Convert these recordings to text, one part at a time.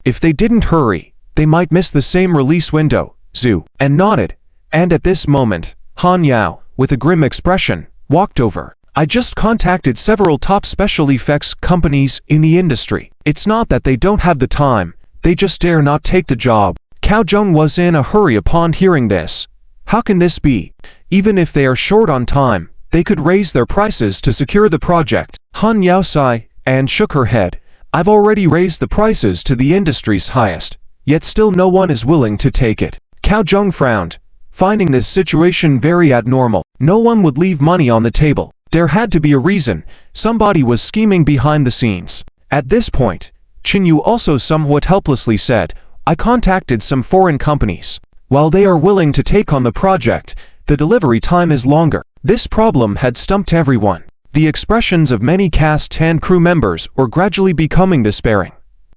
If they didn't hurry, they might miss the same release window. Zuan nodded, and at this moment, Han Yao, with a grim expression, walked over. I just contacted several top special effects companies in the industry. It's not that they don't have the time, they just dare not take the job. Cao Zheng was in a hurry upon hearing this. How can this be? Even if they are short on time, they could raise their prices to secure the project. Han Yao sighed and shook her head. I've already raised the prices to the industry's highest, yet still no one is willing to take it. Cao Zheng frowned, finding this situation very abnormal. No one would leave money on the table. There had to be a reason. Somebody was scheming behind the scenes. At this point, Qinyu also somewhat helplessly said, I contacted some foreign companies. While they are willing to take on the project, the delivery time is longer. This problem had stumped everyone. The expressions of many cast and crew members were gradually becoming despairing.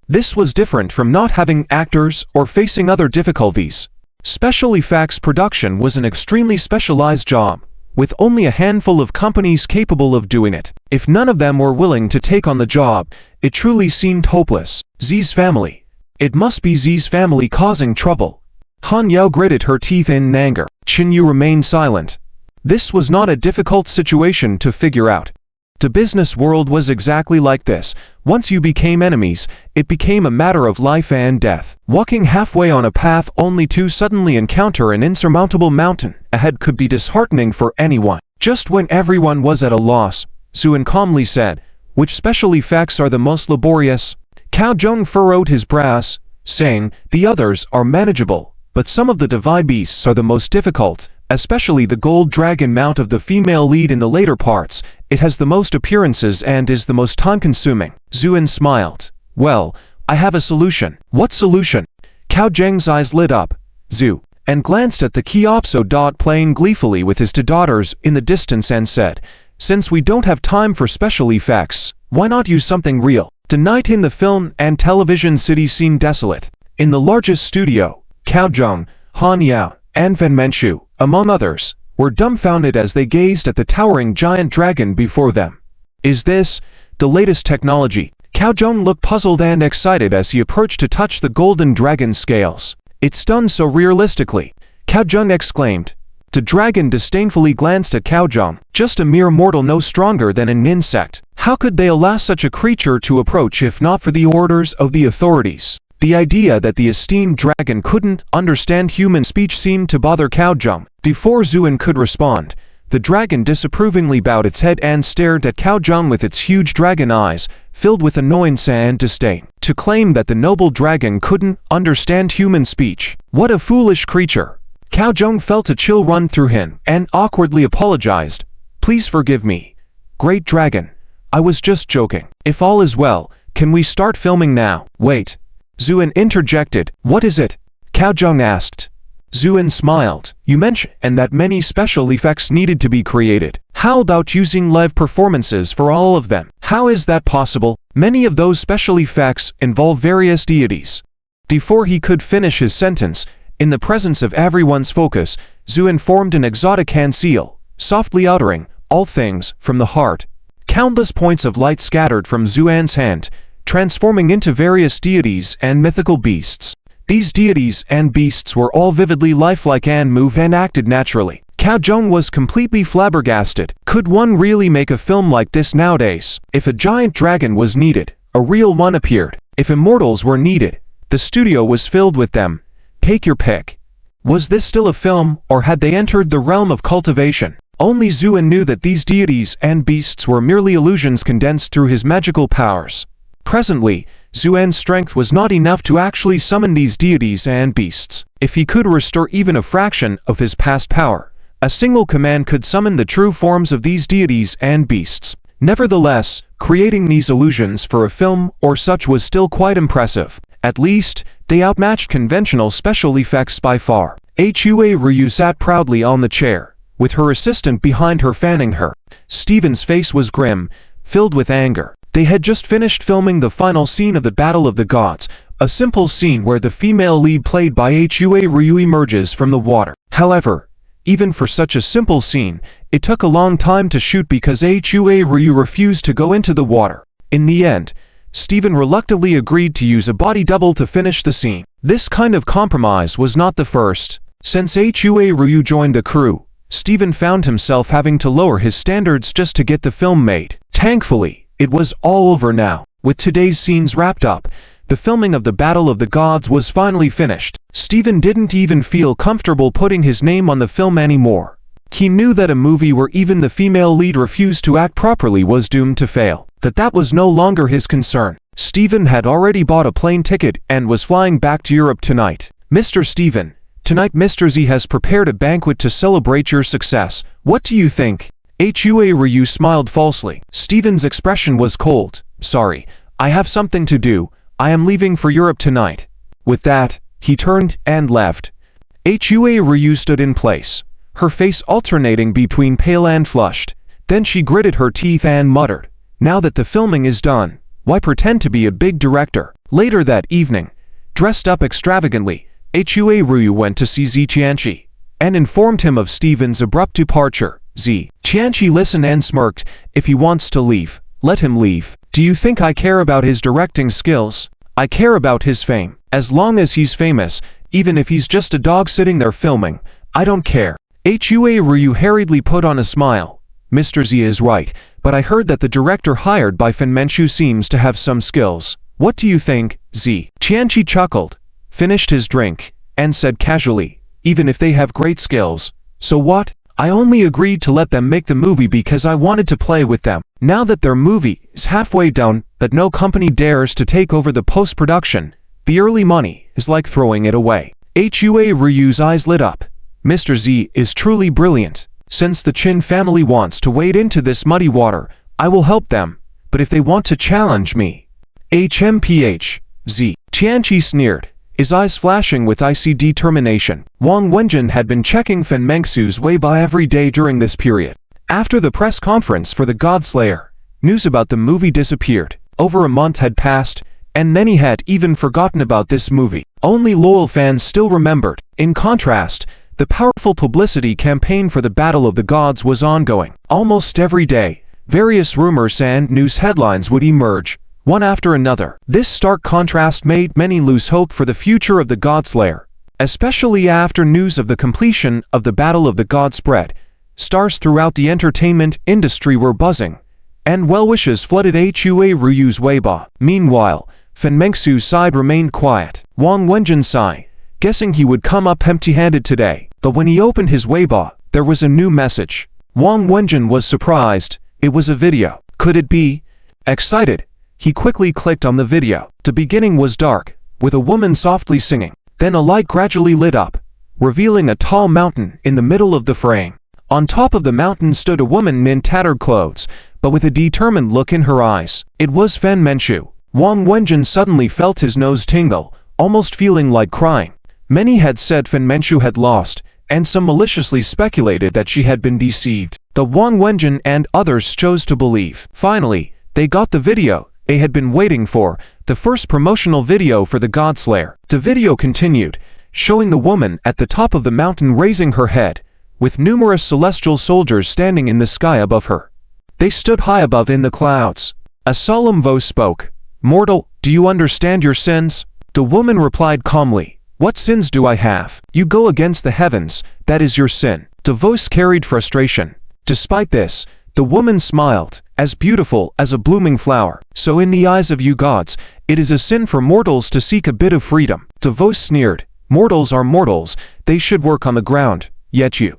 This was different from not having actors or facing other difficulties. Special effects production was an extremely specialized job, with only a handful of companies capable of doing it. If none of them were willing to take on the job, it truly seemed hopeless. Z's family. It must be Z's family causing trouble. Han Yao gritted her teeth in anger. Qinyu remained silent. This was not a difficult situation to figure out. The business world was exactly like this. Once you became enemies, it became a matter of life and death. Walking halfway on a path only to suddenly encounter an insurmountable mountain ahead could be disheartening for anyone. Just when everyone was at a loss, Zuan calmly said, which special effects are the most laborious? Cao Zheng furrowed his brows, saying, the others are manageable, but some of the divide beasts are the most difficult, especially the gold dragon mount of the female lead in the later parts. It has the most appearances and is the most time-consuming. Zuan smiled. Well, I have a solution. What solution? Cao Zheng's eyes lit up. Zuan glanced at the Kiopso dot playing gleefully with his two daughters in the distance and said, since we don't have time for special effects, why not use something real? The night in the film and television city seemed desolate. In the largest studio, Cao Zheng, Han Yao, and Fen Manchu, among others, were dumbfounded as they gazed at the towering giant dragon before them. Is this the latest technology? Cao Zheng looked puzzled and excited as he approached to touch the golden dragon's scales. It's done so realistically, Cao Zheng exclaimed. The dragon disdainfully glanced at Cao Zheng. Just a mere mortal no stronger than an insect. How could they allow such a creature to approach if not for the orders of the authorities? The idea that the esteemed dragon couldn't understand human speech seemed to bother Cao Zheng. Before Zuan could respond, the dragon disapprovingly bowed its head and stared at Cao Zheng with its huge dragon eyes, filled with annoyance and disdain. To claim that the noble dragon couldn't understand human speech. What a foolish creature. Cao Zheng felt a chill run through him and awkwardly apologized. Please forgive me. Great dragon. I was just joking. If all is well, can we start filming now? Wait. Zuan interjected. What is it? Cao Zheng asked. Zuan smiled. You mentioned that many special effects needed to be created. How about using live performances for all of them? How is that possible? Many of those special effects involve various deities. Before he could finish his sentence, in the presence of everyone's focus, Zuan formed an exotic hand seal, softly uttering, all things, from the heart. Countless points of light scattered from Zuan's hand, transforming into various deities and mythical beasts. These deities and beasts were all vividly lifelike and moved and acted naturally. Cao Zheng was completely flabbergasted. Could one really make a film like this nowadays? If a giant dragon was needed, a real one appeared. If immortals were needed, the studio was filled with them. Take your pick. Was this still a film, or had they entered the realm of cultivation? Only Zuan knew that these deities and beasts were merely illusions condensed through his magical powers. Presently, Zuan's strength was not enough to actually summon these deities and beasts. If he could restore even a fraction of his past power, a single command could summon the true forms of these deities and beasts. Nevertheless, creating these illusions for a film or such was still quite impressive. At least, they outmatched conventional special effects by far. Hua Ryu sat proudly on the chair, with her assistant behind her fanning her. Steven's face was grim, filled with anger. They had just finished filming the final scene of the Battle of the Gods, a simple scene where the female lead played by Hua Ryu emerges from the water. However, even for such a simple scene, it took a long time to shoot because Hua Ryu refused to go into the water. In the end, Steven reluctantly agreed to use a body double to finish the scene. This kind of compromise was not the first. Since Hua Ryu joined the crew, Steven found himself having to lower his standards just to get the film made. Thankfully, it was all over now. With today's scenes wrapped up, the filming of the Battle of the Gods was finally finished. Steven didn't even feel comfortable putting his name on the film anymore. He knew that a movie where even the female lead refused to act properly was doomed to fail. But that was no longer his concern. Steven had already bought a plane ticket and was flying back to Europe tonight. Mr. Steven, tonight Mr. Z has prepared a banquet to celebrate your success. What do you think? Hua Ryu smiled falsely. Steven's expression was cold. Sorry, I have something to do. I am leaving for Europe tonight. With that, he turned and left. Hua Ryu stood in place, her face alternating between pale and flushed. Then she gritted her teeth and muttered, "Now that the filming is done, why pretend to be a big director?" Later that evening, dressed up extravagantly, Hua Ryu went to see Z Qianqi and informed him of Steven's abrupt departure. Z Qianqi listened and smirked. "If he wants to leave, let him leave. Do you think I care about his directing skills? I care about his fame. As long as he's famous, even if he's just a dog sitting there filming, I don't care." Hua Ryu hurriedly put on a smile. "Mr. Z is right, but I heard that the director hired by Fenmenchu seems to have some skills. What do you think?" Z Qianqi chuckled, finished his drink, and said casually, "Even if they have great skills, so what? I only agreed to let them make the movie because I wanted to play with them. Now that their movie is halfway done, but no company dares to take over the post-production, the early money is like throwing it away." Hua Ryu's eyes lit up. "Mr. Z is truly brilliant. Since the Chin family wants to wade into this muddy water, I will help them, but if they want to challenge me..." HMPH, Z Qianqi sneered, his eyes flashing with icy determination. Wang Wenjin had been checking Fenmenxu's Weibo every day during this period. After the press conference for the Godslayer, news about the movie disappeared. Over a month had passed, and many had even forgotten about this movie. Only loyal fans still remembered. In contrast, the powerful publicity campaign for the Battle of the Gods was ongoing. Almost every day, various rumors and news headlines would emerge, one after another. This stark contrast made many lose hope for the future of the Godslayer. Especially after news of the completion of the Battle of the Gods spread, stars throughout the entertainment industry were buzzing, and well-wishes flooded Hua Ryu's Weibo. Meanwhile, Fenmenxu's side remained quiet. Wang Wenjin sighed, guessing he would come up empty-handed today. But when he opened his Weibo, there was a new message. Wang Wenjin was surprised. It was a video. Could it be? Excited, he quickly clicked on the video. The beginning was dark, with a woman softly singing. Then a light gradually lit up, revealing a tall mountain in the middle of the frame. On top of the mountain stood a woman in tattered clothes, but with a determined look in her eyes. It was Fenmenchu. Wang Wenjin suddenly felt his nose tingle, almost feeling like crying. Many had said Fenmenchu had lost, and some maliciously speculated that she had been deceived. But Wang Wenjin and others chose to believe. Finally, they got the video they had been waiting for, the first promotional video for the Godslayer. The video continued, showing the woman at the top of the mountain raising her head, with numerous celestial soldiers standing in the sky above her. They stood high above in the clouds. A solemn voice spoke. "Mortal, do you understand your sins?" The woman replied calmly, "What sins do I have? You go against the heavens, that is your sin." The voice carried frustration. Despite this, the woman smiled, as beautiful as a blooming flower. "So in the eyes of you gods, it is a sin for mortals to seek a bit of freedom." The voice sneered, "Mortals are mortals, they should work on the ground, yet you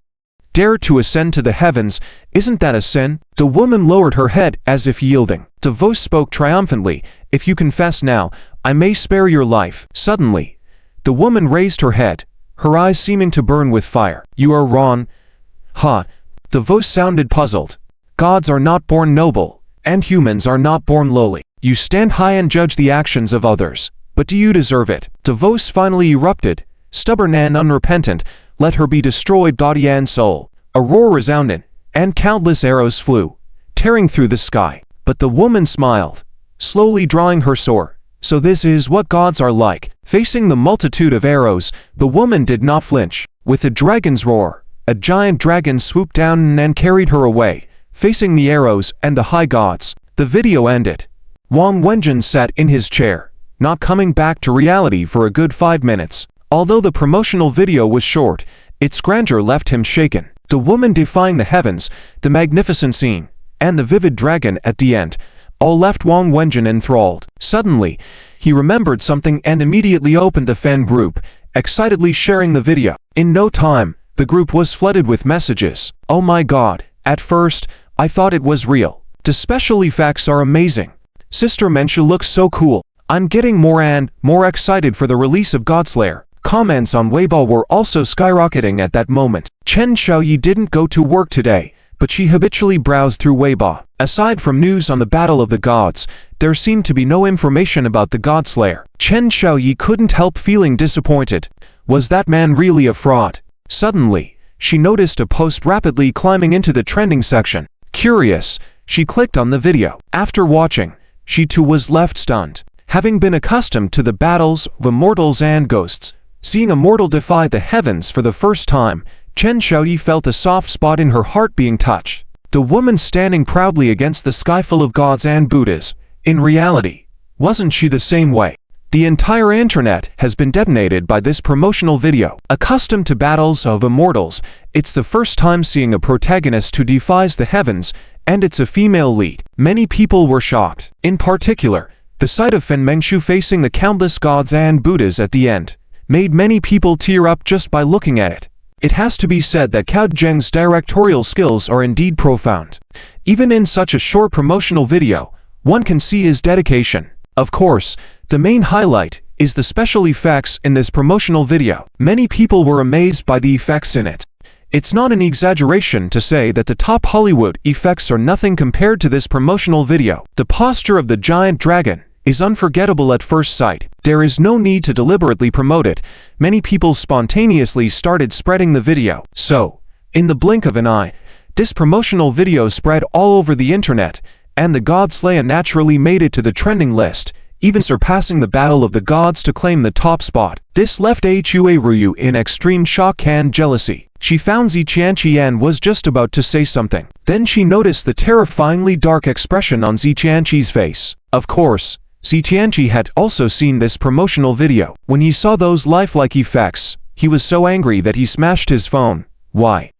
dare to ascend to the heavens, isn't that a sin?" The woman lowered her head as if yielding. The voice spoke triumphantly, "If you confess now, I may spare your life." Suddenly, the woman raised her head, her eyes seeming to burn with fire. "You are wrong." "Huh?" The voice sounded puzzled. "Gods are not born noble, and humans are not born lowly. You stand high and judge the actions of others, but do you deserve it?" The voice finally erupted, stubborn and unrepentant. "Let her be destroyed, body and soul." A roar resounded, and countless arrows flew, tearing through the sky. But the woman smiled, slowly drawing her sword. "So this is what gods are like." Facing the multitude of arrows, the woman did not flinch. With a dragon's roar, a giant dragon swooped down and carried her away, facing the arrows and the high gods. The video ended. Wang Wenjun sat in his chair, not coming back to reality for a good 5 minutes. Although the promotional video was short, its grandeur left him shaken. The woman defying the heavens, the magnificent scene, and the vivid dragon at the end, all left Wang Wenjun enthralled. Suddenly, he remembered something and immediately opened the fan group, excitedly sharing the video. In no time, the group was flooded with messages. "Oh my god, at first, I thought it was real. The special effects are amazing. Sister Menshu looks so cool. I'm getting more and more excited for the release of Godslayer." Comments on Weibo were also skyrocketing at that moment. Chen Xiaoyi didn't go to work today, but she habitually browsed through Weibo. Aside from news on the Battle of the Gods, there seemed to be no information about the Godslayer. Chen Xiaoyi couldn't help feeling disappointed. Was that man really a fraud? Suddenly, she noticed a post rapidly climbing into the trending section. Curious, she clicked on the video. After watching, she too was left stunned. Having been accustomed to the battles of immortals and ghosts, seeing a mortal defy the heavens for the first time, Chen Xiaoyi felt a soft spot in her heart being touched. The woman standing proudly against the sky full of gods and Buddhas. In reality, wasn't she the same way? The entire internet has been detonated by this promotional video. Accustomed to battles of immortals, it's the first time seeing a protagonist who defies the heavens, and it's a female lead. Many people were shocked. In particular, the sight of Fen Mengshu facing the countless gods and Buddhas at the end made many people tear up just by looking at it. It has to be said that Cao Zheng's directorial skills are indeed profound. Even in such a short promotional video, one can see his dedication. Of course, the main highlight is the special effects in this promotional video. Many people were amazed by the effects in it. It's not an exaggeration to say that the top Hollywood effects are nothing compared to this promotional video. The posture of the giant dragon is unforgettable at first sight. There is no need to deliberately promote it. Many people spontaneously started spreading the video. So, in the blink of an eye, this promotional video spread all over the internet, and the Godslayer naturally made it to the trending list, even surpassing the Battle of the Gods to claim the top spot. This left Hua Ryu in extreme shock and jealousy. She found Zi Qianqian was just about to say something. Then she noticed the terrifyingly dark expression on Zi Qianqi's face. Of course, Zi Qianqi had also seen this promotional video. When he saw those lifelike effects, he was so angry that he smashed his phone. Why?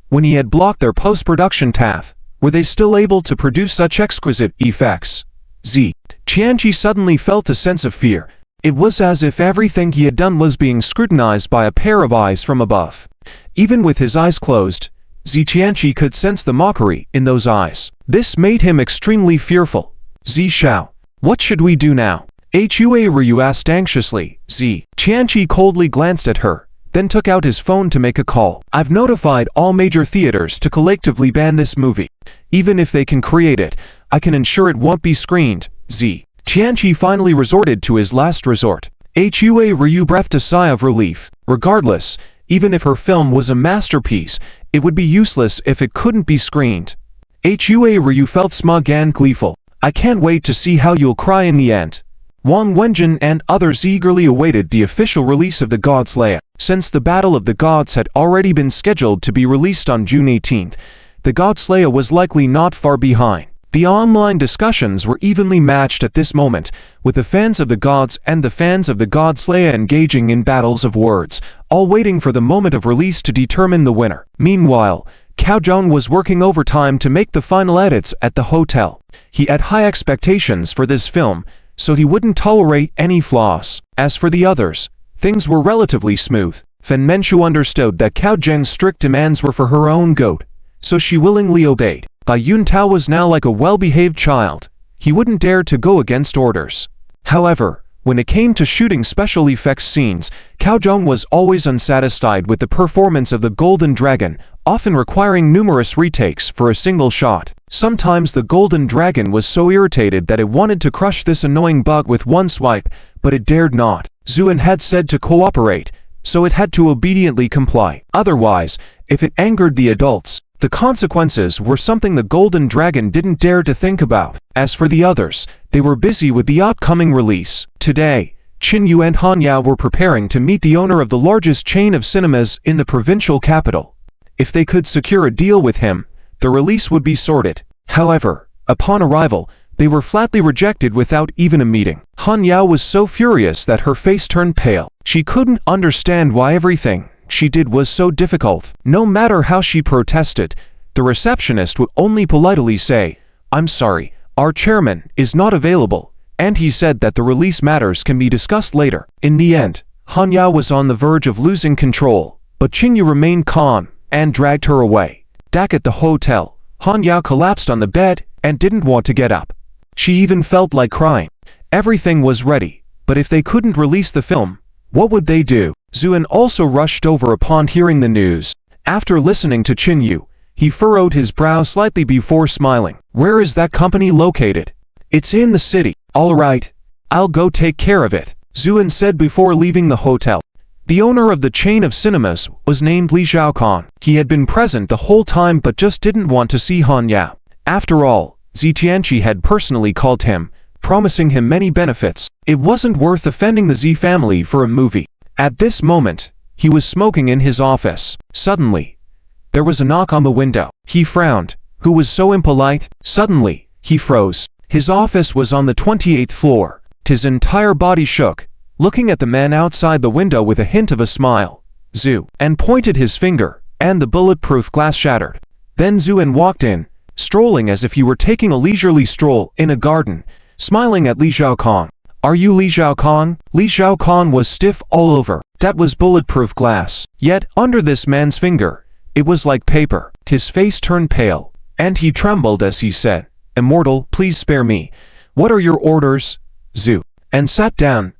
When he had blocked their post-production staff, were they still able to produce such exquisite effects? Zi Qianqi suddenly felt a sense of fear. It was as if everything he had done was being scrutinized by a pair of eyes from above. Even with his eyes closed, Zi Qianqi could sense the mockery in those eyes. This made him extremely fearful. Zi Xiao, what should we do now? Hua Ryu asked anxiously. Zi Qianqi coldly glanced at her, then took out his phone to make a call. I've notified all major theaters to collectively ban this movie. Even if they can create it, I can ensure it won't be screened. Zi Qianqi finally resorted to his last resort. Hua Ryu breathed a sigh of relief. Regardless, even if her film was a masterpiece, it would be useless if it couldn't be screened. Hua Ryu felt smug and gleeful. I can't wait to see how you'll cry in the end. Wang Wenjun and others eagerly awaited the official release of the Godslayer. Since the Battle of the Gods had already been scheduled to be released on June 18th, the Godslayer was likely not far behind. The online discussions were evenly matched at this moment, with the fans of the gods and the fans of the Godslayer engaging in battles of words, all waiting for the moment of release to determine the winner. Meanwhile, Cao Zheng was working overtime to make the final edits at the hotel. He had high expectations for this film, so he wouldn't tolerate any flaws. As for the others, things were relatively smooth. Fen Mengshu understood that Cao Zheng's strict demands were for her own good, so she willingly obeyed. Bai Yuntao was now like a well-behaved child. He wouldn't dare to go against orders. However, when it came to shooting special effects scenes, Cao Zheng was always unsatisfied with the performance of the Golden Dragon, often requiring numerous retakes for a single shot. Sometimes the Golden Dragon was so irritated that it wanted to crush this annoying bug with one swipe, but it dared not. Zuan had said to cooperate, so it had to obediently comply. Otherwise, if it angered the adults, the consequences were something the Golden Dragon didn't dare to think about. As for the others, they were busy with the upcoming release. Today, Qin Yu and Han Yao were preparing to meet the owner of the largest chain of cinemas in the provincial capital. If they could secure a deal with him, the release would be sorted. However, upon arrival, They were flatly rejected without even a meeting. Han Yao was so furious that her face turned pale. She couldn't understand why everything she did was so difficult. No matter how she protested, the receptionist would only politely say, "I'm sorry, our chairman is not available," and he said that the release matters can be discussed later. In the end, Han Yao was on the verge of losing control, but Qingyu remained calm and dragged her away. Back at the hotel, Han Yao collapsed on the bed and didn't want to get up. She even felt like crying. Everything was ready, but if they couldn't release the film, what would they do? Zuan also rushed over upon hearing the news. After listening to Qingyu, he furrowed his brow slightly before smiling. "Where is that company located?" "It's in the city." "All right, I'll go take care of it," Zuan said before leaving the hotel. The owner of the chain of cinemas was named Li Zhaokan. He had been present the whole time but just didn't want to see Han Yao. After all, Zi Tianqi had personally called him, promising him many benefits. It wasn't worth offending the Zi family for a movie. At this moment, he was smoking in his office. Suddenly, there was a knock on the window. He frowned. Who was so impolite? Suddenly, he froze. His office was on the 28th floor. His entire body shook, looking at the man outside the window with a hint of a smile. Zhu, and pointed his finger, and the bulletproof glass shattered. Then Zuan walked in, strolling as if he were taking a leisurely stroll in a garden, smiling at Li Zhaokan. "Are you Li Zhaokan?" Li Zhaokan was stiff all over. That was bulletproof glass. Yet, under this man's finger, it was like paper. His face turned pale, and he trembled as he said, "Immortal, please spare me. What are your orders?" Zhu, and sat down,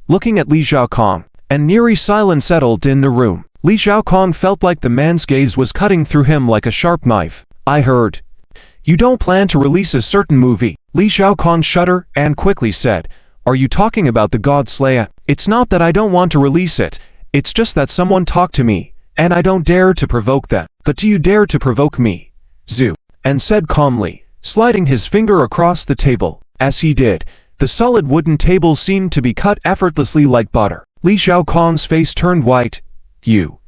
looking at Li Zhaokan. An eerie silence settled in the room. Li Zhaokan felt like the man's gaze was cutting through him like a sharp knife. "I heard you don't plan to release a certain movie." Li Zhaokan shuddered and quickly said, "Are you talking about the God Slayer?" "It's not that I don't want to release it, it's just that someone talked to me, and I don't dare to provoke them." "But do you dare to provoke me?" Zhu, and said calmly, sliding his finger across the table. As he did, the solid wooden table seemed to be cut effortlessly like butter. Li Zhaokan's face turned white. You,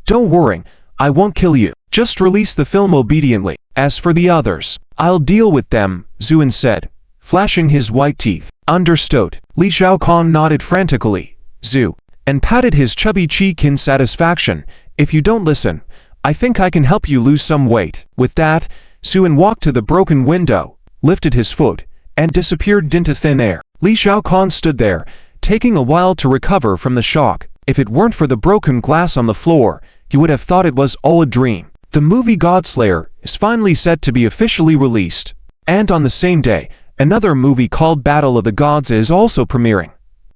don't worry, I won't kill you. Just release the film obediently. As for the others, I'll deal with them," Zuan said, flashing his white teeth. "Understood." Li Zhaokan nodded frantically. Zhu, and patted his chubby cheek in satisfaction. "If you don't listen, I think I can help you lose some weight." With that, Zuan walked to the broken window, lifted his foot, and disappeared into thin air. Li Zhaokan stood there, taking a while to recover from the shock. If it weren't for the broken glass on the floor, he would have thought it was all a dream. The movie Godslayer is finally set to be officially released. And on the same day, another movie called Battle of the Gods is also premiering.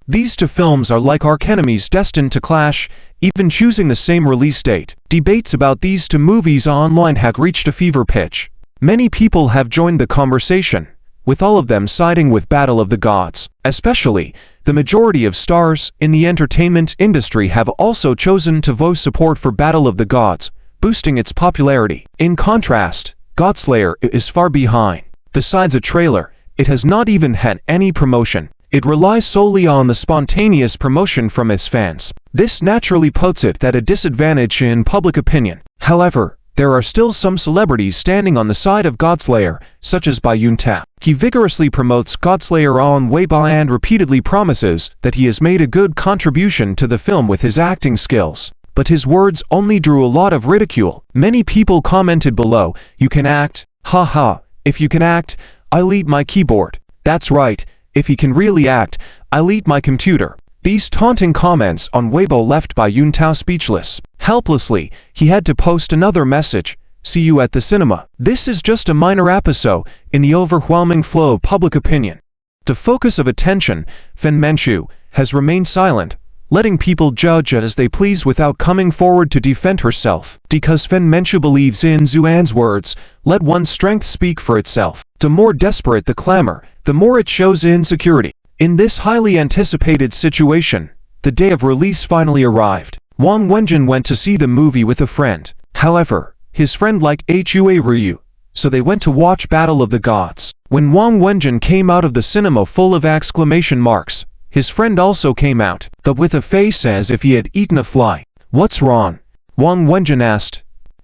These two films are like archenemies destined to clash, even choosing the same release date. Debates about these two movies online have reached a fever pitch. Many people have joined the conversation, with all of them siding with Battle of the Gods. Especially, the majority of stars in the entertainment industry have also chosen to voice support for Battle of the Gods, boosting its popularity. In contrast, Godslayer is far behind. Besides a trailer, it has not even had any promotion. It relies solely on the spontaneous promotion from its fans. This naturally puts it at a disadvantage in public opinion. However, there are still some celebrities standing on the side of Godslayer, such as Bai Yuntao. He vigorously promotes Godslayer on Weibo and repeatedly promises that he has made a good contribution to the film with his acting skills. But his words only drew a lot of ridicule. Many people commented below, "You can act, haha, if you can act, I'll eat my keyboard. That's right, if he can really act, I'll eat my computer." These taunting comments on Weibo left Bai Yuntao speechless. Helplessly, he had to post another message, "See you at the cinema." This is just a minor episode in the overwhelming flow of public opinion. The focus of attention, Fen Menchu, has remained silent, letting people judge as they please without coming forward to defend herself. Because Fen Menchu believes in Zuan's words, "Let one's strength speak for itself." The more desperate the clamor, the more it shows insecurity. In this highly anticipated situation, the day of release finally arrived. Wang Wenjin went to see the movie with a friend. However, his friend liked Hua Ryu, so they went to watch Battle of the Gods. When Wang Wenjin came out of the cinema full of exclamation marks, his friend also came out, but with a face as if he had eaten a fly. "What's wrong?" Wang Wenjin asked.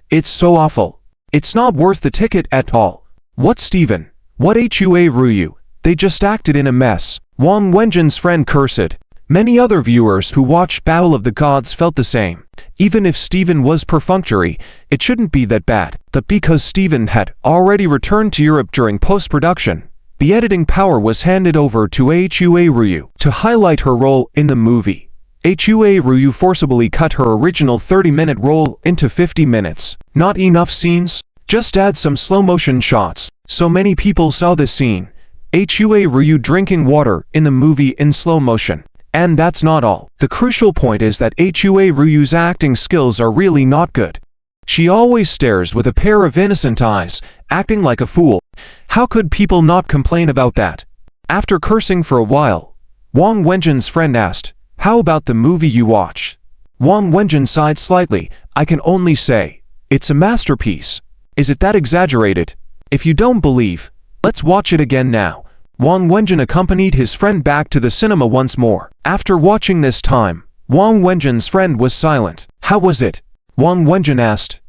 "It's so awful. It's not worth the ticket at all." "What, Steven? What Hua Ryu? They just acted in a mess. Wang Wenjin's friend cursed. Many other viewers who watched Battle of the Gods felt the same. Even if Steven was perfunctory, it shouldn't be that bad. But because Steven had already returned to Europe during post-production, the editing power was handed over to Hua Ryu to highlight her role in the movie. Hua Ryu forcibly cut her original 30-minute role into 50 minutes. Not enough scenes? Just add some slow-motion shots. So many people saw this scene. Hua Ryu drinking water in the movie in slow motion. And that's not all. The crucial point is that Hua Ryu's acting skills are really not good. She always stares with a pair of innocent eyes, acting like a fool. How could people not complain about that? After cursing for a while, Wang Wenjin's friend asked, "How about the movie you watch?" Wang Wenjin sighed slightly. "I can only say, it's a masterpiece. Is it that exaggerated? If you don't believe, let's watch it again now." Wang Wenjin accompanied his friend back to the cinema once more. After watching this time, Wang Wenjin's friend was silent. "How was it?" Wang Wenjin asked.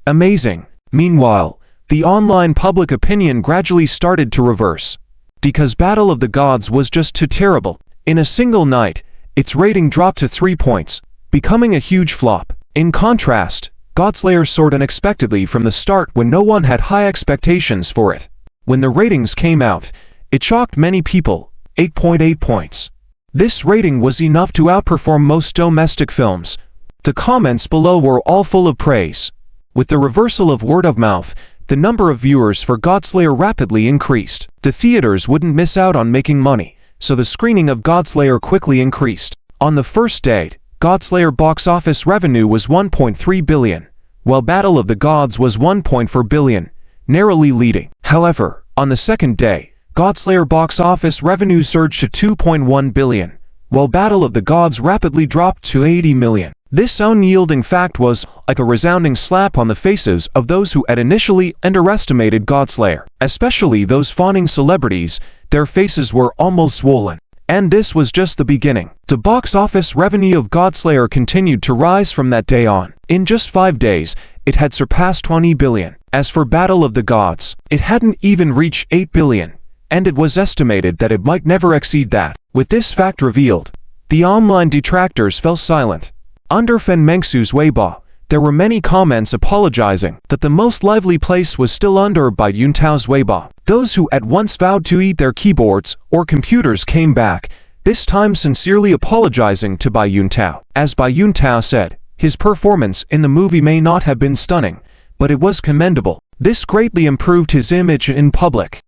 "Amazing." Meanwhile, the online public opinion gradually started to reverse. Because Battle of the Gods was just too terrible. In a single night, its rating dropped to 3 points, becoming a huge flop. In contrast, Godslayer soared unexpectedly from the start when no one had high expectations for it. When the ratings came out, it shocked many people, 8.8 points. This rating was enough to outperform most domestic films. The comments below were all full of praise. With the reversal of word of mouth, the number of viewers for Godslayer rapidly increased. The theaters wouldn't miss out on making money, so the screening of Godslayer quickly increased. On the first day, Godslayer box office revenue was 1.3 billion, while Battle of the Gods was 1.4 billion, narrowly leading. However, on the second day, Godslayer box office revenue surged to 2.1 billion, while Battle of the Gods rapidly dropped to 80 million. This unyielding fact was like a resounding slap on the faces of those who had initially underestimated Godslayer, especially those fawning celebrities. Their faces were almost swollen. And this was just the beginning. The box office revenue of Godslayer continued to rise from that day on. In just 5 days, it had surpassed 20 billion. As for Battle of the Gods, it hadn't even reached 8 billion, and it was estimated that it might never exceed that. With this fact revealed, the online detractors fell silent. Under Fen Mengsu's Weibo, there were many comments apologizing that the most lively place was still under Bai Yuntao's Weibo. Those who at once vowed to eat their keyboards or computers came back, this time sincerely apologizing to Bai Yuntao. As Bai Yuntao said, his performance in the movie may not have been stunning, but it was commendable. This greatly improved his image in public.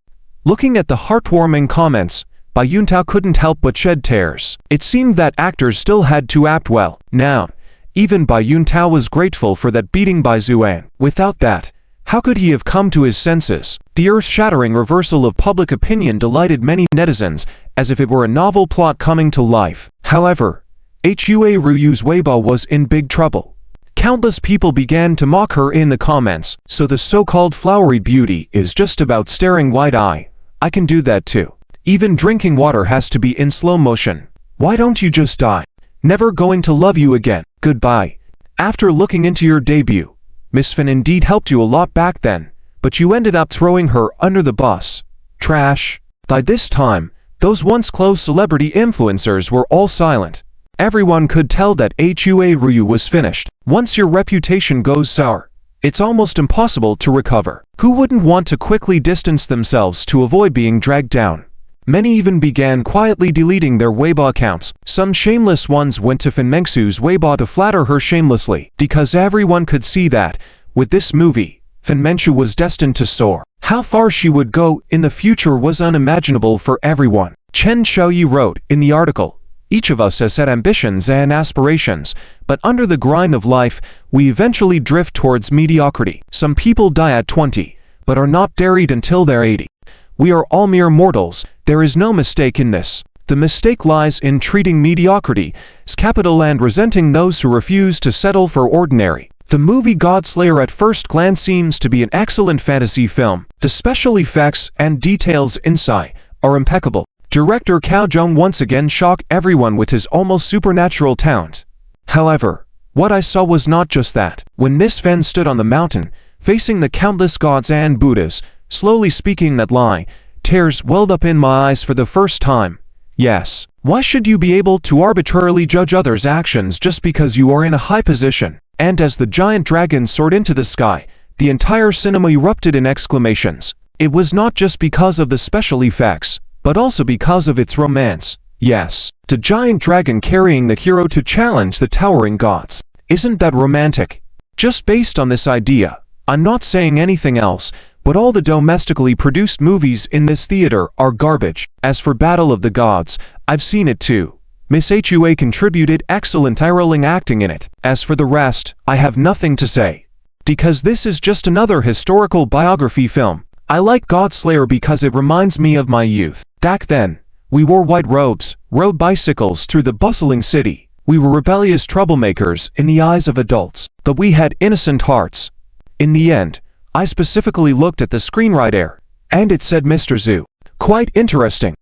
Looking at the heartwarming comments, Bai Yuntao couldn't help but shed tears. It seemed that actors still had to act well. Now, even Bai Yuntao was grateful for that beating by Zuan. Without that, how could he have come to his senses? The earth-shattering reversal of public opinion delighted many netizens, as if it were a novel plot coming to life. However, Hua Ryu's Weibo was in big trouble. Countless people began to mock her in the comments. "So the so-called flowery beauty is just about staring wide-eyed. I can do that too. Even drinking water has to be in slow motion. Why don't you just die? Never going to love you again. Goodbye." After looking into your debut, Miss Fen indeed helped you a lot back then, but you ended up throwing her under the bus. Trash. By this time, those once close celebrity influencers were all silent. Everyone could tell that Hua Ryu was finished. Once your reputation goes sour, it's almost impossible to recover. Who wouldn't want to quickly distance themselves to avoid being dragged down? Many even began quietly deleting their Weibo accounts. Some shameless ones went to Fen Mengsu's Weibo to flatter her shamelessly, because everyone could see that, with this movie, Fen Mengsu was destined to soar. How far she would go in the future was unimaginable for everyone. Chen Xiaoyi wrote in the article, "Each of us has had ambitions and aspirations, but under the grind of life, we eventually drift towards mediocrity. Some people die at 20, but are not buried until they're 80. We are all mere mortals. There is no mistake in this. The mistake lies in treating mediocrity as capital and resenting those who refuse to settle for ordinary." The movie Godslayer at first glance seems to be an excellent fantasy film. The special effects and details inside are impeccable. Director Cao Zhong once again shocked everyone with his almost supernatural talent. However, what I saw was not just that. When Miss Fen stood on the mountain, facing the countless gods and Buddhas, slowly speaking that line, Tears welled up in my eyes for the first time. Yes. Why should you be able to arbitrarily judge others' actions just because you are in a high position? And as the giant dragon soared into the sky, the entire cinema erupted in exclamations. It was not just because of the special effects, but also because of its romance. Yes, the giant dragon carrying the hero to challenge the towering gods. Isn't that romantic? Just based on this idea, I'm not saying anything else, but all the domestically produced movies in this theater are garbage. As for Battle of the Gods, I've seen it too. Miss Hua contributed excellent eye-rolling acting in it. As for the rest, I have nothing to say. Because this is just another historical biography film. I like Godslayer because it reminds me of my youth. Back then, we wore white robes, rode bicycles through the bustling city. We were rebellious troublemakers in the eyes of adults, but we had innocent hearts. In the end, I specifically looked at the screenwriter, and it said, Mr. Zhu. Quite interesting.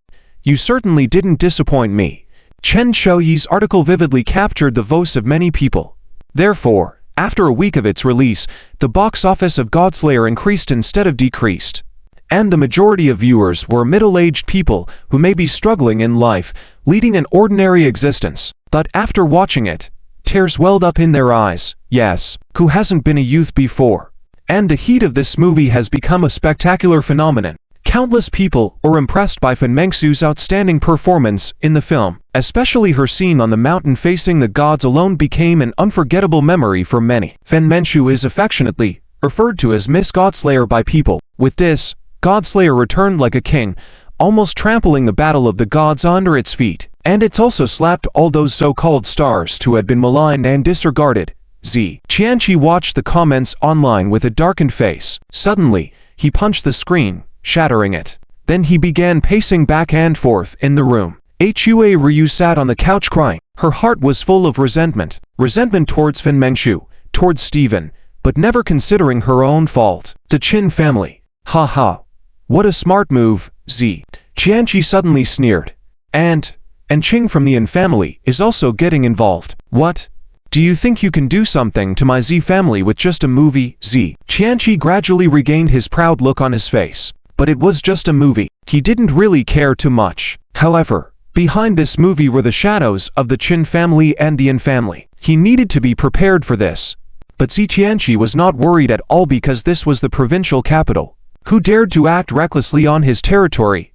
You certainly didn't disappoint me. Chen Shouyi's article vividly captured the voice of many people. Therefore, after a week of its release, the box office of Godslayer increased instead of decreased. And the majority of viewers were middle-aged people who may be struggling in life, leading an ordinary existence. But after watching it, tears welled up in their eyes. Yes, who hasn't been a youth before? And the heat of this movie has become a spectacular phenomenon. Countless people were impressed by Fen Mengxiu's outstanding performance in the film. Especially her scene on the mountain facing the gods alone became an unforgettable memory for many. Fen Mengxiu is affectionately referred to as Miss Godslayer by people. With this, Godslayer returned like a king, almost trampling the battle of the gods under its feet. And it's also slapped all those so-called stars who had been maligned and disregarded. Z. Qianqi watched the comments online with a darkened face. Suddenly, he punched the screen, shattering it. Then he began pacing back and forth in the room. Hua Ryu sat on the couch crying. Her heart was full of resentment. Resentment towards Fen Mengxiu, towards Steven, but never considering her own fault. The Qin family. Ha ha. What a smart move, Z. Qianqi suddenly sneered. And Qing from the Yin family is also getting involved. What? Do you think you can do something to my Z family with just a movie? Z. Qianqi gradually regained his proud look on his face. But it was just a movie. He didn't really care too much. However, behind this movie were the shadows of the Qin family and the Yin family. He needed to be prepared for this. But Zi Qianqi was not worried at all because this was the provincial capital. Who dared to act recklessly on his territory?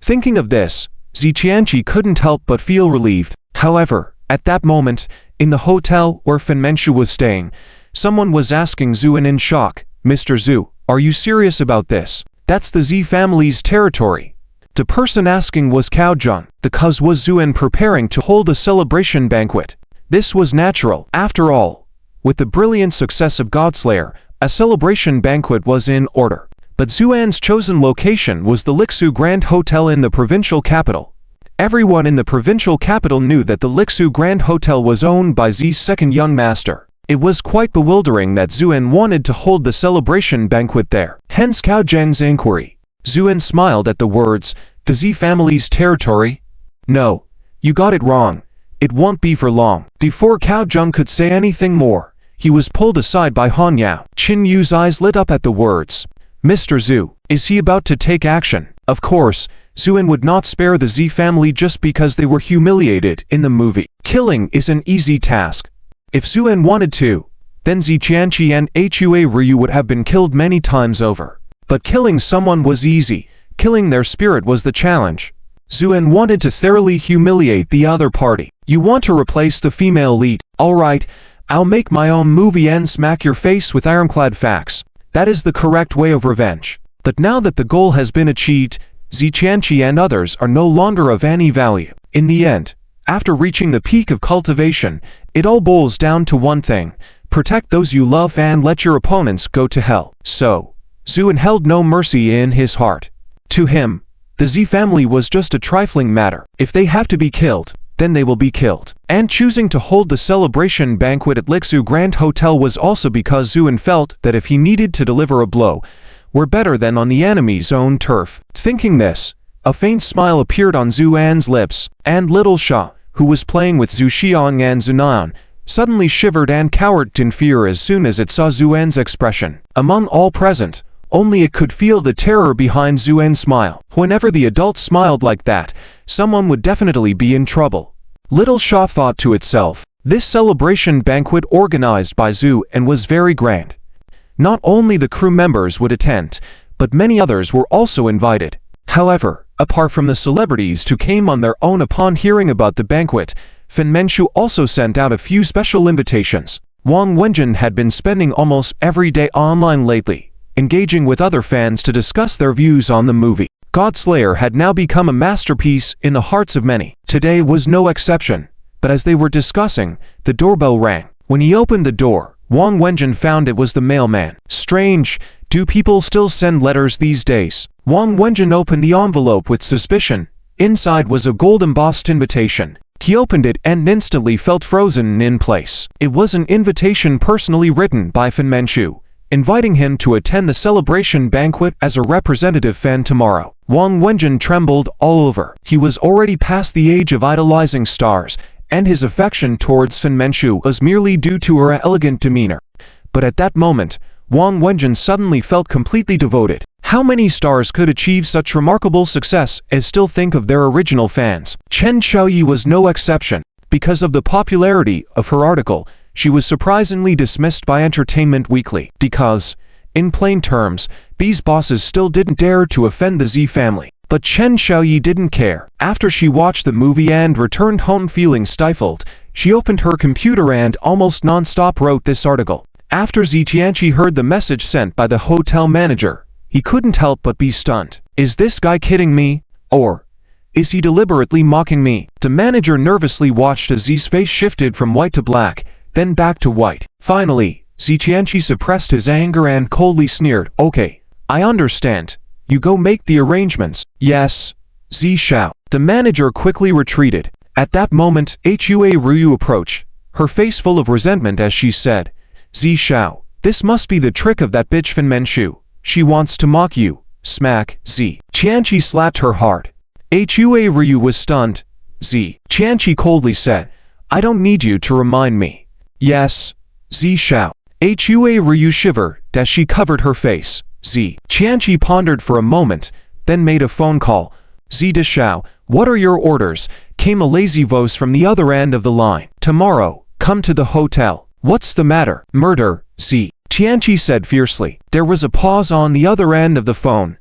Thinking of this, Zi Qianqi couldn't help but feel relieved. However, at that moment, in the hotel where Fen Mengxiu was staying, someone was asking Zuan in shock, Mr. Zhu, are you serious about this? That's the Z family's territory. The person asking was Cao Zhang. The cause was Zuan preparing to hold a celebration banquet. This was natural. After all, with the brilliant success of Godslayer, a celebration banquet was in order. But Zuan's chosen location was the Lixu Grand Hotel in the provincial capital. Everyone in the provincial capital knew that the Lixu Grand Hotel was owned by Zi's second young master. It was quite bewildering that Zuan wanted to hold the celebration banquet there. Hence Cao Zhang's inquiry. Zuan smiled at the words, the Z family's territory? No, you got it wrong. It won't be for long. Before Cao Zhang could say anything more, he was pulled aside by Han Yao. Qin Yu's eyes lit up at the words. Mr. Zhu, is he about to take action? Of course, Zuan would not spare the Z family just because they were humiliated in the movie. Killing is an easy task. If Zuan wanted to, then Zi Qianqi and Hua Ryu would have been killed many times over. But killing someone was easy, killing their spirit was the challenge. Zuan wanted to thoroughly humiliate the other party. You want to replace the female lead? Alright, I'll make my own movie and smack your face with ironclad facts. That is the correct way of revenge. But now that the goal has been achieved, Zi Qianqi and others are no longer of any value. In the end, after reaching the peak of cultivation, it all boils down to one thing: protect those you love and let your opponents go to hell. So, Zuan held no mercy in his heart. To him, the Z family was just a trifling matter. If they have to be killed, then they will be killed. And choosing to hold the celebration banquet at Lixu Grand Hotel was also because Zuan felt that if he needed to deliver a blow, were better than on the enemy's own turf. Thinking this, a faint smile appeared on Zuan's lips, and little Sha, who was playing with Zhu Xiang and Zunan, suddenly shivered and cowered in fear as soon as it saw Zuan's expression. Among all present, Only it could feel the terror behind Zuan's smile. Whenever the adult smiled like that, someone would definitely be in trouble. Little Sha thought to itself, this celebration banquet organized by Zuan was very grand. Not only the crew members would attend, but many others were also invited. However, apart from the celebrities who came on their own upon hearing about the banquet, Fen Menchu also sent out a few special invitations. Wang Wenjun had been spending almost every day online lately, engaging with other fans to discuss their views on the movie. Godslayer had now become a masterpiece in the hearts of many. Today was no exception, but as they were discussing, the doorbell rang. When he opened the door, Wang Wenjun found it was the mailman. Strange, do people still send letters these days? Wang Wenjun opened the envelope with suspicion. Inside was a gold-embossed invitation. He opened it and instantly felt frozen in place. It was an invitation personally written by Fen Menchu, inviting him to attend the celebration banquet as a representative fan tomorrow. Wang Wenjun trembled all over. He was already past the age of idolizing stars, and his affection towards Fen Menchu was merely due to her elegant demeanor. But at that moment, Wang Wenjun suddenly felt completely devoted. How many stars could achieve such remarkable success as still think of their original fans? Chen Xiaoyi was no exception. Because of the popularity of her article, she was surprisingly dismissed by Entertainment Weekly. Because, in plain terms, these bosses still didn't dare to offend the Z family. But Chen Xiaoyi didn't care. After she watched the movie and returned home feeling stifled, she opened her computer and almost non-stop wrote this article. After Zi Tianqi heard the message sent by the hotel manager, he couldn't help but be stunned. Is this guy kidding me? Or is he deliberately mocking me? The manager nervously watched as Zi's face shifted from white to black, then back to white. Finally, Zi Tianqi suppressed his anger and coldly sneered. Okay, I understand. You go make the arrangements. Yes, Zi Shao. The manager quickly retreated. At that moment, Hua Ryu approached, her face full of resentment as she said, Zi Shao, this must be the trick of that bitch Fen Menchu. She wants to mock you. Smack. Zi Tianqi slapped her hard. Hua Ryu was stunned. Zi Tianqi coldly said, I don't need you to remind me. Yes, Zi Shao. Hua Ryu shivered as she covered her face. Zi Tianqi pondered for a moment, then made a phone call. Zi De Shao, what are your orders? Came a lazy voice from the other end of the line. Tomorrow, come to the hotel. What's the matter? Murder, Zi Tianqi said fiercely. There was a pause on the other end of the phone.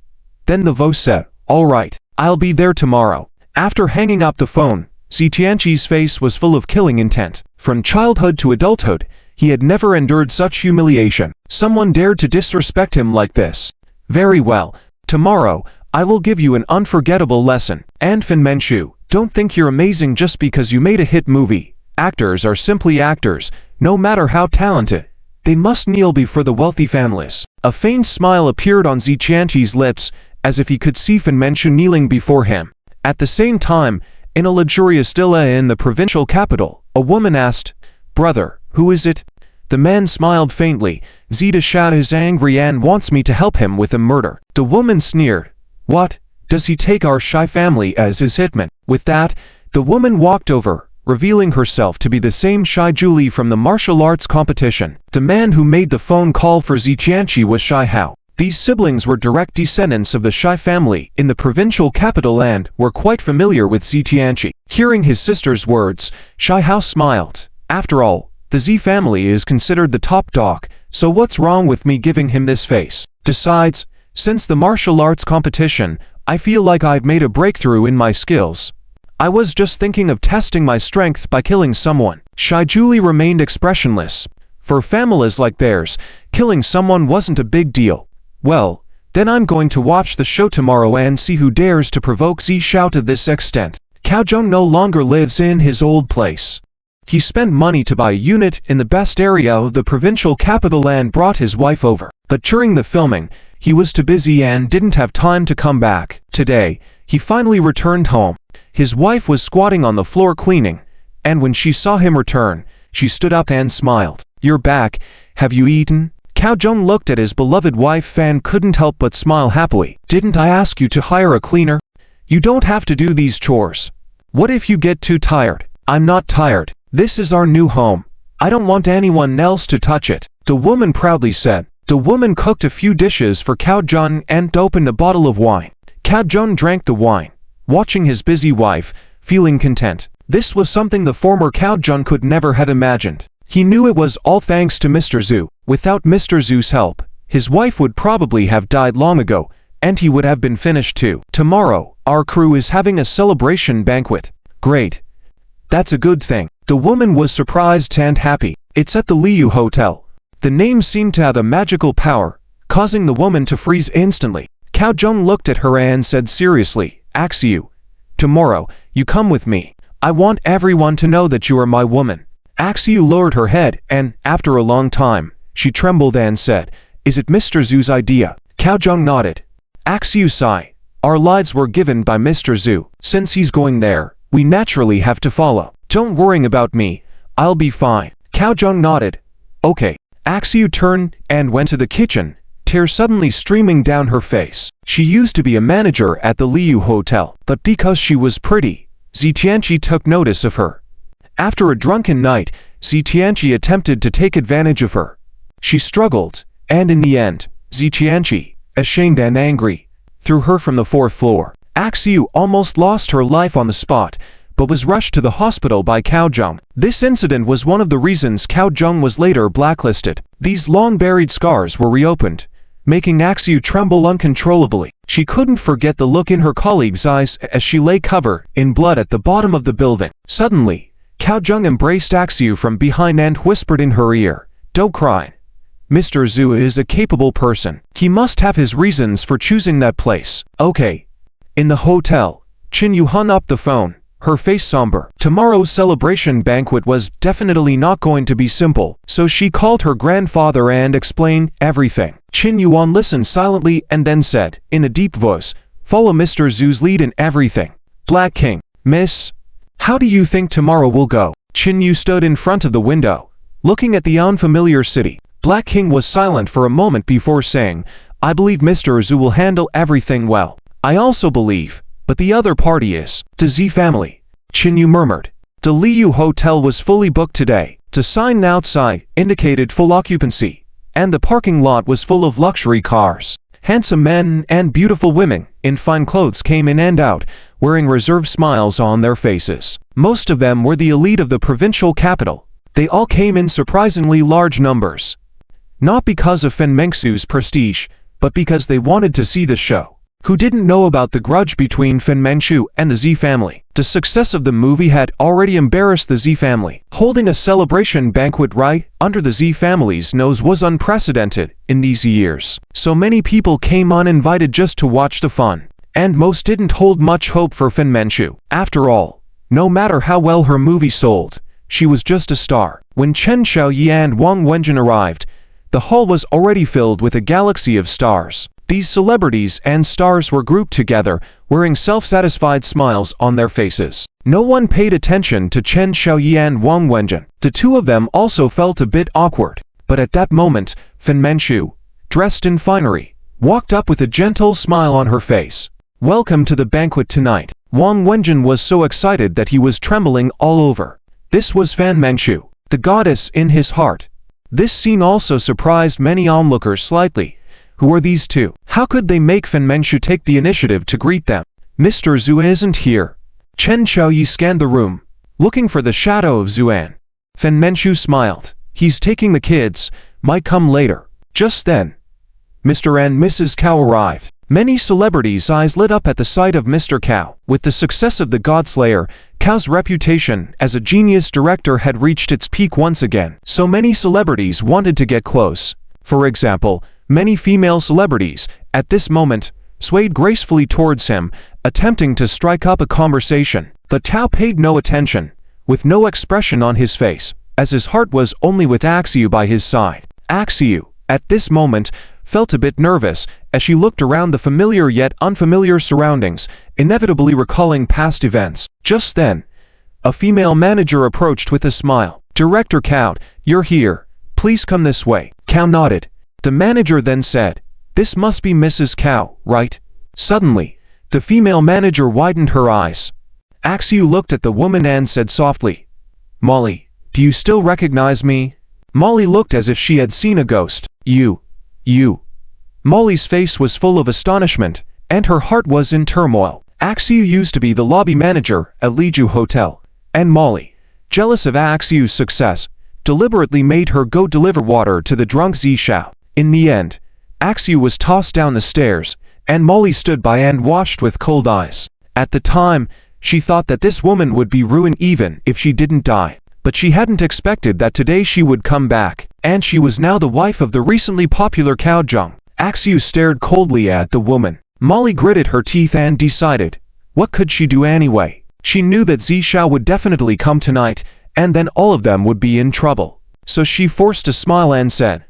Then the voice said, all right, I'll be there tomorrow. After hanging up the phone, Zi Tianqi's face was full of killing intent. From childhood to adulthood, he had never endured such humiliation. Someone dared to disrespect him like this. Very well, tomorrow, I will give you an unforgettable lesson. And Fen Menchu, don't think you're amazing just because you made a hit movie. Actors are simply actors, no matter how talented. They must kneel before the wealthy families. A faint smile appeared on Zi Tianqi's lips, as if he could see Fen Menchu kneeling before him. At the same time, in a luxurious villa in the provincial capital, a woman asked, Brother, who is it? The man smiled faintly. Zi De Shao is angry and wants me to help him with a murder. The woman sneered. What? Does he take our shy family as his hitman? With that, the woman walked over, revealing herself to be the same Shy Julie from the martial arts competition. The man who made the phone call for Zi Tianqi was Shy Hao. These siblings were direct descendants of the Shy family in the provincial capital and were quite familiar with Zi Tianqi. Hearing his sister's words, Shy Hao smiled. After all, the Zi family is considered the top dog, so what's wrong with me giving him this face? Besides, since the martial arts competition, I feel like I've made a breakthrough in my skills. I was just thinking of testing my strength by killing someone. Shy Julie remained expressionless. For families like theirs, killing someone wasn't a big deal. Well, then I'm going to watch the show tomorrow and see who dares to provoke Zi Shao to this extent. Cao Zhong no longer lives in his old place. He spent money to buy a unit in the best area of the provincial capital and brought his wife over. But during the filming, he was too busy and didn't have time to come back. Today, he finally returned home. His wife was squatting on the floor cleaning, and when she saw him return, she stood up and smiled. You're back. Have you eaten? Cao Zhong looked at his beloved wife and couldn't help but smile happily. Didn't I ask you to hire a cleaner? You don't have to do these chores. What if you get too tired? I'm not tired. This is our new home. I don't want anyone else to touch it. The woman proudly said. The woman cooked a few dishes for Cao Jun and opened a bottle of wine. Cao Jun drank the wine, watching his busy wife, feeling content. This was something the former Cao Jun could never have imagined. He knew it was all thanks to Mr. Zhu. Without Mr. Zhu's help, his wife would probably have died long ago, and he would have been finished too. Tomorrow, our crew is having a celebration banquet. Great. That's a good thing. The woman was surprised and happy. It's at the Liu Hotel. The name seemed to have a magical power, causing the woman to freeze instantly. Cao Jun looked at her and said seriously, Axiu, tomorrow, you come with me. I want everyone to know that you are my woman. Axiu lowered her head, and, after a long time, she trembled and said, Is it Mr. Zhu's idea? Cao Jun nodded. Axiu sighed. Our lives were given by Mr. Zhu. Since he's going there, we naturally have to follow. Don't worry about me. I'll be fine. Cao Jun nodded. Okay. Axiu turned and went to the kitchen, tears suddenly streaming down her face. She used to be a manager at the Liu Hotel, but because she was pretty, Zitianqi took notice of her. After a drunken night, Zitianqi attempted to take advantage of her. She struggled, and in the end, Zitianqi, ashamed and angry, threw her from the 4th floor. Axiu almost lost her life on the spot, but was rushed to the hospital by Cao Jun. This incident was one of the reasons Cao Jun was later blacklisted. These long-buried scars were reopened, making Axiu tremble uncontrollably. She couldn't forget the look in her colleague's eyes as she lay covered in blood at the bottom of the building. Suddenly, Cao Jun embraced Axiu from behind and whispered in her ear, Don't cry. Mr. Zhu is a capable person. He must have his reasons for choosing that place. Okay. In the hotel, Qin Yu hung up the phone, her face somber. Tomorrow's celebration banquet was definitely not going to be simple, so she called her grandfather and explained everything. Qin Yuan listened silently and then said, in a deep voice, Follow Mr. Zhu's lead in everything. Black King, Miss, how do you think tomorrow will go? Qin Yu stood in front of the window, looking at the unfamiliar city. Black King was silent for a moment before saying, I believe Mr. Zhu will handle everything well. I also believe, but the other party is the Z family. Qin Yu murmured. The Liu Hotel was fully booked today. The sign outside indicated full occupancy, and the parking lot was full of luxury cars. Handsome men and beautiful women in fine clothes came in and out, wearing reserved smiles on their faces. Most of them were the elite of the provincial capital. They all came in surprisingly large numbers. Not because of Fen Mengxu's prestige, but because they wanted to see the show. Who didn't know about the grudge between Fen Mengxu and the Z family? The success of the movie had already embarrassed the Z family. Holding a celebration banquet right under the Z family's nose was unprecedented in these years. So many people came uninvited just to watch the fun. And most didn't hold much hope for Fen Mengxu. After all, no matter how well her movie sold, she was just a star. When Chen Xiaoyi and Wang Wenjun arrived, the hall was already filled with a galaxy of stars. These celebrities and stars were grouped together, wearing self-satisfied smiles on their faces. No one paid attention to Chen Xiaoyi and Wang Wenjun. The two of them also felt a bit awkward. But at that moment, Fen Mengxu, dressed in finery, walked up with a gentle smile on her face. Welcome to the banquet tonight. Wang Wenjun was so excited that he was trembling all over. This was Fen Mengxu, the goddess in his heart. This scene also surprised many onlookers slightly. Who are these two? How could they make Fen Mengxu take the initiative to greet them? Mr. Zhu isn't here. Chen Xiaoyi scanned the room, looking for the shadow of Zuan. Fen Mengxu smiled. He's taking the kids, might come later. Just then, Mr. and Mrs. Cao arrived. Many celebrities' eyes lit up at the sight of Mr. Cao. With the success of The Godslayer, Cao's reputation as a genius director had reached its peak once again. So many celebrities wanted to get close. For example, many female celebrities, at this moment, swayed gracefully towards him, attempting to strike up a conversation. But Cao paid no attention, with no expression on his face, as his heart was only with Axiu by his side. Axiu, at this moment, felt a bit nervous as she looked around the familiar yet unfamiliar surroundings, inevitably recalling past events. Just then, a female manager approached with a smile. Director Cao, you're here. Please come this way. Cao nodded. The manager then said, This must be Mrs. Cao, right? Suddenly, the female manager widened her eyes. Axiu looked at the woman and said softly, Molly, do you still recognize me? Molly looked as if she had seen a ghost. You You. Molly's face was full of astonishment, and her heart was in turmoil. Axiu used to be the lobby manager at Liju Hotel, and Molly, jealous of Axiu's success, deliberately made her go deliver water to the drunk Zishao. In the end, Axiu was tossed down the stairs, and Molly stood by and watched with cold eyes. At the time, she thought that this woman would be ruined even if she didn't die. But she hadn't expected that today she would come back, and she was now the wife of the recently popular Cao Zheng. Axiu stared coldly at the woman. Molly gritted her teeth and decided, what could she do anyway? She knew that Zishao would definitely come tonight, and then all of them would be in trouble. So she forced a smile and said,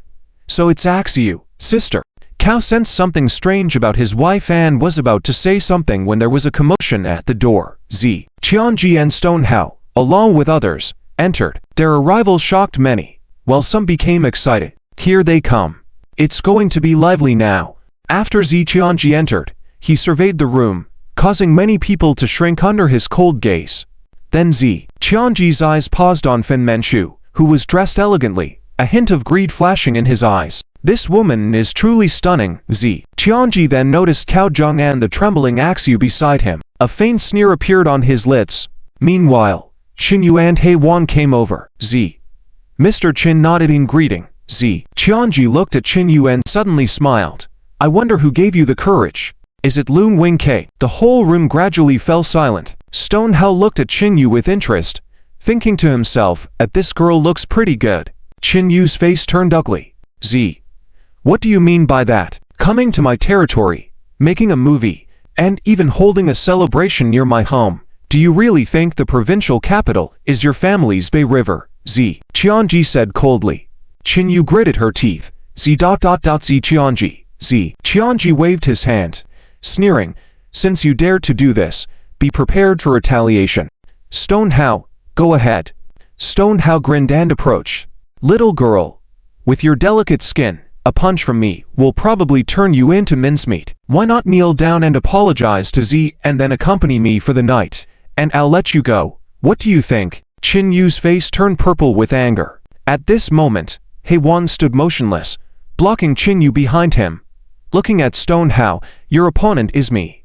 "So it's Axiu, sister." Cao sensed something strange about his wife and was about to say something when there was a commotion at the door. Z, Qianji and Stonehao, along with others, entered. Their arrival shocked many, while some became excited. Here they come. It's going to be lively now. After Zi Qianji entered, he surveyed the room, causing many people to shrink under his cold gaze. Then Zi Qianji's eyes paused on Fen Manchu, who was dressed elegantly, a hint of greed flashing in his eyes. This woman is truly stunning. Zi Qianji then noticed Cao Zheng and the trembling Axiu beside him. A faint sneer appeared on his lips. Meanwhile, Qin Yu and He Wan came over. Mr. Qin nodded in greeting. Zi Qianji looked at Qin Yu and suddenly smiled. I wonder who gave you the courage. Is it Lung Wingke? The whole room gradually fell silent. Stonehao looked at Qin Yu with interest, thinking to himself, this girl looks pretty good. Qin Yu's face turned ugly. Z. What do you mean by that? Coming to my territory, making a movie, and even holding a celebration near my home. Do you really think the provincial capital is your family's Bay River? Z. Qianji said coldly. Qin Yu gritted her teeth. Z. Qianji. Z. Qianji waved his hand, sneering, since you dared to do this, be prepared for retaliation. Stonehao, go ahead. Stonehao grinned and approached. Little girl, with your delicate skin, a punch from me will probably turn you into mincemeat. Why not kneel down and apologize to Z and then accompany me for the night, and I'll let you go. What do you think? Qin Yu's face turned purple with anger. At this moment, He Wan stood motionless, blocking Qin Yu behind him. Looking at Stonehao, your opponent is me.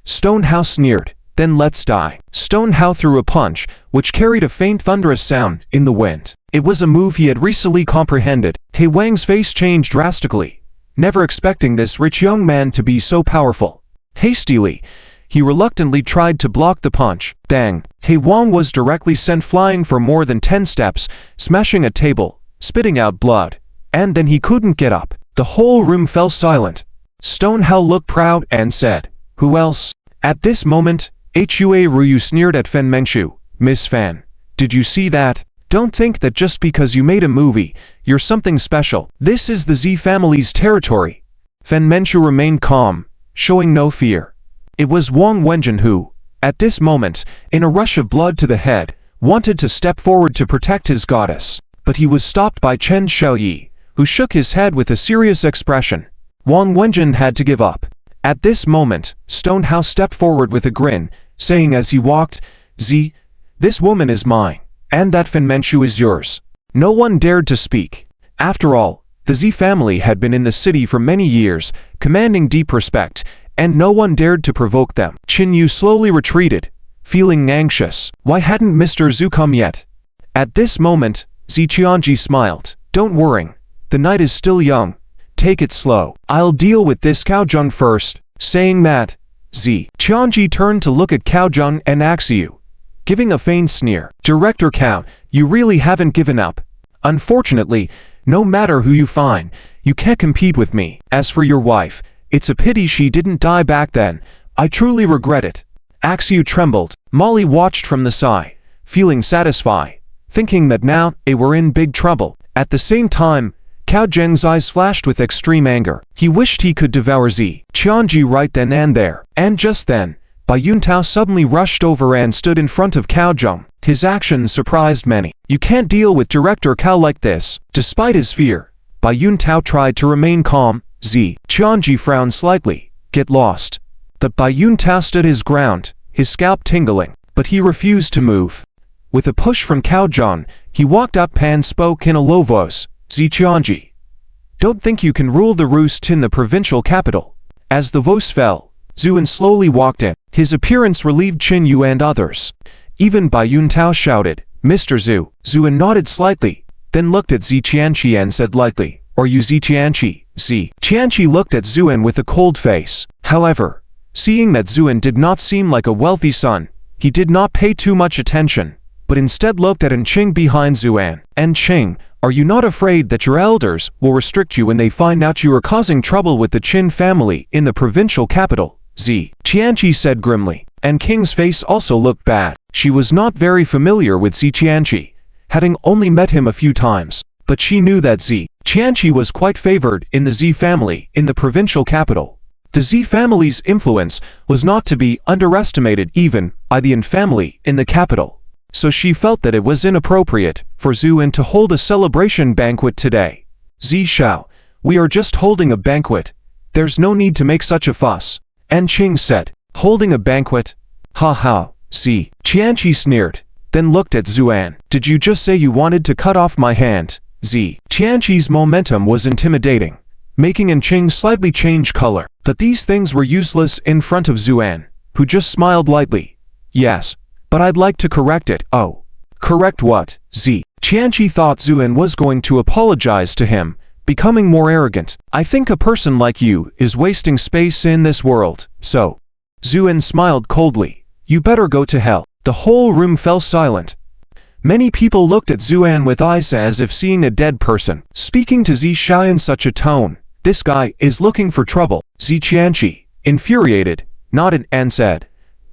Stonehao sneered. Then let's die. Stonehao threw a punch, which carried a faint thunderous sound in the wind. It was a move he had recently comprehended. He Wang's face changed drastically, never expecting this rich young man to be so powerful. Hastily, he reluctantly tried to block the punch. Bang! He Wang was directly sent flying for more than 10 steps, smashing a table, spitting out blood, and then he couldn't get up. The whole room fell silent. Stonehao looked proud and said, "Who else?" At this moment, Hua Ryu sneered at Fen Mengchu. Miss Fan, did you see that? Don't think that just because you made a movie, you're something special. This is the Z family's territory. Fen Mengchu remained calm, showing no fear. It was Wang Wenjin who, at this moment, in a rush of blood to the head, wanted to step forward to protect his goddess. But he was stopped by Chen Xiaoyi, who shook his head with a serious expression. Wang Wenjin had to give up. At this moment, Stonehao stepped forward with a grin, saying as he walked, Z, this woman is mine, and that Fen Mengchu is yours. No one dared to speak. After all, the Z family had been in the city for many years, commanding deep respect, and no one dared to provoke them. Qin Yu slowly retreated, feeling anxious. Why hadn't Mr. Zhu come yet? At this moment, Zi Qianji smiled. Don't worry, the night is still young. Take it slow. I'll deal with this Cao Zheng first. Saying that, Zi Qianji turned to look at Cao Zheng and Axiu, giving a faint sneer. Director Cao, you really haven't given up. Unfortunately, no matter who you find, you can't compete with me. As for your wife, it's a pity she didn't die back then. I truly regret it. Axiu trembled. Molly watched from the side, feeling satisfied, thinking that now they were in big trouble. At the same time, Cao Zheng's eyes flashed with extreme anger. He wished he could devour Zi Qianji right then and there. And just then, Bai Yuntao suddenly rushed over and stood in front of Cao Zheng. His actions surprised many. You can't deal with Director Cao like this. Despite his fear, Bai Yuntao tried to remain calm. Zi Qianji frowned slightly. Get lost. But Bai Yuntao stood his ground, his scalp tingling, but he refused to move. With a push from Cao Zheng, he walked up and spoke in a low voice. Zi Qianji, don't think you can rule the roost in the provincial capital." As the voice fell, Zuan slowly walked in. His appearance relieved Qin Yu and others. Even Bai Yuntao shouted, "Mr. Zhu." Zuan nodded slightly, then looked at Zi Qianqi and said lightly, "Are you Zi Qianqi?" Zi Qianqi looked at Zuan with a cold face. However, seeing that Zuan did not seem like a wealthy son, he did not pay too much attention, but instead looked at Anqing behind Zuan. "Anqing, are you not afraid that your elders will restrict you when they find out you are causing trouble with the Qin family in the provincial capital?" Zi Qianqi said grimly. Anqing's face also looked bad. She was not very familiar with Zi Qianqi, having only met him a few times, but she knew that Zi Qianqi was quite favored in the Zi family in the provincial capital. The Zi family's influence was not to be underestimated even by the An family in the capital, so she felt that it was inappropriate for Zuan to hold a celebration banquet today. "Zi Shao, we are just holding a banquet. There's no need to make such a fuss," Anqing said. "Holding a banquet? Ha ha," Zi Qianqi sneered, then looked at Zuan. "Did you just say you wanted to cut off my hand?" Zi Qianqi's momentum was intimidating, making Anqing slightly change color. But these things were useless in front of Zuan, who just smiled lightly. "Yes, but I'd like to correct it." "Oh, correct what?" Zi Qianqi thought Zuan was going to apologize to him, becoming more arrogant. "I think a person like you is wasting space in this world, so." Zuan smiled coldly. "You better go to hell." The whole room fell silent. Many people looked at Zuan with eyes as if seeing a dead person. Speaking to Zi Shao in such a tone, "This guy is looking for trouble." Zi Qianqi, infuriated, nodded and said,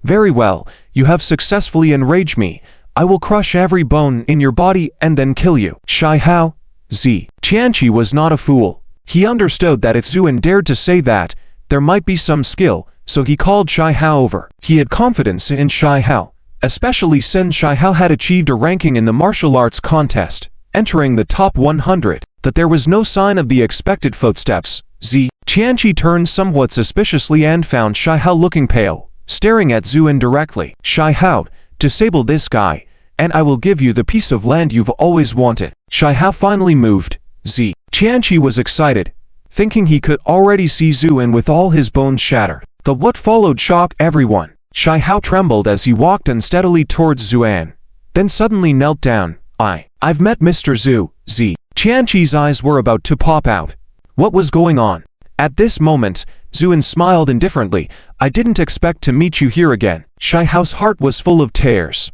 "Very well, you have successfully enraged me. I will crush every bone in your body and then kill you." "Shai Hao?" Zi Qianqi was not a fool. He understood that if Zuan dared to say that, there might be some skill, so he called Shai Hao over. He had confidence in Shai Hao, especially since Shai Hao had achieved a ranking in the martial arts contest, entering the top 100, but there was no sign of the expected footsteps. Zi Qianqi turned somewhat suspiciously and found Shai Hao looking pale, staring at Zuan directly. "Shai Hao, disable this guy, and I will give you the piece of land you've always wanted." Shai Hao finally moved. Zi Qianqi was excited, thinking he could already see Zuan with all his bones shattered. But what followed shocked everyone. Shai Hao trembled as he walked unsteadily towards Zuan, then suddenly knelt down. I've met Mr. Zhu." Zi Qianqi's eyes were about to pop out. What was going on? At this moment, Zuan smiled indifferently. "I didn't expect to meet you here again." Shai Hao's heart was full of tears.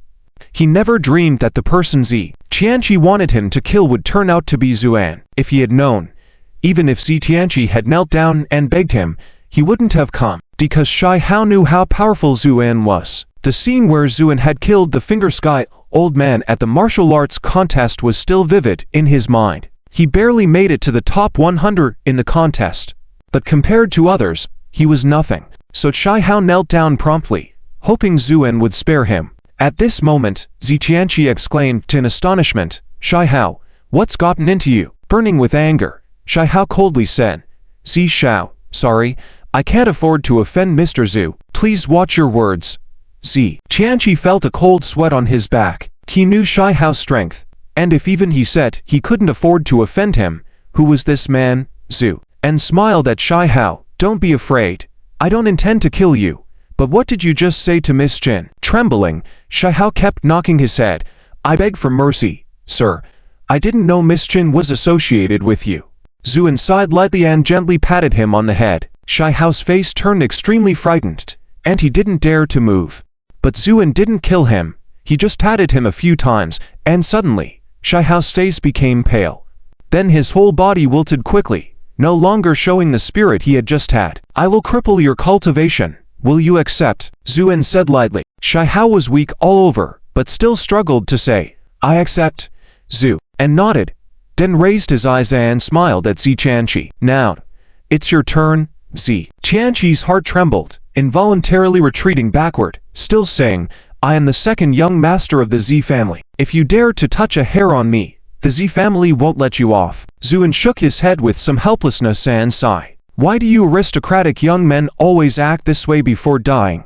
He never dreamed that the person Zi Qianqi wanted him to kill would turn out to be Zuan. If he had known, even if Zi Qianqi had knelt down and begged him, he wouldn't have come, because Shai Hao knew how powerful Zuan was. The scene where Zuan had killed the Finger Sky old man at the martial arts contest was still vivid in his mind. He barely made it to the top 100 in the contest, but compared to others, he was nothing. So Shai Hao knelt down promptly, hoping Zuan would spare him. At this moment, Zi Qianqi exclaimed in astonishment, "Shai Hao, what's gotten into you?" Burning with anger, Shai Hao coldly said, "Zi Shao, sorry, I can't afford to offend Mr. Zhu. Please watch your words." Zi Qianqi felt a cold sweat on his back. He knew Shai Hao's strength, and if even he said he couldn't afford to offend him, who was this man, Zhu? And smiled at Shai Hao. "Don't be afraid. I don't intend to kill you. But what did you just say to Miss Jin?" Trembling, Shai Hao kept knocking his head. "I beg for mercy, sir. I didn't know Miss Jin was associated with you." Zuan sighed lightly and gently patted him on the head. Shai Hao's face turned extremely frightened, and he didn't dare to move. But Zuan didn't kill him. He just patted him a few times, and suddenly, Shai Hao's face became pale. Then his whole body wilted quickly, no longer showing the spirit he had just had. "I will cripple your cultivation. Will you accept?" Zuan said lightly. Shai Hao was weak all over, but still struggled to say, "I accept." Zhu and nodded, then raised his eyes and smiled at Zi Qianqi. "Now, it's your turn." Zi Qianqi's heart trembled, involuntarily retreating backward, still saying, "I am the second young master of the Zi family. If you dare to touch a hair on me, the Zi family won't let you off." Zuan shook his head with some helplessness and sighed. "Why do you aristocratic young men always act this way before dying?"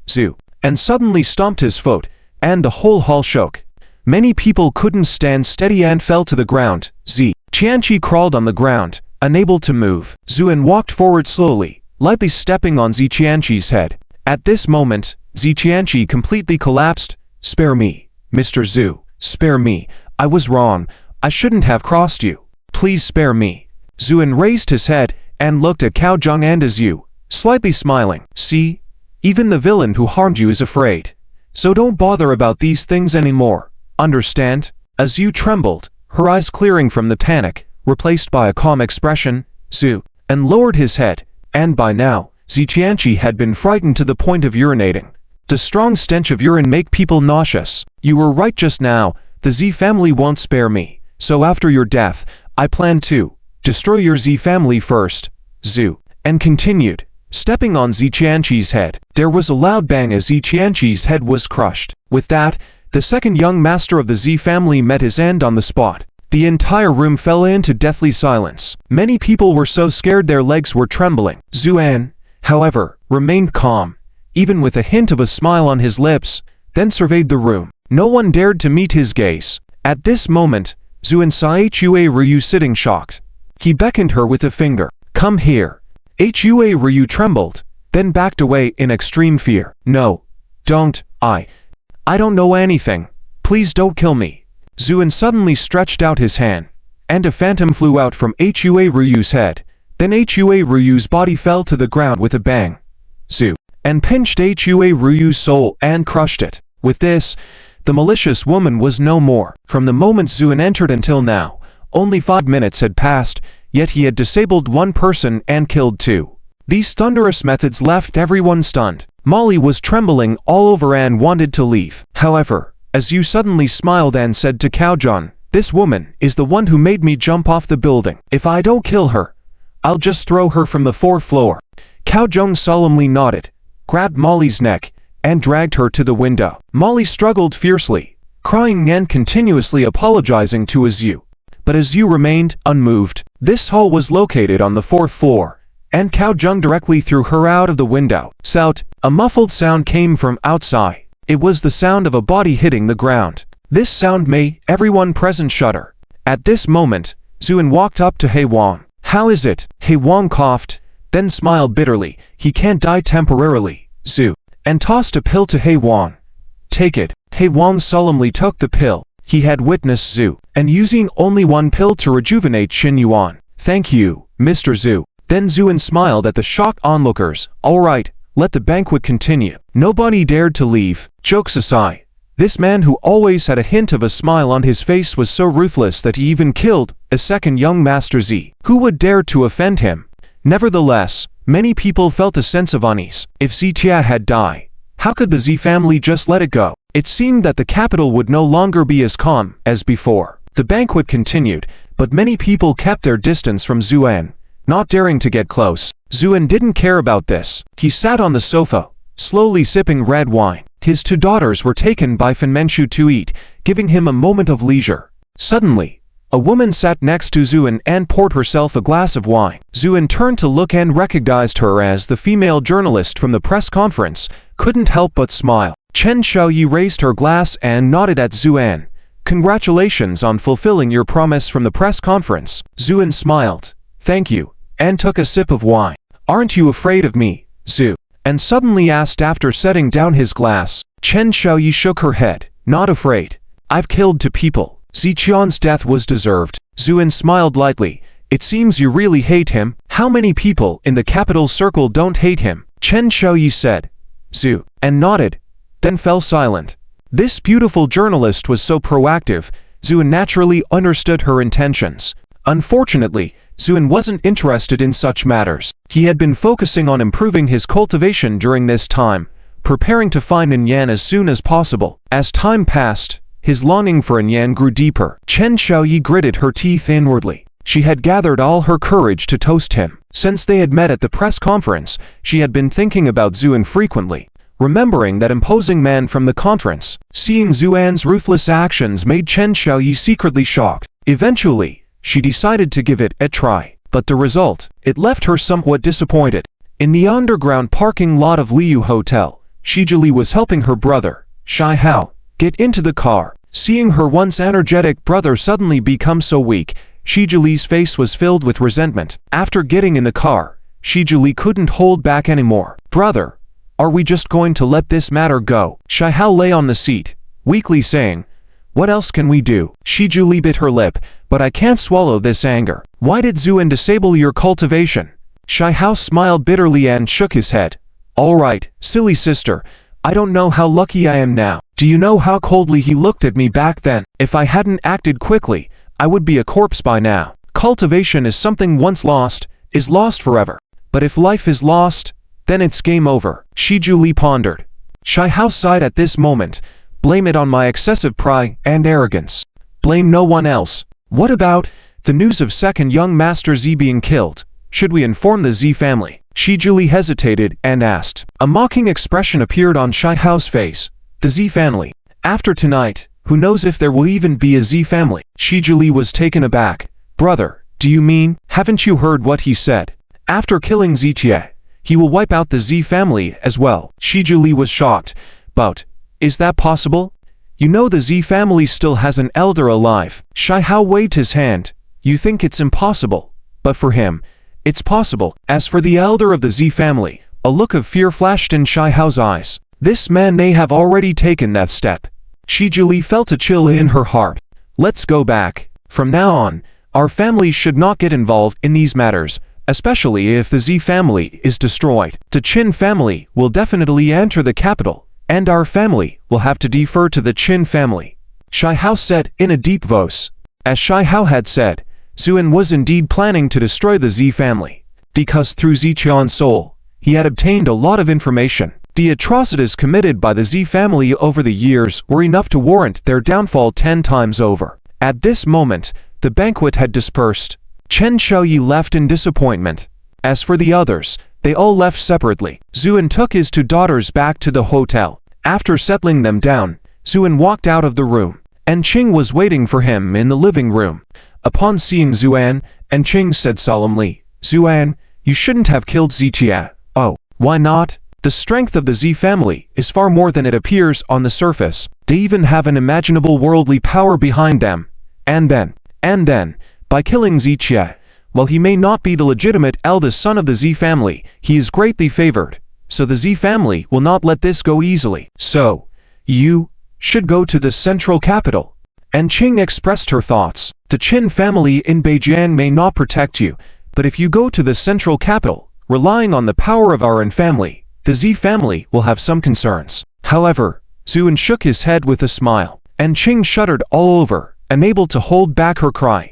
Zhu and suddenly stomped his foot, and the whole hall shook. Many people couldn't stand steady and fell to the ground. Zi Qianqi crawled on the ground, unable to move. Zuan walked forward slowly, lightly stepping on Ziqianqi's head. At this moment, Ziqianqi completely collapsed. "Spare me, Mr. Zhu, spare me. I was wrong. I shouldn't have crossed you. Please spare me." Zuan raised his head and looked at Cao Zheng and Zhu, slightly smiling. "See? Even the villain who harmed you is afraid. So don't bother about these things anymore. Understand?" Zhu trembled, her eyes clearing from the panic, replaced by a calm expression. Zhu, and lowered his head, and by now, Ziqianqi had been frightened to the point of urinating. The strong stench of urine make people nauseous. "You were right just now. The Z family won't spare me. So after your death, I plan to destroy your Z family first." Zhu, and continued, stepping on Ziqianqi's head. There was a loud bang as Ziqianqi's head was crushed. With that, the second young master of the Z family met his end on the spot. The entire room fell into deathly silence. Many people were so scared their legs were trembling. Zuan, however, remained calm, even with a hint of a smile on his lips, then surveyed the room. No one dared to meet his gaze. At this moment, Zuan saw Hua Ryu sitting shocked. He beckoned her with a finger. "Come here." Hua Ryu trembled, then backed away in extreme fear. "No, don't, I don't know anything. Please don't kill me." Zuan suddenly stretched out his hand, and a phantom flew out from Hua Ryu's head. Then Hua Ryu's body fell to the ground with a bang. Zhu, and pinched Hua Ryu's soul and crushed it. With this, the malicious woman was no more. From the moment Zuan entered until now, only 5 minutes had passed, yet he had disabled one person and killed 2. These thunderous methods left everyone stunned. Molly was trembling all over and wanted to leave. However, Zhu suddenly smiled and said to Cao Zheng, "This woman is the one who made me jump off the building. If I don't kill her, I'll just throw her from the 4th floor." Cao Zheng solemnly nodded, grabbed Molly's neck, and dragged her to the window. Molly struggled fiercely, crying and continuously apologizing to Zhu. But Zhu remained unmoved. This hall was located on the 4th floor, and Cao Zheng directly threw her out of the window. Sout, a muffled sound came from outside. It was the sound of a body hitting the ground. This sound made everyone present shudder. At this moment, Zuan walked up to He Wang. "How is it?" He Wang coughed, then smiled bitterly. "He can't die temporarily." Zhu, and tossed a pill to He Wang. "Take it." He Wang solemnly took the pill. He had witnessed Zhu, and using only one pill to rejuvenate Xin Yuan. "Thank you, Mr. Zhu." Then Zuan smiled at the shocked onlookers. "All right, let the banquet continue." Nobody dared to leave. Jokes aside, this man who always had a hint of a smile on his face was so ruthless that he even killed a second young Master Z. Who would dare to offend him? Nevertheless, many people felt a sense of unease. If Zitia had died, how could the Z family just let it go? It seemed that the capital would no longer be as calm as before. The banquet continued, but many people kept their distance from Zuan, not daring to get close. Zuan didn't care about this. He sat on the sofa, slowly sipping red wine. His 2 daughters were taken by Fen Menchu to eat, giving him a moment of leisure. Suddenly, a woman sat next to Zuan and poured herself a glass of wine. Zuan turned to look and recognized her as the female journalist from the press conference, couldn't help but smile. Chen Xiaoyi raised her glass and nodded at Zuan. "Congratulations on fulfilling your promise from the press conference." Zuan smiled. "Thank you," and took a sip of wine. "Aren't you afraid of me, Zhu?" and suddenly asked after setting down his glass. Chen Xiaoyi shook her head. "Not afraid. I've killed 2 people. Ziqian's death was deserved." Zuan smiled lightly. "It seems you really hate him." "How many people in the capital circle don't hate him?" Chen Xiaoyi said. Zhu, and nodded, then fell silent. This beautiful journalist was so proactive, Zuan naturally understood her intentions. Unfortunately, Zuan wasn't interested in such matters. He had been focusing on improving his cultivation during this time, preparing to find Yan as soon as possible. As time passed, his longing for Yan grew deeper. Chen Xiaoyi gritted her teeth inwardly. She had gathered all her courage to toast him. Since they had met at the press conference, she had been thinking about Zuan frequently, remembering that imposing man from the conference. Seeing Zuan's ruthless actions made Chen Xiaoyi secretly shocked. Eventually, she decided to give it a try, but the result, it left her somewhat disappointed. In the underground parking lot of Liu Hotel, Shijili was helping her brother, Shai Hao, get into the car. Seeing her once energetic brother suddenly become so weak, Shijuli's face was filled with resentment. After getting in the car, Shijuli couldn't hold back anymore. "Brother, are we just going to let this matter go?" Shihao lay on the seat, weakly saying, "What else can we do?" Shijuli bit her lip, "But I can't swallow this anger. Why did Zuan disable your cultivation?" Shihao smiled bitterly and shook his head. "All right, silly sister, I don't know how lucky I am now. Do you know how coldly he looked at me back then? If I hadn't acted quickly, I would be a corpse by now. Cultivation is something once lost, is lost forever. But if life is lost, then it's game over." Shijuli pondered. Shihao sighed at this moment. "Blame it on my excessive pride and arrogance. Blame no one else. What about the news of second young Master Z being killed? Should we inform the Z family?" Shijuli hesitated and asked. A mocking expression appeared on Shihao's face. "The Z family. After tonight, who knows if there will even be a Z family?" Shijuli was taken aback. "Brother, do you mean, haven't you heard what he said? After killing Zitie, he will wipe out the Z family as well." Shijuli was shocked. "But, is that possible? You know the Z family still has an elder alive." Shihao waved his hand. "You think it's impossible, but for him, it's possible." As for the elder of the Z family, a look of fear flashed in Shihao's eyes. This man may have already taken that step. Shijuli felt a chill in her heart. "Let's go back. From now on, our family should not get involved in these matters, especially if the Z family is destroyed. The Qin family will definitely enter the capital, and our family will have to defer to the Qin family," Shihao said in a deep voice. As Shihao had said, Zuan was indeed planning to destroy the Z family, because through Ziqian's soul, he had obtained a lot of information. The atrocities committed by the Z family over the years were enough to warrant their downfall 10 times over. At this moment, the banquet had dispersed. Chen Xiaoyi left in disappointment. As for the others, they all left separately. Zuan took his 2 daughters back to the hotel. After settling them down, Zuan walked out of the room. Anqing was waiting for him in the living room. Upon seeing Zuan, Anqing said solemnly, "Zuan, you shouldn't have killed Zitia." "Oh, why not? The strength of the Z family is far more than it appears on the surface. They even have an imaginable worldly power behind them. And then, by killing Zitia, while he may not be the legitimate eldest son of the Z family, he is greatly favored. So the Z family will not let this go easily. So, you should go to the central capital." And Qing expressed her thoughts. "The Qin family in Beijing may not protect you, but if you go to the central capital, relying on the power of our own family, the Z family will have some concerns." However, Zuan shook his head with a smile, and Qing shuddered all over, unable to hold back her cry.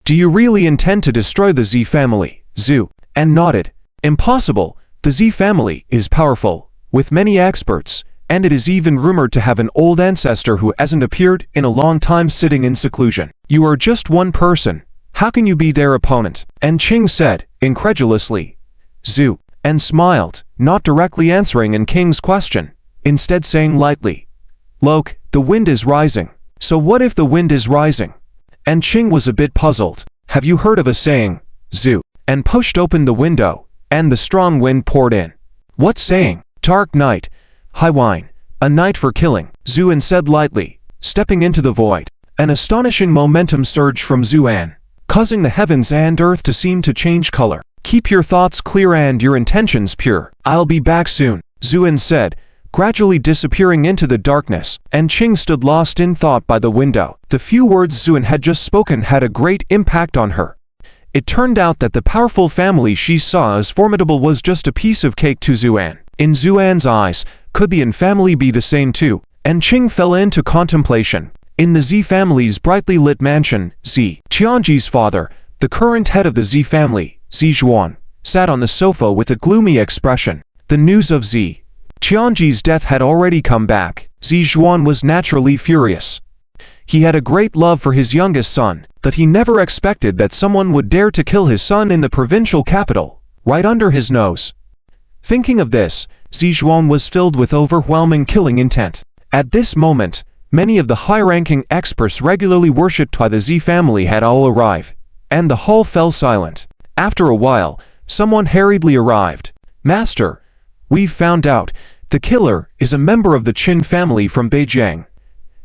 Do you really intend to destroy the Z family?" Zhu and nodded. "Impossible. The Z family is powerful, with many experts, and it is even rumored to have an old ancestor who hasn't appeared in a long time sitting in seclusion. You are just one person. How can you be their opponent?" And Qing said, incredulously. Zhu and smiled, not directly answering King's question, instead saying lightly, "Look, the wind is rising." "So what if the wind is rising?" And Qing was a bit puzzled. "Have you heard of a saying?" Zhu and pushed open the window, and the strong wind poured in. "What saying?" "Dark night, high wine, a night for killing," Zuan said lightly, stepping into the void. An astonishing momentum surged from Zuan, causing the heavens and earth to seem to change color. "Keep your thoughts clear and your intentions pure. I'll be back soon," Zuan said, gradually disappearing into the darkness, and Qing stood lost in thought by the window. The few words Zuan had just spoken had a great impact on her. It turned out that the powerful family she saw as formidable was just a piece of cake to Zuan. In Zuan's eyes, could the An family be the same too? And Qing fell into contemplation. In the Z family's brightly lit mansion, Z Qianji's father, the current head of the Z family, Z Zuan, sat on the sofa with a gloomy expression. The news of Z Qianji's death had already come back. Z Zuan was naturally furious. He had a great love for his youngest son, but he never expected that someone would dare to kill his son in the provincial capital, right under his nose. Thinking of this, Z Zuan was filled with overwhelming killing intent. At this moment, many of the high-ranking experts regularly worshipped by the Z family had all arrived, and the hall fell silent. After a while, someone hurriedly arrived. "Master, we've found out. The killer is a member of the Qin family from Beijing,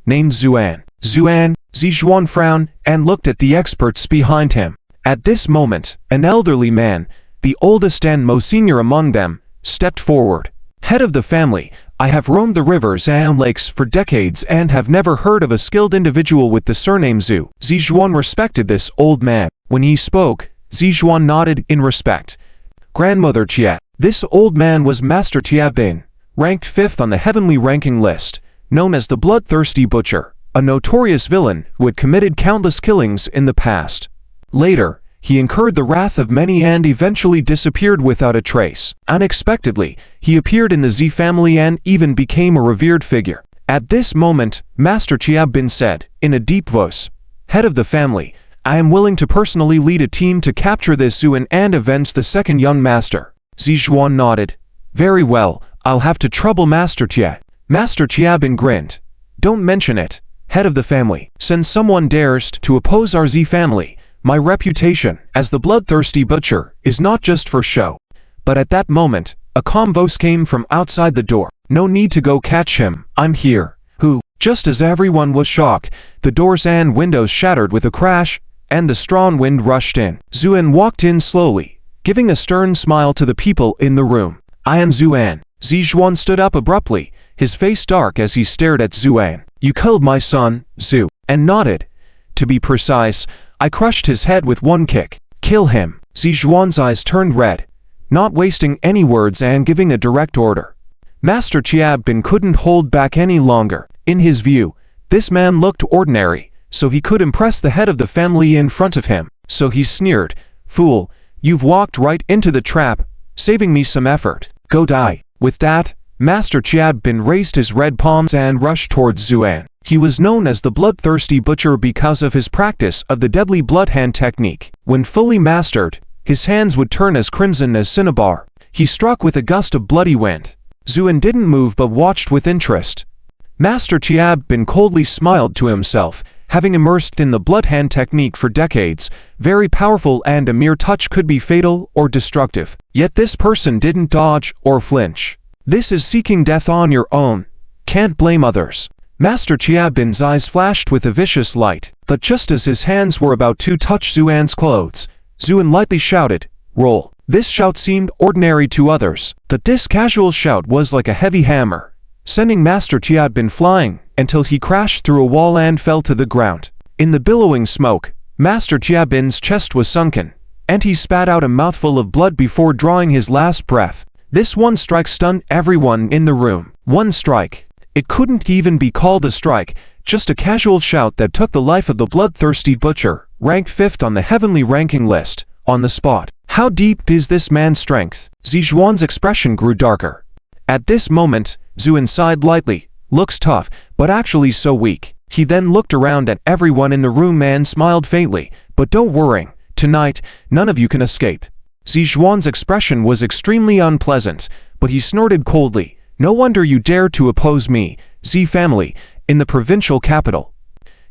named Zuan." Zuan Zuan frowned and looked at the experts behind him. At this moment, an elderly man, the oldest and most senior among them, stepped forward. Head of the family, I have roamed the rivers and lakes for decades and have never heard of a skilled individual with the surname Zhu. Zuan respected this old man. When he spoke, Zuan nodded in respect. Grandmother Chia. This old man was Master Chia Bin, ranked 5th on the heavenly ranking list, known as the bloodthirsty butcher, a notorious villain who had committed countless killings in the past. Later, he incurred the wrath of many and eventually disappeared without a trace. Unexpectedly, he appeared in the Z family and even became a revered figure. At this moment, Master Chia Bin said, in a deep voice, Head of the family, I am willing to personally lead a team to capture this Zuan and avenge the second young master. Zuan nodded. Very well, I'll have to trouble Master Chia. Master Chia Bin grinned. Don't mention it, head of the family. Since someone dares to oppose our Z family, my reputation as the bloodthirsty butcher is not just for show. But at that moment, a calm voice came from outside the door. No need to go catch him, I'm here. Who? Just as everyone was shocked, the doors and windows shattered with a crash, and the strong wind rushed in. Zuan walked in slowly, giving a stern smile to the people in the room. I am Zuan. Zuan stood up abruptly, his face dark as he stared at Zuan. You killed my son, Zu, and nodded. To be precise, I crushed his head with one kick. Kill him. Zuan's eyes turned red, not wasting any words and giving a direct order. Master Chia Bin couldn't hold back any longer. In his view, this man looked ordinary, so he could impress the head of the family in front of him. So he sneered, Fool, you've walked right into the trap, saving me some effort. Go die. With that, Master Chia Bin raised his red palms and rushed towards Zuan. He was known as the bloodthirsty butcher because of his practice of the deadly blood hand technique. When fully mastered, his hands would turn as crimson as cinnabar. He struck with a gust of bloody wind. Zuan didn't move but watched with interest. Master Chia Bin coldly smiled to himself, having immersed in the blood hand technique for decades, very powerful and a mere touch could be fatal or destructive. Yet this person didn't dodge or flinch. This is seeking death on your own. Can't blame others. Master Chia Bin's eyes flashed with a vicious light, but just as his hands were about to touch Zuan's clothes, Zuan lightly shouted, Roll. This shout seemed ordinary to others, but this casual shout was like a heavy hammer, sending Master Chia Bin flying until he crashed through a wall and fell to the ground. In the billowing smoke, Master Chia Bin's chest was sunken, and he spat out a mouthful of blood before drawing his last breath. This one strike stunned everyone in the room. One strike. It couldn't even be called a strike, just a casual shout that took the life of the bloodthirsty butcher, ranked 5th on the heavenly ranking list, on the spot. How deep is this man's strength? Zuan's expression grew darker. At this moment, Zuan sighed lightly. Looks tough, but actually so weak. He then looked around at everyone in the room and smiled faintly. But don't worry, tonight, none of you can escape. Zuan's expression was extremely unpleasant, but he snorted coldly. No wonder you dare to oppose me, Z family, in the provincial capital.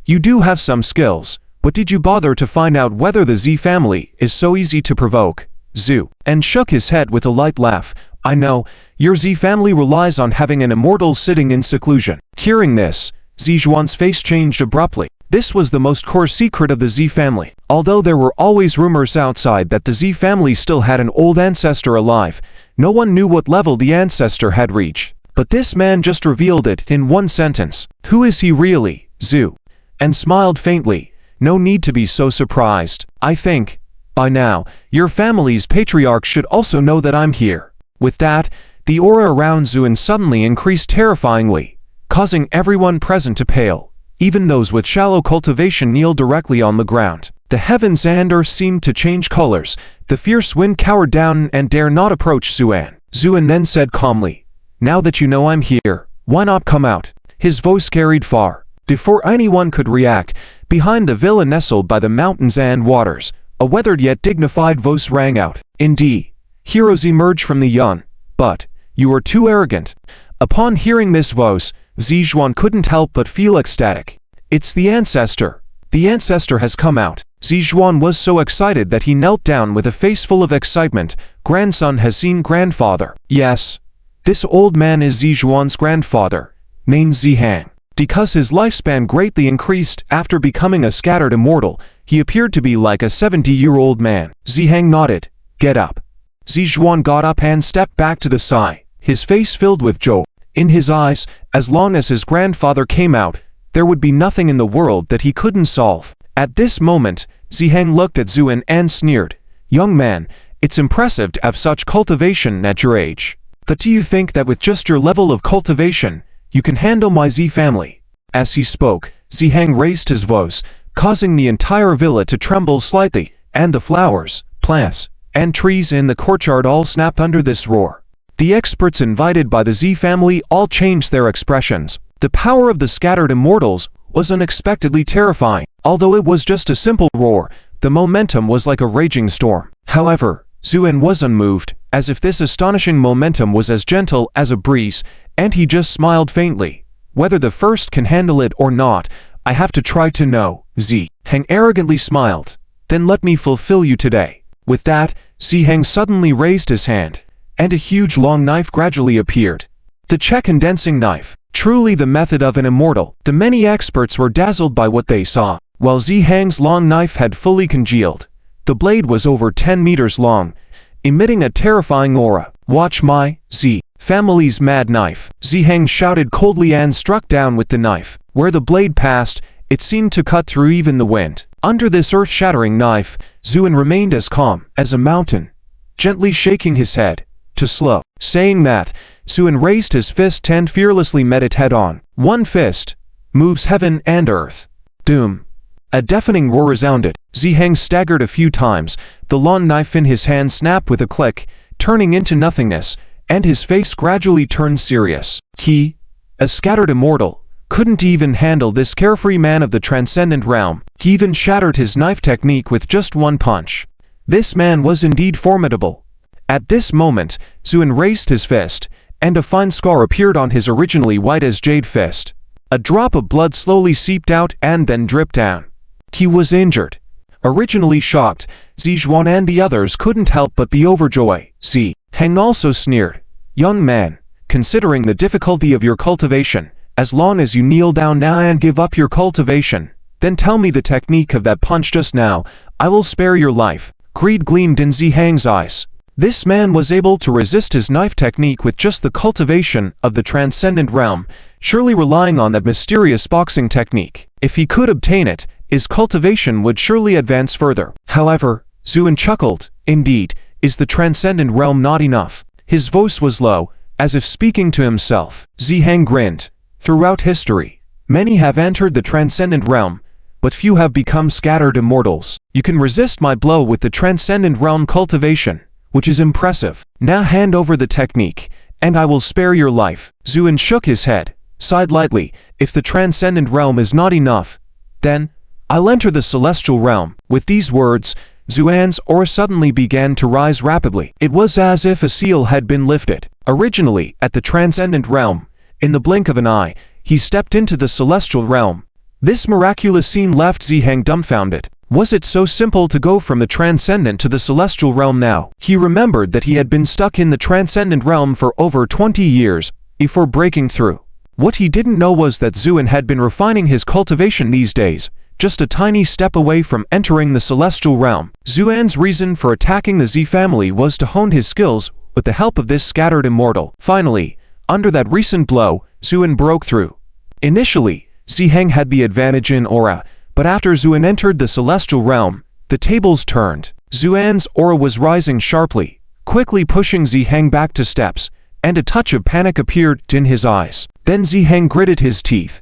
You do have some skills, but did you bother to find out whether the Z family is so easy to provoke? Zu, and shook his head with a light laugh. I know, your Z family relies on having an immortal sitting in seclusion. Hearing this, Zuan's face changed abruptly. This was the most core secret of the Z family. Although there were always rumors outside that the Z family still had an old ancestor alive, no one knew what level the ancestor had reached. But this man just revealed it in one sentence. Who is he really, Zu? And smiled faintly. No need to be so surprised. I think, by now, your family's patriarch should also know that I'm here. With that, the aura around Zuan suddenly increased terrifyingly, causing everyone present to pale. Even those with shallow cultivation kneel directly on the ground. The heavens and earth seemed to change colors. The fierce wind cowered down and dare not approach Zuan. Zuan then said calmly, Now that you know I'm here, why not come out? His voice carried far. Before anyone could react, behind the villa nestled by the mountains and waters, a weathered yet dignified voice rang out. Indeed, heroes emerge from the young, but you are too arrogant. Upon hearing this voice, Zuan couldn't help but feel ecstatic. It's the Ancestor. The Ancestor has come out. Zuan was so excited that he knelt down with a face full of excitement. Grandson has seen grandfather. Yes, this old man is Zuan's grandfather, named Zihang. Because his lifespan greatly increased after becoming a scattered immortal, he appeared to be like a 70-year-old man. Ziheng nodded. Get up. Zuan got up and stepped back to the side, his face filled with joy. In his eyes, as long as his grandfather came out, there would be nothing in the world that he couldn't solve. At this moment, Ziheng looked at Zuan and sneered. Young man, it's impressive to have such cultivation at your age. But do you think that with just your level of cultivation, you can handle my Z family? As he spoke, Ziheng raised his voice, causing the entire villa to tremble slightly, and the flowers, plants, and trees in the courtyard all snapped under this roar. The experts invited by the Z family all changed their expressions. The power of the scattered immortals was unexpectedly terrifying. Although it was just a simple roar, the momentum was like a raging storm. However, Zuan was unmoved, as if this astonishing momentum was as gentle as a breeze, and he just smiled faintly. Whether the first can handle it or not, I have to try to know. Ziheng arrogantly smiled. Then let me fulfill you today. With that, Ziheng suddenly raised his hand, and a huge long knife gradually appeared. The condensing knife, truly the method of an immortal. The many experts were dazzled by what they saw. While Ziheng's long knife had fully congealed, the blade was over 10 meters long, emitting a terrifying aura. Watch my Z family's mad knife. Ziheng shouted coldly and struck down with the knife. Where the blade passed, it seemed to cut through even the wind. Under this earth-shattering knife, Zuan remained as calm as a mountain, gently shaking his head to slow. Saying that, Zuan raised his fist and fearlessly met it head-on. One fist moves heaven and earth. Doom. A deafening roar resounded. Ziheng staggered a few times. The long knife in his hand snapped with a click, turning into nothingness, and his face gradually turned serious. He, a scattered immortal, couldn't even handle this carefree man of the transcendent realm. He even shattered his knife technique with just one punch. This man was indeed formidable. At this moment, Zuan raised his fist, and a fine scar appeared on his originally white as jade fist. A drop of blood slowly seeped out and then dripped down. He was injured. Originally shocked, Zuan and the others couldn't help but be overjoyed. Ziheng also sneered. Young man, considering the difficulty of your cultivation, as long as you kneel down now and give up your cultivation, then tell me the technique of that punch just now, I will spare your life. Greed gleamed in Ziheng's eyes. This man was able to resist his knife technique with just the cultivation of the transcendent realm, surely relying on that mysterious boxing technique. If he could obtain it, his cultivation would surely advance further. However, Zuan chuckled. Indeed, is the transcendent realm not enough? His voice was low, as if speaking to himself. Ziheng grinned. Throughout history, many have entered the transcendent realm, but few have become scattered immortals. You can resist my blow with the transcendent realm cultivation, which is impressive. Now hand over the technique, and I will spare your life. Zuan shook his head, sighed lightly. If the transcendent realm is not enough, then I'll enter the celestial realm. With these words, Zuan's aura suddenly began to rise rapidly. It was as if a seal had been lifted. Originally, at the transcendent realm, in the blink of an eye, he stepped into the celestial realm. This miraculous scene left Ziheng dumbfounded. Was it so simple to go from the transcendent to the celestial realm now? He remembered that he had been stuck in the transcendent realm for over 20 years before breaking through. What he didn't know was that Zuan had been refining his cultivation these days, just a tiny step away from entering the celestial realm. Zuan's reason for attacking the Z family was to hone his skills with the help of this scattered immortal. Finally, under that recent blow, Zuan broke through. Initially, Ziheng had the advantage in aura, but after Zuan entered the celestial realm, the tables turned. Zuan's aura was rising sharply, quickly pushing Ziheng back to steps, and a touch of panic appeared in his eyes. Then Ziheng gritted his teeth.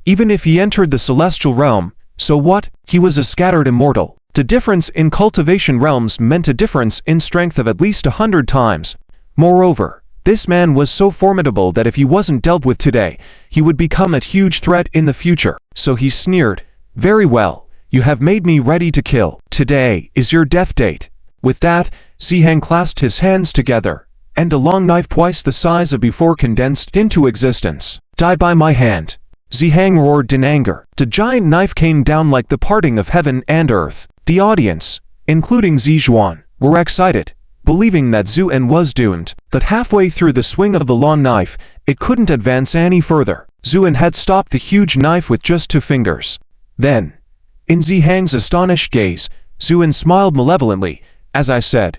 Even if he entered the celestial realm, so what? He was a scattered immortal. The difference in cultivation realms meant a difference in strength of at least 100 times. Moreover, this man was so formidable that if he wasn't dealt with today, he would become a huge threat in the future. So he sneered. Very well, you have made me ready to kill. Today is your death date. With that, Ziheng clasped his hands together, and a long knife twice the size of before condensed into existence. Die by my hand. Ziheng roared in anger. The giant knife came down like the parting of heaven and earth. The audience, including Zuan, were excited, believing that Zuan was doomed. But halfway through the swing of the long knife, it couldn't advance any further. Zuan had stopped the huge knife with just 2 fingers. Then, in Zihang's astonished gaze, Zuan smiled malevolently. As I said,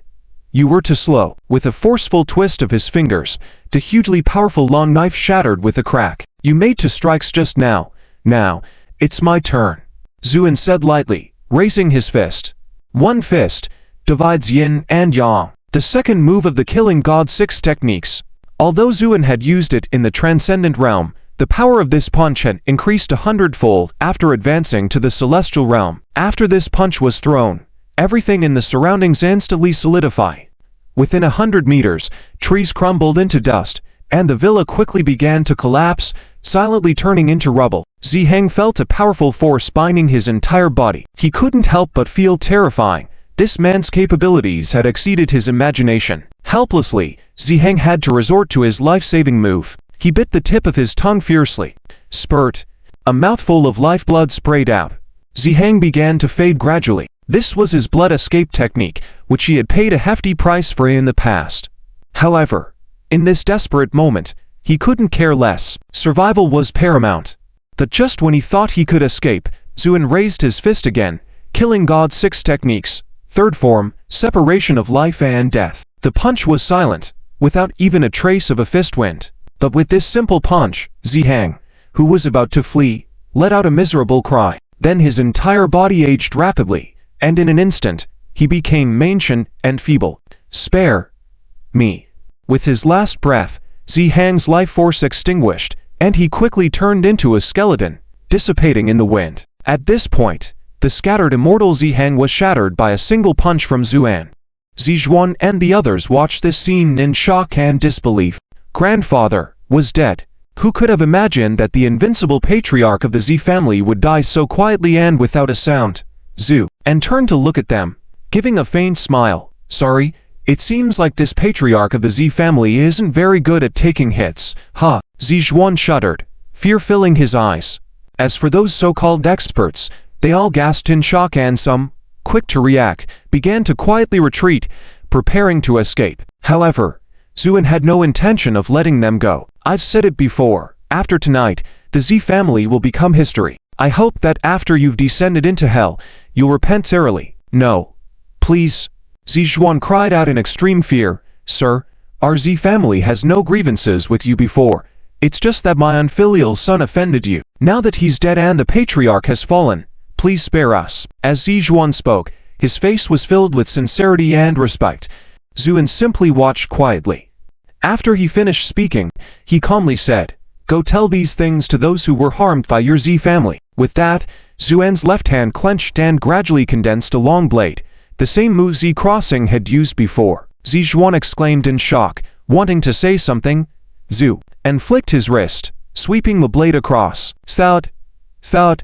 you were too slow. With a forceful twist of his fingers, the hugely powerful long knife shattered with a crack. You made 2 strikes just now. Now, it's my turn. Zuan said lightly, raising his fist. 1 fist divides yin and yang. The second move of the Killing God 6 techniques. Although Zuan had used it in the transcendent realm, the power of this punch had increased 100-fold after advancing to the celestial realm. After this punch was thrown, everything in the surroundings instantly solidified. Within 100 meters, trees crumbled into dust, and the villa quickly began to collapse, silently turning into rubble. Zihang felt a powerful force binding his entire body. He couldn't help but feel terrifying. This man's capabilities had exceeded his imagination. Helplessly, Zihang had to resort to his life-saving move. He bit the tip of his tongue fiercely. Spurt. A mouthful of lifeblood sprayed out. Zihang began to fade gradually. This was his blood escape technique, which he had paid a hefty price for in the past. However, in this desperate moment, he couldn't care less. Survival was paramount. But just when he thought he could escape, Zuan raised his fist again. Killing God 6 techniques. 3rd form, separation of life and death. The punch was silent, without even a trace of a fist wind. But with this simple punch, Zihang, who was about to flee, let out a miserable cry. Then his entire body aged rapidly, and in an instant, he became ancient and feeble. Spare me. With his last breath, Zihang's life force extinguished, and he quickly turned into a skeleton, dissipating in the wind. At this point, the scattered immortal Zihang was shattered by a single punch from Zuan. Zuan and the others watched this scene in shock and disbelief. Grandfather was dead. Who could have imagined that the invincible patriarch of the Z family would die so quietly and without a sound? Zuan turned to look at them, giving a faint smile. Sorry, it seems like this patriarch of the Z family isn't very good at taking hits. Ha! Zuan shuddered, fear filling his eyes. As for those so-called experts, they all gasped in shock and some, quick to react, began to quietly retreat, preparing to escape. However, Zuan had no intention of letting them go. I've said it before, after tonight, the Z family will become history. I hope that after you've descended into hell, you'll repent thoroughly. No. Please. Zuan cried out in extreme fear. Sir, our Z family has no grievances with you before. It's just that my unfilial son offended you. Now that he's dead and the patriarch has fallen, please spare us. As Zuan spoke, his face was filled with sincerity and respect. Zuan simply watched quietly. After he finished speaking, he calmly said, Go tell these things to those who were harmed by your Z family. With that, Zuan's left hand clenched and gradually condensed a long blade, the same move Z Crossing had used before. Zuan exclaimed in shock, wanting to say something. And flicked his wrist, sweeping the blade across. Thud, thud,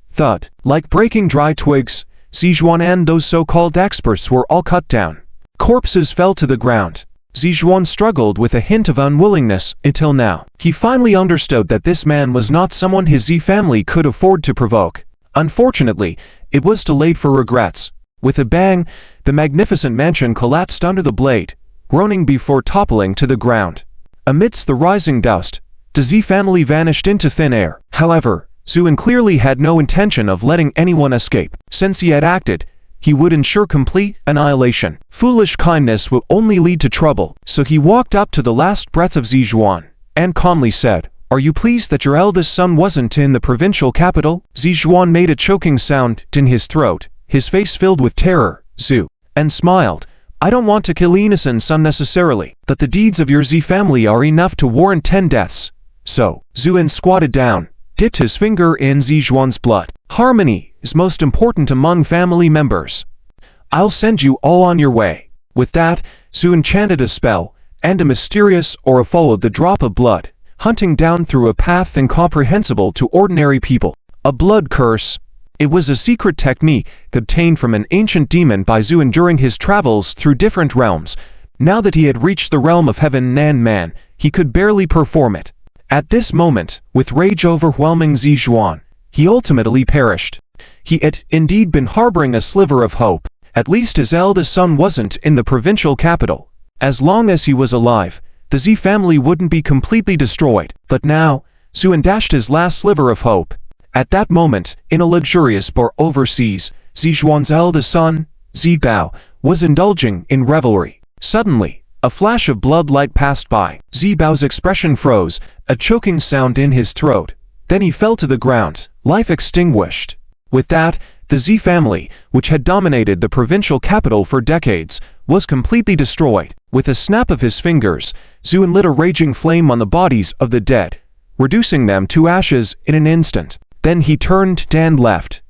thud. Like breaking dry twigs, Zuan and those so-called experts were all cut down. Corpses fell to the ground. Zuan struggled with a hint of unwillingness until now. He finally understood that this man was not someone his Z family could afford to provoke. Unfortunately, it was too late for regrets. With a bang, the magnificent mansion collapsed under the blade, groaning before toppling to the ground. Amidst the rising dust, the Z family vanished into thin air. However, Zuan clearly had no intention of letting anyone escape. Since he had acted, he would ensure complete annihilation. Foolish kindness will only lead to trouble. So he walked up to the last breath of Zuan and calmly said, Are you pleased that your eldest son wasn't in the provincial capital? Zuan made a choking sound in his throat, his face filled with terror. And smiled. I don't want to kill innocents unnecessarily, but the deeds of your Z family are enough to warrant 10 deaths. So, Zuan squatted down, dipped his finger in Zuan's blood. Harmony is most important among family members. I'll send you all on your way. With that, Zuan chanted a spell, and a mysterious aura followed the drop of blood, hunting down through a path incomprehensible to ordinary people. A blood curse. It was a secret technique obtained from an ancient demon by Zuan during his travels through different realms. Now that he had reached the realm of heaven and man, he could barely perform it. At this moment, with rage overwhelming Zuan, he ultimately perished. He had indeed been harboring a sliver of hope. At least his eldest son wasn't in the provincial capital. As long as he was alive, the Z family wouldn't be completely destroyed. But now, Zuan dashed his last sliver of hope. At that moment, in a luxurious bar overseas, Zhuan's eldest son, Bao, was indulging in revelry. Suddenly, a flash of blood light passed by. Bao's expression froze, a choking sound in his throat. Then he fell to the ground, life extinguished. With that, the Z family, which had dominated the provincial capital for decades, was completely destroyed. With a snap of his fingers, Zuan lit a raging flame on the bodies of the dead, reducing them to ashes in an instant. Then he turned and left.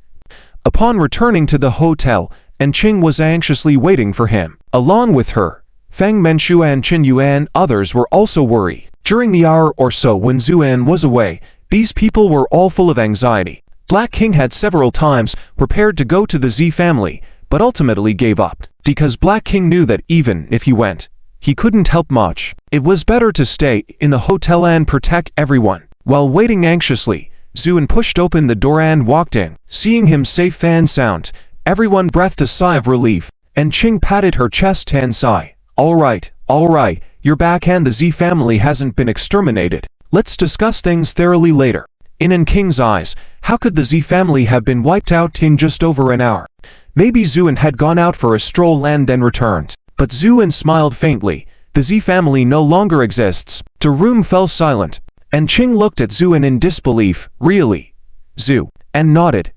Upon returning to the hotel, Anqing was anxiously waiting for him. Along with her, Feng Menxue and Qin Yuan, others were also worried. During the hour or so when Zuan was away, these people were all full of anxiety. Black King had several times prepared to go to the Z family, but ultimately gave up, because Black King knew that even if he went, he couldn't help much. It was better to stay in the hotel and protect everyone. While waiting anxiously, Zuan pushed open the door and walked in. Seeing him safe and sound, everyone breathed a sigh of relief, and Qing patted her chest and sighed. All right, you're back and the Z family hasn't been exterminated. Let's discuss things thoroughly later. In King's eyes, how could the Z family have been wiped out in just over an hour? Maybe Zuan had gone out for a stroll and then returned. But Zuan smiled faintly. The Z family no longer exists. The room fell silent, and Qing looked at Zuan in disbelief. Really? Zu, and nodded.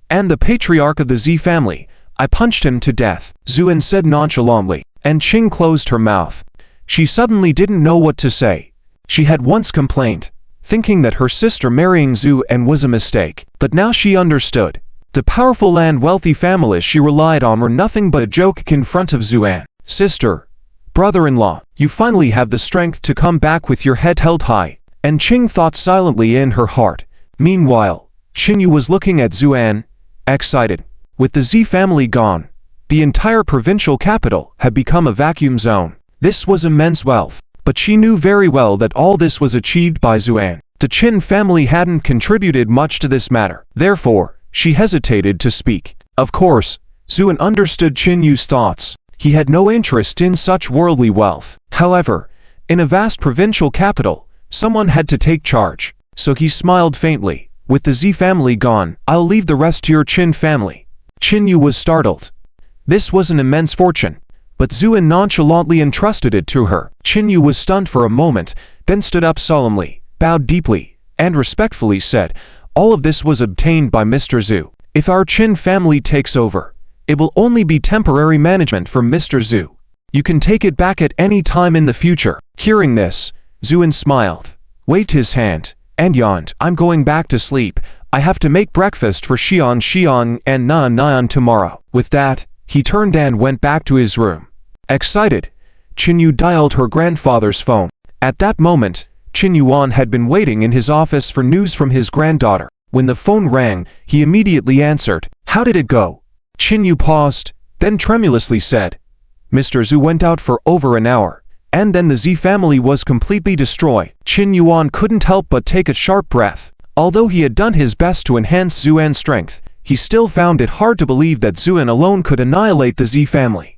And the patriarch of the Z family, I punched him to death, Zuan said nonchalantly, and Qing closed her mouth. She suddenly didn't know what to say. She had once complained, thinking that her sister marrying Zuan was a mistake, but now she understood. The powerful and wealthy families she relied on were nothing but a joke in front of Zuan. Sister, brother-in-law, you finally have the strength to come back with your head held high, and Qing thought silently in her heart. Meanwhile, Qingyu was looking at Zuan, excited. With the Z family gone, the entire provincial capital had become a vacuum zone. This was immense wealth, but she knew very well that all this was achieved by Zuan. The Qin family hadn't contributed much to this matter. Therefore, she hesitated to speak. Of course, Zuan understood Qinyu's thoughts. He had no interest in such worldly wealth. However, in a vast provincial capital, someone had to take charge. So he smiled faintly. With the Z family gone, I'll leave the rest to your Qin family. Qinyu was startled. This was an immense fortune, but Zuan nonchalantly entrusted it to her. Qinyu was stunned for a moment, then stood up solemnly, bowed deeply, and respectfully said, all of this was obtained by Mr. Zhu. If our Qin family takes over, it will only be temporary management from Mr. Zhu. You can take it back at any time in the future. Hearing this, Zuan smiled, waved his hand, and yawned. I'm going back to sleep. I have to make breakfast for Xiang and Nan tomorrow. With that, he turned and went back to his room. Excited, Qinyu dialed her grandfather's phone. At that moment, Qin Yuan had been waiting in his office for news from his granddaughter. When the phone rang, he immediately answered. How did it go? Qinyu paused, then tremulously said, Mr. Zhu went out for over an hour, and then the Z family was completely destroyed. Qin Yuan couldn't help but take a sharp breath. Although he had done his best to enhance Zuan's strength, he still found it hard to believe that Zuan alone could annihilate the Z family.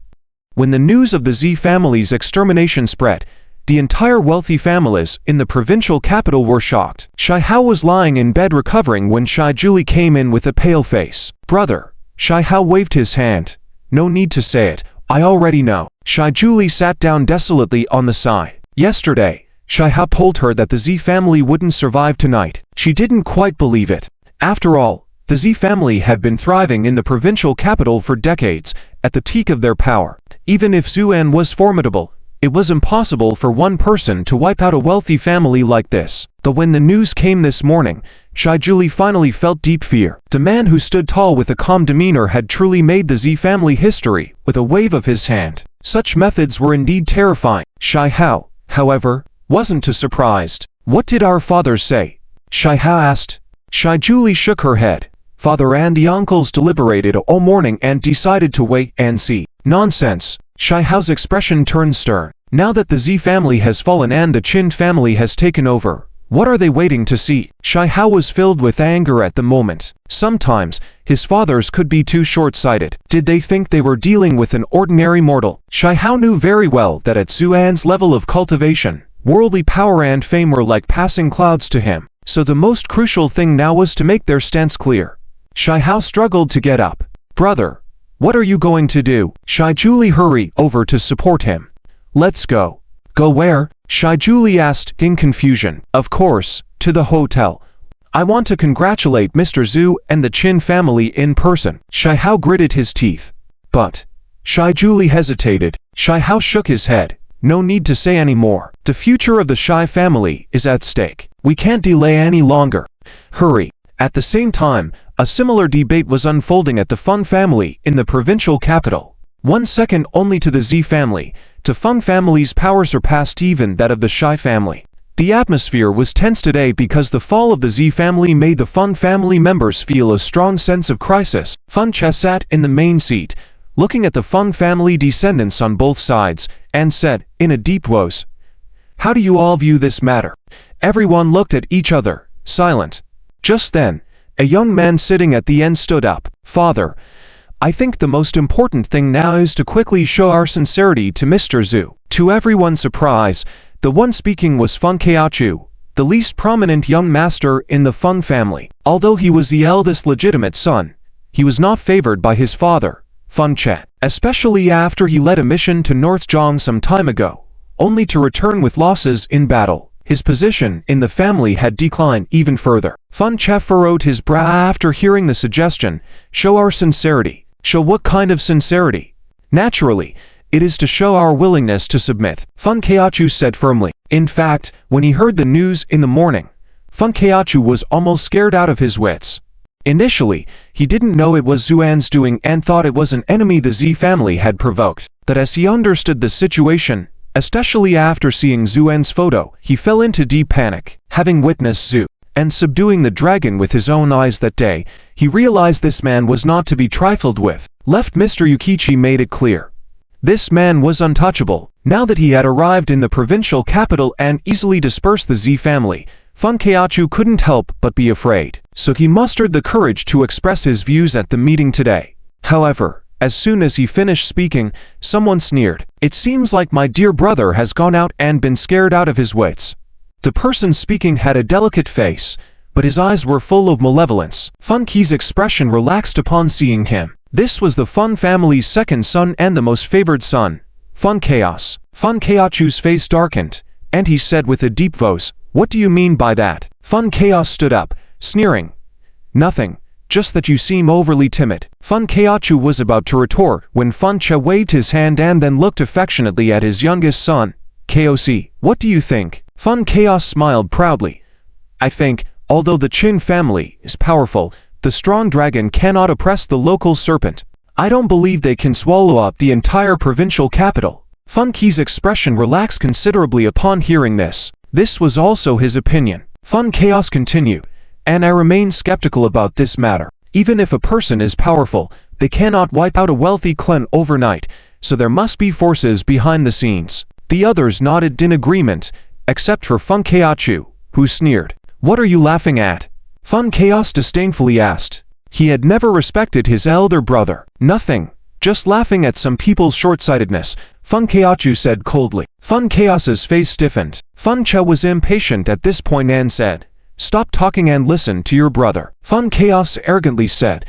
When the news of the Z family's extermination spread, the entire wealthy families in the provincial capital were shocked. Shai Hao was lying in bed recovering when Shai Juli came in with a pale face. Brother, Shai Hao waved his hand. No need to say it, I already know. Shai Juli sat down desolately on the side. Yesterday, Shai Hao told her that the Z family wouldn't survive tonight. She didn't quite believe it. After all, the Z family had been thriving in the provincial capital for decades, at the peak of their power. Even if Zuan was formidable, it was impossible for one person to wipe out a wealthy family like this. But when the news came this morning, Shai Juli finally felt deep fear. The man who stood tall with a calm demeanor had truly made the Z family history, with a wave of his hand. Such methods were indeed terrifying. Shai Hao, however, wasn't too surprised. What did our father say? Shai Hao asked. Shai Juli shook her head. Father and the uncles deliberated all morning and decided to wait and see. Nonsense. Shai Hao's expression turned stern. Now that the Z family has fallen and the Qin family has taken over, what are they waiting to see? Shai Hao was filled with anger at the moment. Sometimes, his fathers could be too short-sighted. Did they think they were dealing with an ordinary mortal? Shai Hao knew very well that at Zuan's level of cultivation, worldly power and fame were like passing clouds to him. so the most crucial thing now was to make their stance clear. Shai Hao struggled to get up. "Brother, what are you going to do?" Shai Julie hurried over to support him. "Let's go." "Go where?" Shai Julie asked in confusion. "Of course, to the hotel. I want to congratulate Mr. Zhu and the Qin family in person." Shai Hao gritted his teeth. "But..." Shai Julie hesitated. Shai Hao shook his head. "No need to say any more. The future of the Shai family is at stake. We can't delay any longer. Hurry." At the same time, a similar debate was unfolding at the Feng family in the provincial capital. 1 second only to the Z family. The Feng family's power surpassed even that of the Shai family. The atmosphere was tense today because the fall of the Z family made the Feng family members feel a strong sense of crisis. Feng Che sat in the main seat, looking at the Feng family descendants on both sides, and said, in a deep voice, "How do you all view this matter?" Everyone looked at each other, silent. Just then, a young man sitting at the end stood up. "Father, I think the most important thing now is to quickly show our sincerity to Mr. Zhu." To everyone's surprise, the one speaking was Feng Keachu, the least prominent young master in the Feng family. Although he was the eldest legitimate son, he was not favored by his father, Feng Che, especially after he led a mission to North Zhang some time ago, only to return with losses in battle. His position in the family had declined even further. Feng Che furrowed his brow after hearing the suggestion, "Show our sincerity." "Show what kind of sincerity?" "Naturally, it is to show our willingness to submit," Feng Keachu said firmly. In fact, when he heard the news in the morning, Feng Keachu was almost scared out of his wits. Initially, he didn't know it was Zuan's doing and thought it was an enemy the Z family had provoked. But as he understood the situation, especially after seeing Zuan's photo, he fell into deep panic. Having witnessed Zhu and subduing the dragon with his own eyes that day, he realized this man was not to be trifled with. Left Mr. Yukichi made it clear. This man was untouchable. Now that he had arrived in the provincial capital and easily dispersed the Z family, Feng Keachu couldn't help but be afraid. So he mustered the courage to express his views at the meeting today. However, as soon as he finished speaking, someone sneered. "It seems like my dear brother has gone out and been scared out of his wits." The person speaking had a delicate face, but his eyes were full of malevolence. Feng Qi's expression relaxed upon seeing him. This was the Feng family's second son and the most favored son, Feng Chaos. Feng Keachu's face darkened, and he said with a deep voice, "What do you mean by that?" Feng Chaos stood up, sneering. "Nothing. Just that you seem overly timid." Feng Keachu was about to retort when Feng Che waved his hand and then looked affectionately at his youngest son, KOC. "What do you think?" Feng Chaos smiled proudly. "I think, although the Qin family is powerful, the strong dragon cannot oppress the local serpent. I don't believe they can swallow up the entire provincial capital." Feng Qi's expression relaxed considerably upon hearing this. This was also his opinion. Feng Chaos continued, "And I remain skeptical about this matter. Even if a person is powerful, they cannot wipe out a wealthy clan overnight, so there must be forces behind the scenes." The others nodded in agreement, except for Feng Keachu, who sneered. "What are you laughing at?" Feng Chaos disdainfully asked. He had never respected his elder brother. "Nothing. Just laughing at some people's short-sightedness," Feng Keachu said coldly. Feng Chaos's face stiffened. Feng Che was impatient at this point and said, "Stop talking and listen to your brother." Feng Chaos arrogantly said,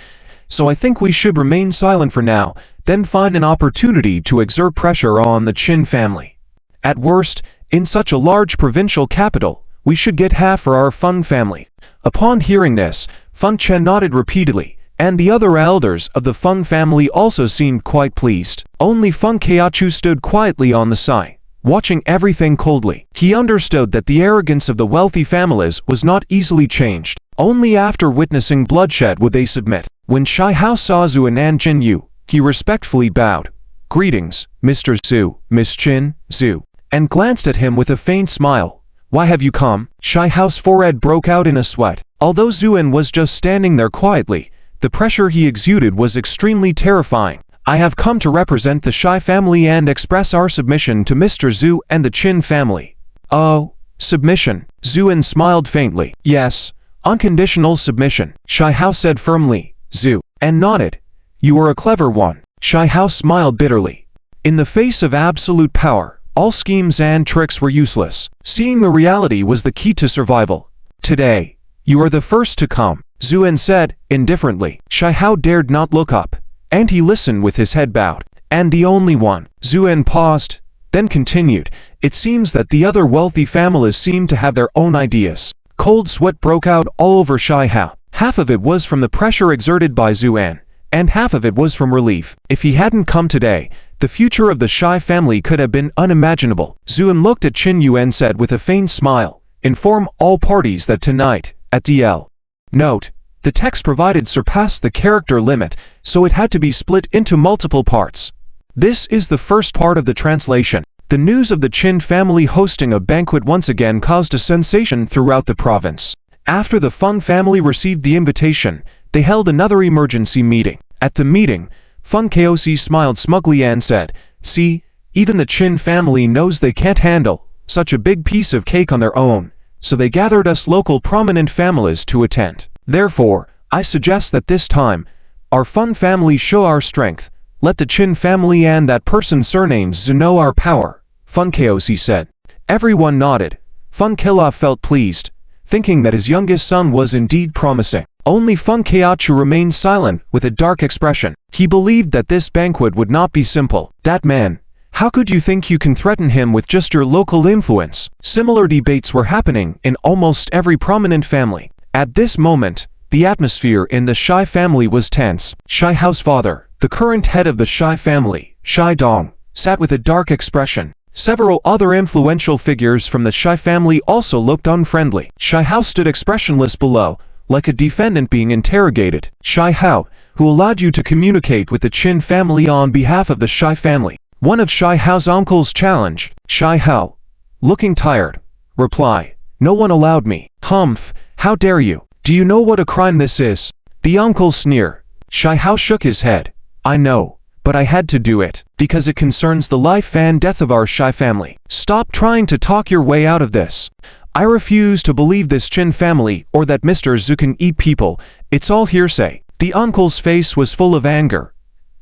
"So I think we should remain silent for now, then find an opportunity to exert pressure on the Qin family. At worst, in such a large provincial capital, we should get half for our Feng family." Upon hearing this, Feng Che nodded repeatedly, and the other elders of the Feng family also seemed quite pleased. Only Feng Keachu stood quietly on the side, watching everything coldly. He understood that the arrogance of the wealthy families was not easily changed. Only after witnessing bloodshed would they submit. When Shai Hao saw Zuan and Jin Yu, he respectfully bowed. "Greetings, Mr. Zhu, Miss Qin, Zhu," and glanced at him with a faint smile. "Why have you come?" Shai Hao's forehead broke out in a sweat. Although Zuan was just standing there quietly, the pressure he exuded was extremely terrifying. "I have come to represent the Shai family and express our submission to Mr. Zhu and the Qin family." "Oh, submission." Zuan smiled faintly. "Yes, unconditional submission," Shai Hao said firmly. "Zhu," and nodded. "You are a clever one." Shai Hao smiled bitterly. In the face of absolute power, all schemes and tricks were useless. Seeing the reality was the key to survival. Today, you are the first to come, Zuan said, indifferently. Shai Hao dared not look up, and he listened with his head bowed. And the only one. Zuan paused, then continued. It seems that the other wealthy families seem to have their own ideas. Cold sweat broke out all over Shai Hao. Half of it was from the pressure exerted by Zuan, and half of it was from relief. If he hadn't come today, the future of the Shai family could have been unimaginable. Zuan looked at Qin Yu and said with a faint smile, "Inform all parties that tonight, at DL." Note: the text provided surpassed the character limit, so it had to be split into multiple parts. This is the first part of the translation. The news of the Qin family hosting a banquet once again caused a sensation throughout the province. After the Fun family received the invitation, they held another emergency meeting. At the meeting, Fun Koc smiled smugly and said, "See, even the Qin family knows they can't handle such a big piece of cake on their own, so they gathered us local prominent families to attend. Therefore, I suggest that this time, our Fun family show our strength. Let the Qin family and that person's surnames know our power," Fun Koc said. Everyone nodded. Fun Kila felt pleased, thinking that his youngest son was indeed promising. Only Fun Koc remained silent with a dark expression. He believed that this banquet would not be simple. That man, how could you think you can threaten him with just your local influence? Similar debates were happening in almost every prominent family. At this moment, the atmosphere in the Shai family was tense. Shai Hao's father, the current head of the Shai family, Shai Dong, sat with a dark expression. Several other influential figures from the Shai family also looked unfriendly. Shai Hao stood expressionless below, like a defendant being interrogated. "Shai Hao, who allowed you to communicate with the Qin family on behalf of the Shai family?" One of Shai Hao's uncles challenged. Shai Hao, looking tired, reply, "No one allowed me." "Humph, how dare you? Do you know what a crime this is?" The uncle sneered. Shai Hao shook his head. "I know, but I had to do it, because it concerns the life and death of our Shai family. Stop trying to talk your way out of this. I refuse to believe this Qin family or that Mr. Zhu can eat people. It's all hearsay." The uncle's face was full of anger.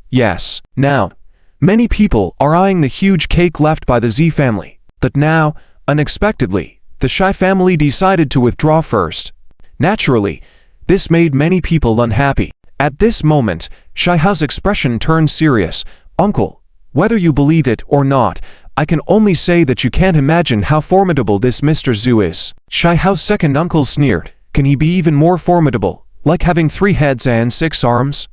"Yes, now, many people are eyeing the huge cake left by the Z family. But now, unexpectedly, the Shai family decided to withdraw first. Naturally, this made many people unhappy." At this moment, Shai Hao's expression turned serious. "Uncle, whether you believe it or not, I can only say that you can't imagine how formidable this Mr. Zhu is." Shai Hao's second uncle sneered. "Can he be even more formidable, like having 3 heads and 6 arms?"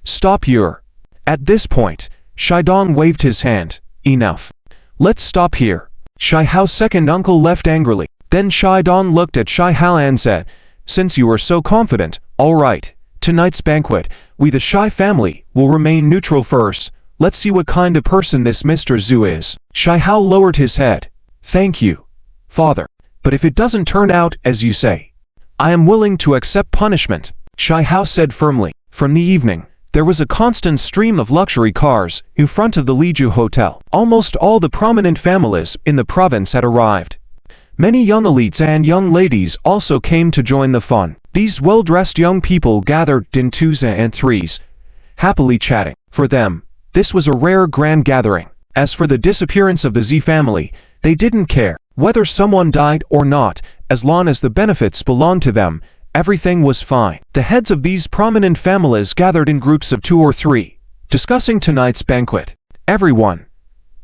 "Stop your..." At this point, Shai Dong waved his hand. "Enough. Let's stop here." Shai Hao's second uncle left angrily. Then Shai Dong looked at Shai Hao and said, "Since you are so confident, all right. Tonight's banquet, we the Shai family will remain neutral first. Let's see what kind of person this Mr. Zhu is." Shai Hao lowered his head. "Thank you, father. But if it doesn't turn out as you say, I am willing to accept punishment," Shai Hao said firmly. From the evening, there was a constant stream of luxury cars in front of the Liju Hotel. Almost all the prominent families in the province had arrived. Many young elites and young ladies also came to join the fun. These well-dressed young people gathered in 2s and 3s, happily chatting. For them, this was a rare grand gathering. As for the disappearance of the Z family, they didn't care. Whether someone died or not, as long as the benefits belonged to them, everything was fine. The heads of these prominent families gathered in groups of 2 or 3, discussing tonight's banquet. "Everyone,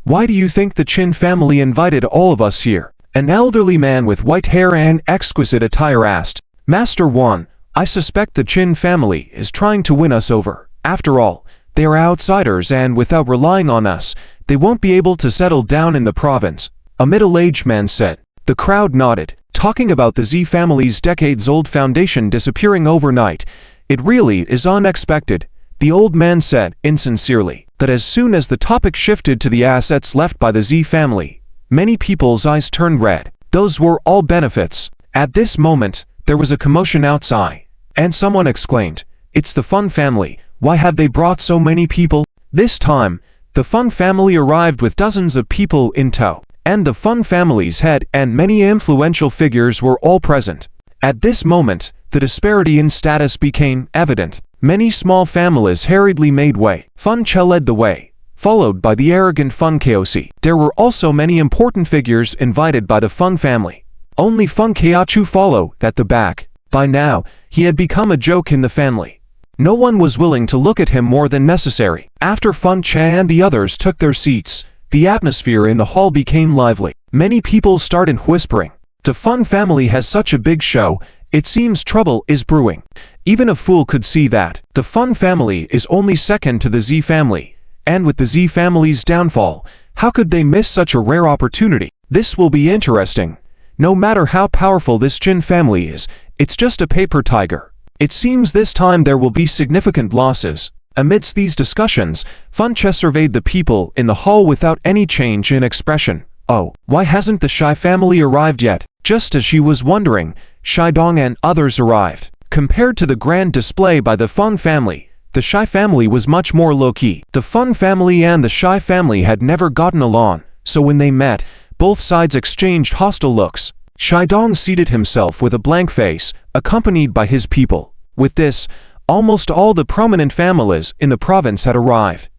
why do you think the Qin family invited all of us here?" An elderly man with white hair and exquisite attire asked. "Master Wan, I suspect the Qin family is trying to win us over. After all, they are outsiders and without relying on us, they won't be able to settle down in the province," a middle-aged man said. The crowd nodded. Talking about the Z family's decades-old foundation disappearing overnight, it really is unexpected, the old man said insincerely. That as soon as the topic shifted to the assets left by the Z family, many people's eyes turned red. Those were all benefits. At this moment, there was a commotion outside, and someone exclaimed, "It's the Fun family. Why have they brought so many people?" This time, the Fun family arrived with dozens of people in tow, and the Fun family's head and many influential figures were all present. At this moment, the disparity in status became evident. Many small families hurriedly made way. Fun Che led the way, followed by the arrogant Fun Koc. There were also many important figures invited by the Fun family. Only Feng Qiachu followed at the back. By now, he had become a joke in the family. No one was willing to look at him more than necessary. After Feng Qian and the others took their seats, the atmosphere in the hall became lively. Many people started whispering. The Feng family has such a big show, it seems trouble is brewing. Even a fool could see that. The Feng family is only second to the Z family, and with the Z family's downfall, how could they miss such a rare opportunity? This will be interesting. No matter how powerful this Qin family is, it's just a paper tiger. It seems this time there will be significant losses. Amidst these discussions, Feng Che surveyed the people in the hall without any change in expression. Oh, why hasn't the Shai family arrived yet? Just as she was wondering, Shidong and others arrived. Compared to the grand display by the Feng family, the Shai family was much more low-key. The Feng family and the Shai family had never gotten along, so when they met, both sides exchanged hostile looks. Shidong seated himself with a blank face, accompanied by his people. With this, almost all the prominent families in the province had arrived.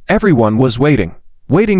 Everyone was waiting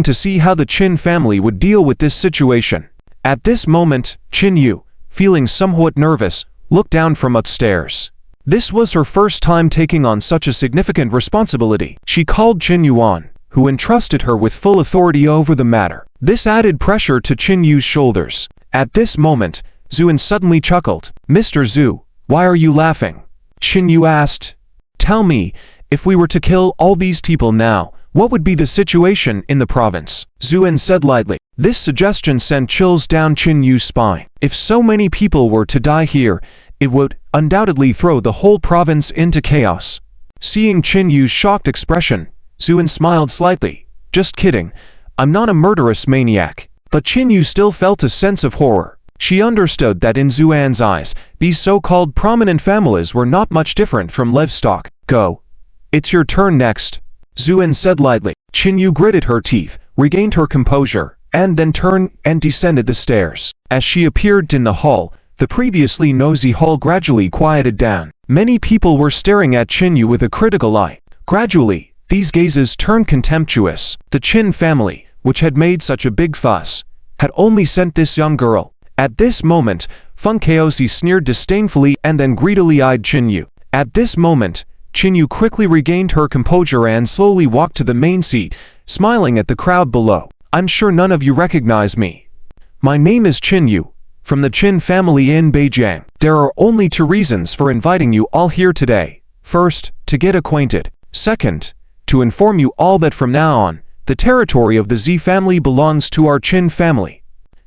to see how the Qin family would deal with this situation. At this moment, Qin Yu, feeling somewhat nervous, looked down from upstairs. This was her first time taking on such a significant responsibility. She called Qin Yuan, who entrusted her with full authority over the matter. This added pressure to Qin Yu's shoulders. At this moment, Zuan suddenly chuckled. "Mr. Zhu, why are you laughing?" Qin Yu asked. "Tell me, if we were to kill all these people now, what would be the situation in the province?" Zuan said lightly. This suggestion sent chills down Qin Yu's spine. If so many people were to die here, it would undoubtedly throw the whole province into chaos. Seeing Qin Yu's shocked expression, Zuan smiled slightly. "Just kidding, I'm not a murderous maniac." But Qin Yu still felt a sense of horror. She understood that in Zuan's eyes, these so-called prominent families were not much different from livestock. "Go. It's your turn next," Zuan said lightly. Qin Yu gritted her teeth, regained her composure, and then turned and descended the stairs. As she appeared in the hall, the previously noisy hall gradually quieted down. Many people were staring at Qin Yu with a critical eye. Gradually, these gazes turned contemptuous. The Qin family, which had made such a big fuss, had only sent this young girl. At this moment, Feng Kaosi sneered disdainfully and then greedily eyed Qin Yu. At this moment, Qin Yu quickly regained her composure and slowly walked to the main seat, smiling at the crowd below. "I'm sure none of you recognize me. My name is Qin Yu, from the Qin family in Beijing. There are only two reasons for inviting you all here today. First, to get acquainted. Second, to inform you all that from now on, the territory of the Z family belongs to our Qin family."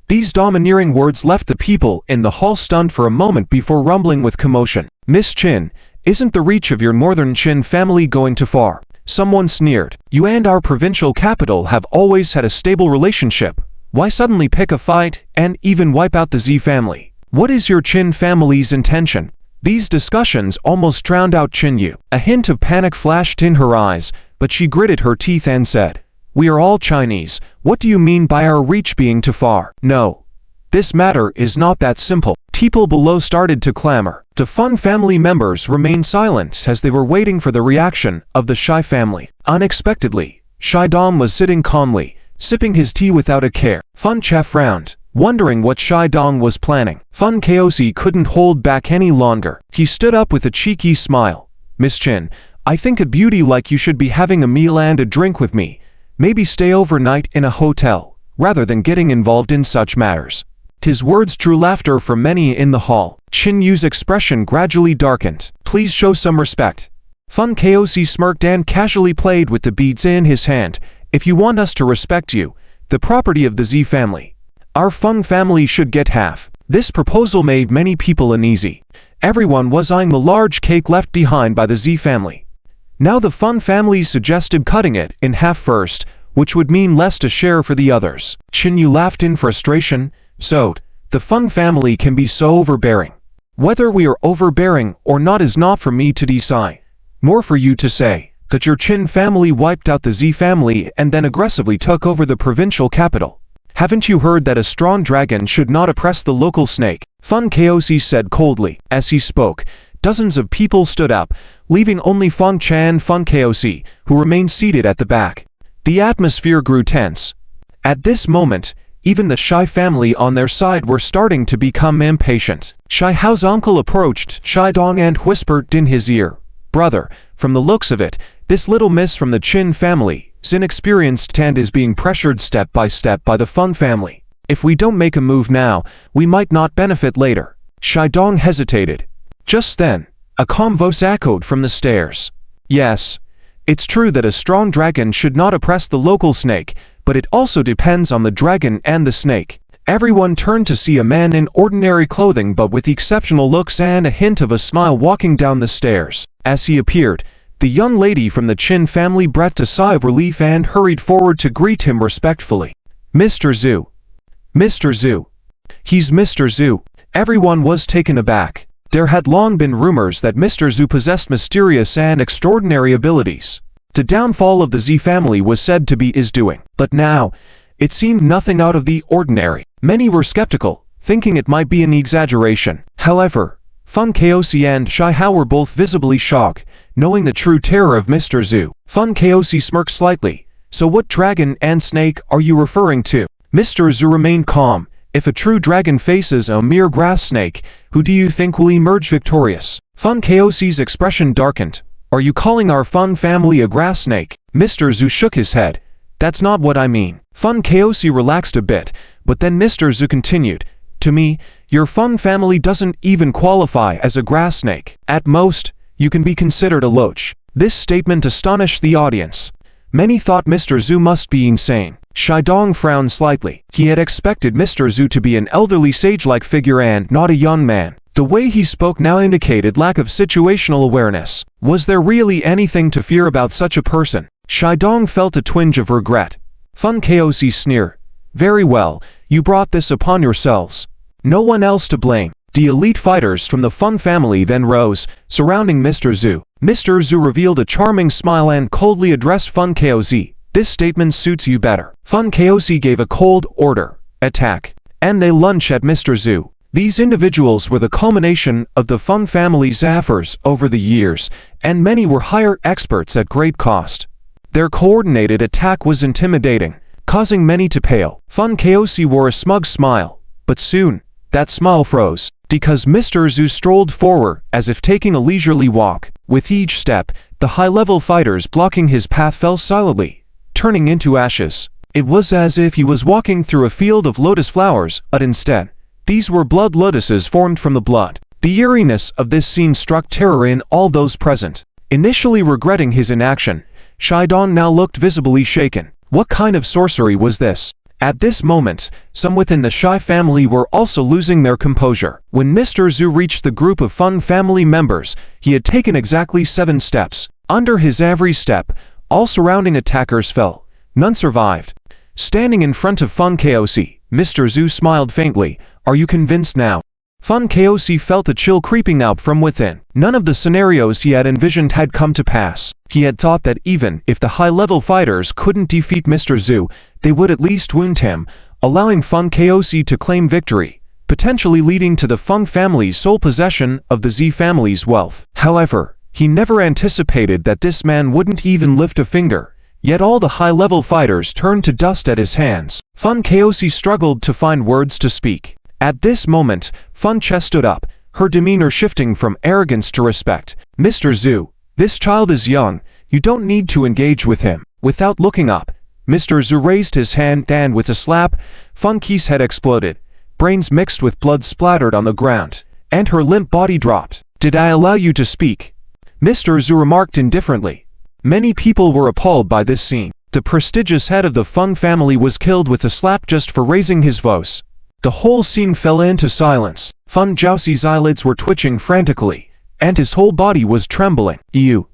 These domineering words left the people in the hall stunned for a moment before rumbling with commotion. "Miss Qin, isn't the reach of your northern Qin family going too far?" Someone sneered. "You and our provincial capital have always had a stable relationship. Why suddenly pick a fight and even wipe out the Z family? What is your Qin family's intention?" These discussions almost drowned out Qin Yu. A hint of panic flashed in her eyes, but she gritted her teeth and said, "We are all Chinese. What do you mean by our reach being too far?" "No. This matter is not that simple." People below started to clamor. The Feng family members remained silent as they were waiting for the reaction of the Shai family. Unexpectedly, Shidong was sitting calmly, sipping his tea without a care. Feng Che frowned, wondering what Shidong was planning. Feng Kaosi couldn't hold back any longer. He stood up with a cheeky smile. "Miss Qin, I think a beauty like you should be having a meal and a drink with me. Maybe stay overnight in a hotel, rather than getting involved in such matters." His words drew laughter from many in the hall. Qin Yu's expression gradually darkened. "Please show some respect." Feng Kaosi smirked and casually played with the beads in his hand. "If you want us to respect you, the property of the Z family, our Feng family should get half." This proposal made many people uneasy. Everyone was eyeing the large cake left behind by the Z family. Now the Feng family suggested cutting it in half first, which would mean less to share for the others. Qin Yu laughed in frustration. "So, the Feng family can be so overbearing. Whether we are overbearing or not is not for me to decide. More for you to say that your Qin family wiped out the Z family and then aggressively took over the provincial capital. Haven't you heard that a strong dragon should not oppress the local snake?" Feng Kaosi said coldly. As he spoke, dozens of people stood up, leaving only Feng Che and Feng Kaosi, who remained seated at the back. The atmosphere grew tense. At this moment, Even the Shai family on their side were starting to become impatient. Shai Hao's uncle approached Shai Dong and whispered in his ear, "Brother, from the looks of it, this little miss from the Qin family is inexperienced and is being pressured step by step by the Feng family. If we don't make a move now, we might not benefit later." Shai Dong hesitated. Just then, a calm voice echoed from the stairs. "Yes, it's true that a strong dragon should not oppress the local snake, but it also depends on the dragon and the snake." Everyone turned to see a man in ordinary clothing but with exceptional looks and a hint of a smile walking down the stairs. As he appeared, the young lady from the Qin family breathed a sigh of relief and hurried forward to greet him respectfully. "Mr. Zhu. Mr. Zhu. He's Mr. Zhu." Everyone was taken aback. There had long been rumors that Mr. Zhu possessed mysterious and extraordinary abilities. The downfall of the Z family was said to be his doing, but now, it seemed nothing out of the ordinary. Many were skeptical, thinking it might be an exaggeration. However, Feng Kaosi and Shai Hao were both visibly shocked, knowing the true terror of Mr. Zhu. Feng Kaosi smirked slightly. "So what dragon and snake are you referring to?" Mr. Zhu remained calm. "If a true dragon faces a mere grass snake, who do you think will emerge victorious?" Feng Kaosi's expression darkened. "Are you calling our Feng family a grass snake?" Mr. Zhu shook his head. "That's not what I mean." Feng Kaosi relaxed a bit, but then Mr. Zhu continued. "To me, your Feng family doesn't even qualify as a grass snake. At most, you can be considered a loach." This statement astonished the audience. Many thought Mr. Zhu must be insane. Shai Dong frowned slightly. He had expected Mr. Zhu to be an elderly sage-like figure and not a young man. The way he spoke now indicated lack of situational awareness. Was there really anything to fear about such a person? Shai Dong felt a twinge of regret. Feng Kaosi sneered. "Very well, you brought this upon yourselves. No one else to blame." The elite fighters from the Feng family then rose, surrounding Mr. Zhu. Mr. Zhu revealed a charming smile and coldly addressed Feng Kaosi. "This statement suits you better." Feng Kaosi gave a cold order, "Attack." And they lunged at Mr. Zhu. These individuals were the culmination of the Feng family's efforts over the years, and many were hired experts at great cost. Their coordinated attack was intimidating, causing many to pale. Feng Kaosi wore a smug smile, but soon, that smile froze, because Mr. Zhu strolled forward as if taking a leisurely walk. With each step, the high-level fighters blocking his path fell silently, turning into ashes. It was as if he was walking through a field of lotus flowers, but instead, these were blood lotuses formed from the blood. The eeriness of this scene struck terror in all those present. Initially regretting his inaction, Shai Dong now looked visibly shaken. What kind of sorcery was this? At this moment, some within the Shai family were also losing their composure. When Mr. Zhu reached the group of Feng family members, he had taken exactly 7 steps. Under his every step, all surrounding attackers fell. None survived. Standing in front of Feng Kaosi, Mr. Zhu smiled faintly. "Are you convinced now?" Feng Kaosi felt a chill creeping out from within. None of the scenarios he had envisioned had come to pass. He had thought that even if the high-level fighters couldn't defeat Mr. Zhu, they would at least wound him, allowing Feng Kaosi to claim victory, potentially leading to the Feng family's sole possession of the Z family's wealth. However, he never anticipated that this man wouldn't even lift a finger, yet all the high-level fighters turned to dust at his hands. Feng Kaosi struggled to find words to speak. At this moment, Feng Che stood up, her demeanor shifting from arrogance to respect. "Mr. Zhu, this child is young, you don't need to engage with him." Without looking up, Mr. Zhu raised his hand and with a slap, Feng Qi's head exploded. Brains mixed with blood splattered on the ground, and her limp body dropped. "Did I allow you to speak?" Mr. Zhu remarked indifferently. Many people were appalled by this scene. The prestigious head of the Feng family was killed with a slap just for raising his voice. The whole scene fell into silence. Feng Jiaoxi's eyelids were twitching frantically, and his whole body was trembling. You.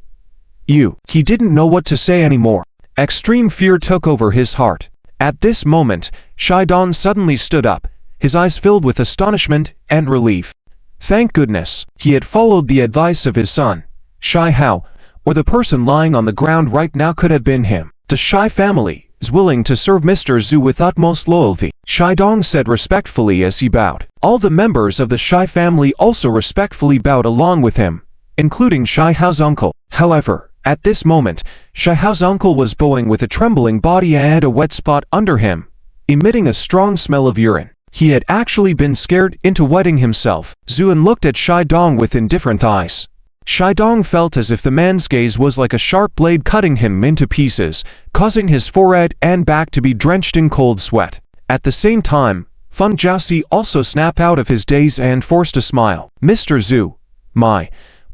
He didn't know what to say anymore. Extreme fear took over his heart. At this moment, Shai Dong suddenly stood up, his eyes filled with astonishment and relief. Thank goodness, he had followed the advice of his son, Shai Hao, or the person lying on the ground right now could have been him. The Shai family is willing to serve Mr. Zhu with utmost loyalty, Shai Dong said respectfully as he bowed. All the members of the Shai family also respectfully bowed along with him, including Shai Hao's uncle. However, at this moment, Shai Hao's uncle was bowing with a trembling body and a wet spot under him. emitting a strong smell of urine. He had actually been scared into wetting himself. Zuan looked at Shidong with indifferent eyes. Shidong felt as if the man's gaze was like a sharp blade cutting him into pieces, causing his forehead and back to be drenched in cold sweat. At the same time, Feng Jiaoxi also snapped out of his daze and forced a smile. Mr. Zhu,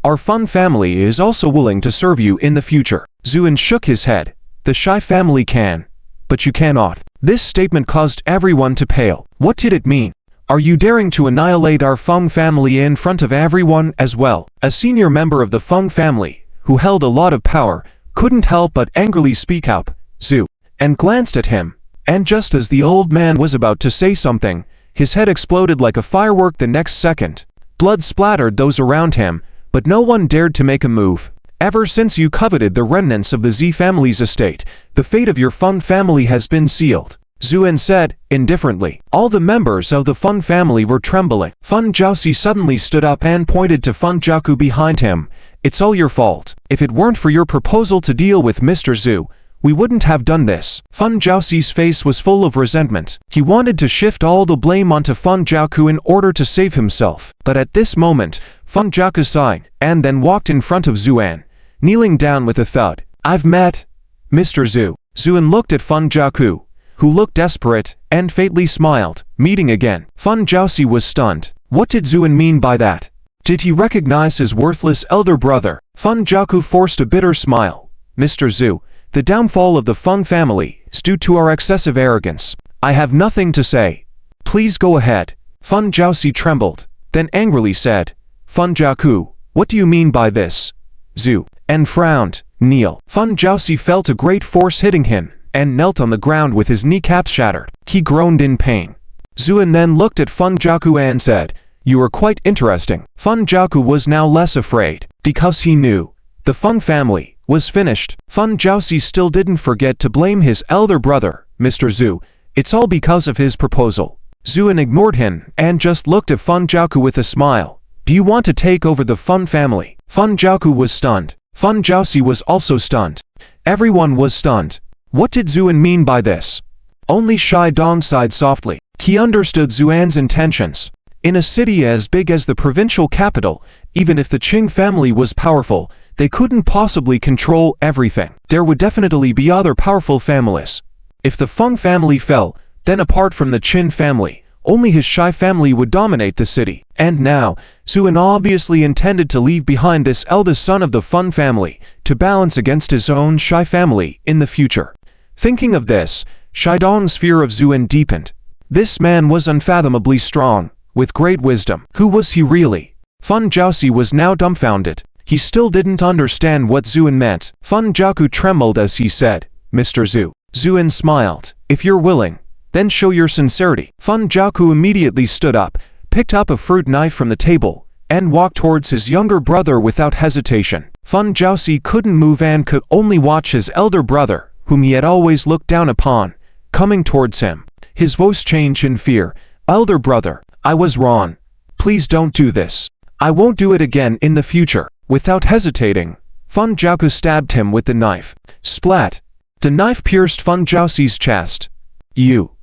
our Feng family is also willing to serve you in the future. Zuan shook his head. The Shi family can, but you cannot. This statement caused everyone to pale. What did it mean? Are you daring to annihilate our Feng family in front of everyone as well? A senior member of the Feng family, who held a lot of power, couldn't help but angrily speak up, Zhu, and glanced at him. And just as the old man was about to say something, his head exploded like a firework the next second. Blood splattered those around him, but no one dared to make a move. Ever since you coveted the remnants of the Z family's estate, the fate of your Feng family has been sealed, Zuan said, indifferently. All the members of the Feng family were trembling. Feng Jiaoxi suddenly stood up and pointed to Feng Jiaku behind him. It's all your fault. If it weren't for your proposal to deal with Mr. Zhu, we wouldn't have done this. Feng Jiaoxi's face was full of resentment. He wanted to shift all the blame onto Feng Jiaku in order to save himself. But at this moment, Feng Jiaku sighed, and then walked in front of Zuan, kneeling down with a thud. I've met Mr. Zhu. Zuan looked at Feng Jiaku, who looked desperate, and faintly smiled. Meeting again. Feng Jiaoxi was stunned. What did Zuan mean by that? Did he recognize his worthless elder brother? Feng Jiaku forced a bitter smile. Mr. Zhu, the downfall of the Feng family is due to our excessive arrogance. I have nothing to say. Please go ahead. Feng Jiaoxi trembled, then angrily said, Feng Jiaku, what do you mean by this? Zhu, and frowned. Kneel. Feng Jiaoxi felt a great force hitting him, and knelt on the ground with his kneecaps shattered. He groaned in pain. Zuan then looked at Feng Jiaku and said, You are quite interesting. Feng Jiaku was now less afraid, because he knew the Feng family was finished. Feng Jiaoxi still didn't forget to blame his elder brother, Mr. Zhu. It's all because of his proposal. Zuan ignored him and just looked at Feng Jiaku with a smile. Do you want to take over the Feng family? Feng Jiaku was stunned. Feng Jiaoxi was also stunned. Everyone was stunned. What did Zuan mean by this? Only Shidong sighed softly. He understood Zuan's intentions. In a city as big as the provincial capital, even if the Qing family was powerful, they couldn't possibly control everything. There would definitely be other powerful families. If the Feng family fell, then apart from the Qin family, only his Shi family would dominate the city. And now, Zuan obviously intended to leave behind this eldest son of the Feng family to balance against his own Shi family in the future. Thinking of this, Shidong's fear of Zuan deepened. This man was unfathomably strong, with great wisdom. Who was he really? Feng Jiaoxi was now dumbfounded. He still didn't understand what Zuan meant. Feng Jiaku trembled as he said, Mr. Zhu. Zuan smiled. If you're willing, then show your sincerity. Feng Jiaku immediately stood up, picked up a fruit knife from the table, and walked towards his younger brother without hesitation. Feng Jiaoxi couldn't move and could only watch his elder brother, whom he had always looked down upon, coming towards him. His voice changed in fear. Elder brother, I was wrong. Please don't do this. I won't do it again in the future. Without hesitating, Feng Jiaku stabbed him with the knife. Splat! The knife pierced Feng Jiaoxi's chest. You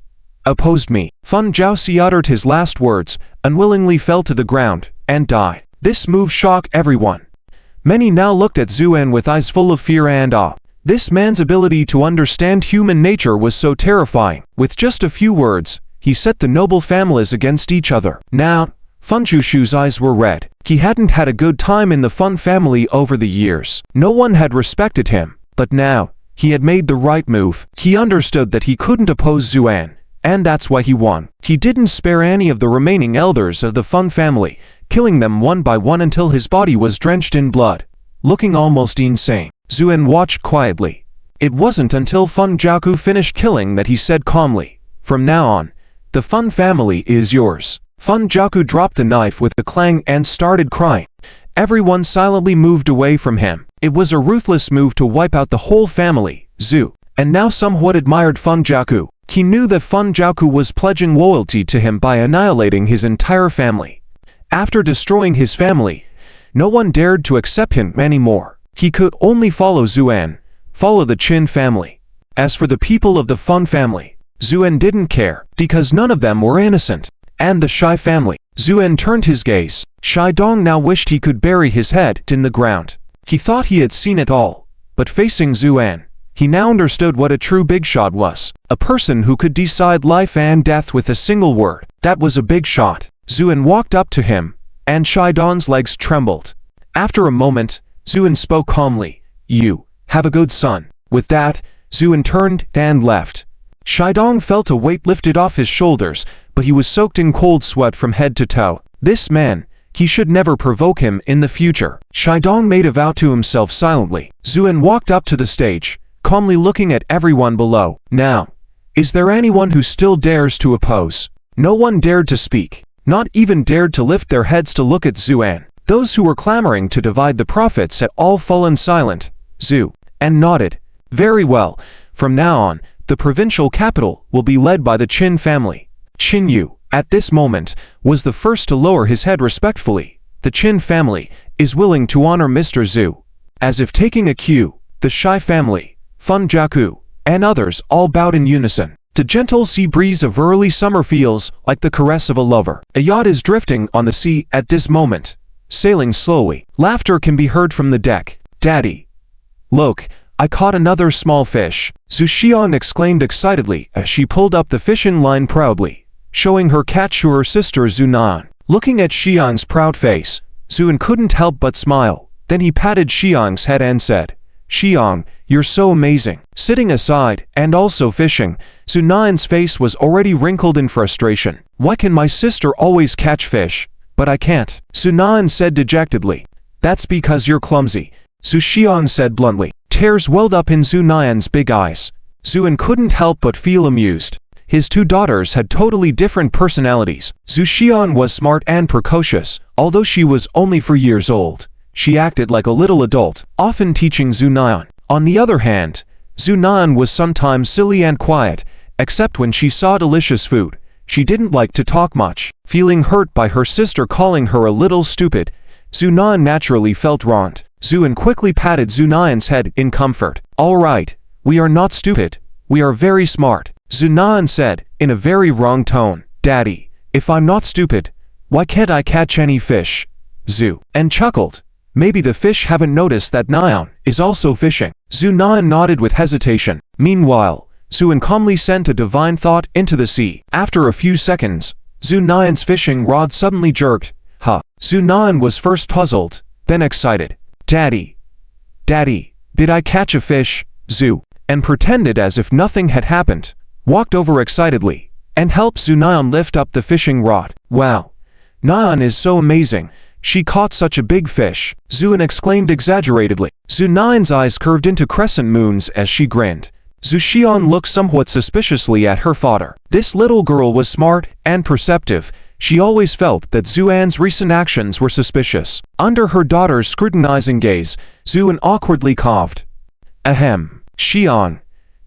opposed me. Feng Jiaoxi uttered his last words, unwillingly fell to the ground, and died. This move shocked everyone. Many now looked at Zuan with eyes full of fear and awe. This man's ability to understand human nature was so terrifying. With just a few words, he set the noble families against each other. Now, Feng Jushu's eyes were red. He hadn't had a good time in the Feng family over the years. No one had respected him. But now, he had made the right move. He understood that he couldn't oppose Zuan, and that's why he won. He didn't spare any of the remaining elders of the Feng family, killing them one by one until his body was drenched in blood. Looking almost insane, Zuan watched quietly. It wasn't until Feng Jiaku finished killing that he said calmly, From now on, the Feng family is yours. Feng Jiaku dropped the knife with a clang and started crying. Everyone silently moved away from him. It was a ruthless move to wipe out the whole family, Zhu. And now somewhat admired Feng Jiaku. He knew that Feng Jiaku was pledging loyalty to him by annihilating his entire family. After destroying his family, no one dared to accept him anymore. He could only follow Zuan, follow the Qin family. As for the people of the Feng family, Zuan didn't care, because none of them were innocent. And the Shy family. Zuan turned his gaze. Shidong now wished he could bury his head in the ground. He thought he had seen it all. But facing Zuan, he now understood what a true big shot was. A person who could decide life and death with a single word. That was a big shot. Zuan walked up to him, and Shidong's legs trembled. After a moment, Zuan spoke calmly. You have a good son. With that, Zuan turned and left. Shidong felt a weight lifted off his shoulders, but he was soaked in cold sweat from head to toe. This man, he should never provoke him in the future. Shidong made a vow to himself silently. Zuan walked up to the stage, calmly looking at everyone below. Now, is there anyone who still dares to oppose? No one dared to speak, not even dared to lift their heads to look at Zuan. Those who were clamoring to divide the profits had all fallen silent. Zuan nodded. Very well, from now on, the provincial capital will be led by the Qin family. Qin Yu, at this moment, was the first to lower his head respectfully. The Qin family is willing to honor Mr. Zuan. As if taking a cue, the Shy family, Fun Jaku, and others all bowed in unison. The gentle sea breeze of early summer feels like the caress of a lover. A yacht is drifting on the sea at this moment, sailing slowly. Laughter can be heard from the deck. Daddy, look, I caught another small fish. Zuxian exclaimed excitedly as she pulled up the fishing line proudly, showing her catch to her sister Zunan. Looking at Xiang's proud face, Zuan couldn't help but smile. Then he patted Xiang's head and said, Xiang, you're so amazing. Sitting aside, and also fishing, Zunan's face was already wrinkled in frustration. Why can my sister always catch fish, but I can't? Zunan said dejectedly. That's because you're clumsy, Zuxian said bluntly. Tears welled up in Zunan's big eyes. Zuan couldn't help but feel amused. His two daughters had totally different personalities. Zuxian was smart and precocious, although she was only 4 years old. She acted like a little adult, often teaching Zunan. On the other hand, Zunan was sometimes silly and quiet, except when she saw delicious food. She didn't like to talk much. Feeling hurt by her sister calling her a little stupid, Zunan naturally felt wronged. Zuan quickly patted Zunan's head in comfort. All right, we are not stupid, we are very smart, Zunan said, in a very wrong tone. Daddy, if I'm not stupid, why can't I catch any fish? Zuan chuckled. Maybe the fish haven't noticed that Nyan is also fishing. Zunan nodded with hesitation. Meanwhile, Zuan calmly sent a divine thought into the sea. After a few seconds, Zunan's fishing rod suddenly jerked. Zunan was first puzzled, then excited. Daddy, did I catch a fish? Zuan pretended as if nothing had happened, walked over excitedly, and helped Zunan lift up the fishing rod. Wow, Nyan is so amazing. She caught such a big fish, Zuan exclaimed exaggeratedly. Zunan's eyes curved into crescent moons as she grinned. Zuxian looked somewhat suspiciously at her father. This little girl was smart and perceptive. She always felt that Zuan's recent actions were suspicious. Under her daughter's scrutinizing gaze, Zuan awkwardly coughed. Ahem, Xian,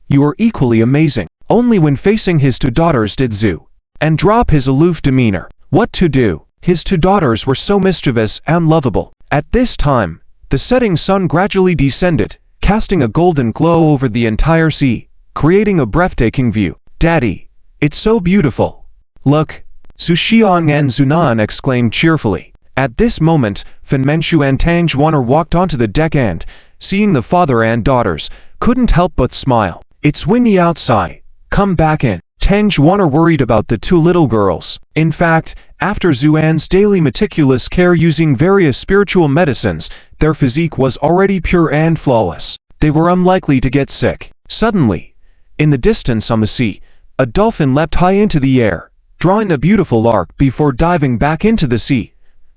you are equally amazing. Only when facing his two daughters did Zuan drop his aloof demeanor. What to do? His two daughters were so mischievous and lovable. At this time, the setting sun gradually descended, casting a golden glow over the entire sea, creating a breathtaking view. Daddy, it's so beautiful. Look, Zuxian and Zunan exclaimed cheerfully. At this moment, Fen Menshu and Tang Zhuaner walked onto the deck and, seeing the father and daughters, couldn't help but smile. It's windy outside. Come back in. Tang Zhuaner worried about the two little girls. In fact, after Zuan's daily meticulous care using various spiritual medicines, their physique was already pure and flawless. They were unlikely to get sick. Suddenly, in the distance on the sea, a dolphin leapt high into the air, drawing a beautiful arc before diving back into the sea.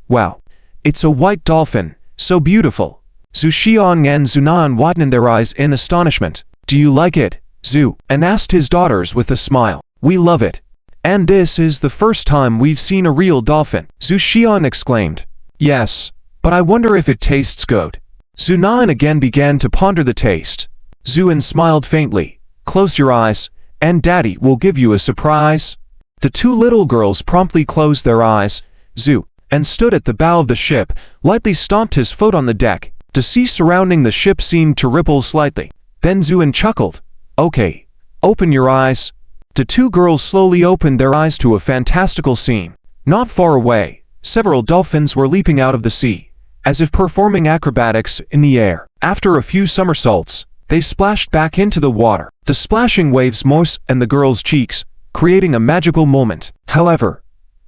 Wow, it's a white dolphin, so beautiful. Zuxian and Zunan widened their eyes in astonishment. Do you like it, Zuan asked his daughters with a smile. We love it. And this is the first time we've seen a real dolphin, Zuxian exclaimed. Yes, but I wonder if it tastes good. Zunan again began to ponder the taste. Zuan smiled faintly. Close your eyes, and Daddy will give you a surprise. The two little girls promptly closed their eyes. Zuan stood at the bow of the ship, lightly stomped his foot on the deck. The sea surrounding the ship seemed to ripple slightly. Then Zuan chuckled. Okay, open your eyes. The two girls slowly opened their eyes to a fantastical scene. Not far away, several dolphins were leaping out of the sea, as if performing acrobatics in the air. After a few somersaults, they splashed back into the water. The splashing waves moistened and the girls' cheeks, creating a magical moment. However,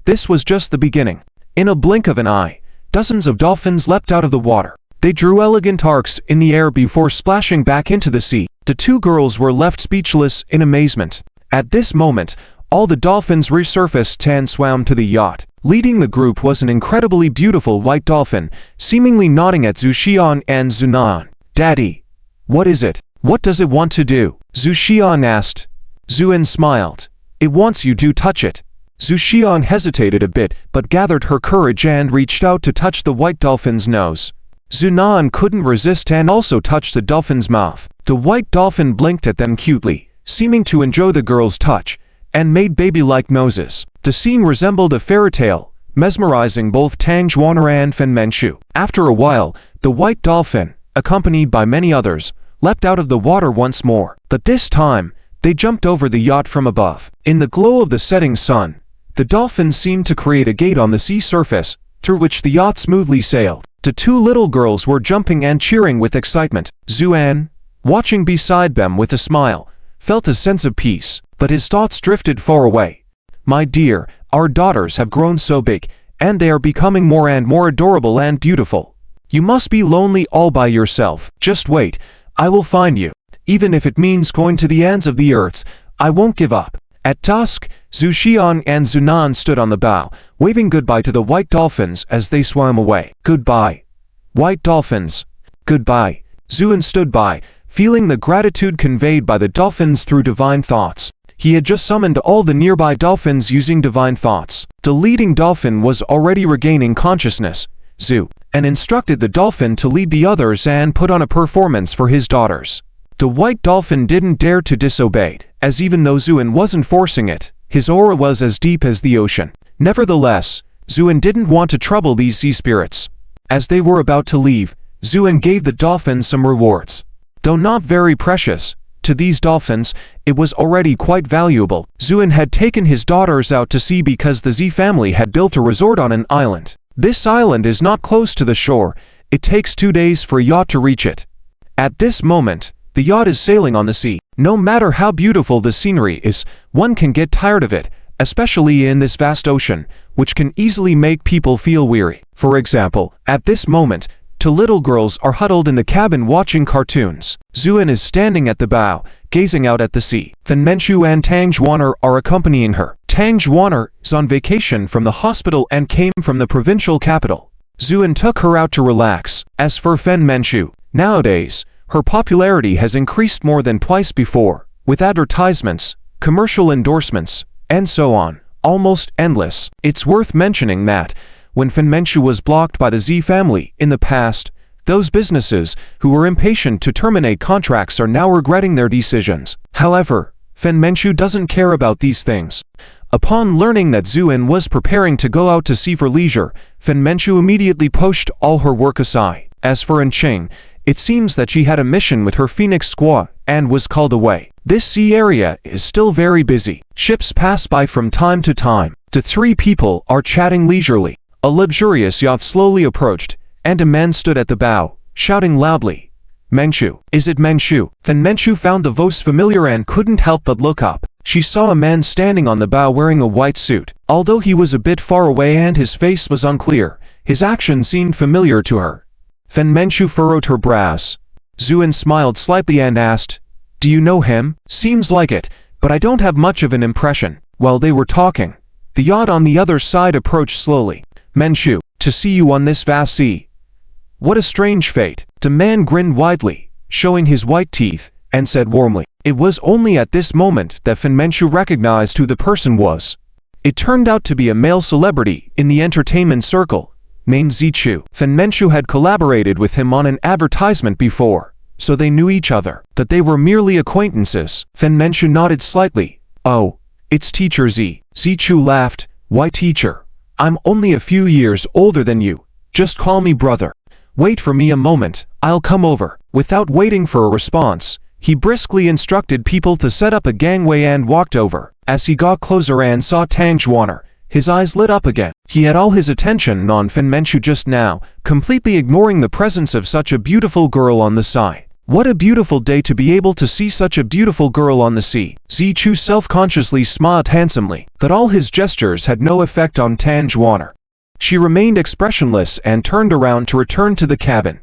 this was just the beginning. In a blink of an eye, dozens of dolphins leapt out of the water. They drew elegant arcs in the air before splashing back into the sea. The two girls were left speechless in amazement. At this moment, all the dolphins resurfaced and swam to the yacht. Leading the group was an incredibly beautiful white dolphin, seemingly nodding at Zuan and Zuan. "Daddy, what is it? What does it want to do?" Zuan asked. Zuan smiled. "It wants you to touch it." Zuan hesitated a bit but gathered her courage and reached out to touch the white dolphin's nose. Zuan couldn't resist and also touched the dolphin's mouth. The white dolphin blinked at them cutely, seeming to enjoy the girl's touch, and made baby-like noises. The scene resembled a fairy tale, mesmerizing both Tang Zhuaner and Fen Manchu. After a while, the white dolphin, accompanied by many others, leapt out of the water once more. But this time, they jumped over the yacht from above. In the glow of the setting sun, the dolphins seemed to create a gate on the sea surface, through which the yacht smoothly sailed. The two little girls were jumping and cheering with excitement. Zuan, watching beside them with a smile, felt a sense of peace, but his thoughts drifted far away. "My dear, our daughters have grown so big, and they are becoming more and more adorable and beautiful. You must be lonely all by yourself. Just wait, I will find you. Even if it means going to the ends of the earth, I won't give up." At dusk, Zuxian and Zunan stood on the bow, waving goodbye to the white dolphins as they swam away. "Goodbye, white dolphins. Goodbye." Zuan stood by, feeling the gratitude conveyed by the dolphins through divine thoughts. He had just summoned all the nearby dolphins using divine thoughts. The leading dolphin was already regaining consciousness, Zu, and instructed the dolphin to lead the others and put on a performance for his daughters. The white dolphin didn't dare to disobey, as even though Zuan wasn't forcing it, his aura was as deep as the ocean. Nevertheless, Zuan didn't want to trouble these sea spirits. As they were about to leave, Zuan gave the dolphins some rewards. Though not very precious, to these dolphins, it was already quite valuable. Zuan had taken his daughters out to sea because the Z family had built a resort on an island. This island is not close to the shore. It takes 2 days for a yacht to reach it. At this moment, the yacht is sailing on the sea. No matter how beautiful the scenery is, one can get tired of it, especially in this vast ocean, which can easily make people feel weary. For example, at this moment, two little girls are huddled in the cabin watching cartoons. Zuan is standing at the bow, gazing out at the sea. Fen Manchu and Tang Zhuaner are accompanying her. Tang Zhuaner is on vacation from the hospital and came from the provincial capital. Zuan took her out to relax. As for Fen Manchu, nowadays, her popularity has increased more than twice before, with advertisements, commercial endorsements, and so on, almost endless. It's worth mentioning that, when Fen Manchu was blocked by the Z family in the past, those businesses who were impatient to terminate contracts are now regretting their decisions. However, Fen Manchu doesn't care about these things. Upon learning that Zuan was preparing to go out to sea for leisure, Fen Manchu immediately pushed all her work aside. As for Encheng, it seems that she had a mission with her Phoenix squad and was called away. This sea area is still very busy. Ships pass by from time to time. The three people are chatting leisurely. A luxurious yacht slowly approached, and a man stood at the bow, shouting loudly, "Manchu, is it Manchu?" Then Manchu found the voice familiar and couldn't help but look up. She saw a man standing on the bow wearing a white suit. Although he was a bit far away and his face was unclear, his action seemed familiar to her. Fen Manchu furrowed her brows. Zuan smiled slightly and asked, "Do you know him?" "Seems like it, but I don't have much of an impression." While they were talking, the yacht on the other side approached slowly. "Manchu, to see you on this vast sea. What a strange fate." The man grinned widely, showing his white teeth, and said warmly. It was only at this moment that Fen Manchu recognized who the person was. It turned out to be a male celebrity in the entertainment circle, named Zichu. Fen Manchu had collaborated with him on an advertisement before, so they knew each other. But they were merely acquaintances. Fen Manchu nodded slightly. "Oh, it's Teacher Z." Zichu laughed. "Why teacher? I'm only a few years older than you. Just call me brother. Wait for me a moment, I'll come over." Without waiting for a response, he briskly instructed people to set up a gangway and walked over. As he got closer and saw Tang Juaner, his eyes lit up again. He had all his attention on Fen Menchu just now, completely ignoring the presence of such a beautiful girl on the side. What a beautiful day to be able to see such a beautiful girl on the sea. Zichu self-consciously smiled handsomely, but all his gestures had no effect on Tang Juaner. She remained expressionless and turned around to return to the cabin.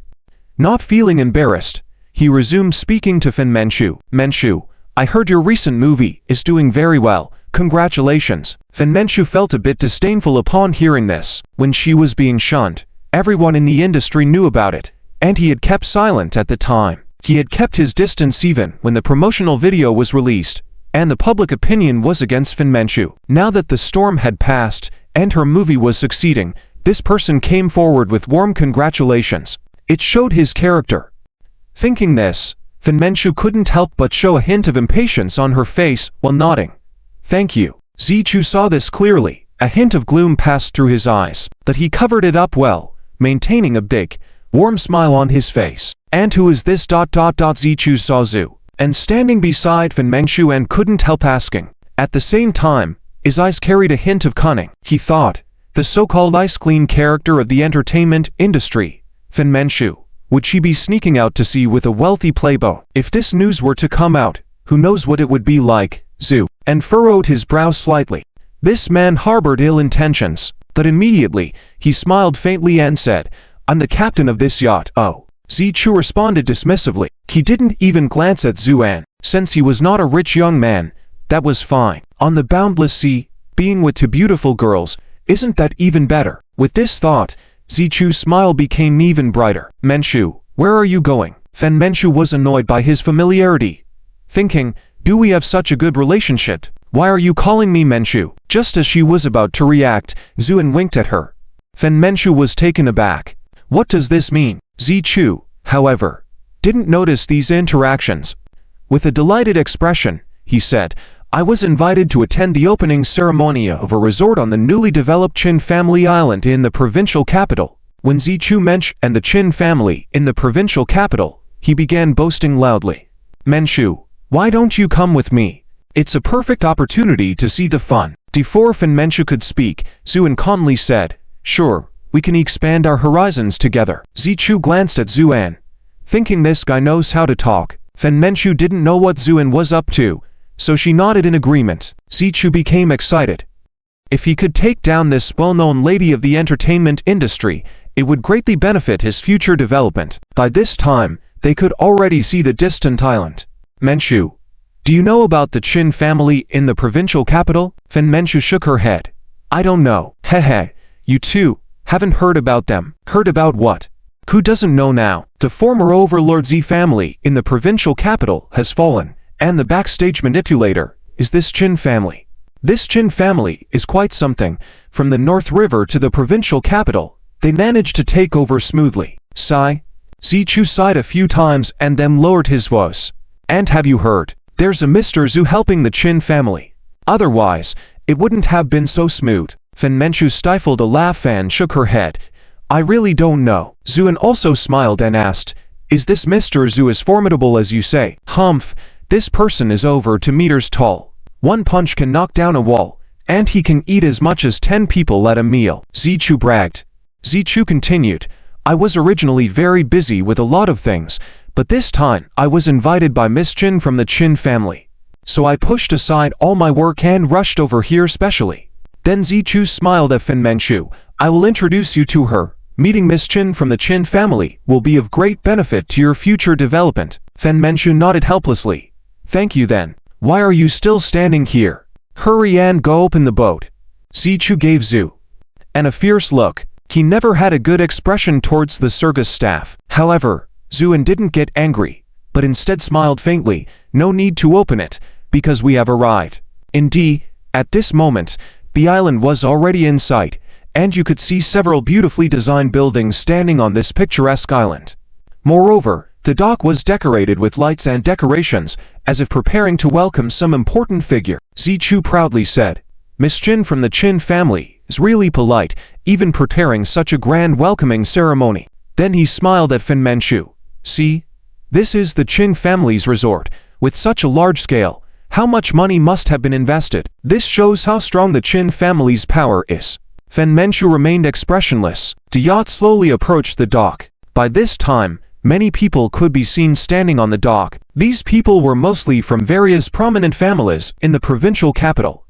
Not feeling embarrassed, he resumed speaking to Fen Menchu. Menchu, I heard your recent movie is doing very well. Congratulations. Fen Menchu felt a bit disdainful upon hearing this. When she was being shunned, everyone in the industry knew about it, and he had kept silent at the time. He had kept his distance even when the promotional video was released, and the public opinion was against Fen Menchu. Now that the storm had passed, and her movie was succeeding, this person came forward with warm congratulations. It showed his character. Thinking this, Fen Menchu couldn't help but show a hint of impatience on her face while nodding. Thank you. Zichu saw this clearly. A hint of gloom passed through his eyes, but he covered it up well, maintaining a big, warm smile on his face. And who is this? Zichu saw Zu, and standing beside Fen Menchu and couldn't help asking. At the same time, his eyes carried a hint of cunning. He thought, the so-called ice-clean character of the entertainment industry, Fen Menchu, would she be sneaking out to sea with a wealthy playboy? If this news were to come out, who knows what it would be like? Zu, and furrowed his brows slightly. This man harbored ill intentions, but immediately, he smiled faintly and said, I'm the captain of this yacht. Oh. Zichu responded dismissively. He didn't even glance at Zuan. Since he was not a rich young man, that was fine. On the boundless sea, being with two beautiful girls, isn't that even better? With this thought, Zichu's smile became even brighter. Menchu, where are you going? Fen Menchu was annoyed by his familiarity, thinking, do we have such a good relationship? Why are you calling me Menchu? Just as she was about to react, Zuan winked at her. Fen Menchu was taken aback. What does this mean? Zichu, however, didn't notice these interactions. With a delighted expression, he said, I was invited to attend the opening ceremony of a resort on the newly developed Qin family island in the provincial capital. When Zichu mentioned the Qin family in the provincial capital, he began boasting loudly. Menchu, why don't you come with me? It's a perfect opportunity to see the fun. Before Fen Menchu could speak, Zuan calmly said, sure. We can expand our horizons together. Zichu glanced at Zuan, thinking this guy knows how to talk. Fen Menchu didn't know what Zuan was up to, so she nodded in agreement. Zichu became excited. If he could take down this well-known lady of the entertainment industry, it would greatly benefit his future development. By this time, they could already see the distant island. Menchu, do you know about the Qin family in the provincial capital? Fen Menchu shook her head. I don't know. Hehe, you too. Haven't heard about them. Heard about what? Who doesn't know now? The former overlord Z family in the provincial capital has fallen, and the backstage manipulator is this Qin family. This Qin family is quite something. From the North River to the provincial capital, they managed to take over smoothly. Sigh. Zichu sighed a few times and then lowered his voice. And have you heard? There's a Mr. Zhu helping the Qin family. Otherwise, it wouldn't have been so smooth. Fen Menchu stifled a laugh and shook her head. I really don't know. Zuan also smiled and asked, is this Mr. Zhu as formidable as you say? Humph, this person is over 2 meters tall. One punch can knock down a wall, and he can eat as much as 10 people at a meal. Zichu bragged. Zichu continued, I was originally very busy with a lot of things, but this time I was invited by Miss Qin from the Qin family. So I pushed aside all my work and rushed over here specially. Then Zichu smiled at Fen Menchu. I will introduce you to her. Meeting Miss Qin from the Qin family will be of great benefit to your future development. Fen Menchu nodded helplessly. Thank you then. Why are you still standing here? Hurry and go open the boat. Zichu gave Zhu and a fierce look. He never had a good expression towards the circus staff. However, Zuan didn't get angry, but instead smiled faintly. No need to open it, because we have arrived. Indeed, at this moment, the island was already in sight, and you could see several beautifully designed buildings standing on this picturesque island. Moreover, the dock was decorated with lights and decorations, as if preparing to welcome some important figure. Zichu proudly said, Miss Qin from the Qin family is really polite, even preparing such a grand welcoming ceremony. Then he smiled at Fen Menchu. See? This is the Qin family's resort. With such a large scale, How much money must have been invested? This shows how strong the Qin family's power is. Fen Menchu remained expressionless. The yacht slowly approached the dock. By this time, many people could be seen standing on the dock. These people were mostly from various prominent families in the provincial capital.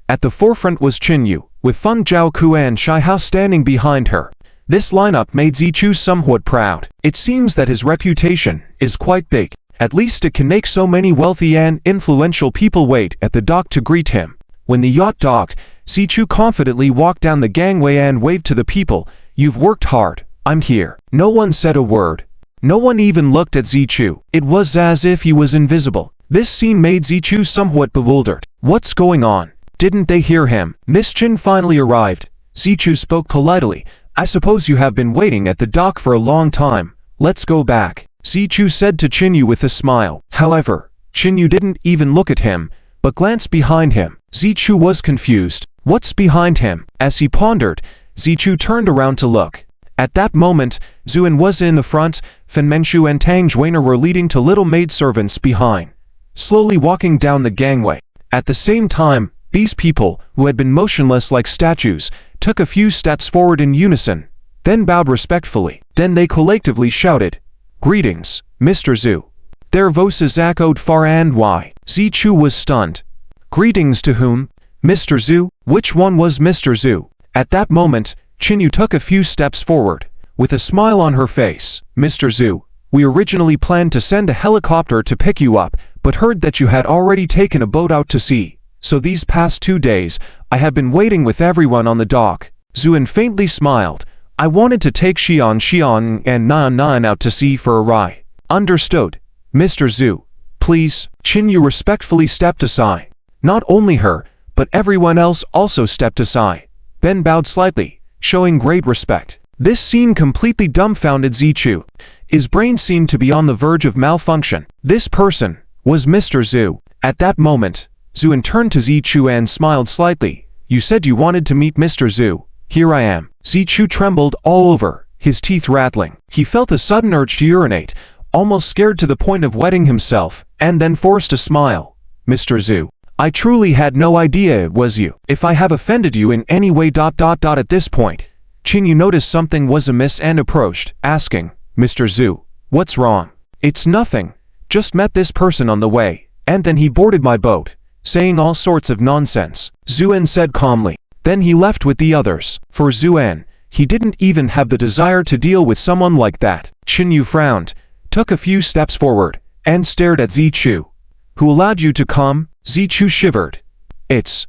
At the forefront was Qin Yu, with Feng Zhaoku and Shai Hao standing behind her. This lineup made Zichu somewhat proud. It seems that his reputation is quite big. At least it can make so many wealthy and influential people wait at the dock to greet him. When the yacht docked, Zichu confidently walked down the gangway and waved to the people. "You've worked hard. I'm here." No one said a word. No one even looked at Zichu. It was as if he was invisible. This scene made Zichu somewhat bewildered. What's going on? Didn't they hear him? Miss Qin finally arrived. Zichu spoke politely. "I suppose you have been waiting at the dock for a long time. Let's go back," Zichu said to Qin Yu with a smile. However, Qin Yu didn't even look at him, but glanced behind him. Zichu was confused. What's behind him? As he pondered, Zichu turned around to look. At that moment, Zuan was in the front, Fen Menchu and Tang Zhuaner were leading to little maidservants behind, slowly walking down the gangway. At the same time, these people, who had been motionless like statues, took a few steps forward in unison, then bowed respectfully. Then they collectively shouted, "Greetings, Mr. Zhu." Their voices echoed far and wide. Zichu was stunned. Greetings to whom? Mr. Zhu? Which one was Mr. Zhu? At that moment, Qin Yu took a few steps forward, with a smile on her face. "Mr. Zhu, we originally planned to send a helicopter to pick you up, but heard that you had already taken a boat out to sea. So these past 2 days, I have been waiting with everyone on the dock." Zuan faintly smiled. "I wanted to take Xian and Nan out to sea for a ride." "Understood. Mr. Zhu, please." Qin Yu respectfully stepped aside. Not only her, but everyone else also stepped aside, then bowed slightly, showing great respect. This scene completely dumbfounded Zichu. His brain seemed to be on the verge of malfunction. This person was Mr. Zhu. At that moment, Zuan turned to Zichu and smiled slightly. "You said you wanted to meet Mr. Zhu. Here I am." Zichu trembled all over, his teeth rattling. He felt a sudden urge to urinate, almost scared to the point of wetting himself, and then forced a smile. "Mr. Zhu, I truly had no idea it was you. If I have offended you in any way ... At this point, Qin Yu noticed something was amiss and approached, asking, "Mr. Zhu, what's wrong?" "It's nothing. Just met this person on the way, and then he boarded my boat, saying all sorts of nonsense," Zuan said calmly. Then he left with the others. For Zuan, he didn't even have the desire to deal with someone like that. Qin Yu frowned, took a few steps forward, and stared at Zichu. "Who allowed you to come?" Zichu shivered. It's...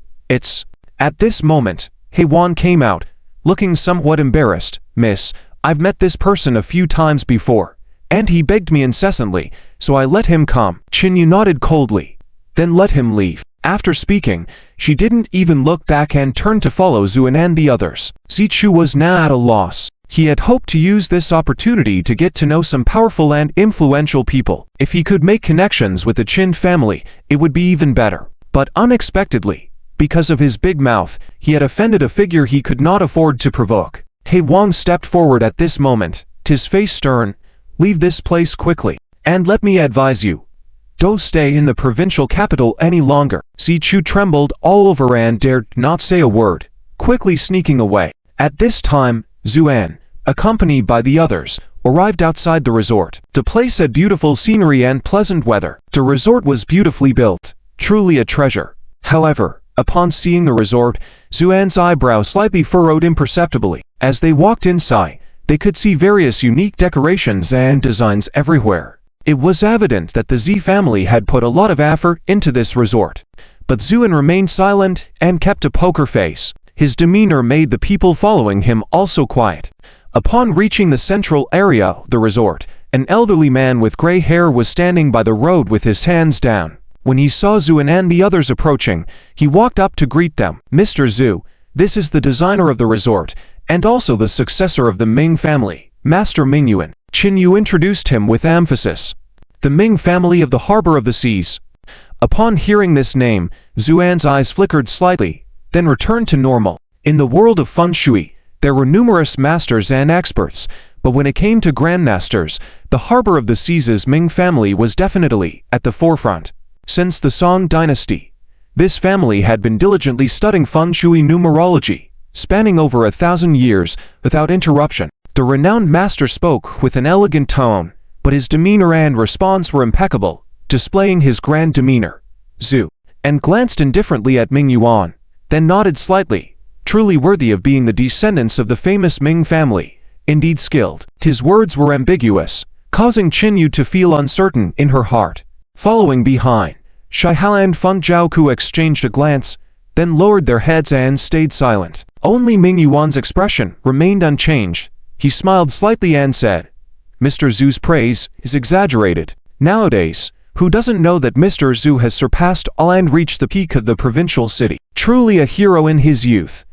At this moment, Heiwan came out, looking somewhat embarrassed. "Miss, I've met this person a few times before, and he begged me incessantly, so I let him come." Qin Yu nodded coldly, then let him leave. After speaking, she didn't even look back and turned to follow Zuan and the others. Zichu was now at a loss. He had hoped to use this opportunity to get to know some powerful and influential people. If he could make connections with the Qin family, it would be even better. But unexpectedly, because of his big mouth, he had offended a figure he could not afford to provoke. Heiwan stepped forward at this moment, his face stern. "Leave this place quickly, and let me advise you. Don't stay in the provincial capital any longer." Zichu trembled all over and dared not say a word, quickly sneaking away. At this time, Zuan, accompanied by the others, arrived outside the resort. The place had beautiful scenery and pleasant weather. The resort was beautifully built, truly a treasure. However, upon seeing the resort, Zuan's eyebrow slightly furrowed imperceptibly. As they walked inside, they could see various unique decorations and designs everywhere. It was evident that the Z family had put a lot of effort into this resort. But Zuan remained silent and kept a poker face. His demeanor made the people following him also quiet. Upon reaching the central area of the resort, an elderly man with gray hair was standing by the road with his hands down. When he saw Zuan and the others approaching, he walked up to greet them. "Mr. Zhu, this is the designer of the resort, and also the successor of the Ming family, Master Mingyuan." Qin Yu introduced him with emphasis. "The Ming family of the Harbor of the Seas." Upon hearing this name, Zuan's eyes flickered slightly, then returned to normal. In the world of feng shui, there were numerous masters and experts, but when it came to grandmasters, the Harbor of the Seas' Ming family was definitely at the forefront. Since the Song dynasty, this family had been diligently studying feng shui numerology, spanning over 1,000 years without interruption. The renowned master spoke with an elegant tone, but his demeanor and response were impeccable, displaying his grand demeanor. Zuan glanced indifferently at Ming Yuan, then nodded slightly, truly worthy of being the descendants of the famous Ming family, indeed skilled. His words were ambiguous, causing Qinyu to feel uncertain in her heart. Following behind, Shihala and Feng Zhaoku exchanged a glance, then lowered their heads and stayed silent. Only Ming Yuan's expression remained unchanged. He smiled slightly and said, "Mr. Zhu's praise is exaggerated. Nowadays, who doesn't know that Mr. Zhu has surpassed all and reached the peak of the provincial city? Truly a hero in his youth.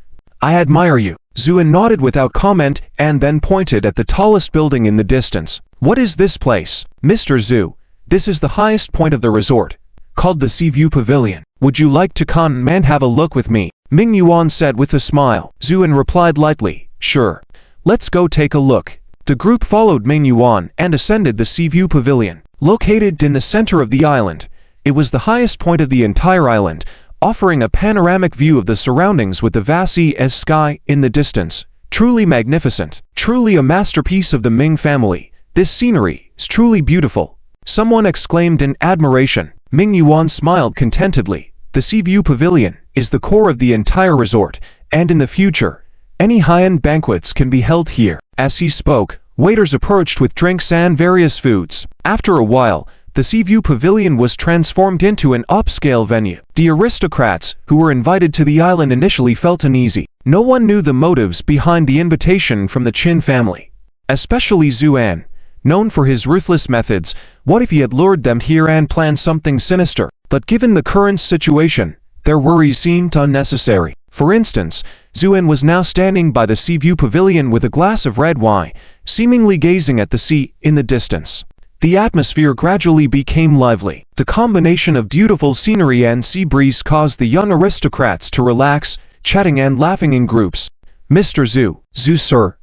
I admire you." Zuan nodded without comment and then pointed at the tallest building in the distance. "What is this place?" "Mr. Zhu, this is the highest point of the resort, called the Sea View Pavilion. Would you like to come and have a look with me?" Ming Yuan said with a smile. Zuan replied lightly, "Sure. Let's go take a look." The group followed Ming Yuan and ascended the Sea View Pavilion. Located in the center of the island, it was the highest point of the entire island, offering a panoramic view of the surroundings with the vast sea as sky in the distance. Truly magnificent. Truly a masterpiece of the Ming family. This scenery is truly beautiful. Someone exclaimed in admiration. Ming Yuan smiled contentedly. The Sea View Pavilion is the core of the entire resort, and in the future, any high-end banquets can be held here. As he spoke, waiters approached with drinks and various foods. After a while, the Sea View Pavilion was transformed into an upscale venue. The aristocrats who were invited to the island initially felt uneasy. No one knew the motives behind the invitation from the Qin family. Especially Zuan, known for his ruthless methods. What if he had lured them here and planned something sinister? But given the current situation, their worries seemed unnecessary. For instance, Zuan was now standing by the Sea View Pavilion with a glass of red wine, seemingly gazing at the sea in the distance. The atmosphere gradually became lively. The combination of beautiful scenery and sea breeze caused the young aristocrats to relax, chatting and laughing in groups. "Mr. Zhu sir,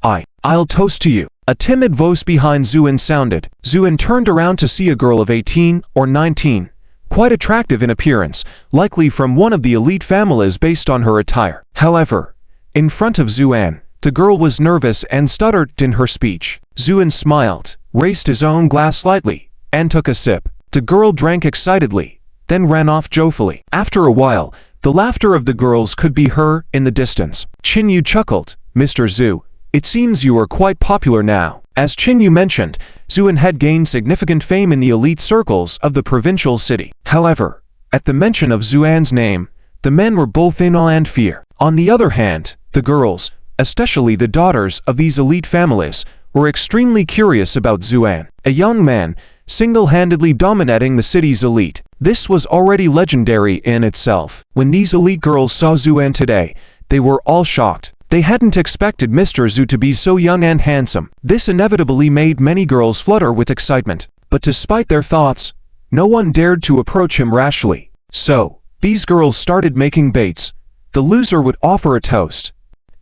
I'll toast to you." A timid voice behind Zuan sounded. Zuan turned around to see a girl of 18 or 19, quite attractive in appearance, likely from one of the elite families based on her attire. However, in front of Zuan, the girl was nervous and stuttered in her speech. Zuan smiled, raised his own glass slightly, and took a sip. The girl drank excitedly, then ran off joyfully. After a while, the laughter of the girls could be heard in the distance. Qinyu chuckled. "Mr. Zhu, it seems you are quite popular now." As Qinyu mentioned, Zuan had gained significant fame in the elite circles of the provincial city. However, at the mention of Zuan's name, the men were both in awe and fear. On the other hand, the girls, especially the daughters of these elite families, were extremely curious about Zuan, a young man, single-handedly dominating the city's elite. This was already legendary in itself. When these elite girls saw Zuan today, they were all shocked. They hadn't expected Mr. Zhu to be so young and handsome. This inevitably made many girls flutter with excitement. But despite their thoughts, no one dared to approach him rashly. So, these girls started making baits. The loser would offer a toast.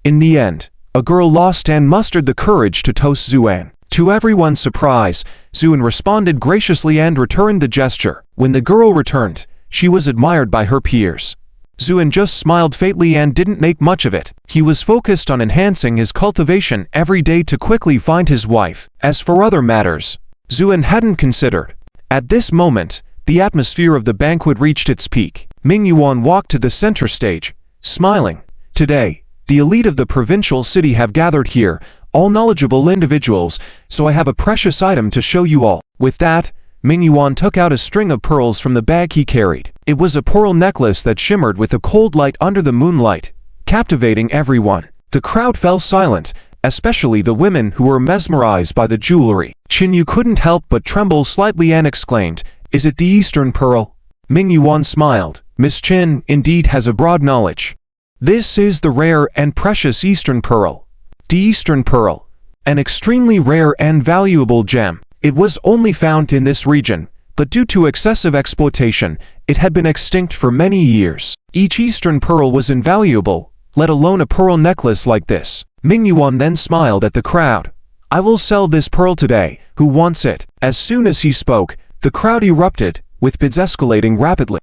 In the end, a girl lost and mustered the courage to toast Zuan. To everyone's surprise, Zuan responded graciously and returned the gesture. When the girl returned, she was admired by her peers. Zuan just smiled faintly and didn't make much of it. He was focused on enhancing his cultivation every day to quickly find his wife. As for other matters, Zuan hadn't considered. At this moment, the atmosphere of the banquet reached its peak. Ming Yuan walked to the center stage, smiling. "Today, the elite of the provincial city have gathered here, all knowledgeable individuals, so I have a precious item to show you all." With that, Ming Yuan took out a string of pearls from the bag he carried. It was a pearl necklace that shimmered with a cold light under the moonlight, captivating everyone. The crowd fell silent, especially the women who were mesmerized by the jewelry. Qinyu couldn't help but tremble slightly and exclaimed, "Is it the Eastern Pearl?" Ming Yuan smiled. "Miss Qin indeed has a broad knowledge. This is the rare and precious Eastern Pearl. The Eastern Pearl, an extremely rare and valuable gem. It was only found in this region, but due to excessive exploitation, it had been extinct for many years. Each Eastern Pearl was invaluable, let alone a pearl necklace like this." Ming Yuan then smiled at the crowd. "I will sell this pearl today. Who wants it?" As soon as he spoke, the crowd erupted, with bids escalating rapidly.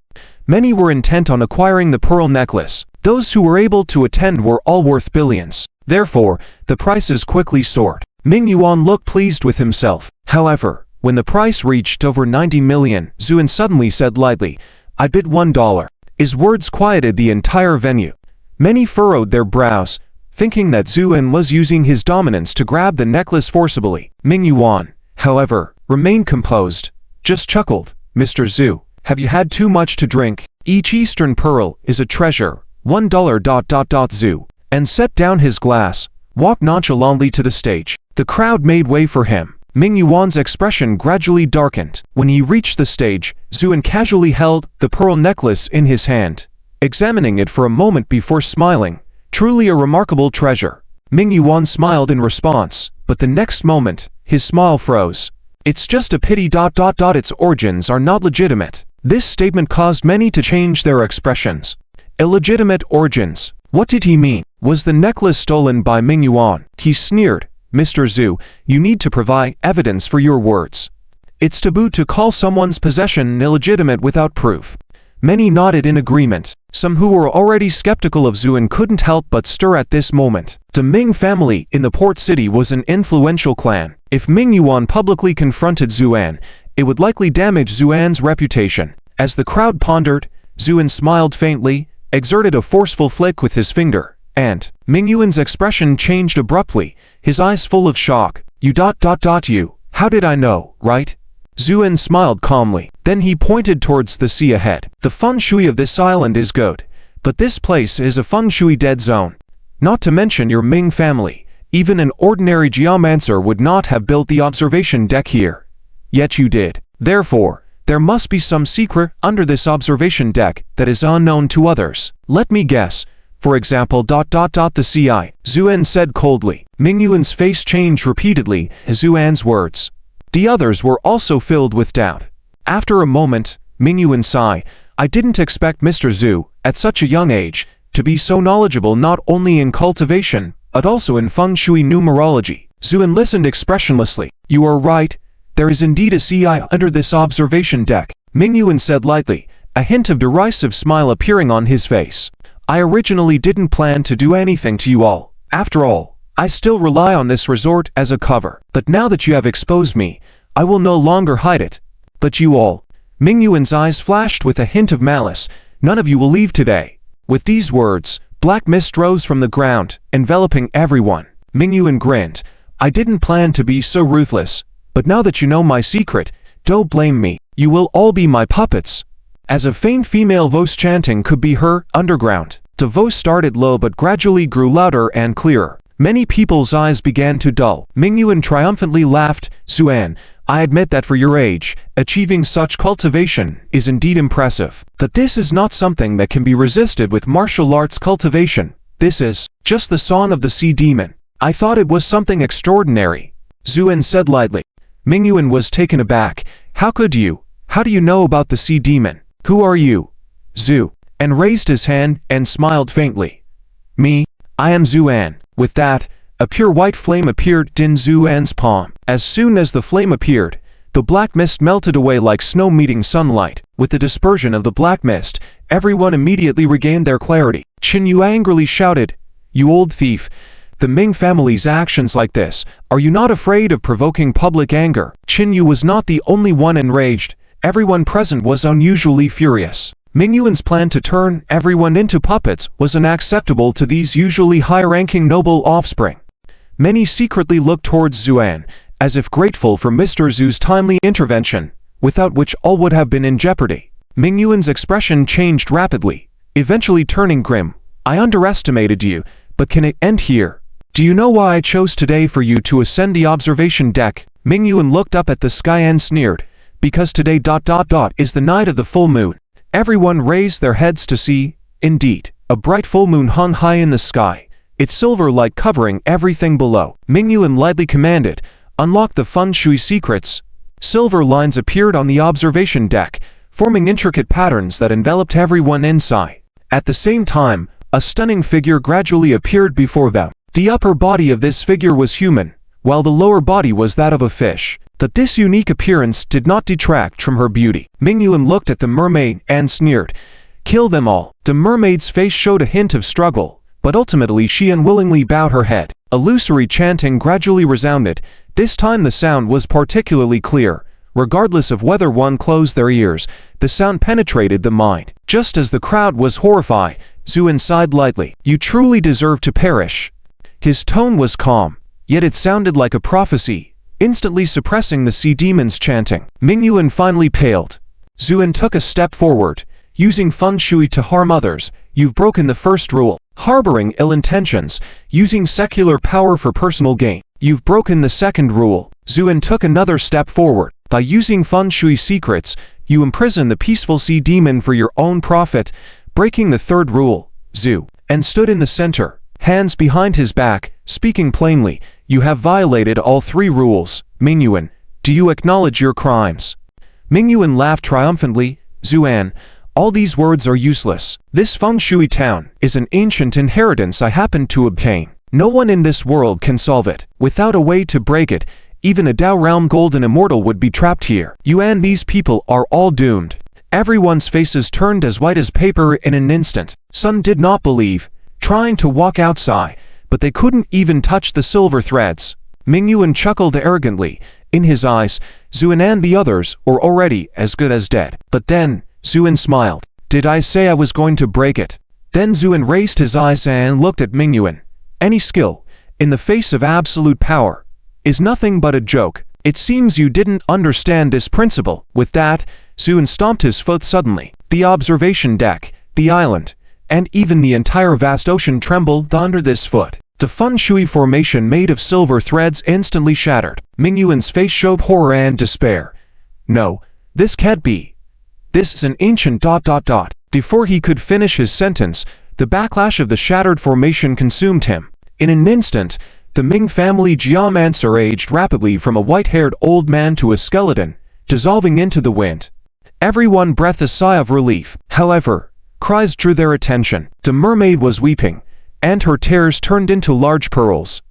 Many were intent on acquiring the pearl necklace. Those who were able to attend were all worth billions. Therefore, the prices quickly soared. Ming Yuan looked pleased with himself. However, when the price reached over 90 million, Zuan suddenly said lightly, "I bid $1. His words quieted the entire venue. Many furrowed their brows, thinking that Zuan was using his dominance to grab the necklace forcibly. Ming Yuan, however, remained composed, just chuckled. "Mr. Zhu, have you had too much to drink? Each Eastern pearl is a treasure. $1. Zhu, and set down his glass, walked nonchalantly to the stage. The crowd made way for him. Ming Yuan's expression gradually darkened. When he reached the stage, Zuan casually held the pearl necklace in his hand, examining it for a moment before smiling. Truly a remarkable treasure. Ming Yuan smiled in response, but the next moment, his smile froze. It's just a pity. Its origins are not legitimate. This statement caused many to change their expressions. Illegitimate origins. What did he mean? Was the necklace stolen by Ming Yuan? He sneered. Mr. Zhu, you need to provide evidence for your words. It's taboo to call someone's possession illegitimate without proof. Many nodded in agreement. Some who were already skeptical of Zuan couldn't help but stir at this moment. The Ming family in the port city was an influential clan. If Ming Yuan publicly confronted Zuan, it would likely damage Zuan's reputation. As the crowd pondered, Zuan smiled faintly, exerted a forceful flick with his finger, and Ming Yuan's expression changed abruptly, his eyes full of shock. You. How did I know, right? Zuan smiled calmly. Then he pointed towards the sea ahead. The feng shui of this island is good, but this place is a feng shui dead zone. Not to mention your Ming family. Even an ordinary geomancer would not have built the observation deck here. Yet you did. Therefore, there must be some secret under this observation deck that is unknown to others. Let me guess. For example, the CI. Zuan said coldly. Ming Yuan's face changed repeatedly as Zuan's words. The others were also filled with doubt. After a moment, Ming Yuan sighed. I didn't expect Mr. Zhu, at such a young age, to be so knowledgeable not only in cultivation, but also in feng shui numerology. Zuan listened expressionlessly. You are right. There is indeed a CI under this observation deck. Ming Yuan said lightly, a hint of derisive smile appearing on his face. I originally didn't plan to do anything to you all. After all, I still rely on this resort as a cover. But now that you have exposed me, I will no longer hide it. But you all. Ming Yuan's eyes flashed with a hint of malice. None of you will leave today. With these words, black mist rose from the ground, enveloping everyone. Ming Yuan grinned. I didn't plan to be so ruthless. But now that you know my secret, don't blame me. You will all be my puppets. As a faint female voice chanting could be heard underground, the voice started low but gradually grew louder and clearer. Many people's eyes began to dull. Ming Yuan triumphantly laughed. Zuan, I admit that for your age, achieving such cultivation is indeed impressive. But this is not something that can be resisted with martial arts cultivation. This is just the song of the sea demon. I thought it was something extraordinary. Zuan said lightly. Ming Yuan was taken aback. How could you? How do you know about the sea demon? Who are you? Zhu. And raised his hand and smiled faintly. Me? I am Zuan. With that, a pure white flame appeared in Zuan's palm. As soon as the flame appeared, the black mist melted away like snow meeting sunlight. With the dispersion of the black mist, everyone immediately regained their clarity. Qin Yu angrily shouted, You old thief! The Ming family's actions like this, are you not afraid of provoking public anger? Qin Yu was not the only one enraged. Everyone present was unusually furious. Ming Yuan's plan to turn everyone into puppets was unacceptable to these usually high-ranking noble offspring. Many secretly looked towards Zuan, as if grateful for Mr. Zhu's timely intervention, without which all would have been in jeopardy. Ming Yuan's expression changed rapidly, eventually turning grim. I underestimated you, but can it end here? Do you know why I chose today for you to ascend the observation deck? Ming Yuan looked up at the sky and sneered. Because today is the night of the full moon. Everyone raised their heads to see. Indeed, a bright full moon hung high in the sky, its silver light covering everything below. Ming Yuan lightly commanded, unlock the feng shui secrets. Silver lines appeared on the observation deck, forming intricate patterns that enveloped everyone inside. At the same time, a stunning figure gradually appeared before them. The upper body of this figure was human, while the lower body was that of a fish. But this unique appearance did not detract from her beauty. Mingyuan looked at the mermaid and sneered, "Kill them all." The mermaid's face showed a hint of struggle, but ultimately she unwillingly bowed her head. Illusory chanting gradually resounded. This time the sound was particularly clear. Regardless of whether one closed their ears, the sound penetrated the mind. Just as the crowd was horrified, Zuan sighed lightly. "You truly deserve to perish." His tone was calm, yet it sounded like a prophecy, instantly suppressing the sea demon's chanting. Mingyuan finally paled. Zuan took a step forward. "Using feng shui to harm others, you've broken the first rule. Harboring ill intentions, using secular power for personal gain, you've broken the second rule." Zuan took another step forward. "By using feng shui secrets, you imprison the peaceful sea demon for your own profit, breaking the third rule." Zhu and stood in the center, hands behind his back, speaking plainly, "You have violated all three rules. Mingyuan, do you acknowledge your crimes?" Mingyuan laughed triumphantly. "Zuan, all these words are useless. This feng shui town is an ancient inheritance I happened to obtain. No one in this world can solve it. Without a way to break it, even a Dao realm golden immortal would be trapped here. You and these people are all doomed." Everyone's faces turned as white as paper in an instant. Sun did not believe, trying to walk outside, but they couldn't even touch the silver threads. Mingyuan chuckled arrogantly. In his eyes, Zuan and the others were already as good as dead. But then, Zuan smiled. "Did I say I was going to break it?" Then Zuan raised his eyes and looked at Mingyuan. "Any skill, in the face of absolute power, is nothing but a joke. It seems you didn't understand this principle." With that, Zuan stomped his foot suddenly. The observation deck, the island, and even the entire vast ocean trembled under this foot. The feng shui formation made of silver threads instantly shattered. Mingyuan's face showed horror and despair. "No, this can't be. This is an ancient ... Before he could finish his sentence, the backlash of the shattered formation consumed him. In an instant, the Ming family geomancer aged rapidly from a white-haired old man to a skeleton, dissolving into the wind. Everyone breathed a sigh of relief. However, cries drew their attention. The mermaid was weeping, and her tears turned into large pearls.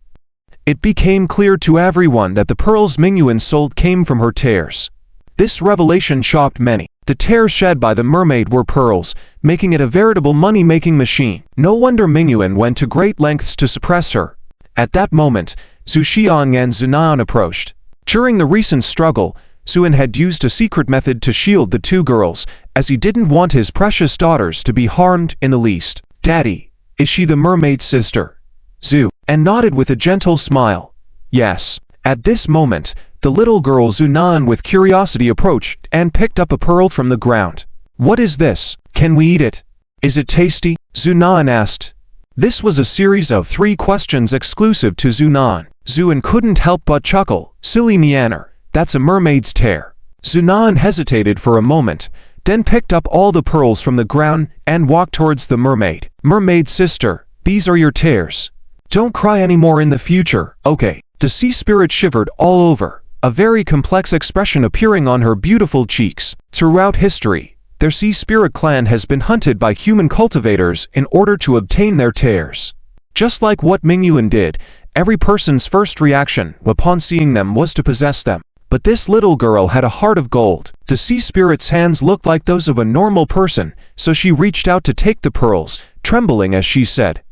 It became clear to everyone that the pearls Mingyuan sold came from her tears. This revelation shocked many. The tears shed by the mermaid were pearls, making it a veritable money-making machine. No wonder Mingyuan went to great lengths to suppress her. At that moment, Zhu Xiang and Zuan approached. During the recent struggle, Zuan had used a secret method to shield the two girls, as he didn't want his precious daughters to be harmed in the least. "Daddy, is she the mermaid's sister?" Zhu and nodded with a gentle smile. "Yes." At this moment, the little girl Zuan with curiosity approached and picked up a pearl from the ground. "What is this? Can we eat it? Is it tasty?" Zuan asked. This was a series of 3 questions exclusive to Zuan. Zuan couldn't help but chuckle. "Silly Nianer, that's a mermaid's tear." Zuan hesitated for a moment, then picked up all the pearls from the ground and walked towards the mermaid. "Mermaid sister, these are your tears. Don't cry anymore in the future, okay?" The sea spirit shivered all over, a very complex expression appearing on her beautiful cheeks. Throughout history, their sea spirit clan has been hunted by human cultivators in order to obtain their tears. Just like what Mingyuan did, every person's first reaction upon seeing them was to possess them. But this little girl had a heart of gold. The sea spirit's hands looked like those of a normal person, so she reached out to take the pearls, trembling as she said,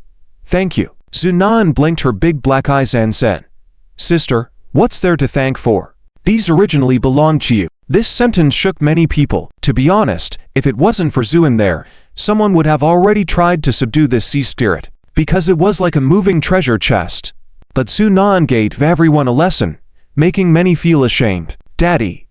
"Thank you." Zuan blinked her big black eyes and said, "Sister, what's there to thank for? These originally belonged to you." This sentence shook many people. To be honest, if it wasn't for Zuan there, someone would have already tried to subdue this sea spirit, because it was like a moving treasure chest. But Zuan gave everyone a lesson, making many feel ashamed. "Daddy,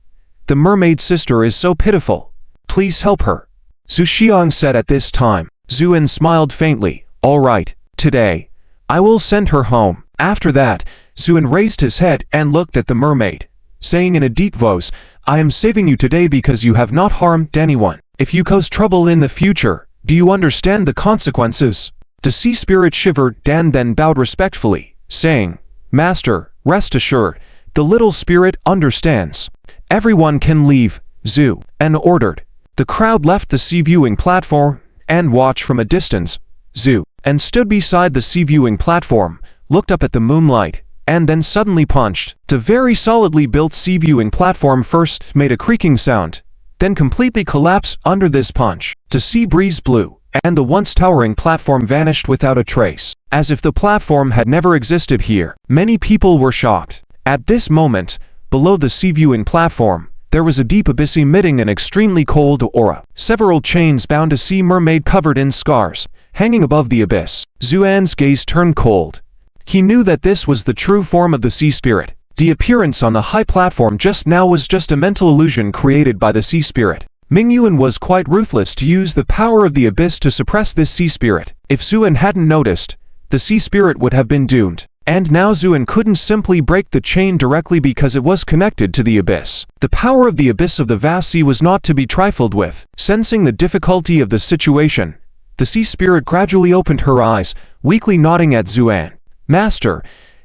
the mermaid sister is so pitiful. Please help her," Zhu Xiang said at this time. Zuan smiled faintly. "All right, today, I will send her home." After that, Zuan raised his head and looked at the mermaid, saying in a deep voice, "I am saving you today because you have not harmed anyone. If you cause trouble in the future, do you understand the consequences?" The sea spirit shivered and then bowed respectfully, saying, "Master, rest assured, the little spirit understands." "Everyone can leave," Zhu and ordered. The crowd left the sea viewing platform and watched from a distance. Zhu and stood beside the sea viewing platform, looked up at the moonlight, and then suddenly punched. The very solidly built sea viewing platform first made a creaking sound, then completely collapsed under this punch. The sea breeze blew, and the once towering platform vanished without a trace, as if the platform had never existed here. Many people were shocked. At this moment, below the sea viewing platform, there was a deep abyss emitting an extremely cold aura. Several chains bound a sea mermaid covered in scars, hanging above the abyss. Zuan's gaze turned cold. He knew that this was the true form of the sea spirit. The appearance on the high platform just now was just a mental illusion created by the sea spirit. Mingyuan was quite ruthless to use the power of the abyss to suppress this sea spirit. If Zuan hadn't noticed, the sea spirit would have been doomed. And now Zuan couldn't simply break the chain directly because it was connected to the abyss. The power of the abyss of the vast sea was not to be trifled with. Sensing the difficulty of the situation, the sea spirit gradually opened her eyes, weakly nodding at Zuan. "Master,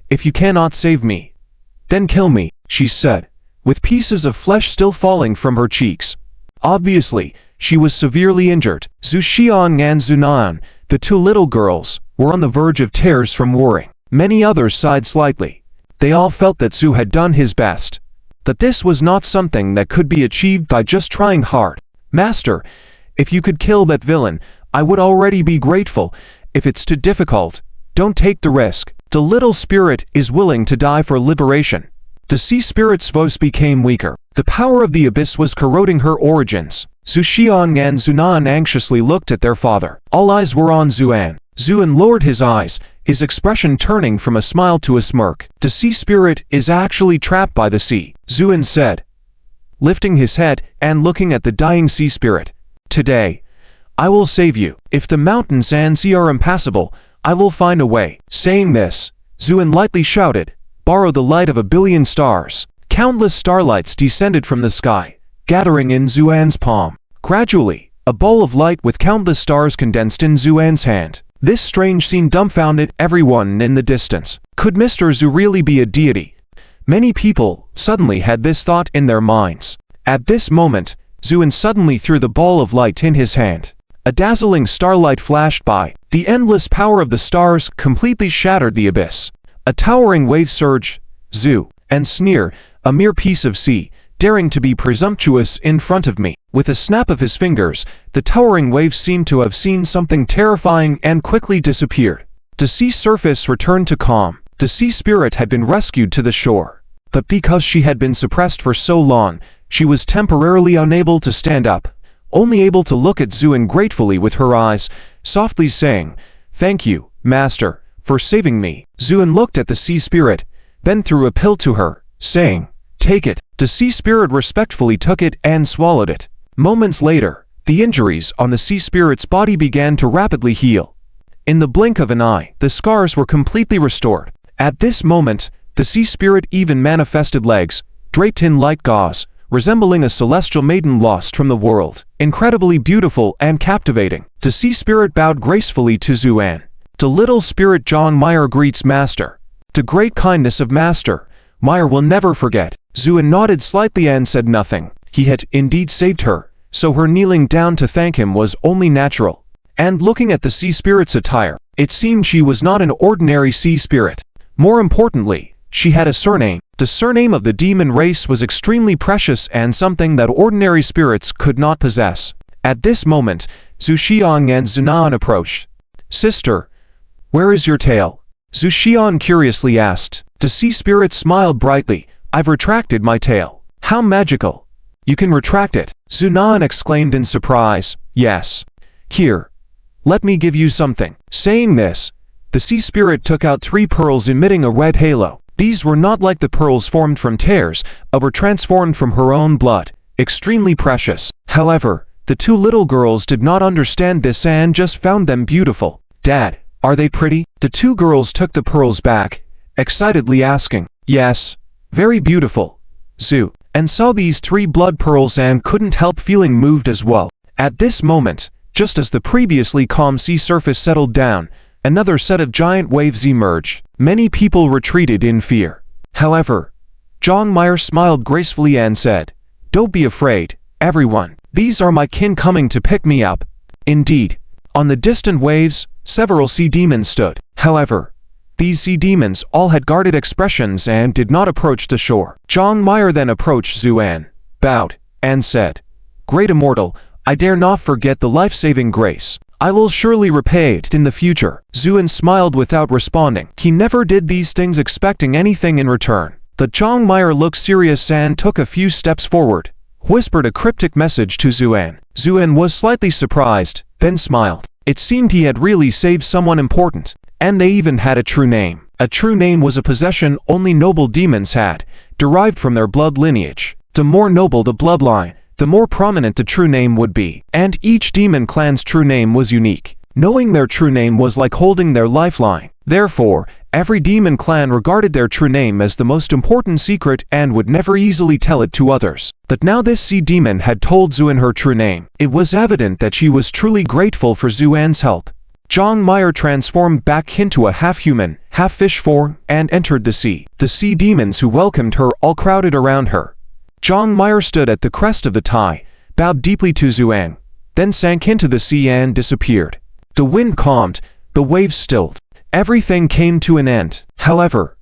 if you cannot save me, then kill me," she said, with pieces of flesh still falling from her cheeks. Obviously, she was severely injured. Zhu Xiang and Zunan, the two little girls, were on the verge of tears from worrying. Many others sighed slightly. They all felt that Zhu had done his best, that this was not something that could be achieved by just trying hard. "Master, if you could kill that villain, I would already be grateful. If it's too difficult, don't take the risk. The little spirit is willing to die for liberation." The sea spirit's voice became weaker. The power of the abyss was corroding her origins. Zhu Xiang and Zunan anxiously looked at their father. All eyes were on Zuan. Zuan lowered his eyes, his expression turning from a smile to a smirk. "The sea spirit is actually trapped by the sea," Zuan said, lifting his head and looking at the dying sea spirit. "Today, I will save you. If the mountains and sea are impassable, I will find a way." Saying this, Zuan lightly shouted, "Borrow the light of 1,000,000,000 stars." Countless starlights descended from the sky, gathering in Zuan's palm. Gradually, a ball of light with countless stars condensed in Zuan's hand. This strange scene dumbfounded everyone in the distance. Could Mr. Zhu really be a deity? Many people suddenly had this thought in their minds. At this moment, Zuan suddenly threw the ball of light in his hand. A dazzling starlight flashed by. The endless power of the stars completely shattered the abyss. A towering wave surged, Zhu, and sneer, a mere piece of sea, daring to be presumptuous in front of me. With a snap of his fingers, the towering wave seemed to have seen something terrifying and quickly disappeared. The sea surface returned to calm. The sea spirit had been rescued to the shore. But because she had been suppressed for so long, she was temporarily unable to stand up, only able to look at Zuan gratefully with her eyes, softly saying, "Thank you, Master, for saving me." Zuan looked at the sea spirit, then threw a pill to her, saying, "Take it." The sea spirit respectfully took it and swallowed it. Moments later, the injuries on the sea spirit's body began to rapidly heal. In the blink of an eye, the scars were completely restored. At this moment, the sea spirit even manifested legs, draped in light gauze, resembling a celestial maiden lost from the world. Incredibly beautiful and captivating. The sea spirit bowed gracefully to Zuan. The little spirit John Meyer greets Master. The great kindness of Master, Meyer will never forget. Zuan nodded slightly and said nothing. He had indeed saved her, so her kneeling down to thank him was only natural. And looking at the sea spirit's attire, it seemed she was not an ordinary sea spirit. More importantly, she had a surname. The surname of the demon race was extremely precious and something that ordinary spirits could not possess. At this moment, Zhu Xiang and Zunan approached. "Sister, where is your tail?" Zhu Xiang curiously asked. The sea spirit smiled brightly. "I've retracted my tail." "How magical! You can retract it!" Zunan exclaimed in surprise. "Yes. Here, let me give you something." Saying this, the sea spirit took out 3 pearls emitting a red halo. These were not like the pearls formed from tears, but were transformed from her own blood, extremely precious. However, the 2 little girls did not understand this and just found them beautiful. "Dad, are they pretty?" The 2 girls took the pearls back, excitedly asking. "Yes, very beautiful, Zhu," and saw these 3 blood pearls and couldn't help feeling moved as well. At this moment, just as the previously calm sea surface settled down, another set of giant waves emerged. Many people retreated in fear. However, John Meyer smiled gracefully and said, "Don't be afraid, everyone. These are my kin coming to pick me up." Indeed, on the distant waves, several sea demons stood. However, These sea demons all had guarded expressions and did not approach the shore. Zhang Meyer then approached Zuan, bowed, and said, "Great Immortal, I dare not forget the life-saving grace. I will surely repay it in the future." Zuan smiled without responding. He never did these things expecting anything in return. But Zhang Meyer looked serious and took a few steps forward, whispered a cryptic message to Zuan. Zuan was slightly surprised, then smiled. It seemed he had really saved someone important, and they even had a true name. A true name was a possession only noble demons had, derived from their blood lineage. The more noble the bloodline, the more prominent the true name would be. And each demon clan's true name was unique. Knowing their true name was like holding their lifeline. Therefore, every demon clan regarded their true name as the most important secret and would never easily tell it to others. But now this sea demon had told Zuan her true name. It was evident that she was truly grateful for Zuan's help. Zhang Meyer transformed back into a half-human, half-fish form and entered the sea. The sea demons who welcomed her all crowded around her. Zhang Meyer stood at the crest of the tide, bowed deeply to Zuan, then sank into the sea and disappeared. The wind calmed, the waves stilled. Everything came to an end. However,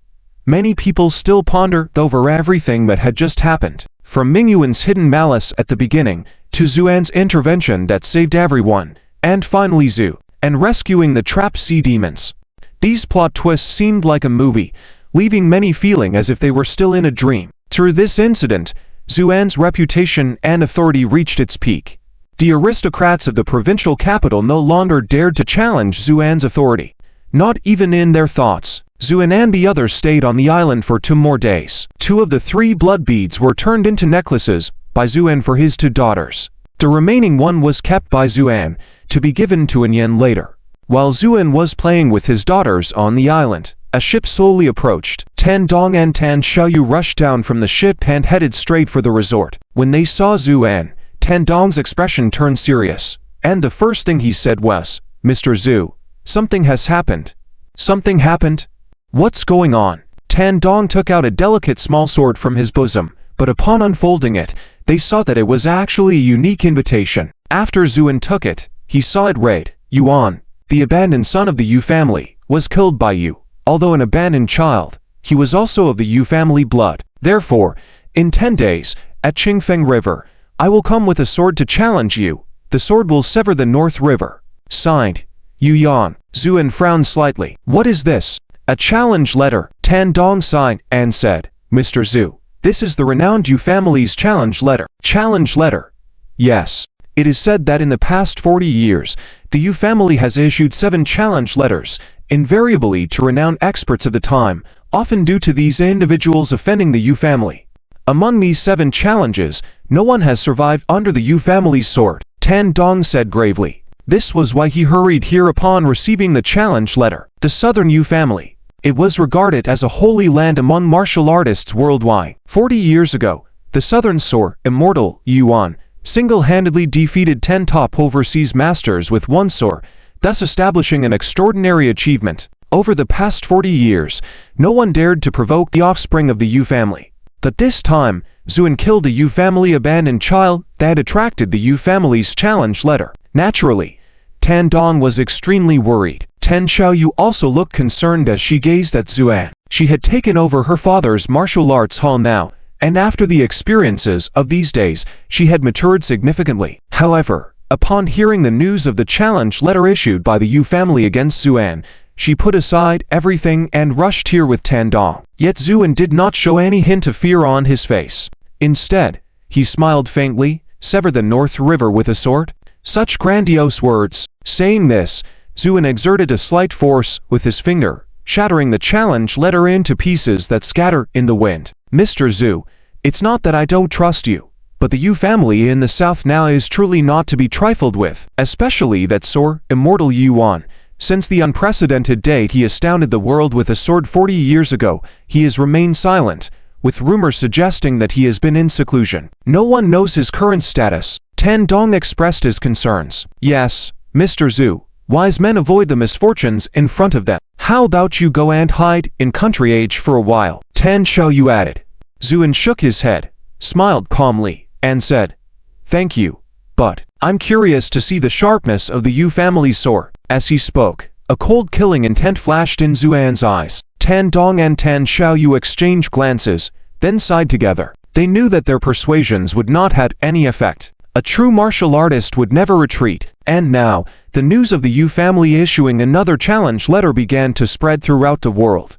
many people still pondered over everything that had just happened. From Mingyuan's hidden malice at the beginning, to Zuan's intervention that saved everyone, and finally Zhu, and rescuing the trapped sea demons. These plot twists seemed like a movie, leaving many feeling as if they were still in a dream. Through this incident, Zuan's reputation and authority reached its peak. The aristocrats of the provincial capital no longer dared to challenge Zuan's authority. Not even in their thoughts. Zuan and the others stayed on the island for 2 more days. 2 of the 3 blood beads were turned into necklaces by Zuan for his 2 daughters. The remaining one was kept by Zuan, to be given to Anyan later. While Zuan was playing with his daughters on the island, a ship slowly approached. Tan Dong and Tan Xiaoyu rushed down from the ship and headed straight for the resort. When they saw Zuan, Tan Dong's expression turned serious, and the first thing he said was, "Mr. Zhu, something has happened." "Something happened? What's going on?" Tan Dong took out a delicate small sword from his bosom, but upon unfolding it, they saw that it was actually a unique invitation. After Zuan took it, he saw it read, "Yuan, the abandoned son of the Yu family, was killed by you. Although an abandoned child, he was also of the Yu family blood. Therefore, in 10 days, at Qingfeng River, I will come with a sword to challenge you. The sword will sever the North River. Signed, Yu Yan." Zuan frowned slightly. "What is this?" "A challenge letter." Tan Dong signed and said, "Mr. Zhu, this is the renowned Yu family's challenge letter." "Challenge letter?" "Yes. It is said that in the past 40 years, the Yu family has issued 7 challenge letters, invariably to renowned experts of the time, often due to these individuals offending the Yu family. Among these 7 challenges, no one has survived under the Yu family's sword," Tan Dong said gravely. This was why he hurried here upon receiving the challenge letter. The Southern Yu family. It was regarded as a holy land among martial artists worldwide. 40 years ago, the Southern Sword, Immortal, Yuan, single-handedly defeated 10 top overseas masters with 1 sword, thus establishing an extraordinary achievement. Over the past 40 years, no one dared to provoke the offspring of the Yu family. But this time, Zuan killed a Yu family abandoned child that attracted the Yu family's challenge letter. Naturally, Tan Dong was extremely worried. Tan Xiaoyu also looked concerned as she gazed at Zuan. She had taken over her father's martial arts hall now, and after the experiences of these days, she had matured significantly. However, upon hearing the news of the challenge letter issued by the Yu family against Zuan, she put aside everything and rushed here with Tan Dong. Yet Zuan did not show any hint of fear on his face. Instead, he smiled faintly, "Sever the North River with a sword?" Such grandiose words. Saying this, Zuan exerted a slight force with his finger, shattering the challenge letter into pieces that scattered in the wind. "Mr. Zhu, it's not that I don't trust you, but the Yu family in the south now is truly not to be trifled with, especially that sword, Immortal Yuan. Since the unprecedented date he astounded the world with a sword 40 years ago, he has remained silent, with rumors suggesting that he has been in seclusion. No one knows his current status." Tan Dong expressed his concerns. "Yes, Mr. Zhu, wise men avoid the misfortunes in front of them. How about you go and hide in country age for a while?" Tan Xiaoyu added. Zuan shook his head, smiled calmly, and said, "Thank you, but I'm curious to see the sharpness of the Yu family sword." As he spoke, A cold killing intent flashed in Zuan's eyes. Tan Dong and Tan Xiaoyu exchanged glances, then sighed together. They knew that their persuasions would not have any effect. A true martial artist would never retreat. And now, the news of the Yu family issuing another challenge letter began to spread throughout the world.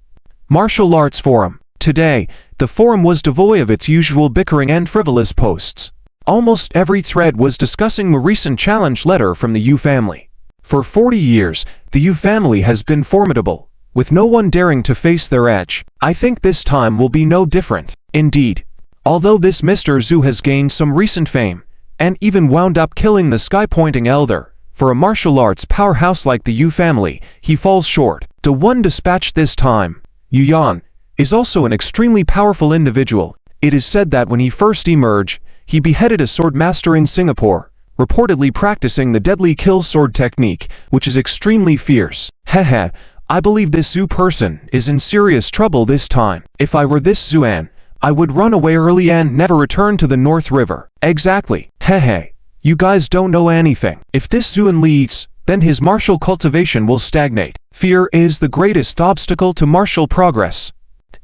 Martial Arts Forum. Today, the forum was devoid of its usual bickering and frivolous posts. Almost every thread was discussing the recent challenge letter from the Yu family. For 40 years, the Yu family has been formidable, with no one daring to face their edge. I think this time will be no different. Indeed, although this Mr. Zhu has gained some recent fame, and even wound up killing the sky-pointing elder, for a martial arts powerhouse like the Yu family, he falls short. The one dispatched this time, Yu Yan, is also an extremely powerful individual. It is said that when he first emerged, he beheaded a sword master in Singapore, reportedly practicing the deadly kill sword technique, which is extremely fierce. Hehe, I believe this Zhu person is in serious trouble this time. If I were this Zuan, I would run away early and never return to the North River. Exactly. Hehe, you guys don't know anything. If this Zuan leads, then his martial cultivation will stagnate. Fear is the greatest obstacle to martial progress.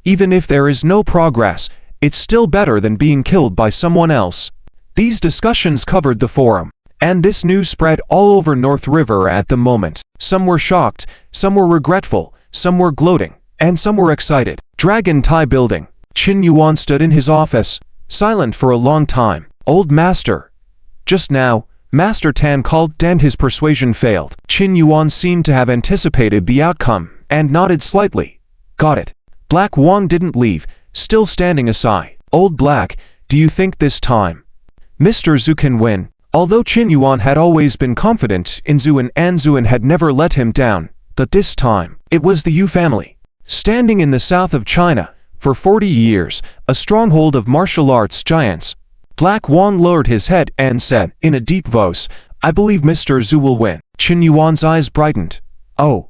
Even if there is no progress, it's still better than being killed by someone else. These discussions covered the forum, and this news spread all over North River at the moment. Some were shocked, some were regretful, some were gloating, and some were excited. Dragon Tai Building. Qin Yuan stood in his office, silent for a long time. Old Master. Just now, Master Tan called and his persuasion failed. Qin Yuan seemed to have anticipated the outcome, and nodded slightly. Got it. Black Wang didn't leave, still standing aside. Old Black, do you think this time Mr. Zhu can win? Although Qin Yuan had always been confident in Zuan and Zuan had never let him down, but this time, it was the Yu family. Standing in the south of China, for 40 years, a stronghold of martial arts giants, Black Wang lowered his head and said, in a deep voice, I believe Mr. Zhu will win. Qin Yuan's eyes brightened. Oh.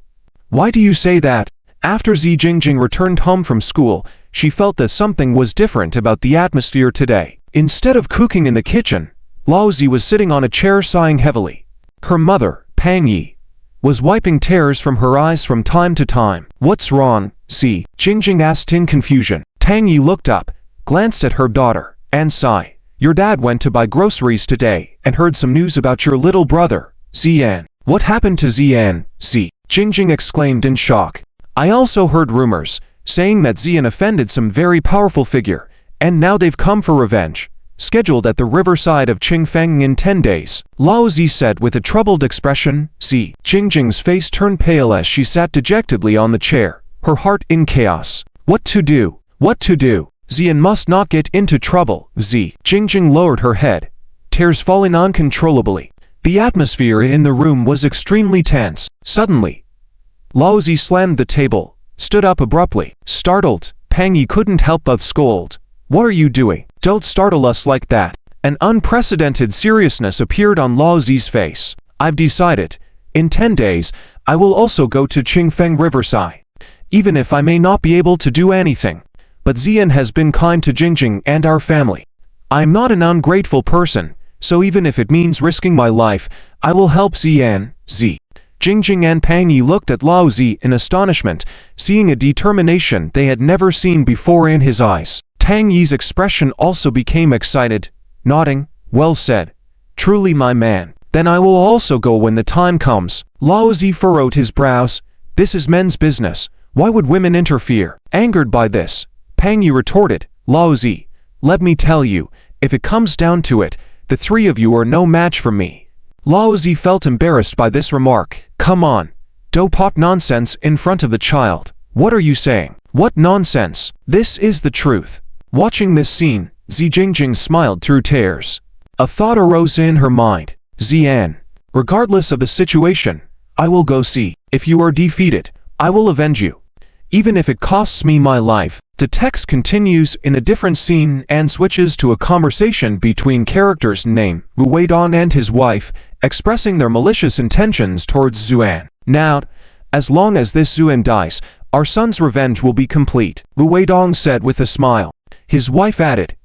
Why do you say that? After Zi Jingjing returned home from school, she felt that something was different about the atmosphere today. Instead of cooking in the kitchen, Lao Zi was sitting on a chair sighing heavily. Her mother, Pang Yi, was wiping tears from her eyes from time to time. What's wrong, Zi? Jingjing asked in confusion. Tang Yi looked up, glanced at her daughter, and sighed. Your dad went to buy groceries today and heard some news about your little brother, Zian. What happened to Zian, Zi? Jingjing exclaimed in shock. I also heard rumors, saying that Zian offended some very powerful figure, and now they've come for revenge. Scheduled at the riverside of Qingfeng in 10 days. Lao Zi said with a troubled expression. Zi. Jingjing's face turned pale as she sat dejectedly on the chair, her heart in chaos. What to do? What to do? Zian must not get into trouble. Zi. Jingjing lowered her head, tears falling uncontrollably. The atmosphere in the room was extremely tense. Suddenly, Lao Zi slammed the table, stood up abruptly. Startled, Pang Yi couldn't help but scold. What are you doing? Don't startle us like that. An unprecedented seriousness appeared on Lao Zi's face. I've decided, in 10 days, I will also go to Qingfeng Riverside. Even if I may not be able to do anything. But Zian has been kind to Jingjing and our family. I'm not an ungrateful person, so even if it means risking my life, I will help Zian. Zi. Jingjing and Pang Yi looked at Lao Zi in astonishment, seeing a determination they had never seen before in his eyes. Tang Yi's expression also became excited, nodding. Well said. Truly my man. Then I will also go when the time comes. Lao Zi furrowed his brows. This is men's business. Why would women interfere? Angered by this, Pang Yi retorted. Lao Zi, let me tell you, if it comes down to it, the three of you are no match for me. Lao Zi felt embarrassed by this remark. Come on. Don't talk nonsense in front of the child. What are you saying? What nonsense? This is the truth. Watching this scene, Zi Jingjing smiled through tears. A thought arose in her mind. Zian, regardless of the situation, I will go see. If you are defeated, I will avenge you. Even if it costs me my life. The text continues in a different scene and switches to a conversation between characters named Wu Weidong and his wife, expressing their malicious intentions towards Zuan. Now, as long as this Zuan dies, our son's revenge will be complete, Wu Weidong said with a smile. His wife added,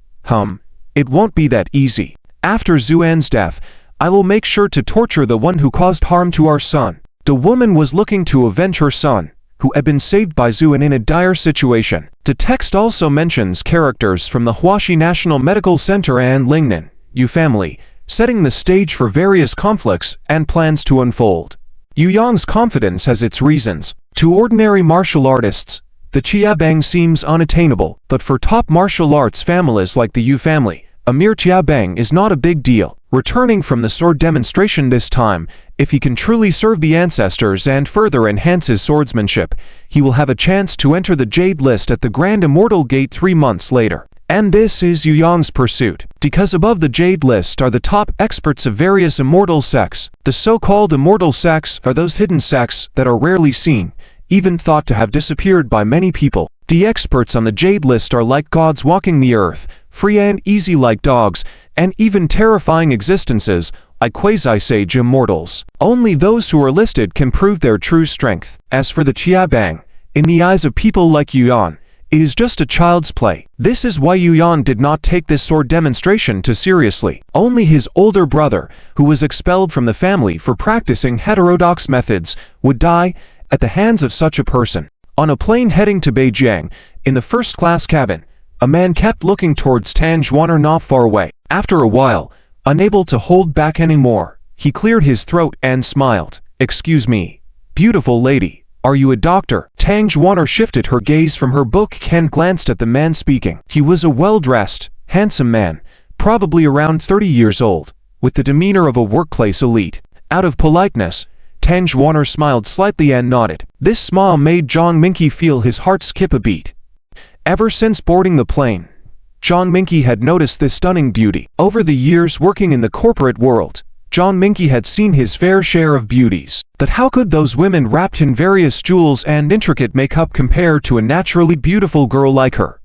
it won't be that easy. After Zuan's death, I will make sure to torture the one who caused harm to our son. The woman was looking to avenge her son, who had been saved by Zuan in a dire situation. The text also mentions characters from the Huaxi National Medical Center and Lingnan, Yu family, setting the stage for various conflicts and plans to unfold. Yu Yang's confidence has its reasons. To ordinary martial artists, the Qiabang seems unattainable, but for top martial arts families like the Yu family, a mere Qiabang is not a big deal. Returning from the sword demonstration this time, if he can truly serve the ancestors and further enhance his swordsmanship, he will have a chance to enter the Jade list at the Grand Immortal Gate 3 months later. And this is Yu Yang's pursuit, because above the Jade list are the top experts of various immortal sects. The so-called immortal sects are those hidden sects that are rarely seen, even thought to have disappeared by many people. The experts on the Jade list are like gods walking the earth, free and easy like dogs, and even terrifying existences, like quasi-sage immortals. Only those who are listed can prove their true strength. As for the Qiabang, in the eyes of people like Yu Yan, it is just a child's play. This is why Yu Yan did not take this sword demonstration too seriously. Only his older brother, who was expelled from the family for practicing heterodox methods, would die at the hands of such a person. On a plane heading to Beijing, in the first-class cabin, a man kept looking towards Tanjuaner not far away. After a while, unable to hold back anymore, he cleared his throat and smiled. "Excuse me, beautiful lady, are you a doctor?" Tanjuaner shifted her gaze from her book and glanced at the man speaking. He was a well-dressed, handsome man, probably around 30 years old, with the demeanor of a workplace elite. Out of politeness, Tanjuaner smiled slightly and nodded. This smile made Zhang Minqi feel his heart skip a beat. Ever since boarding the plane, Zhang Minqi had noticed this stunning beauty. Over the years working in the corporate world, Zhang Minqi had seen his fair share of beauties. But how could those women wrapped in various jewels and intricate makeup compare to a naturally beautiful girl like her?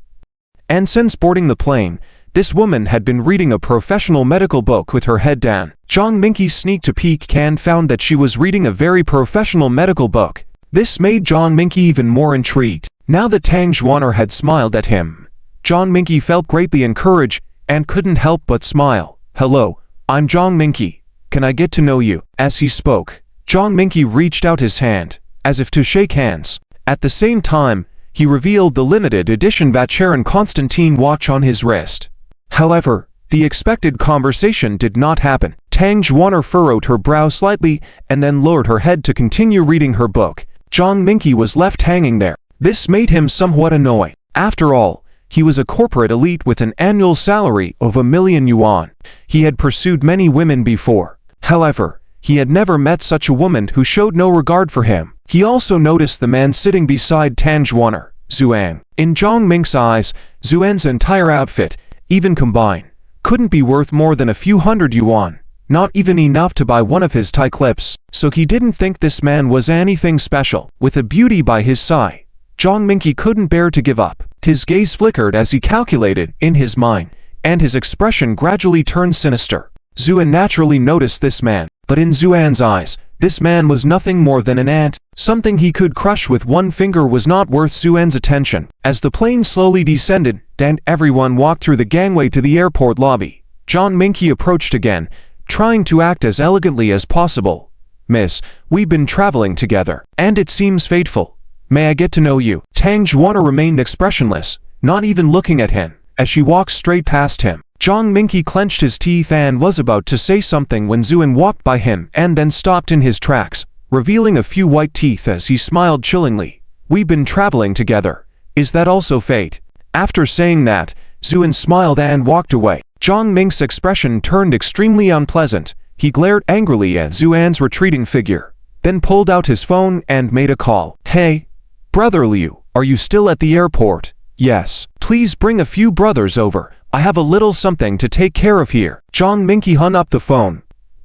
And since boarding the plane, this woman had been reading a professional medical book with her head down. Zhang Minqi sneaked a peek and found that she was reading a very professional medical book. This made Zhang Minqi even more intrigued. Now that Tang Zhuaner had smiled at him, Zhang Minqi felt greatly encouraged and couldn't help but smile. "Hello, I'm Zhang Minqi. Can I get to know you?" As he spoke, Zhang Minqi reached out his hand, as if to shake hands. At the same time, he revealed the limited edition Vacheron Constantine watch on his wrist. However, the expected conversation did not happen. Tang Zhuaner furrowed her brow slightly and then lowered her head to continue reading her book. Zhang Minqi was left hanging there. This made him somewhat annoyed. After all, he was a corporate elite with an annual salary of 1,000,000 yuan. He had pursued many women before. However, he had never met such a woman who showed no regard for him. He also noticed the man sitting beside Tang Zhuaner, Zuan. In Zhang Ming's eyes, Zuan's entire outfit, even combined, couldn't be worth more than a few hundred yuan, not even enough to buy one of his tie clips. So he didn't think this man was anything special. With a beauty by his side, Zhang Minqi couldn't bear to give up. His gaze flickered as he calculated in his mind, and his expression gradually turned sinister. Zuan naturally noticed this man, but in Zuan's eyes, this man was nothing more than an ant. Something he could crush with one finger was not worth Zuan's attention. As the plane slowly descended, and everyone walked through the gangway to the airport lobby, Zhang Minqi approached again, trying to act as elegantly as possible. "Miss, we've been traveling together, and it seems fateful. May I get to know you?" Tang Zhuaner remained expressionless, not even looking at him, as she walked straight past him. Zhang Minqi clenched his teeth and was about to say something when Zuan walked by him and then stopped in his tracks, revealing a few white teeth as he smiled chillingly. "We've been traveling together. Is that also fate?" After saying that, Zuan smiled and walked away. Zhang Ming's expression turned extremely unpleasant. He glared angrily at Zuan's retreating figure, then pulled out his phone and made a call. "Hey, Brother Liu, are you still at the airport?" "Yes. Please bring a few brothers over. I have a little something to take care of here." Zhang Minqi hung up the phone,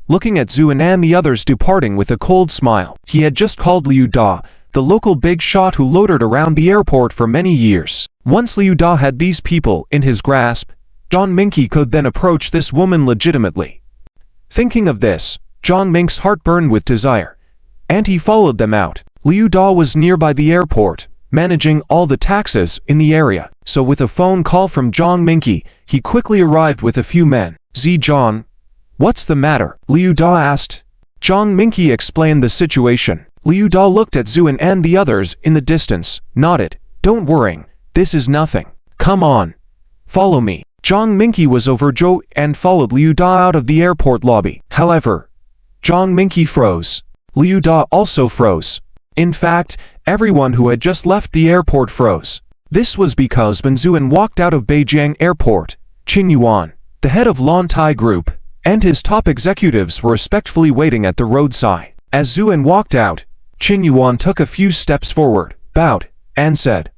looking at Zuan and the others departing with a cold smile. He had just called Liu Da, the local big shot who loitered around the airport for many years. Once Liu Da had these people in his grasp, Zhang Minqi could then approach this woman legitimately. Thinking of this, Zhang Ming's heart burned with desire, and he followed them out. Liu Da was nearby the airport, managing all the taxes in the area, so with a phone call from Zhang Minqi, he quickly arrived with a few men. "Zhang, what's the matter?" Liu Da asked. Zhang Minqi explained the situation. Liu Da looked at Zuan and the others in the distance, nodded. Don't worry, this is nothing. Come on. Follow me. Zhang Minqi was overjoyed and followed Liu Da out of the airport lobby. However, Zhang Minqi froze. Liu Da also froze. In fact, everyone who had just left the airport froze. This was because when Zuan walked out of Beijing Airport, Qin Yuan, the head of Lantai Group, and his top executives were respectfully waiting at the roadside. As Zuan walked out, Qin Yuan took a few steps forward, bowed, and said,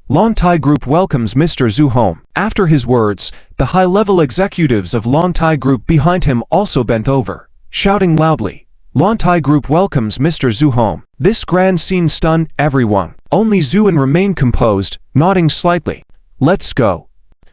Lantai Group welcomes Mr. Zhu home. After his words, the high-level executives of Lantai Group behind him also bent over, shouting loudly, Lantai Group welcomes Mr. Zhu home. This grand scene stunned everyone. Only Zuan remained composed, nodding slightly. Let's go.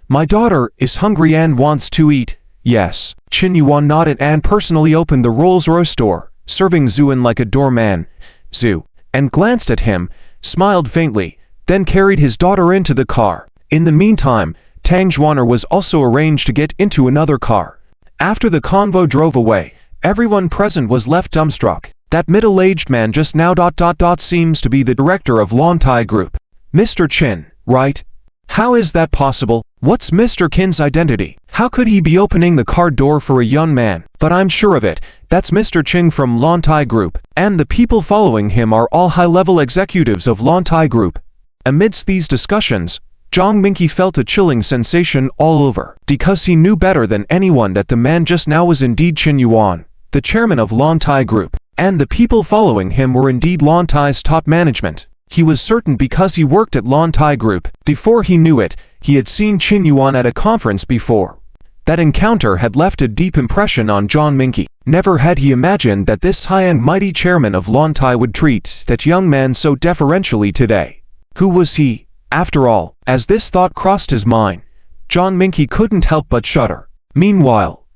My daughter is hungry and wants to eat. Yes. Qin Yuan nodded and personally opened the Rolls-Royce door, serving Zuan like a doorman. Zhu, and glanced at him, smiled faintly, then carried his daughter into the car. In the meantime, Tang Zhuaner was also arranged to get into another car. After the convoy drove away, everyone present was left dumbstruck. That middle-aged man just now seems to be the director of Lantai Group. Mr. Qin, right? How is that possible? What's Mr. Qin's identity? How could he be opening the car door for a young man? But I'm sure of it, that's Mr. Qin from Lantai Group, and the people following him are all high-level executives of Lantai Group. Amidst these discussions, Zhang Minqi felt a chilling sensation all over, because he knew better than anyone that the man just now was indeed Qin Yuan, the chairman of Lantai Group, and the people following him were indeed Lantai's top management. He was certain because he worked at Lantai Group. Before he knew it, he had seen Qin Yuan at a conference before. That encounter had left a deep impression on Zhang Minqi. Never had he imagined that this high and mighty chairman of Lantai would treat that young man so deferentially today. Who was he, after all? As this thought crossed his mind, Zhang Minqi couldn't help but shudder. Meanwhile,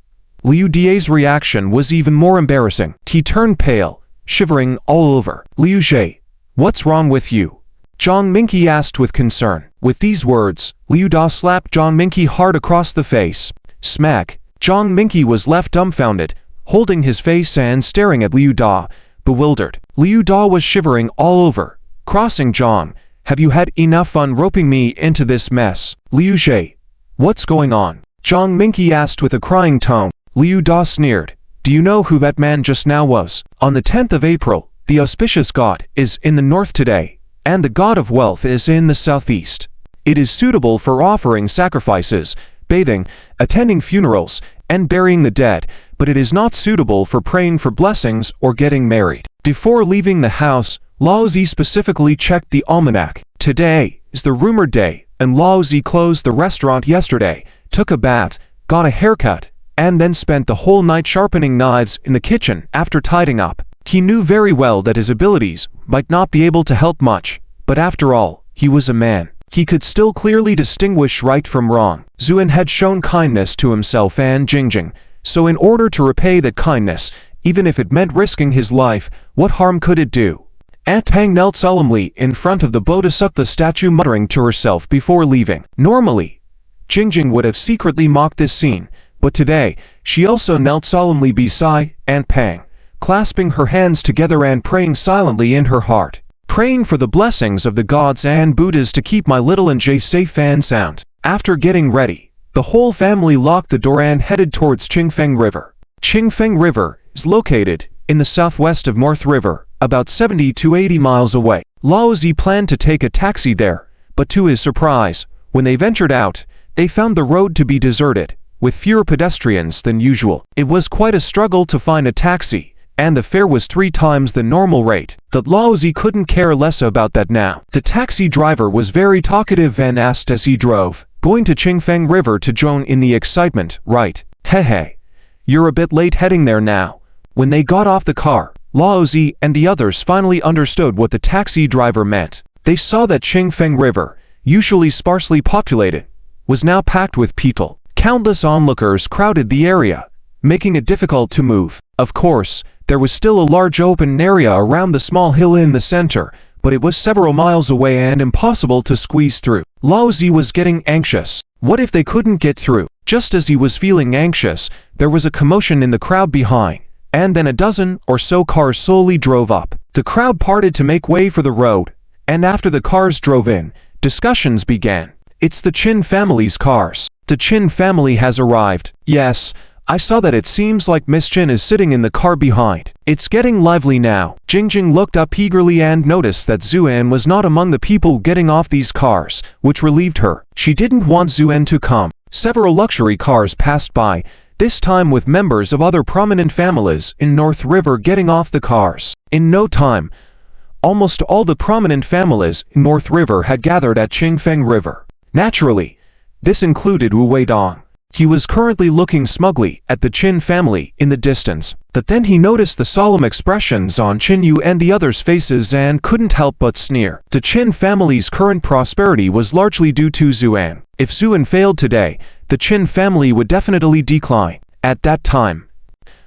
Liu Da's reaction was even more embarrassing. He turned pale, shivering all over. Liu Zhe, what's wrong with you? Zhang Minqi asked with concern. With these words, Liu Da slapped Zhang Minqi hard across the face. Smack! Zhang Minqi was left dumbfounded, holding his face and staring at Liu Da, bewildered. Liu Da was shivering all over, crossing Zhang. Have you had enough fun roping me into this mess? Liu Zhe, what's going on? Zhang Minqi asked with a crying tone. Liu Da sneered. Do you know who that man just now was? On the 10th of April, the auspicious god is in the north today, and the god of wealth is in the southeast. It is suitable for offering sacrifices, bathing, attending funerals, and burying the dead, but it is not suitable for praying for blessings or getting married. Before leaving the house, Lao Zi specifically checked the almanac. Today is the rumored day, and Lao Zi closed the restaurant yesterday, took a bath, got a haircut, and then spent the whole night sharpening knives in the kitchen after tidying up. He knew very well that his abilities might not be able to help much, but after all, he was a man. He could still clearly distinguish right from wrong. Zuan had shown kindness to himself and Jingjing, so in order to repay that kindness, even if it meant risking his life, what harm could it do? Aunt Tang knelt solemnly in front of the Bodhisattva statue, muttering to herself before leaving. Normally, Jingjing would have secretly mocked this scene, but today, she also knelt solemnly beside Aunt Pang, clasping her hands together and praying silently in her heart. Praying for the blessings of the gods and Buddhas to keep my little Anjay safe and sound. After getting ready, the whole family locked the door and headed towards Qingfeng River. Qingfeng River is located in the southwest of North River, about 70 to 80 miles away. Lao Zi planned to take a taxi there, but to his surprise, when they ventured out, they found the road to be deserted, with fewer pedestrians than usual. It was quite a struggle to find a taxi, and the fare was 3 times the normal rate. But Lao Zi couldn't care less about that now. The taxi driver was very talkative and asked as he drove, going to Qingfeng River to join in the excitement, right? Hey, you're a bit late heading there now. When they got off the car, Lao Zi and the others finally understood what the taxi driver meant. They saw that Qingfeng River, usually sparsely populated, was now packed with people. Countless onlookers crowded the area, making it difficult to move. Of course, there was still a large open area around the small hill in the center, but it was several miles away and impossible to squeeze through. Lao Zi was getting anxious. What if they couldn't get through? Just as he was feeling anxious, there was a commotion in the crowd behind, and then a dozen or so cars slowly drove up. The crowd parted to make way for the road, and after the cars drove in, discussions began. It's the Chin family's cars. The Chin family has arrived. Yes, I saw that. It seems like Miss Chin is sitting in the car behind. It's getting lively now. Jingjing looked up eagerly and noticed that Zuan was not among the people getting off these cars, which relieved her. She didn't want Zuan to come. Several luxury cars passed by, this time with members of other prominent families in North River getting off the cars. In no time, almost all the prominent families in North River had gathered at Qingfeng River. Naturally, this included Wu Weidong. He was currently looking smugly at the Qin family in the distance, but then he noticed the solemn expressions on Qin Yu and the others' faces and couldn't help but sneer. The Qin family's current prosperity was largely due to Zuan. If Zuan failed today, the Qin family would definitely decline. At that time,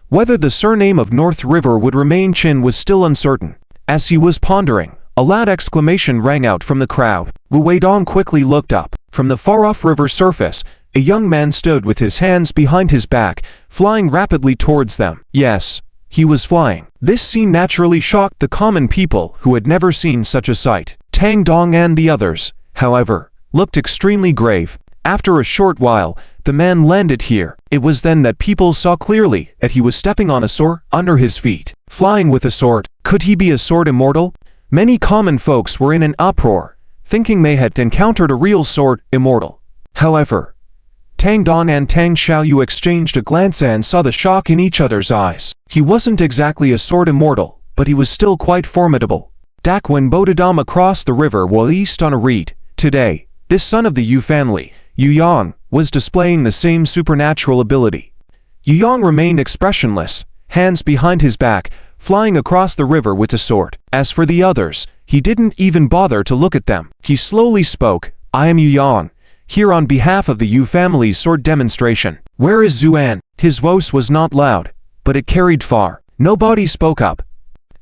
whether the surname of North River would remain Qin was still uncertain. As he was pondering, a loud exclamation rang out from the crowd. Wu Weidong quickly looked up. From the far-off river surface, a young man stood with his hands behind his back, flying rapidly towards them. Yes, he was flying. This scene naturally shocked the common people who had never seen such a sight. Tang Dong and the others, however, looked extremely grave. After a short while, the man landed here. It was then that people saw clearly that he was stepping on a sword under his feet. Flying with a sword. Could he be a sword immortal? Many common folks were in an uproar, thinking they had encountered a real sword immortal. However, Tang Don and Tang Xiaoyu exchanged a glance and saw the shock in each other's eyes. He wasn't exactly a sword immortal, but he was still quite formidable. Dakwen Bodadam across the river while east on a reed. Today, this son of the Yu family, Yu Yang, was displaying the same supernatural ability. Yu Yang remained expressionless, hands behind his back, flying across the river with a sword. As for the others, he didn't even bother to look at them. He slowly spoke, "I am Yu Yang, here on behalf of the Yu family's sword demonstration. Where is Zuan?" His voice was not loud, but it carried far. Nobody spoke up.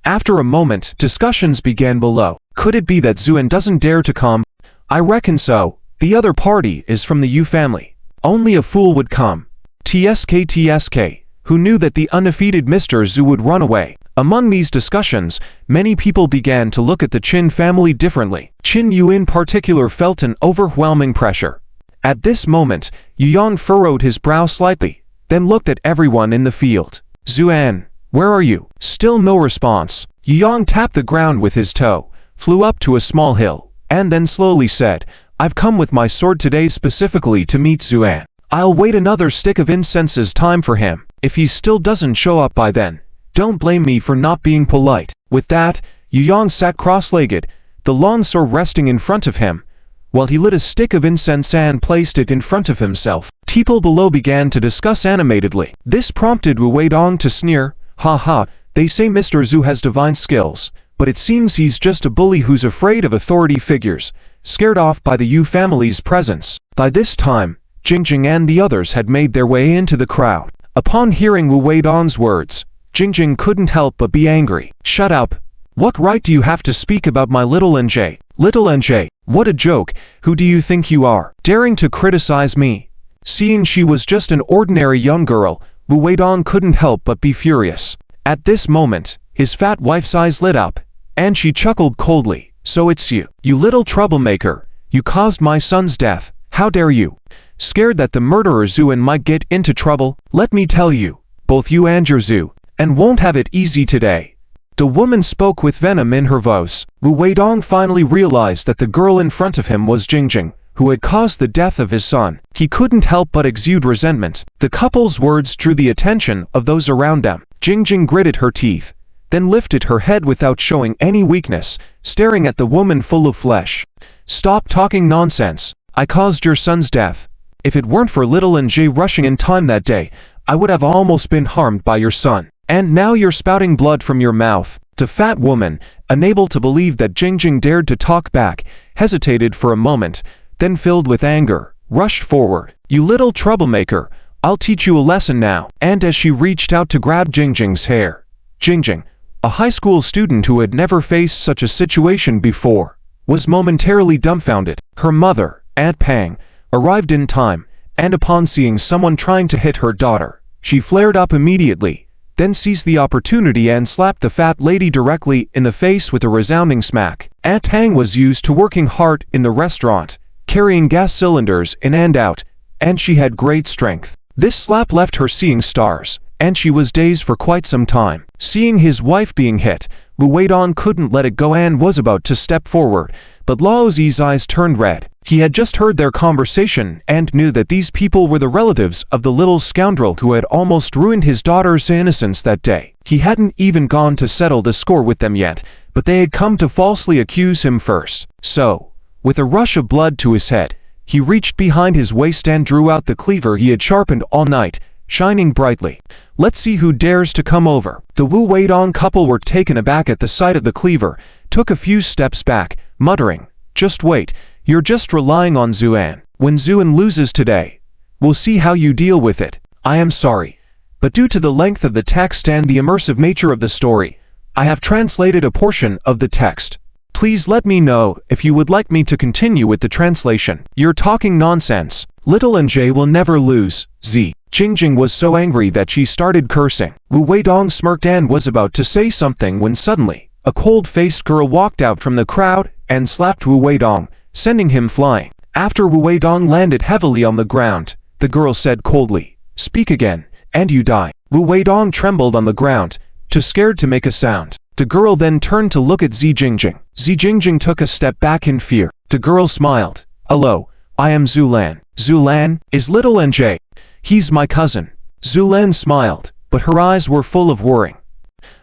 After a moment, discussions began below. Could it be that Zuan doesn't dare to come? I reckon so. The other party is from the Yu family. Only a fool would come. TSK, who knew that the undefeated Mr. Zhu would run away. Among these discussions, many people began to look at the Qin family differently. Qin Yu in particular felt an overwhelming pressure. At this moment, Yu Yang furrowed his brow slightly, then looked at everyone in the field. "Zuan, where are you?" Still no response. Yu Yang tapped the ground with his toe, flew up to a small hill, and then slowly said, "I've come with my sword today specifically to meet Zuan. I'll wait another stick of incense's time for him. If he still doesn't show up by then, don't blame me for not being polite." With that, Yu Yang sat cross-legged, the long sword resting in front of him, while he lit a stick of incense and placed it in front of himself. People below began to discuss animatedly. This prompted Wu Weidong to sneer, "Ha ha, they say Mr. Zhu has divine skills, but it seems he's just a bully who's afraid of authority figures, scared off by the Yu family's presence." By this time, Jingjing and the others had made their way into the crowd. Upon hearing Wu Weidong's words, Jingjing couldn't help but be angry. "Shut up! What right do you have to speak about my little NJ? Little NJ, what a joke! Who do you think you are, daring to criticize me?" Seeing she was just an ordinary young girl, Wu Weidong couldn't help but be furious. At this moment, his fat wife's eyes lit up, and she chuckled coldly. "So it's you, you little troublemaker. You caused my son's death. How dare you? Scared that the murderer Zuan might get into trouble? Let me tell you, both you and your Zhu, and won't have it easy today." The woman spoke with venom in her voice. Wu Weidong finally realized that the girl in front of him was Jingjing, who had caused the death of his son. He couldn't help but exude resentment. The couple's words drew the attention of those around them. Jingjing gritted her teeth, then lifted her head without showing any weakness, staring at the woman full of flesh. "Stop talking nonsense. I caused your son's death. If it weren't for little NJ rushing in time that day, I would have almost been harmed by your son. And now you're spouting blood from your mouth." The fat woman, unable to believe that Jingjing dared to talk back, hesitated for a moment, then filled with anger, rushed forward. "You little troublemaker, I'll teach you a lesson now." And as she reached out to grab Jingjing's hair, Jingjing, a high school student who had never faced such a situation before, was momentarily dumbfounded. Her mother, Aunt Pang, arrived in time, and upon seeing someone trying to hit her daughter, she flared up immediately, then seized the opportunity and slapped the fat lady directly in the face with a resounding smack. Aunt Tang was used to working hard in the restaurant, carrying gas cylinders in and out, and she had great strength. This slap left her seeing stars, and she was dazed for quite some time. Seeing his wife being hit, Wu Weidong couldn't let it go and was about to step forward, but Lao Zi's eyes turned red. He had just heard their conversation and knew that these people were the relatives of the little scoundrel who had almost ruined his daughter's innocence that day. He hadn't even gone to settle the score with them yet, but they had come to falsely accuse him first. So, with a rush of blood to his head, he reached behind his waist and drew out the cleaver he had sharpened all night, shining brightly. Let's see who dares to come over. The Wu Weidong couple were taken aback at the sight of the cleaver, took a few steps back, muttering, "Just wait, you're just relying on Zuan. When Zuan loses today, we'll see how you deal with it. I am sorry, but due to the length of the text and the immersive nature of the story, I have translated a portion of the text. Please let me know if you would like me to continue with the translation." "You're talking nonsense. Little NJ will never lose, Z." Jingjing was so angry that she started cursing. Wu Weidong smirked and was about to say something when suddenly, a cold-faced girl walked out from the crowd and slapped Wu Weidong, sending him flying. After Wu Weidong landed heavily on the ground, the girl said coldly, "Speak again, and you die." Wu Weidong trembled on the ground, too scared to make a sound. The girl then turned to look at Zi Jingjing. Zi Jingjing took a step back in fear. The girl smiled. "Hello, I am Zulan." "Zulan is little NJ. He's my cousin." Zulan smiled, but her eyes were full of worrying.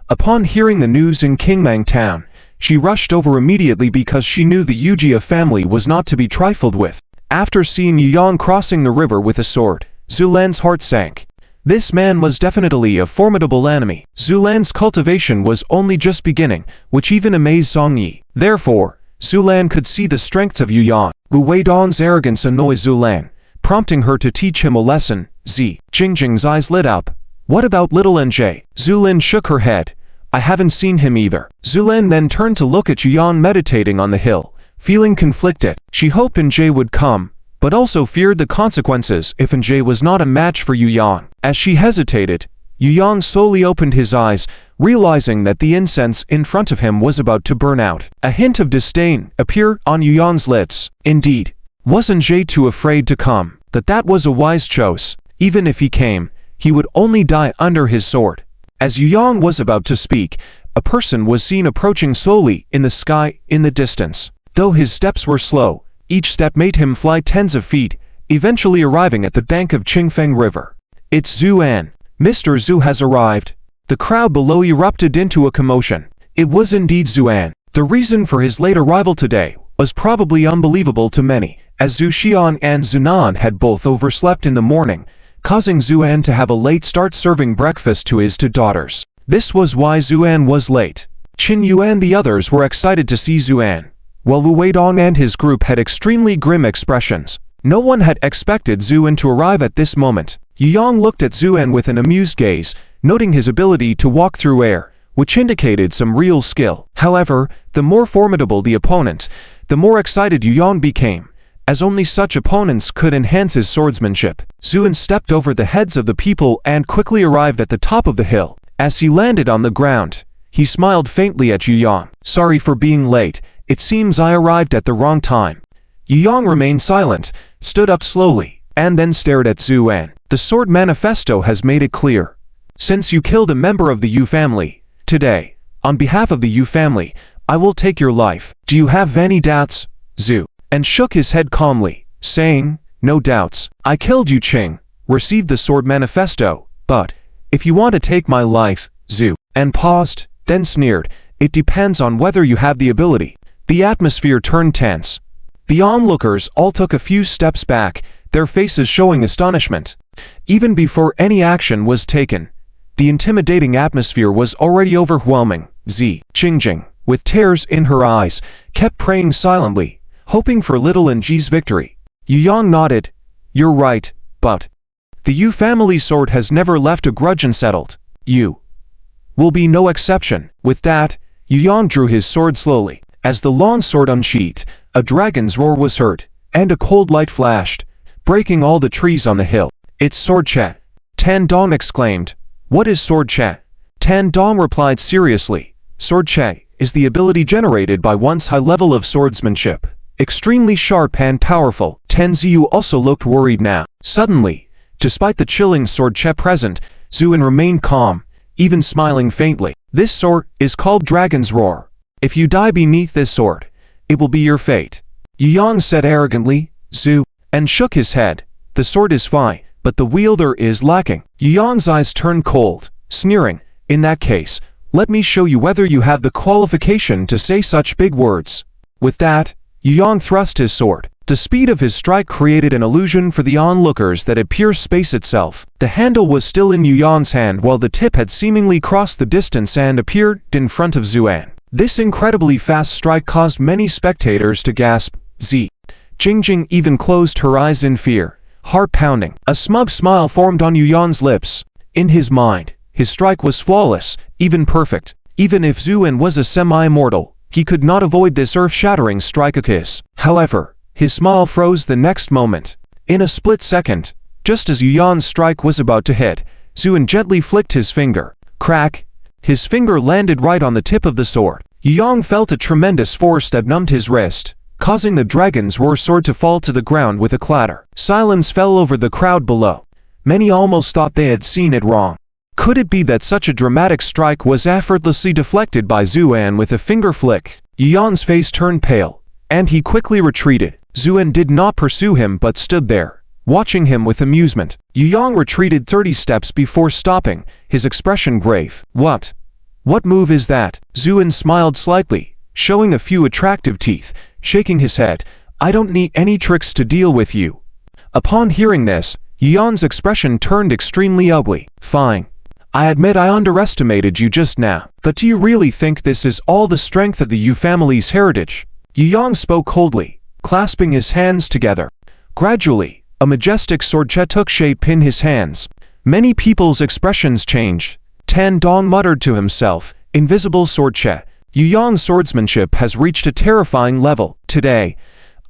Upon hearing the news in Qingmang town, she rushed over immediately because she knew the Yujia family was not to be trifled with. After seeing Yuyang crossing the river with a sword, Zulan's heart sank. This man was definitely a formidable enemy. Zulan's cultivation was only just beginning, which even amazed Zhongyi. Therefore, Zulan could see the strength of Yuyang. Wu Weidong's arrogance annoyed Zulan, prompting her to teach him a lesson. Z. Jingjing's eyes lit up. "What about little NJ?" Zulan shook her head. "I haven't seen him either." Zulan then turned to look at Yuyang meditating on the hill, feeling conflicted. She hoped NJ would come, but also feared the consequences if NJ was not a match for Yuyang. As she hesitated, Yuyang slowly opened his eyes, realizing that the incense in front of him was about to burn out. A hint of disdain appeared on Yuyang's lips. Indeed, wasn't NJ too afraid to come? That was a wise choice. Even if he came, he would only die under his sword. As Yuyang was about to speak, a person was seen approaching slowly in the sky in the distance. Though his steps were slow, each step made him fly tens of feet, eventually arriving at the bank of Qingfeng River. "It's Zuan. Mr. Zhu has arrived." The crowd below erupted into a commotion. It was indeed Zuan. The reason for his late arrival today was probably unbelievable to many, as Zhu Xian and Zunan had both overslept in the morning, causing Zuan to have a late start serving breakfast to his two daughters. This was why Zuan was late. Qin Yu and the others were excited to see Zuan, while Wu Weidong and his group had extremely grim expressions. No one had expected Zuan to arrive at this moment. Yuyang looked at Zuan with an amused gaze, noting his ability to walk through air, which indicated some real skill. However, the more formidable the opponent, the more excited Yuyang became, as only such opponents could enhance his swordsmanship. Zuan stepped over the heads of the people and quickly arrived at the top of the hill. As he landed on the ground, he smiled faintly at Yuyang. "Sorry for being late. It seems I arrived at the wrong time." Yuyang remained silent, stood up slowly, and then stared at Zuan. "The sword manifesto has made it clear. Since you killed a member of the Yu family, today, on behalf of the Yu family, I will take your life. Do you have any doubts?" Zhu and shook his head calmly, saying, "No doubts. I killed Yu Qing, received the sword manifesto, but if you want to take my life, Zhu," and paused, then sneered, "It depends on whether you have the ability." The atmosphere turned tense. The onlookers all took a few steps back, their faces showing astonishment. Even before any action was taken, the intimidating atmosphere was already overwhelming. Zi Jingjing, with tears in her eyes, kept praying silently, hoping for little NG's victory. Yuyang nodded. "You're right, but the Yu family sword has never left a grudge unsettled. You will be no exception." With that, Yuyang drew his sword slowly. As the long sword unsheathed, a dragon's roar was heard, and a cold light flashed, breaking all the trees on the hill. "It's sword chat!" Tan Dong exclaimed. "What is sword chat?" Tan Dong replied seriously. Sword che is the ability generated by one's high level of swordsmanship. Extremely sharp and powerful. Tan Ziyu also looked worried now. Suddenly, despite the chilling sword che present, Zuan remained calm, even smiling faintly. This sword is called Dragon's Roar. If you die beneath this sword, it will be your fate. Yu Yang said arrogantly, Zu, and shook his head. The sword is fine, but the wielder is lacking. Yu Yang's eyes turned cold, sneering. In that case, let me show you whether you have the qualification to say such big words. With that, Yu Yang thrust his sword. The speed of his strike created an illusion for the onlookers that it pierced space itself. The handle was still in Yu Yang's hand while the tip had seemingly crossed the distance and appeared in front of Zuan. This incredibly fast strike caused many spectators to gasp. Jingjing even closed her eyes in fear, heart pounding. A smug smile formed on Yu Yang's lips. In his mind, his strike was flawless, even perfect. Even if Zuan was a semi-immortal, he could not avoid this earth-shattering strike of his. However, his smile froze the next moment. In a split second, just as Yu Yang's strike was about to hit, Zuan gently flicked his finger. Crack! His finger landed right on the tip of the sword. Yu Yang felt a tremendous force that numbed his wrist, causing the Dragon's Roar sword to fall to the ground with a clatter. Silence fell over the crowd below. Many almost thought they had seen it wrong. Could it be that such a dramatic strike was effortlessly deflected by Zuan with a finger flick? Yu Yang's face turned pale, and he quickly retreated. Zuan did not pursue him but stood there, watching him with amusement. Yu Yang retreated 30 steps before stopping, his expression grave. What? What move is that? Zuan smiled slightly, showing a few attractive teeth, shaking his head. I don't need any tricks to deal with you. Upon hearing this, Yu Yang's expression turned extremely ugly. Fine. I admit I underestimated you just now, but do you really think this is all the strength of the Yu family's heritage? Yu Yang spoke coldly, clasping his hands together. Gradually, a majestic sword che took shape in his hands. Many people's expressions changed. Tan Dong muttered to himself, invisible sword che. Yu Yang's swordsmanship has reached a terrifying level. Today,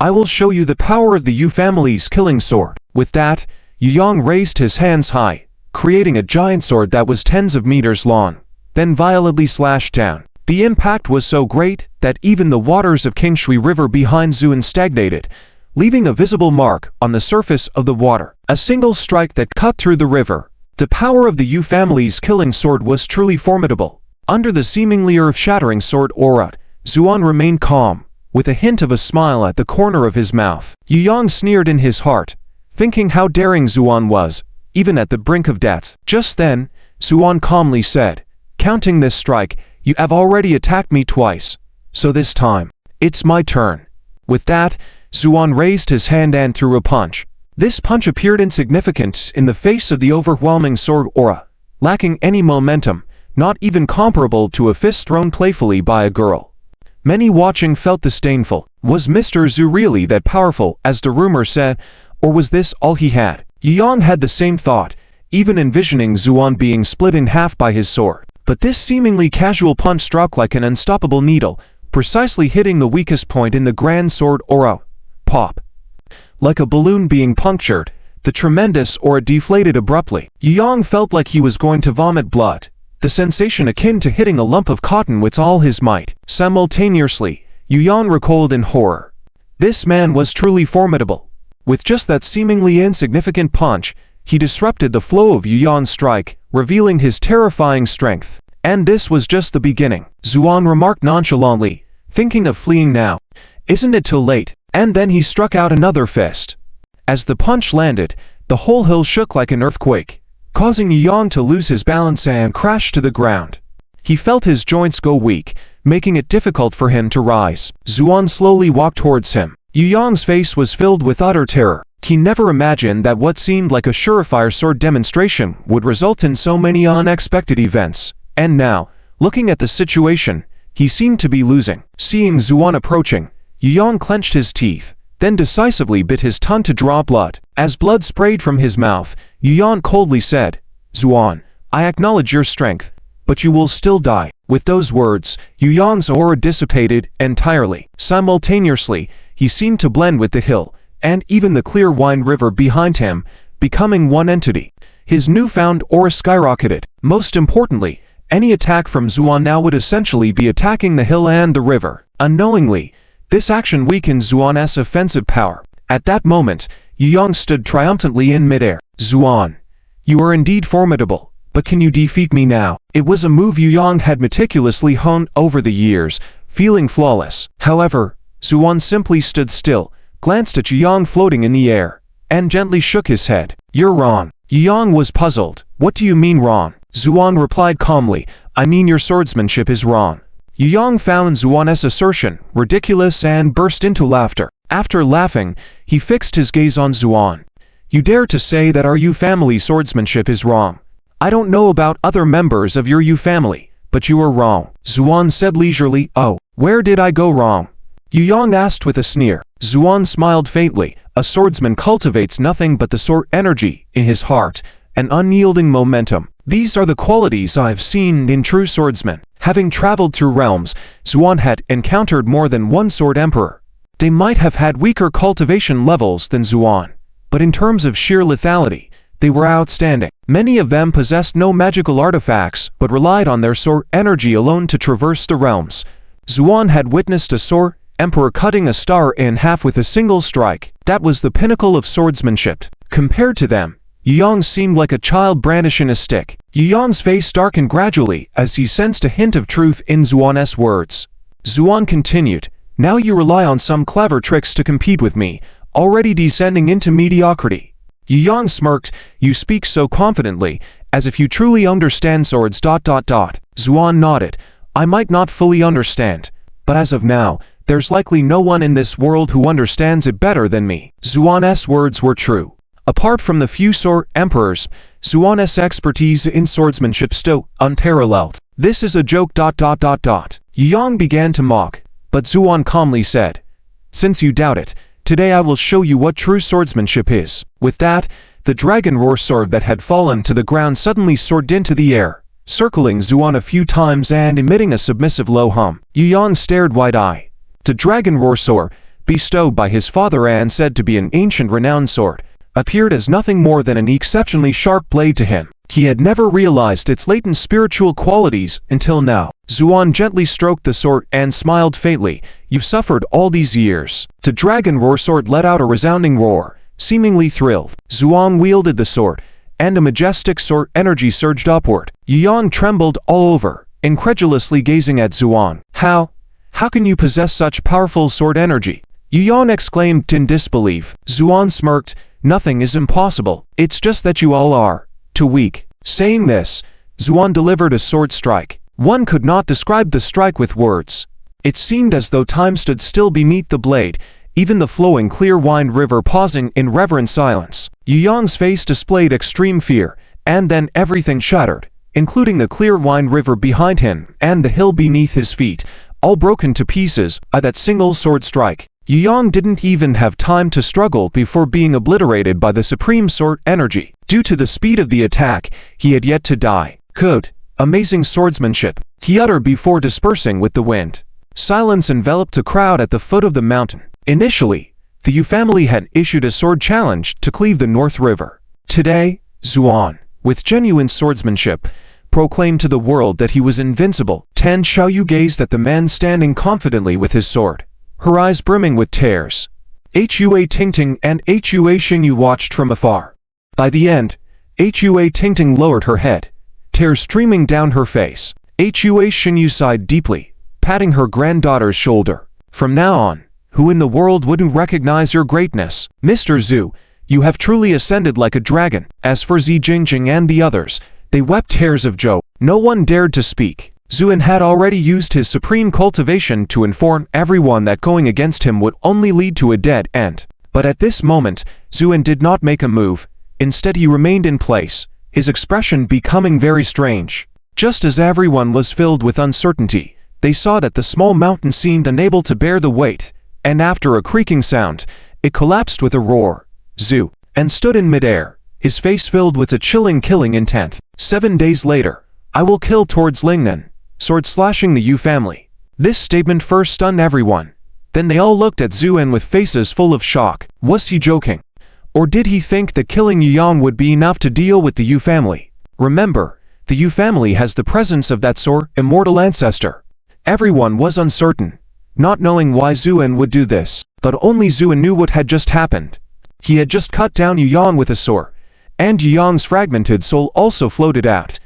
I will show you the power of the Yu family's killing sword. With that, Yu Yang raised his hands high, creating a giant sword that was tens of meters long, then violently slashed down. The impact was so great that even the waters of Qingshui River behind Zuan stagnated, leaving a visible mark on the surface of the water. A single strike that cut through the river. The power of the Yu family's killing sword was truly formidable. Under the seemingly earth-shattering sword aura, Zuan remained calm, with a hint of a smile at the corner of his mouth. Yu Yang sneered in his heart, thinking how daring Zuan was, even at the brink of death. Just then, Zuan calmly said, counting this strike, you have already attacked me twice, so this time, it's my turn. With that, Zuan raised his hand and threw a punch. This punch appeared insignificant in the face of the overwhelming sword aura, lacking any momentum, not even comparable to a fist thrown playfully by a girl. Many watching felt disdainful. Was Mr. Zu really that powerful as the rumor said, or was this all he had? Yu Yang had the same thought, even envisioning Zuan being split in half by his sword. But this seemingly casual punch struck like an unstoppable needle, precisely hitting the weakest point in the grand sword aura. Pop. Like a balloon being punctured, the tremendous aura deflated abruptly. Yu Yang felt like he was going to vomit blood, the sensation akin to hitting a lump of cotton with all his might. Simultaneously, Yu Yang recoiled in horror. This man was truly formidable. With just that seemingly insignificant punch, he disrupted the flow of Yu Yang's strike, revealing his terrifying strength. And this was just the beginning. Zuan remarked nonchalantly, thinking of fleeing now. Isn't it too late? And then he struck out another fist. As the punch landed, the whole hill shook like an earthquake, causing Yu Yang to lose his balance and crash to the ground. He felt his joints go weak, making it difficult for him to rise. Zuan slowly walked towards him. Yu Yang's face was filled with utter terror. He never imagined that what seemed like a surefire sword demonstration would result in so many unexpected events. And now, looking at the situation, he seemed to be losing. Seeing Zuan approaching, Yu Yang clenched his teeth, then decisively bit his tongue to draw blood. As blood sprayed from his mouth, Yu Yang coldly said, Zuan, I acknowledge your strength, but you will still die. With those words, Yu Yang's aura dissipated entirely. Simultaneously, he seemed to blend with the hill, and even the clear wine river behind him, becoming one entity. His newfound aura skyrocketed. Most importantly, Any attack from Zuan now would essentially be attacking the hill and the river. Unknowingly, this action weakened Zuan's offensive power. At that moment, Yu Yang stood triumphantly in midair. Zuan, you are indeed formidable, but can you defeat me now? It was a move Yu Yang had meticulously honed over the years, feeling flawless. However, Zuan simply stood still, glanced at Yu Yang floating in the air, and gently shook his head. You're wrong. Yu Yang was puzzled. What do you mean wrong? Zuan replied calmly, I mean your swordsmanship is wrong. Yu Yang found Zuan's assertion ridiculous and burst into laughter. After laughing, he fixed his gaze on Zuan. You dare to say that our Yu family swordsmanship is wrong. I don't know about other members of your Yu family, but you are wrong. Zuan said leisurely. Oh, where did I go wrong? Yu Yang asked with a sneer. Zuan smiled faintly. A swordsman cultivates nothing but the sword energy in his heart, an unyielding momentum. These are the qualities I've seen in true swordsmen. Having traveled through realms, Zuan had encountered more than one sword emperor. They might have had weaker cultivation levels than Zuan, but in terms of sheer lethality, they were outstanding. Many of them possessed no magical artifacts but relied on their sword energy alone to traverse the realms. Zuan had witnessed a sword emperor cutting a star in half with a single strike. That was the pinnacle of swordsmanship. Compared to them, Yu Yang seemed like a child brandishing a stick. Yu Yang's face darkened gradually as he sensed a hint of truth in Zuan's words. Zuan continued, now you rely on some clever tricks to compete with me, already descending into mediocrity. Yu Yang smirked, you speak so confidently, as if you truly understand swords. Zuan nodded, I might not fully understand, but as of now, there's likely no one in this world who understands it better than me. Zuan's words were true. Apart from the few sword emperors, Zuan's expertise in swordsmanship still unparalleled. This is a joke. Yu Yang began to mock, but Zuan calmly said, since you doubt it, today I will show you what true swordsmanship is. With that, the dragon roar sword that had fallen to the ground suddenly soared into the air, circling Zuan a few times and emitting a submissive low hum. Yu Yang stared wide-eyed. The dragon roar sword, bestowed by his father and said to be an ancient renowned sword, appeared as nothing more than an exceptionally sharp blade to him. He had never realized its latent spiritual qualities until now. Zuan gently stroked the sword and smiled faintly. You've suffered all these years. The dragon roar sword let out a resounding roar, seemingly thrilled. Zuan wielded the sword, and a majestic sword energy surged upward. Yu Yang trembled all over, incredulously gazing at Zuan. How can you possess such powerful sword energy? Yu Yang exclaimed in disbelief. Zuan smirked, nothing is impossible. It's just that you all are too weak. Saying this, Zuan delivered a sword strike. One could not describe the strike with words. It seemed as though time stood still beneath the blade, even the flowing clear wine river pausing in reverent silence. Yu Yang's face displayed extreme fear, and then everything shattered, including the clear wine river behind him and the hill beneath his feet, all broken to pieces by that single sword strike. Yu Yang didn't even have time to struggle before being obliterated by the supreme sword energy. Due to the speed of the attack, he had yet to die. Good, amazing swordsmanship, he uttered before dispersing with the wind. Silence enveloped the crowd at the foot of the mountain. Initially, the Yu family had issued a sword challenge to cleave the North River. Today, Zuan, with genuine swordsmanship, proclaimed to the world that he was invincible. Tan Xiaoyu gazed at the man standing confidently with his sword, her eyes brimming with tears. Hua Tingting and Hua Xingyu watched from afar. By the end, Hua Tingting lowered her head, tears streaming down her face. Hua Xingyu sighed deeply, patting her granddaughter's shoulder. From now on, who in the world wouldn't recognize your greatness? Mr. Zhu, you have truly ascended like a dragon. As for Zi Jingjing and the others, they wept tears of joy. No one dared to speak. Zuan had already used his supreme cultivation to inform everyone that going against him would only lead to a dead end. But at this moment, Zuan did not make a move. Instead, he remained in place, his expression becoming very strange. Just as everyone was filled with uncertainty, they saw that the small mountain seemed unable to bear the weight, and after a creaking sound, it collapsed with a roar. Zhu, and stood in midair, his face filled with a chilling killing intent. 7 days later, I will kill towards Lingnan, sword slashing the Yu family. This statement first stunned everyone. Then they all looked at Zuan with faces full of shock. Was he joking? Or did he think that killing Yu Yang would be enough to deal with the Yu family? Remember, the Yu family has the presence of that immortal ancestor. Everyone was uncertain, not knowing why Zuan would do this, but only Zuan knew what had just happened. He had just cut down Yu Yang with a sword, and Yu Yang's fragmented soul also floated out.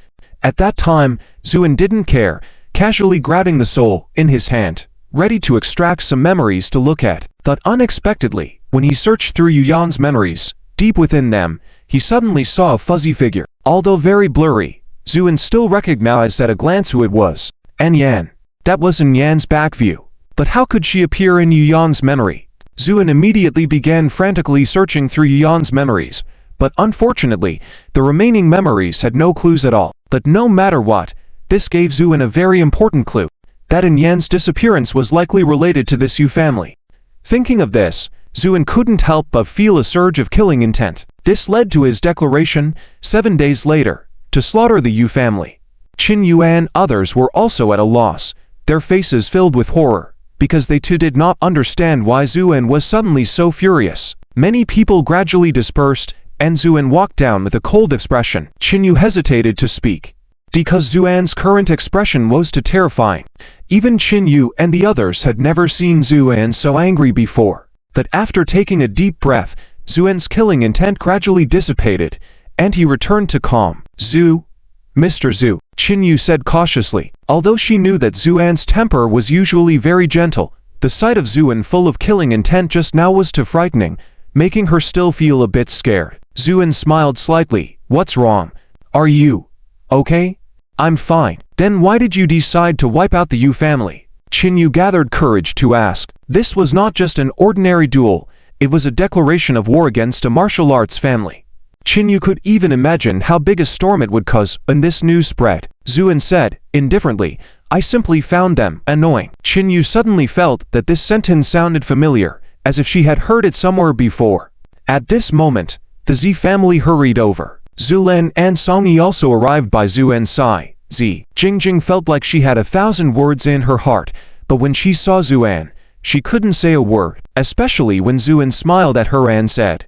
At that time, Zuan didn't care, casually grabbing the soul in his hand, ready to extract some memories to look at. But unexpectedly, when he searched through Yu Yang's memories, deep within them, he suddenly saw a fuzzy figure. Although very blurry, Zuan still recognized at a glance who it was. Yan. That was Yan's back view. But how could she appear in Yu Yang's memory? Zuan immediately began frantically searching through Yu Yang's memories, but unfortunately, the remaining memories had no clues at all. But no matter what, this gave Zuan a very important clue, that Yan's disappearance was likely related to this Yu family. Thinking of this, Zuan couldn't help but feel a surge of killing intent. This led to his declaration, 7 days later, to slaughter the Yu family. Qin Yu and others were also at a loss, their faces filled with horror, because they too did not understand why Zuan was suddenly so furious. Many people gradually dispersed, and Zuan walked down with a cold expression. Qin Yu hesitated to speak, because Zuan's current expression was too terrifying. Even Qin Yu and the others had never seen Zuan so angry before. But after taking a deep breath, Zuan's killing intent gradually dissipated, and he returned to calm. Mr. Zhu, Qin Yu said cautiously. Although she knew that Zuan's temper was usually very gentle, the sight of Zuan full of killing intent just now was too frightening, making her still feel a bit scared. Zuan smiled slightly. What's wrong? Are you okay? I'm fine. Then why did you decide to wipe out the Yu family? Qin Yu gathered courage to ask. This was not just an ordinary duel, it was a declaration of war against a martial arts family. Qin Yu could even imagine how big a storm it would cause when this news spread. Zuan said, indifferently, I simply found them annoying. Qin Yu suddenly felt that this sentence sounded familiar, as if she had heard it somewhere before. At this moment, the Z family hurried over. Zulen and Songyi also arrived by Zuan's side. Jingjing felt like she had 1,000 words in her heart, but when she saw Zuan, she couldn't say a word, especially when Zuan smiled at her and said,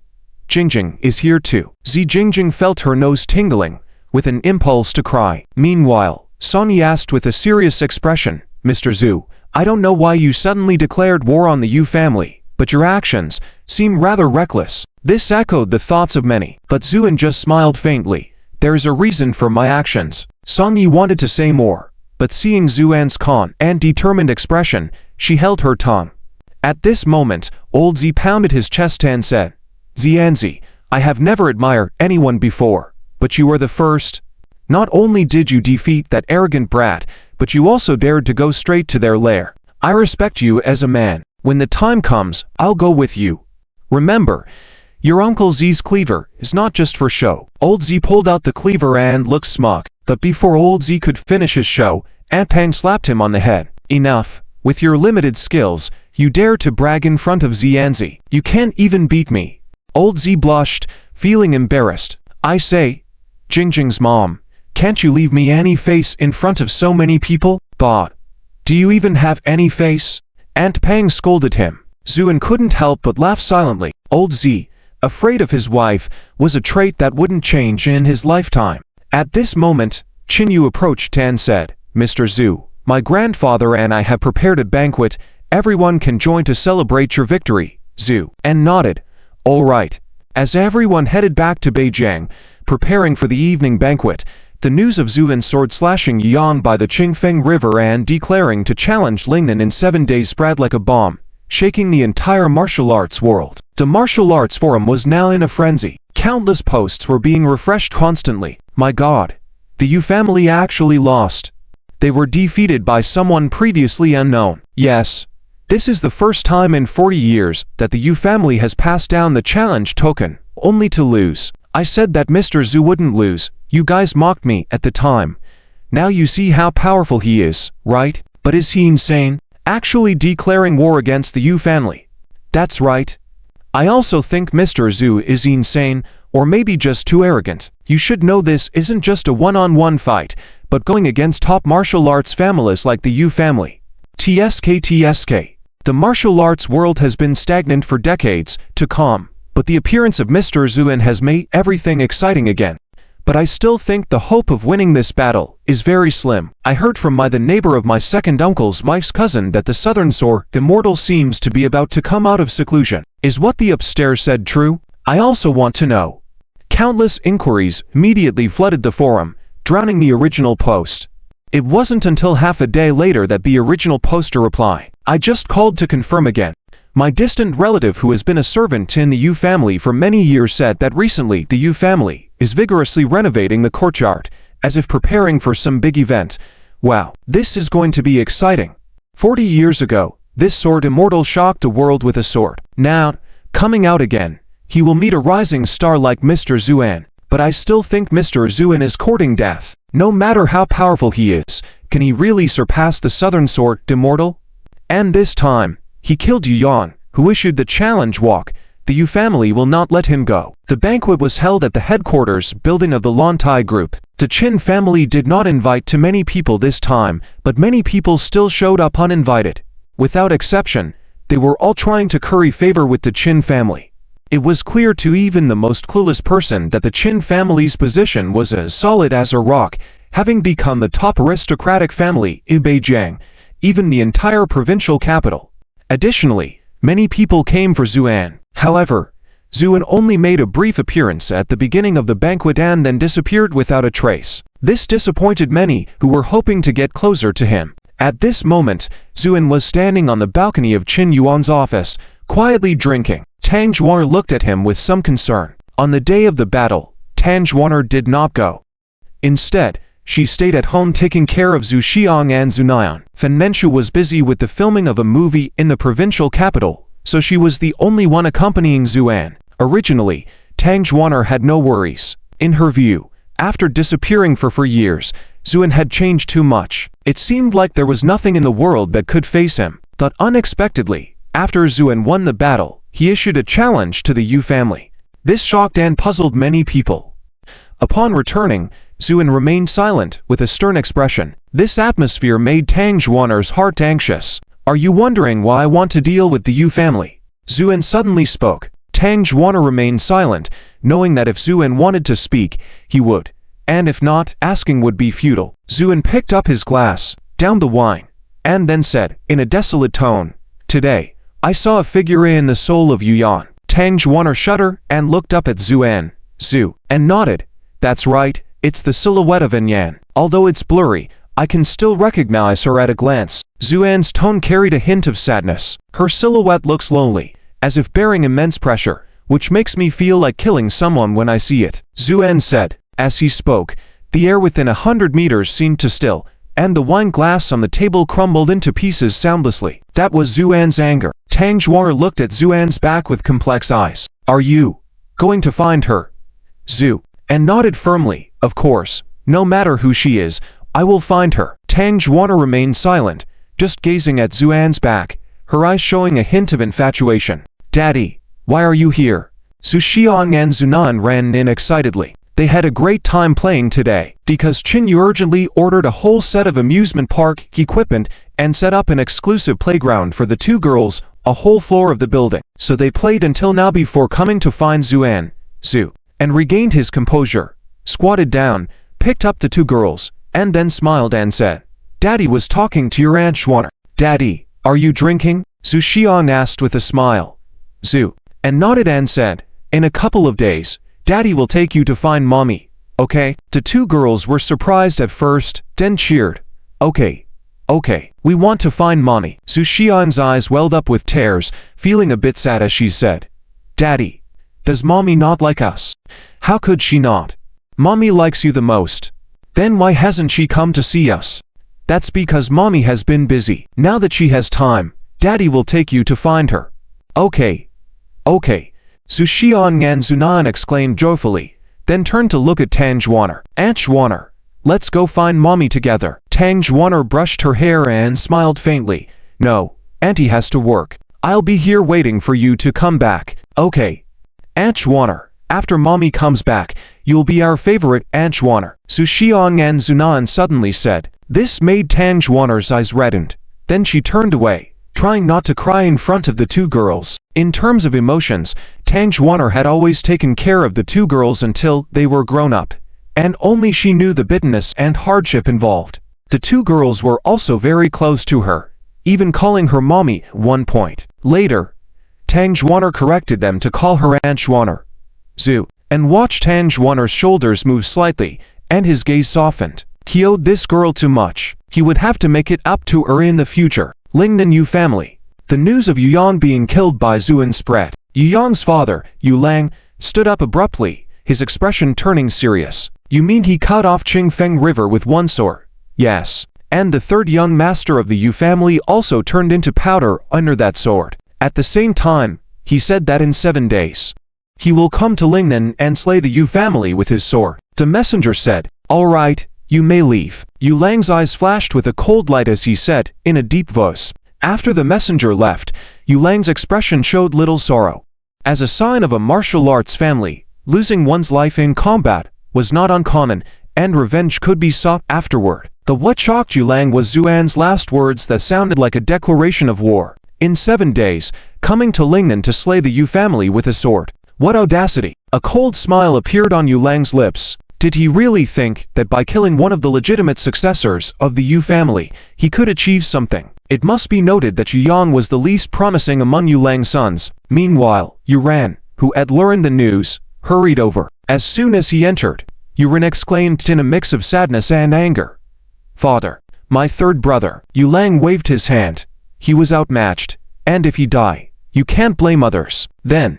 Jingjing is here too. Jingjing felt her nose tingling, with an impulse to cry. Meanwhile, Songyi asked with a serious expression, Mr. Zhu, I don't know why you suddenly declared war on the Yu family, but your actions seem rather reckless. This echoed the thoughts of many, but Zuan just smiled faintly. There is a reason for my actions. Songyi wanted to say more, but seeing Zuan's calm and determined expression, she held her tongue. At this moment, old Z pounded his chest and said, Zianzi, I have never admired anyone before, but you are the first. Not only did you defeat that arrogant brat, but you also dared to go straight to their lair. I respect you as a man. When the time comes, I'll go with you. Remember, your Uncle Z's cleaver is not just for show. Old Z pulled out the cleaver and looked smug, but before old Z could finish his show, Aunt Pang slapped him on the head. Enough. With your limited skills, you dare to brag in front of Zianzi. You can't even beat me. Old Z blushed, feeling embarrassed. I say, Jingjing's mom, can't you leave me any face in front of so many people? But, do you even have any face? Aunt Pang scolded him. Zuan couldn't help but laugh silently. Old Z, afraid of his wife, was a trait that wouldn't change in his lifetime. At this moment, Qin Yu approached and said, Mr. Zhu, my grandfather and I have prepared a banquet. Everyone can join to celebrate your victory. Zhu and nodded. All right. As everyone headed back to Beijing, preparing for the evening banquet, the news of Zuan's sword slashing Yang by the Qingfeng River and declaring to challenge Lingnan in 7 days spread like a bomb, shaking the entire martial arts world. The martial arts forum was now in a frenzy. Countless posts were being refreshed constantly. My God, the Yu family actually lost. They were defeated by someone previously unknown. Yes, this is the first time in 40 years that the Yu family has passed down the challenge token, only to lose. I said that Mr. Zhu wouldn't lose. You guys mocked me at the time. Now you see how powerful he is, right? But is he insane? Actually declaring war against the Yu family. That's right. I also think Mr. Zhu is insane, or maybe just too arrogant. You should know this isn't just a one-on-one fight, but going against top martial arts families like the Yu family. TSK. The martial arts world has been stagnant for decades, to calm, but the appearance of Mr. Zuan has made everything exciting again. but I still think the hope of winning this battle is very slim. I heard from the neighbor of my second uncle's wife's cousin that the southern sword immortal seems to be about to come out of seclusion. Is what the upstairs said true? I also want to know. Countless inquiries immediately flooded the forum, drowning the original post. It wasn't until half a day later that the original poster replied. I just called to confirm again. My distant relative who has been a servant in the Yu family for many years said that recently the Yu family is vigorously renovating the courtyard, as if preparing for some big event. Wow, this is going to be exciting. 40 years ago, this sword immortal shocked the world with a sword. Now, coming out again, he will meet a rising star like Mr. Zuan, but I still think Mr. Zuan is courting death. No matter how powerful he is, can he really surpass the southern sword immortal? And this time, he killed Yuan, who issued the challenge walk. The Yu family will not let him go. The banquet was held at the headquarters building of the Lantai group. The Qin family did not invite too many people this time, but many people still showed up uninvited. Without exception, they were all trying to curry favor with the Qin family. It was clear to even the most clueless person that the Qin family's position was as solid as a rock, having become the top aristocratic family in Beijing, even the entire provincial capital. Additionally, many people came for Zuan. However, Zuan only made a brief appearance at the beginning of the banquet and then disappeared without a trace. This disappointed many who were hoping to get closer to him. At this moment, Zuan was standing on the balcony of Qin Yuan's office, quietly drinking. Tang Zhuar looked at him with some concern. On the day of the battle, Tang Zhuar did not go. Instead, she stayed at home taking care of Zhu Xiang and Zunayan. Fan Menshu was busy with the filming of a movie in the provincial capital, so she was the only one accompanying Zuan. Originally, Tang Zhuar had no worries. In her view, after disappearing for 4 years, Zuan had changed too much. It seemed like there was nothing in the world that could face him. But unexpectedly, after Zuan won the battle, he issued a challenge to the Yu family. This shocked and puzzled many people. Upon returning, Zuan remained silent with a stern expression. This atmosphere made Tang Zhuar's heart anxious. Are you wondering why I want to deal with the Yu family? Zuan suddenly spoke. Tang Zhuar remained silent, knowing that if Zuan wanted to speak, he would. And if not, asking would be futile. Zuan picked up his glass, downed the wine, and then said, in a desolate tone, Today, I saw a figure in the soul of Yuan. Tang Zhuar shuddered and looked up at Zuan, and nodded. That's right, it's the silhouette of Yan. Although it's blurry, I can still recognize her at a glance. Zuan's tone carried a hint of sadness. Her silhouette looks lonely, as if bearing immense pressure, which makes me feel like killing someone when I see it. Zuan said. As he spoke, the air within 100 meters seemed to still, and the wine glass on the table crumbled into pieces soundlessly. That was Zuan's anger. Tang Zhuar looked at Zuan's back with complex eyes. Are you going to find her? And nodded firmly. Of course, no matter who she is, I will find her. Tang Zhuar remained silent, just gazing at Zuan's back, her eyes showing a hint of infatuation. Daddy, why are you here? Zhu Xiang and Zunan ran in excitedly. They had a great time playing today, because Qin Yu urgently ordered a whole set of amusement park equipment and set up an exclusive playground for the two girls, a whole floor of the building. So they played until now before coming to find Zuan. And regained his composure, squatted down, picked up the two girls, and then smiled and said, Daddy was talking to your Aunt Zhuan. Daddy, are you drinking? Zhu Xiang asked with a smile. And nodded and said, in a couple of days, Daddy will take you to find Mommy, okay? The two girls were surprised at first, then cheered. Okay, we want to find Mommy. Zhu Xiang's eyes welled up with tears, feeling a bit sad as she said, Daddy, does Mommy not like us? How could she not? Mommy likes you the most. Then why hasn't she come to see us? That's because Mommy has been busy. Now that she has time, Daddy will take you to find her. Okay. Zhu Xiang and Zunan exclaimed joyfully, then turned to look at Tang Zhuar. Aunt Zhuar, let's go find Mommy together. Tang Zhuar brushed her hair and smiled faintly. No, Auntie has to work. I'll be here waiting for you to come back. Okay. Aunt Zhuar, after Mommy comes back, you'll be our favorite Aunt Zhuar. Zhu Xiang and Zunan suddenly said. This made Tang Zhuar's eyes reddened. Then she turned away, trying not to cry in front of the two girls. In terms of emotions, Tang Zhuar had always taken care of the two girls until they were grown up, and only she knew the bitterness and hardship involved. The two girls were also very close to her, even calling her mommy at one point. Later, Tang Xuaner corrected them to call her Aunt Xuaner. Zhu, and watched Tang Xuaner's shoulders move slightly, and his gaze softened. He owed this girl too much. He would have to make it up to her in the future. Lingnan Yu family. The news of Yu Yang being killed by Zuan spread. Yu Yang's father, Yu Lang, stood up abruptly, his expression turning serious. You mean he cut off Qingfeng River with one sword? Yes. And the third young master of the Yu family also turned into powder under that sword. At the same time, he said that in 7 days, he will come to Lingnan and slay the Yu family with his sword. The messenger said, "All right, you may leave." Yu Lang's eyes flashed with a cold light as he said, in a deep voice. After the messenger left, Yu Lang's expression showed little sorrow. As a sign of a martial arts family, losing one's life in combat was not uncommon, and revenge could be sought afterward. The what shocked Yu Lang was Zuan's last words that sounded like a declaration of war. In 7 days, coming to Lingnan to slay the Yu family with a sword. What audacity! A cold smile appeared on Yu Lang's lips. Did he really think that by killing one of the legitimate successors of the Yu family, he could achieve something? It must be noted that Yu Yang was the least promising among Yu Lang's sons. Meanwhile, Yu Ran, who had learned the news, hurried over. As soon as he entered, Yu Ran exclaimed in a mix of sadness and anger, "Father, my third brother." Yu Lang waved his hand. He was outmatched, and if he die, you can't blame others. Then,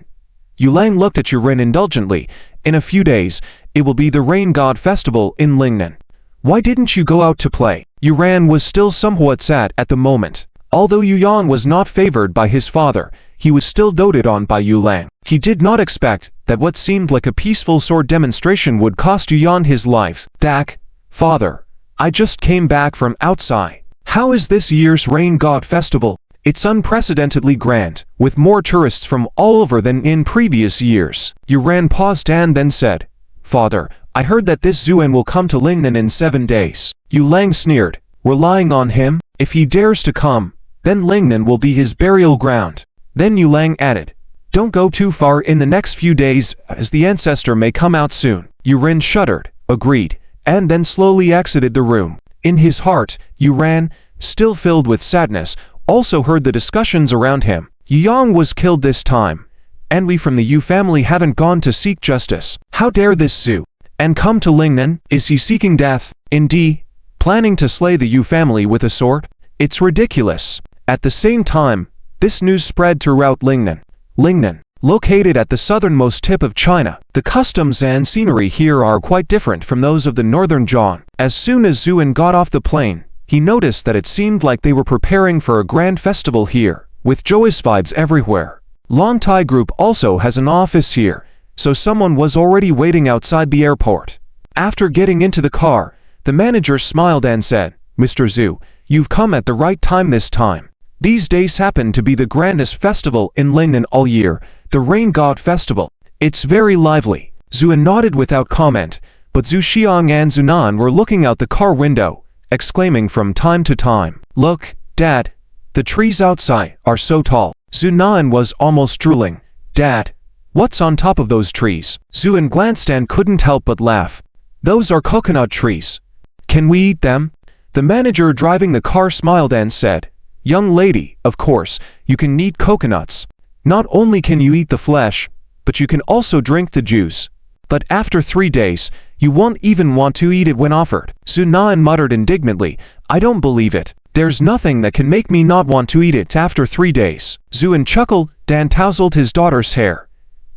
Yu Lang looked at Yu Ran indulgently. In a few days, it will be the Rain God Festival in Lingnan. Why didn't you go out to play? Yu Ran was still somewhat sad at the moment. Although Yu Yang was not favored by his father, he was still doted on by Yu Lang. He did not expect that what seemed like a peaceful sword demonstration would cost Yu Yang his life. "Dak, father, I just came back from outside. How is this year's Rain God Festival?" "It's unprecedentedly grand, with more tourists from all over than in previous years." Yu Ran paused and then said, "Father, I heard that this Zuan will come to Lingnan in 7 days. Yu Lang sneered, "Relying on him? If he dares to come, then Lingnan will be his burial ground." Then Yu Lang added, "Don't go too far in the next few days, as the Ancestor may come out soon." Yu Ran shuddered, agreed, and then slowly exited the room. In his heart, Yu Ran, still filled with sadness, also heard the discussions around him. Yu Yang was killed this time, and we from the Yu family haven't gone to seek justice. How dare this Zhu and come to Lingnan? Is he seeking death? Indeed, planning to slay the Yu family with a sword? It's ridiculous. At the same time, this news spread throughout Lingnan. Lingnan, located at the southernmost tip of China, the customs and scenery here are quite different from those of the northern Zhang. As soon as Zuan got off the plane, he noticed that it seemed like they were preparing for a grand festival here, with joyous vibes everywhere. Long Tai Group also has an office here, so someone was already waiting outside the airport. After getting into the car, the manager smiled and said, "Mr. Zhu, you've come at the right time this time. These days happen to be the grandest festival in Lingnan all year, the Rain God Festival. It's very lively." Zuan nodded without comment, but Zhu Xiang and Zunan were looking out the car window, exclaiming from time to time, "Look, Dad, the trees outside are so tall." Zunan was almost drooling. "Dad, what's on top of those trees?" Zuan glanced and couldn't help but laugh. "Those are coconut trees. Can we eat them?" The manager driving the car smiled and said, "Young lady, of course, you can eat coconuts. Not only can you eat the flesh, but you can also drink the juice. But after 3 days, you won't even want to eat it when offered." Zunan muttered indignantly, "I don't believe it. There's nothing that can make me not want to eat it after 3 days. Zuan chuckled, then tousled his daughter's hair.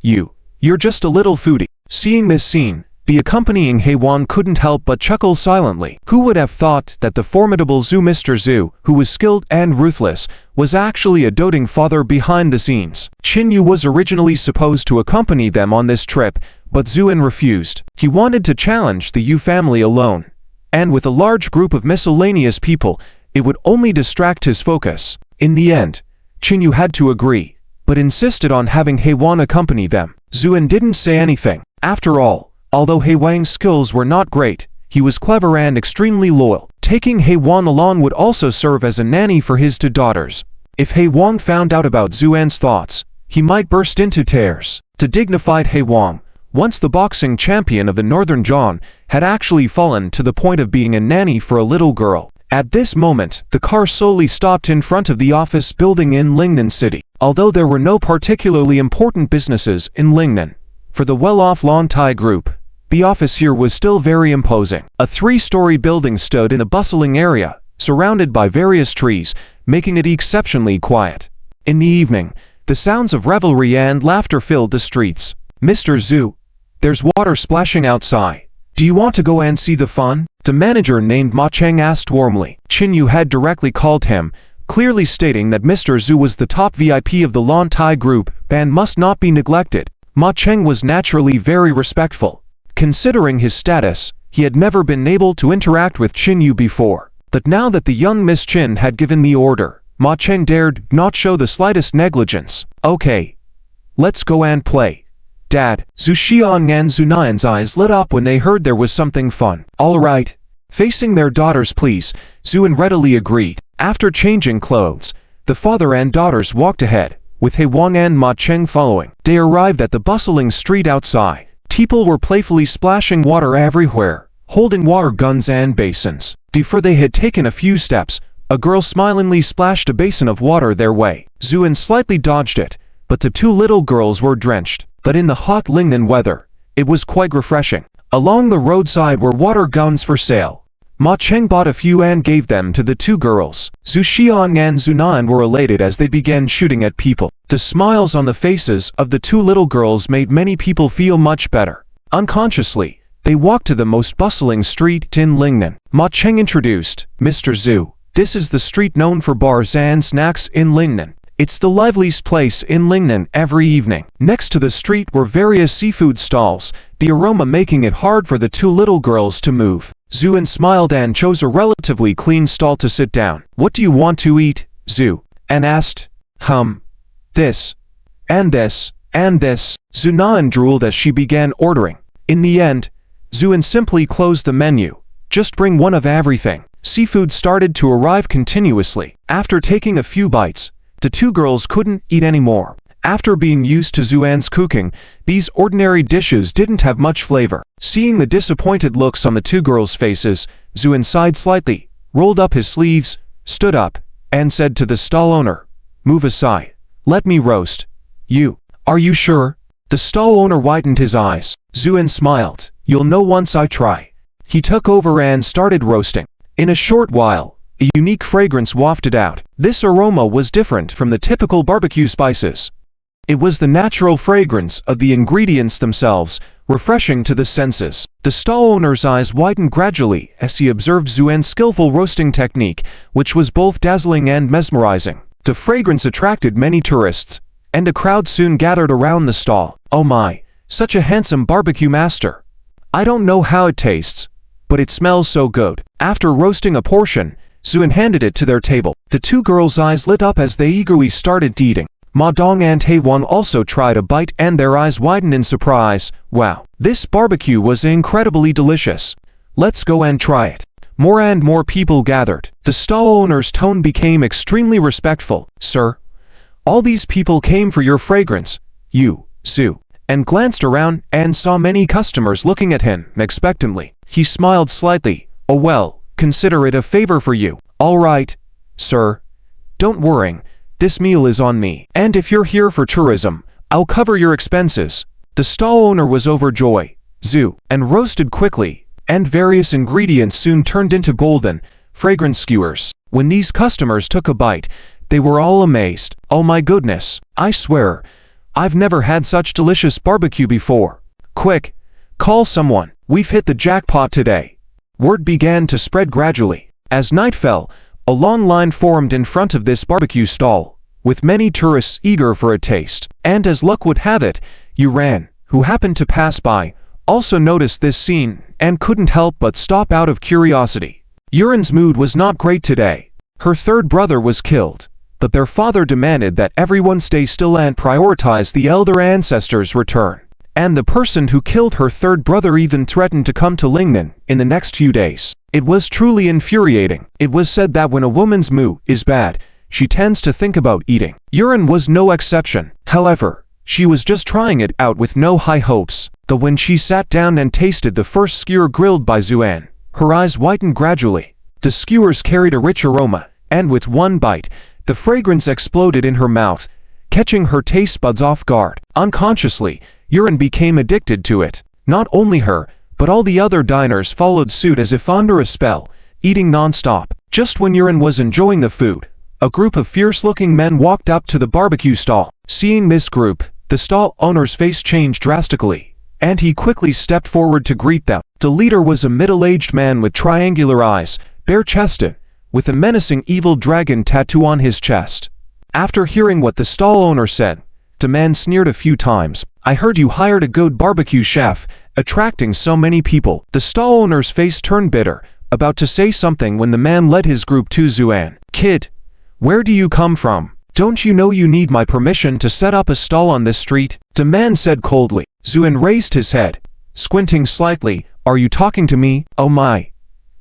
You're just a little foodie." Seeing this scene, the accompanying Heiwan couldn't help but chuckle silently. Who would have thought that the formidable Mr. Zhu, who was skilled and ruthless, was actually a doting father behind the scenes? Qin Yu was originally supposed to accompany them on this trip, but Zuan refused. He wanted to challenge the Yu family alone, and with a large group of miscellaneous people, it would only distract his focus. In the end, Qin Yu had to agree, but insisted on having Heiwan accompany them. Zuan didn't say anything. After all, although Heiwan's skills were not great, he was clever and extremely loyal. Taking Heiwan along would also serve as a nanny for his 2 daughters. If Heiwan found out about Zuan's thoughts, he might burst into tears. The dignified Heiwan, once the boxing champion of the Northern Zhang, had actually fallen to the point of being a nanny for a little girl. At this moment, the car slowly stopped in front of the office building in Lingnan City. Although there were no particularly important businesses in Lingnan, for the well-off Lontai group, the office here was still very imposing. A 3-story building stood in a bustling area, surrounded by various trees, making it exceptionally quiet. In the evening, the sounds of revelry and laughter filled the streets. "Mr. Zhu, there's water splashing outside. Do you want to go and see the fun?" The manager named Ma Cheng asked warmly. Qin Yu had directly called him, clearly stating that Mr. Zhu was the top VIP of the Lontai group and must not be neglected. Ma Cheng was naturally very respectful. Considering his status, he had never been able to interact with Qin Yu before. But now that the young Miss Qin had given the order, Ma Cheng dared not show the slightest negligence. "Okay, let's go and play. Dad." Zhu Xiang and Zhu Nian's eyes lit up when they heard there was something fun. "All right. Facing their daughters please," Zuan readily agreed. After changing clothes, the father and daughters walked ahead, with He Wang and Ma Cheng following. They arrived at the bustling street outside. People were playfully splashing water everywhere, holding water guns and basins. Before they had taken a few steps, a girl smilingly splashed a basin of water their way. Zuan slightly dodged it, but the 2 little girls were drenched. But in the hot Lingnan weather, it was quite refreshing. Along the roadside were water guns for sale. Ma Cheng bought a few and gave them to the 2 girls. Zhu Xiang and Zhu Nian were elated as they began shooting at people. The smiles on the faces of the 2 little girls made many people feel much better. Unconsciously, they walked to the most bustling street in Lingnan. Ma Cheng introduced, "Mr. Zhu, this is the street known for bars and snacks in Lingnan. It's the liveliest place in Lingnan every evening." Next to the street were various seafood stalls, the aroma making it hard for the 2 little girls to move. Zuan smiled and chose a relatively clean stall to sit down. "What do you want to eat, Zhu?" and asked. This, and this, and this." Zhu Nian drooled as she began ordering. In the end, Zuan simply closed the menu. "Just bring one of everything." Seafood started to arrive continuously. After taking a few bites, the 2 girls couldn't eat anymore. After being used to Zuan's cooking, these ordinary dishes didn't have much flavor. Seeing the disappointed looks on the 2 girls' faces, Zuan sighed slightly, rolled up his sleeves, stood up, and said to the stall owner, "Move aside. Let me roast. You. Are you sure?" The stall owner widened his eyes. Zuan smiled. "You'll know once I try." He took over and started roasting. In a short while, a unique fragrance wafted out. This aroma was different from the typical barbecue spices. It was the natural fragrance of the ingredients themselves, refreshing to the senses. The stall owner's eyes widened gradually as he observed Zuan's skillful roasting technique, which was both dazzling and mesmerizing. The fragrance attracted many tourists, and a crowd soon gathered around the stall. "Oh my, such a handsome barbecue master. I don't know how it tastes, but it smells so good." After roasting a portion, Zuan handed it to their table. The 2 girls' eyes lit up as they eagerly started eating. Ma Dong and He Wang also tried a bite and their eyes widened in surprise. "Wow, this barbecue was incredibly delicious. Let's go and try it." More and more people gathered. The stall owner's tone became extremely respectful. "Sir, all these people came for your fragrance, you, Zhu," and glanced around and saw many customers looking at him expectantly. He smiled slightly. "Oh well, consider it a favor for you." "All right, sir. Don't worry. This meal is on me. And if you're here for tourism, I'll cover your expenses." The stall owner was overjoyed. Zhu, and roasted quickly, and various ingredients soon turned into golden, fragrant skewers. When these customers took a bite, they were all amazed. "Oh my goodness, I swear, I've never had such delicious barbecue before. Quick, call someone. We've hit the jackpot today." Word began to spread gradually. As night fell, a long line formed in front of this barbecue stall, with many tourists eager for a taste. And as luck would have it, Yuran, who happened to pass by, also noticed this scene and couldn't help but stop out of curiosity. Yuran's mood was not great today. Her 3rd brother was killed, but their father demanded that everyone stay still and prioritize the elder ancestor's return. And the person who killed her 3rd brother even threatened to come to Lingnan in the next few days. It was truly infuriating. It was said that when a woman's mood is bad, she tends to think about eating. Yuran was no exception. However, She was just trying it out with no high hopes. But when she sat down and tasted the first skewer grilled by Zuan, her eyes whitened gradually. The skewers carried a rich aroma, and with one bite, the fragrance exploded in her mouth, catching her taste buds off guard. Unconsciously, Yuren became addicted to it. Not only her, but all the other diners followed suit as if under a spell, eating non-stop. Just when Yuren was enjoying the food, a group of fierce-looking men walked up to the barbecue stall. Seeing this group, the stall owner's face changed drastically, and he quickly stepped forward to greet them. The leader was a middle-aged man with triangular eyes, bare-chested, with a menacing evil dragon tattoo on his chest. After hearing what the stall owner said, the man sneered a few times. "I heard you hired a good barbecue chef, attracting so many people." The stall owner's face turned bitter, about to say something when the man led his group to Zuan. "Kid, where do you come from? Don't you know you need my permission to set up a stall on this street?" The man said coldly. Zuan raised his head, squinting slightly. "Are you talking to me?" "Oh my.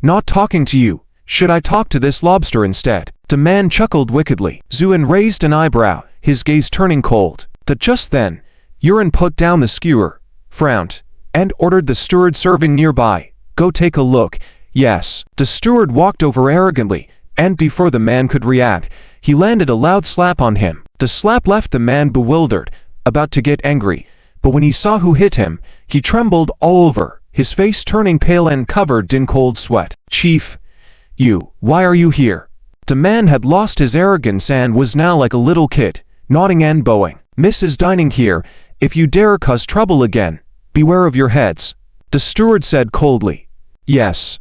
Not talking to you. Should I talk to this lobster instead?" The man chuckled wickedly. Zuan raised an eyebrow, his gaze turning cold. But just then, Yuren put down the skewer, frowned, and ordered the steward serving nearby, "Go take a look." "Yes." The steward walked over arrogantly, and before the man could react, he landed a loud slap on him. The slap left the man bewildered, about to get angry, but when he saw who hit him, he trembled all over, his face turning pale and covered in cold sweat. "Chief, why are you here?" The man had lost his arrogance and was now like a little kid, nodding and bowing. "Mrs. Dining here. If you dare cause trouble again, beware of your heads," the steward said coldly. Yes,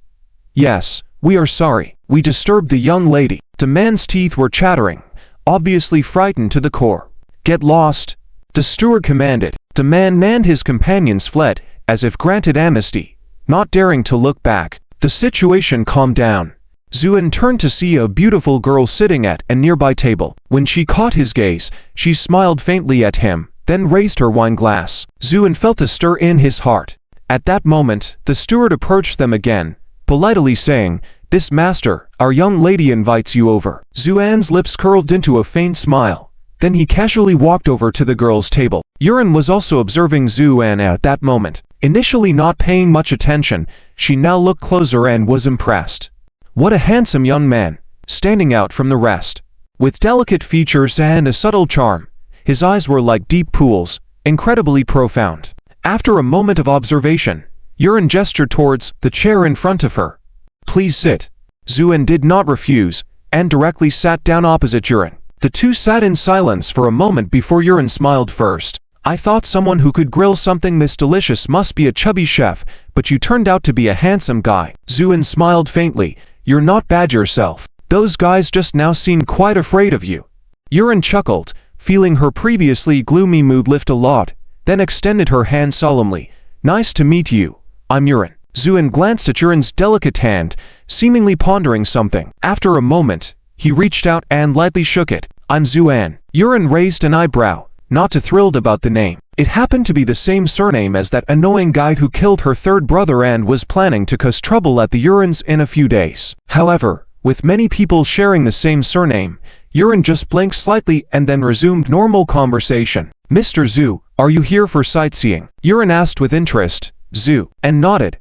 we are sorry. We disturbed the young lady." The man's teeth were chattering, obviously frightened to the core. "Get lost," the steward commanded. The man and his companions fled, as if granted amnesty, not daring to look back. The situation calmed down. Zuan turned to see a beautiful girl sitting at a nearby table. When she caught his gaze, she smiled faintly at him, then raised her wine glass. Zuan felt a stir in his heart. At that moment, the steward approached them again, politely saying, "This master, our young lady invites you over." Zuan's lips curled into a faint smile. Then he casually walked over to the girl's table. Yuren was also observing Zuan at that moment. Initially not paying much attention, she now looked closer and was impressed. What a handsome young man, standing out from the rest. With delicate features and a subtle charm, his eyes were like deep pools, incredibly profound. After a moment of observation, Yuren gestured towards the chair in front of her. "Please sit." Zuan did not refuse, and directly sat down opposite Yuren. The two sat in silence for a moment before Yuren smiled first. "I thought someone who could grill something this delicious must be a chubby chef, but you turned out to be a handsome guy." Zuan smiled faintly. "You're not bad yourself. Those guys just now seemed quite afraid of you." Yuren chuckled, feeling her previously gloomy mood lift a lot, then extended her hand solemnly. "Nice to meet you. I'm Yuren." Zuan glanced at Yuren's delicate hand, seemingly pondering something. After a moment, he reached out and lightly shook it. "I'm Zuan." Yuren raised an eyebrow, not too thrilled about the name. It happened to be the same surname as that annoying guy who killed her third brother and was planning to cause trouble at the Yurens in a few days. However, with many people sharing the same surname, Yuren just blinked slightly and then resumed normal conversation. "Mr. Zhu, are you here for sightseeing?" Yuren asked with interest. Zhu and nodded.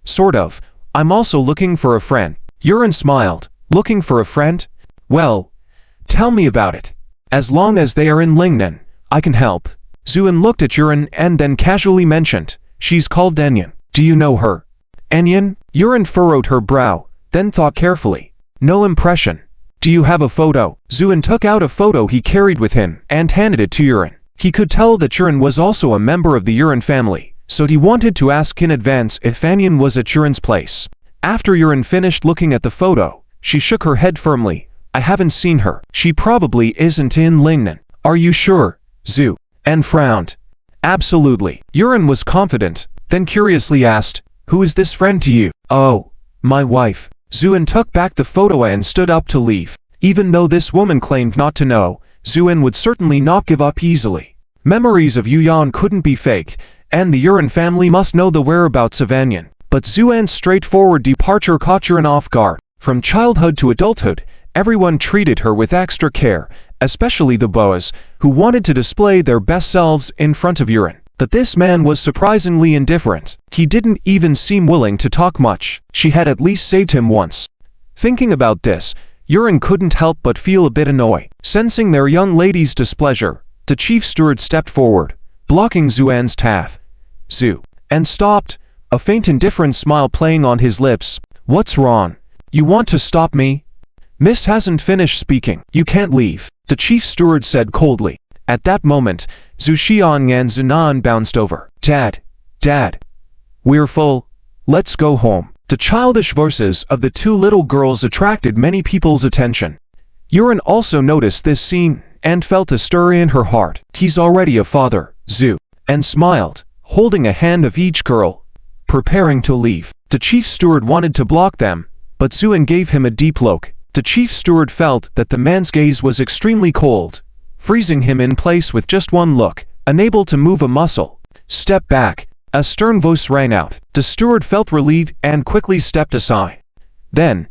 "Sort of. I'm also looking for a friend." Yuren smiled. "Looking for a friend? Well, tell me about it. As long as they are in Lingnan, I can help." Zuan looked at Yuren and then casually mentioned, "She's called Enyan. Do you know her?" "Enyan?" Yuren furrowed her brow, then thought carefully. "No impression. Do you have a photo?" Zuan took out a photo he carried with him and handed it to Yuren. He could tell that Yuren was also a member of the Yuren family, so he wanted to ask in advance if Enyan was at Yuren's place. After Yuren finished looking at the photo, she shook her head firmly. "I haven't seen her. She probably isn't in Lingnan." "Are you sure?" Zhu and frowned. "Absolutely." Yuren was confident, then curiously asked, "Who is this friend to you?" "Oh, my wife." Zuan took back the photo and stood up to leave. Even though this woman claimed not to know, Zuan would certainly not give up easily. Memories of Yuyan couldn't be faked, and the Yuren family must know the whereabouts of Enyan. But Zuan's straightforward departure caught Yuren off guard. From childhood to adulthood, Everyone treated her with extra care, especially the boas, who wanted to display their best selves in front of Yuren. But this man was surprisingly indifferent. He didn't even seem willing to talk much. She had at least saved him once. Thinking about this, Yuren couldn't help but feel a bit annoyed. Sensing their young lady's displeasure, the chief steward stepped forward, blocking Zuan's path. Zu. And stopped, a faint indifferent smile playing on his lips. What's wrong? You want to stop me? Miss hasn't finished speaking. You can't leave, the chief steward said coldly. At that moment, Zhu Xiang and Zunan bounced over. Dad. We're full. Let's go home. The childish voices of the two little girls attracted many people's attention. Yuren also noticed this scene and felt a stir in her heart. He's already a father, Zhu, and smiled, holding a hand of each girl, preparing to leave. The chief steward wanted to block them, but Zuan gave him a deep look. The chief steward felt that the man's gaze was extremely cold, freezing him in place with just one look, unable to move a muscle. Step back, a stern voice rang out. The steward felt relieved and quickly stepped aside. Then,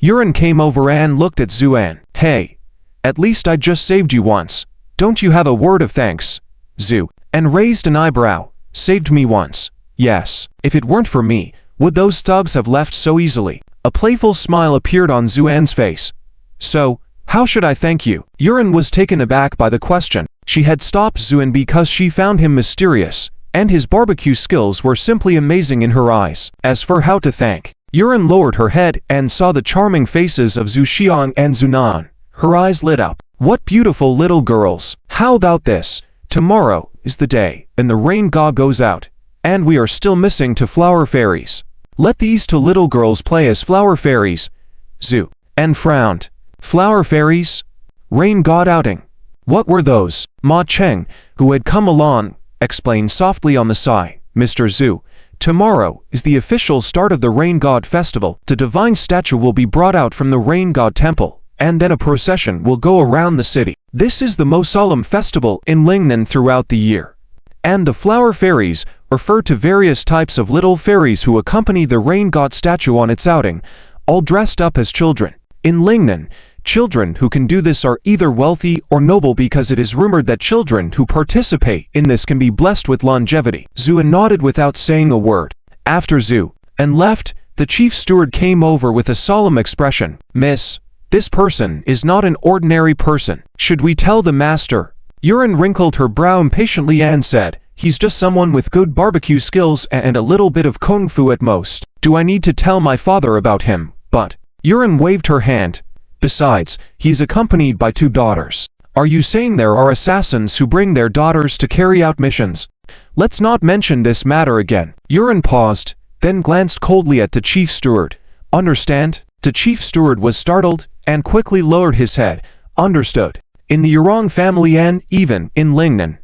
Yuren came over and looked at Zuan. Hey, at least I just saved you once. Don't you have a word of thanks, Zhu? And raised an eyebrow. Saved me once. Yes. If it weren't for me, would those thugs have left so easily? A playful smile appeared on Zuan's face. So, how should I thank you? Yuren was taken aback by the question. She had stopped Zuan because she found him mysterious, and his barbecue skills were simply amazing in her eyes. As for how to thank, Yuren lowered her head and saw the charming faces of Zhu Xiang and Zunan. Her eyes lit up. What beautiful little girls. How about this? Tomorrow is the day, and the rain god goes out, and we are still missing two flower fairies. Let these two little girls play as flower fairies. Zhu. And frowned. Flower fairies? Rain god outing. What were those? Ma Cheng, who had come along, explained softly on the side. Mr. Zhu, tomorrow is the official start of the Rain God Festival. The divine statue will be brought out from the Rain God Temple, and then a procession will go around the city. This is the most solemn festival in Lingnan throughout the year. And the flower fairies refer to various types of little fairies who accompany the Rain God statue on its outing, all dressed up as children. In Lingnan, children who can do this are either wealthy or noble because it is rumored that children who participate in this can be blessed with longevity. Zhu nodded without saying a word. After Zhu and left, the chief steward came over with a solemn expression. Miss, this person is not an ordinary person. Should we tell the master? Yuren wrinkled her brow impatiently and said, he's just someone with good barbecue skills and a little bit of kung fu at most. Do I need to tell my father about him? But Yuren waved her hand. Besides, he's accompanied by two daughters. Are you saying there are assassins who bring their daughters to carry out missions? Let's not mention this matter again. Yuren paused, then glanced coldly at the chief steward. Understand? The chief steward was startled and quickly lowered his head. Understood. In the Yurong family and even in Lingnan,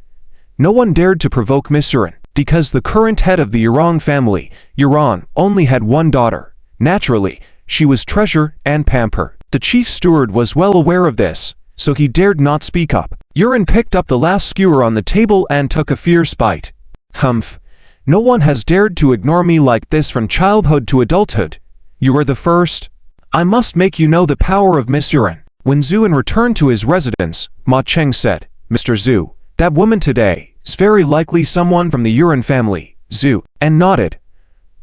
no one dared to provoke Miss Yuren, because the current head of the Yurong family, Yurong, only had one daughter. Naturally, she was treasure and pamper. The chief steward was well aware of this, so he dared not speak up. Yuren picked up the last skewer on the table and took a fierce bite. Humph. No one has dared to ignore me like this from childhood to adulthood. You are the first. I must make you know the power of Miss Yuren. When Zuan returned to his residence, Ma Cheng said, Mr. Zhu, that woman today is very likely someone from the Yuren family. Zhu, and nodded.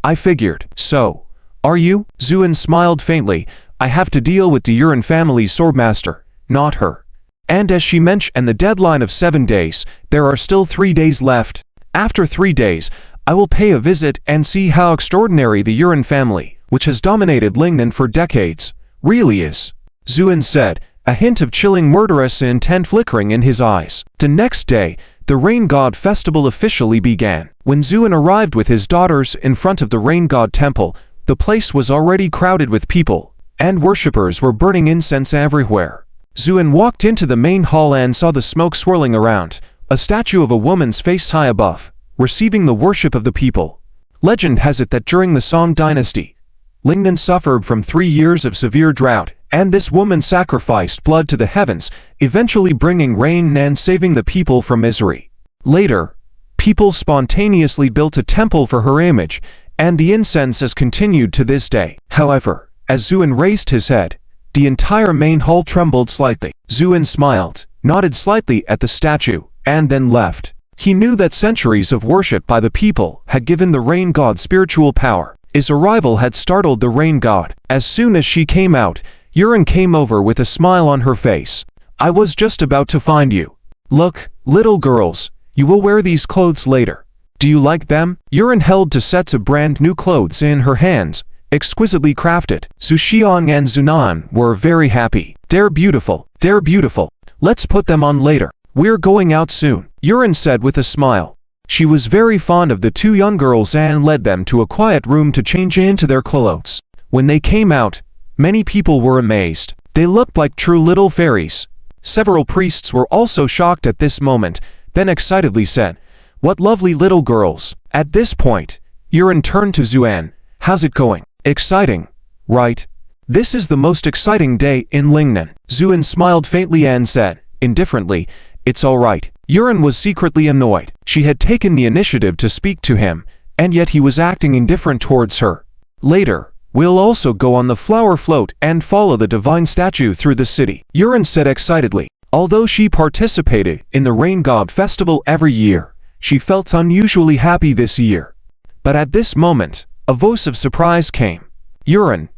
I figured. So, are you? Zuan smiled faintly. I have to deal with the Yuren family swordmaster, not her. And as she mentioned the deadline of 7 days, there are still 3 days left. After 3 days, I will pay a visit and see how extraordinary the Yuren family, which has dominated Lingnan for decades, really is. Zuan said, a hint of chilling murderous intent flickering in his eyes. The next day, the Rain God Festival officially began. When Zuan arrived with his daughters in front of the Rain God Temple, the place was already crowded with people, and worshippers were burning incense everywhere. Zuan walked into the main hall and saw the smoke swirling around, a statue of a woman's face high above, receiving the worship of the people. Legend has it that during the Song dynasty, Lingnan suffered from 3 years of severe drought, and this woman sacrificed blood to the heavens, eventually bringing rain and saving the people from misery. Later, people spontaneously built a temple for her image, and the incense has continued to this day. However, as Zuan raised his head, The entire main hall trembled slightly. Zuan smiled, nodded slightly at the statue, and then left. He knew that centuries of worship by the people had given the rain god spiritual power. His arrival had startled the rain god. As soon as she came out, Yuren came over with a smile on her face. I was just about to find you. Look, little girls, you will wear these clothes later. Do you like them? Yuren held two sets of brand new clothes in her hands, exquisitely crafted. Zuxiang and Zunan were very happy. They're beautiful, they're beautiful. Let's put them on later. We're going out soon, Yuren said with a smile. She was very fond of the two young girls and led them to a quiet room to change into their clothes. When they came out, many people were amazed. They looked like true little fairies. Several priests were also shocked at this moment, then excitedly said, "What lovely little girls." At this point, Yuren turned to Zuan. How's it going? Exciting, right? This is the most exciting day in Lingnan. Zuan smiled faintly and said, indifferently, it's all right. Yuren was secretly annoyed. She had taken the initiative to speak to him, and yet he was acting indifferent towards her. Later, we'll also go on the flower float and follow the divine statue through the city, Yuren said excitedly. Although she participated in the Rain God Festival every year, she felt unusually happy this year. But at this moment, a voice of surprise came. Yuren,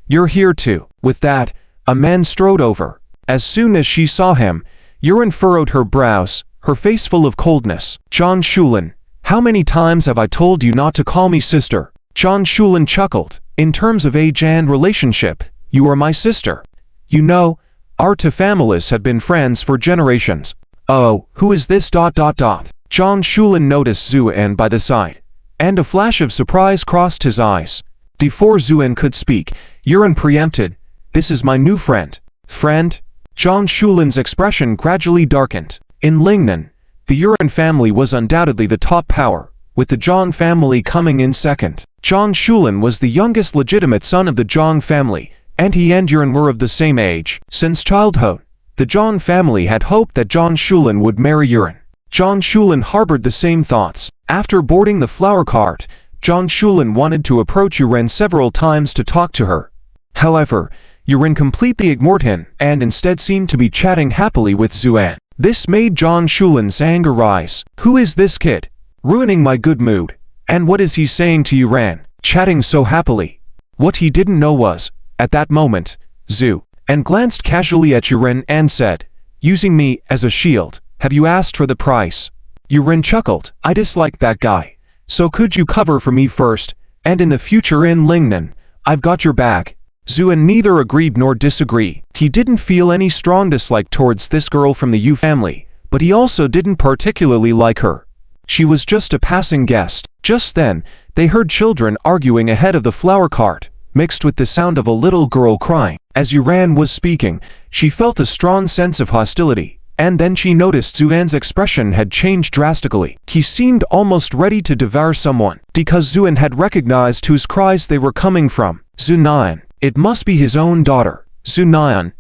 you're here too. With that, a man strode over. As soon as she saw him, Yuren furrowed her brows, her face full of coldness. John Shulin, how many times have I told you not to call me sister? John Shulin chuckled. In terms of age and relationship, you are my sister. You know, our two families have been friends for generations. Oh, who is this ... John Shulin noticed Zuan by the side, and a flash of surprise crossed his eyes. Before Zuan could speak, Yuren preempted, this is my new friend. Friend? John Shulin's expression gradually darkened. In Lingnan, the Yuren family was undoubtedly the top power, with the Zhang family coming in second. John Shulin was the youngest legitimate son of the Zhang family, and he and Yuren were of the same age. Since childhood, the Zhang family had hoped that John Shulin would marry Yuren. John Shulin harbored the same thoughts. After boarding the flower cart, John Shulin wanted to approach Yuren several times to talk to her. However, Yuren completely ignored him and instead seemed to be chatting happily with Zuan. This made John Shulin's anger rise. Who is this kid? Ruining my good mood. And what is he saying to Yuren? Chatting so happily. What he didn't know was, at that moment, Zuan glanced casually at Yuren and said, using me as a shield, have you asked for the price? Yuren chuckled. I dislike that guy. So could you cover for me first, and in the future in Lingnan, I've got your back. Zuan neither agreed nor disagreed. He didn't feel any strong dislike towards this girl from the Yu family, but he also didn't particularly like her. She was just a passing guest. Just then, they heard children arguing ahead of the flower cart, mixed with the sound of a little girl crying. As Yuren was speaking, she felt a strong sense of hostility, and then she noticed Zuan's expression had changed drastically. He seemed almost ready to devour someone, because Zuan had recognized whose cries they were coming from. Zuan. It must be his own daughter. Zuan,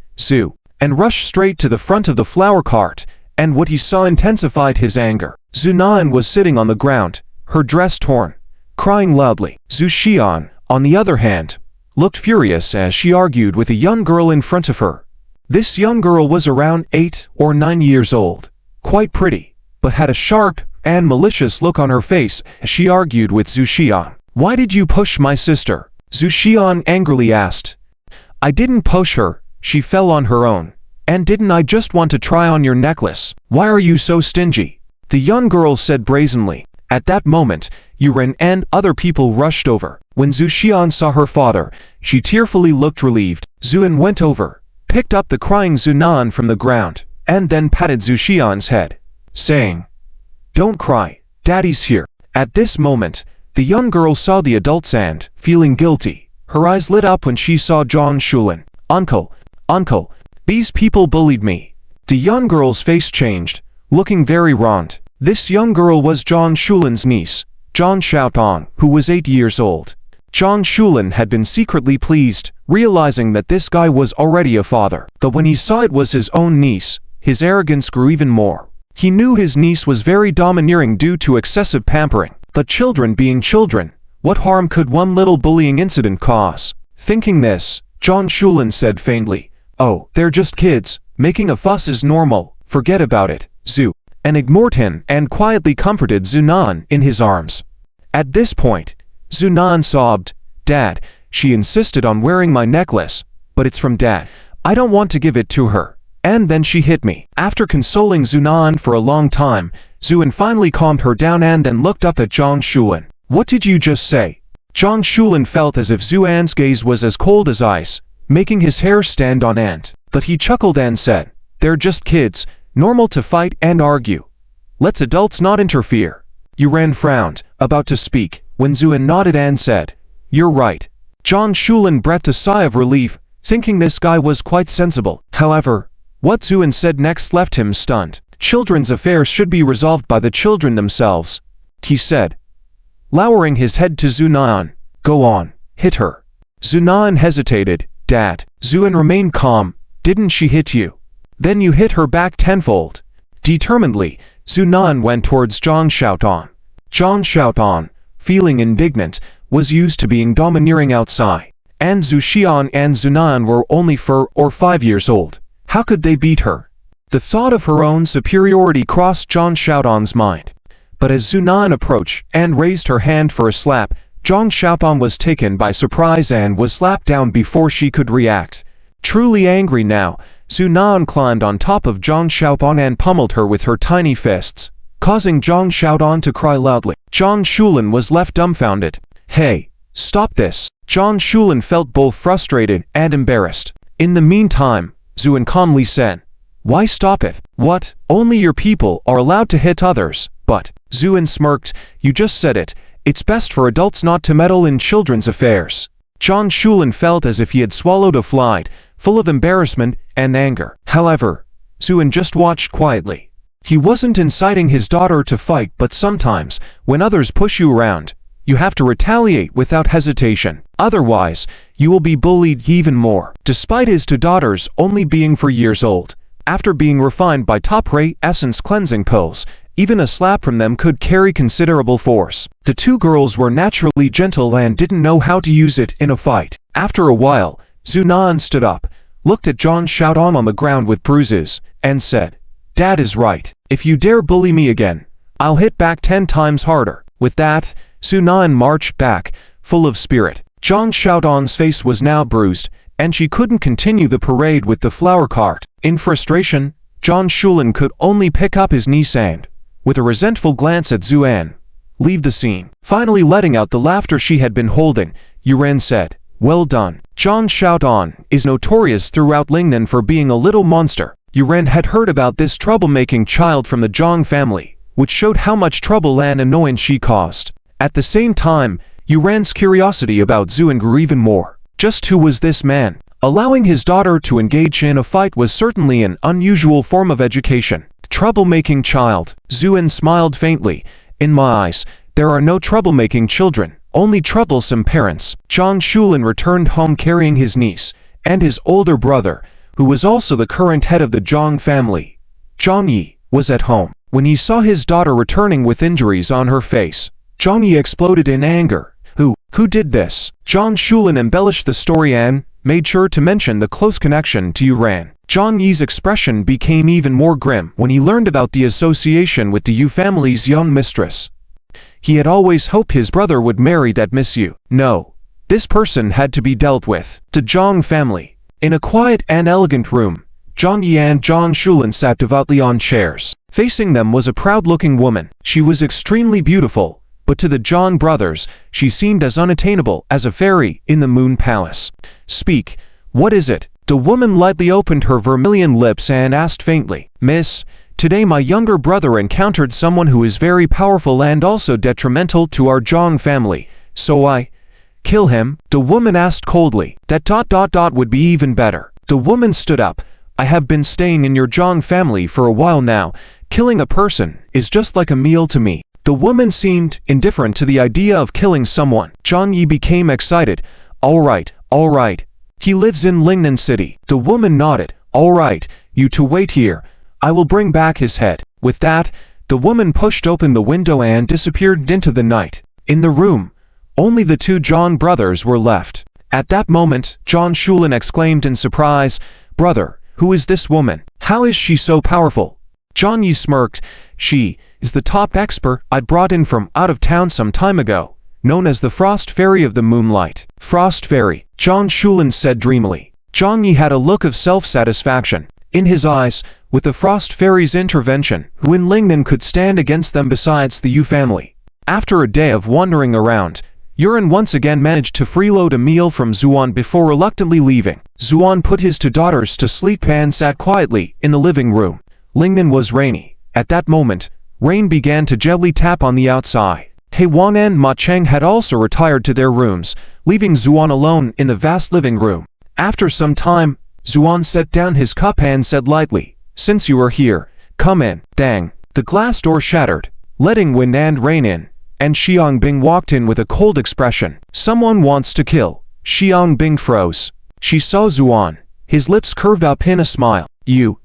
and rushed straight to the front of the flower cart, and what he saw intensified his anger. Zuan was sitting on the ground, her dress torn, crying loudly. Zuxian, on the other hand, looked furious as she argued with a young girl in front of her. This young girl was around 8 or 9 years old, quite pretty, but had a sharp and malicious look on her face as she argued with Zuxian. Why did you push my sister? Zuxian angrily asked. I didn't push her, she fell on her own. And didn't I just want to try on your necklace? Why are you so stingy? The young girl said brazenly. At that moment, Yuren and other people rushed over. When Zuxian saw her father, she tearfully looked relieved. Zuan went over, picked up the crying Zunan from the ground, and then patted Zuxian's head, saying, Don't cry, Daddy's here. At this moment, the young girl saw the adults and, feeling guilty, her eyes lit up when she saw John Shulin. Uncle, these people bullied me. The young girl's face changed, looking very wronged. This young girl was John Shulin's niece, John Xiaotong, who was 8 years old. John Shulin had been secretly pleased, realizing that this guy was already a father. But when he saw it was his own niece, his arrogance grew even more. He knew his niece was very domineering due to excessive pampering. But children being children, what harm could one little bullying incident cause? Thinking this, John Shulin said faintly. Oh, they're just kids. Making a fuss is normal. Forget about it, Zu. And ignored him and quietly comforted Zunan in his arms. At this point, Zunan sobbed. Dad, she insisted on wearing my necklace, but it's from Dad. I don't want to give it to her. And then she hit me. After consoling Zunan for a long time, Zuan finally calmed her down and then looked up at John Shulin. What did you just say? John Shulin felt as if Zuan's gaze was as cold as ice, making his hair stand on end. But he chuckled and said, they're just kids, normal to fight and argue. Let's adults not interfere. Yuran frowned, about to speak, when Zuan nodded and said, you're right. John Shulin breathed a sigh of relief, thinking this guy was quite sensible. However, what Zuan said next left him stunned. Children's affairs should be resolved by the children themselves, he said, lowering his head to Zunan. Go on, hit her. Zunan hesitated. Dad. Zuan remained calm. Didn't she hit you? Then you hit her back tenfold. Determinedly, Zunan went towards Zhang Xiaotan. Zhang Xiaotan, feeling indignant, was used to being domineering outside. And Zhu Xian and Zunan were only 4 or 5 years old. How could they beat her? The thought of her own superiority crossed Zhang Xiaotan's mind. But as Zunan approached and raised her hand for a slap, Zhang Xiaotan was taken by surprise and was slapped down before she could react. Truly angry now, Zunan climbed on top of Zhang Xiaotan and pummeled her with her tiny fists, causing Zhang Xiaotan to cry loudly. Zhang Shulin was left dumbfounded. Hey, stop this. Zhang Shulin felt both frustrated and embarrassed. In the meantime, Zuan calmly said, why stop it? What? Only your people are allowed to hit others. But, Zuan smirked, you just said it. It's best for adults not to meddle in children's affairs. Zhang Shulin felt as if he had swallowed a fly, full of embarrassment and anger. However, Zuan just watched quietly. He wasn't inciting his daughter to fight, but sometimes, when others push you around, you have to retaliate without hesitation. Otherwise, you will be bullied even more. Despite his 2 daughters only being 4 years old, after being refined by top-rate essence cleansing pills, even a slap from them could carry considerable force. The 2 girls were naturally gentle and didn't know how to use it in a fight. After a while, Zunan stood up, looked at Zhang Xiaotan on the ground with bruises, and said, Dad is right. If you dare bully me again, I'll hit back 10 times harder. With that, Zunan marched back, full of spirit. Zhang Xiaotan's face was now bruised, and she couldn't continue the parade with the flower cart. In frustration, Zhang Shulin could only pick up his knees and, with a resentful glance at Zuan, leave the scene. Finally letting out the laughter she had been holding, Yuran said, well done. Zhang Xiaotan is notorious throughout Lingnan for being a little monster. Yuran had heard about this troublemaking child from the Zhang family, which showed how much trouble and annoyance she caused. At the same time, Yuran's curiosity about Zuan grew even more. Just who was this man? Allowing his daughter to engage in a fight was certainly an unusual form of education. Troublemaking child. Zuan smiled faintly. In my eyes, there are no troublemaking children, only troublesome parents. Zhang Shulin returned home carrying his niece, and his older brother, who was also the current head of the Zhang family. Zhang Yi was at home. When he saw his daughter returning with injuries on her face, Zhang Yi exploded in anger. Who did this? Zhang Shulin embellished the story and made sure to mention the close connection to Yuran. Zhang Yi's expression became even more grim when he learned about the association with the Yu family's young mistress. He had always hoped his brother would marry that Miss Yu. No, this person had to be dealt with. The Zhang family. In a quiet and elegant room, Zhang Yi and Zhang Shulin sat devoutly on chairs. Facing them was a proud-looking woman. She was extremely beautiful, but to the Zhang brothers, she seemed as unattainable as a fairy in the Moon Palace. Speak, what is it? The woman lightly opened her vermilion lips and asked faintly, Miss, today my younger brother encountered someone who is very powerful and also detrimental to our Zhang family, so I kill him? The woman asked coldly. That would be even better. The woman stood up. I have been staying in your Zhang family for a while now. Killing a person is just like a meal to me. The woman seemed indifferent to the idea of killing someone. Zhang Yi became excited. All right. He lives in Lingnan City. The woman nodded. All right, you two wait here. I will bring back his head. With that, the woman pushed open the window and disappeared into the night. In the room, only the 2 Zhang brothers were left. At that moment, Zhang Shulin exclaimed in surprise, "Brother, who is this woman? How is she so powerful?" Zhang Yi smirked. "She is the top expert I brought in from out of town some time ago, known as the Frost Fairy of the Moonlight." "Frost Fairy," Zhang Shulin said dreamily. Zhang Yi had a look of self-satisfaction in his eyes. With the Frost Fairy's intervention, who in Lingnan could stand against them besides the Yu family? After a day of wandering around, Yuan once again managed to freeload a meal from Zuan before reluctantly leaving. Zuan put his two daughters to sleep and sat quietly in the living room. Lingnan was rainy. At that moment, rain began to gently tap on the outside. Heiwan and Ma Cheng had also retired to their rooms, leaving Zuan alone in the vast living room. After some time, Zuan set down his cup and said lightly, "Since you are here, come in." Dang! The glass door shattered, letting wind and rain in, and Xiangbing walked in with a cold expression. "Someone wants to kill." Xiangbing froze. She saw Zuan. His lips curved up in a smile. You.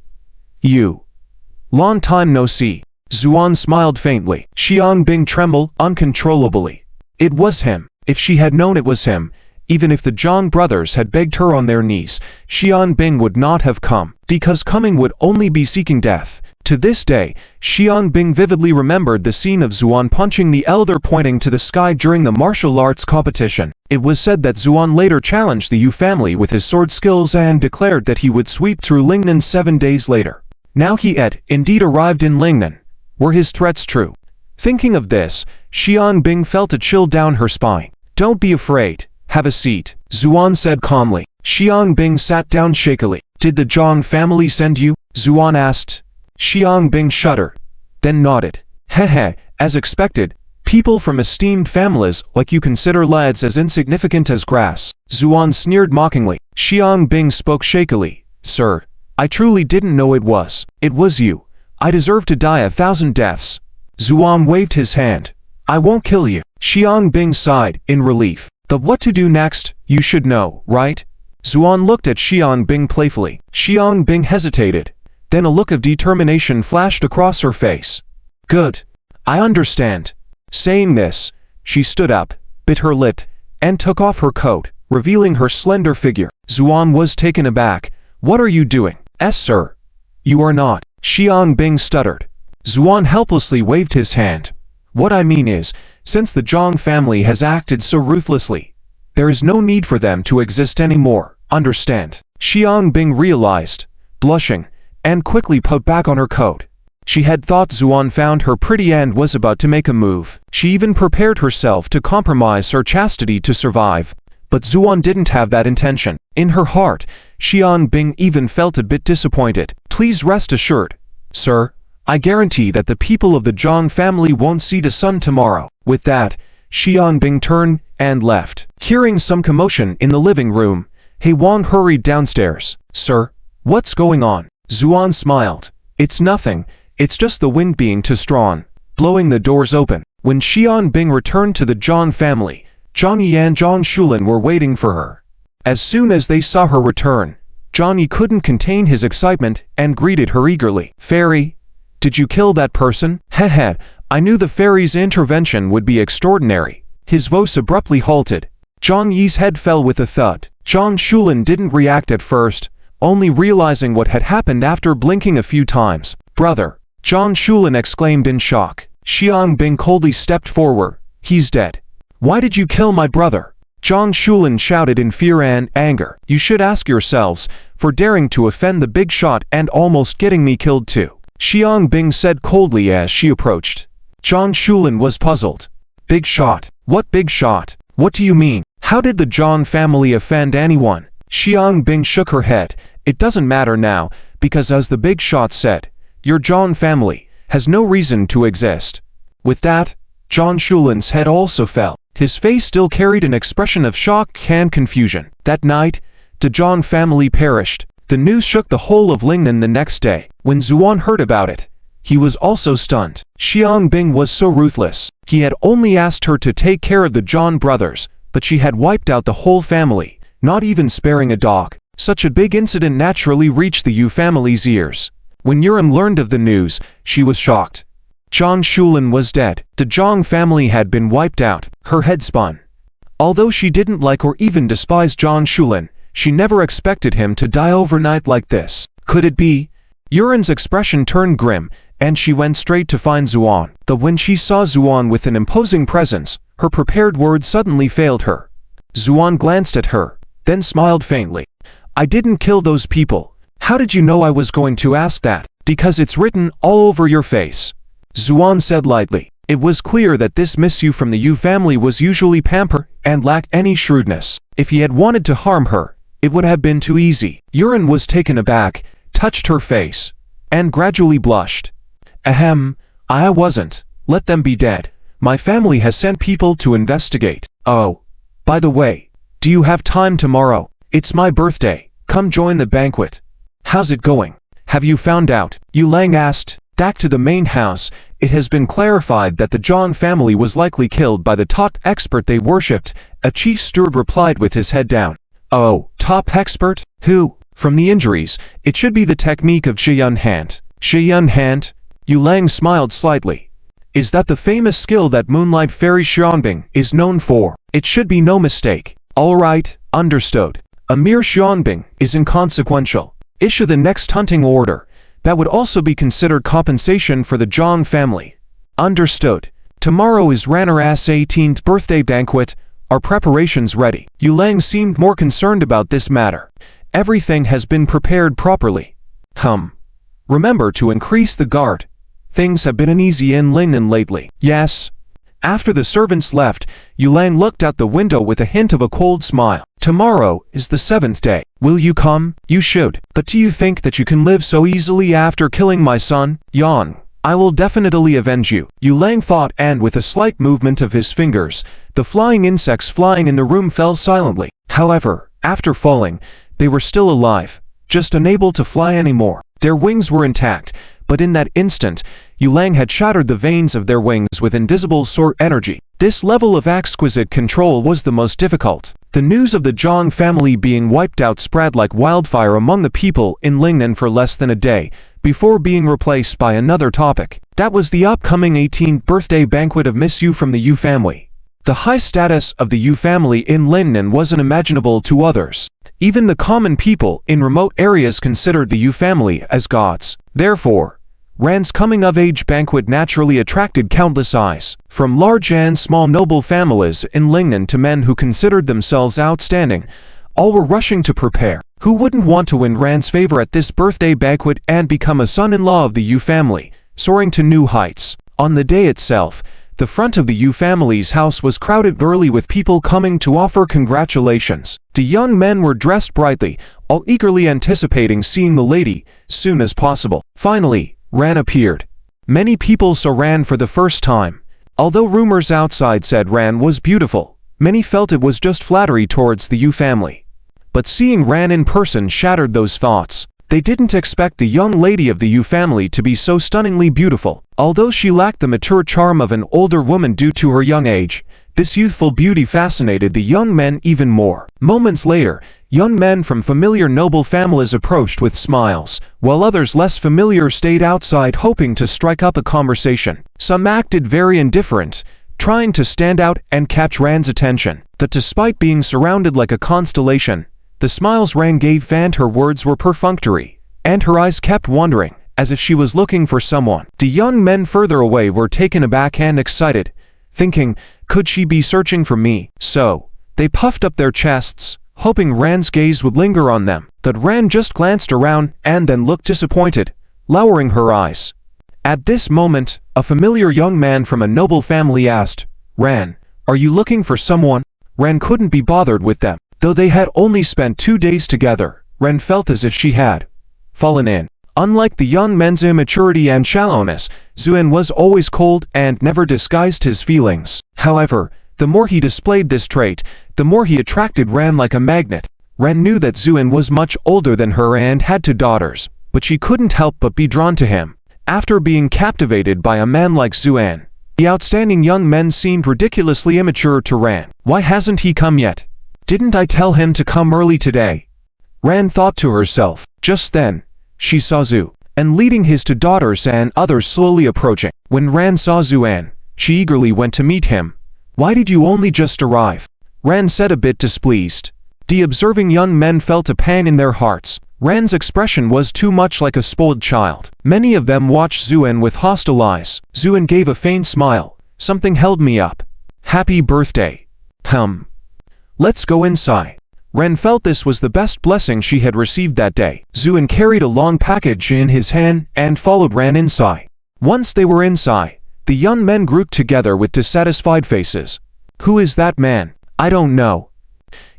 Long time no see." Zuan smiled faintly. Xiangbing trembled uncontrollably. It was him. If she had known it was him, even if the Zhang brothers had begged her on their knees, Xiangbing would not have come, because coming would only be seeking death. To this day, Xiangbing vividly remembered the scene of Zuan punching the elder pointing to the sky during the martial arts competition. It was said that Zuan later challenged the Yu family with his sword skills and declared that he would sweep through Lingnan 7 days later. Now he had indeed arrived in Lingnan. Were his threats true? Thinking of this, Xiangbing felt a chill down her spine. "Don't be afraid. Have a seat," Zuan said calmly. Xiangbing sat down shakily. "Did the Zhang family send you?" Zuan asked. Xiangbing shuddered, then nodded. "Hehe, as expected. People from esteemed families like you consider lads as insignificant as grass." Zuan sneered mockingly. Xiangbing spoke shakily. "Sir, I truly didn't know it was. It was you. I deserve to die 1,000 deaths." Zuan waved his hand. "I won't kill you." Xiangbing sighed in relief. "But what to do next, you should know, right?" Zuan looked at Xiangbing playfully. Xiangbing hesitated. Then a look of determination flashed across her face. "Good. I understand." Saying this, she stood up, bit her lip, and took off her coat, revealing her slender figure. Zuan was taken aback. "What are you doing?" "Yes, sir." "You are not." Xiangbing stuttered. Zuan helplessly waved his hand. "What I mean is, since the Zhang family has acted so ruthlessly, there is no need for them to exist anymore, understand?" Xiangbing realized, blushing, and quickly put back on her coat. She had thought Zuan found her pretty and was about to make a move. She even prepared herself to compromise her chastity to survive. But Zuan didn't have that intention. In her heart, Xiangbing even felt a bit disappointed. "Please rest assured, sir, I guarantee that the people of the Zhang family won't see the sun tomorrow." With that, Xiangbing turned and left. Hearing some commotion in the living room, Heiwan hurried downstairs. "Sir, what's going on?" Zuan smiled. "It's nothing, it's just the wind being too strong," blowing the doors open. When Xiangbing returned to the Zhang family, Zhang Yi and Zhang Shulin were waiting for her. As soon as they saw her return, Zhang Yi couldn't contain his excitement and greeted her eagerly. "Fairy, did you kill that person?" "Hehe, I knew the fairy's intervention would be extraordinary." His voice abruptly halted. Zhang Yi's head fell with a thud. Zhang Shulin didn't react at first, only realizing what had happened after blinking a few times. "Brother!" Zhang Shulin exclaimed in shock. Xiangbing coldly stepped forward. "He's dead." "Why did you kill my brother?" Zhang Shulin shouted in fear and anger. "You should ask yourselves for daring to offend the big shot and almost getting me killed too," Xiangbing said coldly as she approached. Zhang Shulin was puzzled. "Big shot? What big shot? What do you mean? How did the Zhang family offend anyone?" Xiangbing shook her head. "It doesn't matter now, because as the big shot said, your Zhang family has no reason to exist." With that, Zhang Shulin's head also fell. His face still carried an expression of shock and confusion. That night, the Zhang family perished. The news shook the whole of Lingnan the next day. When Zuan heard about it, he was also stunned. Xiangbing was so ruthless. He had only asked her to take care of the Zhang brothers, but she had wiped out the whole family, not even sparing a dog. Such a big incident naturally reached the Yu family's ears. When Yuan learned of the news, she was shocked. Zhang Shulin was dead. The Zhang family had been wiped out. Her head spun. Although she didn't like or even despise John Shulin, she never expected him to die overnight like this. Could it be? Yuren's expression turned grim, and she went straight to find Zuan. But when she saw Zuan with an imposing presence, her prepared words suddenly failed her. Zuan glanced at her, then smiled faintly. I didn't kill those people. How did you know I was going to ask that? Because it's written all over your face. Zuan said lightly. It was clear that this Miss from the Yu family was usually pampered and lacked any shrewdness. If he had wanted to harm her, it would have been too easy. Yuren was taken aback, touched her face, and gradually blushed. Ahem, I wasn't. Let them be dead. My family has sent people to investigate. Oh, by the way, do you have time tomorrow? It's my birthday. Come join the banquet. How's it going? Have you found out? Yu Lang asked. Back to the main house, it has been clarified that the Zhang family was likely killed by the top expert they worshipped, a chief steward replied with his head down. Oh, top expert? Who? From the injuries, it should be the technique of Shiyun Hand. Shiyun Hand? Yu Lang smiled slightly. Is that the famous skill that Moonlight Fairy Xianbing is known for? It should be no mistake. All right, understood. A mere Xianbing is inconsequential. Issue the next hunting order. That would also be considered compensation for the Zhang family. Understood. Tomorrow is Ranar's 18th birthday banquet. Are preparations ready? Yu Lang seemed more concerned about this matter. Everything has been prepared properly. Remember to increase the guard. Things have been uneasy in Lingnan lately. Yes. After the servants left, Yu Lang looked out the window with a hint of a cold smile. Tomorrow is the 7th day. Will you come? You should. But do you think that you can live so easily after killing my son? Yan. I will definitely avenge you. Yu Lang thought, and with a slight movement of his fingers, the flying insects flying in the room fell silently. However, after falling, they were still alive, just unable to fly anymore. Their wings were intact, but in that instant, Yu Lang had shattered the veins of their wings with invisible sword energy. This level of exquisite control was the most difficult. The news of the Zhang family being wiped out spread like wildfire among the people in Lingnan for less than a day, before being replaced by another topic. That was the upcoming 18th birthday banquet of Miss Yu from the Yu family. The high status of the Yu family in Lingnan was unimaginable to others. Even the common people in remote areas considered the Yu family as gods. Therefore, Ran's coming-of-age banquet naturally attracted countless eyes, from large and small noble families in Lingnan to men who considered themselves outstanding. All were rushing to prepare. Who wouldn't want to win Ran's favor at this birthday banquet and become a son-in-law of the Yu family, soaring to new heights? On the day itself, the front of the Yu family's house was crowded early with people coming to offer congratulations. The young men were dressed brightly, all eagerly anticipating seeing the lady soon as possible. Finally, Ran appeared. Many people saw Ran for the first time. Although rumors outside said Ran was beautiful, many felt it was just flattery towards the Yu family. But seeing Ran in person shattered those thoughts. They didn't expect the young lady of the Yu family to be so stunningly beautiful. Although she lacked the mature charm of an older woman due to her young age, this youthful beauty fascinated the young men even more. Moments later, young men from familiar noble families approached with smiles, while others less familiar stayed outside hoping to strike up a conversation. Some acted very indifferent, trying to stand out and catch Ran's attention. But despite being surrounded like a constellation, the smiles Ran gave fanned her words were perfunctory, and her eyes kept wandering, as if she was looking for someone. The young men further away were taken aback and excited, thinking, could she be searching for me? So, they puffed up their chests, hoping Ran's gaze would linger on them. But Ran just glanced around and then looked disappointed, lowering her eyes. At this moment, a familiar young man from a noble family asked, Ran, are you looking for someone? Ran couldn't be bothered with them. Though they had only spent 2 days together, Ran felt as if she had fallen in. Unlike the young men's immaturity and shallowness, Zuan was always cold and never disguised his feelings. However, the more he displayed this trait, the more he attracted Ran like a magnet. Ran knew that Zuan was much older than her and had 2 daughters, but she couldn't help but be drawn to him. After being captivated by a man like Zuan, the outstanding young men seemed ridiculously immature to Ran. Why hasn't he come yet? Didn't I tell him to come early today? Ran thought to herself. Just then, she saw Zu, and leading his 2 daughters and others slowly approaching. When Ran saw Zuan, she eagerly went to meet him. Why did you only just arrive? Ran said, a bit displeased. The observing young men felt a pang in their hearts. Ran's expression was too much like a spoiled child. Many of them watched Zuan with hostile eyes. Zuan gave a faint smile. Something held me up. Happy birthday. Let's go inside. Ren felt this was the best blessing she had received that day. Zuan carried a long package in his hand and followed Ren inside. Once they were inside, the young men grouped together with dissatisfied faces. Who is that man? I don't know.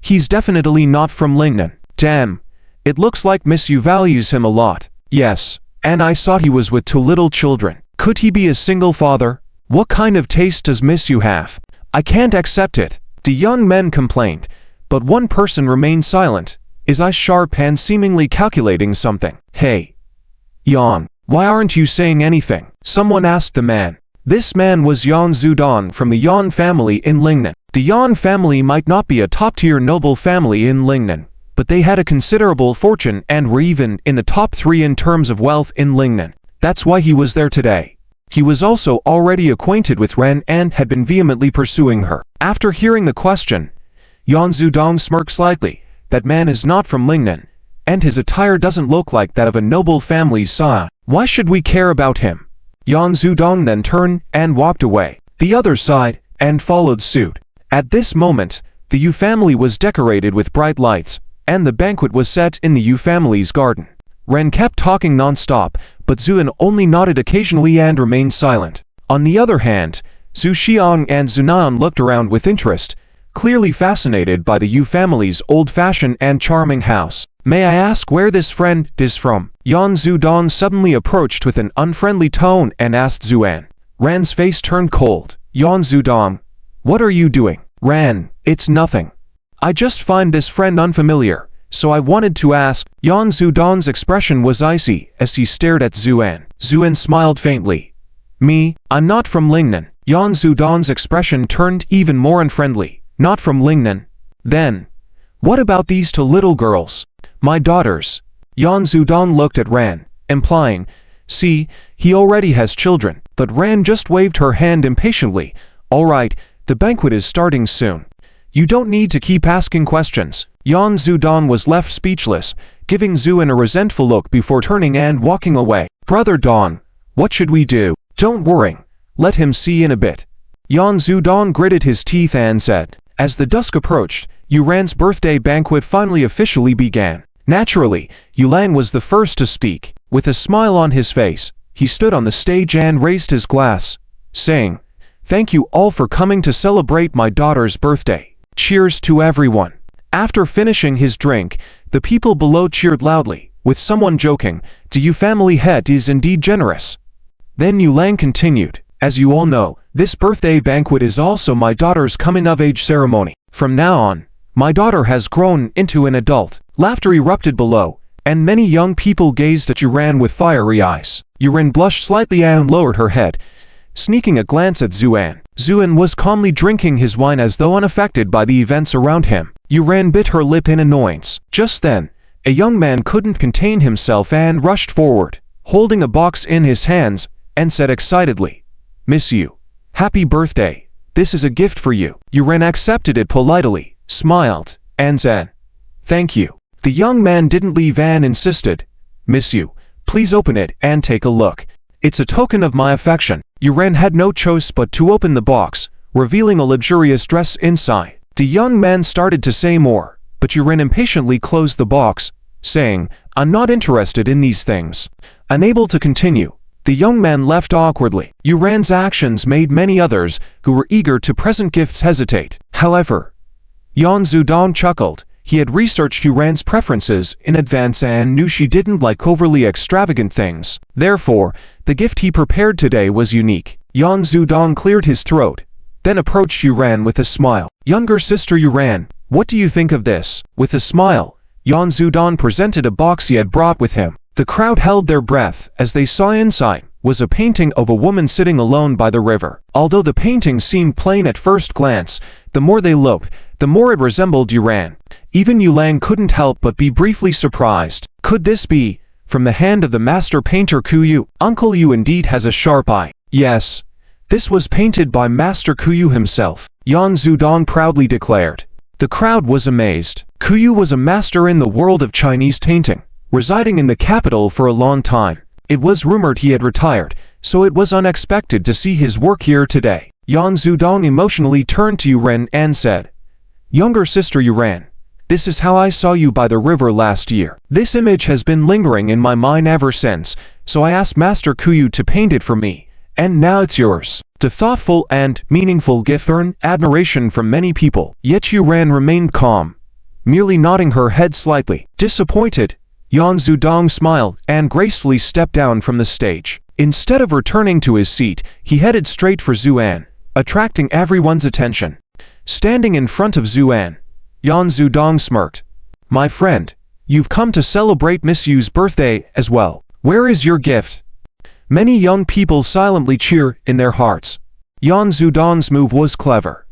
He's definitely not from Lingnan. Damn. It looks like Miss Yu values him a lot. Yes, and I thought he was with two little children. Could he be a single father? What kind of taste does Miss Yu have? I can't accept it. The young men complained, but one person remained silent, his eyes sharp and seemingly calculating something. Hey, Yang, why aren't you saying anything? Someone asked the man. This man was Yan Zudong from the Yan family in Lingnan. The Yan family might not be a top-tier noble family in Lingnan, but they had a considerable fortune and were even in the top 3 in terms of wealth in Lingnan. That's why he was there today. He was also already acquainted with Ren and had been vehemently pursuing her. After hearing the question, Yan Zudong smirked slightly. That man is not from Lingnan, and his attire doesn't look like that of a noble family's son. Why should we care about him? Yan Zudong then turned and walked away. The other side and followed suit. At this moment, the Yu family was decorated with bright lights, and the banquet was set in the Yu family's garden. Ren kept talking non-stop, but Zuan only nodded occasionally and remained silent. On the other hand, Zhu Xiang and Zunan looked around with interest, clearly fascinated by the Yu family's old-fashioned and charming house. May I ask where this friend is from? Yan Zudong suddenly approached with an unfriendly tone and asked Zuan. Ran's face turned cold. Yan Zudong, what are you doing? Ran, it's nothing. I just find this friend unfamiliar, so I wanted to ask. Yan Zudong's expression was icy as he stared at Zuan. Zuan smiled faintly. Me, I'm not from Lingnan. Yan Zudong's expression turned even more unfriendly. Not from Lingnan. Then, what about these two little girls? My daughters. Yan Zudong looked at Ran, implying, see, he already has children. But Ran just waved her hand impatiently. All right, the banquet is starting soon. You don't need to keep asking questions. Yan Zudong was left speechless, giving Zuan a resentful look before turning and walking away. Brother Dong, what should we do? Don't worry. Let him see in a bit. Yan Zudong gritted his teeth and said. As the dusk approached, Yu Ran's birthday banquet finally officially began. Naturally, Yu Lang was the first to speak. With a smile on his face, he stood on the stage and raised his glass, saying, "Thank you all for coming to celebrate my daughter's birthday. Cheers to everyone." After finishing his drink, the people below cheered loudly, with someone joking, "The Yu family head is indeed generous." Then Yu Lang continued, "As you all know, this birthday banquet is also my daughter's coming-of-age ceremony. From now on, my daughter has grown into an adult." Laughter erupted below, and many young people gazed at Yu Ran with fiery eyes. Yu Ran blushed slightly and lowered her head, sneaking a glance at Zuan. Zuan was calmly drinking his wine as though unaffected by the events around him. Yu Ran bit her lip in annoyance. Just then, a young man couldn't contain himself and rushed forward, holding a box in his hands, and said excitedly, "Miss Yu, happy birthday. This is a gift for you." Yu Ran accepted it politely, smiled, and said, "Thank you." The young man didn't leave and insisted, "Miss Yu, please open it and take a look. It's a token of my affection." Yu Ran had no choice but to open the box, revealing a luxurious dress inside. The young man started to say more, but Yu Ran impatiently closed the box, saying, "I'm not interested in these things." Unable to continue, the young man left awkwardly. Yu Ran's actions made many others who were eager to present gifts hesitate. However, Yan Zudong chuckled. He had researched Yu Ran's preferences in advance and knew she didn't like overly extravagant things. Therefore, the gift he prepared today was unique. Yan Zudong cleared his throat, then approached Yu Ran with a smile. "Younger sister Yu Ran, what do you think of this?" With a smile, Yan Zudong presented a box he had brought with him. The crowd held their breath as they saw inside was a painting of a woman sitting alone by the river. Although the painting seemed plain at first glance, the more they looked, the more it resembled Yu Ran. Even Yu Lang couldn't help but be briefly surprised. Could this be from the hand of the master painter Kuyu? Uncle Yu indeed has a sharp eye. Yes, this was painted by Master Kuyu himself, Yan Zudong proudly declared. The crowd was amazed. Kuyu was a master in the world of Chinese painting, residing in the capital for a long time. It was rumored he had retired, so it was unexpected to see his work here today. Yan Zudong emotionally turned to Yuren and said, "Younger sister Yuren, this is how I saw you by the river last year. This image has been lingering in my mind ever since, so I asked Master Kuyu to paint it for me, and now it's yours." The thoughtful and meaningful gift earned admiration from many people, yet Yuren remained calm, merely nodding her head slightly. Disappointed, Yan Zudong smiled and gracefully stepped down from the stage. Instead of returning to his seat, he headed straight for Zuan, attracting everyone's attention. Standing in front of Zuan, Yan Zudong smirked. "My friend, you've come to celebrate Miss Yu's birthday as well. Where is your gift?" Many young people silently cheer in their hearts. Yan Zudong's move was clever.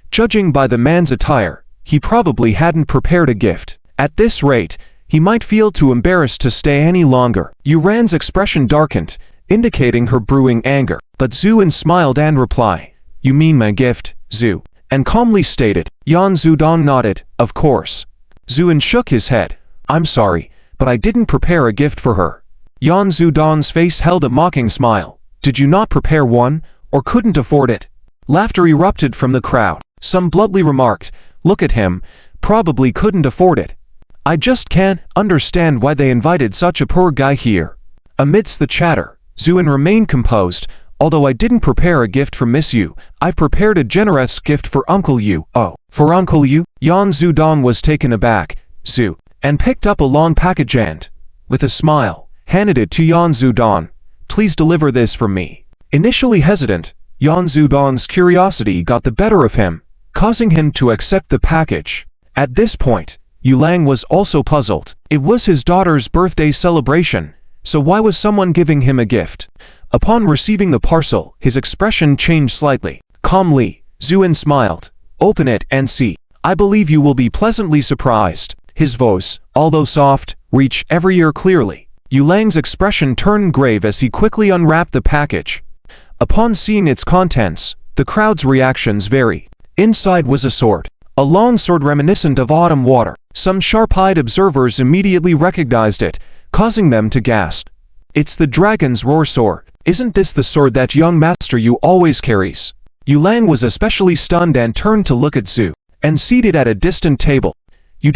Judging by the man's attire, he probably hadn't prepared a gift. At this rate, he might feel too embarrassed to stay any longer. Yuran's expression darkened, indicating her brewing anger. But Zuan smiled and replied, "You mean my gift, Zu?" and calmly stated. Yan Zudong nodded, "Of course." Zuan shook his head. "I'm sorry, but I didn't prepare a gift for her." Yan Zudong's face held a mocking smile. "Did you not prepare one, or couldn't afford it?" Laughter erupted from the crowd. Some bluntly remarked, "Look at him, probably couldn't afford it. I just can't understand why they invited such a poor guy here." Amidst the chatter, Zuan remained composed. "Although I didn't prepare a gift for Miss Yu, I prepared a generous gift for Uncle Yu." "Oh, for Uncle Yu?" Yan Zudong was taken aback, Zu, and picked up a long package and, with a smile, handed it to Yan Zudong. "Please deliver this for me." Initially hesitant, Yan Zudong's curiosity got the better of him, causing him to accept the package. At this point, Yulang was also puzzled. It was his daughter's birthday celebration, so why was someone giving him a gift? Upon receiving the parcel, his expression changed slightly. Calmly, Zuan smiled. "Open it and see. I believe you will be pleasantly surprised." His voice, although soft, reached every ear clearly. Yulang's expression turned grave as he quickly unwrapped the package. Upon seeing its contents, the crowd's reactions varied. Inside was a sword. A long sword reminiscent of autumn water. Some sharp-eyed observers immediately recognized it, causing them to gasp. "It's the dragon's roar sword. Isn't this the sword that young Master Yu always carries?" Yulang was especially stunned and turned to look at Zu, and seated at a distant table. You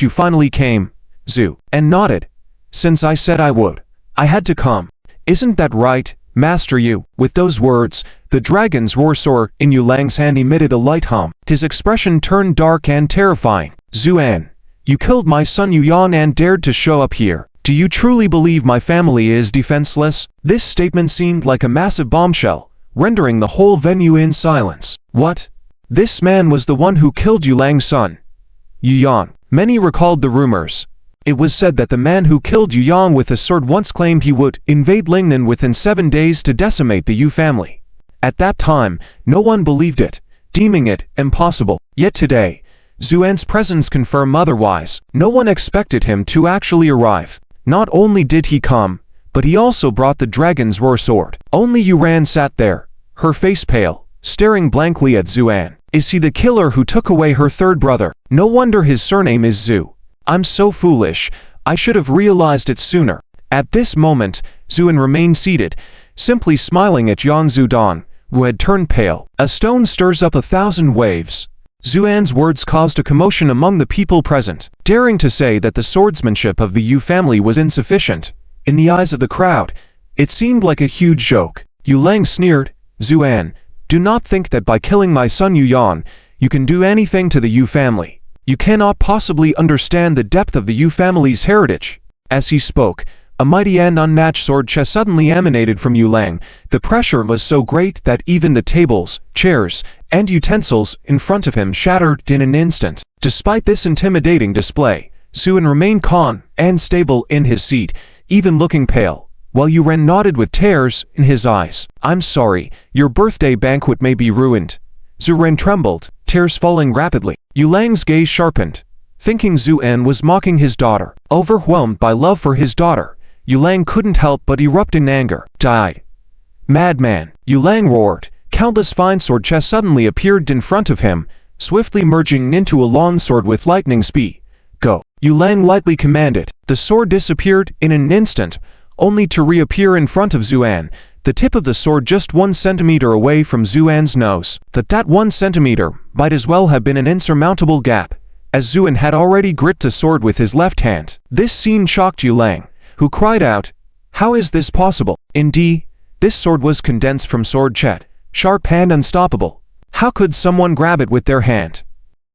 finally came, Zu, and nodded. "Since I said I would, I had to come. Isn't that right, Master Yu?" With those words, the dragon's roar sword in Yulang's hand emitted a light hum. His expression turned dark and terrifying. "Zuan, you killed my son Yuyan and dared to show up here. Do you truly believe my family is defenseless?" This statement seemed like a massive bombshell, rendering the whole venue in silence. What? This man was the one who killed Yulang's son, Yuyan. Many recalled the rumors. It was said that the man who killed Yuyan with a sword once claimed he would invade Lingnan within 7 days to decimate the Yu family. At that time, no one believed it, deeming it impossible. Yet today, Zuan's presence confirmed otherwise. No one expected him to actually arrive. Not only did he come, but he also brought the dragon's roar sword. Only Yuran sat there, her face pale, staring blankly at Zuan. Is he the killer who took away her third brother? No wonder his surname is Zu. I'm so foolish, I should have realized it sooner. At this moment, Zuan remained seated, simply smiling at Yan Zudong, who had turned pale. A stone stirs up 1,000 waves. Zuan's words caused a commotion among the people present. Daring to say that the swordsmanship of the Yu family was insufficient, in the eyes of the crowd, it seemed like a huge joke. Yulang sneered, "Zuan, do not think that by killing my son Yuyan, you can do anything to the Yu family. You cannot possibly understand the depth of the Yu family's heritage." As he spoke, a mighty and unmatched sword chest suddenly emanated from Yulang. The pressure was so great that even the tables, chairs, and utensils in front of him shattered in an instant. Despite this intimidating display, Zuan remained calm and stable in his seat, even looking pale, while Yuren nodded with tears in his eyes. "I'm sorry, your birthday banquet may be ruined." Zuren trembled, tears falling rapidly. Yulang's gaze sharpened, thinking Zuan was mocking his daughter. Overwhelmed by love for his daughter, Yulang couldn't help but erupt in anger. "Die, madman!" Yulang roared. Countless fine sword chests suddenly appeared in front of him, swiftly merging into a longsword with lightning speed. Go, Yu Lang lightly commanded. The sword disappeared in an instant, only to reappear in front of Zuan, the tip of the sword just 1 centimeter away from Zuan's nose. That 1 centimeter might as well have been an insurmountable gap, as Zuan had already gripped the sword with his left hand. This scene shocked Yu Lang, who cried out, "How is this possible?" Indeed, this sword was condensed from sword chet, sharp and unstoppable. How could someone grab it with their hand?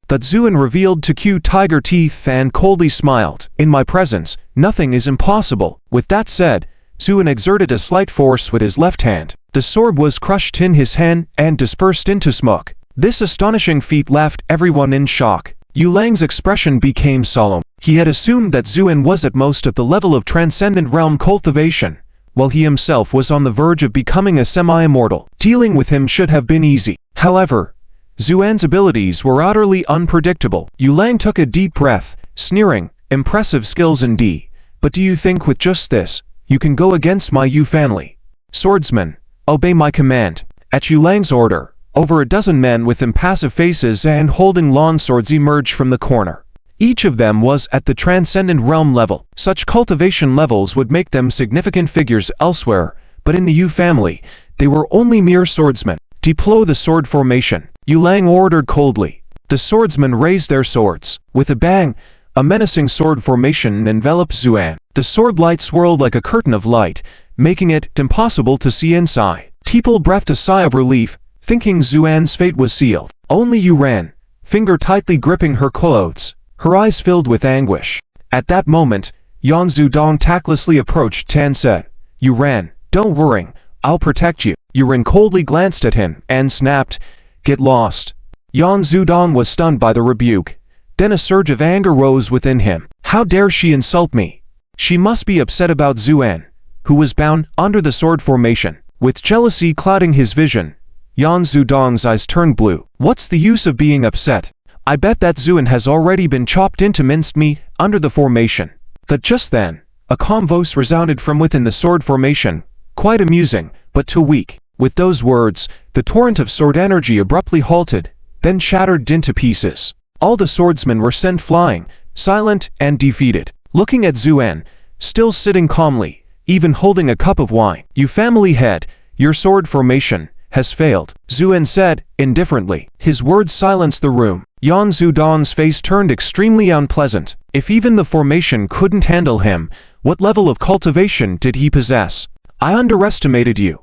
But Zuan revealed to cute tiger teeth and coldly smiled. "In my presence, nothing is impossible." With that said, Zuan exerted a slight force with his left hand. The sword was crushed in his hand and dispersed into smoke. This astonishing feat left everyone in shock. Yu Lang's expression became solemn. He had assumed that Zuan was at most at the level of transcendent realm cultivation, while he himself was on the verge of becoming a semi-immortal. Dealing with him should have been easy. However, Zuan's abilities were utterly unpredictable. Yu Lang took a deep breath, sneering, "Impressive skills indeed, but do you think with just this, you can go against my Yu family? Swordsman, obey my command." At Yu Lang's order, over a dozen men with impassive faces and holding long swords emerged from the corner. Each of them was at the transcendent realm level. Such cultivation levels would make them significant figures elsewhere, but in the Yu family, they were only mere swordsmen. "Deploy the sword formation," Yu Lang ordered coldly. The swordsmen raised their swords. With a bang, a menacing sword formation enveloped Zuan. The sword light swirled like a curtain of light, making it impossible to see inside. People breathed a sigh of relief, thinking Zuan's fate was sealed. Only Yu ran, finger tightly gripping her clothes, her eyes filled with anguish. At that moment, Yan Zudong tactlessly approached and said, "Yu ran, don't worry, I'll protect you." Yu Ren coldly glanced at him and snapped, "Get lost." Yan Zudong was stunned by the rebuke. Then a surge of anger rose within him. How dare she insult me? She must be upset about Zuan, who was bound under the sword formation. With jealousy clouding his vision, Yan Zudong's eyes turned blue. What's the use of being upset? I bet that Zuan has already been chopped into minced meat under the formation. But just then, a calm voice resounded from within the sword formation, quite amusing, but too weak. With those words, the torrent of sword energy abruptly halted, then shattered into pieces. All the swordsmen were sent flying, silent and defeated. Looking at Zuan, still sitting calmly, even holding a cup of wine. "You family head, your sword formation has failed," Zuan said, indifferently. His words silenced the room. Yan Zudong's face turned extremely unpleasant. If even the formation couldn't handle him, what level of cultivation did he possess? "I underestimated you."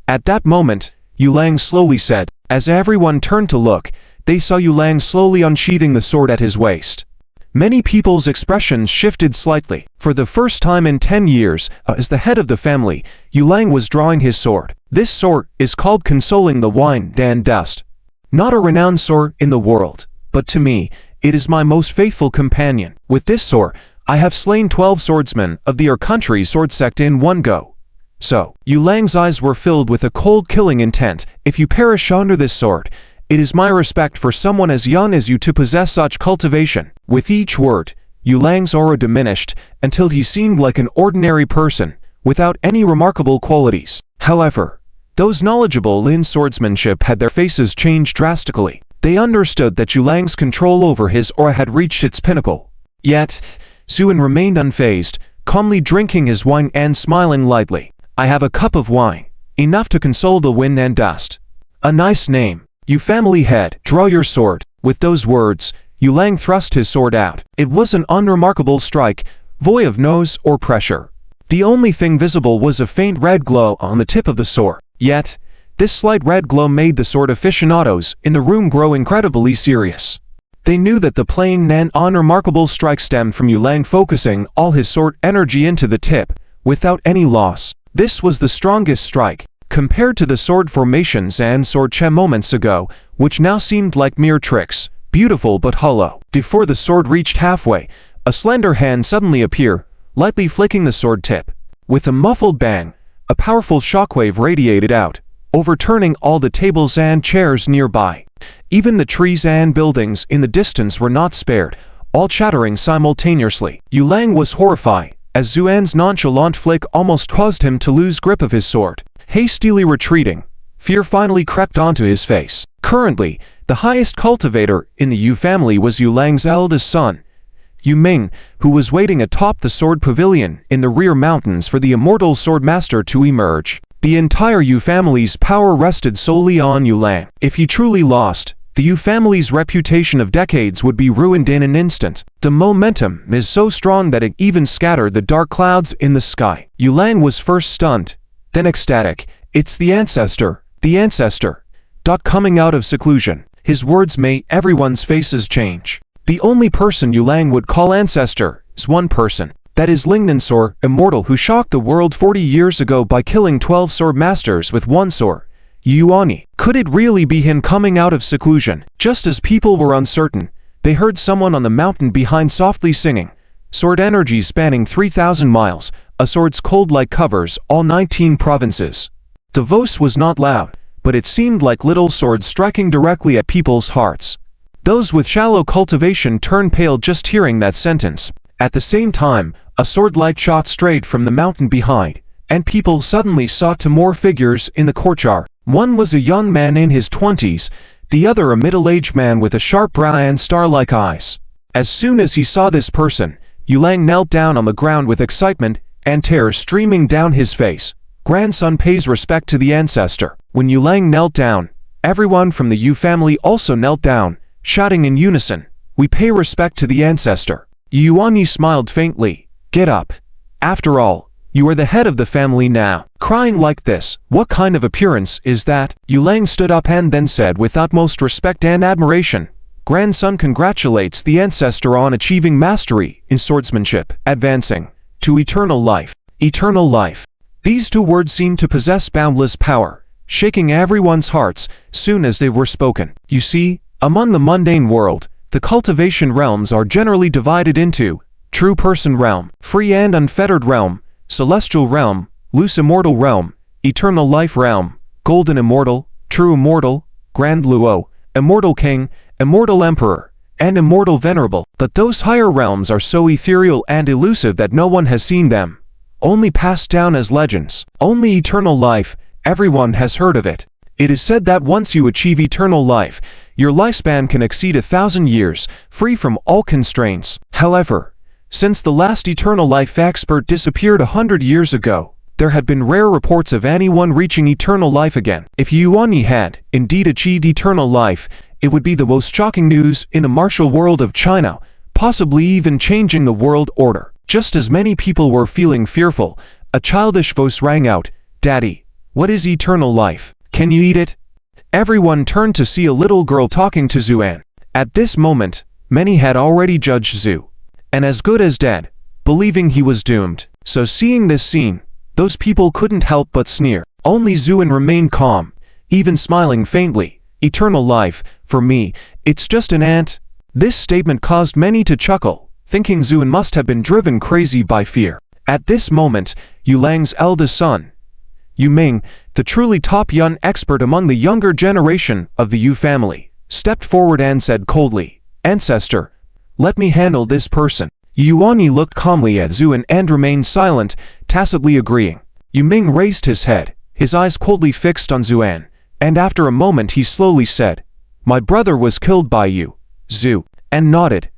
At that moment, Yu Lang slowly said. As everyone turned to look, they saw Yu Lang slowly unsheathing the sword at his waist. Many people's expressions shifted slightly. For the first time in 10 years, as the head of the family, Yu Lang was drawing his sword. This sword is called Consoling the Wine and Dust. Not a renowned sword in the world, but to me, it is my most faithful companion. With this sword, I have slain 12 swordsmen of the country sword sect in one go. So, Yu Lang's eyes were filled with a cold killing intent. If you perish under this sword, it is my respect for someone as young as you to possess such cultivation. With each word, Yu Lang's aura diminished until he seemed like an ordinary person, without any remarkable qualities. However, those knowledgeable in swordsmanship had their faces changed drastically. They understood that Yu Lang's control over his aura had reached its pinnacle. Yet, Zuan remained unfazed, calmly drinking his wine and smiling lightly. "I have a cup of wine, enough to console the wind and dust." "A nice name. You family head, draw your sword." With those words, Yu Lang thrust his sword out. It was an unremarkable strike, void of noise or pressure. The only thing visible was a faint red glow on the tip of the sword. Yet, this slight red glow made the sword aficionados in the room grow incredibly serious. They knew that the plain and unremarkable strike stemmed from Yu Lang focusing all his sword energy into the tip, without any loss. This was the strongest strike, compared to the sword formations and sword che moments ago, which now seemed like mere tricks, beautiful but hollow. Before the sword reached halfway, a slender hand suddenly appeared, lightly flicking the sword tip. With a muffled bang, a powerful shockwave radiated out, overturning all the tables and chairs nearby. Even the trees and buildings in the distance were not spared, all chattering simultaneously. Yu Lang was horrified, as Zuan's nonchalant flick almost caused him to lose grip of his sword. Hastily retreating, fear finally crept onto his face. Currently, the highest cultivator in the Yu family was Yu Lang's eldest son, Yu Ming, who was waiting atop the sword pavilion in the rear mountains for the immortal swordmaster to emerge. The entire Yu family's power rested solely on Yu Lang. If he truly lost, the Yu family's reputation of decades would be ruined in an instant. The momentum is so strong that it even scattered the dark clouds in the sky. Yu Lang was first stunned, then ecstatic. "It's the Ancestor, the Ancestor." Coming out of seclusion, his words made everyone's faces change. The only person Yu Lang would call Ancestor is one person. That is Lingnansor, immortal, who shocked the world 40 years ago by killing 12 sword masters with one sword. Yuani. Could it really be him coming out of seclusion? Just as people were uncertain, they heard someone on the mountain behind softly singing. Sword energy spanning 3,000 miles, a sword's cold light covers all 19 provinces. The voice was not loud, but it seemed like little swords striking directly at people's hearts. Those with shallow cultivation turned pale just hearing that sentence. At the same time, a sword-like shot strayed from the mountain behind, and people suddenly saw two more figures in the courtyard. One was a young man in his 20s, the other a middle-aged man with a sharp brow and star-like eyes. As soon as he saw this person, Yu Lang knelt down on the ground with excitement and terror streaming down his face. Grandson pays respect to the Ancestor. When Yu Lang knelt down, everyone from the Yu family also knelt down, shouting in unison, "We pay respect to the Ancestor." Yuani smiled faintly. "Get up. After all, you are the head of the family now." Crying like this, "What kind of appearance is that?" Yu Lang stood up and then said with utmost respect and admiration, "Grandson congratulates the Ancestor on achieving mastery in swordsmanship, advancing to eternal life." Eternal life. These two words seemed to possess boundless power, shaking everyone's hearts soon as they were spoken. You see, among the mundane world, the cultivation realms are generally divided into true person realm, free and unfettered realm, celestial realm, loose immortal realm, eternal life realm, golden immortal, true immortal, grand luo, immortal king, immortal emperor, and immortal venerable. But those higher realms are so ethereal and elusive that no one has seen them, only passed down as legends. Only eternal life, everyone has heard of it. It is said that once you achieve eternal life, your lifespan can exceed 1,000 years, free from all constraints. However, since the last eternal life expert disappeared 100 years ago, there have been rare reports of anyone reaching eternal life again. If Yuani had indeed achieved eternal life, it would be the most shocking news in the martial world of China, possibly even changing the world order. Just as many people were feeling fearful, a childish voice rang out, "Daddy, what is eternal life? Can you eat it?" Everyone turned to see a little girl talking to Zuan. At this moment, many had already judged Zu, and as good as dead, believing he was doomed. So seeing this scene, those people couldn't help but sneer. Only Zuan remained calm, even smiling faintly. "Eternal life, for me, it's just an ant." This statement caused many to chuckle, thinking Zuan must have been driven crazy by fear. At this moment, Yu Lang's eldest son, Yu Ming, the truly top young expert among the younger generation of the Yu family, stepped forward and said coldly, "Ancestor, let me handle this person." Yuani looked calmly at Zuan and remained silent, tacitly agreeing. Yu Ming raised his head, his eyes coldly fixed on Zuan, and after a moment he slowly said, "My brother was killed by you, Zu," and nodded.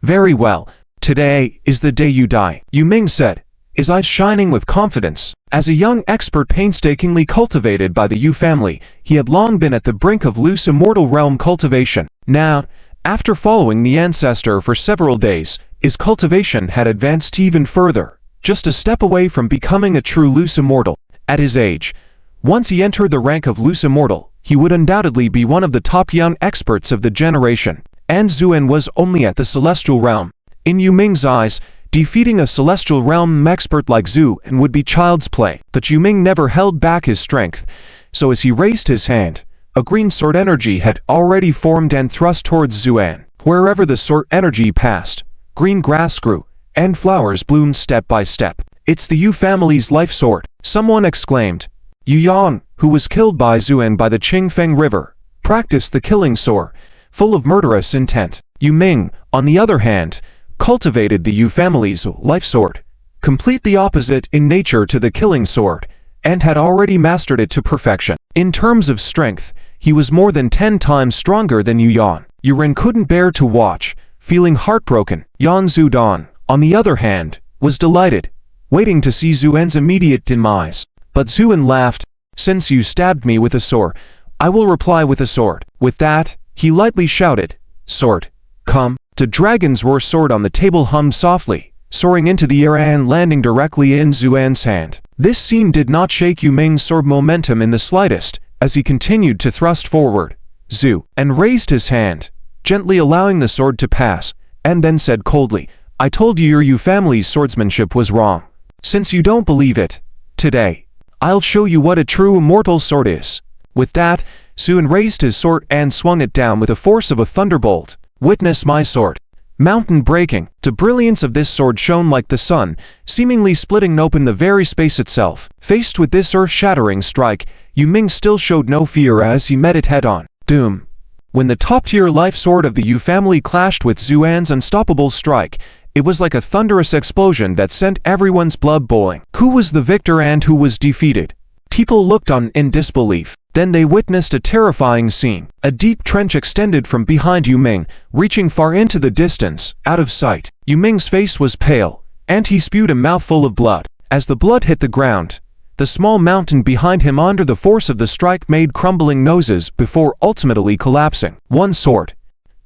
"Very well, today is the day you die," Yu Ming said, his eyes shining with confidence. As a young expert painstakingly cultivated by the Yu family, he had long been at the brink of loose immortal realm cultivation. Now, after following the Ancestor for several days, his cultivation had advanced even further, just a step away from becoming a true loose immortal. At his age, once he entered the rank of loose immortal, he would undoubtedly be one of the top young experts of the generation, and Zuan was only at the celestial realm. In Yu Ming's eyes, defeating a celestial realm expert like Zuan would be child's play. But Yu Ming never held back his strength, so as he raised his hand, a green sword energy had already formed and thrust towards Zuan. Wherever the sword energy passed, green grass grew, and flowers bloomed step by step. "It's the Yu family's life sword," someone exclaimed. Yu Yang, who was killed by Zuan by the Qingfeng River, practiced the killing sword, full of murderous intent. Yu Ming, on the other hand, cultivated the Yu family's life sword, completely opposite in nature to the killing sword, and had already mastered it to perfection. In terms of strength, he was more than 10 times stronger than Yuan. Yuan couldn't bear to watch, feeling heartbroken. Yan Zudan, on the other hand, was delighted, waiting to see Zuan's immediate demise. But Zuan laughed. Since you stabbed me with a sword, I will reply with a sword. With that, he lightly shouted, "Sword, come." The dragon's roar sword on the table hummed softly, soaring into the air and landing directly in Zuan's hand. This scene did not shake Yu Ming's sword momentum in the slightest, as he continued to thrust forward. Zuan raised his hand, gently allowing the sword to pass, and then said coldly, "I told you your Yu family's swordsmanship was wrong. Since you don't believe it, today, I'll show you what a true immortal sword is." With that, Zuan raised his sword and swung it down with the force of a thunderbolt. "Witness my sword. Mountain breaking." The brilliance of this sword shone like the sun, seemingly splitting open the very space itself. Faced with this earth-shattering strike, Yu Ming still showed no fear as he met it head-on. Doom. When the top-tier life sword of the Yu family clashed with Zuan's unstoppable strike, it was like a thunderous explosion that sent everyone's blood boiling. Who was the victor and who was defeated? People looked on in disbelief. Then they witnessed a terrifying scene. A deep trench extended from behind Yu Ming, reaching far into the distance, out of sight. Yu Ming's face was pale, and he spewed a mouthful of blood. As the blood hit the ground, the small mountain behind him under the force of the strike made crumbling noises before ultimately collapsing. One sword.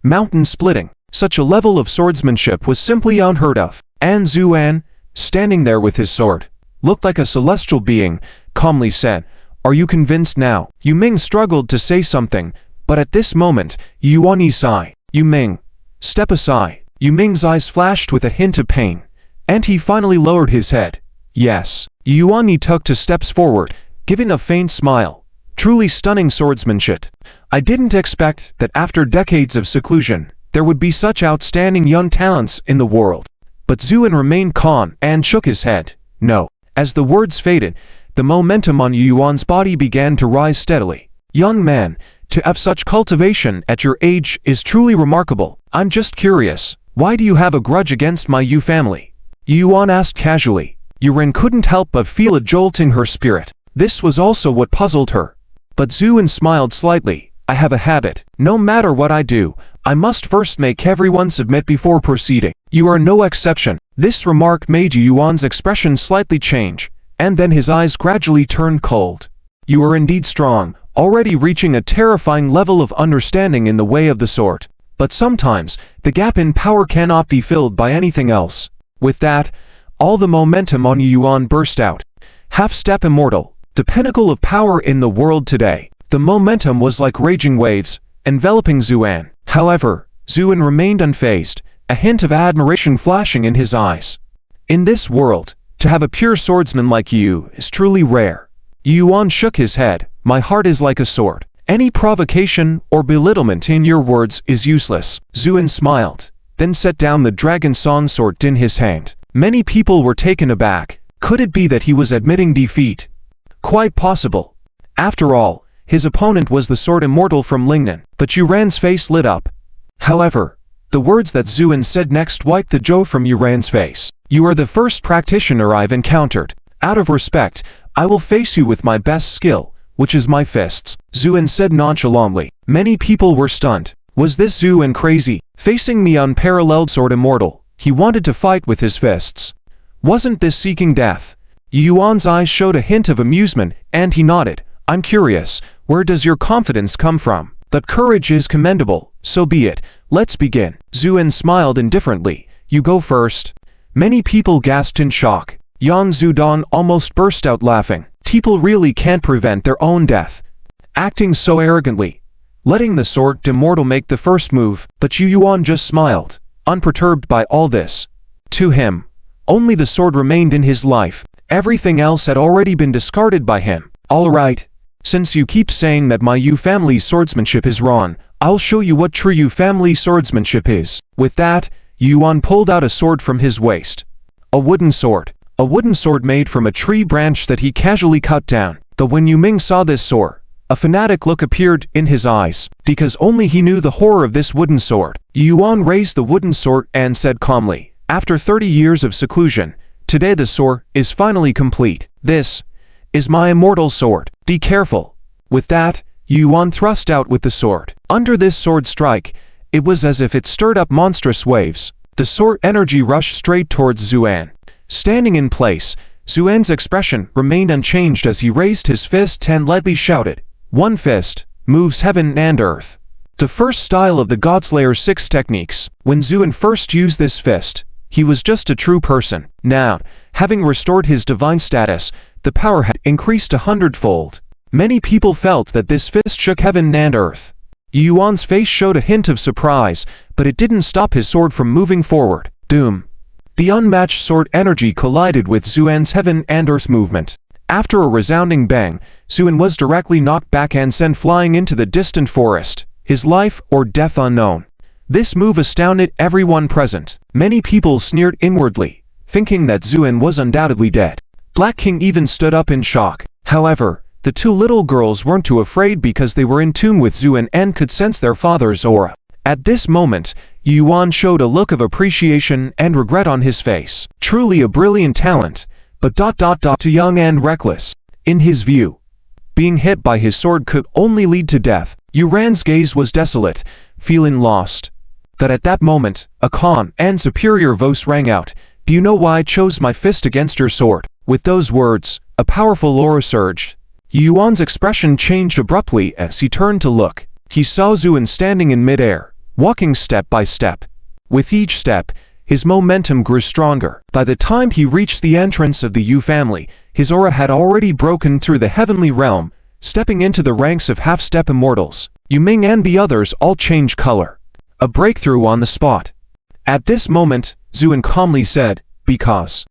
Mountain splitting. Such a level of swordsmanship was simply unheard of. And Zuan, standing there with his sword, looked like a celestial being, calmly said, "Are you convinced now?" Yu Ming struggled to say something, but at this moment, Yuan sighed. "Yu Ming, step aside." Yu Ming's eyes flashed with a hint of pain, and he finally lowered his head. "Yes." Yuan took 2 steps forward, giving a faint smile. Truly stunning swordsmanship. "I didn't expect that after decades of seclusion, there would be such outstanding young talents in the world." But Zuan remained calm and shook his head. "No." As the words faded, the momentum on Yuan's body began to rise steadily. "Young man, to have such cultivation at your age is truly remarkable. I'm just curious, why do you have a grudge against my Yu family?" Yuan asked casually. Yuan couldn't help but feel a jolt in her spirit. This was also what puzzled her. But Zuan smiled slightly. "I have a habit. No matter what I do, I must first make everyone submit before proceeding. You are no exception." This remark made Yuan's expression slightly change, and then his eyes gradually turned cold. "You are indeed strong, already reaching a terrifying level of understanding in the way of the sword. But sometimes, the gap in power cannot be filled by anything else." With that, all the momentum on Yuan burst out. Half-step immortal, the pinnacle of power in the world today. The momentum was like raging waves, enveloping Zuan. However, Zuan remained unfazed, a hint of admiration flashing in his eyes. "In this world, to have a pure swordsman like you is truly rare." Yuan shook his head. "My heart is like a sword. Any provocation or belittlement in your words is useless." Zuan smiled, then set down the dragon song sword in his hand. Many people were taken aback. Could it be that he was admitting defeat? Quite possible. After all, his opponent was the sword immortal from Lingnan. But Yuan's face lit up. However, the words that Zuan said next wiped the joy from Yuan's face. "You are the first practitioner I've encountered. Out of respect, I will face you with my best skill, which is my fists," Zuan said nonchalantly. Many people were stunned. Was this Zuan crazy? Facing the unparalleled sword immortal, he wanted to fight with his fists. Wasn't this seeking death? Yuan's eyes showed a hint of amusement, and he nodded. "I'm curious, where does your confidence come from? But courage is commendable, so be it. Let's begin." Zuan smiled indifferently. "You go first." Many people gasped in shock. Yang Zudan almost burst out laughing. People really can't prevent their own death. Acting so arrogantly. Letting the sword immortal make the first move, but Yuan just smiled, unperturbed by all this. To him, only the sword remained in his life. Everything else had already been discarded by him. "All right. Since you keep saying that my Yu family swordsmanship is wrong, I'll show you what true Yu family swordsmanship is." With that, Yuan pulled out a sword from his waist. A wooden sword. A wooden sword made from a tree branch that he casually cut down. But when Yu Ming saw this sword, a fanatic look appeared in his eyes, because only he knew the horror of this wooden sword. Yuan raised the wooden sword and said calmly, "After 30 years of seclusion, today the sword is finally complete. This is my immortal sword. Be careful." With that, Yuan thrust out with the sword. Under this sword strike, it was as if it stirred up monstrous waves. The sword energy rushed straight towards Zuan. Standing in place, Zuan's expression remained unchanged as he raised his fist and lightly shouted, "One fist moves heaven and earth." The first style of the Godslayer 6 techniques. When Zuan first used this fist, he was just a true person. Now, having restored his divine status, the power had increased 100-fold. Many people felt that this fist shook heaven and earth. Yuan's face showed a hint of surprise, but it didn't stop his sword from moving forward. Doom! The unmatched sword energy collided with Zuan's heaven and earth movement. After a resounding bang, Zuan was directly knocked back and sent flying into the distant forest, his life or death unknown. This move astounded everyone present. Many people sneered inwardly, thinking that Zuan was undoubtedly dead. Black King even stood up in shock. However, the two little girls weren't too afraid because they were in tune with Zuan and could sense their father's aura. At this moment, Yuan showed a look of appreciation and regret on his face. Truly a brilliant talent, but too young and reckless. In his view, being hit by his sword could only lead to death. Yuan's gaze was desolate, feeling lost. But at that moment, a calm and superior voice rang out, "Do you know why I chose my fist against your sword?" With those words, a powerful aura surged. Yuan's expression changed abruptly as he turned to look. He saw Zuan standing in midair, walking step by step. With each step, his momentum grew stronger. By the time he reached the entrance of the Yu family, his aura had already broken through the heavenly realm, stepping into the ranks of half-step immortals. Yu Ming and the others all changed color. A breakthrough on the spot. At this moment, Zuan calmly said, "Because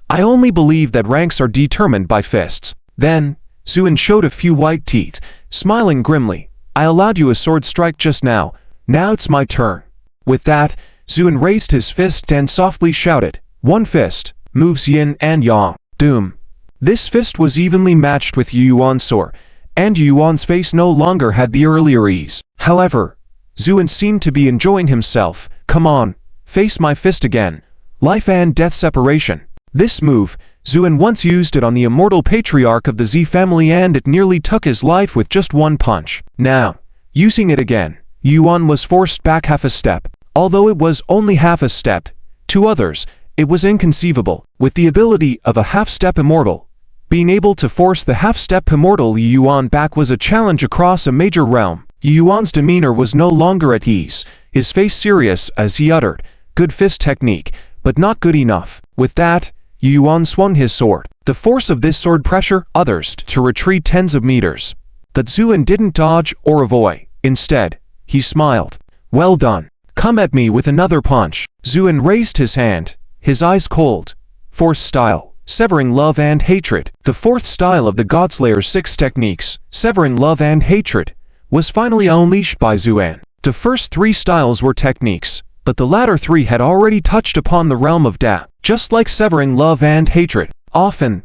I only believe that ranks are determined by fists." Then, Zuan showed a few white teeth, smiling grimly. "I allowed you a sword strike just now. Now it's my turn." With that, Zuan raised his fist and softly shouted, "One fist moves yin and yang." Doom! This fist was evenly matched with Yuan's sword, and Yuan's face no longer had the earlier ease. However, Zuan seemed to be enjoying himself. "Come on, face my fist again. Life and death separation." This move, Zuan once used it on the immortal patriarch of the Z family and it nearly took his life with just one punch. Now, using it again, Yuan was forced back half a step. Although it was only half a step, to others, it was inconceivable. With the ability of a half-step immortal, being able to force the half-step immortal Yuan back was a challenge across a major realm. Yuan's demeanor was no longer at ease, his face serious as he uttered, "Good fist technique, but not good enough." With that, Yuan swung his sword. The force of this sword pressure others to retreat tens of meters. But Zuan didn't dodge or avoid. Instead, he smiled. "Well done. Come at me with another punch." Zuan raised his hand, his eyes cold. Fourth style, severing love and hatred. The fourth style of the Godslayer 6 techniques, severing love and hatred, was finally unleashed by Zuan. The first three styles were techniques, but the latter three had already touched upon the realm of death. Just like severing love and hatred, often,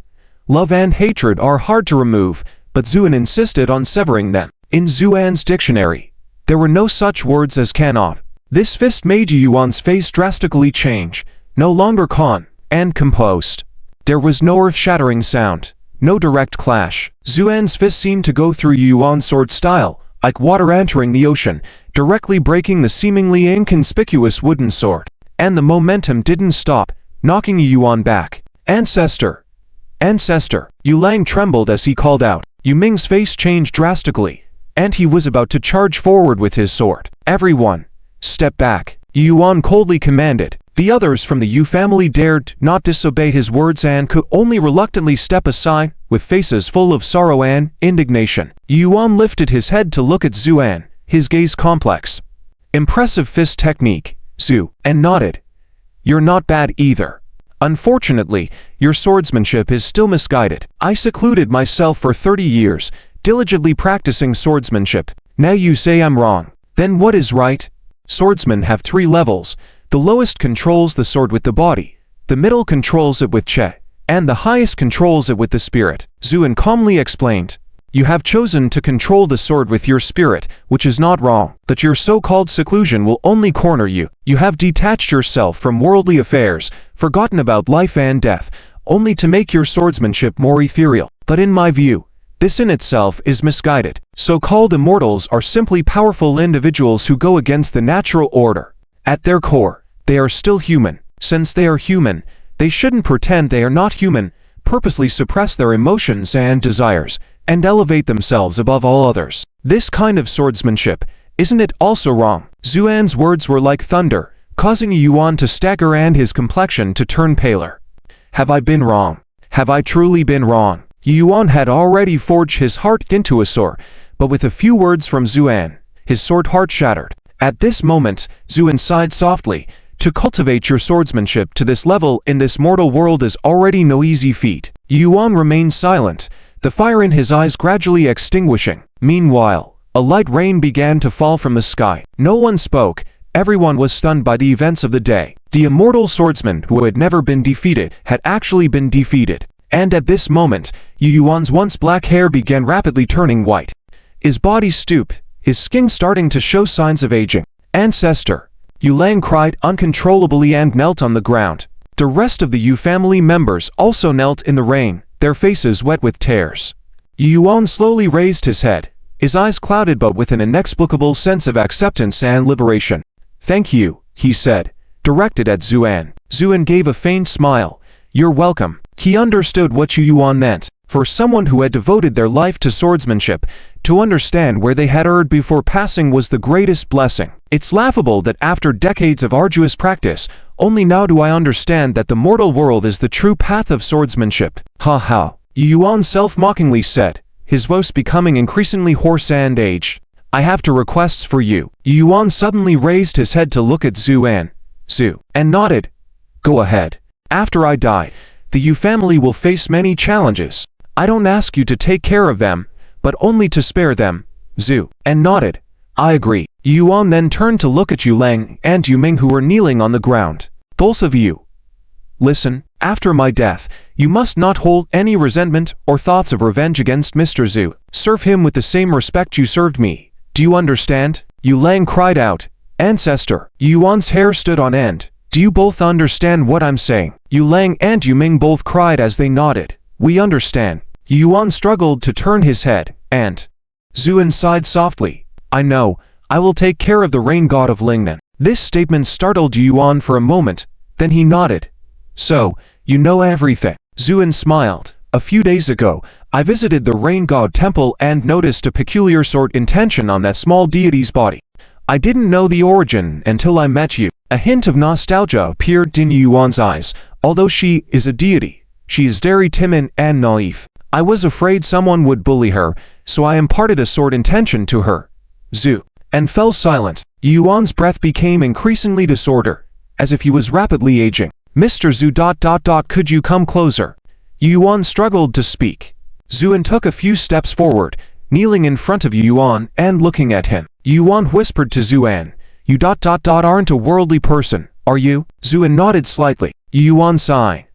love and hatred are hard to remove, but Zuan insisted on severing them. In Zuan's dictionary, there were no such words as cannot. This fist made Yuan's face drastically change, no longer calm and composed. There was no earth-shattering sound, no direct clash. Zuan's fist seemed to go through Yuan's sword style, like water entering the ocean, directly breaking the seemingly inconspicuous wooden sword. And the momentum didn't stop, knocking Yuan back. "Ancestor! Ancestor!" Yu Lang trembled as he called out. Yu Ming's face changed drastically, and he was about to charge forward with his sword. "Everyone, step back," Yuan coldly commanded. The others from the Yu family dared not disobey his words and could only reluctantly step aside, with faces full of sorrow and indignation. Yuan lifted his head to look at Zuan, his gaze complex. "Impressive fist technique, Zu," and nodded. "You're not bad either. Unfortunately, your swordsmanship is still misguided. I secluded myself for 30 years, diligently practicing swordsmanship. Now you say I'm wrong. Then what is right?" Swordsmen have 3 levels. The lowest controls the sword with the body, the middle controls it with Che, and the highest controls it with the spirit. Zuan calmly explained. "You have chosen to control the sword with your spirit, which is not wrong, but your so-called seclusion will only corner you. You have detached yourself from worldly affairs, forgotten about life and death, only to make your swordsmanship more ethereal. But in my view, This in itself is misguided. So-called immortals are simply powerful individuals who go against the natural order. At their core, they are still human. Since they are human, they shouldn't pretend they are not human, purposely suppress their emotions and desires, and elevate themselves above all others. This kind of swordsmanship, isn't it also wrong? Zuan's words were like thunder, causing Yuan to stagger and his complexion to turn paler. Have I been wrong? Have I truly been wrong? Yuan had already forged his heart into a sword, but with a few words from Zuan, his sword heart shattered. At this moment, Zuan sighed softly. To cultivate your swordsmanship to this level in this mortal world is already no easy feat. Yuan remained silent, the fire in his eyes gradually extinguishing. Meanwhile, a light rain began to fall from the sky. No one spoke. Everyone was stunned by the events of the day. The immortal swordsman who had never been defeated had actually been defeated. And at this moment, Yuan's once black hair began rapidly turning white. His body stooped, his skin starting to show signs of aging. Ancestor! Yulang cried uncontrollably and knelt on the ground. The rest of the Yu family members also knelt in the rain, their faces wet with tears. Yuan slowly raised his head, his eyes clouded but with an inexplicable sense of acceptance and liberation. Thank you, he said, directed at Zuan. Zuan gave a faint smile. You're welcome. He understood what Yuan meant. For someone who had devoted their life to swordsmanship, to understand where they had erred before passing was the greatest blessing. It's laughable that after decades of arduous practice, only now do I understand that the mortal world is the true path of swordsmanship. Ha ha. Yuan self-mockingly said, his voice becoming increasingly hoarse and aged. I have two requests for you. Yuan suddenly raised his head to look at Zuan. And nodded. Go ahead. After I die, the Yu family will face many challenges. I don't ask you to take care of them, but only to spare them. And nodded. I agree. Yuan then turned to look at Yulang and Yuming who were kneeling on the ground. Both of you. Listen, after my death, you must not hold any resentment or thoughts of revenge against Mr. Zhu. Serve him with the same respect you served me. Do you understand? Yulang cried out. Ancestor. Yuan's hair stood on end. Do you both understand what I'm saying? Yulang and Yuming both cried as they nodded. We understand. Yuan struggled to turn his head, and Zuan sighed softly. I know. I will take care of the rain god of Lingnan. This statement startled Yuan for a moment, then he nodded. So, you know everything. Zuan smiled. A few days ago, I visited the rain god temple and noticed a peculiar sort intention on that small deity's body. I didn't know the origin until I met you. A hint of nostalgia appeared in Yuan's eyes. Although she is a deity, she is very timid and naive. I was afraid someone would bully her, so I imparted a sword intention to her. And fell silent. Yuan's breath became increasingly disordered, as if he was rapidly aging. Mr. Zhu. Could you come closer? Yuan struggled to speak. Zuan took a few steps forward, kneeling in front of Yuan and looking at him. Yuan whispered to Zuan, You aren't a worldly person, are you? Zuan nodded slightly. Yuan sighed.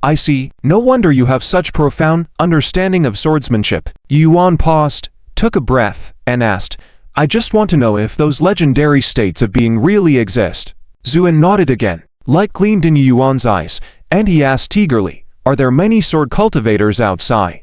I see. No wonder you have such profound understanding of swordsmanship. Yuan paused, took a breath, and asked, I just want to know if those legendary states of being really exist. Zuan nodded again. Light gleamed in Yuan's eyes, and he asked eagerly, Are there many sword cultivators outside?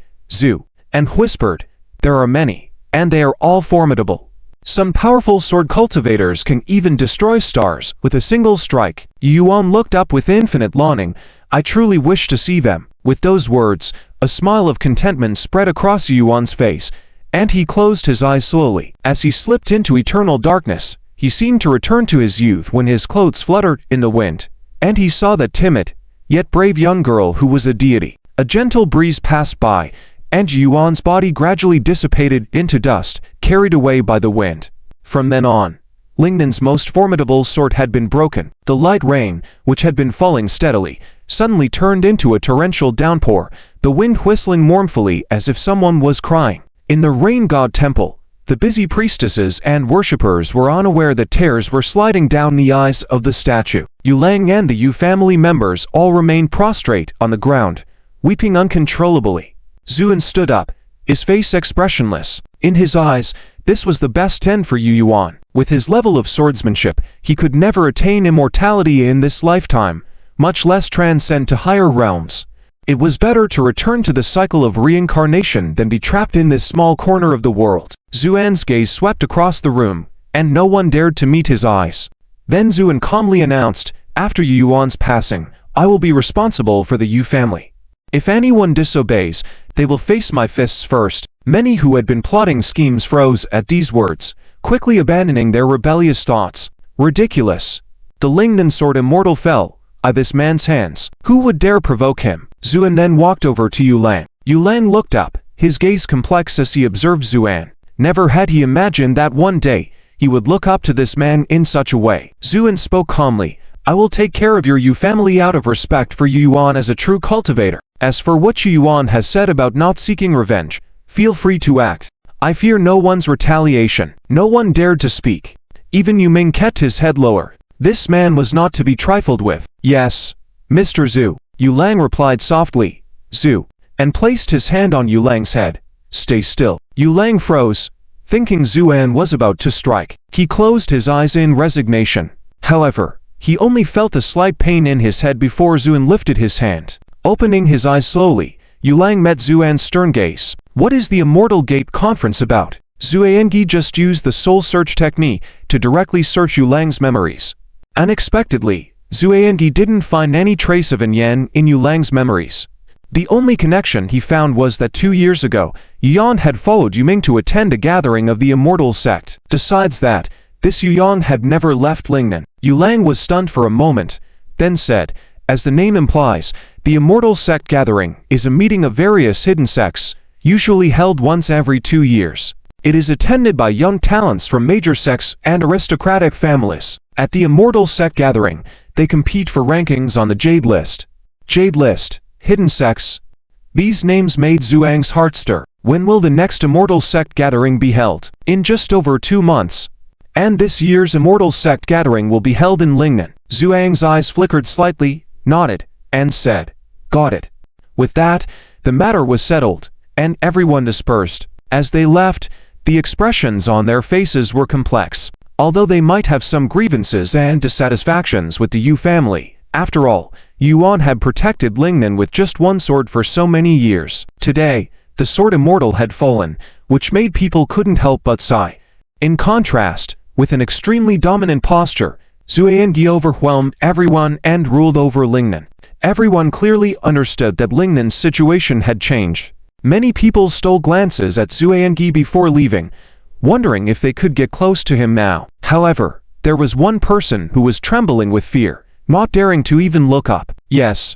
And whispered, There are many, and they are all formidable. Some powerful sword cultivators can even destroy stars with a single strike. Yuan looked up with infinite longing. I truly wish to see them. With those words, a smile of contentment spread across Yuan's face, and he closed his eyes slowly. As he slipped into eternal darkness, he seemed to return to his youth when his clothes fluttered in the wind, and he saw that timid, yet brave young girl who was a deity. A gentle breeze passed by, and Yuan's body gradually dissipated into dust, carried away by the wind. From then on, Lingnan's most formidable sword had been broken. The light rain, which had been falling steadily, suddenly turned into a torrential downpour, the wind whistling mournfully as if someone was crying. In the rain god temple, the busy priestesses and worshippers were unaware that tears were sliding down the eyes of the statue. Yulang and the Yu family members all remained prostrate on the ground, weeping uncontrollably. Zuan stood up, his face expressionless. In his eyes, this was the best end for Yuan. With his level of swordsmanship, he could never attain immortality in this lifetime, much less transcend to higher realms. It was better to return to the cycle of reincarnation than be trapped in this small corner of the world. Zuan's gaze swept across the room, and no one dared to meet his eyes. Then Zuan calmly announced, "After Yuan's passing, I will be responsible for the Yu family. If anyone disobeys, they will face my fists first." Many who had been plotting schemes froze at these words, quickly abandoning their rebellious thoughts. Ridiculous. The Lingnan sword immortal fell by this man's hands. Who would dare provoke him? Zuan then walked over to Yulan. Yulan looked up, his gaze complex as he observed Zuan. Never had he imagined that one day he would look up to this man in such a way. Zuan spoke calmly, "I will take care of your Yu family out of respect for Yuan as a true cultivator. As for what Yuan has said about not seeking revenge, feel free to act. I fear no one's retaliation." No one dared to speak. Even Yuming kept his head lower. This man was not to be trifled with. "Yes, Mr. Zhu," Yulang replied softly, "Zhu," and placed his hand on Yulang's head. "Stay still." Yulang froze, thinking Zuan was about to strike. He closed his eyes in resignation. However, he only felt a slight pain in his head before Zuan lifted his hand. Opening his eyes slowly, Yulang met Zuan's stern gaze. "What is the Immortal Gate conference about?" Zuangi just used the soul search technique to directly search Yulang's memories. Unexpectedly, Zuangi didn't find any trace of Yan in Yulang's memories. The only connection he found was that 2 years ago, Yuan had followed Yuming to attend a gathering of the Immortal Sect. Besides that, this Yuan had never left Lingnan. Yulang was stunned for a moment, then said, "As the name implies, the Immortal Sect gathering is a meeting of various hidden sects, usually held once every 2 years. It is attended by young talents from major sects and aristocratic families. At the Immortal Sect gathering, they compete for rankings on the Jade List." Jade List, hidden sects. These names made Zhuang's heart stir. When will the next Immortal Sect gathering be held? In just over 2 months. And this year's Immortal Sect gathering will be held in Lingnan. Zhuang's eyes flickered slightly, nodded, and said, "Got it." With that, the matter was settled, and everyone dispersed. As they left, the expressions on their faces were complex. Although they might have some grievances and dissatisfactions with the Yu family, after all, Yuan had protected Lingnan with just one sword for so many years. Today, the sword immortal had fallen, which made people couldn't help but sigh. In contrast, with an extremely dominant posture, Zuangi overwhelmed everyone and ruled over Lingnan. Everyone clearly understood that Lingnan's situation had changed. Many people stole glances at Zuangi before leaving, wondering if they could get close to him now. However, there was one person who was trembling with fear, not daring to even look up. Yes,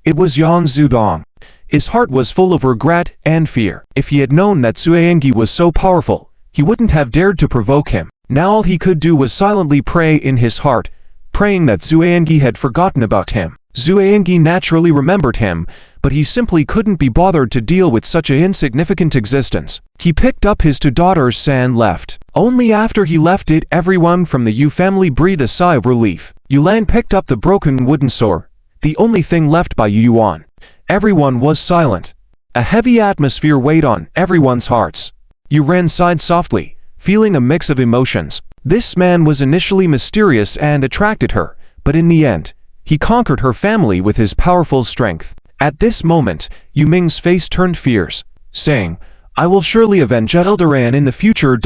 it was Yan Zudong. His heart was full of regret and fear. If he had known that Zuangi was so powerful, he wouldn't have dared to provoke him. Now all he could do was silently pray in his heart, praying that Zuangi had forgotten about him. Zuangi naturally remembered him, but he simply couldn't be bothered to deal with such an insignificant existence. He picked up his 2 daughters and left. Only after he left did everyone from the Yu family breathe a sigh of relief. Yulan picked up the broken wooden sword, the only thing left by Yuan. Everyone was silent. A heavy atmosphere weighed on everyone's hearts. Yuan sighed softly, feeling a mix of emotions. This man was initially mysterious and attracted her, but in the end, he conquered her family with his powerful strength. At this moment, Yuming's face turned fierce, saying, "I will surely avenge Eldoran in the future.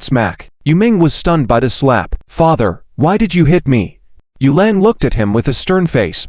Smack." Yuming was stunned by the slap. "Father, why did you hit me?" Yulan looked at him with a stern face,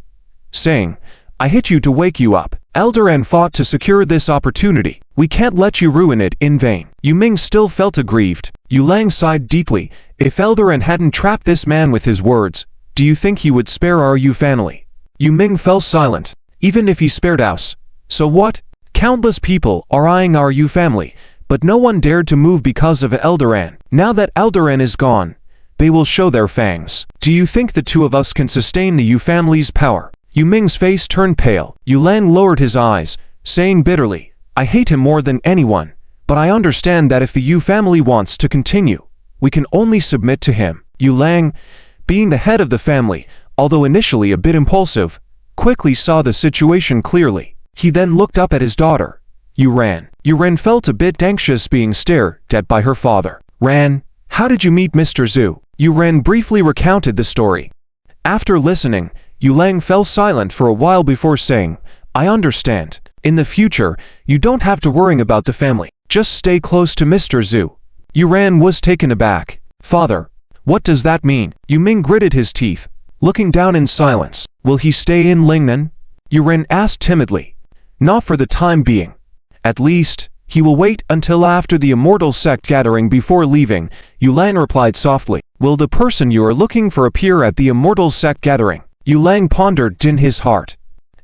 saying, "I hit you to wake you up. Eldoran fought to secure this opportunity. We can't let you ruin it in vain." Yuming still felt aggrieved. Yulang sighed deeply. If Eldoran hadn't trapped this man with his words, do you think he would spare our Yu family? Yuming fell silent. Even if he spared us, so what? Countless people are eyeing our Yu family, but no one dared to move because of Eldoran. Now that Eldoran is gone, they will show their fangs. Do you think the 2 of us can sustain the Yu family's power? Yuming's face turned pale. Yulan lowered his eyes, saying bitterly, "I hate him more than anyone, but I understand that if the Yu family wants to continue, we can only submit to him." Yulang, being the head of the family, although initially a bit impulsive, quickly saw the situation clearly. He then looked up at his daughter, Yuran. Yuran felt a bit anxious being stared at by her father. "Ran, how did you meet Mr. Zhu?" Yuran briefly recounted the story. After listening, Yulang fell silent for a while before saying, I understand. In the future, you don't have to worry about the family. Just stay close to Mr. Zhu. Yuan was taken aback. Father, what does that mean? Yu Ming gritted his teeth, looking down in silence. Will he stay in Lingnan? Yuan asked timidly. Not for the time being. At least, he will wait until after the immortal sect gathering before leaving, Yulan replied softly. Will the person you are looking for appear at the immortal sect gathering? Yulang pondered in his heart.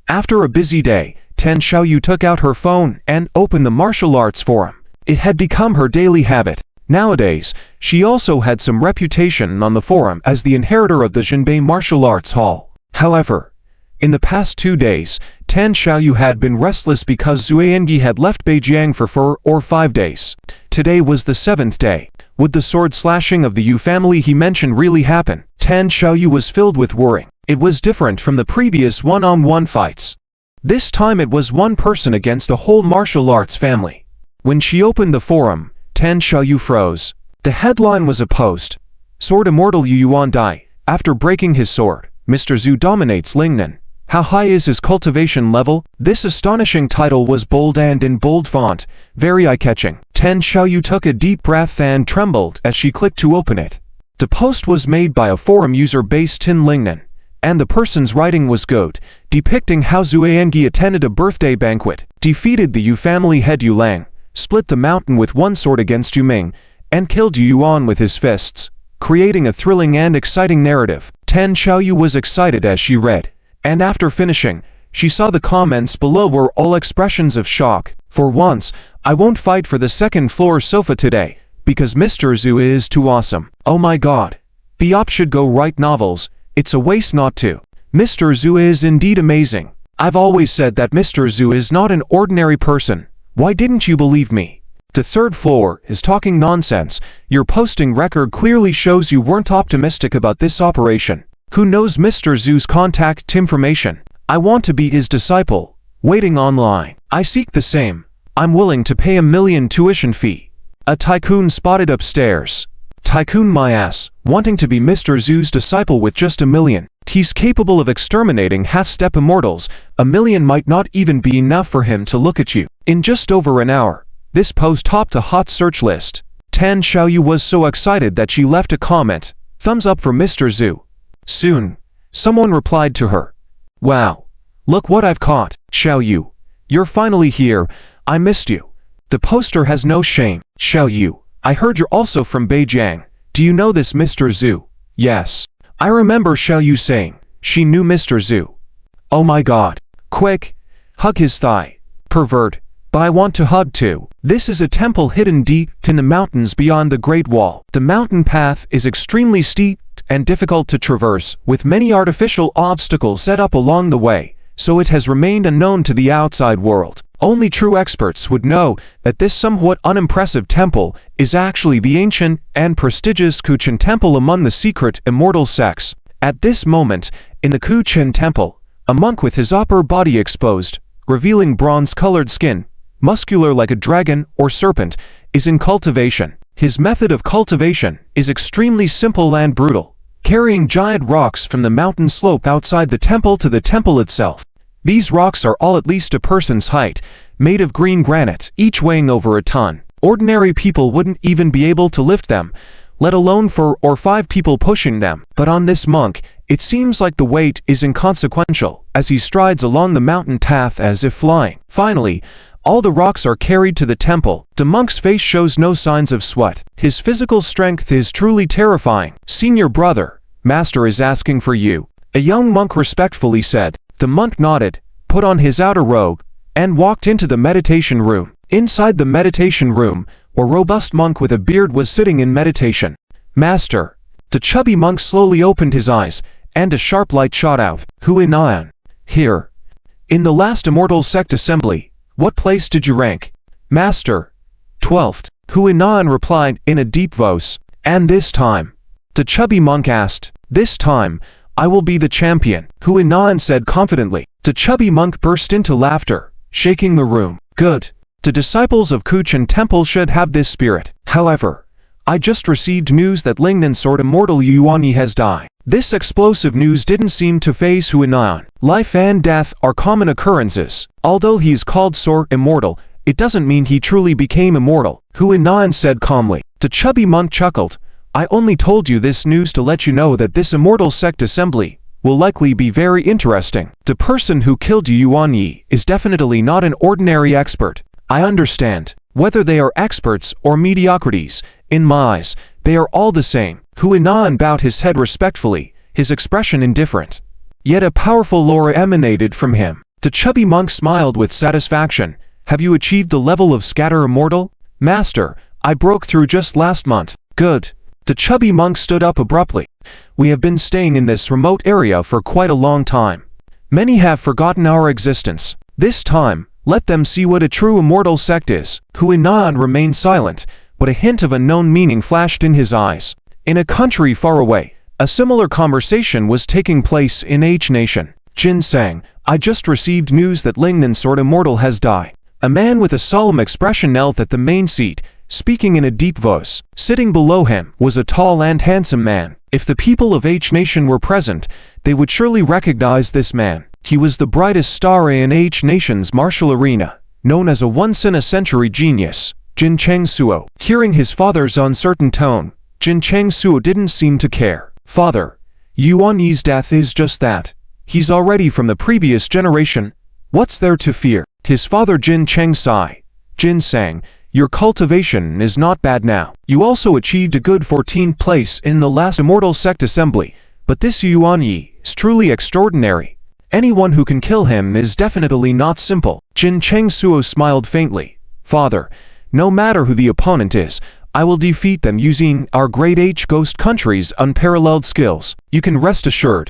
After a busy day, Tan Xiaoyu took out her phone and opened the martial arts forum. It had become her daily habit. Nowadays, she also had some reputation on the forum as the inheritor of the Jinbei Martial Arts Hall. However, in the past 2 days, Tan Xiaoyu had been restless because Zuangi had left Beijing for 4 or 5 days. Today was the 7th day. Would the sword slashing of the Yu family he mentioned really happen? Tan Xiaoyu was filled with worry. It was different from the previous one-on-one fights. This time it was one person against the whole martial arts family. When she opened the forum, Tan Xiaoyu froze. The headline was a post. Sword Immortal Yu Yuan Dai. After breaking his sword, Mr. Zhu dominates Lingnan. How high is his cultivation level? This astonishing title was bold and in bold font, very eye-catching. Tan Xiaoyu took a deep breath and trembled as she clicked to open it. The post was made by a forum user based in Lingnan, and the person's writing was good, depicting how Zuangi attended a birthday banquet, defeated the Yu family head Yu Lang, split the mountain with one sword against Yu Ming, and killed Yu Yuan with his fists, creating a thrilling and exciting narrative. Tan Xiaoyu was excited as she read, and after finishing, she saw the comments below were all expressions of shock. For once, I won't fight for the second floor sofa today, because Mr. Zhu is too awesome. Oh my god. The op should go write novels, it's a waste not to. Mr. Zhu is indeed amazing. I've always said that Mr. Zhu is not an ordinary person. Why didn't you believe me? The third floor is talking nonsense. Your posting record clearly shows you weren't optimistic about this operation. Who knows Mr. Zhu's contact information? I want to be his disciple. Waiting online. I seek the same. I'm willing to pay $1 million tuition fee. A tycoon spotted upstairs. Tycoon my ass, wanting to be Mr. Zhu's disciple with just $1 million. He's capable of exterminating half-step immortals. $1 million might not even be enough for him to look at you. In just over an hour, this post topped a hot search list. Tan Xiaoyu was so excited that she left a comment. Thumbs up for Mr. Zhu. Soon, someone replied to her. Wow. Look what I've caught. Xiaoyu. You're finally here. I missed you. The poster has no shame. Xiaoyu. I heard you're also from Beijing. Do you know this Mr. Zhu? Yes. I remember Xiaoyu saying she knew Mr. Zhu. Oh my god. Quick. Hug his thigh. Pervert. But I want to hug too. This is a temple hidden deep in the mountains beyond the Great Wall. The mountain path is extremely steep and difficult to traverse, with many artificial obstacles set up along the way, so it has remained unknown to the outside world. Only true experts would know that this somewhat unimpressive temple is actually the ancient and prestigious Kuchen Temple among the secret immortal sects. At this moment, in the Kuchen Temple, a monk with his upper body exposed, revealing bronze-colored skin, muscular like a dragon or serpent, is in cultivation. His method of cultivation is extremely simple and brutal, carrying giant rocks from the mountain slope outside the temple to the temple itself. These rocks are all at least a person's height, made of green granite, each weighing over a ton. Ordinary people wouldn't even be able to lift them, let alone 4 or 5 people pushing them. But on this monk, it seems like the weight is inconsequential, as he strides along the mountain path as if flying. Finally, all the rocks are carried to the temple. The monk's face shows no signs of sweat. His physical strength is truly terrifying. Senior brother, master is asking for you. A young monk respectfully said. The monk nodded, put on his outer robe, and walked into the meditation room. Inside the meditation room, a robust monk with a beard was sitting in meditation. Master. The chubby monk slowly opened his eyes, and a sharp light shot out. Huinayan. Here. In the last immortal sect assembly, what place did you rank? Master. 12th. Huinayan replied in a deep voice. And this time? The chubby monk asked. This time, I will be the champion, Huinayan said confidently. The chubby monk burst into laughter, shaking the room. Good. The disciples of Kuchen Temple should have this spirit. However, I just received news that Lingnan Sword Immortal Yuanyi has died. This explosive news didn't seem to faze Huinan. Life and death are common occurrences. Although he is called Sword Immortal, it doesn't mean he truly became immortal, Huinan said calmly. The chubby monk chuckled. I only told you this news to let you know that this immortal sect assembly will likely be very interesting. The person who killed Yuanyi is definitely not an ordinary expert. I understand. Whether they are experts or mediocrities, in my eyes, they are all the same. Huinan bowed his head respectfully, his expression indifferent. Yet a powerful aura emanated from him. The chubby monk smiled with satisfaction. Have you achieved the level of Scatter Immortal? Master, I broke through just last month. Good. The chubby monk stood up abruptly. We have been staying in this remote area for quite a long time. Many have forgotten our existence. This time, let them see what a true immortal sect is. Huinan remained silent, but a hint of unknown meaning flashed in his eyes. In a country far away, a similar conversation was taking place in H Nation. Jin sang, I just received news that Lingnan Sword Immortal has died. A man with a solemn expression knelt at the main seat, speaking in a deep voice. Sitting below him was a tall and handsome man. If the people of H Nation were present, they would surely recognize this man. He was the brightest star in H Nation's martial arena, known as a once-in-a-century genius, Jin Changsuo. Hearing his father's uncertain tone, Jin Changsuo didn't seem to care. Father, Yuanyi's death is just that. He's already from the previous generation. What's there to fear? His father Jin Cheng sighed. Jin sang, your cultivation is not bad now. You also achieved a good 14th place in the last Immortal Sect Assembly, but this Yuanyi is truly extraordinary. Anyone who can kill him is definitely not simple. Jin Chengsuo smiled faintly. Father, no matter who the opponent is, I will defeat them using our Great H Ghost Country's unparalleled skills. You can rest assured.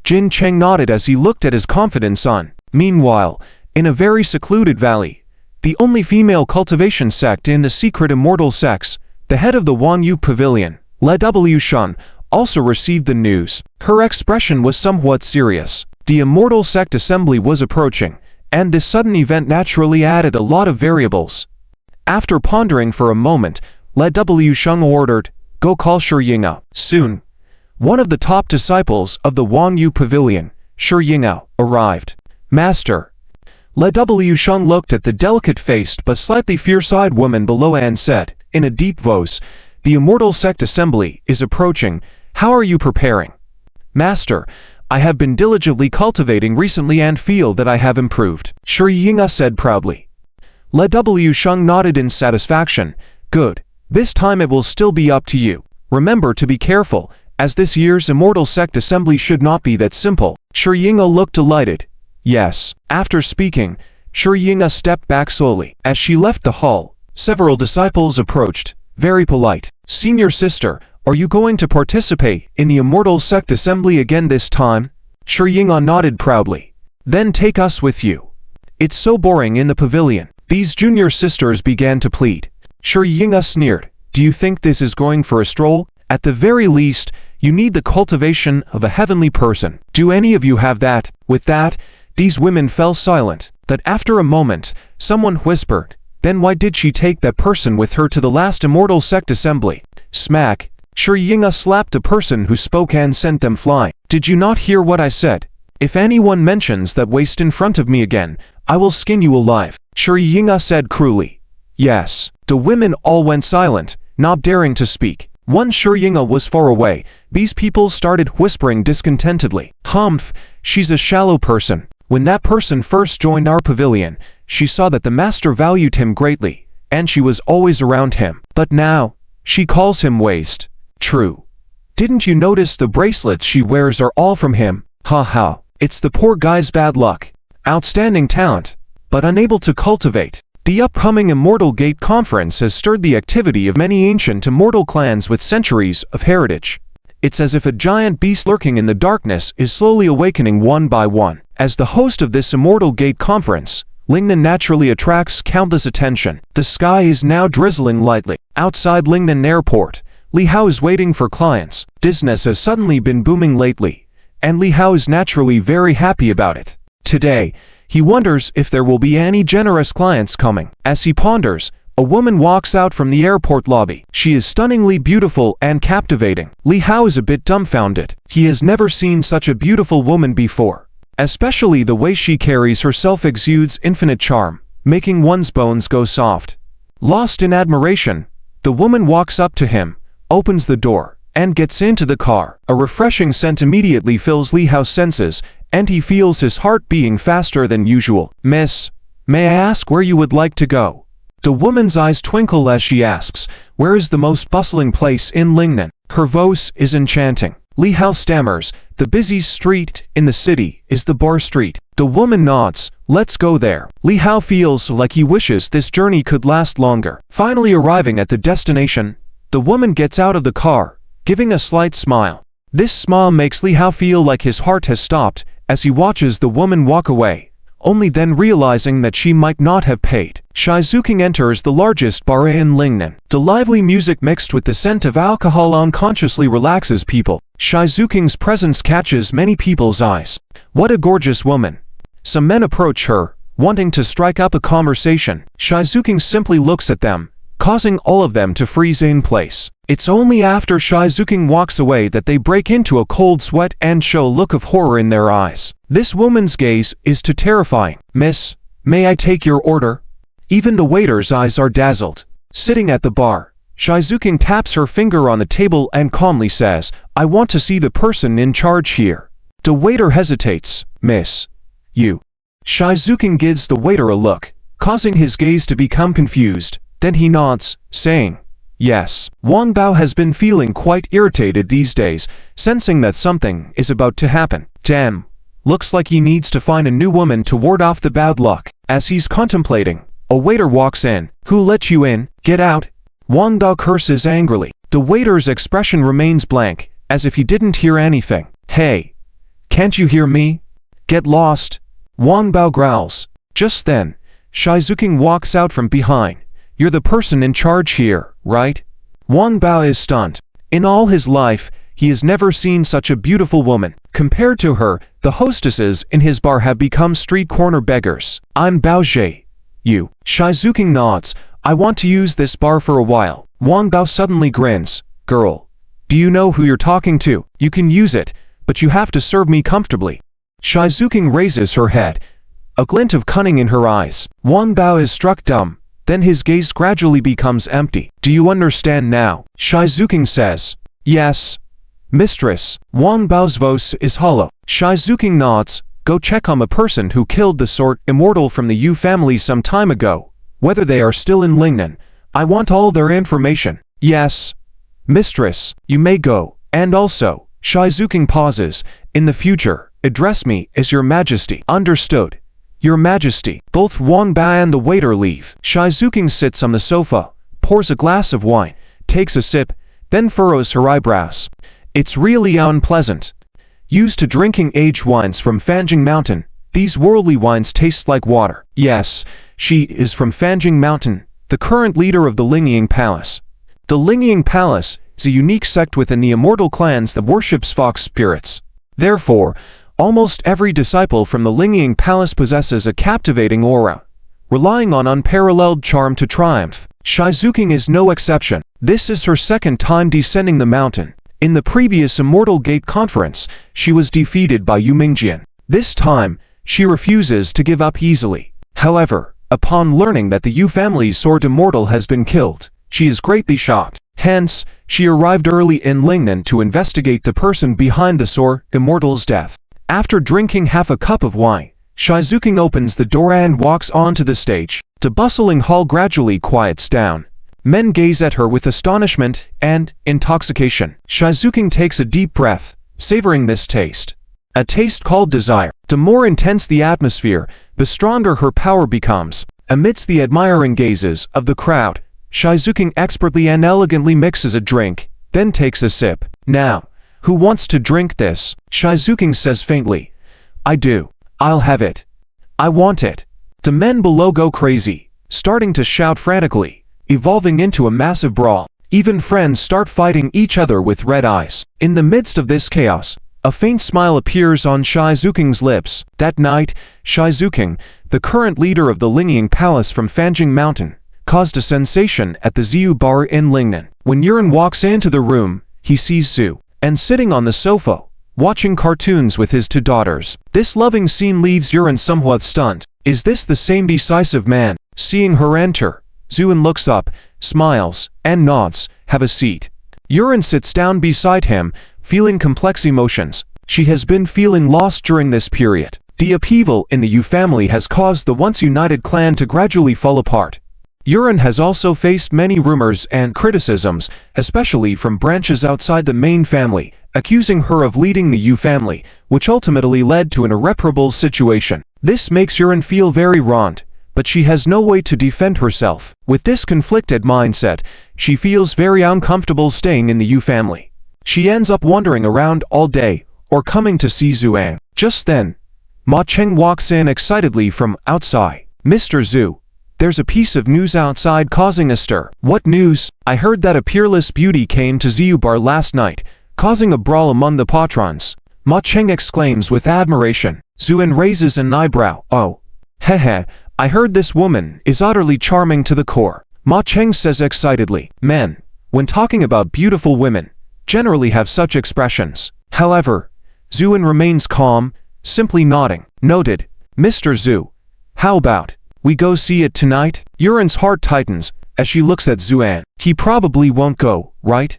Jin Cheng nodded as he looked at his confident son. Meanwhile, in a very secluded valley, the only female cultivation sect in the secret immortal sects, the head of the Wang Yu Pavilion, Le W Shun, also received the news. Her expression was somewhat serious. The immortal sect assembly was approaching, and this sudden event naturally added a lot of variables. After pondering for a moment, Le W Shun ordered, go call Shi Yingao. Soon, one of the top disciples of the Wang Yu Pavilion, Shi Yingao, arrived. Master. Le W Shun looked at the delicate-faced but slightly fierce-eyed woman below and said, in a deep voice, the immortal sect assembly is approaching. How are you preparing? Master, I have been diligently cultivating recently and feel that I have improved, Shi Yingao said proudly. Le W Shun nodded in satisfaction. Good. This time it will still be up to you. Remember to be careful, as this year's immortal sect assembly should not be that simple. Shi Yingao looked delighted. Yes. After speaking, Shi Yingao stepped back slowly. As she left the hall, several disciples approached, very polite. Senior sister, are you going to participate in the immortal sect assembly again this time? Shi Yingao nodded proudly. Then take us with you. It's so boring in the pavilion. These junior sisters began to plead. Shi Yingao sneered. Do you think this is going for a stroll? At the very least, you need the cultivation of a heavenly person. Do any of you have that? With that, these women fell silent. But after a moment, someone whispered, then why did she take that person with her to the last immortal sect assembly? Smack. Shi Yingao slapped a person who spoke and sent them flying. Did you not hear what I said? If anyone mentions that waste in front of me again, I will skin you alive. Shi Yingao said cruelly. Yes. The women all went silent, not daring to speak. Once Shi Yingao was far away, these people started whispering discontentedly. Humph, she's a shallow person. When that person first joined our pavilion, she saw that the master valued him greatly, and she was always around him. But now, she calls him waste. True. Didn't you notice the bracelets she wears are all from him? Ha ha. It's the poor guy's bad luck. Outstanding talent, but unable to cultivate. The upcoming Immortal Gate Conference has stirred the activity of many ancient immortal clans with centuries of heritage. It's as if a giant beast lurking in the darkness is slowly awakening one by one. As the host of this Immortal Gate Conference, Lingnan naturally attracts countless attention. The sky is now drizzling lightly. Outside Lingnan Airport, Li Hao is waiting for clients. Business has suddenly been booming lately, and Li Hao is naturally very happy about it. Today, he wonders if there will be any generous clients coming. As he ponders, A woman walks out from the airport lobby. She is stunningly beautiful and captivating. Li Hao is a bit dumbfounded. He has never seen such a beautiful woman before. Especially the way she carries herself exudes infinite charm, making one's bones go soft. Lost in admiration, the woman walks up to him, opens the door, and gets into the car. A refreshing scent immediately fills Li Hao's senses, and he feels his heart beating faster than usual. "Miss, may I ask where you would like to go?" The woman's eyes twinkle as she asks, "Where is the most bustling place in Lingnan?" Her voice is enchanting. Li Hao stammers, "The busy street in the city is the bar street." The woman nods, "Let's go there." Li Hao feels like he wishes this journey could last longer. Finally arriving at the destination, the woman gets out of the car, giving a slight smile. This smile makes Li Hao feel like his heart has stopped as he watches the woman walk away, only then realizing that she might not have paid. Shizuking enters the largest bar in Lingnan. The lively music mixed with the scent of alcohol unconsciously relaxes people. Shizuking's presence catches many people's eyes. What a gorgeous woman. Some men approach her, wanting to strike up a conversation. Shizuking simply looks at them, causing all of them to freeze in place. It's only after Shizuking walks away that they break into a cold sweat and show a look of horror in their eyes. This woman's gaze is too terrifying. "Miss, may I take your order?" Even the waiter's eyes are dazzled. Sitting at the bar, Shizuking taps her finger on the table and calmly says, "I want to see the person in charge here." The waiter hesitates. "Miss, you." Shizuking gives the waiter a look, causing his gaze to become confused. Then he nods, saying, "Yes." Wang Bao has been feeling quite irritated these days, sensing that something is about to happen. Damn, looks like he needs to find a new woman to ward off the bad luck. As he's contemplating, a waiter walks in. "Who let you in? Get out." Wang Bao curses angrily. The waiter's expression remains blank, as if he didn't hear anything. "Hey, can't you hear me? Get lost." Wang Bao growls. Just then, Shizuking walks out from behind. "You're the person in charge here, right?" Wang Bao is stunned. In all his life, he has never seen such a beautiful woman. Compared to her, the hostesses in his bar have become street corner beggars. "I'm Bao Zhe. You." Shizuking nods. "I want to use this bar for a while." Wang Bao suddenly grins. "Girl, do you know who you're talking to? You can use it, but you have to serve me comfortably." Shizuking raises her head, a glint of cunning in her eyes. Wang Bao is struck dumb. Then his gaze gradually becomes empty. "Do you understand now?" Shizuking says. "Yes, mistress." Wang Bao's voice is hollow. Shizuking nods. "Go check on the person who killed the sword immortal from the Yu family some time ago. Whether they are still in Lingnan, I want all their information." "Yes, mistress, you may go. And also," Shizuking pauses, "in the future, address me as Your Majesty." "Understood, Your Majesty." Both Wang Bao and the waiter leave. Shizuking sits on the sofa, pours a glass of wine, takes a sip, then furrows her eyebrows. "It's really unpleasant. Used to drinking aged wines from Fanjing Mountain, these worldly wines taste like water." Yes, she is from Fanjing Mountain, the current leader of the Lingying Palace. The Lingying Palace is a unique sect within the immortal clans that worships fox spirits. Therefore, almost every disciple from the Lingying Palace possesses a captivating aura, relying on unparalleled charm to triumph. Shizuking is no exception. This is her second time descending the mountain. In the previous Immortal Gate conference, she was defeated by Yu Mingjian. This time, she refuses to give up easily. However, upon learning that the Yu family's sword immortal has been killed, she is greatly shocked. Hence, she arrived early in Lingnan to investigate the person behind the sword immortal's death. After drinking half a cup of wine, Shizuking opens the door and walks onto the stage. The bustling hall gradually quiets down. Men gaze at her with astonishment and intoxication. Shizuking takes a deep breath, savoring this taste. A taste called desire. The more intense the atmosphere, the stronger her power becomes. Amidst the admiring gazes of the crowd, Shizuking expertly and elegantly mixes a drink, then takes a sip. "Now, who wants to drink this?" Shizuking says faintly. "I do. I'll have it. I want it." The men below go crazy, starting to shout frantically, evolving into a massive brawl. Even friends start fighting each other with red eyes. In the midst of this chaos, a faint smile appears on Shizuking's lips. That night, Shizuking, the current leader of the Lingying Palace from Fanjing Mountain, caused a sensation at the Zhu bar in Lingnan. When Yuren walks into the room, he sees Zhu, and sitting on the sofa, watching cartoons with his two daughters. This loving scene leaves Yuren somewhat stunned. Is this the same decisive man? Seeing her enter, Zuan looks up, smiles, and nods. Have a seat. Yuren sits down beside him, feeling complex emotions. She has been feeling lost during this period. The upheaval in the Yu family has caused the once united clan to gradually fall apart. Yuren has also faced many rumors and criticisms, especially from branches outside the main family, accusing her of leading the Yu family, which ultimately led to an irreparable situation. This makes Yuren feel very wronged, but she has no way to defend herself. With this conflicted mindset, she feels very uncomfortable staying in the Yu family. She ends up wandering around all day, or coming to see Zuan. Just then, Ma Cheng walks in excitedly from outside. Mr. Zhu, there's a piece of news outside causing a stir. What news? I heard that a peerless beauty came to Zhu bar last night, causing a brawl among the patrons. Ma Cheng exclaims with admiration. Zuan raises an eyebrow. Oh. Hehe, I heard this woman is utterly charming to the core. Ma Cheng says excitedly. Men, when talking about beautiful women, generally have such expressions. However, Zuan remains calm, simply nodding. Noted. Mr. Zhu, how about we go see it tonight? Yuren's heart tightens as she looks at Zuan. He probably won't go, right?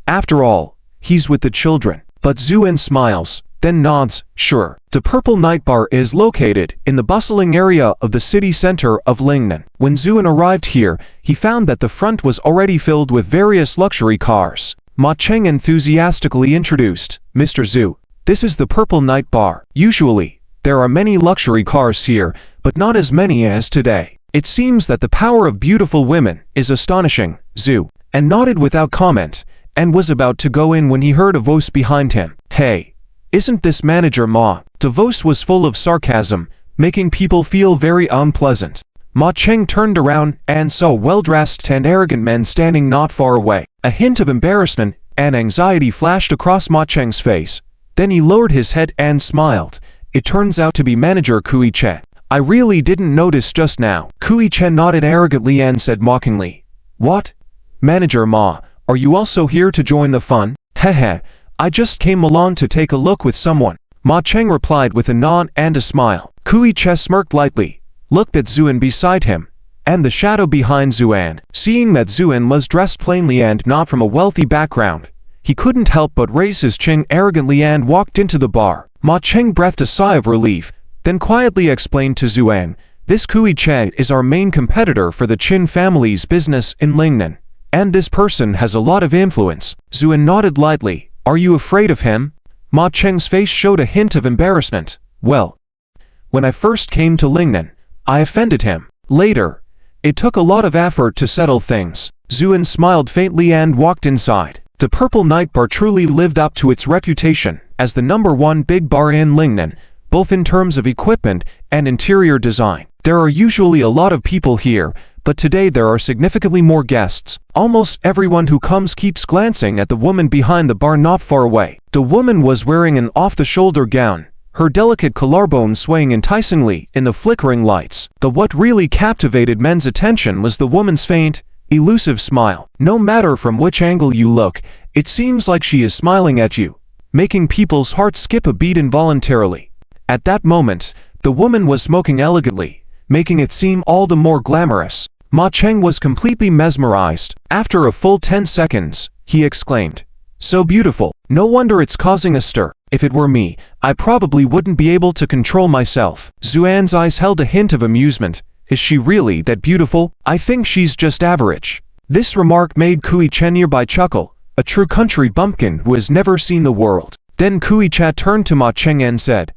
After all, he's with the children. But Zuan smiles, then nods. Sure. The Purple Night Bar is located in the bustling area of the city center of Lingnan. When Zuan arrived here, he found that the front was already filled with various luxury cars. Ma Cheng enthusiastically introduced. Mr. Zhu, this is the Purple Night Bar. Usually, there are many luxury cars here, but not as many as today. It seems that the power of beautiful women is astonishing. Zhu, and nodded without comment, and was about to go in when he heard a voice behind him. Hey, isn't this Manager Ma? The voice was full of sarcasm, making people feel very unpleasant. Ma Cheng turned around and saw well-dressed and arrogant men standing not far away. A hint of embarrassment and anxiety flashed across Ma Cheng's face. Then he lowered his head and smiled. It turns out to be Manager Kui Chen. I really didn't notice just now. Kui Chen nodded arrogantly and said mockingly. What? Manager Ma, are you also here to join the fun? Hehe, I just came along to take a look with someone. Ma Cheng replied with a nod and a smile. Kui Chen smirked lightly, looked at Zuan beside him, and the shadow behind Zuan. Seeing that Zuan was dressed plainly and not from a wealthy background, he couldn't help but raise his chin arrogantly and walked into the bar. Ma Cheng breathed a sigh of relief, then quietly explained to Zuan, this Kui Chen is our main competitor for the Qin family's business in Lingnan, and this person has a lot of influence. Zuan nodded lightly. Are you afraid of him? Ma Cheng's face showed a hint of embarrassment. Well, when I first came to Lingnan, I offended him. Later, it took a lot of effort to settle things. Zuan smiled faintly and walked inside. The Purple Night Bar truly lived up to its reputation as the #1 big bar in Lingnan, both in terms of equipment and interior design. There are usually a lot of people here, but today there are significantly more guests. Almost everyone who comes keeps glancing at the woman behind the bar not far away. The woman was wearing an off-the-shoulder gown, her delicate collarbone swaying enticingly in the flickering lights. But what really captivated men's attention was the woman's faint, elusive smile. No matter from which angle you look, it seems like she is smiling at you, making people's hearts skip a beat involuntarily. At that moment, the woman was smoking elegantly, making it seem all the more glamorous. Ma Cheng was completely mesmerized. After a full 10 seconds, he exclaimed, so beautiful. No wonder it's causing a stir. If it were me, I probably wouldn't be able to control myself. Zuan's eyes held a hint of amusement. Is she really that beautiful? I think she's just average. This remark made Kui Chen nearby chuckle, a true country bumpkin who has never seen the world. Then Kui Chen turned to Ma Cheng and said,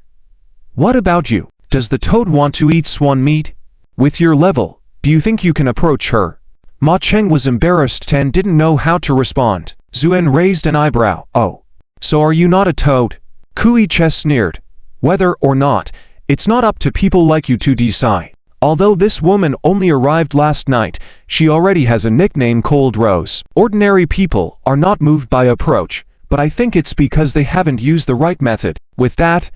what about you? Does the toad want to eat swan meat? With your level, do you think you can approach her? Ma Cheng was embarrassed and didn't know how to respond. Zuan raised an eyebrow. Oh, so are you not a toad? Kui Chen sneered. Whether or not, it's not up to people like you to decide. Although this woman only arrived last night, she already has a nickname called Rose. Ordinary people are not moved by approach, but I think it's because they haven't used the right method. With that,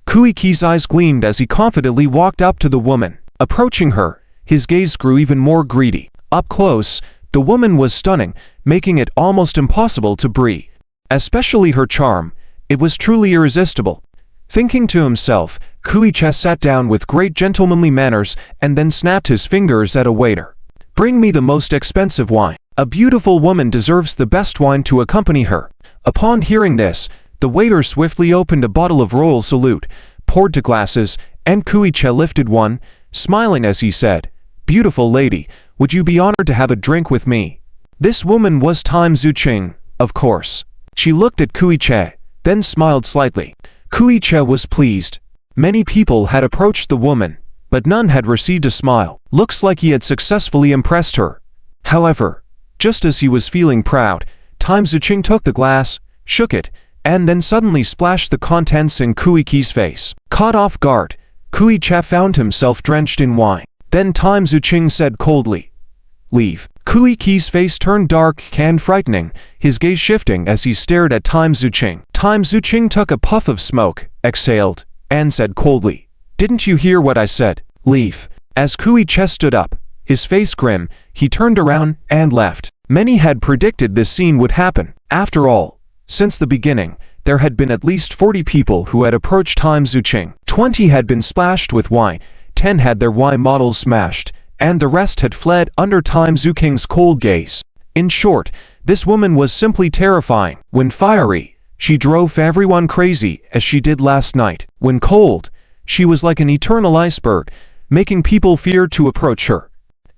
Kui Qi's eyes gleamed as he confidently walked up to the woman. Approaching her, his gaze grew even more greedy. Up close, the woman was stunning, making it almost impossible to breathe. Especially her charm. It was truly irresistible. Thinking to himself, Kuiche sat down with great gentlemanly manners and then snapped his fingers at a waiter. "Bring me the most expensive wine. A beautiful woman deserves the best wine to accompany her." Upon hearing this, the waiter swiftly opened a bottle of Royal Salute, poured to glasses, and Kuiche lifted one, smiling as he said, "Beautiful lady, would you be honored to have a drink with me?" This woman was Time Zuqing, of course. She looked at Kuiche, then smiled slightly. Kuiche was pleased. Many people had approached the woman, but none had received a smile. Looks like he had successfully impressed her. However, just as he was feeling proud, Time Zuqing took the glass, shook it, and then suddenly splashed the contents in Kuiche's face. Caught off guard, Kuiche found himself drenched in wine. Then Time Zuqing said coldly, "Leave." Kuiche's face turned dark and frightening, his gaze shifting as he stared at Time Zuqing. Time Zuqing took a puff of smoke, exhaled, and said coldly, "Didn't you hear what I said? Leave." As Kuiche stood up, his face grim, he turned around and left. Many had predicted this scene would happen. After all, since the beginning, there had been at least 40 people who had approached Time Zuqing. 20 had been splashed with wine, 10 had their wine models smashed, and the rest had fled under Time Zuqing's cold gaze. In short, this woman was simply terrifying. When fiery, she drove everyone crazy as she did last night. When cold, she was like an eternal iceberg, making people fear to approach her.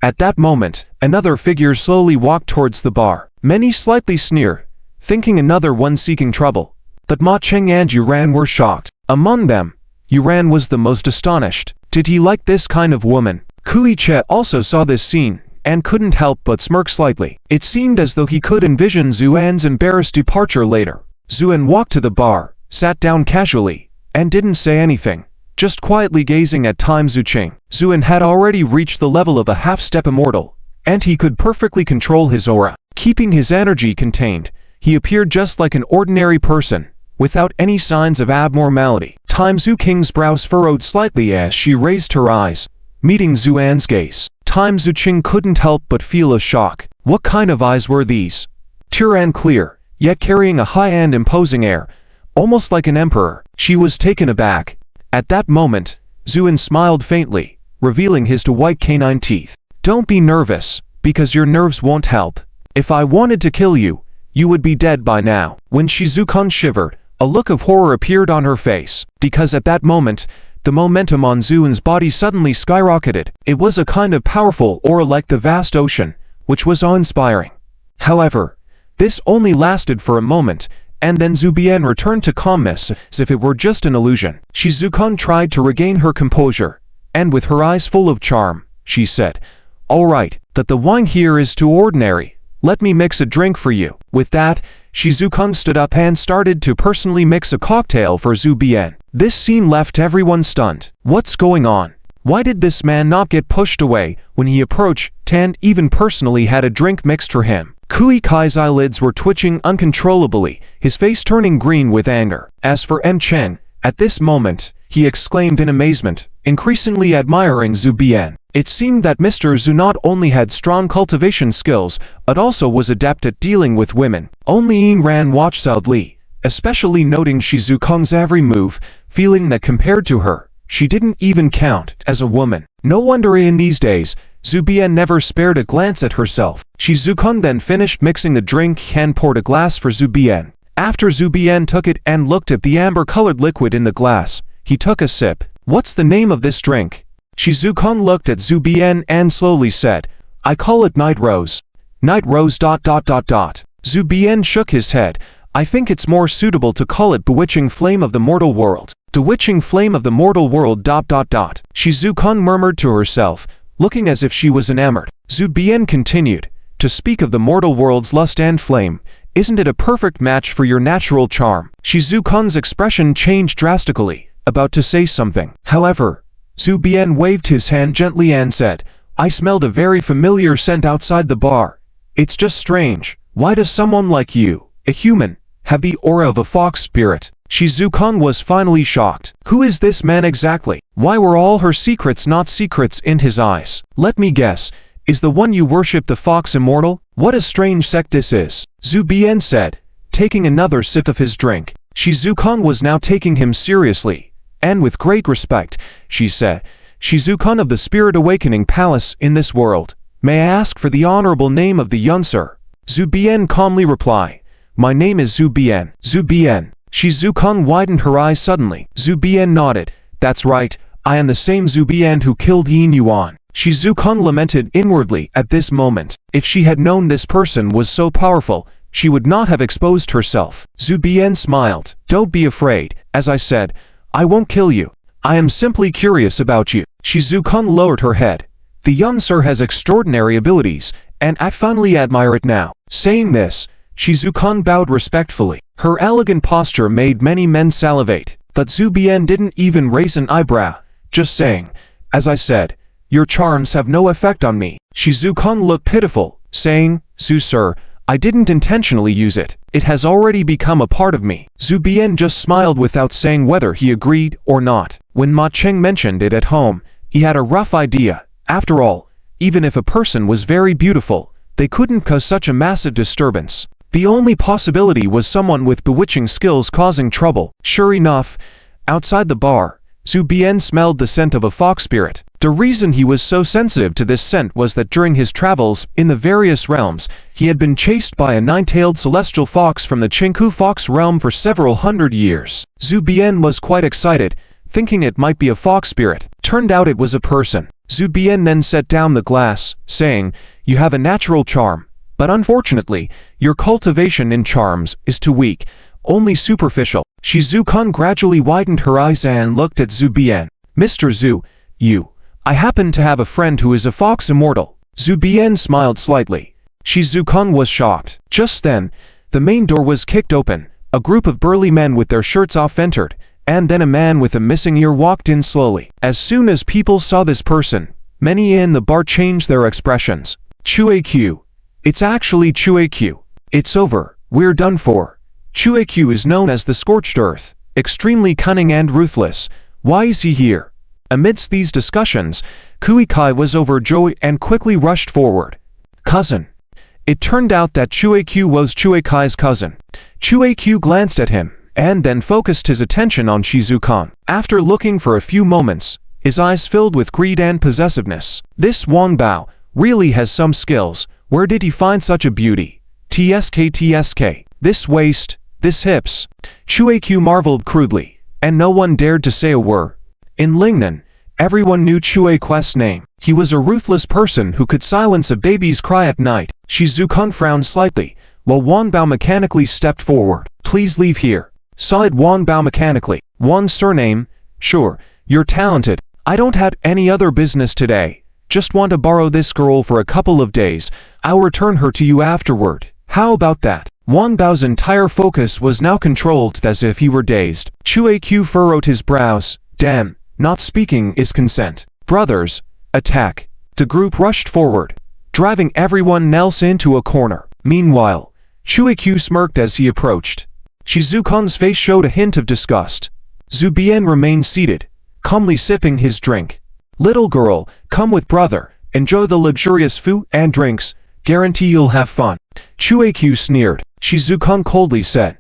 At that moment, another figure slowly walked towards the bar. Many slightly sneered, thinking another one seeking trouble. But Ma Cheng and Yuran were shocked. Among them, Yuran was the most astonished. Did he like this kind of woman? Kuiche also saw this scene, and couldn't help but smirk slightly. It seemed as though he could envision Zuan's embarrassed departure later. Zuan walked to the bar, sat down casually, and didn't say anything, just quietly gazing at Time Zuqing. Zuan had already reached the level of a half-step immortal, and he could perfectly control his aura. Keeping his energy contained, he appeared just like an ordinary person, without any signs of abnormality. Time Zuqing's brows furrowed slightly as she raised her eyes, meeting Zuan's gaze. Time Zuqing couldn't help but feel a shock. What kind of eyes were these? Pure and clear, yet carrying a high and imposing air, almost like an emperor. She was taken aback. At that moment, Zuan smiled faintly, revealing his two white canine teeth. "Don't be nervous, because your nerves won't help. If I wanted to kill you, you would be dead by now." When Shizukan shivered, a look of horror appeared on her face, because at that moment, the momentum on Zuan's body suddenly skyrocketed. It was a kind of powerful aura like the vast ocean, which was awe-inspiring. However, this only lasted for a moment, and then Zubian returned to calmness as if it were just an illusion. Shizukan tried to regain her composure, and with her eyes full of charm, she said, "All right, but the wine here is too ordinary. Let me mix a drink for you." With that, Shizukan stood up and started to personally mix a cocktail for Zubian. This scene left everyone stunned. What's going on? Why did this man not get pushed away when he approached and even personally had a drink mixed for him? Kuiche's eyelids were twitching uncontrollably, his face turning green with anger. As for M. Chen, at this moment, he exclaimed in amazement, increasingly admiring Zubian. It seemed that Mr. Zhu not only had strong cultivation skills, but also was adept at dealing with women. Only Yin Ran watched sadly, especially noting Shizukan's every move, feeling that compared to her, she didn't even count as a woman. No wonder in these days, Zubian never spared a glance at herself. Shizukan then finished mixing the drink and poured a glass for Zubian. After Zubian took it and looked at the amber-colored liquid in the glass, he took a sip. "What's the name of this drink?" Shizukan looked at Zubian and slowly said, "I call it Night Rose." Night Rose ... Zubian shook his head. "I think it's more suitable to call it Bewitching Flame of the Mortal World." Bewitching Flame of the Mortal World ... Shizukan murmured to herself, looking as if she was enamored. Zubian continued, "To speak of the mortal world's lust and flame, isn't it a perfect match for your natural charm?" Shizukan's expression changed drastically, about to say something. However, Zubian waved his hand gently and said, "I smelled a very familiar scent outside the bar. It's just strange. Why does someone like you, a human, have the aura of a fox spirit?" Shizukan was finally shocked. Who is this man exactly? Why were all her secrets not secrets in his eyes? Let me guess, Is the one you worship the fox immortal? What a strange sect this is, Zhu Bian said, taking another sip of his drink. Shizukan was now taking him seriously, and with great respect, she said, Shizukan of the Spirit Awakening Palace in this world. May I ask for the honorable name of the Yunsir? Zhu Bian calmly replied, My name is Zhu Bian. Zhu Bian. Shizukan widened her eyes suddenly. Zhu Bian nodded. That's right, I am the same Zhu Bian who killed Yin Yuan. Shizukan lamented inwardly at this moment. If she had known this person was so powerful, she would not have exposed herself. Zhu Bian smiled. Don't be afraid. As I said, I won't kill you. I am simply curious about you. Shizukan lowered her head. The young sir has extraordinary abilities, and I fondly admire it now. Saying this, Shizukan bowed respectfully. Her elegant posture made many men salivate, but Zhu Bian didn't even raise an eyebrow, just saying, As I said, your charms have no effect on me. Shizukan looked pitiful, saying, Zhu sir, I didn't intentionally use it. It has already become a part of me. Zhu Bian just smiled without saying whether he agreed or not. When Ma Cheng mentioned it at home, he had a rough idea. After all, even if a person was very beautiful, they couldn't cause such a massive disturbance. The only possibility was someone with bewitching skills causing trouble. Sure enough, outside the bar, Zhu Bian smelled the scent of a fox spirit. The reason he was so sensitive to this scent was that during his travels in the various realms, he had been chased by a nine-tailed celestial fox from the Chinku fox realm for several hundred years. Zhu Bian was quite excited, thinking it might be a fox spirit. Turned out it was a person. Zhu Bian then set down the glass, saying, You have a natural charm, but unfortunately, your cultivation in charms is too weak, only superficial. Shizukan gradually widened her eyes and looked at Zhu Bian. Mr. Zhu, I happen to have a friend who is a fox immortal. Zhu Bian smiled slightly. Shizukan was shocked. Just then, the main door was kicked open. A group of burly men with their shirts off entered, and then a man with a missing ear walked in slowly. As soon as people saw this person, many in the bar changed their expressions. Chue Q. It's actually Chue Q. It's over. We're done for. Chue Q is known as the Scorched Earth, extremely cunning and ruthless. Why is he here? Amidst these discussions, Kui Kai was overjoyed and quickly rushed forward. Cousin. It turned out that Chue Q was Chue Kai's cousin. Chue Q glanced at him, and then focused his attention on Shizukan. After looking for a few moments, his eyes filled with greed and possessiveness. This Wang Bao really has some skills. Where did he find such a beauty? TSK. This waist, this hips. Chue Q marveled crudely, and no one dared to say a word. In Lingnan, everyone knew Chue Quest's name. He was a ruthless person who could silence a baby's cry at night. Shizukan frowned slightly, while Wang Bao mechanically stepped forward. Please leave here. Sighed Wang Bao mechanically. Wang's surname? Sure, you're talented. I don't have any other business today. Just want to borrow this girl for a couple of days. I'll return her to you afterward. How about that? Wang Bao's entire focus was now controlled as if he were dazed. Chue Q furrowed his brows. Damn, not speaking is consent. Brothers, attack. The group rushed forward, driving everyone else into a corner. Meanwhile, Chue Q smirked as he approached. Shizukan's face showed a hint of disgust. Zhu Bian remained seated, calmly sipping his drink. Little girl, come with brother. Enjoy the luxurious food and drinks. Guarantee you'll have fun. Chue Q sneered. Shizukan coldly said,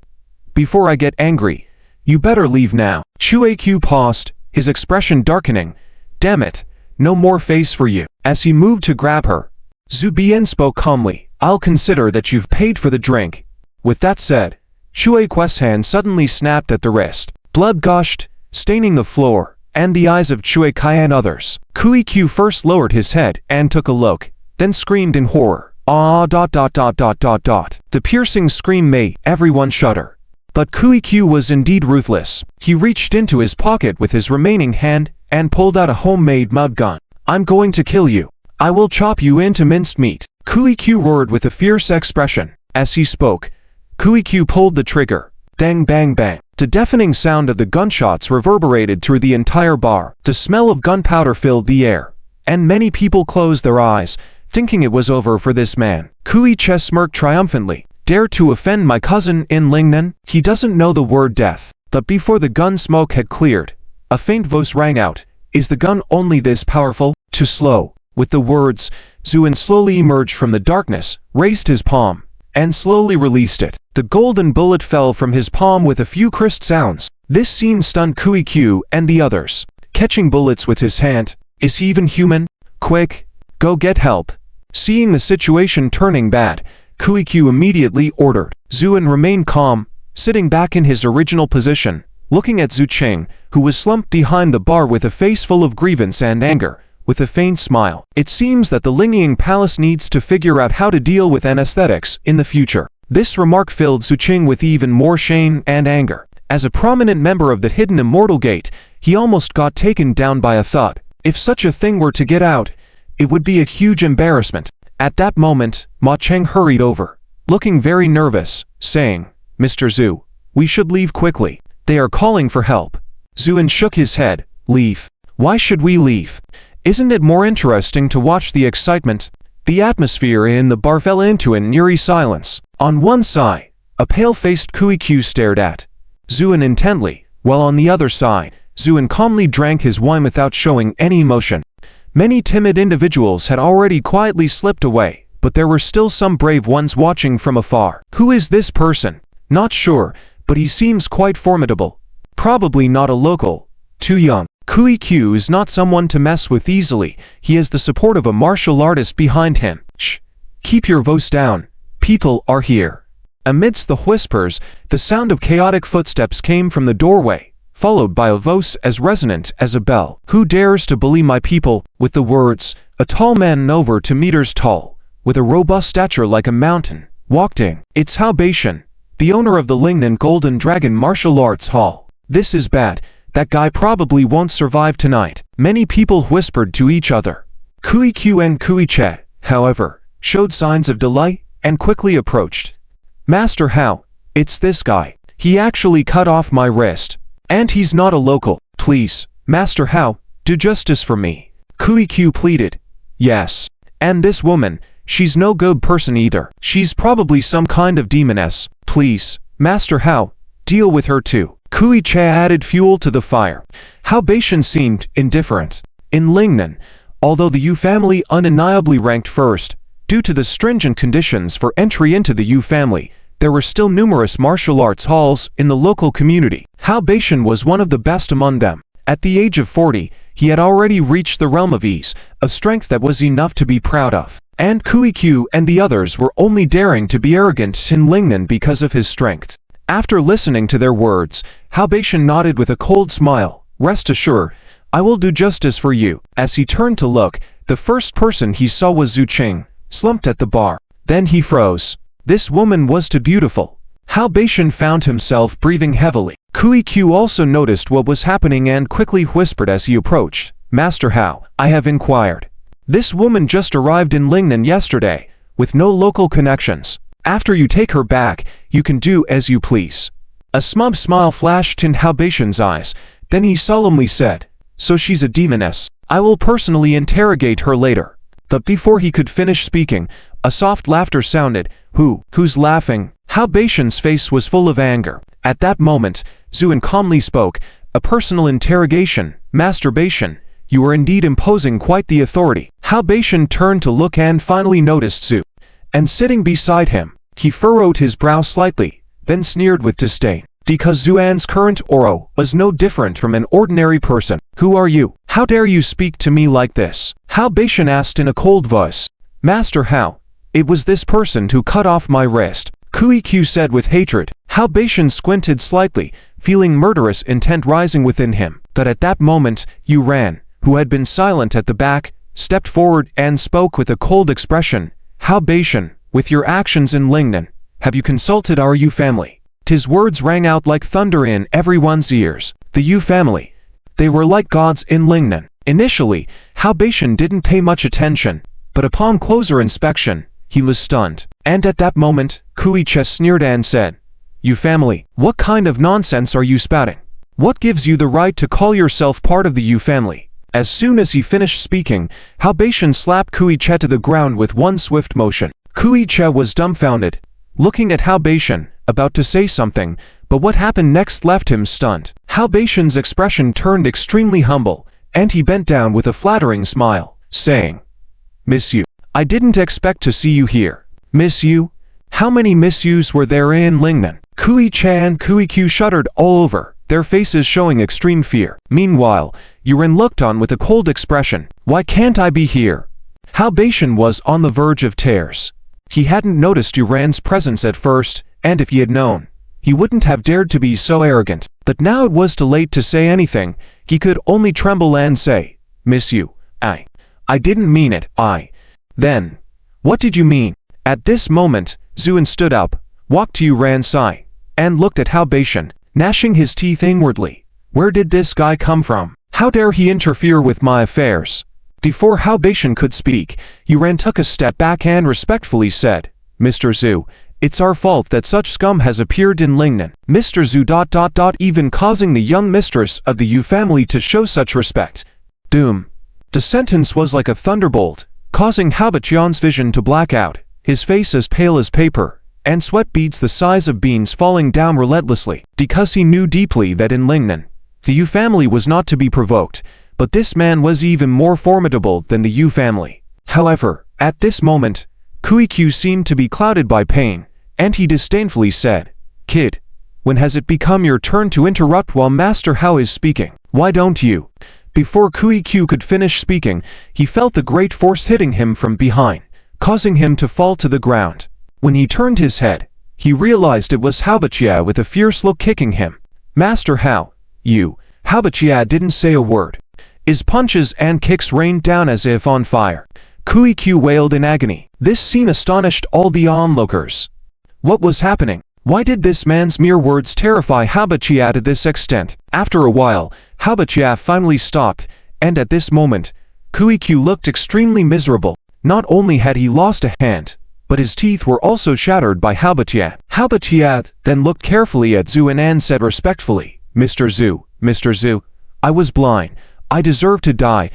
Before I get angry, you better leave now. Chue Q paused, his expression darkening. Damn it, no more face for you. As he moved to grab her, Zhu Bian spoke calmly. I'll consider that you've paid for the drink. With that said, Chue Quest's hand suddenly snapped at the wrist. Blood gushed, staining the floor, and the eyes of Chue Kai and others. Kui Q first lowered his head and took a look, then screamed in horror. The piercing scream made everyone shudder. But Kui Q was indeed ruthless. He reached into his pocket with his remaining hand and pulled out a homemade mud gun. I'm going to kill you. I will chop you into minced meat. Kui Q roared with a fierce expression. As he spoke, Kui Q pulled the trigger. Dang bang bang. The deafening sound of the gunshots reverberated through the entire bar. The smell of gunpowder filled the air, and many people closed their eyes, thinking it was over for this man. Kui Che smirked triumphantly. Dare to offend my cousin in Lingnan? He doesn't know the word death. But before the gun smoke had cleared, a faint voice rang out. Is the gun only this powerful? Too slow. With the words, Zuan slowly emerged from the darkness, raised his palm, and slowly released it. The golden bullet fell from his palm with a few crisp sounds. This scene stunned Kui-Q and the others. Catching bullets with his hand. Is he even human? Quick, go get help. Seeing the situation turning bad, Kui-Q immediately ordered. Zuan remained calm, sitting back in his original position, looking at Zhu Qing, who was slumped behind the bar with a face full of grievance and anger, with a faint smile. It seems that the Lingyiang Palace needs to figure out how to deal with anesthetics in the future. This remark filled Zhu Qing with even more shame and anger. As a prominent member of the Hidden Immortal Gate, he almost got taken down by a thought. If such a thing were to get out, it would be a huge embarrassment. At that moment, Ma Cheng hurried over, looking very nervous, saying, Mr. Zhu, we should leave quickly. They are calling for help. Zuan shook his head. Leave? Why should we leave? Isn't it more interesting to watch the excitement? The atmosphere in the bar fell into an eerie silence. On one side, a pale-faced Kui-Q stared at Zuan intently, while on the other side, Zuan calmly drank his wine without showing any emotion. Many timid individuals had already quietly slipped away, but there were still some brave ones watching from afar. Who is this person? Not sure, but he seems quite formidable. Probably not a local. Too young. Kui-Q is not someone to mess with easily. He has the support of a martial artist behind him. Shh. Keep your voice down. People are here. Amidst the whispers, the sound of chaotic footsteps came from the doorway, followed by a voice as resonant as a bell. Who dares to bully my people? With the words, a tall man over 2 meters tall, with a robust stature like a mountain, walked in. It's Hao Beishan, the owner of the Lingnan Golden Dragon Martial Arts Hall. This is bad. That guy probably won't survive tonight. Many people whispered to each other. Kui-Q and Kui-Che, however, showed signs of delight and quickly approached. Master Hao, it's this guy. He actually cut off my wrist. And he's not a local. Please, Master Hao, do justice for me. Kui-Q pleaded. Yes. And this woman, she's no good person either. She's probably some kind of demoness. Please, Master Hao, deal with her too. Kui-Che added fuel to the fire. Hao Beishan seemed indifferent. In Lingnan, although the Yu family undeniably ranked first, due to the stringent conditions for entry into the Yu family, there were still numerous martial arts halls in the local community. Hao Beishan was one of the best among them. At the age of 40, he had already reached the realm of ease, a strength that was enough to be proud of. And Kui-Q and the others were only daring to be arrogant in Lingnan because of his strength. After listening to their words, Hao Beishan nodded with a cold smile. Rest assured, I will do justice for you. As he turned to look, the first person he saw was Zhu Qing, slumped at the bar. Then he froze. This woman was too beautiful. Hao Beishan found himself breathing heavily. Kui-Q also noticed what was happening and quickly whispered as he approached. Master Hao, I have inquired. This woman just arrived in Lingnan yesterday, with no local connections. After you take her back, you can do as you please. A smug smile flashed in Hao Beishan's eyes. Then he solemnly said, so she's a demoness. I will personally interrogate her later. But before he could finish speaking, a soft laughter sounded. Who's laughing? Hao Beishan's face was full of anger. At that moment, Zuan calmly spoke. A personal interrogation. Master Beishan, you are indeed imposing quite the authority. Hao Beishan turned to look and finally noticed Zhu. And sitting beside him, he furrowed his brow slightly, then sneered with disdain. Because Zuan's current aura was no different from an ordinary person. Who are you? How dare you speak to me like this? Hao Beishan asked in a cold voice. Master Hao, it was this person who cut off my wrist. Kui-Q said with hatred. Hao Beishan squinted slightly, feeling murderous intent rising within him. But at that moment, Yu Ran, who had been silent at the back, stepped forward and spoke with a cold expression. Hao Beishan, with your actions in Lingnan, have you consulted our Yu family? His words rang out like thunder in everyone's ears. The Yu family. They were like gods in Lingnan. Initially, Hao Beishan didn't pay much attention, but upon closer inspection, he was stunned. And at that moment, Kui-Che sneered and said, Yu family, what kind of nonsense are you spouting? What gives you the right to call yourself part of the Yu family? As soon as he finished speaking, Hao Beishan slapped Kui-Che to the ground with one swift motion. Kui-Che was dumbfounded, looking at Hao Beishan, about to say something, but what happened next left him stunned. Hao Beishan's expression turned extremely humble, and he bent down with a flattering smile, saying, Miss you. I didn't expect to see you here. Miss you? How many miss yous were there in Lingnan? Kui Che and Kui Q shuddered all over, their faces showing extreme fear. Meanwhile, Yuren looked on with a cold expression. Why can't I be here? Hao Beishan was on the verge of tears. He hadn't noticed Yuren's presence at first, and if he had known, he wouldn't have dared to be so arrogant. But now it was too late to say anything. He could only tremble and say, Miss you. I didn't mean it. Then, what did you mean? At this moment, Zuan stood up, walked to Yuren's side, and looked at Hao Beishan, gnashing his teeth inwardly. Where did this guy come from? How dare he interfere with my affairs? Before Hao Beishan could speak, Yuren took a step back and respectfully said, Mr. Zhu, it's our fault that such scum has appeared in Lingnan. Mr. Zhu ... even causing the young mistress of the Yu family to show such respect. Doom. The sentence was like a thunderbolt, causing Hao Baixian's vision to black out, his face as pale as paper, and sweat beads the size of beans falling down relentlessly, because he knew deeply that in Lingnan, the Yu family was not to be provoked, but this man was even more formidable than the Yu family. However, at this moment, Kui Q seemed to be clouded by pain, and he disdainfully said, Kid, when has it become your turn to interrupt while Master Hao is speaking? Why don't you? Before Kui Q could finish speaking, he felt the great force hitting him from behind, causing him to fall to the ground. When he turned his head, he realized it was Hao Baixian with a fierce look kicking him. Master Hao, you. Hao Baixian didn't say a word. His punches and kicks rained down as if on fire. Kui Q wailed in agony. This scene astonished all the onlookers. What was happening? Why did this man's mere words terrify Hao Baixian to this extent? After a while, Hao Baixian finally stopped, and at this moment, Kui Q looked extremely miserable. Not only had he lost a hand, but his teeth were also shattered by Hao Baixian. Hao Baixian then looked carefully at Zuan and said respectfully, Mr. Zhu, I was blind. I deserve to die.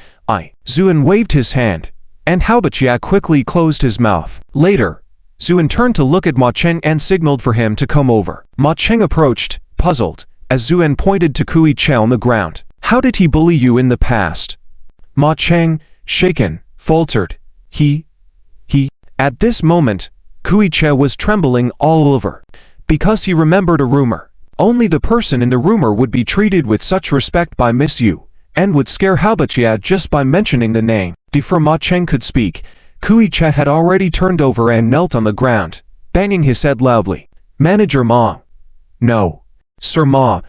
Zuan waved his hand, and Hao Baixian quickly closed his mouth. Later, Zuan turned to look at Ma Cheng and signaled for him to come over. Ma Cheng approached, puzzled, as Zuan pointed to Kui Che on the ground. How did he bully you in the past? Ma Cheng, shaken, faltered. At this moment, Kui Che was trembling all over, because he remembered a rumor. Only the person in the rumor would be treated with such respect by Miss Yu, and would scare Hao Baixian just by mentioning the name. Before Ma Cheng could speak, Kui Che had already turned over and knelt on the ground, banging his head loudly. Manager Ma. No. Sir Ma.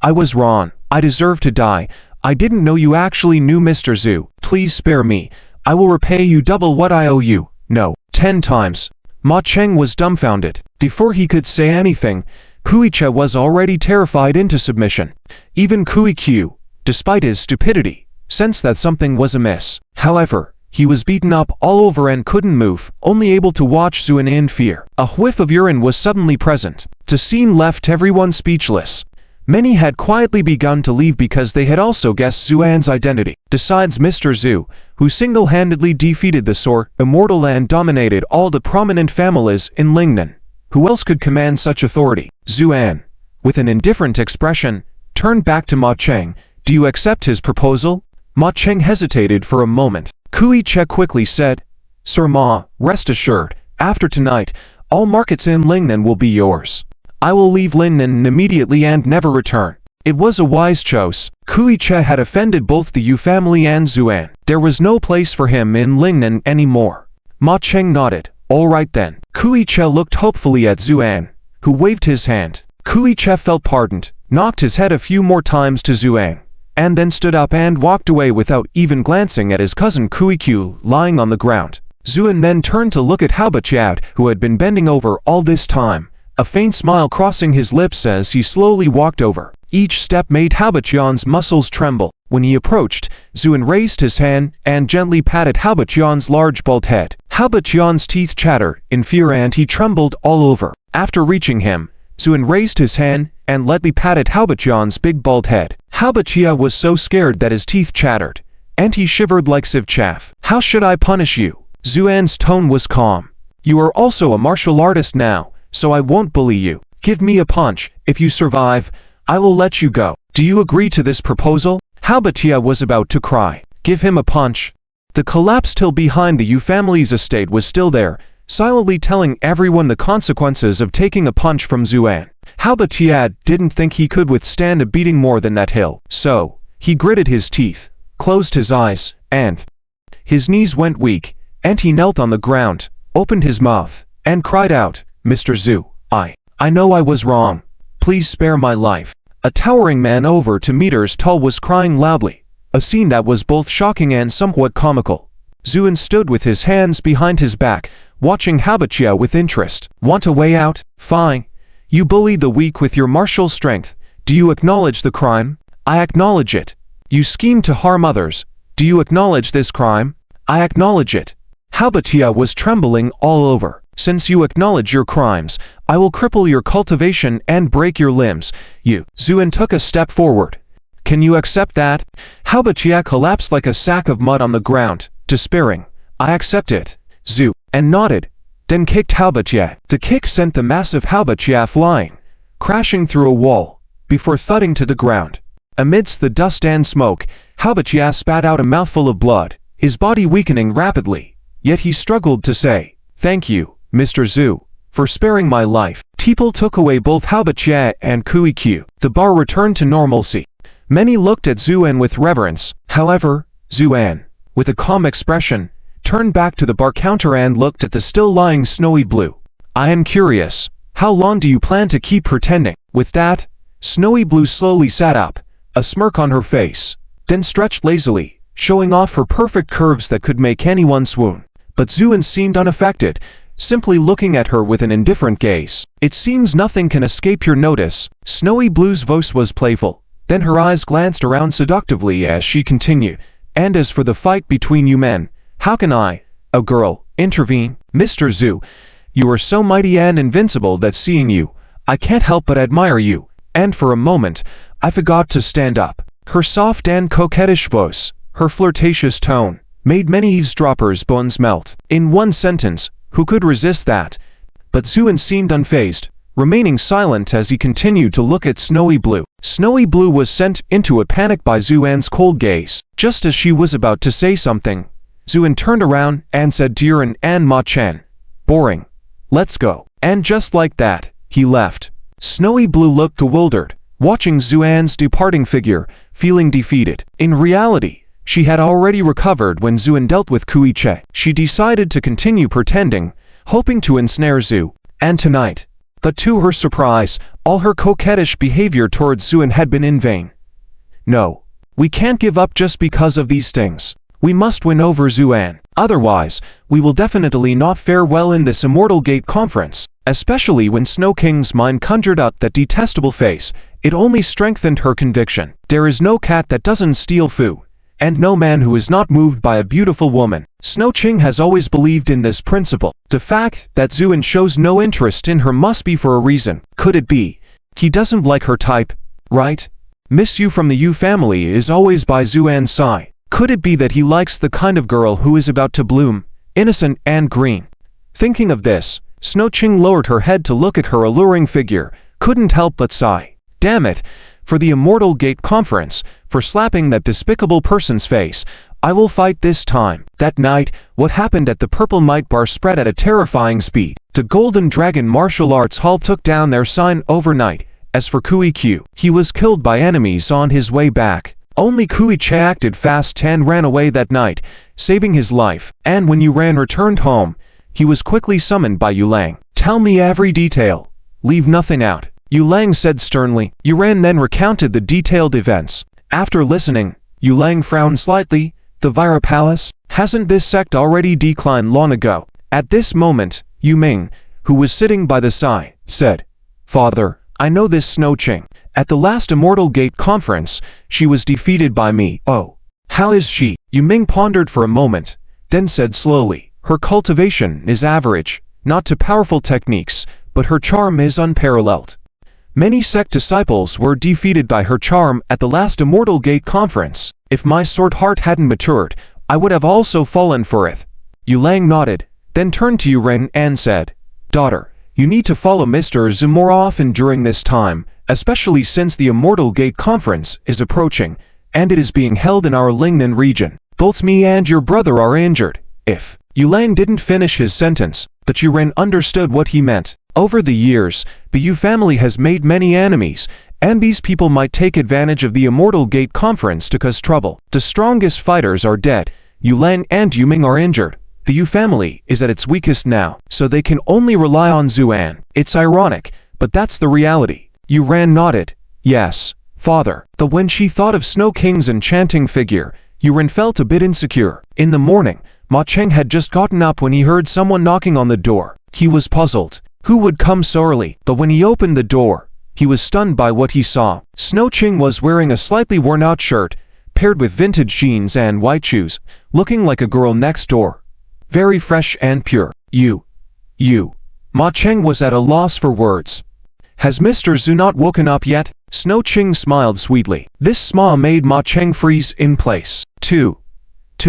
I was wrong. I deserve to die. I didn't know you actually knew Mr. Zhu. Please spare me. I will repay you double what I owe you. No. 10 times. Ma Cheng was dumbfounded. Before he could say anything, Kui Che was already terrified into submission. Even Kui Q, despite his stupidity, sensed that something was amiss. However, he was beaten up all over and couldn't move, only able to watch Zuan in fear. A whiff of urine was suddenly present. The scene left everyone speechless. Many had quietly begun to leave because they had also guessed Zuan's identity. Besides Mr. Zhu, who single-handedly defeated the Sword Immortal and dominated all the prominent families in Lingnan, who else could command such authority? Zuan, with an indifferent expression, turned back to Ma Cheng. Do you accept his proposal? Ma Cheng hesitated for a moment. Kui Che quickly said, Sir Ma, rest assured, after tonight, all markets in Lingnan will be yours. I will leave Lingnan immediately and never return. It was a wise choice. Kui Che had offended both the Yu family and Zuan. There was no place for him in Lingnan anymore. Ma Cheng nodded. All right then. Kui Che looked hopefully at Zuan, who waved his hand. Kui Che felt pardoned, knocked his head a few more times to Zuan, and then stood up and walked away without even glancing at his cousin Kui Q lying on the ground. Zuan then turned to look at Hao Baixian, who had been bending over all this time, a faint smile crossing his lips as he slowly walked over. Each step made Hao Baixian's muscles tremble. When he approached, Zuan raised his hand and gently patted Hao Baixian's large bald head. Hao Baixian's teeth chattered in fear and he trembled all over. After reaching him, Zuan raised his hand and lightly patted Hao Baixian's big bald head. Hao Baixian was so scared that his teeth chattered, and he shivered like sieve chaff. How should I punish you? Zuan's tone was calm. You are also a martial artist now, so I won't bully you. Give me a punch. If you survive, I will let you go. Do you agree to this proposal? Hao Baixian was about to cry. Give him a punch. The collapsed hill behind the Yu family's estate was still there, silently telling everyone the consequences of taking a punch from Zuan. Sabotage didn't think he could withstand a beating more than that hill, so he gritted his teeth, closed his eyes, and his knees went weak, and he knelt on the ground, opened his mouth, and cried out, "Mr. Zu, I know I was wrong. Please spare my life." A towering man over 2 meters tall was crying loudly, a scene that was both shocking and somewhat comical. Zuan stood with his hands behind his back, watching Sabotage with interest. "Want a way out? Fine. You bullied the weak with your martial strength. Do you acknowledge the crime?" "I acknowledge it." "You schemed to harm others. Do you acknowledge this crime?" "I acknowledge it." Sabotage was trembling all over. "Since you acknowledge your crimes, I will cripple your cultivation and break your limbs." Zuan took a step forward. "Can you accept that?" Sabotage collapsed like a sack of mud on the ground, despairing. "I accept it." Zuan nodded, then kicked Sabotage. The kick sent the massive Sabotage flying, crashing through a wall, before thudding to the ground. Amidst the dust and smoke, Sabotage spat out a mouthful of blood, his body weakening rapidly, yet he struggled to say, "Thank you, Mr. Zu, for sparing my life." People took away both Sabotage and QEQ. The bar returned to normalcy. Many looked at Zuan with reverence. However, Zuan, with a calm expression, turned back to the bar counter and looked at the still lying Snowy Blue. "I am curious, how long do you plan to keep pretending?" With that, Snowy Blue slowly sat up, a smirk on her face, then stretched lazily, showing off her perfect curves that could make anyone swoon. But Zuan seemed unaffected, simply looking at her with an indifferent gaze. "It seems nothing can escape your notice." Snowy Blue's voice was playful, then her eyes glanced around seductively as she continued, "And as for the fight between you men, how can I, a girl, intervene? Mr. Zu, you are so mighty and invincible that seeing you, I can't help but admire you, and for a moment, I forgot to stand up." Her soft and coquettish voice, her flirtatious tone, made many eavesdroppers' bones melt. In one sentence, who could resist that? But Zuan seemed unfazed, remaining silent as he continued to look at Snowy Blue. Snowy Blue was sent into a panic by Zuan's cold gaze. Just as she was about to say something, Zuan turned around and said Duran and Ma Chen, "Boring. Let's go." And just like that, he left. Snowy Blue looked bewildered, watching Zuan's departing figure, feeling defeated. In reality, she had already recovered when Zuan dealt with Kuiche. She decided to continue pretending, hoping to ensnare Zu, and tonight. But to her surprise, all her coquettish behavior towards Zuan had been in vain. "No, we can't give up just because of these things. We must win over Zuan. Otherwise, we will definitely not fare well in this Immortal Gate conference." Especially when Snow King's mind conjured up that detestable face, it only strengthened her conviction. There is no cat that doesn't steal food, and no man who is not moved by a beautiful woman. Snow King has always believed in this principle. The fact that Zuan shows no interest in her must be for a reason. Could it be he doesn't like her type, right? Miss Yu from the Yu family is always by Zuan's side. Could it be that he likes the kind of girl who is about to bloom, innocent and green? Thinking of this, Snow King lowered her head to look at her alluring figure, couldn't help but sigh. Damn it, for the Immortal Gate conference, for slapping that despicable person's face, I will fight this time. That night, what happened at the Purple Might Bar spread at a terrifying speed. The Golden Dragon Martial Arts Hall took down their sign overnight. As for QEQ, he was killed by enemies on his way back. Only Kuiche acted fast and ran away that night, saving his life. And when Yuran returned home, he was quickly summoned by Yulang. "Tell me every detail. Leave nothing out," Yulang said sternly. Yuran then recounted the detailed events. After listening, Yulang frowned slightly. "The Vira Palace? Hasn't this sect already declined long ago?" At this moment, Yu Ming, who was sitting by the side, said, "Father, I know this Snow King. At the last Immortal Gate conference, she was defeated by me." "Oh, how is she?" Yu Ming pondered for a moment, then said slowly, "Her cultivation is average, not to powerful techniques, but her charm is unparalleled. Many sect disciples were defeated by her charm at the last Immortal Gate conference. If my sword heart hadn't matured, I would have also fallen for it." Yulang nodded, then turned to Yuren and said, "Daughter, you need to follow Mr. Zu more often during this time, especially since the Immortal Gate conference is approaching, and it is being held in our Lingnan region. Both me and your brother are injured. If Yulang didn't finish his sentence, but Yuren understood what he meant. Over the years, the Yu family has made many enemies, and these people might take advantage of the Immortal Gate Conference to cause trouble. The strongest fighters are dead. Yulang and Yuming are injured. The Yu family is at its weakest now, so they can only rely on Zuan. It's ironic, but that's the reality. Yuran nodded. Yes, father. But when she thought of Snow King's enchanting figure, Yuren felt a bit insecure. In the morning, Ma Cheng had just gotten up when he heard someone knocking on the door. He was puzzled. Who would come so early? But when he opened the door, he was stunned by what he saw. Snow Ching was wearing a slightly worn-out shirt, paired with vintage jeans and white shoes, looking like a girl next door. Very fresh and pure. You. Ma Cheng was at a loss for words. Has Mr. Zhu not woken up yet? Snow Ching smiled sweetly. This smile made Ma Cheng freeze in place. Too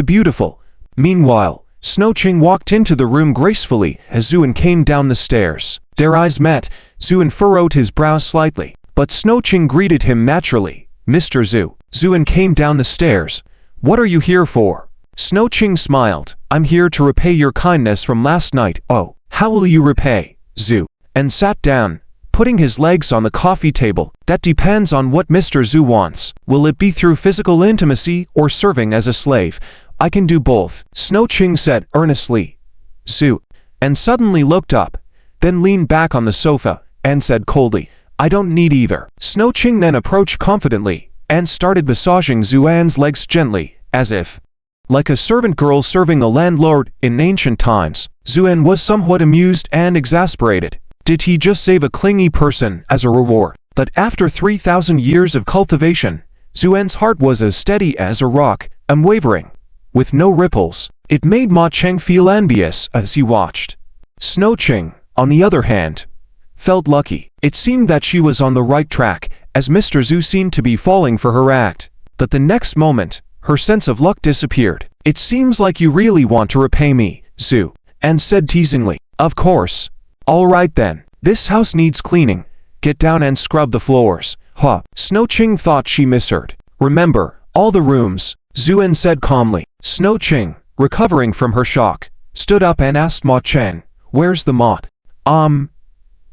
beautiful. Meanwhile, Snow Ching walked into the room gracefully as Zuan came down the stairs. Their eyes met. Zuan furrowed his brows slightly, but Snow Ching greeted him naturally. Mr. Zhu. Zuan came down the stairs. What are you here for? Snow Ching smiled. I'm here to repay your kindness from last night. Oh, how will you repay, Zhu? And sat down, putting his legs on the coffee table. That depends on what Mr. Zhu wants. Will it be through physical intimacy or serving as a slave? I can do both, Snow Ching said earnestly. Zhu, and suddenly looked up, then leaned back on the sofa, and said coldly, I don't need either. Snow Ching then approached confidently, and started massaging Zuan's legs gently, as if like a servant girl serving a landlord in ancient times. Zuan was somewhat amused and exasperated. Did he just save a clingy person as a reward? But after 3,000 years of cultivation, Zuan's heart was as steady as a rock, unwavering, with no ripples. It made Ma Cheng feel envious as he watched. Snow Ching, on the other hand, felt lucky. It seemed that she was on the right track, as Mr. Zhu seemed to be falling for her act. But the next moment, her sense of luck disappeared. It seems like you really want to repay me, Zhu, and said teasingly. Of course. All right then. This house needs cleaning. Get down and scrub the floors. Huh. Snow Ching thought she misheard. Remember, all the rooms, Zuan said calmly. Snow Ching, recovering from her shock, stood up and asked Ma Cheng, where's the mop?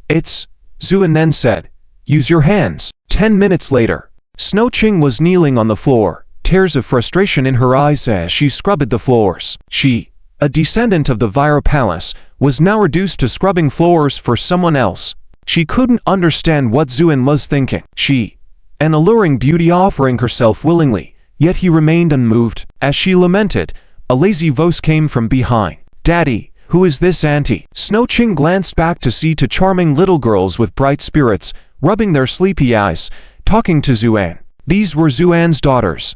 It's, Zuan then said, use your hands. 10 minutes later, Snow Ching was kneeling on the floor, tears of frustration in her eyes as she scrubbed the floors. She, a descendant of the Vira Palace, was now reduced to scrubbing floors for someone else. She couldn't understand what Zuan was thinking. She, an alluring beauty offering herself willingly, yet he remained unmoved. As she lamented, a lazy voice came from behind. Daddy, who is this auntie? Snow Ching glanced back to see two charming little girls with bright spirits, rubbing their sleepy eyes, talking to Zuan. These were Zuan's daughters.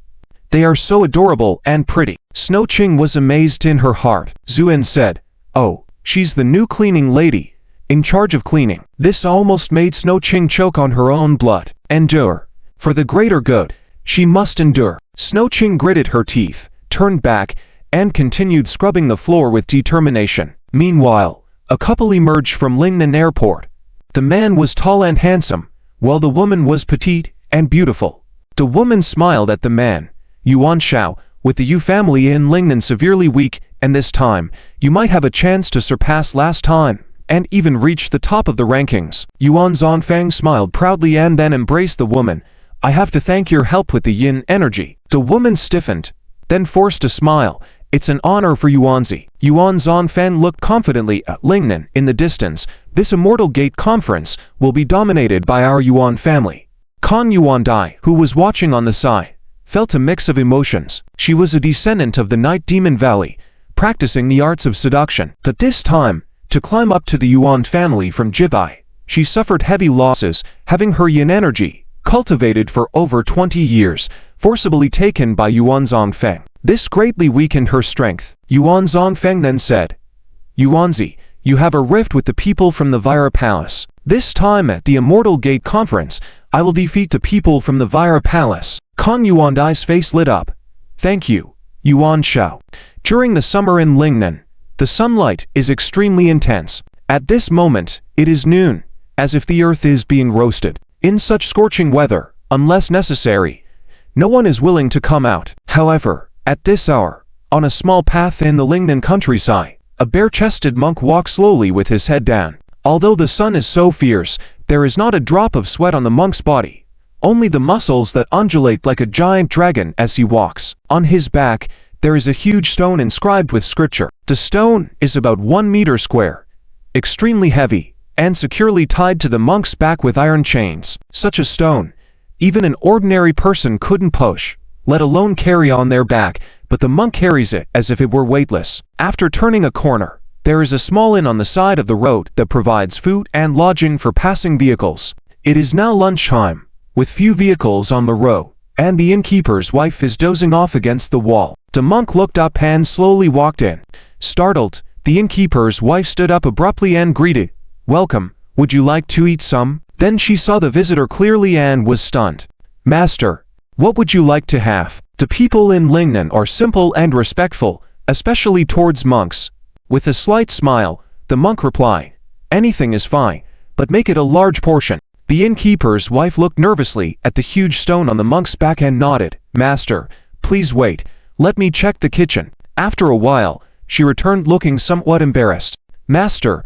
They are so adorable and pretty. Snow Ching was amazed in her heart. Zuan said, oh, she's the new cleaning lady, in charge of cleaning. This almost made Snow Ching choke on her own blood. Endure. For the greater good, she must endure. Snow Ching gritted her teeth, turned back, and continued scrubbing the floor with determination. Meanwhile, a couple emerged from Lingnan Airport. The man was tall and handsome, while the woman was petite and beautiful. The woman smiled at the man. Yuan Shao, with the Yu family in Lingnan severely weak, and this time, you might have a chance to surpass last time, and even reach the top of the rankings. Yuan Zonfang smiled proudly and then embraced the woman. I have to thank your help with the yin energy. The woman stiffened, then forced a smile. It's an honor for Yuanzi. Yuan Zonfang looked confidently at Lingnan in the distance. This Immortal Gate Conference will be dominated by our Yuan family. Kan Yuan Dai, who was watching on the side, felt a mix of emotions. She was a descendant of the Night Demon Valley, practicing the arts of seduction. But this time, to climb up to the Yuan family from Jibai, she suffered heavy losses, having her yin energy, cultivated for over 20 years, forcibly taken by Yuan Zonfeng. This greatly weakened her strength. Yuan Zonfeng then said, Yuanzi, you have a rift with the people from the Vira Palace. This time at the Immortal Gate Conference, I will defeat the people from the Vira Palace. Kan Yuandai's face lit up. Thank you, Yuan Shao. During the summer in Lingnan, the sunlight is extremely intense. At this moment, it is noon, as if the earth is being roasted. In such scorching weather, unless necessary, no one is willing to come out. However, At this hour, on a small path in the Lingnan countryside, a bare-chested monk walks slowly with his head down. Although the sun is so fierce, there is not a drop of sweat on the monk's body, only the muscles that undulate like a giant dragon as he walks. On his back, there is a huge stone inscribed with scripture. The stone is about 1 meter square, extremely heavy, and securely tied to the monk's back with iron chains. Such a stone, even an ordinary person couldn't push, let alone carry on their back, but the monk carries it as if it were weightless. After turning a corner, there is a small inn on the side of the road that provides food and lodging for passing vehicles. It is now lunchtime, with few vehicles on the road, and the innkeeper's wife is dozing off against the wall. The monk looked up and slowly walked in. Startled, the innkeeper's wife stood up abruptly and greeted, "Welcome, would you like to eat some?" Then she saw the visitor clearly and was stunned. "Master, what would you like to have?" The people in Lingnan are simple and respectful, especially towards monks. With a slight smile, the monk replied, "Anything is fine, but make it a large portion." The innkeeper's wife looked nervously at the huge stone on the monk's back and nodded. "Master, please wait, let me check the kitchen." After a while, she returned looking somewhat embarrassed. "Master,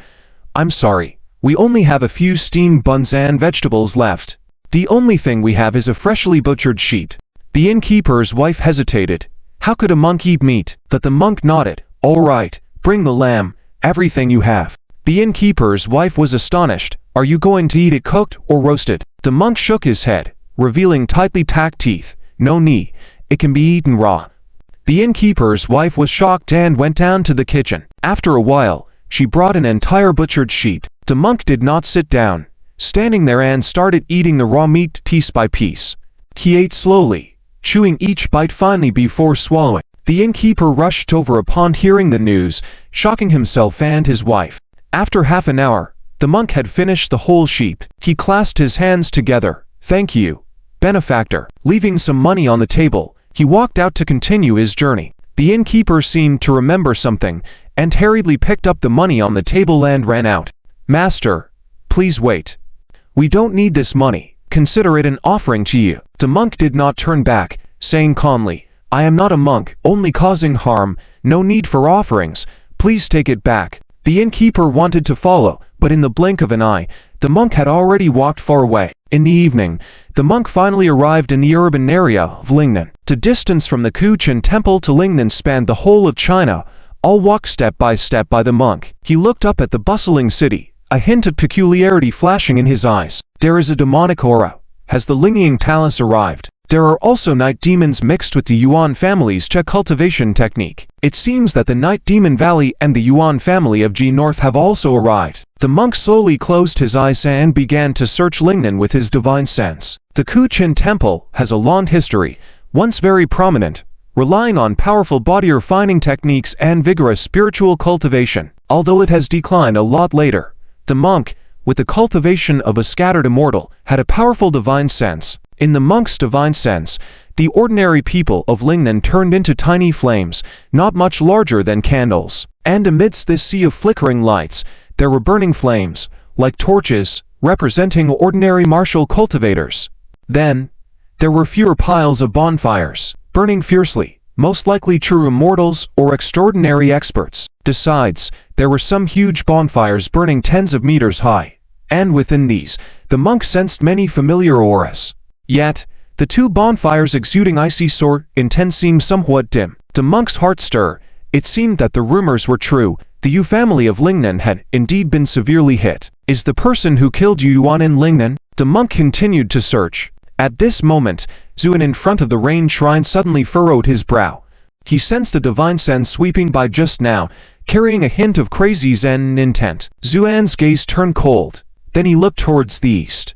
I'm sorry, we only have a few steamed buns and vegetables left. The only thing we have is a freshly butchered sheep." The innkeeper's wife hesitated. How could a monk eat meat? But the monk nodded. "All right, bring the lamb, everything you have." The innkeeper's wife was astonished. "Are you going to eat it cooked or roasted?" The monk shook his head, revealing tightly packed teeth. "No need, it can be eaten raw." The innkeeper's wife was shocked and went down to the kitchen. After a while, she brought an entire butchered sheep. The monk did not sit down, standing there and started eating the raw meat piece by piece. He ate slowly, chewing each bite finely before swallowing. The innkeeper rushed over upon hearing the news, shocking himself and his wife. After half an hour, the monk had finished the whole sheep. He clasped his hands together. "Thank you, benefactor." Leaving some money on the table, he walked out to continue his journey. The innkeeper seemed to remember something, and hurriedly picked up the money on the table and ran out. "Master, please wait. We don't need this money. Consider it an offering to you." The monk did not turn back, saying calmly, "I am not a monk, only causing harm. No need for offerings. Please take it back." The innkeeper wanted to follow, but in the blink of an eye, the monk had already walked far away. In the evening, the monk finally arrived in the urban area of Lingnan. The distance from the Kuchen temple to Lingnan spanned the whole of China, all walked step by the monk. He looked up at the bustling city, a hint of peculiarity flashing in his eyes. There is a demonic aura. Has the Lingyan Palace arrived? There are also night demons mixed with the Yuan family's Che cultivation technique. It seems that the Night Demon Valley and the Yuan family of G North have also arrived. The monk slowly closed his eyes and began to search Lingnan with his divine sense. The Kuchen temple has a long history, once very prominent, relying on powerful body refining techniques and vigorous spiritual cultivation. Although it has declined a lot later, the monk, with the cultivation of a scattered immortal, had a powerful divine sense. In the monk's divine sense, the ordinary people of Lingnan turned into tiny flames, not much larger than candles. And amidst this sea of flickering lights, there were burning flames, like torches, representing ordinary martial cultivators. Then, there were fewer piles of bonfires, burning fiercely, most likely true immortals or extraordinary experts. Besides, there were some huge bonfires burning tens of meters high, and within these, the monk sensed many familiar auras. Yet, the two bonfires exuding icy sort intent seemed somewhat dim. The monk's heart stirred. It seemed that the rumors were true. The Yu family of Lingnan had indeed been severely hit. Is the person who killed Yuan in Lingnan? The monk continued to search. At this moment, Zuan in front of the rain shrine suddenly furrowed his brow. He sensed a divine sense sweeping by just now, carrying a hint of crazy zen intent. Zuan's gaze turned cold. Then he looked towards the east.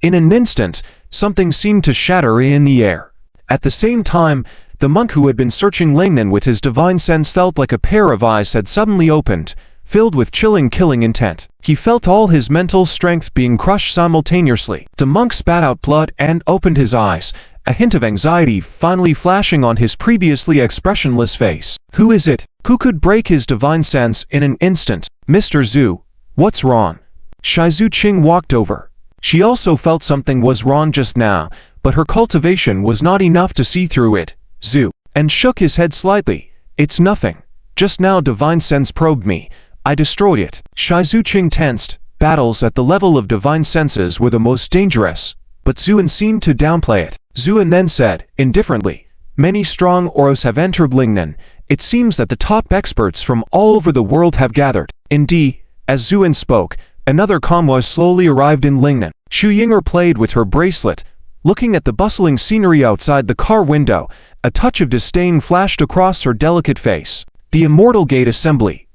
In an instant, something seemed to shatter in the air. At the same time, the monk who had been searching Lingnan with his divine sense felt like a pair of eyes had suddenly opened, filled with chilling killing intent. He felt all his mental strength being crushed simultaneously. The monk spat out blood and opened his eyes, a hint of anxiety finally flashing on his previously expressionless face. Who is it? Who could break his divine sense in an instant? "Mr. Zhu, what's wrong?" Shizu Qing walked over. She also felt something was wrong just now, but her cultivation was not enough to see through it. "Zhu, and shook his head slightly. It's nothing. Just now divine sense probed me. I destroyed it. Shizu Qing tensed. Battles at the level of divine senses were the most dangerous, but Zuan seemed to downplay it. Zuan then said, indifferently, many strong auras have entered Lingnan. It seems that the top experts from all over the world have gathered. Indeed, as Zuan spoke, another convoy slowly arrived in Lingnan. Xu Yinger played with her bracelet, looking at the bustling scenery outside the car window. A touch of disdain flashed across her delicate face. The Immortal Gate Assembly.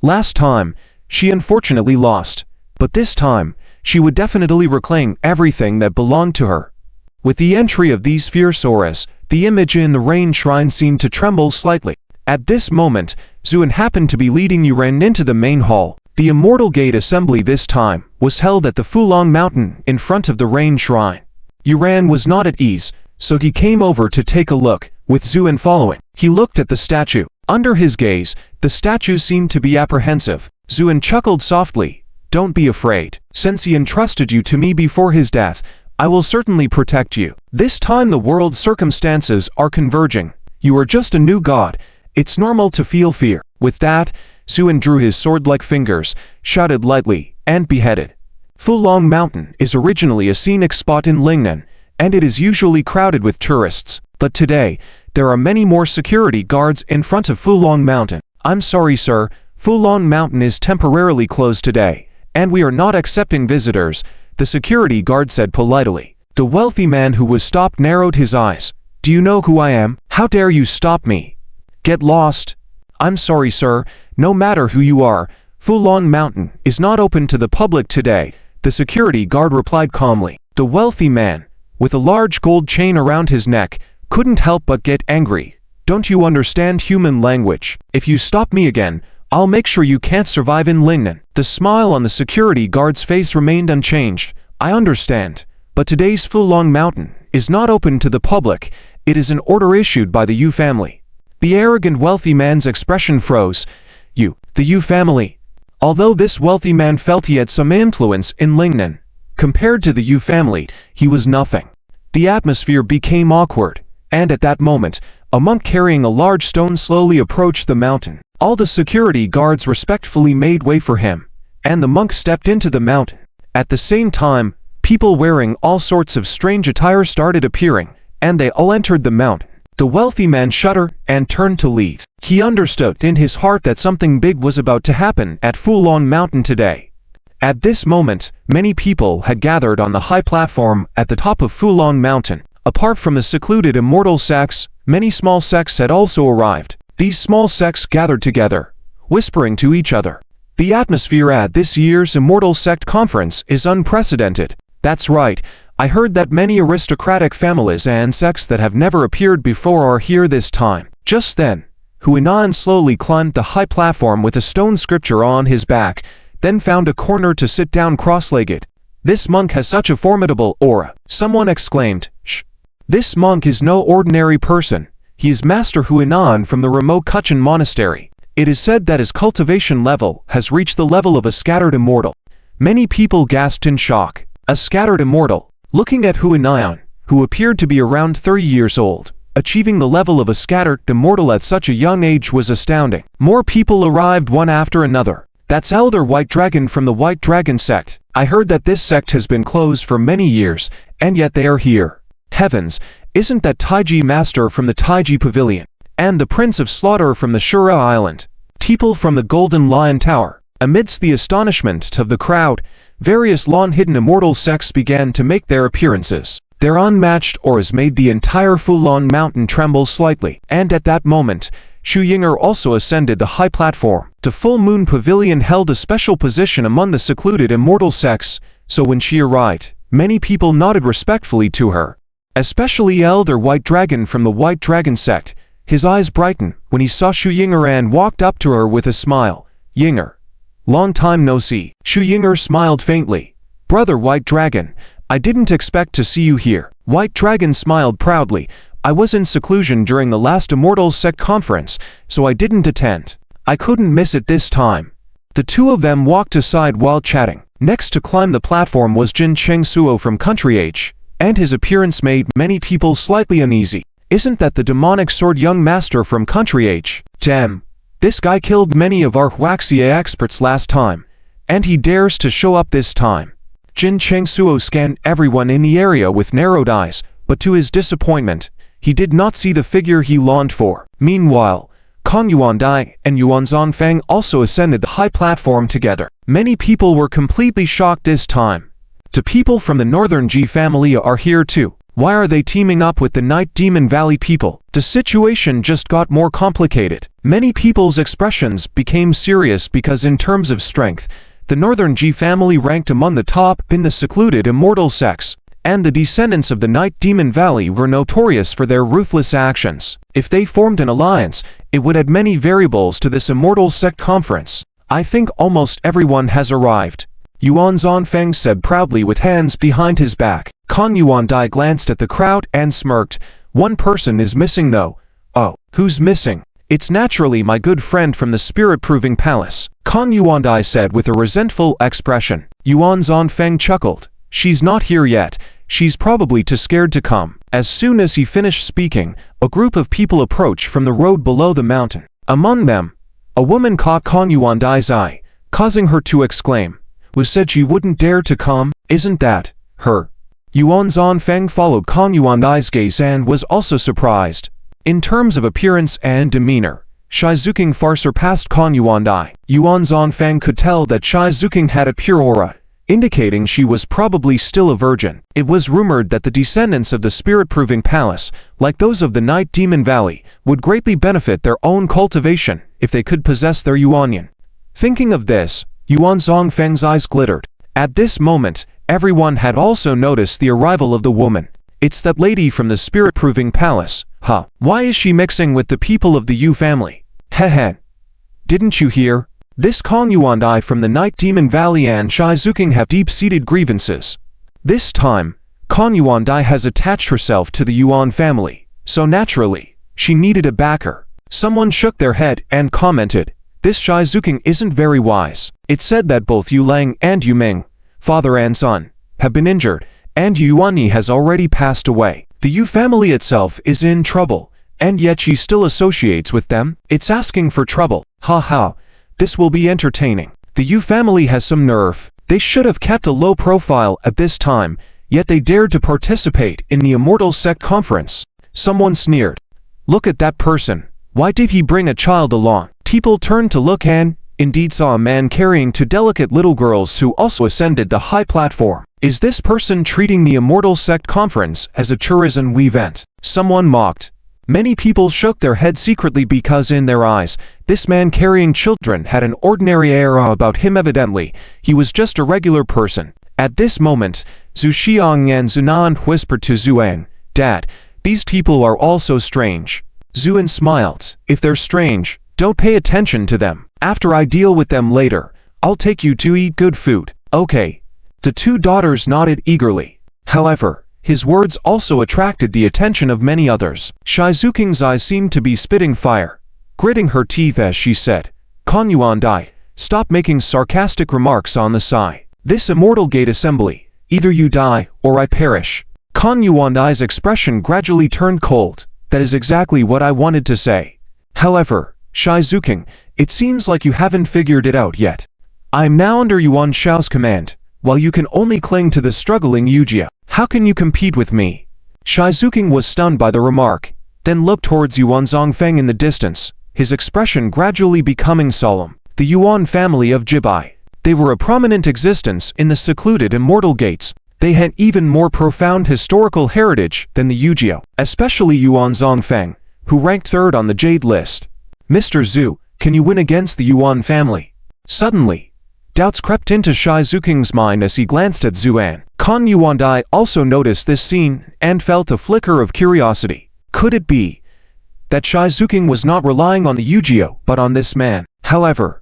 Last time, she unfortunately lost, but this time, she would definitely reclaim everything that belonged to her. With the entry of these fierce auras, the image in the rain shrine seemed to tremble slightly. At this moment, Zuan happened to be leading Yuran into the main hall. The Immortal Gate Assembly this time was held at the Fulong Mountain in front of the rain shrine. Yuran was not at ease, so he came over to take a look, with Zuan following. He looked at the statue. Under his gaze, the statue seemed to be apprehensive. Zuan chuckled softly. Don't be afraid. Since he entrusted you to me before his death, I will certainly protect you. This time the world's circumstances are converging. You are just a new god. It's normal to feel fear. With that, Zuan drew his sword-like fingers, shouted lightly, and beheaded. Fulong Mountain is originally a scenic spot in Lingnan, and it is usually crowded with tourists. But today, there are many more security guards in front of Fulong Mountain. I'm sorry, sir. Fulong Mountain is temporarily closed today, and we are not accepting visitors, the security guard said politely. The wealthy man who was stopped narrowed his eyes. Do you know who I am? How dare you stop me? Get lost. I'm sorry, sir. No matter who you are, Fulong Mountain is not open to the public today, the security guard replied calmly. The wealthy man, with a large gold chain around his neck, couldn't help but get angry. Don't you understand human language? If you stop me again, I'll make sure you can't survive in Lingnan. The smile on the security guard's face remained unchanged. I understand, but today's Fulong Mountain is not open to the public. It is an order issued by the Yu family. The arrogant wealthy man's expression froze. You, the Yu family. Although this wealthy man felt he had some influence in Lingnan, compared to the Yu family, he was nothing. The atmosphere became awkward, and at that moment, a monk carrying a large stone slowly approached the mountain. All the security guards respectfully made way for him, and the monk stepped into the mountain. At the same time, people wearing all sorts of strange attire started appearing, and they all entered the mountain. The wealthy man shuddered and turned to leave. He understood in his heart that something big was about to happen at Fulong Mountain today. At this moment, many people had gathered on the high platform at the top of Fulong Mountain. Apart from the secluded immortal sects, many small sects had also arrived. These small sects gathered together, whispering to each other. The atmosphere at this year's Immortal Sect Conference is unprecedented. That's right, I heard that many aristocratic families and sects that have never appeared before are here this time. Just then, Huinan slowly climbed the high platform with a stone scripture on his back, then found a corner to sit down cross-legged. This monk has such a formidable aura. Someone exclaimed, Shh! This monk is no ordinary person. He is Master Huinan from the remote Kuchen Monastery. It is said that his cultivation level has reached the level of a scattered immortal. Many people gasped in shock. A scattered immortal. Looking at Huinan, who appeared to be around 30 years old, achieving the level of a scattered immortal at such a young age was astounding. More people arrived one after another. That's Elder White Dragon from the White Dragon sect. I heard that this sect has been closed for many years, and yet they are here. Heavens, isn't that Taiji Master from the Taiji Pavilion? And the Prince of Slaughter from the Shura Island? People from the Golden Lion Tower. Amidst the astonishment of the crowd, various long-hidden immortal sects began to make their appearances. Their unmatched auras made the entire Fulong Mountain tremble slightly. And at that moment, Xu Yinger also ascended the high platform. The Full Moon Pavilion held a special position among the secluded immortal sects, so when she arrived, many people nodded respectfully to her. Especially Elder White Dragon from the White Dragon sect. His eyes brightened when he saw Xu Yinger and walked up to her with a smile. Yinger. Long time no see. Xu Yinger smiled faintly. Brother White Dragon, I didn't expect to see you here. White Dragon smiled proudly. I was in seclusion during the last Immortal Sect conference, so I didn't attend. I couldn't miss it this time. The two of them walked aside while chatting. Next to climb the platform was Jin Cheng Suo from Country H, and his appearance made many people slightly uneasy. Isn't that the demonic sword young master from Country H? Damn. This guy killed many of our Huaxia experts last time, and he dares to show up this time. Jin Chengsuo scanned everyone in the area with narrowed eyes, but to his disappointment, he did not see the figure he longed for. Meanwhile, Kong Yuandai and Yuan Zhongfeng also ascended the high platform together. Many people were completely shocked this time. The people from the Northern Ji family are here too. Why are they teaming up with the Night Demon Valley people? The situation just got more complicated. Many people's expressions became serious because in terms of strength, the Northern Ji family ranked among the top in the secluded immortal sects, and the descendants of the Night Demon Valley were notorious for their ruthless actions. If they formed an alliance, it would add many variables to this immortal sect conference. I think almost everyone has arrived, Yuan Zhongfeng said proudly with hands behind his back. Kong Yuandai glanced at the crowd and smirked. One person is missing though. Oh, who's missing? It's naturally my good friend from the Spirit-Proving Palace, Kong Yuandai said with a resentful expression. Yuan Zhongfeng chuckled. She's not here yet. She's probably too scared to come. As soon as he finished speaking, a group of people approached from the road below the mountain. Among them, a woman caught Kong Yuandai's eye, causing her to exclaim. Was said she wouldn't dare to come, isn't that her? Yuan Zhongfeng followed Kong Yuandai's gaze and was also surprised. In terms of appearance and demeanor, Shai Zuking far surpassed Kong Yuandai. Yuan Zhongfeng could tell that Shai Zuking had a pure aura, indicating she was probably still a virgin. It was rumored that the descendants of the Spirit-Proving Palace, like those of the Night Demon Valley, would greatly benefit their own cultivation if they could possess their Yuanian. Thinking of this, Yuan Zhongfeng's eyes glittered. At this moment, everyone had also noticed the arrival of the woman. It's that lady from the Spirit-Proving Palace. Huh. Why is she mixing with the people of the Yu family? Heh. Didn't you hear? This Kong Yuandai from the Night Demon Valley and Shai Zuking have deep-seated grievances. This time, Kong Yuandai has attached herself to the Yuan family, so naturally, she needed a backer. Someone shook their head and commented, this Shai Zuking isn't very wise. It said that both Yu Lang and Yu Ming, father and son, have been injured, and Yu Yuanyi has already passed away. The Yu family itself is in trouble, and yet she still associates with them. It's asking for trouble. Ha ha. This will be entertaining. The Yu family has some nerve. They should have kept a low profile at this time, yet they dared to participate in the Immortal Sect Conference. Someone sneered. Look at that person. Why did he bring a child along? People turned to look and, indeed saw a man carrying two delicate little girls who also ascended the high platform. Is this person treating the Immortal Sect Conference as a tourism event? Someone mocked. Many people shook their heads secretly because in their eyes, this man carrying children had an ordinary air about him. Evidently, he was just a regular person. At this moment, Zhu Xiang and Zuan whispered to Zuan, Dad, these people are all so strange. Zuan smiled. If they're strange, don't pay attention to them. After I deal with them later, I'll take you to eat good food. Okay. The two daughters nodded eagerly. However, his words also attracted the attention of many others. Shai Zuking's eyes seemed to be spitting fire, gritting her teeth as she said, Kong Yuandai, stop making sarcastic remarks on the side. This Immortal Gate assembly, either you die or I perish. Kong Yuandai's expression gradually turned cold. That is exactly what I wanted to say. However, Shai Zuking, it seems like you haven't figured it out yet. I am now under Yuan Shao's command, while you can only cling to the struggling Yujia. How can you compete with me? Shai Zuking was stunned by the remark, then looked towards Yuan Zhongfeng in the distance, his expression gradually becoming solemn. The Yuan family of Jibai. They were a prominent existence in the secluded Immortal Gates. They had even more profound historical heritage than the Yujio, especially Yuan Zhongfeng, who ranked third on the Jade list. Mr. Zhu, can you win against the Yuan family? Suddenly, doubts crept into Shai Zuking's mind as he glanced at Zuan. Kong Yuandai also noticed this scene and felt a flicker of curiosity. Could it be that Shai Zuking was not relying on the Yujio but on this man? However,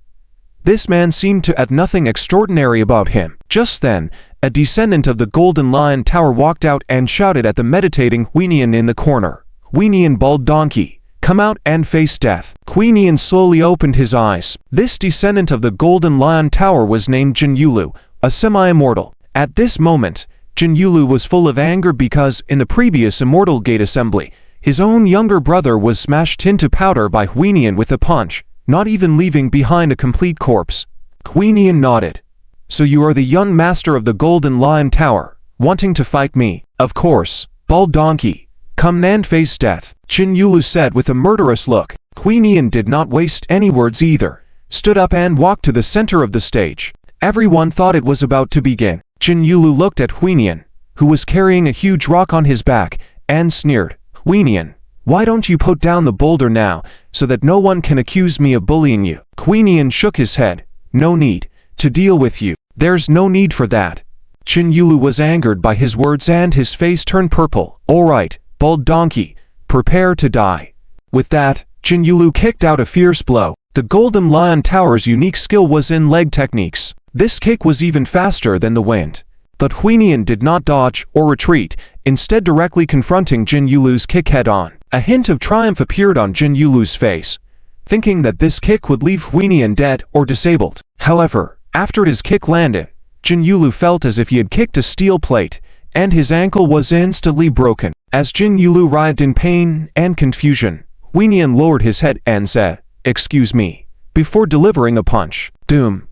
this man seemed to have nothing extraordinary about him. Just then, a descendant of the Golden Lion Tower walked out and shouted at the meditating Huinian in the corner. Huinian, bald donkey, come out and face death. Huinian slowly opened his eyes. This descendant of the Golden Lion Tower was named Jin Yulu, a semi-immortal. At this moment, Jin Yulu was full of anger because in the previous Immortal Gate assembly, his own younger brother was smashed into powder by Huinian with a punch, not even leaving behind a complete corpse. Huinian nodded. So you are the young master of the Golden Lion Tower, wanting to fight me? Of course, bald donkey. Come and face death, Qin Yulu said with a murderous look. Huinian did not waste any words either, stood up and walked to the center of the stage. Everyone thought it was about to begin. Qin Yulu looked at Huinian, who was carrying a huge rock on his back, and sneered. Huinian, why don't you put down the boulder now, so that no one can accuse me of bullying you? Huinian shook his head. No need to deal with you. There's no need for that. Qin Yulu was angered by his words and his face turned purple. All right, bald donkey, prepare to die. With that, Qin Yulu kicked out a fierce blow. The Golden Lion Tower's unique skill was in leg techniques. This kick was even faster than the wind. But Huinian did not dodge or retreat, instead directly confronting Qin Yulu's kick head-on. A hint of triumph appeared on Qin Yulu's face, thinking that this kick would leave Huinian dead or disabled. However, after his kick landed, Qin Yulu felt as if he had kicked a steel plate, and his ankle was instantly broken. As Qin Yulu writhed in pain and confusion, Huinian lowered his head and said, "Excuse me," before delivering a punch. Doom.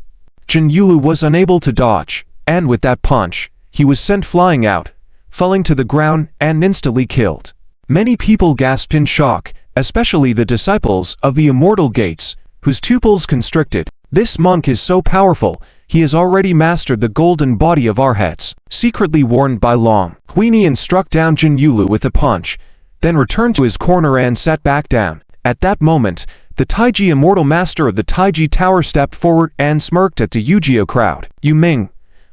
Qin Yulu was unable to dodge, and with that punch, he was sent flying out, falling to the ground and instantly killed. Many people gasped in shock, especially the disciples of the Immortal Gates, whose pupils constricted. This monk is so powerful, he has already mastered the golden body of our heads, secretly worn by Long. Huinian struck down Qin Yulu with a punch, then returned to his corner and sat back down. At that moment, the Taiji Immortal Master of the Taiji Tower stepped forward and smirked at the Yu-Gi-Oh crowd. Yu Ming,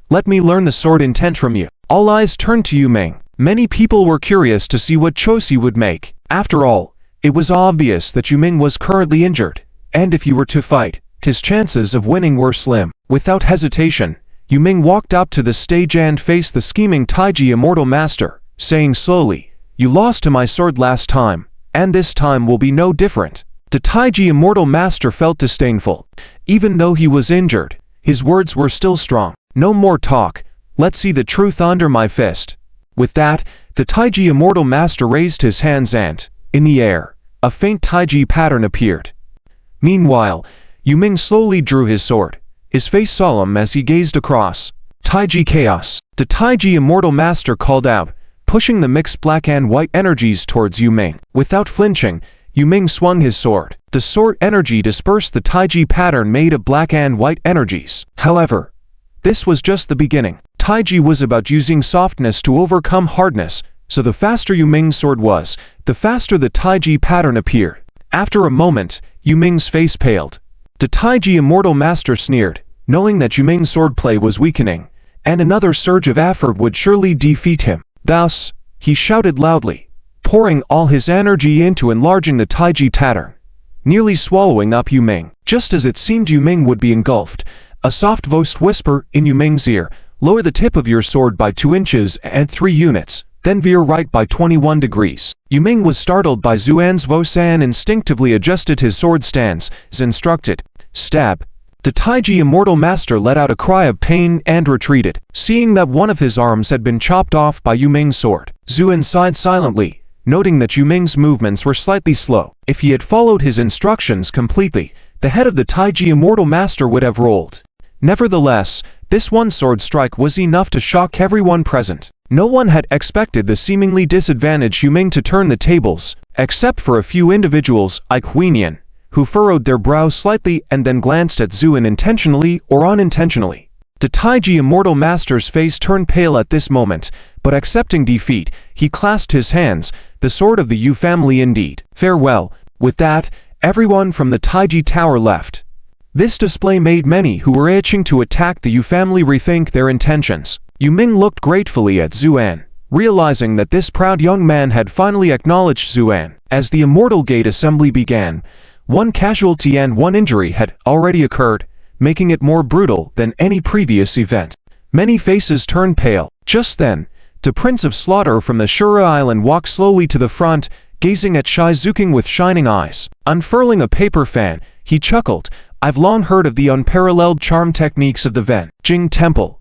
let me learn the sword intent from you. All eyes turned to Yu Ming. Many people were curious to see what choice he would make. After all, it was obvious that Yu Ming was currently injured, and if he were to fight, his chances of winning were slim. Without hesitation, Yu Ming walked up to the stage and faced the scheming Taiji Immortal Master, saying slowly, "You lost to my sword last time, and this time will be no different." The Taiji Immortal Master felt disdainful. Even though he was injured, his words were still strong. "No more talk, let's see the truth under my fist." With that, the Taiji Immortal Master raised his hands and, in the air, a faint Taiji pattern appeared. Meanwhile, Yu Ming slowly drew his sword, his face solemn as he gazed across. "Taiji Chaos." The Taiji Immortal Master called out, pushing the mixed black and white energies towards Yu Ming. Without flinching, Yu Ming swung his sword. The sword energy dispersed the Taiji pattern made of black and white energies. However, this was just the beginning. Taiji was about using softness to overcome hardness, so the faster Yu Ming's sword was, the faster the Taiji pattern appeared. After a moment, Yu Ming's face paled. The Taiji Immortal Master sneered, knowing that Yu Ming's swordplay was weakening, and another surge of effort would surely defeat him. Thus, he shouted loudly, pouring all his energy into enlarging the Taiji pattern, nearly swallowing up Yu Ming. Just as it seemed Yu Ming would be engulfed, a soft voiced whisper in Yu Ming's ear, "Lower the tip of your sword by 2 inches and 3 units, then veer right by 21 degrees. Yu Ming was startled by Zuan's voice and instinctively adjusted his sword stance, as instructed. Stab. The Taiji Immortal Master let out a cry of pain and retreated, seeing that one of his arms had been chopped off by Yu Ming's sword. Zuan sighed silently, noting that Yu Ming's movements were slightly slow. If he had followed his instructions completely, the head of the Taiji Immortal Master would have rolled. Nevertheless, this one sword strike was enough to shock everyone present. No one had expected the seemingly disadvantaged Yu Ming to turn the tables, except for a few individuals like Huinian, who furrowed their brows slightly and then glanced at Zuan intentionally or unintentionally. The Taiji Immortal Master's face turned pale at this moment, but accepting defeat, he clasped his hands, the sword of the Yu family indeed. Farewell. With that, everyone from the Taiji Tower left. This display made many who were itching to attack the Yu family rethink their intentions. Yu Ming looked gratefully at Zuan, realizing that this proud young man had finally acknowledged Zuan. As the Immortal Gate assembly began, 1 casualty and 1 injury had already occurred, making it more brutal than any previous event. Many faces turned pale. Just then, the Prince of Slaughter from the Shura Island walked slowly to the front, gazing at Shizuking with shining eyes. Unfurling a paper fan, he chuckled, "I've long heard of the unparalleled charm techniques of the Ven Jing Temple.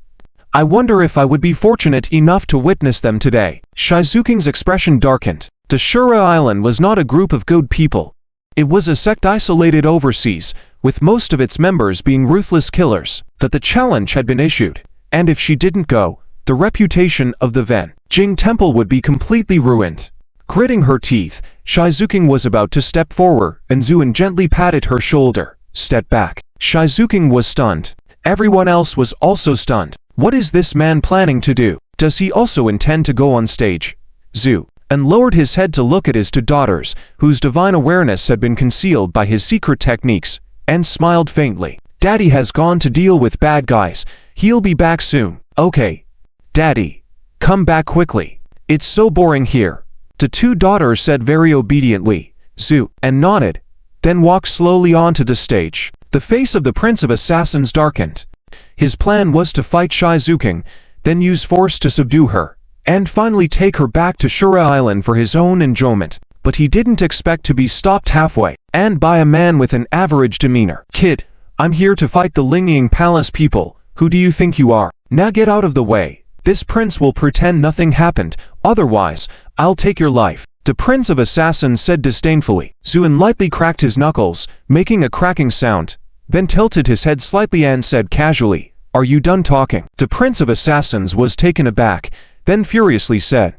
I wonder if I would be fortunate enough to witness them today." Shizuking's expression darkened. The Shura Island was not a group of good people. It was a sect isolated overseas, with most of its members being ruthless killers. But the challenge had been issued, and if she didn't go, the reputation of the Ven Jing Temple would be completely ruined. Gritting her teeth, Shizuking was about to step forward, and Zuan gently patted her shoulder. Step back. Shizuking was stunned. Everyone else was also stunned. What is this man planning to do? Does he also intend to go on stage? Zuan lowered his head to look at his two daughters, whose divine awareness had been concealed by his secret techniques, and smiled faintly. Daddy has gone to deal with bad guys. He'll be back soon. Okay. Daddy, come back quickly. It's so boring here. The two daughters said very obediently. Zuan nodded, then walked slowly onto the stage. The face of the Prince of Assassins darkened. His plan was to fight Shizuking, then use force to subdue her, and finally take her back to Shura Island for his own enjoyment. But he didn't expect to be stopped halfway, and by a man with an average demeanor. Kid, I'm here to fight the Lingying Palace people. Who do you think you are? Now get out of the way. This prince will pretend nothing happened, otherwise, I'll take your life. The Prince of Assassins said disdainfully. Zuan lightly cracked his knuckles, making a cracking sound, then tilted his head slightly and said casually, Are you done talking? The Prince of Assassins was taken aback, then furiously said,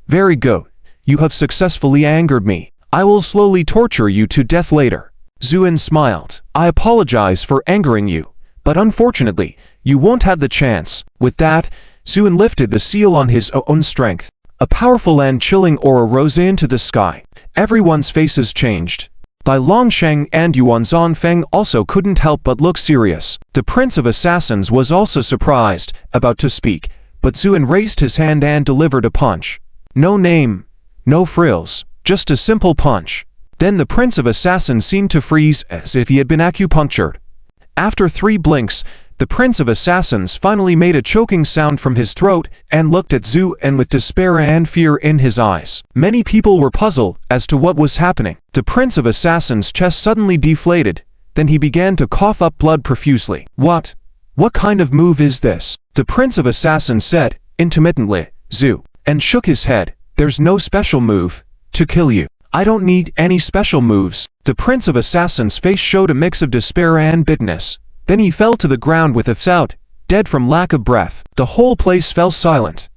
Very good. You have successfully angered me. I will slowly torture you to death later. Zuan smiled. I apologize for angering you, but unfortunately, you won't have the chance. With that, Zuan lifted the seal on his own strength. A powerful and chilling aura rose into the sky. Everyone's faces changed. Bai Longsheng and Yuan Zanfeng also couldn't help but look serious. The Prince of Assassins was also surprised, about to speak, but Zuan raised his hand and delivered a punch. No name, no frills, just a simple punch. Then the Prince of Assassins seemed to freeze as if he had been acupunctured. After 3 blinks, the Prince of Assassins finally made a choking sound from his throat and looked at Zuan with despair and fear in his eyes. Many people were puzzled as to what was happening. The Prince of Assassins' chest suddenly deflated, then he began to cough up blood profusely. What kind of move is this? The Prince of Assassins said, intermittently. Zuan shook his head. There's no special move to kill you. I don't need any special moves. The Prince of Assassins' face showed a mix of despair and bitterness. Then he fell to the ground with a shout, dead from lack of breath. The whole place fell silent.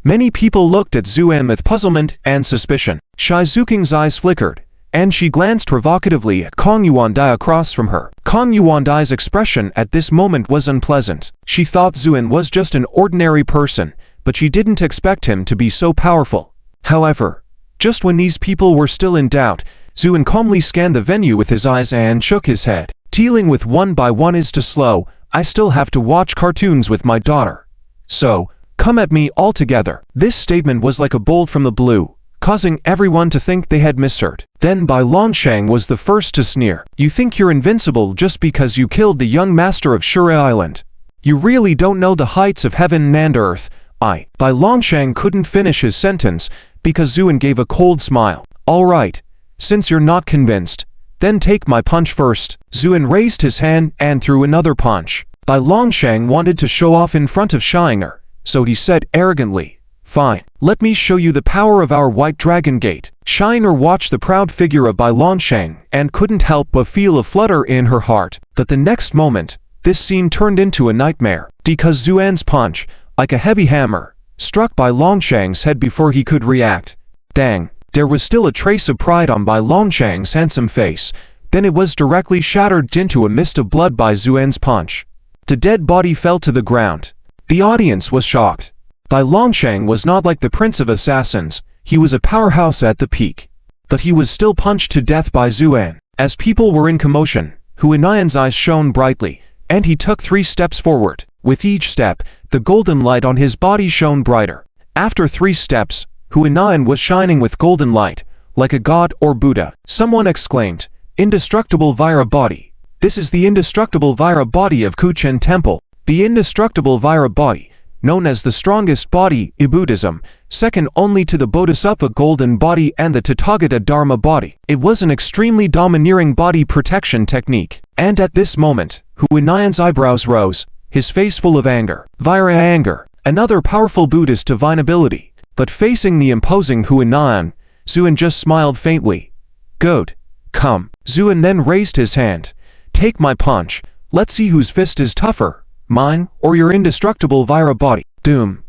Many people looked at Zuan with puzzlement and suspicion. Shizuking's eyes flickered, and she glanced provocatively at Kong Yuandai across from her. Kong Yuandai's expression at this moment was unpleasant. She thought Zuan was just an ordinary person, but she didn't expect him to be so powerful. However, just when these people were still in doubt, Zuan calmly scanned the venue with his eyes and shook his head. Dealing with one by one is too slow. I still have to watch cartoons with my daughter. So, come at me all together. This statement was like a bolt from the blue, causing everyone to think they had misheard. Then Bai Longsheng was the first to sneer. You think you're invincible just because you killed the young master of Shura Island. You really don't know the heights of heaven and earth. Bai Longsheng couldn't finish his sentence because Zuan gave a cold smile. All right, since you're not convinced, then take my punch first. Zuan raised his hand and threw another punch. Bai Longsheng wanted to show off in front of Shiner, so he said arrogantly, Fine, let me show you the power of our White Dragon Gate. Shiner watched the proud figure of Bai Longsheng and couldn't help but feel a flutter in her heart. But the next moment, this scene turned into a nightmare, because Zuan's punch, like a heavy hammer, struck Bai Longsheng's head before he could react. Dang. There was still a trace of pride on Bai Longsheng's handsome face, then it was directly shattered into a mist of blood by Zuan's punch. The dead body fell to the ground. The audience was shocked. Bai Longsheng was not like the Prince of Assassins, he was a powerhouse at the peak. But he was still punched to death by Zuan. As people were in commotion, Huinayan's eyes shone brightly, and he took 3 steps forward. With each step, the golden light on his body shone brighter. After 3 steps, Huinayan was shining with golden light, like a god or Buddha. Someone exclaimed, Indestructible Vira body. This is the indestructible Vira body of Kuchen Temple. The indestructible Vira body, known as the strongest body in Buddhism, second only to the Bodhisattva golden body and the Tathagata Dharma body. It was an extremely domineering body protection technique. And at this moment, Huinayan's eyebrows rose, his face full of anger. Vira anger, another powerful Buddhist divine ability. But facing the imposing Huinayan, Zuan just smiled faintly. Good. Come. Zuan then raised his hand. Take my punch. Let's see whose fist is tougher, mine or your indestructible Vira body. Doom.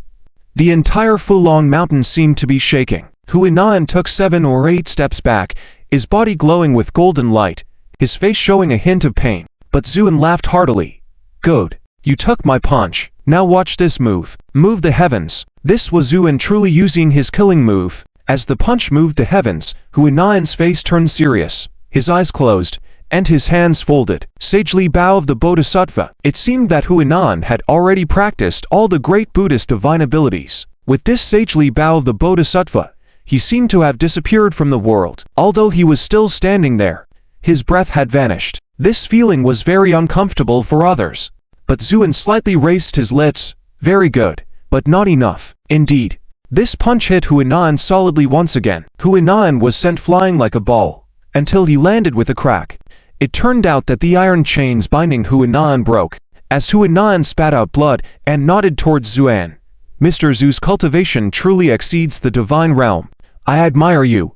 The entire Fulong Mountain seemed to be shaking. Huinaan took 7 or 8 steps back, his body glowing with golden light, his face showing a hint of pain. But Zuan laughed heartily. Good. You took my punch. Now watch this move. Move the heavens. This was Zuan truly using his killing move. As the punch moved the heavens, Huinaan's face turned serious, his eyes closed, and his hands folded. Sagely bow of the Bodhisattva. It seemed that Huinaan had already practiced all the great Buddhist divine abilities. With this sagely bow of the Bodhisattva, he seemed to have disappeared from the world. Although he was still standing there, his breath had vanished. This feeling was very uncomfortable for others. But Zuan slightly raised his lips. Very good, but not enough. Indeed. This punch hit Huinaan solidly once again. Huinaan was sent flying like a ball, until he landed with a crack. It turned out that the iron chains binding Huinaan broke, as Huinaan spat out blood and nodded towards Zuan. Mr. Zu's cultivation truly exceeds the divine realm. I admire you,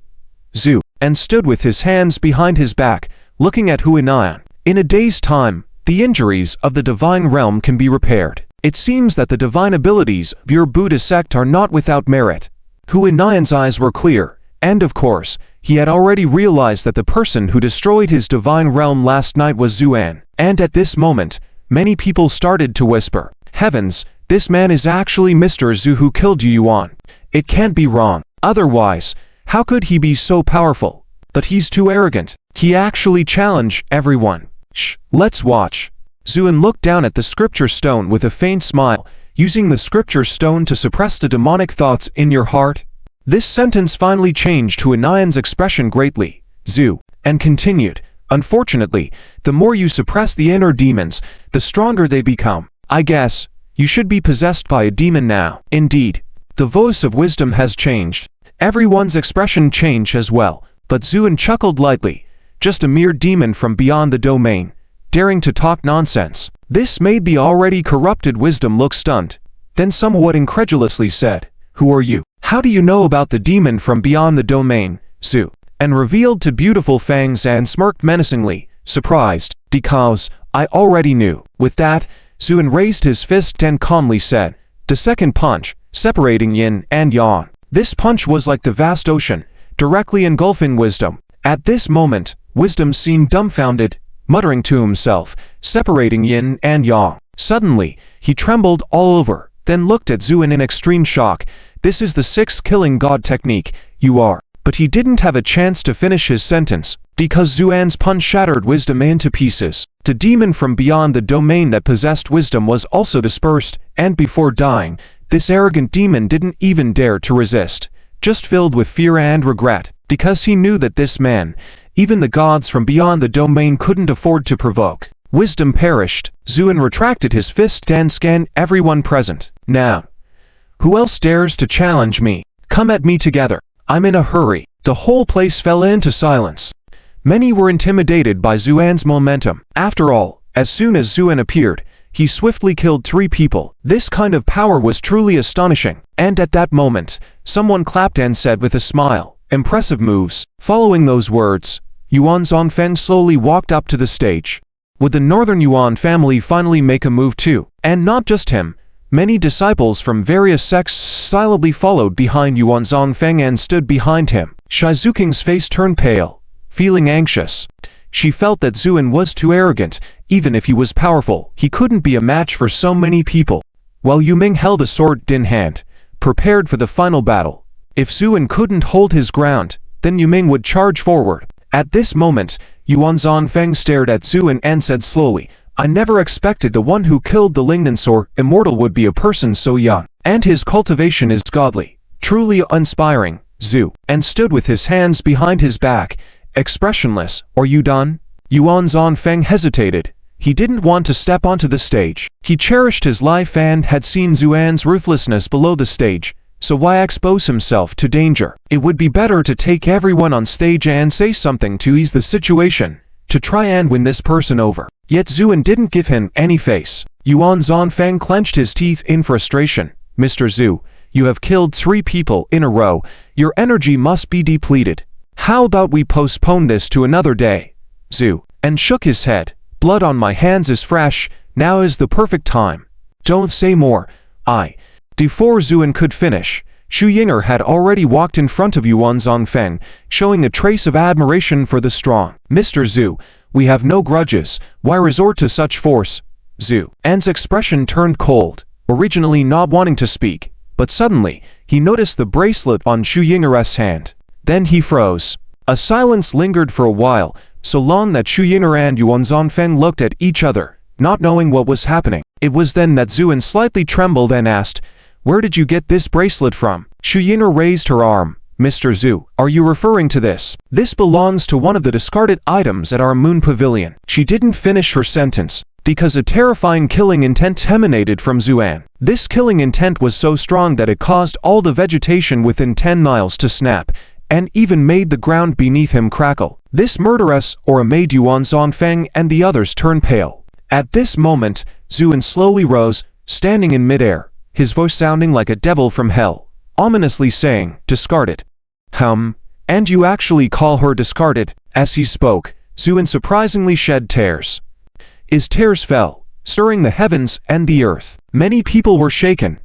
Zu, and stood with his hands behind his back, looking at Huinaan. In a day's time, the injuries of the divine realm can be repaired. It seems that the divine abilities of your Buddha sect are not without merit. Huinaan's eyes were clear, and of course, he had already realized that the person who destroyed his divine realm last night was Zuan. And at this moment, many people started to whisper, Heavens, this man is actually Mr. Zu who killed Yuan. It can't be wrong. Otherwise, how could he be so powerful? But he's too arrogant. He actually challenged everyone. Shh, let's watch. Zuan looked down at the scripture stone with a faint smile, using the scripture stone to suppress the demonic thoughts in your heart. This sentence finally changed Huinaan's expression greatly, Zu, and continued, Unfortunately, the more you suppress the inner demons, the stronger they become. I guess, you should be possessed by a demon now. Indeed, the voice of wisdom has changed. Everyone's expression changed as well, but Zuan chuckled lightly. Just a mere demon from beyond the domain, daring to talk nonsense. This made the already corrupted wisdom look stunned, then somewhat incredulously said, Who are you? How do you know about the demon from beyond the domain, Zu? And revealed to beautiful fangs and smirked menacingly, surprised, because I already knew. With that, Zuan raised his fist and calmly said, The second punch, separating yin and yang. This punch was like the vast ocean, directly engulfing wisdom. At this moment, wisdom seemed dumbfounded, muttering to himself, separating yin and yang. Suddenly, he trembled all over, then looked at Zuan in extreme shock. This is the 6th killing god technique, you are. But he didn't have a chance to finish his sentence, because Zuan's punch shattered wisdom into pieces. The demon from beyond the domain that possessed wisdom was also dispersed, and before dying, this arrogant demon didn't even dare to resist, just filled with fear and regret, because he knew that this man, even the gods from beyond the domain couldn't afford to provoke. Wisdom perished. Zuan retracted his fist and scanned everyone present. Now, who else dares to challenge me? Come at me together. I'm in a hurry. The whole place fell into silence. Many were intimidated by Zuan's momentum. After all, as soon as Zuan appeared, he swiftly killed 3 people. This kind of power was truly astonishing. And at that moment, someone clapped and said with a smile, Impressive moves. Following those words, Yuan Zongfeng slowly walked up to the stage. Would the Northern Yuan family finally make a move too? And not just him. Many disciples from various sects silently followed behind Yuan Zongfeng and stood behind him. Shizuking's face turned pale, feeling anxious. She felt that Zuan was too arrogant. Even if he was powerful, he couldn't be a match for so many people. While Yuming held a sword in hand, prepared for the final battle. If Zuan couldn't hold his ground, then Yuming would charge forward. At this moment, Yuan Zongfeng stared at Zuan and said slowly, I never expected the one who killed the Lingnansor immortal would be a person so young. And his cultivation is godly, truly inspiring, Zu, and stood with his hands behind his back, expressionless. Are you done? Yuan Zongfeng hesitated. He didn't want to step onto the stage. He cherished his life and had seen Zuan's ruthlessness below the stage, so why expose himself to danger? It would be better to take everyone on stage and say something to ease the situation, to try and win this person over. Yet Zuan didn't give him any face. Yuan Zongfeng clenched his teeth in frustration. Mr. Zu, You have killed 3 people in a row. Your energy must be depleted. How about we postpone this to another day? Zuan shook his head. Blood on my hands is fresh. Now is the perfect time. Don't say more. Before Zuan could finish, Xu Yinger had already walked in front of Yuan Zhongfeng, showing a trace of admiration for the strong. Mr. Zhu, we have no grudges. Why resort to such force? Zuan's expression turned cold, originally not wanting to speak, but suddenly, he noticed the bracelet on Xu Yinger's hand. Then he froze. A silence lingered for a while, so long that Xu Yinger and Yuan Zhongfeng looked at each other, not knowing what was happening. It was then that Zuan slightly trembled and asked, "Where did you get this bracelet from?" Xu Yinger raised her arm. Mr. Zhu, are you referring to this? This belongs to one of the discarded items at our moon pavilion. She didn't finish her sentence, because a terrifying killing intent emanated from Zuan. This killing intent was so strong that it caused all the vegetation within 10 miles to snap, and even made the ground beneath him crackle. This murderess aura made Yuan Zhongfeng and the others turn pale. At this moment, Zuan slowly rose, standing in midair, his voice sounding like a devil from hell, ominously saying, "Discarded." And you actually call her discarded? As he spoke, Zuan surprisingly shed tears. His tears fell, stirring the heavens and the earth. Many people were shaken,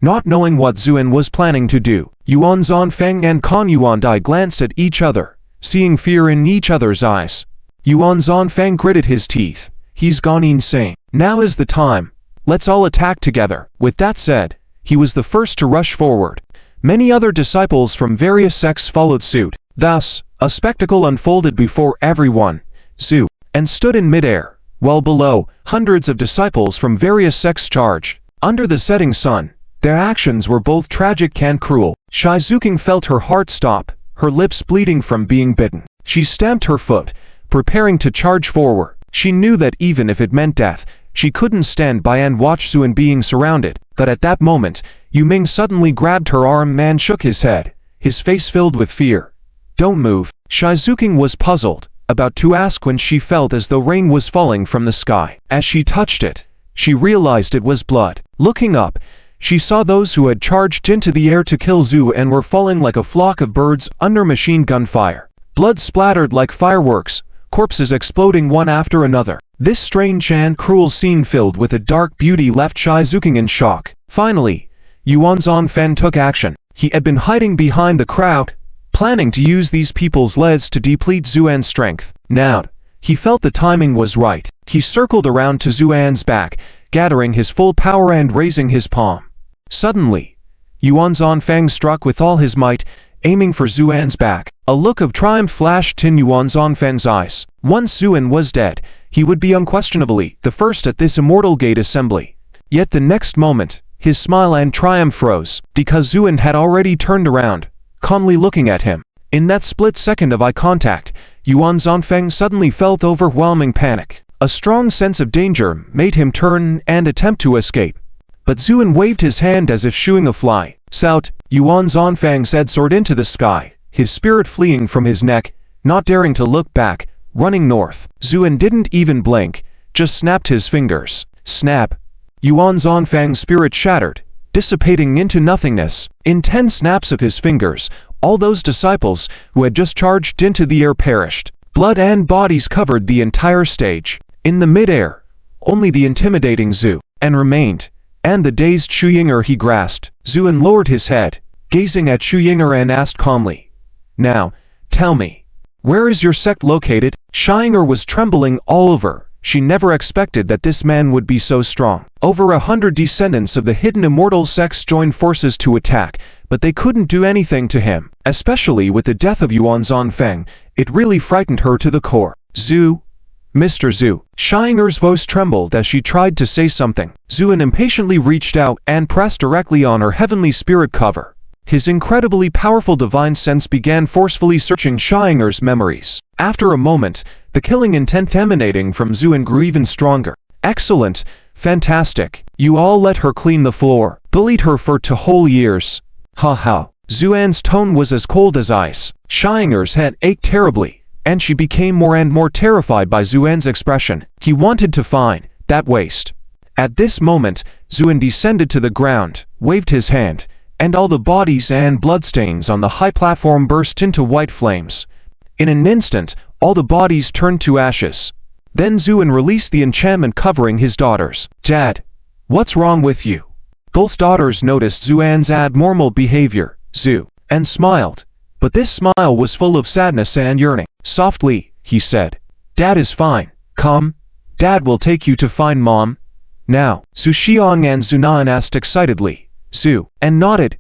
not knowing what Zuan was planning to do. Yuan Zhongfeng and Kan Yuandai glanced at each other, seeing fear in each other's eyes. Yuan Zhongfeng gritted his teeth. He's gone insane. Now is the time. Let's all attack together. With that said, he was the first to rush forward. Many other disciples from various sects followed suit. Thus, a spectacle unfolded before everyone. Zuan stood in midair, while below, hundreds of disciples from various sects charged. Under the setting sun, their actions were both tragic and cruel. Shizuking felt her heart stop, her lips bleeding from being bitten. She stamped her foot, preparing to charge forward. She knew that even if it meant death, she couldn't stand by and watch Zuan being surrounded. But at that moment, Yu Ming suddenly grabbed her arm and shook his head, his face filled with fear. Don't move. Shizuking was puzzled, about to ask when she felt as though rain was falling from the sky. As she touched it, she realized it was blood. Looking up, she saw those who had charged into the air to kill Zhu and were falling like a flock of birds under machine gun fire. Blood splattered like fireworks, corpses exploding one after another. This strange and cruel scene filled with a dark beauty left Shizuking in shock. Finally, Yuan Zhongfeng took action. He had been hiding behind the crowd, planning to use these people's leads to deplete Zuan's strength. Now, he felt the timing was right. He circled around to Zuan's back, gathering his full power and raising his palm. Suddenly, Yuan Zhongfeng struck with all his might, aiming for Zuan's back. A look of triumph flashed in Yuan Zhongfeng's eyes. Once Zuan was dead, he would be unquestionably the first at this Immortal Gate assembly. Yet the next moment, his smile and triumph froze, because Zuan had already turned around, calmly looking at him. In that split second of eye contact, Yuan Zhongfeng suddenly felt overwhelming panic. A strong sense of danger made him turn and attempt to escape. But Zuan waved his hand as if shooing a fly. Sout, Yuan Zhongfeng said, soared into the sky, his spirit fleeing from his neck, not daring to look back, running north. Zuan didn't even blink, just snapped his fingers. Snap. Yuan Zhongfeng's spirit shattered, dissipating into nothingness. In 10 snaps of his fingers, all those disciples who had just charged into the air perished. Blood and bodies covered the entire stage. In the midair, only the intimidating Zuan remained, and the dazed Xu Yinger he grasped. Zuan lowered his head, gazing at Xu Yinger and asked calmly, "Now, tell me, where is your sect located?" Xu Yinger was trembling all over. She never expected that this man would be so strong. Over 100 descendants of the hidden immortal sects joined forces to attack, but they couldn't do anything to him. Especially with the death of Yuan Zhongfeng, it really frightened her to the core. Zhu. Mr. Zhu. Xu Yinger's voice trembled as she tried to say something. Zuan impatiently reached out and pressed directly on her heavenly spirit cover. His incredibly powerful divine sense began forcefully searching Xu Yinger's memories. After a moment, the killing intent emanating from Zuan grew even stronger. Excellent. Fantastic. You all let her clean the floor. Bullied her for 2 whole years. Ha ha. Zuan's tone was as cold as ice. Xu Yinger's head ached terribly, and she became more and more terrified by Zuan's expression. He wanted to find that waste. At this moment, Zuan descended to the ground, waved his hand, and all the bodies and bloodstains on the high platform burst into white flames. In an instant, all the bodies turned to ashes. Then Zuan released the enchantment covering his daughters. "Dad, what's wrong with you?" Both daughters noticed Zuan's abnormal behavior, and smiled. But this smile was full of sadness and yearning. Softly, he said, "Dad is fine. Come, Dad will take you to find Mom." "Now?" Su Xiang and Zunan asked excitedly. And nodded.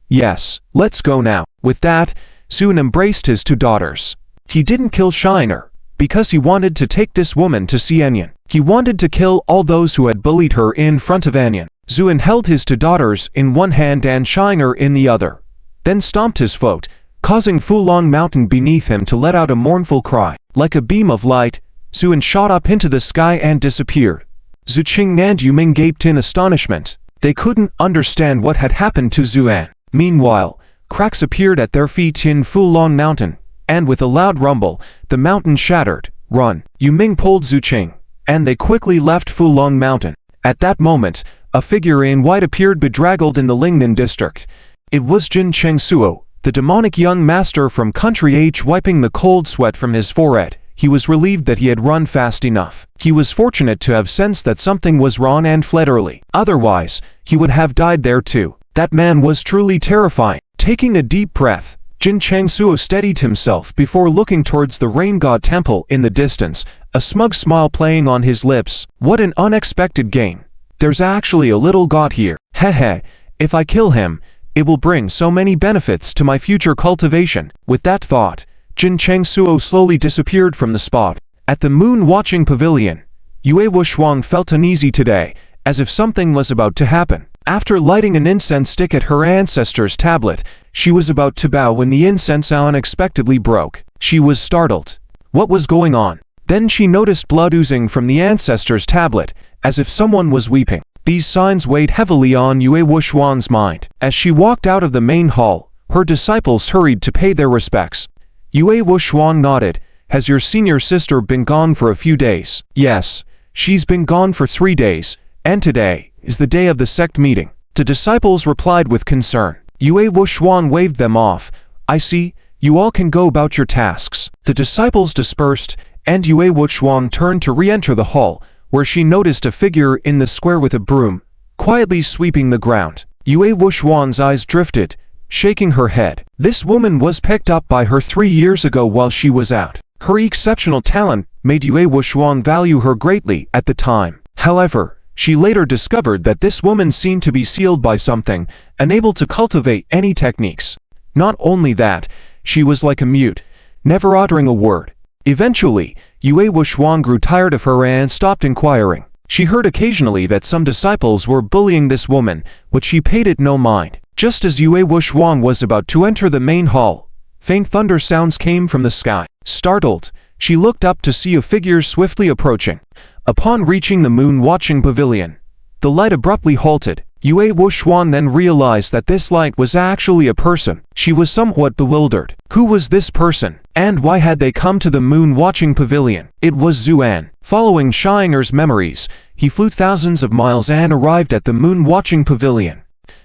"Yes, let's go now." With that, Zuan embraced his two daughters. He didn't kill Shiner, because he wanted to take this woman to see Anian. He wanted to kill all those who had bullied her in front of Anian. Zuan held his two daughters in one hand and Shiner in the other, then stomped his foot, causing Fulong Mountain beneath him to let out a mournful cry. Like a beam of light, Zuan shot up into the sky and disappeared. Zuqing and Yuming gaped in astonishment. They couldn't understand what had happened to Zuan. Meanwhile, cracks appeared at their feet in Fulong Mountain, and with a loud rumble, the mountain shattered. "Run!" Yuming pulled Zuqing, and they quickly left Fulong Mountain. At that moment, a figure in white appeared bedraggled in the Lingnan district. It was Jin Chengsuo, the demonic young master from Country H, wiping the cold sweat from his forehead. He was relieved that he had run fast enough. He was fortunate to have sensed that something was wrong and fled early. Otherwise, he would have died there too. That man was truly terrifying. Taking a deep breath, Jin Chengsuo steadied himself before looking towards the rain god temple in the distance, a smug smile playing on his lips. What an unexpected gain. There's actually a little god here. Hehe, if I kill him, it will bring so many benefits to my future cultivation. With that thought, Jin Chengsuo slowly disappeared from the spot. At the moon-watching pavilion, Yue Wushuang felt uneasy today, as if something was about to happen. After lighting an incense stick at her ancestor's tablet, she was about to bow when the incense unexpectedly broke. She was startled. What was going on? Then she noticed blood oozing from the ancestor's tablet, as if someone was weeping. These signs weighed heavily on Yue Wushuang's mind. As she walked out of the main hall, her disciples hurried to pay their respects. Yue Wushuang nodded. "Has your senior sister been gone for a few days?" "Yes, she's been gone for 3 days, and today is the day of the sect meeting." The disciples replied with concern. Yue Wushuang waved them off. "I see, you all can go about your tasks." The disciples dispersed, and Yue Wushuang turned to re-enter the hall, where she noticed a figure in the square with a broom, quietly sweeping the ground. Yue Wushuang's eyes drifted, shaking her head. This woman was picked up by her 3 years ago while she was out. Her exceptional talent made Yue Wushuang value her greatly at the time. However, she later discovered that this woman seemed to be sealed by something, unable to cultivate any techniques. Not only that, she was like a mute, never uttering a word. Eventually, Yue Wushuang grew tired of her and stopped inquiring. She heard occasionally that some disciples were bullying this woman, but she paid it no mind. Just as Yue Wushuang was about to enter the main hall, faint thunder sounds came from the sky. Startled, she looked up to see a figure swiftly approaching. Upon reaching the moon-watching pavilion, the light abruptly halted. Yue Wushuang then realized that this light was actually a person. She was somewhat bewildered. Who was this person, and why had they come to the moon-watching pavilion? It was Zuan. Following Shiner's memories, he flew thousands of miles and arrived at the moon-watching pavilion.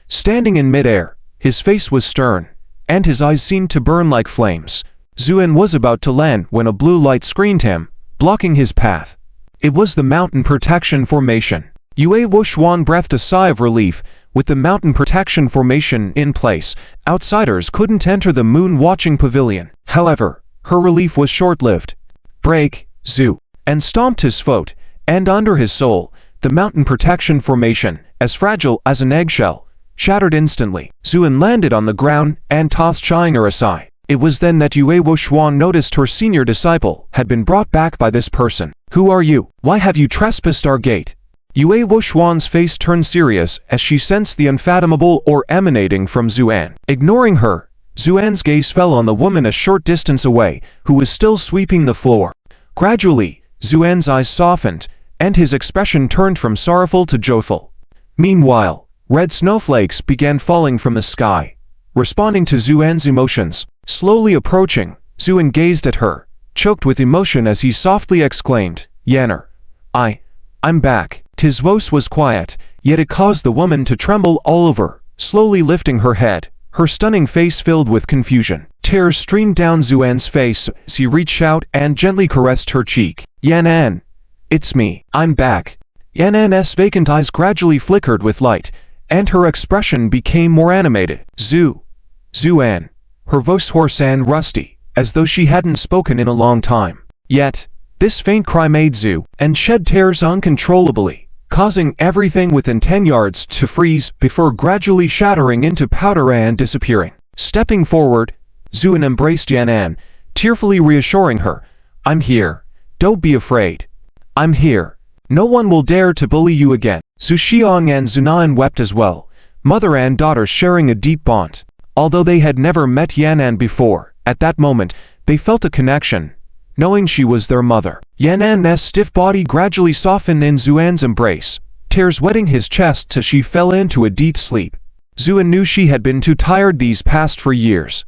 Standing in midair, his face was stern, and his eyes seemed to burn like flames. Zuan was about to land when a blue light screened him, blocking his path. It was the mountain protection formation. Yue Wushuang breathed a sigh of relief. With the mountain protection formation in place, outsiders couldn't enter the moon-watching pavilion. However, her relief was short-lived. "Break, Zu!" and stomped his foot, and under his soul, the mountain protection formation, as fragile as an eggshell, shattered instantly. Zuan landed on the ground and tossed Shiner aside. It was then that Yue Wushuang noticed her senior disciple had been brought back by this person. "Who are you? Why have you trespassed our gate?" Yue Wushuang's face turned serious as she sensed the unfathomable aura emanating from Zuan. Ignoring her, Zuan's gaze fell on the woman a short distance away, who was still sweeping the floor. Gradually, Zuan's eyes softened, and his expression turned from sorrowful to joyful. Meanwhile, red snowflakes began falling from the sky, responding to Zuan's emotions. Slowly approaching, Zuan gazed at her, choked with emotion as he softly exclaimed, "Yanner, I'm back." His voice was quiet, yet it caused the woman to tremble all over. slowly lifting her head, her stunning face filled with confusion. Tears streamed down Zuan's face as he reached out and gently caressed her cheek. Yan'an. It's me. I'm back. Yan'an's vacant eyes gradually flickered with light, and her expression became more animated. Zuan. Her voice hoarse and rusty, as though she hadn't spoken in a long time. Yet, this faint cry made Zuan shed tears uncontrollably, causing everything within 10 yards to freeze before gradually shattering into powder and disappearing. Stepping forward, Zuan embraced Yan'an, tearfully reassuring her, I'm here. Don't be afraid. I'm here. No one will dare to bully you again. Zhu Xiang and Zunan wept as well, mother and daughter sharing a deep bond. Although they had never met Yan'an before, at that moment, they felt a connection, knowing she was their mother. Yan'an's stiff body gradually softened in Zuan's embrace, tears wetting his chest as she fell into a deep sleep. Zuan knew she had been too tired these past 4 years.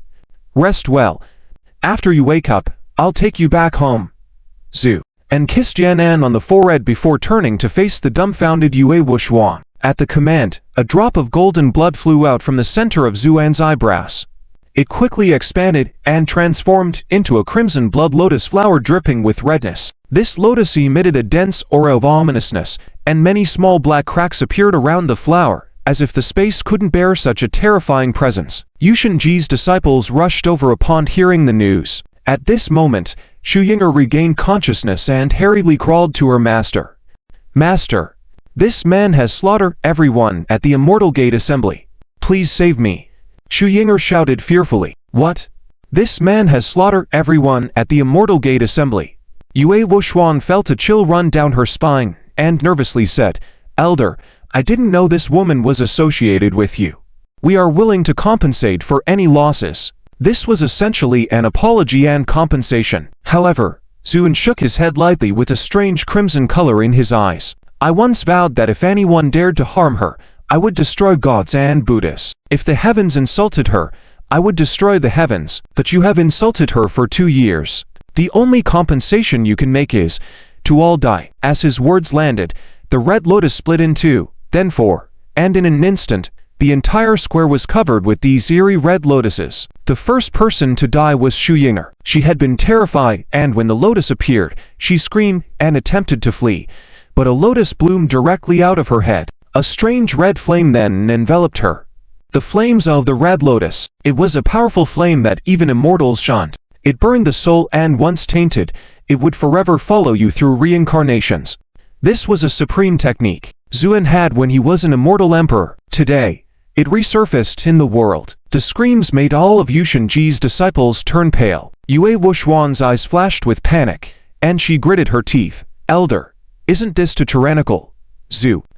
Rest well. After you wake up, I'll take you back home. And kissed Yan'an on the forehead before turning to face the dumbfounded Yue Wuxuan. At the command, a drop of golden blood flew out from the center of Zuan's eyebrows. It quickly expanded and transformed into a crimson blood lotus flower dripping with redness. This lotus emitted a dense aura of ominousness, and many small black cracks appeared around the flower, as if the space couldn't bear such a terrifying presence. Yusheng-ji's disciples rushed over upon hearing the news. At this moment, Xu Yinger regained consciousness and hurriedly crawled to her master. Master, this man has slaughtered everyone at the Immortal Gate Assembly. Please save me. Xu Yinger shouted fearfully. What? This man has slaughtered everyone at the Immortal Gate Assembly. Yue Wuxuan felt a chill run down her spine and nervously said, Elder, I didn't know this woman was associated with you. We are willing to compensate for any losses. This was essentially an apology and compensation. However, Zuan shook his head lightly with a strange crimson color in his eyes. I once vowed that if anyone dared to harm her, I would destroy gods and Buddhas. If the heavens insulted her, I would destroy the heavens, but you have insulted her for 2 years. The only compensation you can make is to all die. As his words landed, the red lotus split in 2, then 4, and in an instant, the entire square was covered with these eerie red lotuses. The first person to die was Xu Yinger. She had been terrified, and when the lotus appeared, she screamed and attempted to flee. But a lotus bloomed directly out of her head. A strange red flame then enveloped her. The flames of the red lotus. It was a powerful flame that even immortals shunned. It burned the soul, and once tainted, it would forever follow you through reincarnations. This was a supreme technique Zuan had when he was an immortal emperor. Today, it resurfaced in the world. The screams made all of Yusheng-ji's disciples turn pale. Yue Wuxuan's eyes flashed with panic, and she gritted her teeth. Elder, isn't this too tyrannical?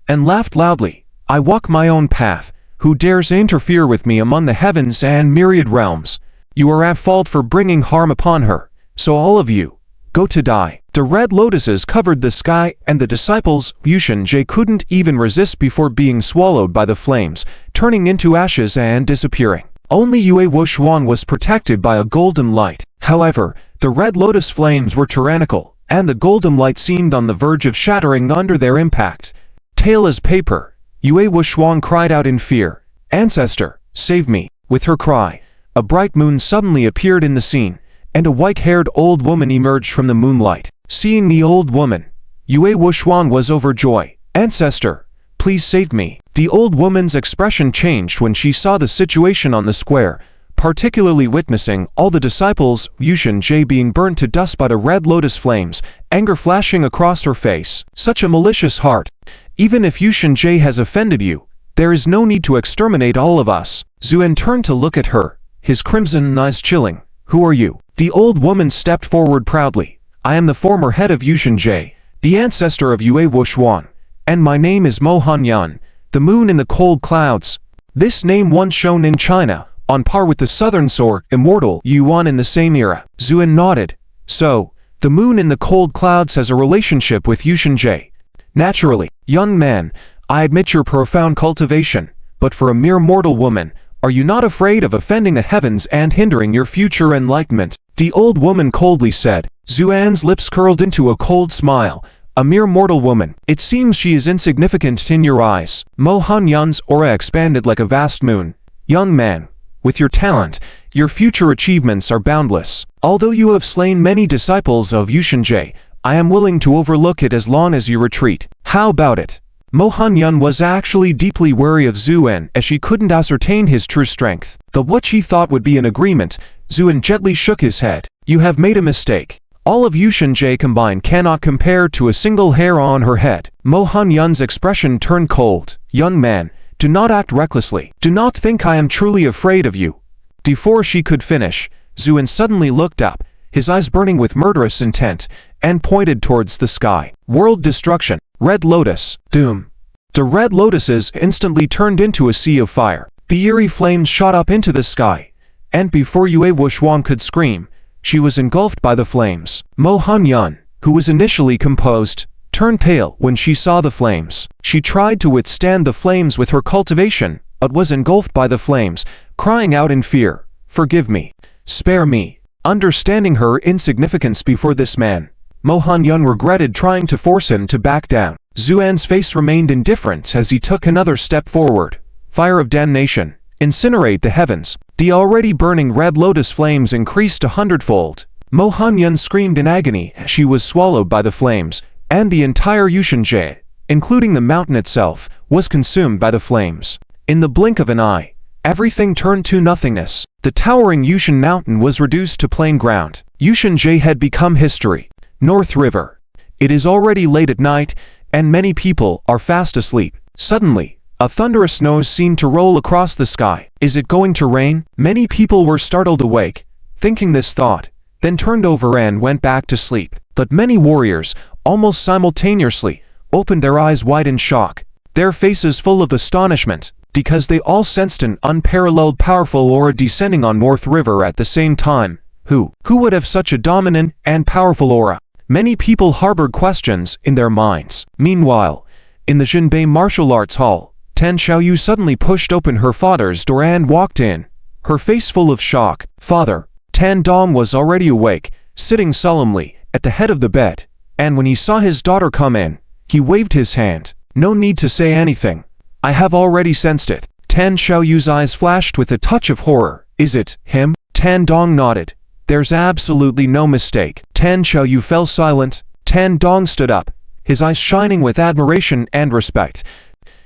And laughed loudly. I walk my own path. Who dares interfere with me among the heavens and myriad realms? You are at fault for bringing harm upon her. So all of you, go to die. The red lotuses covered the sky, and the disciples, Yusheng-ji, couldn't even resist before being swallowed by the flames, turning into ashes and disappearing. Only Yue Wuxuan was protected by a golden light. However, the red lotus flames were tyrannical, and the golden light seemed on the verge of shattering under their impact. Tail as paper, Yue Wuxuan cried out in fear. Ancestor, save me. With her cry, a bright moon suddenly appeared in the scene, and a white-haired old woman emerged from the moonlight. Seeing the old woman, Yue Wuxuan was overjoyed. Ancestor, please save me. The old woman's expression changed when she saw the situation on the square, particularly witnessing all the disciples, Yusheng-ji, being burned to dust by the red lotus flames, anger flashing across her face. Such a malicious heart. Even if Yusheng-ji has offended you, there is no need to exterminate all of us. Zuan turned to look at her, his crimson eyes chilling. Who are you? The old woman stepped forward proudly. I am the former head of Yusheng-ji, the ancestor of Yue Wuxuan, and my name is Mo Hanyan, the moon in the cold clouds. This name once shone in China, on par with the southern sword, immortal Yuan in the same era. Zuan nodded. So, the moon in the cold clouds has a relationship with Yusheng-ji. Naturally, young man, I admit your profound cultivation, but for a mere mortal woman, are you not afraid of offending the heavens and hindering your future enlightenment? The old woman coldly said. Zuan's lips curled into a cold smile, A mere mortal woman. It seems she is insignificant in your eyes. Mo Hanyan's aura expanded like a vast moon. Young man, with your talent, your future achievements are boundless. Although you have slain many disciples of Yushinje, I am willing to overlook it as long as you retreat. How about it? Mo Hanyan was actually deeply wary of Zuan as she couldn't ascertain his true strength. But what she thought would be an agreement, Zuan gently shook his head. You have made a mistake. All of Yushinje combined cannot compare to a single hair on her head. Mo Hanyan's expression turned cold. Young man, do not act recklessly. Do not think I am truly afraid of you. Before she could finish, Zuan suddenly looked up, his eyes burning with murderous intent, and pointed towards the sky. World destruction. Red Lotus. Doom. The red lotuses instantly turned into a sea of fire. The eerie flames shot up into the sky, and before Yue Wuxuan could scream, she was engulfed by the flames. Mo Hanyan, who was initially composed, turned pale when she saw the flames. She tried to withstand the flames with her cultivation, but was engulfed by the flames, crying out in fear, "Forgive me. Spare me." Understanding her insignificance before this man, Mo Hanyan regretted trying to force him to back down. Zuan's face remained indifferent as he took another step forward. Fire of damnation. Incinerate the heavens. The already burning red lotus flames increased 100-fold. Mo Hanyan screamed in agony as she was swallowed by the flames, and the entire Yushinje, including the mountain itself, was consumed by the flames. In the blink of an eye, everything turned to nothingness. The towering Yushin mountain was reduced to plain ground. Yushinje had become history. North River. It is already late at night, and many people are fast asleep. Suddenly, a thunderous noise seemed to roll across the sky. Is it going to rain? Many people were startled awake, thinking this thought, then turned over and went back to sleep. But many warriors, almost simultaneously, opened their eyes wide in shock, their faces full of astonishment, because they all sensed an unparalleled powerful aura descending on North River at the same time. Who would have such a dominant and powerful aura? Many people harbored questions in their minds. Meanwhile, in the Jinbei martial arts hall, Tan Xiaoyu suddenly pushed open her father's door and walked in, her face full of shock. Father, Tan Dong was already awake, sitting solemnly at the head of the bed, and when he saw his daughter come in, he waved his hand. No need to say anything. I have already sensed it. Tan Xiaoyu's eyes flashed with a touch of horror. Is it him? Tan Dong nodded. There's absolutely no mistake. Tan Xiaoyu fell silent. Tan Dong stood up, his eyes shining with admiration and respect.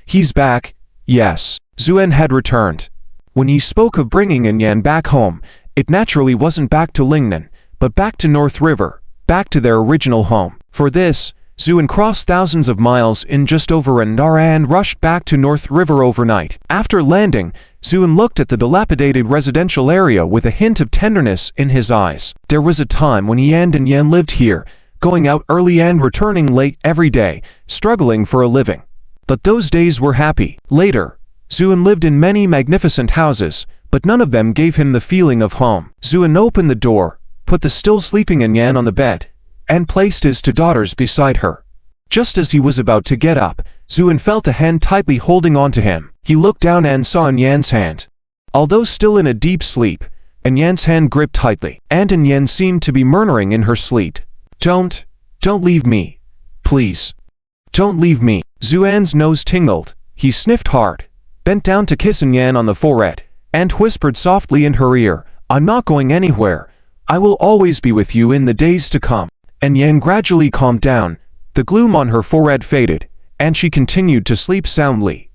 He's back. Yes. Zuan had returned. When he spoke of bringing Yan back home, it naturally wasn't back to Lingnan, but back to North River, back to their original home. For this, Zuan crossed thousands of miles in just over an hour and rushed back to North River overnight. After landing, Zuan looked at the dilapidated residential area with a hint of tenderness in his eyes. There was a time when he and Yan lived here, going out early and returning late every day, struggling for a living. But those days were happy. Later, Zuan lived in many magnificent houses, but none of them gave him the feeling of home. Zuan opened the door, put the still sleeping Yan on the bed, and placed his two daughters beside her. Just as he was about to get up, Zuan felt a hand tightly holding onto him. He looked down and saw Yan's hand. Although still in a deep sleep, Yan's hand gripped tightly, and Yan seemed to be murmuring in her sleep. Don't leave me. Please. Don't leave me. Zuan's nose tingled. He sniffed hard, bent down to kiss Yan on the forehead, and whispered softly in her ear, I'm not going anywhere. I will always be with you in the days to come. Yan gradually calmed down. The gloom on her forehead faded, and she continued to sleep soundly.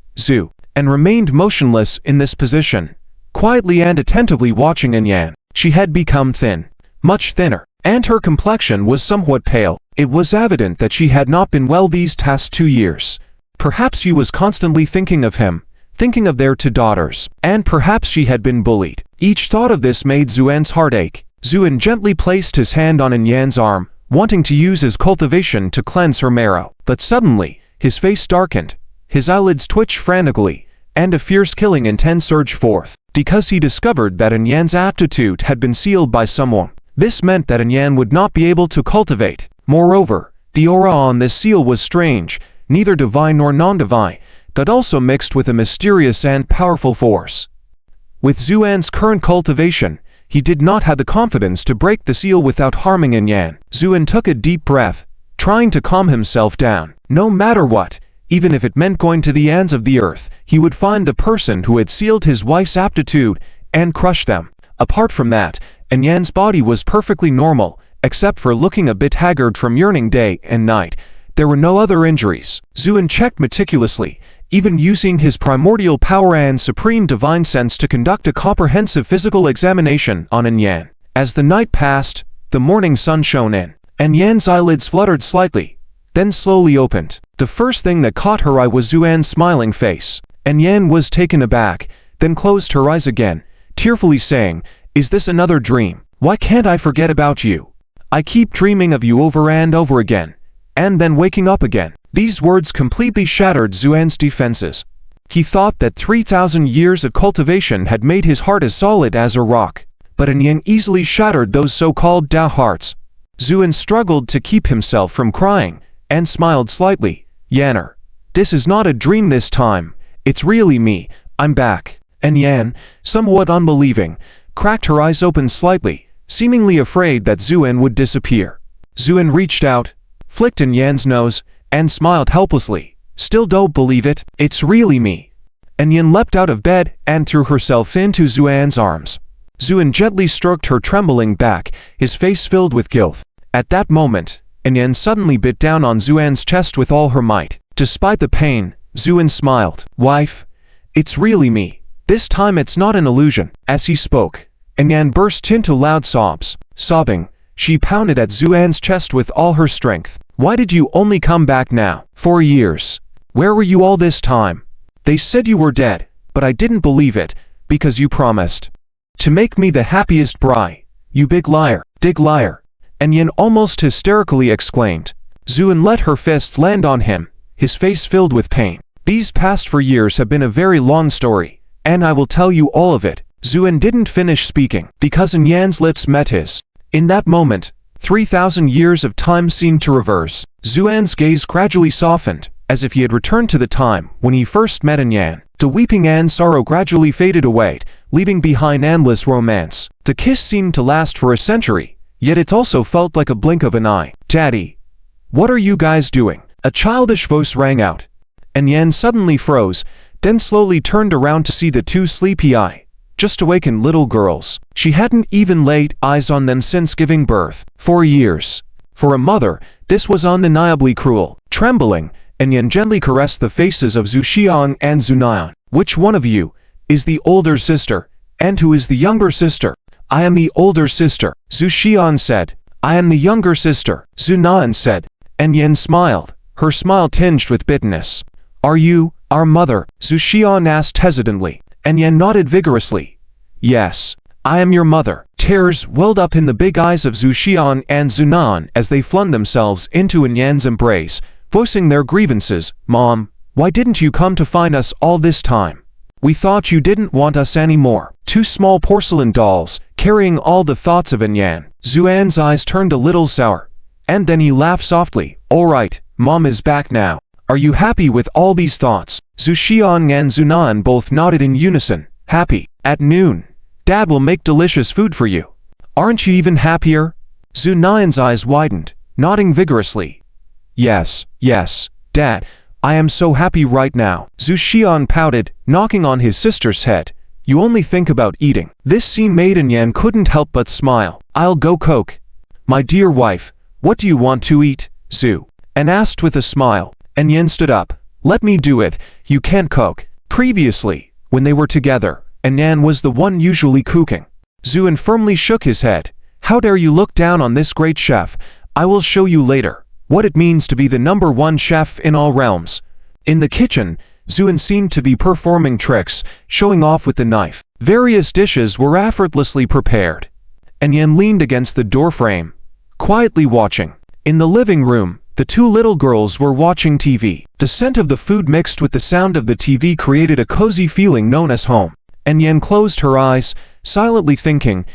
And remained motionless in this position, quietly and attentively watching Yan. She had become thin, much thinner, and her complexion was somewhat pale. It was evident that she had not been well these past 2 years. Perhaps she was constantly thinking of him, thinking of their two daughters, and perhaps she had been bullied. Each thought of this made Zuan's heart ache. Zuan gently placed his hand on Yan's arm, wanting to use his cultivation to cleanse her marrow. But suddenly, his face darkened, his eyelids twitched frantically, and a fierce killing intent surged forth, because he discovered that Yan's aptitude had been sealed by someone. This meant that Yan would not be able to cultivate. Moreover, the aura on this seal was strange, neither divine nor non-divine, but also mixed with a mysterious and powerful force. With Zuan's current cultivation, he did not have the confidence to break the seal without harming Yan. Zuan took a deep breath, trying to calm himself down. No matter what, even if it meant going to the ends of the earth, he would find the person who had sealed his wife's aptitude and crush them. Apart from that, Yan's body was perfectly normal, except for looking a bit haggard from yearning day and night. There were no other injuries. Zuan checked meticulously, even using his primordial power and supreme divine sense to conduct a comprehensive physical examination on Yan. As the night passed, the morning sun shone in. Yan's eyelids fluttered slightly, then slowly opened. The first thing that caught her eye was Zuan's smiling face. Yan was taken aback, then closed her eyes again, tearfully saying, "Is this another dream? Why can't I forget about you? I keep dreaming of you over and over again, and then waking up again." These words completely shattered Zuan's defenses. He thought that 3,000 years of cultivation had made his heart as solid as a rock, but Yan easily shattered those so-called Dao hearts. Zuan struggled to keep himself from crying, and smiled slightly. "Yanner, this is not a dream this time, it's really me, I'm back." And Yan, somewhat unbelieving, cracked her eyes open slightly, seemingly afraid that Zuan would disappear. Zuan reached out, flicked Yan's nose, and smiled helplessly. "Still don't believe it? It's really me." Yan leapt out of bed and threw herself into Zuan's arms. Zuan gently stroked her trembling back, his face filled with guilt. At that moment, Yan suddenly bit down on Zuan's chest with all her might. Despite the pain, Zuan smiled. "Wife, it's really me. This time it's not an illusion." As he spoke, Yan burst into loud sobs. Sobbing, she pounded at Zuan's chest with all her strength. "Why did you only come back now? 4 years. Where were you all this time? They said you were dead, but I didn't believe it, because you promised to make me the happiest bride. You big liar, dig liar." Yan almost hysterically exclaimed. Zuan let her fists land on him, his face filled with pain. "These past 4 years have been a very long story, and I will tell you all of it." Zuan didn't finish speaking, because Yan's lips met his. In that moment, 3,000 years of time seemed to reverse. Zuan's gaze gradually softened, as if he had returned to the time when he first met Yan. The weeping and sorrow gradually faded away, leaving behind endless romance. The kiss seemed to last for a century, yet it also felt like a blink of an eye. "Daddy, what are you guys doing?" A childish voice rang out. Yan suddenly froze, then slowly turned around to see the two sleepy-eyed, just awakened little girls. She hadn't even laid eyes on them since giving birth. 4 years. For a mother, this was undeniably cruel. Trembling, Yan gently caressed the faces of Zuxiang and Zunan. "Which one of you is the older sister, and who is the younger sister?" "I am the older sister," Zuxiang said. "I am the younger sister," Zunan said. Yan smiled, her smile tinged with bitterness. "Are you our mother?" Zuxiang asked hesitantly. Yan nodded vigorously. "Yes, I am your mother." Tears welled up in the big eyes of Zuxiang and Zunan as they flung themselves into Yan's embrace, voicing their grievances. "Mom, why didn't you come to find us all this time? We thought you didn't want us anymore." Two small porcelain dolls, carrying all the thoughts of Yan. Zuan's eyes turned a little sour, and then he laughed softly. "All right, Mom is back now. Are you happy with all these thoughts?" Zuxiang and Zunan both nodded in unison. "Happy. At noon, Dad will make delicious food for you. Aren't you even happier?" Zunan's eyes widened, nodding vigorously. Yes, Dad, I am so happy right now." Zuxiang pouted, knocking on his sister's head. "You only think about eating." This scene made Yan couldn't help but smile. "I'll go cook." "My dear wife, what do you want to eat?" Zu and asked with a smile. Yan stood up. "Let me do it, you can't cook." Previously, when they were together, Yan was the one usually cooking. Zuan firmly shook his head. "How dare you look down on this great chef? I will show you later what it means to be the #1 chef in all realms." In the kitchen, Zuan seemed to be performing tricks, showing off with the knife. Various dishes were effortlessly prepared. Yan leaned against the doorframe, quietly watching. In the living room, the two little girls were watching TV. The scent of the food mixed with the sound of the TV created a cozy feeling known as home. Yan closed her eyes, silently thinking,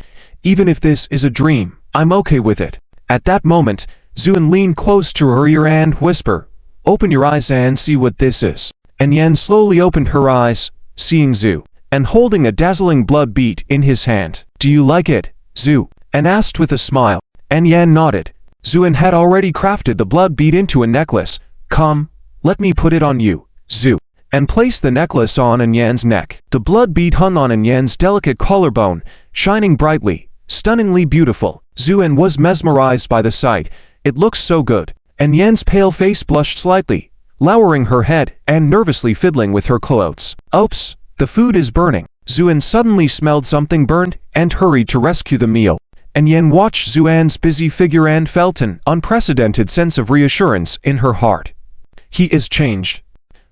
"Even if this is a dream, I'm okay with it." At that moment, Zuan leaned close to her ear and whispered, "Open your eyes and see what this is." Yan slowly opened her eyes, seeing Zu, and holding a dazzling blood bead in his hand. "Do you like it, Zu?" and asked with a smile. Yan nodded. Zuan had already crafted the blood bead into a necklace. "Come, let me put it on you, Zu," and placed the necklace on Anyan's neck. The blood bead hung on Anyan's delicate collarbone, shining brightly, stunningly beautiful. Zuan was mesmerized by the sight. It looked so good. Anyan's pale face blushed slightly, lowering her head and nervously fiddling with her clothes. "Oops, the food is burning." Zuan suddenly smelled something burned and hurried to rescue the meal. Anyan watched Zuan's busy figure and felt an unprecedented sense of reassurance in her heart. He is changed,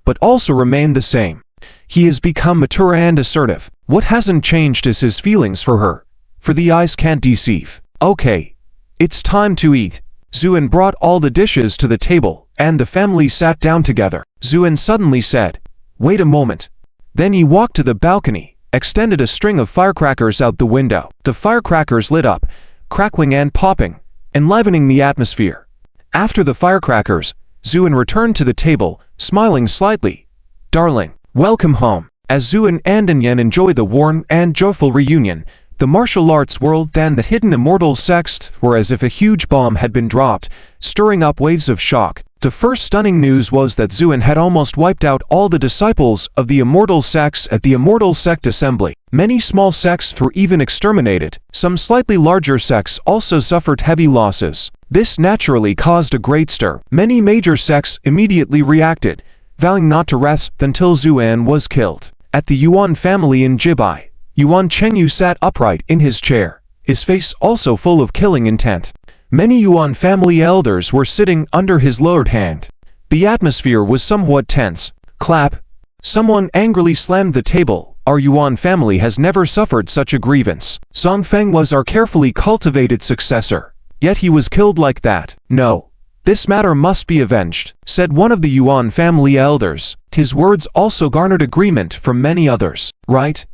but also remained the same. He has become mature and assertive. What hasn't changed is his feelings for her, for the eyes can't deceive. "Okay, it's time to eat." Zuan brought all the dishes to the table, and the family sat down together. Zuan suddenly said, "Wait a moment." Then he walked to the balcony, extended a string of firecrackers out the window. The firecrackers lit up, crackling and popping, enlivening the atmosphere. After the firecrackers, Zuan returned to the table, smiling slightly. "Darling, welcome home." As Zuan and Anyan enjoyed the warm and joyful reunion, the martial arts world and the hidden immortal sects were as if a huge bomb had been dropped, stirring up waves of shock. The first stunning news was that Zuan had almost wiped out all the disciples of the immortal sects at the Immortal Sect Assembly. Many small sects were even exterminated. Some slightly larger sects also suffered heavy losses. This naturally caused a great stir. Many major sects immediately reacted, vowing not to rest until Zuan was killed. At the Yuan family in Jibai, Yuan Chengyu sat upright in his chair, his face also full of killing intent. Many Yuan family elders were sitting under his lowered hand. The atmosphere was somewhat tense. Clap. Someone angrily slammed the table. "Our Yuan family has never suffered such a grievance. Zongfeng was our carefully cultivated successor. Yet he was killed like that. No. This matter must be avenged," said one of the Yuan family elders. His words also garnered agreement from many others. "Right?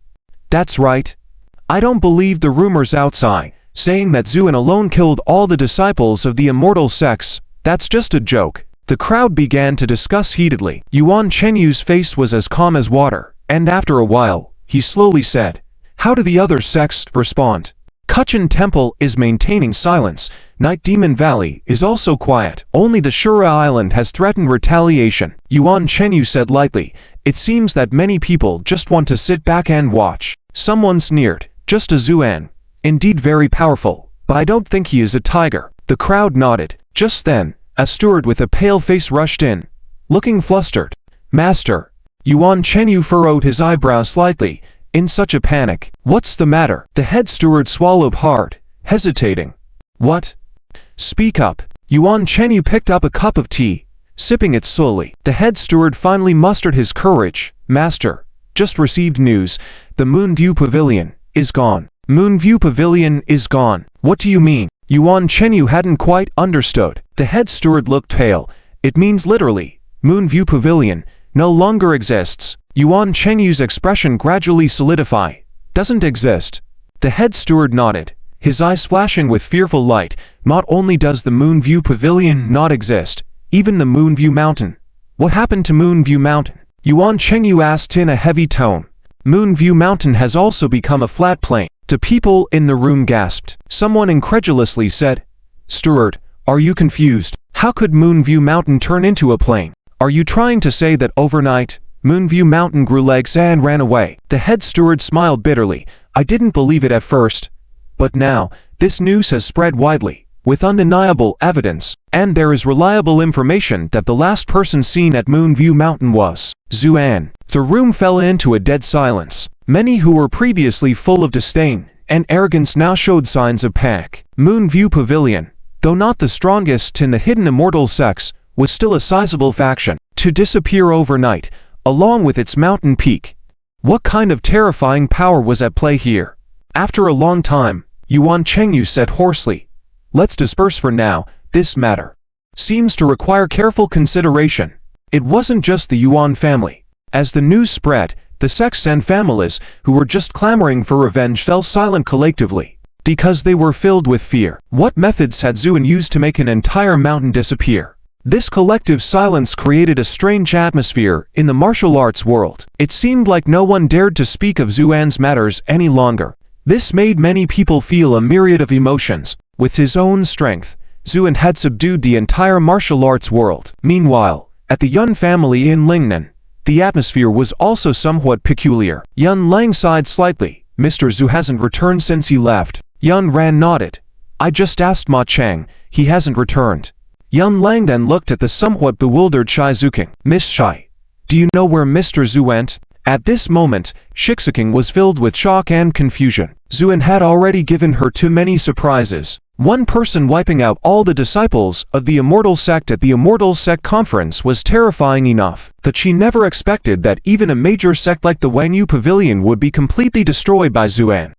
That's right. I don't believe the rumors outside, saying that Zuan alone killed all the disciples of the immortal sects. That's just a joke." The crowd began to discuss heatedly. Yuan Chenyu's face was as calm as water, and after a while, he slowly said, "How do the other sects respond?" Kuchen Temple is maintaining silence. Night Demon Valley is also quiet. Only the Shura Island has threatened retaliation. Yuan Chenyu said lightly, "It seems that many people just want to sit back and watch." Someone sneered, "Just a Zuan. Indeed very powerful, but I don't think he is a tiger." The crowd nodded. Just then, a steward with a pale face rushed in, looking flustered. "Master." Yuan Chenyu furrowed his eyebrows slightly, in such a panic. "What's the matter?" The head steward swallowed hard, hesitating. "What?" "Speak up." Yuan Chenyu picked up a cup of tea, sipping it slowly. The head steward finally mustered his courage. "Master, just received news. The Moonview Pavilion is gone." "Moonview Pavilion is gone? What do you mean?" Yuan Chenyu hadn't quite understood. The head steward looked pale. "It means literally, Moonview Pavilion no longer exists." Yuan Chenyu's expression gradually solidified. "Doesn't exist?" The head steward nodded, his eyes flashing with fearful light. "Not only does the Moonview Pavilion not exist, even the Moonview Mountain." "What happened to Moonview Mountain?" Yuan Chenyu asked in a heavy tone. "Moonview Mountain has also become a flat plain." The people in the room gasped. Someone incredulously said, "Steward, are you confused? How could Moonview Mountain turn into a plain? Are you trying to say that overnight, Moonview Mountain grew legs and ran away?" The head steward smiled bitterly. "I didn't believe it at first. But now, this news has spread widely, with undeniable evidence, and there is reliable information that the last person seen at Moonview Mountain was Zuan." The room fell into a dead silence. Many who were previously full of disdain and arrogance now showed signs of panic. Moonview Pavilion, though not the strongest in the hidden immortal sects, was still a sizable faction. To disappear overnight, along with its mountain peak. What kind of terrifying power was at play here? After a long time, Yuan Chengyu said hoarsely, "Let's disperse for now. This matter seems to require careful consideration." It wasn't just the Yuan family. As the news spread, the sects and families who were just clamoring for revenge fell silent collectively, because they were filled with fear. What methods had Zuan used to make an entire mountain disappear? This collective silence created a strange atmosphere in the martial arts world. It seemed like no one dared to speak of Zuan's matters any longer. This made many people feel a myriad of emotions. With his own strength, Zuan had subdued the entire martial arts world. Meanwhile, at the Yun family in Lingnan, the atmosphere was also somewhat peculiar. Yun Lang sighed slightly. Mr. Zhu hasn't returned since he left. Yun Ran nodded. I just asked Ma Chang, he hasn't returned. Yun Lang then looked at the somewhat bewildered Shai Zuking. Miss Shai, do you know where Mr. Zhu went? At this moment, Shixaking was filled with shock and confusion. Zuan had already given her too many surprises. One person wiping out all the disciples of the Immortal Sect at the Immortal Sect conference was terrifying enough, but she never expected that even a major sect like the Wangyu Pavilion would be completely destroyed by Zuan.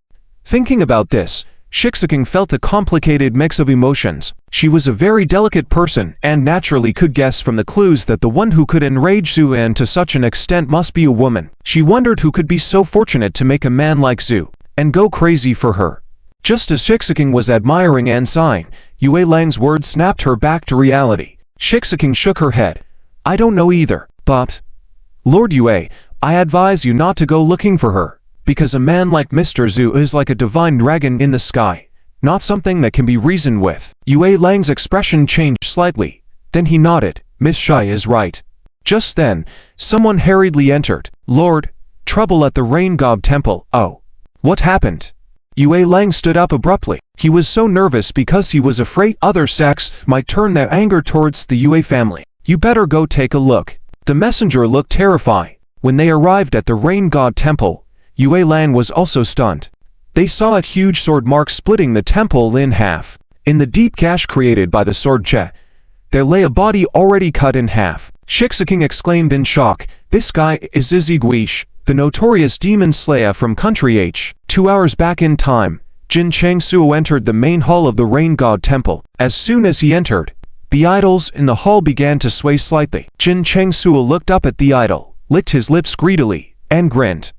Thinking about this, Shixaking felt a complicated mix of emotions. She was a very delicate person and naturally could guess from the clues that the one who could enrage Zuan to such an extent must be a woman. She wondered who could be so fortunate to make a man like Zhu and go crazy for her. Just as Shixaking was admiring and sighing, Yue Lang's words snapped her back to reality. Shixaking shook her head. I don't know either, but Lord Yue, I advise you not to go looking for her, because a man like Mr. Zhu is like a divine dragon in the sky, not something that can be reasoned with. Yue Lang's expression changed slightly. Then he nodded. Miss Shai is right. Just then, someone hurriedly entered. Lord, trouble at the Rain God Temple. Oh. What happened? Yue Lang stood up abruptly. He was so nervous because he was afraid other sects might turn their anger towards the Yue family. You better go take a look. The messenger looked terrified. When they arrived at the Rain God Temple, Yue Lang was also stunned. They saw a huge sword mark splitting the temple in half. In the deep gash created by the sword Che, there lay a body already cut in half. Shixaking exclaimed in shock, this guy is Zizi Guish, the notorious demon slayer from Country H. 2 hours back in time, Jin Changsuo entered the main hall of the Rain God Temple. As soon as he entered, the idols in the hall began to sway slightly. Jin Changsuo looked up at the idol, licked his lips greedily, and grinned.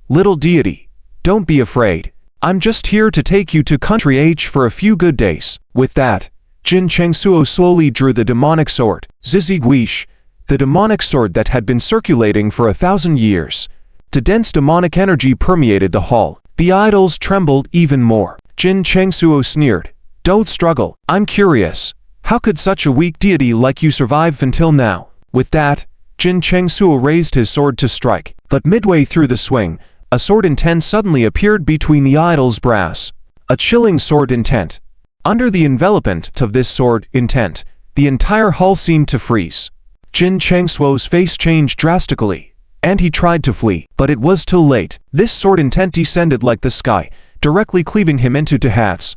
Little deity, don't be afraid. I'm just here to take you to Country H for a few good days. With that, Jin Changsuo slowly drew the demonic sword, Zizi Guish, the demonic sword that had been circulating for 1,000 years. The dense demonic energy permeated the hall. The idols trembled even more. Jin Changsuo sneered. Don't struggle. I'm curious. How could such a weak deity like you survive until now? With that, Jin Changsuo raised his sword to strike. But midway through the swing, a sword intent suddenly appeared between the idol's brows. A chilling sword intent. Under the envelopment of this sword intent, the entire hall seemed to freeze. Jin Changsuo's face changed drastically, and he tried to flee, but it was too late. This sword intent descended like the sky, directly cleaving him into two halves.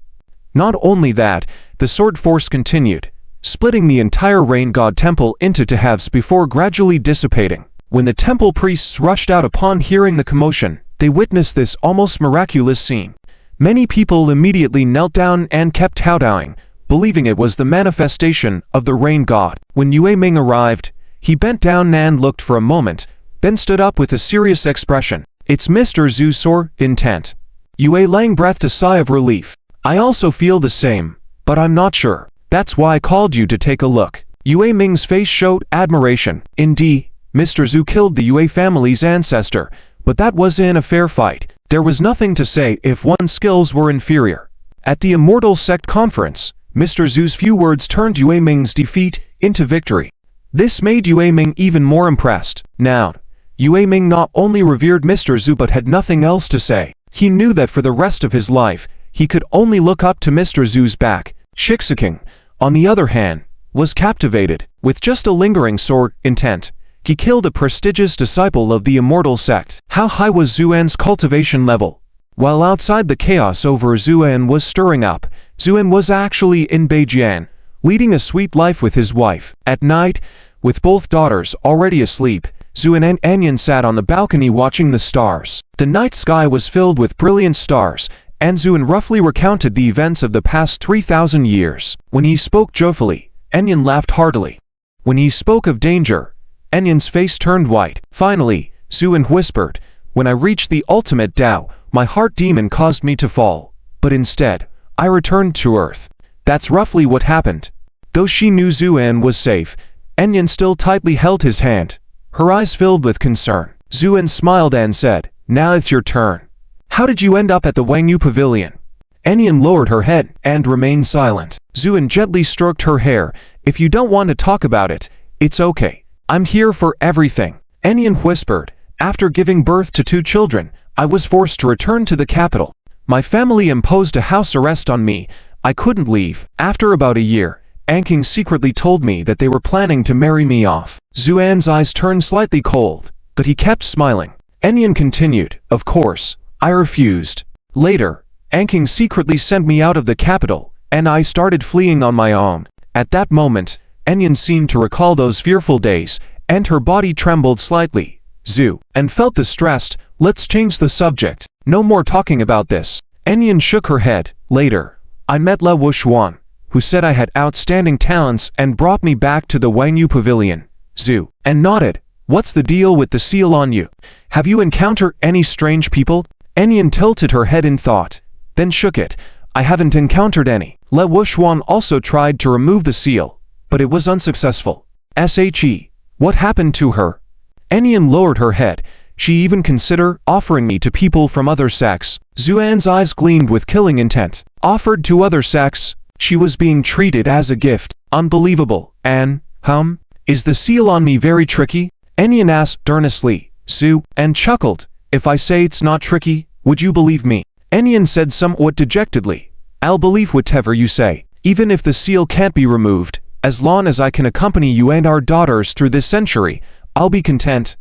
Not only that, the sword force continued, splitting the entire Rain God Temple into two halves before gradually dissipating. When the temple priests rushed out upon hearing the commotion, they witnessed this almost miraculous scene. Many people immediately knelt down and kept kowtowing, believing it was the manifestation of the Rain God. When Yue Ming arrived, he bent down and looked for a moment, then stood up with a serious expression. It's Mr. Zhu's sword intent. Yue Lang breathed a sigh of relief. I also feel the same, but I'm not sure. That's why I called you to take a look. Yue Ming's face showed admiration. Indeed, Mr. Zhu killed the Yue family's ancestor, but that was in a fair fight. There was nothing to say if one's skills were inferior. At the Immortal Sect conference, Mr. Zhu's few words turned Yue Ming's defeat into victory. This made Yue Ming even more impressed. Now, Yue Ming not only revered Mr. Zhu but had nothing else to say. He knew that for the rest of his life, he could only look up to Mr. Zhu's back. Shixaking, on the other hand, was captivated. With just a lingering sword intent, he killed a prestigious disciple of the Immortal Sect. How high was Zuan's cultivation level? While outside the chaos over Zuan was stirring up, Zuan was actually in Beijian, leading a sweet life with his wife. At night, with both daughters already asleep, Zuan and Anyan sat on the balcony watching the stars. The night sky was filled with brilliant stars, and Zuan roughly recounted the events of the past 3,000 years. When he spoke joyfully, Anyan laughed heartily. When he spoke of danger, Anyan's face turned white. Finally, Zuan whispered, when I reached the ultimate Tao, my heart demon caused me to fall. But instead, I returned to Earth. That's roughly what happened. Though she knew Zuan was safe, Anyan still tightly held his hand, her eyes filled with concern. Zuan smiled and said, now it's your turn. How did you end up at the Wangyu Pavilion? Enian lowered her head and remained silent. Zuan gently stroked her hair. If you don't want to talk about it, it's okay. I'm here for everything. Enian whispered. After giving birth to 2 children, I was forced to return to the capital. My family imposed a house arrest on me. I couldn't leave. After about a year, Anking secretly told me that they were planning to marry me off. Zuan's eyes turned slightly cold, but he kept smiling. Enian continued, of course, I refused. Later, Anking secretly sent me out of the capital, and I started fleeing on my own. At that moment, Enian seemed to recall those fearful days, and her body trembled slightly. And felt distressed. Let's change the subject. No more talking about this. Enian shook her head. Later, I met Le Zuan, who said I had outstanding talents and brought me back to the Wangyu Pavilion. And nodded. What's the deal with the seal on you? Have you encountered any strange people? Enian tilted her head in thought, then shook it. I haven't encountered any. Le Zuan also tried to remove the seal, but it was unsuccessful. What happened to her? Enian lowered her head. She even considered offering me to people from other sects. Zuan's eyes gleamed with killing intent. Offered to other sects? She was being treated as a gift. Unbelievable. And, is the seal on me very tricky? Enian asked earnestly. And chuckled. If I say it's not tricky, would you believe me? Enian said somewhat dejectedly. I'll believe whatever you say, even if the seal can't be removed. As long as I can accompany you and our daughters through this century, I'll be content.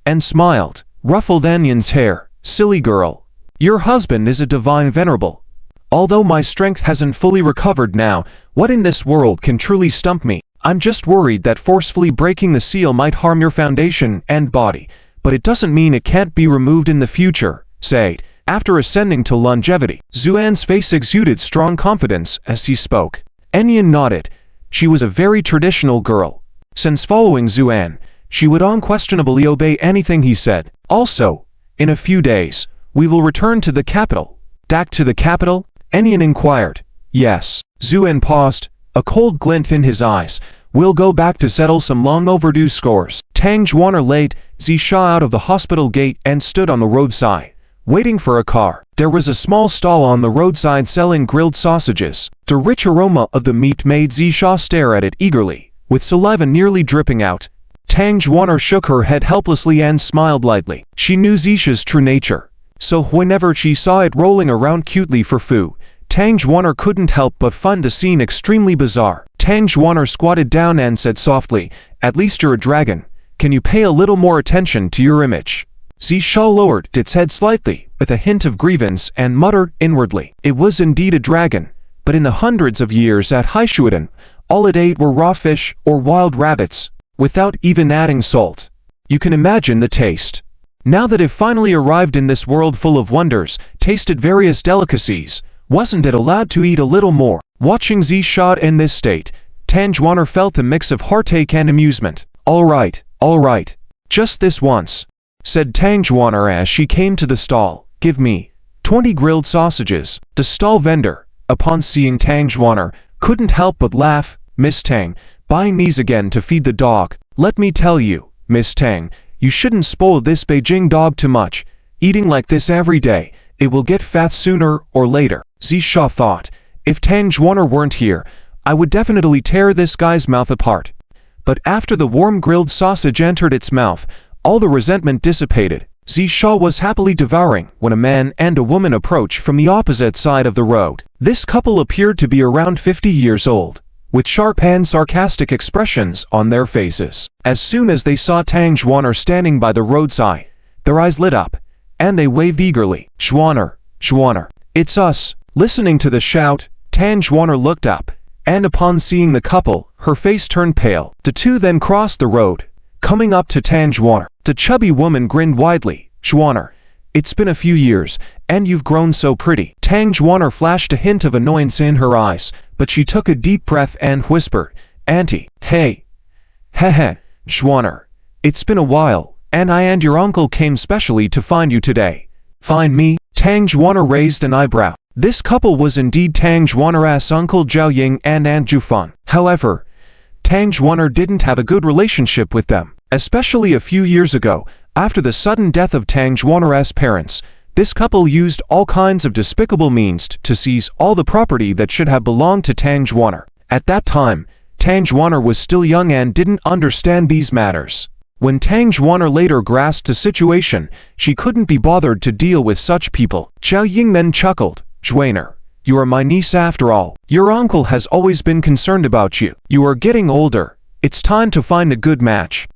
And smiled. Ruffled Enian's hair. Silly girl. Your husband is a divine venerable. Although my strength hasn't fully recovered now, what in this world can truly stump me? I'm just worried that forcefully breaking the seal might harm your foundation and body, but it doesn't mean it can't be removed in the future, said. After ascending to longevity, Zuan's face exuded strong confidence as he spoke. Enian nodded. She was a very traditional girl. Since following Zuan, she would unquestionably obey anything he said. Also, in a few days, we will return to the capital. Back to the capital? Enian inquired. Yes. Zuan paused, a cold glint in his eyes. We'll go back to settle some long overdue scores. Tang Zhuaner laid Zisha out of the hospital gate and stood on the roadside, waiting for a car. There was a small stall on the roadside selling grilled sausages. The rich aroma of the meat made Zisha stare at it eagerly, with saliva nearly dripping out. Tang Zhuaner shook her head helplessly and smiled lightly. She knew Zisha's true nature, so whenever she saw it rolling around cutely for food, Tang Zhuaner couldn't help but find the scene extremely bizarre. Tang Zhuaner squatted down and said softly, at least you're a dragon. Can you pay a little more attention to your image? Zisha lowered its head slightly, with a hint of grievance, and muttered inwardly. It was indeed a dragon, but in the hundreds of years at Haishuiden, all it ate were raw fish or wild rabbits, without even adding salt. You can imagine the taste. Now that it finally arrived in this world full of wonders, tasted various delicacies, wasn't it allowed to eat a little more? Watching Zisha in this state, Tang Zhuaner felt a mix of heartache and amusement. All right, just this once, said Tang Zhuaner as she came to the stall. Give me 20 grilled sausages. The stall vendor, upon seeing Tang Zhuaner, couldn't help but laugh. Miss Tang, buying these again to feed the dog. Let me tell you, Miss Tang, you shouldn't spoil this Beijing dog too much. Eating like this every day, it will get fat sooner or later. Zisha thought, if Tang Zhuaner weren't here, I would definitely tear this guy's mouth apart. But after the warm grilled sausage entered its mouth, all the resentment dissipated. Zisha was happily devouring when a man and a woman approached from the opposite side of the road. This couple appeared to be around 50 years old, with sharp and sarcastic expressions on their faces. As soon as they saw Tang Zhuaner standing by the roadside, their eyes lit up, and they waved eagerly. Zhuaner, it's us. Listening to the shout, Tang Zhuaner looked up, and upon seeing the couple, her face turned pale. The two then crossed the road, coming up to Tang Zhuaner. The chubby woman grinned widely. Zhuaner, it's been a few years, and you've grown so pretty. Tang Zhuaner flashed a hint of annoyance in her eyes, but she took a deep breath and whispered, Auntie, hey. Heh, Zhuaner, it's been a while, and I and your uncle came specially to find you today. Find me? Tang Zhuaner raised an eyebrow. This couple was indeed Tang Zhuaner's uncle Zhao Ying and Aunt Jufan. However, Tang Zhuaner didn't have a good relationship with them, especially a few years ago. After the sudden death of Tang Zhuaner's parents, This couple used all kinds of despicable means to seize all the property that should have belonged to Tang Zhuaner. At that time, Tang Zhuaner was still young and didn't understand these matters. When Tang Zhuaner later grasped the situation, she couldn't be bothered to deal with such people. Zhao Ying then chuckled. Zhuaner, you are my niece after all. Your uncle has always been concerned about you. You are getting older. It's time to find a good match.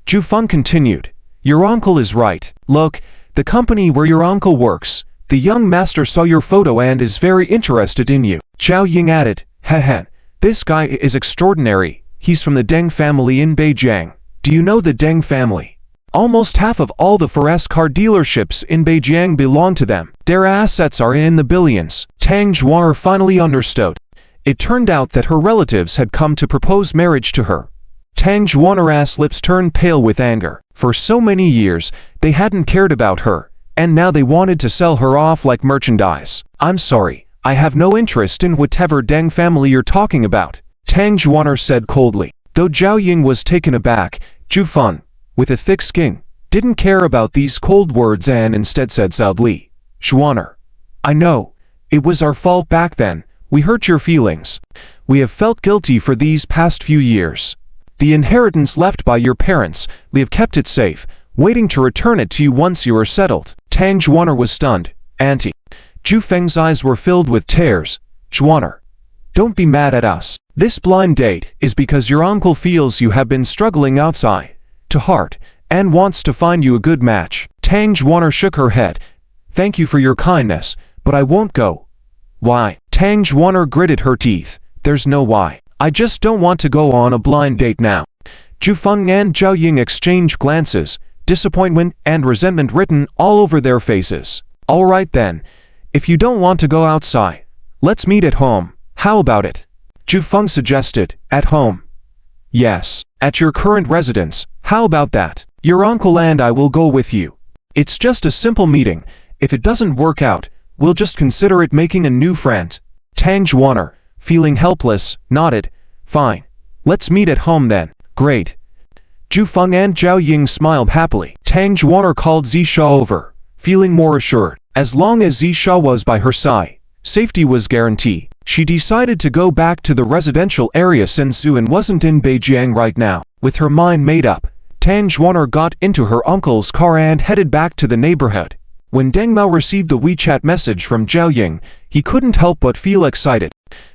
Zhu Feng continued. Your uncle is right. Look, the company where your uncle works, the young master saw your photo and is very interested in you. Zhao Ying added, Heh, this guy is extraordinary. He's from the Deng family in Beijing. Do you know the Deng family? Almost half of all the Forest car dealerships in Beijing belong to them. Their assets are in the billions. Tang Zhuaner finally understood. It turned out that her relatives had come to propose marriage to her. Tang Zhuaner's lips turned pale with anger. For so many years, they hadn't cared about her, and now they wanted to sell her off like merchandise. I'm sorry, I have no interest in whatever Deng family you're talking about, Tang Zhuaner said coldly. Though Zhao Ying was taken aback, Zhu Feng, with a thick skin, didn't care about these cold words and instead said sadly, Zhuaner, I know, it was our fault back then, we hurt your feelings. We have felt guilty for these past few years. The inheritance left by your parents, we have kept it safe, waiting to return it to you once you are settled. Tang Zhuaner was stunned. Auntie. Zhu Feng's eyes were filled with tears. Zhuaner, don't be mad at us. This blind date is because your uncle feels you have been struggling outside to heart and wants to find you a good match. Tang Zhuaner shook her head. Thank you for your kindness, but I won't go. Why? Tang Zhuaner gritted her teeth. There's no why. I just don't want to go on a blind date now. Zhu Feng and Zhao Ying exchanged glances, disappointment and resentment written all over their faces. All right then, if you don't want to go outside, let's meet at home. How about it? Zhu Feng suggested. At home? Yes, at your current residence. How about that? Your uncle and I will go with you. It's just a simple meeting. If it doesn't work out, we'll just consider it making a new friend. Tang Zhuaner, feeling helpless, nodded. Fine. Let's meet at home then. Great. Zhu Feng and Zhao Ying smiled happily. Tang Zhuaner called Zisha over, feeling more assured. As long as Zisha was by her side, safety was guaranteed. She decided to go back to the residential area since Zuan wasn't in Beijing right now. With her mind made up, Tang Zhuaner got into her uncle's car and headed back to the neighborhood. When Deng Mao received the WeChat message from Zhao Ying, he couldn't help but feel excited.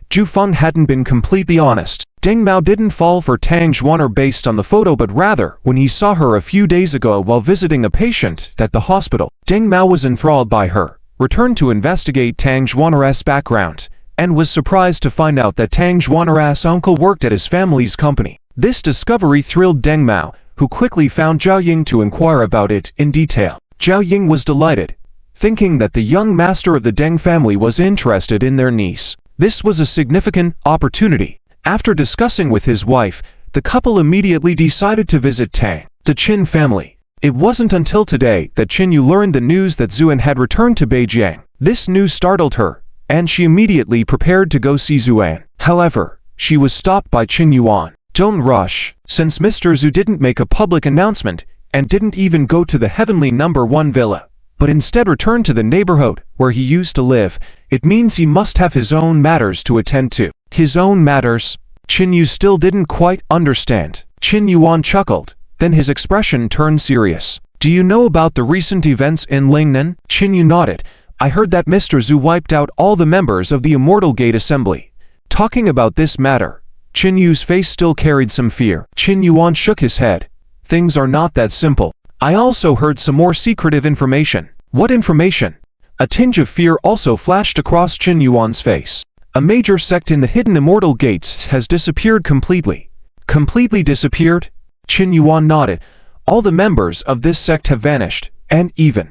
Zhu Feng hadn't been completely honest. Deng Mao didn't fall for Tang Zhuaner based on the photo but rather when he saw her a few days ago while visiting a patient at the hospital. Deng Mao was enthralled by her, returned to investigate Tang Zhuaner's background, and was surprised to find out that Tang Zhuaner's uncle worked at his family's company. This discovery thrilled Deng Mao, who quickly found Zhao Ying to inquire about it in detail. Zhao Ying was delighted, thinking that the young master of the Deng family was interested in their niece. This was a significant opportunity. After discussing with his wife, the couple immediately decided to visit Tang, the Qin family. It wasn't until today that Qin Yu learned the news that Zuan had returned to Beijing. This news startled her, and she immediately prepared to go see Zuan. However, she was stopped by Qin Yuan. Don't rush. Since Mr. Zhu didn't make a public announcement and didn't even go to the heavenly #1 villa, but instead returned to the neighborhood where he used to live, it means he must have his own matters to attend to. His own matters? Qin Yu still didn't quite understand. Qin Yuan chuckled, then his expression turned serious. Do you know about the recent events in Lingnan? Qin Yu nodded. I heard that Mr. Zhu wiped out all the members of the Immortal Gate Assembly. Talking about this matter, Qin Yu's face still carried some fear. Qin Yuan shook his head. Things are not that simple. I also heard some more secretive information. What information? A tinge of fear also flashed across Qin Yuan's face. A major sect in the hidden Immortal Gates has disappeared completely. Completely disappeared? Qin Yuan nodded. All the members of this sect have vanished, and even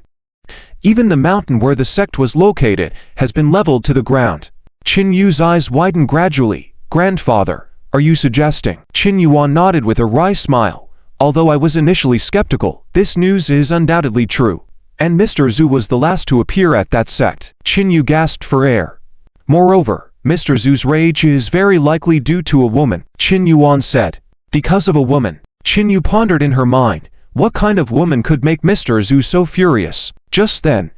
the mountain where the sect was located has been leveled to the ground. Qin Yu's eyes widened gradually. Grandfather, are you suggesting? Qin Yuan nodded with a wry smile. Although I was initially skeptical, this news is undoubtedly true. And Mr. Zhu was the last to appear at that sect. Qin Yu gasped for air. Moreover, Mr. Zhu's rage is very likely due to a woman, Qin Yuan said. Because of a woman? Qin Yu pondered in her mind. What kind of woman could make Mr. Zhu so furious? Just then,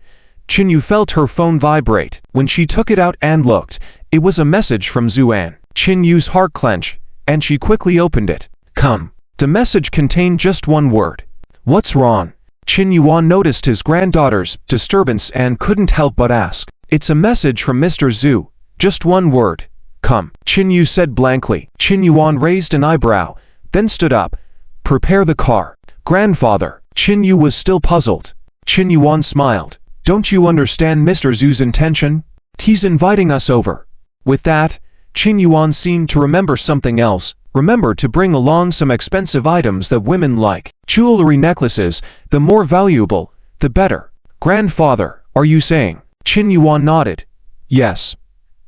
Qinyu felt her phone vibrate. When she took it out and looked, it was a message from Zuan. Qinyu's heart clenched, and she quickly opened it. Come. The message contained just one word. What's wrong? Qinyuan noticed his granddaughter's disturbance and couldn't help but ask. It's a message from Mr. Zhu. Just one word. Come. Qinyu said blankly. Qinyuan raised an eyebrow, then stood up. Prepare the car. Grandfather. Qinyu was still puzzled. Qinyuan smiled. Don't you understand Mr. Zhu's intention? He's inviting us over. With that, Qinyuan seemed to remember something else. Remember to bring along some expensive items that women like. Jewelry necklaces, the more valuable, the better. Grandfather, are you saying? Qinyuan nodded. Yes.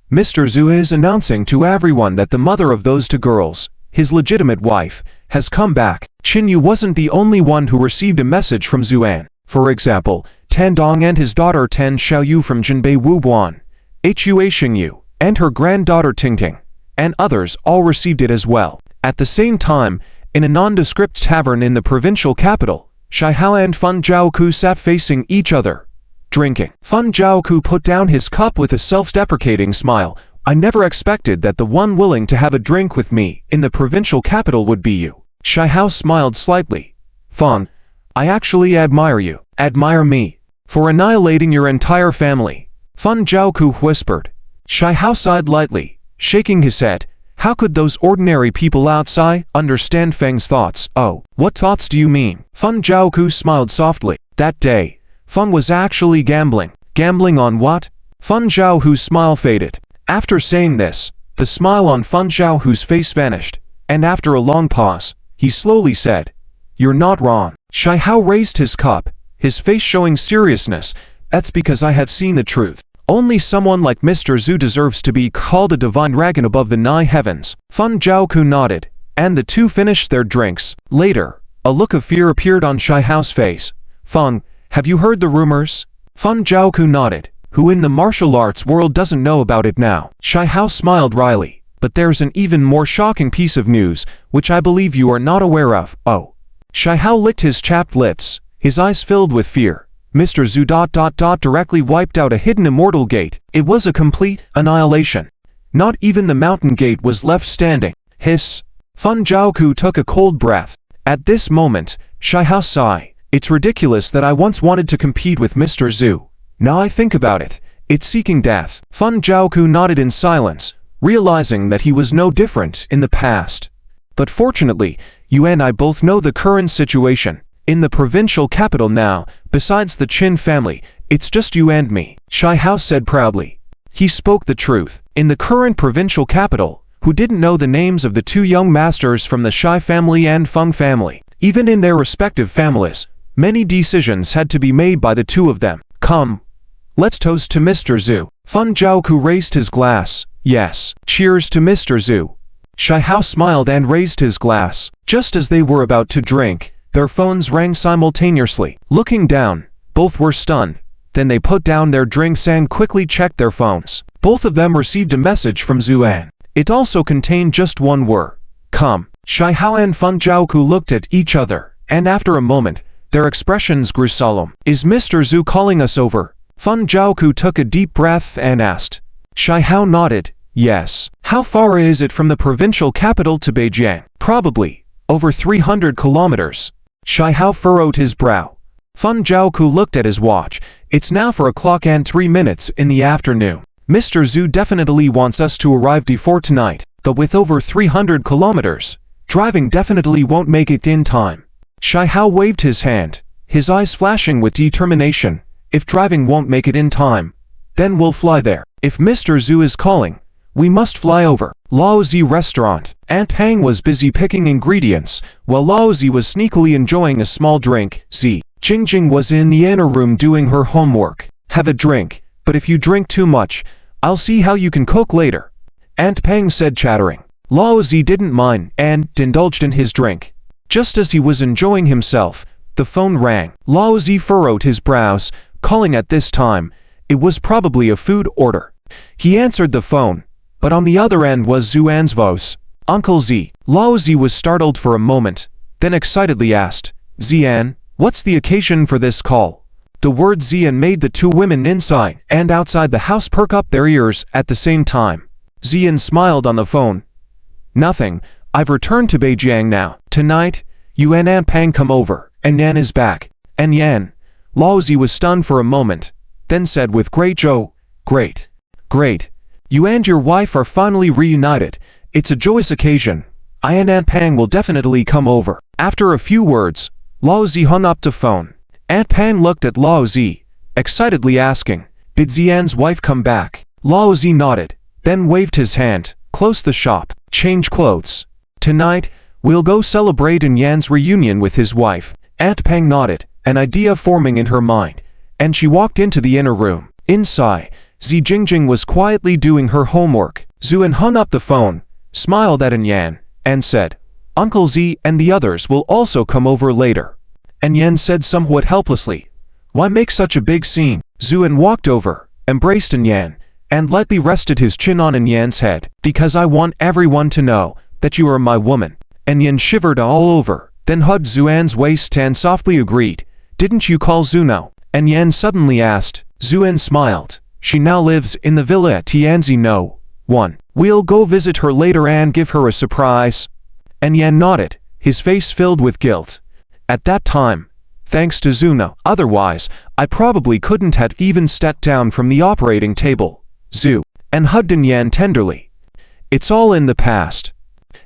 Mr. Zhu is announcing to everyone that the mother of those two girls, his legitimate wife, has come back. Qinyu wasn't the only one who received a message from Zuan. For example, Tan Dong and his daughter Tan Xiaoyu from Jinbei Wubuan, Hua Xingyu, and her granddaughter Tingting, and others all received it as well. At the same time, in a nondescript tavern in the provincial capital, Shai Hao and Feng Zhaoku sat facing each other, drinking. Feng Zhaoku put down his cup with a self-deprecating smile. I never expected that the one willing to have a drink with me in the provincial capital would be you. Shai Hao smiled slightly. Feng, I actually admire you. Admire me. For annihilating your entire family. Feng Zhaoku whispered. Shai Hao sighed lightly, shaking his head. How could those ordinary people outside understand Feng's thoughts? Oh, what thoughts do you mean? Feng Zhaoku smiled softly. That day, Feng was actually gambling. Gambling on what? Feng Zhaohu's smile faded. After saying this, the smile on Feng Zhaohu's face vanished, and after a long pause, he slowly said, You're not wrong. Shai Hao raised his cup, his face showing seriousness. That's because I have seen the truth. Only someone like Mr. Zhu deserves to be called a divine dragon above the nine heavens. Feng Zhaoku nodded, and the two finished their drinks. Later, a look of fear appeared on Shai Hao's face. Feng, have you heard the rumors? Feng Zhaoku nodded. Who in the martial arts world doesn't know about it now? Shai Hao smiled wryly. But there's an even more shocking piece of news, which I believe you are not aware of. Oh. Shai Hao licked his chapped lips, his eyes filled with fear. Mr. Zhu directly wiped out a hidden immortal gate. It was a complete annihilation. Not even the mountain gate was left standing. Hiss. Feng Zhaoku took a cold breath. At this moment, Shai Hao sighed. It's ridiculous that I once wanted to compete with Mr. Zhu. Now I think about it, it's seeking death. Feng Zhaoku nodded in silence, realizing that he was no different in the past. But fortunately, you and I both know the current situation. In the provincial capital now, besides the Qin family, it's just you and me, Shai Hao said proudly. He spoke the truth. In the current provincial capital, who didn't know the names of the two young masters from the Shai family and Feng family? Even in their respective families, many decisions had to be made by the two of them. Come. Let's toast to Mr. Zhu. Feng Zhaoku raised his glass. Yes. Cheers to Mr. Zhu. Shai Hao smiled and raised his glass. Just as they were about to drink, their phones rang simultaneously. Looking down, both were stunned. Then they put down their drinks and quickly checked their phones. Both of them received a message from Zuan. It also contained just one word. Come. Shai Hao and Feng Zhaoku looked at each other, and after a moment, their expressions grew solemn. Is Mr. Zhu calling us over? Feng Zhaoku took a deep breath and asked. Shai Hao nodded. Yes. How far is it from the provincial capital to Beijing? Probably over 300 kilometers. Shai Hao furrowed his brow. Feng Zhaoku looked at his watch. It's now 4:03 in the afternoon. Mr. Zhu definitely wants us to arrive before tonight, but with over 300 kilometers, driving definitely won't make it in time. Shai Hao waved his hand, his eyes flashing with determination. If driving won't make it in time, then we'll fly there. If Mr. Zhu is calling, we must fly over. Laozi restaurant. Aunt Hang was busy picking ingredients, while Laozi was sneakily enjoying a small drink. Jingjing was in the inner room doing her homework. Have a drink, but if you drink too much, I'll see how you can cook later. Aunt Peng said, chattering. Laozi didn't mind and indulged in his drink. Just as he was enjoying himself, the phone rang. Laozi furrowed his brows, calling at this time. It was probably a food order. He answered the phone, but on the other end was Zuan's voice. Uncle Z. Laozi was startled for a moment, then excitedly asked, Zian, what's the occasion for this call? The word Zuan made the two women inside and outside the house perk up their ears at the same time. Zuan smiled on the phone. Nothing, I've returned to Beijing now. Tonight, Yuan and Pang come over, and Yan is back. And Yan. Laozi was stunned for a moment, then said with great joy, Great. Great. You and your wife are finally reunited. It's a joyous occasion. I and Aunt Pang will definitely come over. After a few words, Laozi hung up the phone. Aunt Pang looked at Laozi, excitedly asking, Did Zian's wife come back? Laozi nodded, then waved his hand, close the shop, change clothes. Tonight, we'll go celebrate in Yan's reunion with his wife. Aunt Pang nodded, an idea forming in her mind, and she walked into the inner room. Inside, Zi Jingjing was quietly doing her homework. Zuan hung up the phone, smiled at Yan, and said, Uncle Z and the others will also come over later. And Yan said somewhat helplessly, Why make such a big scene? Zuan walked over, embraced Yan, and lightly rested his chin on Yan's head. Because I want everyone to know that you are my woman. Yan shivered all over, then hugged Zuan's waist and softly agreed, Didn't you call Zuno? Yan suddenly asked. Zuan smiled. She now lives in the villa at Tianzi No. 1. We'll go visit her later and give her a surprise. Yan nodded, his face filled with guilt. At that time, thanks to Zuno, otherwise, I probably couldn't have even stepped down from the operating table. Zu. And hugged Yan tenderly. It's all in the past.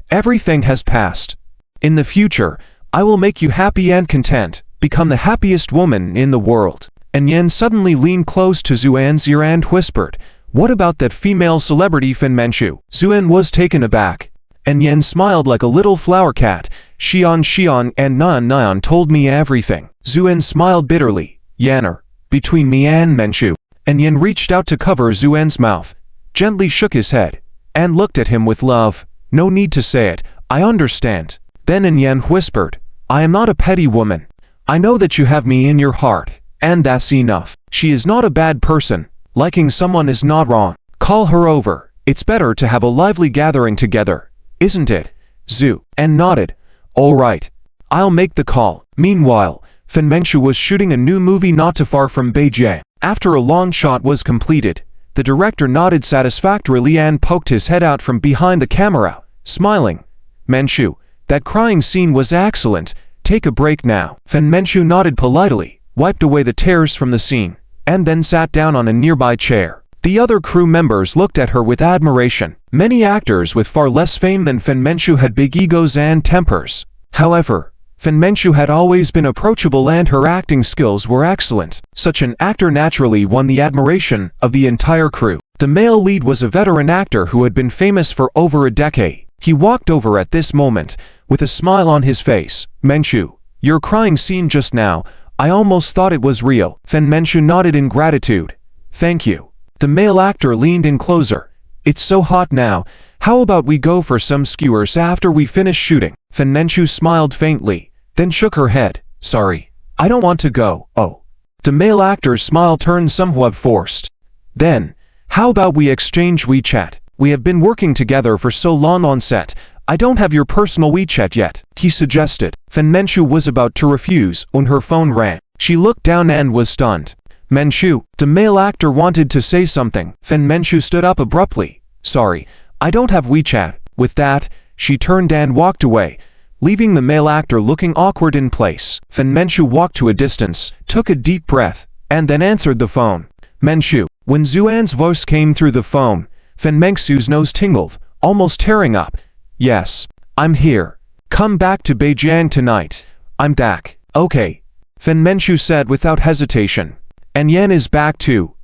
Everything has passed. In the future, I will make you happy and content, become the happiest woman in the world. Yan suddenly leaned close to Zuan's ear and whispered, What about that female celebrity Fen Menchu? Zuan was taken aback. Yan smiled like a little flower cat. Xian and Nan told me everything. Zuan smiled bitterly. Yaner, between me and Menchu. Yan reached out to cover Zuan's mouth, gently shook his head, and looked at him with love. No need to say it, I understand. Then Yan whispered, I am not a petty woman. I know that you have me in your heart. And that's enough. She is not a bad person. Liking someone is not wrong. Call her over. It's better to have a lively gathering together, isn't it? Zu. And nodded. All right. I'll make the call. Meanwhile, Fen Menchu was shooting a new movie not too far from Beijing. After a long shot was completed, the director nodded satisfactorily and poked his head out from behind the camera, smiling. Menchu, that crying scene was excellent. Take a break now. Fen Menchu nodded politely, wiped away the tears from the scene, and then sat down on a nearby chair. The other crew members looked at her with admiration. Many actors with far less fame than Fen Menchu had big egos and tempers. However, Fen Menchu had always been approachable and her acting skills were excellent. Such an actor naturally won the admiration of the entire crew. The male lead was a veteran actor who had been famous for over a decade. He walked over at this moment, with a smile on his face. Menchu, your crying scene just now, I almost thought it was real. Fen Menchu nodded in gratitude. Thank you. The male actor leaned in closer. It's so hot now. How about we go for some skewers after we finish shooting? Fen Menchu smiled faintly, then shook her head. Sorry, I don't want to go. Oh. The male actor's smile turned somewhat forced. Then, how about we exchange WeChat? We have been working together for so long on set. I don't have your personal WeChat yet, he suggested. Fen Menchu was about to refuse when her phone rang. She looked down and was stunned. Menchu, the male actor wanted to say something. Fen Menchu stood up abruptly. Sorry, I don't have WeChat. With that, she turned and walked away, leaving the male actor looking awkward in place. Fen Menchu walked to a distance, took a deep breath, and then answered the phone. Menchu. When Zuan's voice came through the phone, Fen Menchu's nose tingled, almost tearing up. Yes, I'm here. Come back to Beijing tonight. I'm back. Okay. Fen Menchu said without hesitation. And Yan is back too.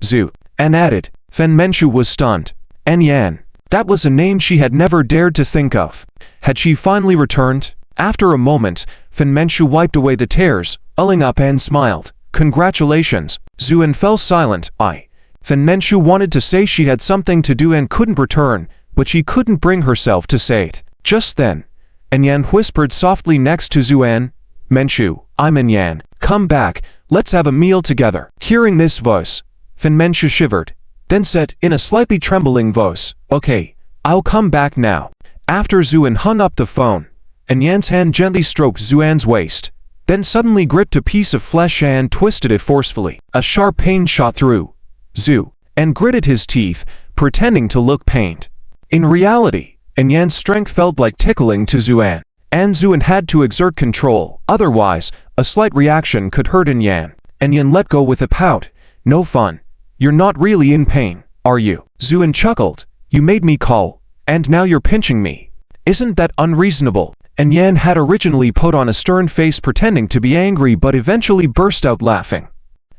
Zu. And added. Fen Menchu was stunned. And Yan. That was a name she had never dared to think of. Had she finally returned? After a moment, Fen Menchu wiped away the tears, ulling up and smiled. Congratulations. Zuan fell silent. Fen Menchu wanted to say she had something to do and couldn't return, but she couldn't bring herself to say it. Just then, Yan whispered softly next to Zuan. Menchu, I'm Yan. Come back, let's have a meal together. Hearing this voice, Fen Menchu shivered, then said in a slightly trembling voice, Okay, I'll come back now. After Zuan hung up the phone, Yan's hand gently stroked Zuan's waist, then suddenly gripped a piece of flesh and twisted it forcefully. A sharp pain shot through Zuan and gritted his teeth, pretending to look pained. In reality, Yan's strength felt like tickling to Zuan, and Zuan had to exert control, otherwise, a slight reaction could hurt Yan. Yan let go with a pout. No fun. You're not really in pain, are you? Zuan chuckled. You made me call, and now you're pinching me. Isn't that unreasonable? Yan had originally put on a stern face pretending to be angry but eventually burst out laughing.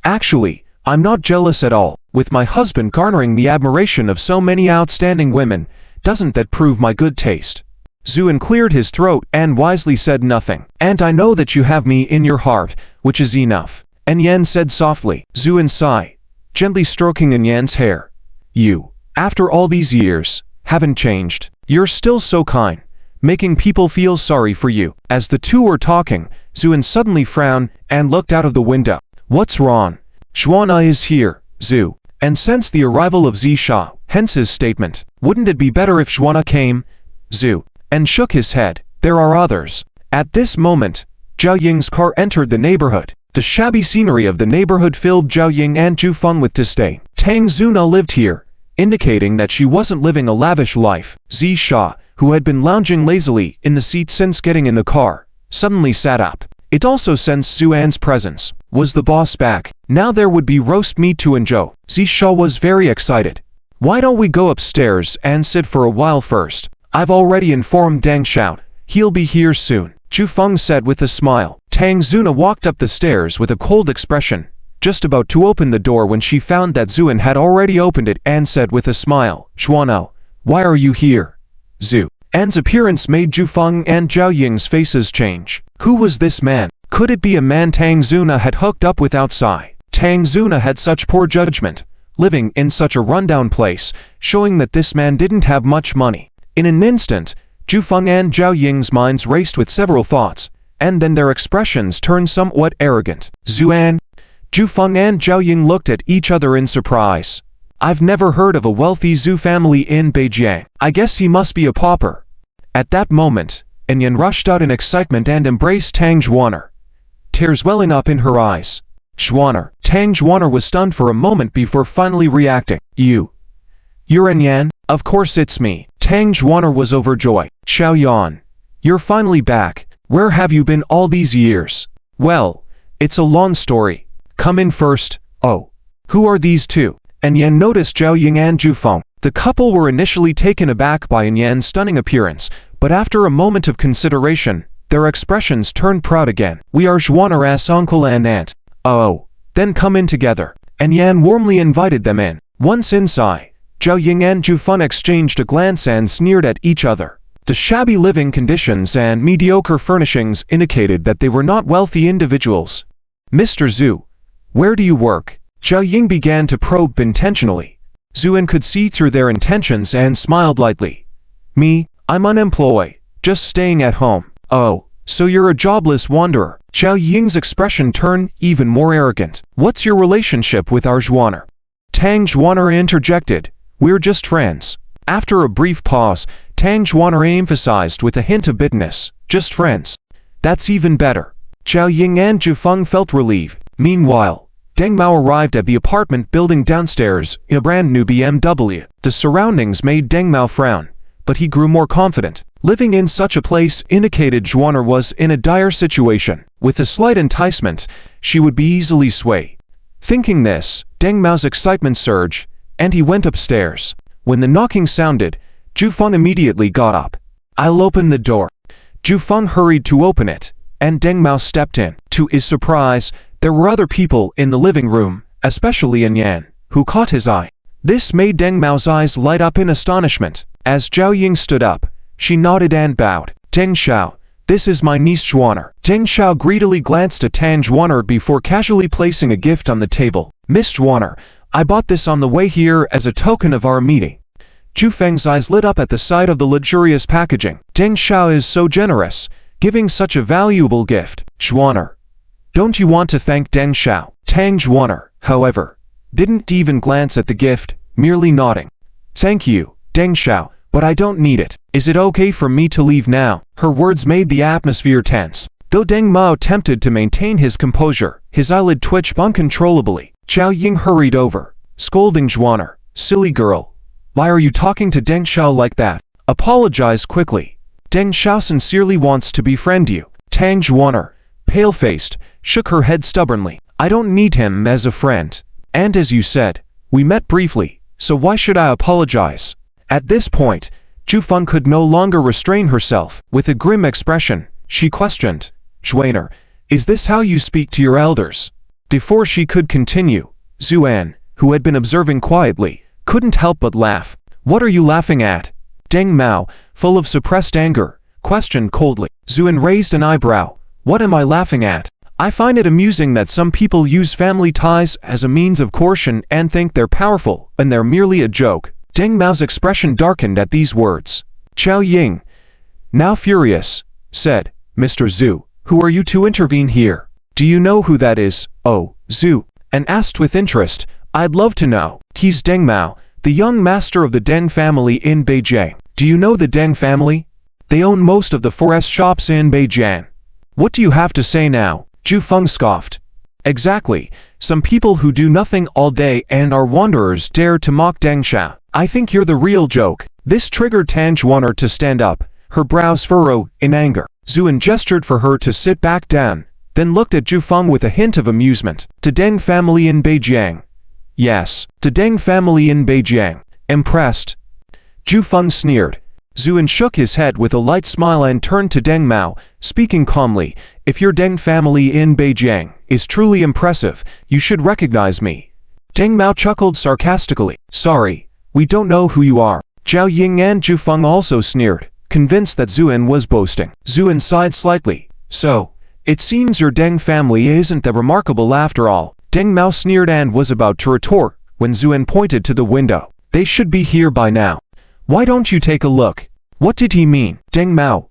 Actually, I'm not jealous at all. With my husband garnering the admiration of so many outstanding women, doesn't that prove my good taste? Zuan cleared his throat and wisely said nothing. And I know that you have me in your heart, which is enough. Yan said softly. Zuan sighed, gently stroking Yan's hair. You, after all these years, haven't changed. You're still so kind, making people feel sorry for you. As the two were talking, Zuan suddenly frowned and looked out of the window. What's wrong? Zuan is here, Zuan, and sensed the arrival of Zisha, hence his statement. Wouldn't it be better if Zuan came? Zuan, and shook his head. There are others. At this moment, Zhao Ying's car entered the neighborhood. The shabby scenery of the neighborhood filled Zhao Ying and Zhu Feng with disdain. Tang Zuna lived here, indicating that she wasn't living a lavish life. Zisha, who had been lounging lazily in the seat since getting in the car, suddenly sat up. It also sensed Zuan's presence. Was the boss back? Now there would be roast meat to enjoy. Zisha was very excited. Why don't we go upstairs and sit for a while first? I've already informed Deng Xiao. He'll be here soon. Zhu Feng said with a smile. Tang Zuna walked up the stairs with a cold expression, just about to open the door when she found that Zuan had already opened it and said with a smile, Xuanao, why are you here? Zuan's appearance made Zhu Feng and Zhao Ying's faces change. Who was this man? Could it be a man Tang Zuna had hooked up with outside? Tang Zuna had such poor judgment, living in such a rundown place, showing that this man didn't have much money. In an instant, Zhu Feng and Zhao Ying's minds raced with several thoughts, and then their expressions turned somewhat arrogant. Zuan, Zhu Feng and Zhao Ying looked at each other in surprise. I've never heard of a wealthy Zhu family in Beijing. I guess he must be a pauper. At that moment, Yan rushed out in excitement and embraced Tang Zhuaner, tears welling up in her eyes. Zhuaner. Tang Zhuaner was stunned for a moment before finally reacting. You're Yan? Of course it's me. Tang Zhuaner was overjoyed. Xiao Yan, you're finally back. Where have you been all these years? Well, it's a long story. Come in first. Oh, who are these two? Yan noticed Zhao Ying and Zhu Feng. The couple were initially taken aback by Yan's stunning appearance, but after a moment of consideration, their expressions turned proud again. We are Zhuaner's uncle and aunt. Oh, then come in together. Yan warmly invited them in. Once inside, Zhao Ying and Zhu Feng exchanged a glance and sneered at each other. The shabby living conditions and mediocre furnishings indicated that they were not wealthy individuals. Mr. Zhu, where do you work? Zhao Ying began to probe intentionally. Zuan could see through their intentions and smiled lightly. Me, I'm unemployed, just staying at home. Oh, so you're a jobless wanderer. Zhao Ying's expression turned even more arrogant. What's your relationship with our Zhuaner? Tang Zhuaner interjected. We're just friends. After a brief pause, Tang Zhuaner emphasized with a hint of bitterness. Just friends. That's even better. Zhao Ying and Zhu Feng felt relieved. Meanwhile, Deng Mao arrived at the apartment building downstairs in a brand new BMW. The surroundings made Deng Mao frown, but he grew more confident. Living in such a place indicated Zhuaner was in a dire situation. With a slight enticement, she would be easily swayed. Thinking this, Deng Mao's excitement surged, and he went upstairs. When the knocking sounded, Zhu Feng immediately got up. I'll open the door. Zhu Feng hurried to open it, and Deng Mao stepped in. To his surprise, there were other people in the living room, especially Yan, who caught his eye. This made Deng Mao's eyes light up in astonishment. As Zhao Ying stood up, she nodded and bowed. Deng Xiao, this is my niece Zhuaner. Deng Xiao greedily glanced at Tang Zhuaner before casually placing a gift on the table. Miss Zhuaner, I bought this on the way here as a token of our meeting. Zhu Feng's eyes lit up at the sight of the luxurious packaging. Deng Xiao is so generous, giving such a valuable gift. Zhuaner, don't you want to thank Deng Xiao? Tang Zhuaner, however, didn't even glance at the gift, merely nodding. Thank you, Deng Xiao, but I don't need it. Is it okay for me to leave now? Her words made the atmosphere tense. Though Deng Mao attempted to maintain his composure, his eyelid twitched uncontrollably. Zhao Ying hurried over, scolding Zuaner. Silly girl. Why are you talking to Deng Xiao like that? Apologize quickly. Deng Xiao sincerely wants to befriend you. Tang Zuaner, pale-faced, shook her head stubbornly. I don't need him as a friend. And as you said, we met briefly, so why should I apologize? At this point, Zhu Feng could no longer restrain herself. With a grim expression, she questioned, Zuaner, is this how you speak to your elders? Before she could continue, Zuan, who had been observing quietly, couldn't help but laugh. What are you laughing at? Deng Mao, full of suppressed anger, questioned coldly. Zuan raised an eyebrow. What am I laughing at? I find it amusing that some people use family ties as a means of coercion and think they're powerful, and they're merely a joke. Deng Mao's expression darkened at these words. Zhao Ying, now furious, said, Mr. Zhu, who are you to intervene here? Do you know who that is? Oh, Zhu, and asked with interest, I'd love to know. Teased Deng Mao, the young master of the Deng family in Beijing. Do you know the Deng family? They own most of the forest shops in Beijing. What do you have to say now? Zhu Feng scoffed. Exactly, some people who do nothing all day and are wanderers dare to mock Deng Xiao. I think you're the real joke. This triggered Tang Zuaner to stand up, her brows furrow in anger. Zuan gestured for her to sit back down, then looked at Zhu Feng with a hint of amusement. To Deng family in Beijing. Yes, to Deng family in Beijing. Impressed? Zhu Feng sneered. Zuan shook his head with a light smile and turned to Deng Mao, speaking calmly. If your Deng family in Beijing is truly impressive, you should recognize me. Deng Mao chuckled sarcastically. Sorry, we don't know who you are. Zhao Ying and Zhu Feng also sneered, convinced that Zuan was boasting. Zuan sighed slightly. So, it seems your Deng family isn't that remarkable after all. Deng Mao sneered and was about to retort, when Zuan pointed to the window. They should be here by now. Why don't you take a look? What did he mean? Deng Mao,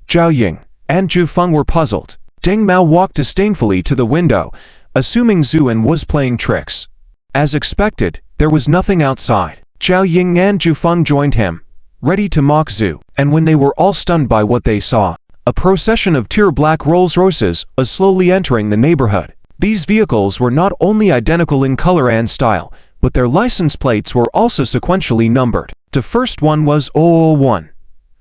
Zhao Ying, and Zhu Feng were puzzled. Deng Mao walked disdainfully to the window, assuming Zuan was playing tricks. As expected, there was nothing outside. Zhao Ying and Zhu Feng joined him, ready to mock Zhu, and when they were all stunned by what they saw, a procession of tear black Rolls Royces was slowly entering the neighborhood. These vehicles were not only identical in color and style, but their license plates were also sequentially numbered. The first one was 001,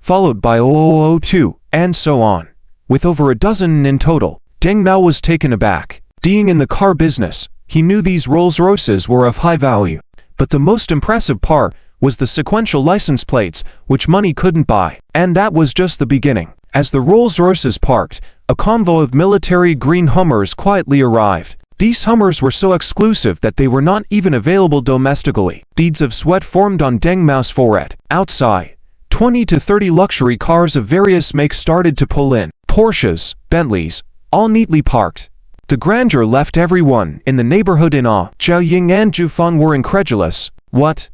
followed by 0002, and so on. With over a dozen in total, Deng Mao was taken aback. Being in the car business, he knew these Rolls Royces were of high value. But the most impressive part was the sequential license plates, which money couldn't buy. And that was just the beginning. As the Rolls Royces parked, a convoy of military green Hummers quietly arrived. These Hummers were so exclusive that they were not even available domestically. Beads of sweat formed on Deng Mao's forehead. Outside, 20 to 30 luxury cars of various makes started to pull in. Porsches, Bentleys, all neatly parked. The grandeur left everyone in the neighborhood in awe. Zhao Ying and Zhu Feng were incredulous. What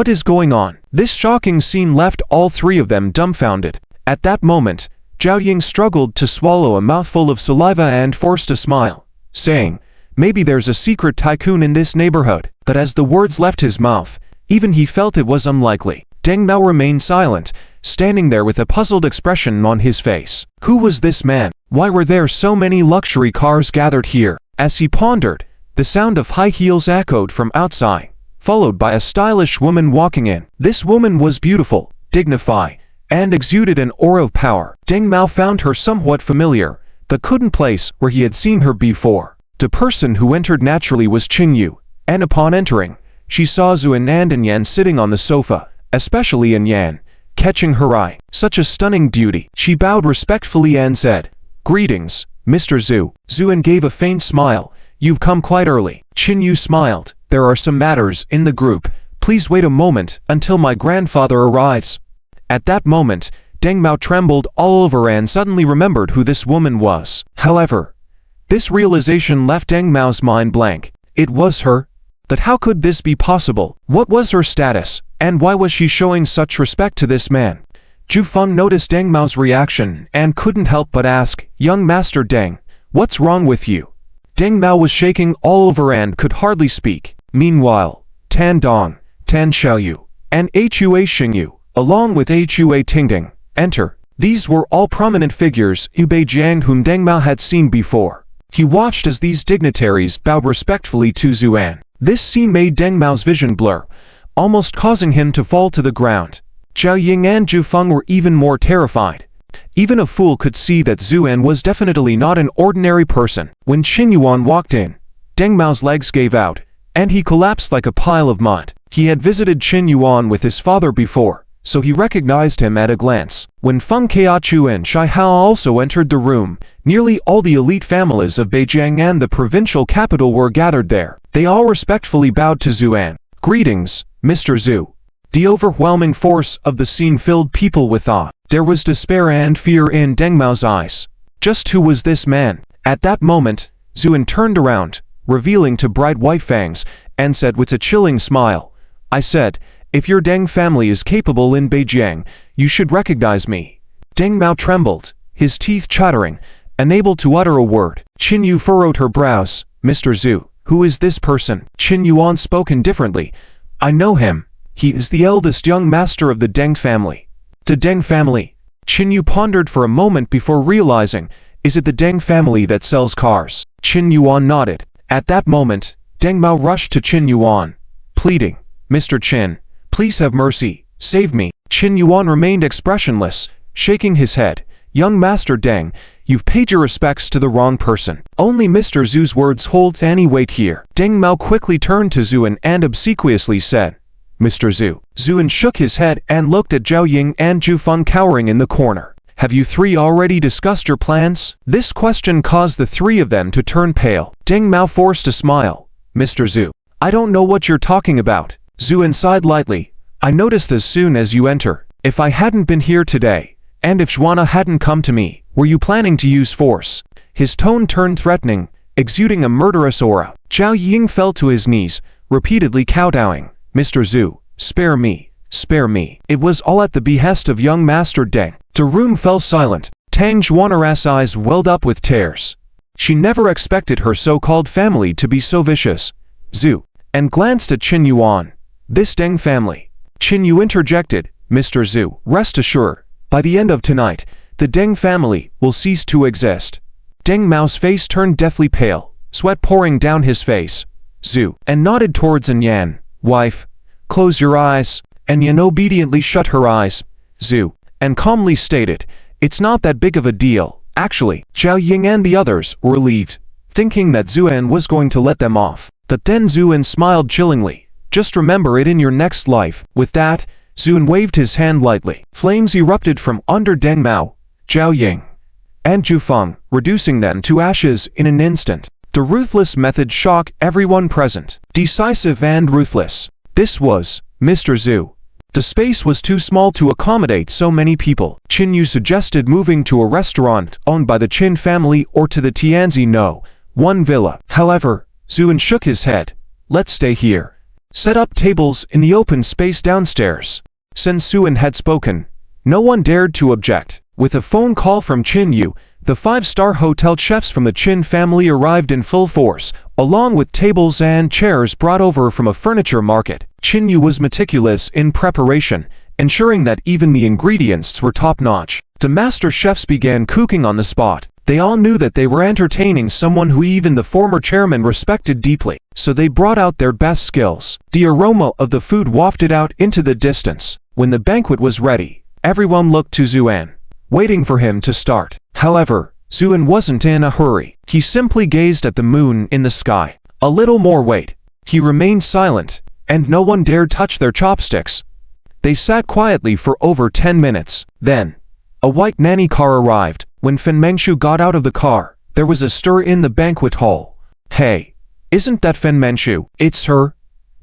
is going on? This shocking scene left all three of them dumbfounded. At that moment, Zhao Ying struggled to swallow a mouthful of saliva and forced a smile, saying, maybe there's a secret tycoon in this neighborhood. But as the words left his mouth, even he felt it was unlikely. Deng Mao remained silent, standing there with a puzzled expression on his face. Who was this man? Why were there so many luxury cars gathered here? As he pondered, the sound of high heels echoed from outside, followed by a stylish woman walking in. This woman was beautiful, dignified, and exuded an aura of power. Deng Mao found her somewhat familiar, but couldn't place where he had seen her before. The person who entered naturally was Qing Yu, and upon entering, she saw Zuan and Yan sitting on the sofa, especially Yan, catching her eye. Such a stunning beauty. She bowed respectfully and said, Greetings, Mr. Zhu. Zuan gave a faint smile. You've come quite early. Qin Yu smiled. There are some matters in the group. Please wait a moment until my grandfather arrives. At that moment, Deng Mao trembled all over and suddenly remembered who this woman was. However, this realization left Deng Mao's mind blank. It was her. But how could this be possible? What was her status, and why was she showing such respect to this man? Zhu Feng noticed Deng Mao's reaction and couldn't help but ask, Young Master Deng, what's wrong with you? Deng Mao was shaking all over and could hardly speak. Meanwhile, Tan Dong, Tan Xiaoyu, and Hua Xingyu, along with Hua Tingding, enter. These were all prominent figures in Beijing whom Deng Mao had seen before. He watched as these dignitaries bowed respectfully to Zuan. This scene made Deng Mao's vision blur, almost causing him to fall to the ground. Zhao Ying and Zhu Feng were even more terrified. Even a fool could see that Zuan was definitely not an ordinary person. When Qin Yuan walked in, Deng Mao's legs gave out, and he collapsed like a pile of mud. He had visited Qin Yuan with his father before, so he recognized him at a glance. When Feng Keachu and Shai Hao also entered the room, nearly all the elite families of Beijing and the provincial capital were gathered there. They all respectfully bowed to Zuan. "Greetings, Mr. Zhu." The overwhelming force of the scene filled people with awe. There was despair and fear in Deng Mao's eyes. Just who was this man? At that moment, Zuan turned around, revealing two bright white fangs, and said with a chilling smile, "I said, if your Deng family is capable in Beijing, you should recognize me." Deng Mao trembled, his teeth chattering, unable to utter a word. Qin Yu furrowed her brows. "Mr. Zhu, who is this person?" Qin Yuan spoke indifferently. "I know him. He is the eldest young master of the Deng family." "The Deng family?" Qin Yu pondered for a moment before realizing, "Is it the Deng family that sells cars?" Qin Yuan nodded. At that moment, Deng Mao rushed to Qin Yuan, pleading, "Mr. Qin, please have mercy, save me." Qin Yuan remained expressionless, shaking his head. "Young Master Deng, you've paid your respects to the wrong person. Only Mr. Zhu's words hold any weight here." Deng Mao quickly turned to Zuan and obsequiously said, "Mr. Zhu." Zuan shook his head and looked at Zhao Ying and Zhu Feng cowering in the corner. "Have you three already discussed your plans?" This question caused the three of them to turn pale. Deng Mao forced a smile. "Mr. Zhu, I don't know what you're talking about." Zuan sighed lightly. "I noticed as soon as you enter. If I hadn't been here today, and if Zhuana hadn't come to me, were you planning to use force?" His tone turned threatening, exuding a murderous aura. Zhao Ying fell to his knees, repeatedly kowtowing. "Mr. Zhu, spare me, spare me." It was all at the behest of young Master Deng. The room fell silent. Tang Zhuanara's eyes welled up with tears. She never expected her so-called family to be so vicious. "Zhu," and glanced at Qin Yuan. "This Deng family." Qin Yu interjected, "Mr. Zhu, rest assured, by the end of tonight, the Deng family will cease to exist." Deng Mao's face turned deathly pale, sweat pouring down his face. "Zhu," and nodded towards Yan. "Wife, close your eyes." Yan obediently shut her eyes. "Zhu," and calmly stated, "It's not that big of a deal." Actually, Zhao Ying and the others were relieved, thinking that Zuan was going to let them off. But then Zuan smiled chillingly. "Just remember it in your next life." With that, Zuan waved his hand lightly. Flames erupted from under Deng Mao, Zhao Ying, and Zhu Feng, reducing them to ashes in an instant. The ruthless method shocked everyone present. Decisive and ruthless. This was Mr. Zhu. The space was too small to accommodate so many people. Qin Yu suggested moving to a restaurant owned by the Qin family or to the Tianzi No. 1 villa. However, Zuan shook his head. "Let's stay here. Set up tables in the open space downstairs." Since Zuan had spoken, no one dared to object. With a phone call from Qin Yu, the five-star hotel chefs from the Qin family arrived in full force, along with tables and chairs brought over from a furniture market. Qin Yu was meticulous in preparation, ensuring that even the ingredients were top-notch. The master chefs began cooking on the spot. They all knew that they were entertaining someone who even the former chairman respected deeply, so they brought out their best skills. The aroma of the food wafted out into the distance. When the banquet was ready, everyone looked to Zuan, waiting for him to start. However, Zuan wasn't in a hurry. He simply gazed at the moon in the sky. A little more wait. He remained silent, and no one dared touch their chopsticks. They sat quietly for over 10 minutes. Then, a white nanny car arrived. When Fen Mengshu got out of the car, there was a stir in the banquet hall. "Hey, isn't that Fen Mengshu?" "It's her.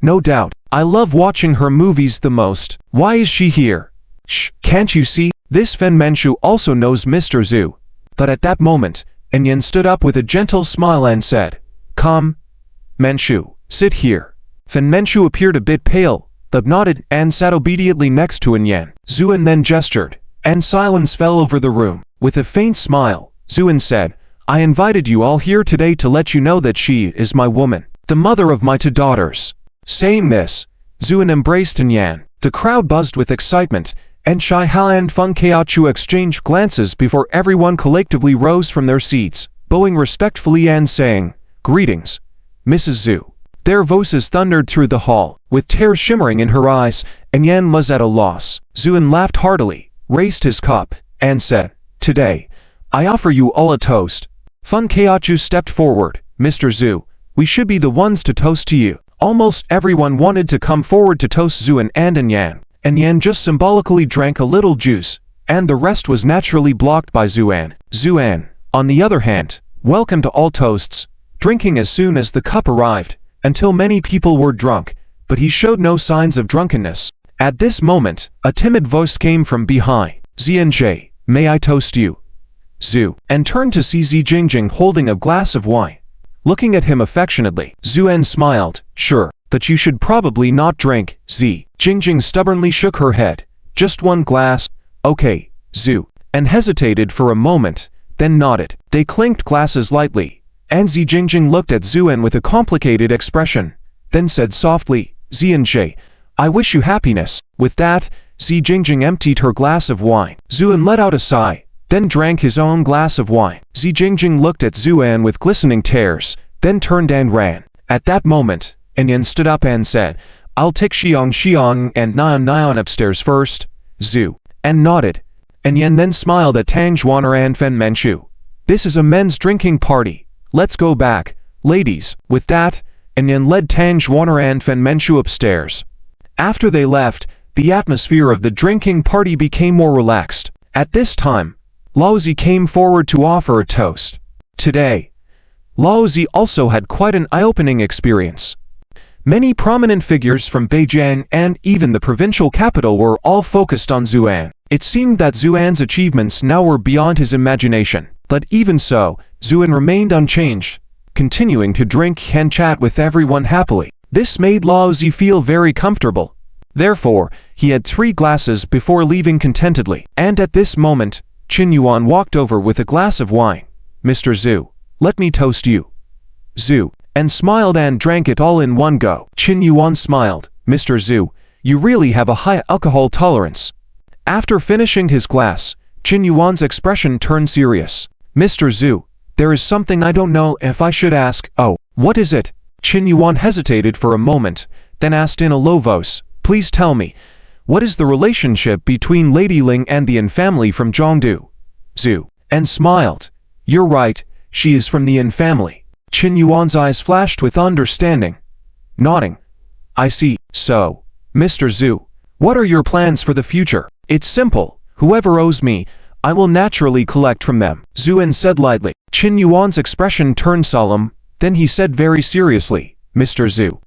No doubt. I love watching her movies the most. Why is she here?" "Shh, can't you see? This Fen Mengshu also knows Mr. Zhu." But at that moment, Yan stood up with a gentle smile and said, "Come, Mengshu, sit here." Fen Mengshu appeared a bit pale, but nodded and sat obediently next to Yan. Zuan then gestured, and silence fell over the room. With a faint smile, Zuan said, "I invited you all here today to let you know that she is my woman, the mother of my two daughters." Saying this, Zuan embraced Yan. The crowd buzzed with excitement, and Shai Ha and Feng Kaiachu exchanged glances before everyone collectively rose from their seats, bowing respectfully and saying, "Greetings, Mrs. Zhu." Their voices thundered through the hall, with tears shimmering in her eyes, and Yan was at a loss. Zuan laughed heartily, raised his cup, and said, "Today, I offer you all a toast." Feng Kaiachu stepped forward. "Mr. Zhu, we should be the ones to toast to you." Almost everyone wanted to come forward to toast Zuan and Yan, and Yan just symbolically drank a little juice, and the rest was naturally blocked by Zuan. Zuan, on the other hand, welcomed all toasts, drinking as soon as the cup arrived, until many people were drunk, but he showed no signs of drunkenness. At this moment, a timid voice came from behind. "Xianjie, may I toast you?" Zhu, and turned to see Zi Jingjing holding a glass of wine. Looking at him affectionately, Zuan smiled. "Sure, but you should probably not drink." Zi Jingjing stubbornly shook her head. "Just one glass." "Okay, Zhu," and hesitated for a moment, then nodded. They clinked glasses lightly, and Zi Jingjing looked at Zuan with a complicated expression, then said softly, "Xianjie, I wish you happiness." With that, Zi Jingjing emptied her glass of wine. Zuan let out a sigh, then drank his own glass of wine. Zi Jingjing looked at Zuan with glistening tears, then turned and ran. At that moment, Yan stood up and said, "I'll take Xiang and Nian upstairs first." Zhu, and nodded. Yan then smiled at Tang Zhuaner and Fen Manchu. "This is a men's drinking party. Let's go back, ladies." With that, Yan led Tang Zhuaner and Fen Manchu upstairs. After they left, the atmosphere of the drinking party became more relaxed. At this time, Laozi came forward to offer a toast. Today, Laozi also had quite an eye-opening experience. Many prominent figures from Beijing and even the provincial capital were all focused on Zuan. It seemed that Zuan's achievements now were beyond his imagination. But even so, Zuan remained unchanged, continuing to drink and chat with everyone happily. This made Laozi feel very comfortable. Therefore, he had 3 glasses before leaving contentedly. And at this moment, Qin Yuan walked over with a glass of wine. "Mr. Zhu, let me toast you." Zhu, and smiled and drank it all in one go. Qin Yuan smiled. "Mr. Zhu, you really have a high alcohol tolerance." After finishing his glass, Qin Yuan's expression turned serious. "Mr. Zhu, there is something I don't know if I should ask." "Oh, what is it?" Qin Yuan hesitated for a moment, then asked in a low voice, "Please tell me, what is the relationship between Lady Ling and the Yin family from Zhongdu?" Zhu, and smiled. "You're right, she is from the Yin family." Qin Yuan's eyes flashed with understanding. Nodding. "I see. So, Mr. Zhu, what are your plans for the future?" "It's simple. Whoever owes me, I will naturally collect from them," Zuan said lightly. Qin Yuan's expression turned solemn, then he said very seriously, "Mr. Zhu,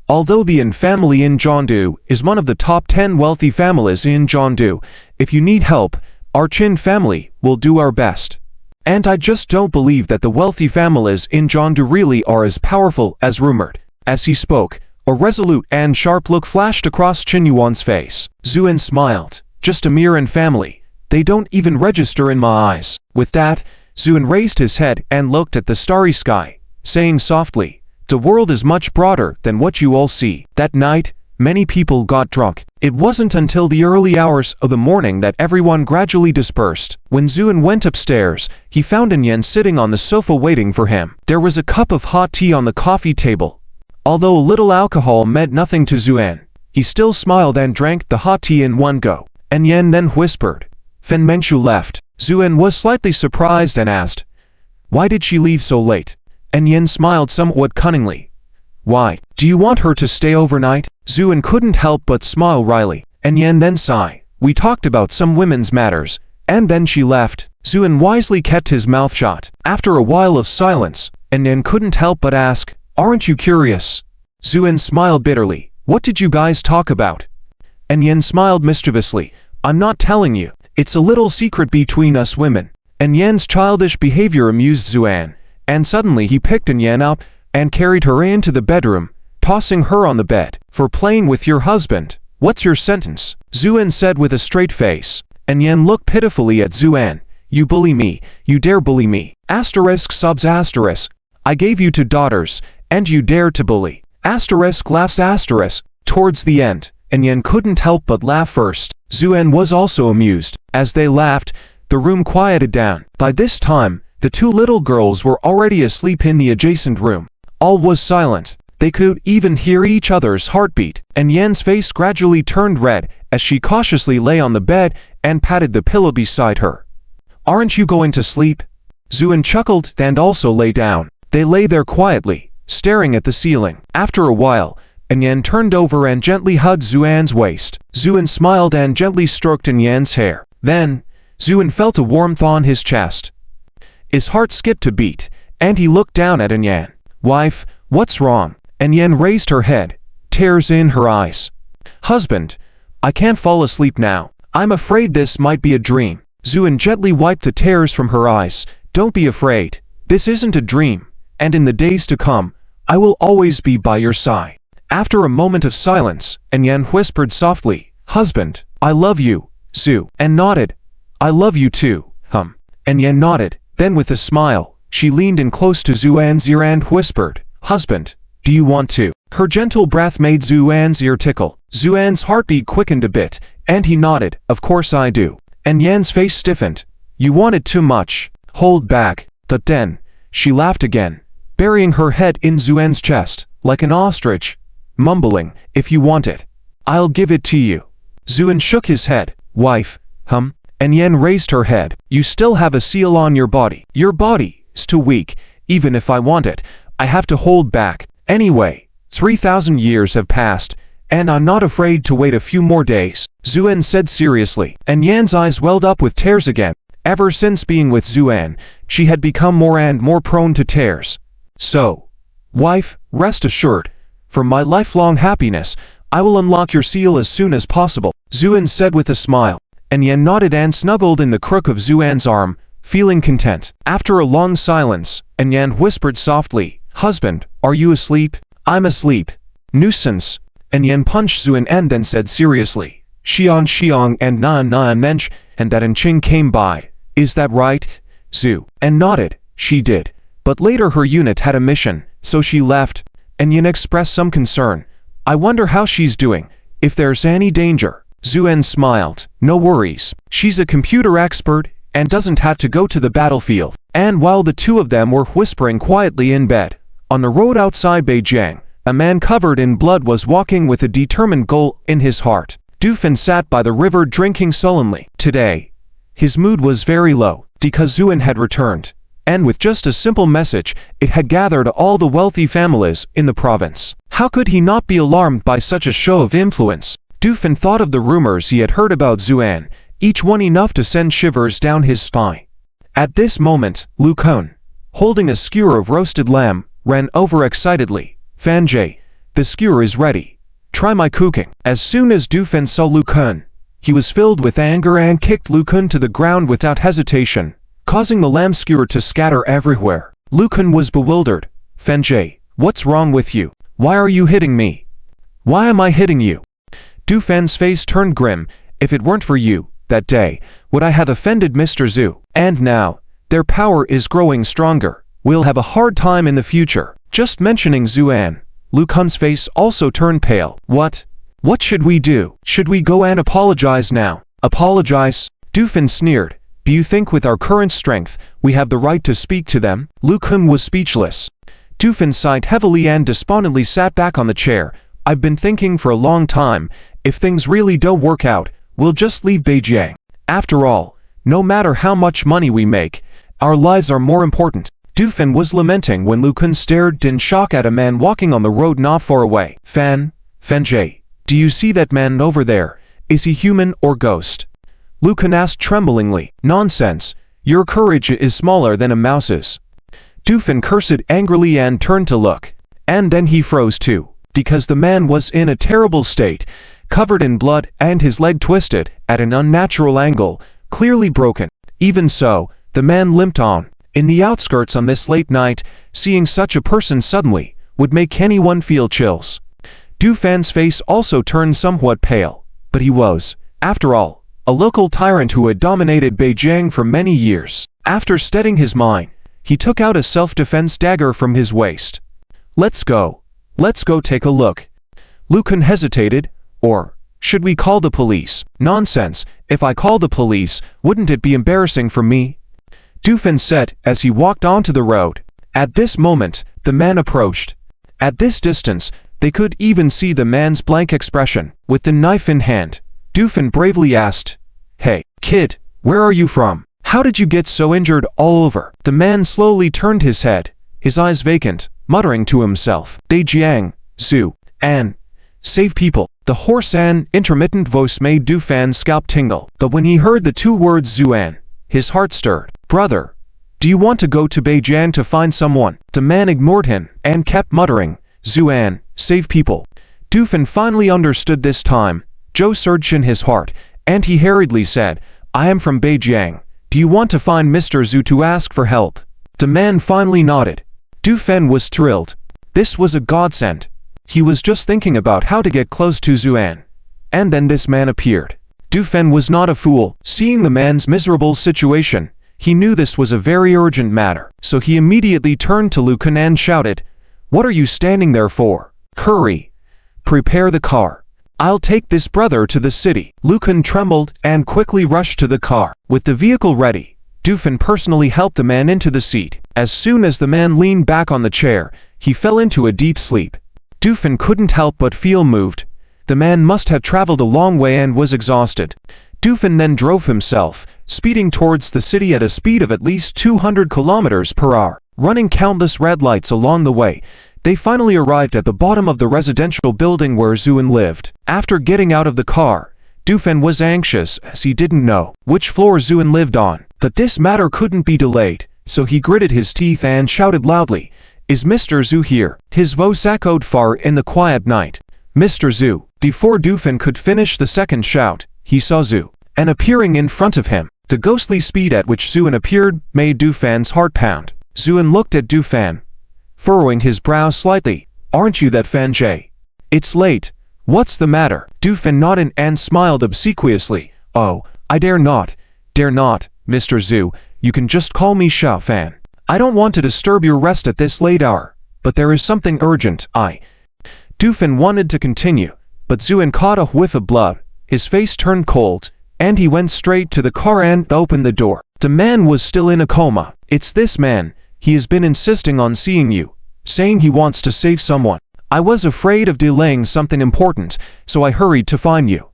although the Yin family in Zhongdu is one of the top 10 wealthy families in Zhongdu, if you need help, our Qin family will do our best. And I just don't believe that the wealthy families in Zhongdu really are as powerful as rumored." As he spoke, a resolute and sharp look flashed across Qin Yuan's face. Zuan smiled. "Just a mere Yin family. They don't even register in my eyes." With that, Zuan raised his head and looked at the starry sky, saying softly, "The world is much broader than what you all see." That night, many people got drunk. It wasn't until the early hours of the morning that everyone gradually dispersed. When Zuan went upstairs, he found Yan sitting on the sofa waiting for him. There was a cup of hot tea on the coffee table. Although a little alcohol meant nothing to Zuan, he still smiled and drank the hot tea in one go. Yan then whispered. Fen Manchu left. Zuan was slightly surprised and asked, "Why did she leave so late?" Yan smiled somewhat cunningly. "Why, do you want her to stay overnight?" Zuan couldn't help but smile wryly. Yan then sighed. "We talked about some women's matters, and then she left." Zuan wisely kept his mouth shut. After a while of silence, Yan couldn't help but ask, "Aren't you curious?" Zuan smiled bitterly. "What did you guys talk about?" Yan smiled mischievously. "I'm not telling you. It's a little secret between us women." Yan's childish behavior amused Zuan, and suddenly he picked Yan up and carried her into the bedroom, tossing her on the bed. "For playing with your husband, what's your sentence?" Zuan said with a straight face. Yan looked pitifully at Zuan. "You bully me, you dare bully me. Asterisk subs asterisk. I gave you 2 daughters, and you dare to bully. Asterisk laughs asterisk." Towards the end, and Yan couldn't help but laugh first. Zuan was also amused. As they laughed, the room quieted down. By this time, the two little girls were already asleep in the adjacent room. All was silent. They could even hear each other's heartbeat, and Yan's face gradually turned red as she cautiously lay on the bed and patted the pillow beside her. "Aren't you going to sleep?" Zuan chuckled and also lay down. They lay there quietly, staring at the ceiling. After a while, Yan turned over and gently hugged Zuan's waist. Zuan smiled and gently stroked Yan's hair. Then, Zuan felt a warmth on his chest. His heart skipped a beat, and he looked down at Yan. "Wife, what's wrong?" Yan raised her head, tears in her eyes. "Husband, I can't fall asleep now. I'm afraid this might be a dream." Zuan gently wiped the tears from her eyes. "Don't be afraid. This isn't a dream, and in the days to come, I will always be by your side." After a moment of silence, Yan whispered softly, "Husband, I love you." Zuan nodded. "I love you too, Yan nodded. Then with a smile, she leaned in close to Zuan's ear and whispered, "Husband, do you want to?" Her gentle breath made Zuan's ear tickle. Zuan's heartbeat quickened a bit, and he nodded, "Of course I do." And Yan's face stiffened. "You wanted too much. Hold back." But then, she laughed again, burying her head in Zuan's chest, like an ostrich, mumbling, "If you want it, I'll give it to you." Zuan shook his head. "Wife, And Yan raised her head. "You still have a seal on your body. Your body is too weak. Even if I want it, I have to hold back. Anyway, 3,000 years have passed, and I'm not afraid to wait a few more days," Zuan said seriously. And Yan's eyes welled up with tears again. Ever since being with Zuan, she had become more and more prone to tears. "So, wife, rest assured, for my lifelong happiness, I will unlock your seal as soon as possible," Zuan said with a smile. And Yan nodded and snuggled in the crook of Zuan's arm, feeling content. After a long silence, Yan whispered softly, "Husband, are you asleep?" "I'm asleep." "Nuisance." Yan punched Zuan and then said seriously, Xiong and na mensch, and that Ching came by. Is that right?" Zuan nodded. She did. But later her unit had a mission, so she left. Yan expressed some concern. "I wonder how she's doing, if there's any danger." Zuan smiled. "No worries. She's a computer expert and doesn't have to go to the battlefield." And while the two of them were whispering quietly in bed, on the road outside Beijing, a man covered in blood was walking with a determined goal in his heart. Dufin sat by the river drinking sullenly. Today, his mood was very low, because Zuan had returned, and with just a simple message, it had gathered all the wealthy families in the province. How could he not be alarmed by such a show of influence? Dufin thought of the rumors he had heard about Zuan, each one enough to send shivers down his spine. At this moment, Lu Kun, holding a skewer of roasted lamb, ran over excitedly. "Fanjie, the skewer is ready. Try my cooking." As soon as Dufin saw Lu Kun, he was filled with anger and kicked Lu Kun to the ground without hesitation, causing the lamb skewer to scatter everywhere. Lu Kun was bewildered. "Fanjie, what's wrong with you? Why are you hitting me? Why am I hitting you?" Dufan's face turned grim. "If it weren't for you, that day, would I have offended Mr. Zhu? And now, their power is growing stronger. We'll have a hard time in the future." Just mentioning Zuan, Lu Kun's face also turned pale. What should we do? Should we go and apologize now?" "Apologize?" Dufin sneered. "Do you think with our current strength, we have the right to speak to them?" Lu Kun was speechless. Dufin sighed heavily and despondently sat back on the chair. "I've been thinking for a long time, if things really don't work out, we'll just leave Beijing. After all, no matter how much money we make, our lives are more important." Dufin was lamenting when Lu Kun stared in shock at a man walking on the road not far away. Fanjie, do you see that man over there? Is he human or ghost?" Lu Kun asked tremblingly. "Nonsense, your courage is smaller than a mouse's." Dufin cursed angrily and turned to look. And then he froze too, because the man was in a terrible state, covered in blood and his leg twisted at an unnatural angle, clearly broken. Even so, the man limped on. In the outskirts on this late night, seeing such a person suddenly would make anyone feel chills. Dufan's face also turned somewhat pale, but he was, after all, a local tyrant who had dominated Beijing for many years. After steadying his mind, he took out a self-defense dagger from his waist. Let's go take a look." Lu Kun hesitated, or Should we call the police? Nonsense. If I call the police, wouldn't it be embarrassing for me? Dufin said as he walked onto the road. At this moment, the man approached. At this distance, they could even see the man's blank expression. With the knife in hand, Dufin bravely asked, "Hey, kid, where are you from? How did you get so injured all over?" The man slowly turned his head, his eyes vacant, muttering to himself, "Beijing, Zuan. Save people." The hoarse and intermittent voice made Dufan's scalp tingle, but when he heard the two words Zuan, his heart stirred. "Brother, do you want to go to Beijing to find someone?" The man ignored him and kept muttering, "Zuan, save people." Dufin finally understood this time. Joe surged in his heart, and he hurriedly said, "I am from Beijing. Do you want to find Mr. Zhu to ask for help?" The man finally nodded. Dufin was thrilled. This was a godsend. He was just thinking about how to get close to Zuan. And then this man appeared. Dufin was not a fool. Seeing the man's miserable situation, he knew this was a very urgent matter. So he immediately turned to Lucan and shouted, "What are you standing there for? Hurry! Prepare the car. I'll take this brother to the city." Lucan trembled and quickly rushed to the car. With the vehicle ready, Dufin personally helped the man into the seat. As soon as the man leaned back on the chair, he fell into a deep sleep. Dufin couldn't help but feel moved. The man must have traveled a long way and was exhausted. Dufin then drove himself, speeding towards the city at a speed of at least 200 kilometers per hour. Running countless red lights along the way, they finally arrived at the bottom of the residential building where Zuan lived. After getting out of the car, Dufin was anxious as he didn't know which floor Zuan lived on. But this matter couldn't be delayed, so he gritted his teeth and shouted loudly, "Is Mr. Zhu here?" His voice echoed far in the quiet night. "Mr. Zhu." Before Dufin could finish the second shout, he saw Zhu, and appearing in front of him. The ghostly speed at which Zuan appeared made Dufan's heart pound. Zuan looked at Dufan, furrowing his brow slightly. "Aren't you that Fan J? It's late. What's the matter?" Dufan nodded and smiled obsequiously. "Oh, I dare not, Mr. Zhu. You can just call me Xiao Fan. I don't want to disturb your rest at this late hour, but there is something urgent. Dufin wanted to continue, but Zuan caught a whiff of blood. His face turned cold, and he went straight to the car and opened the door. The man was still in a coma. "It's this man. He has been insisting on seeing you, saying he wants to save someone. I was afraid of delaying something important, so I hurried to find you."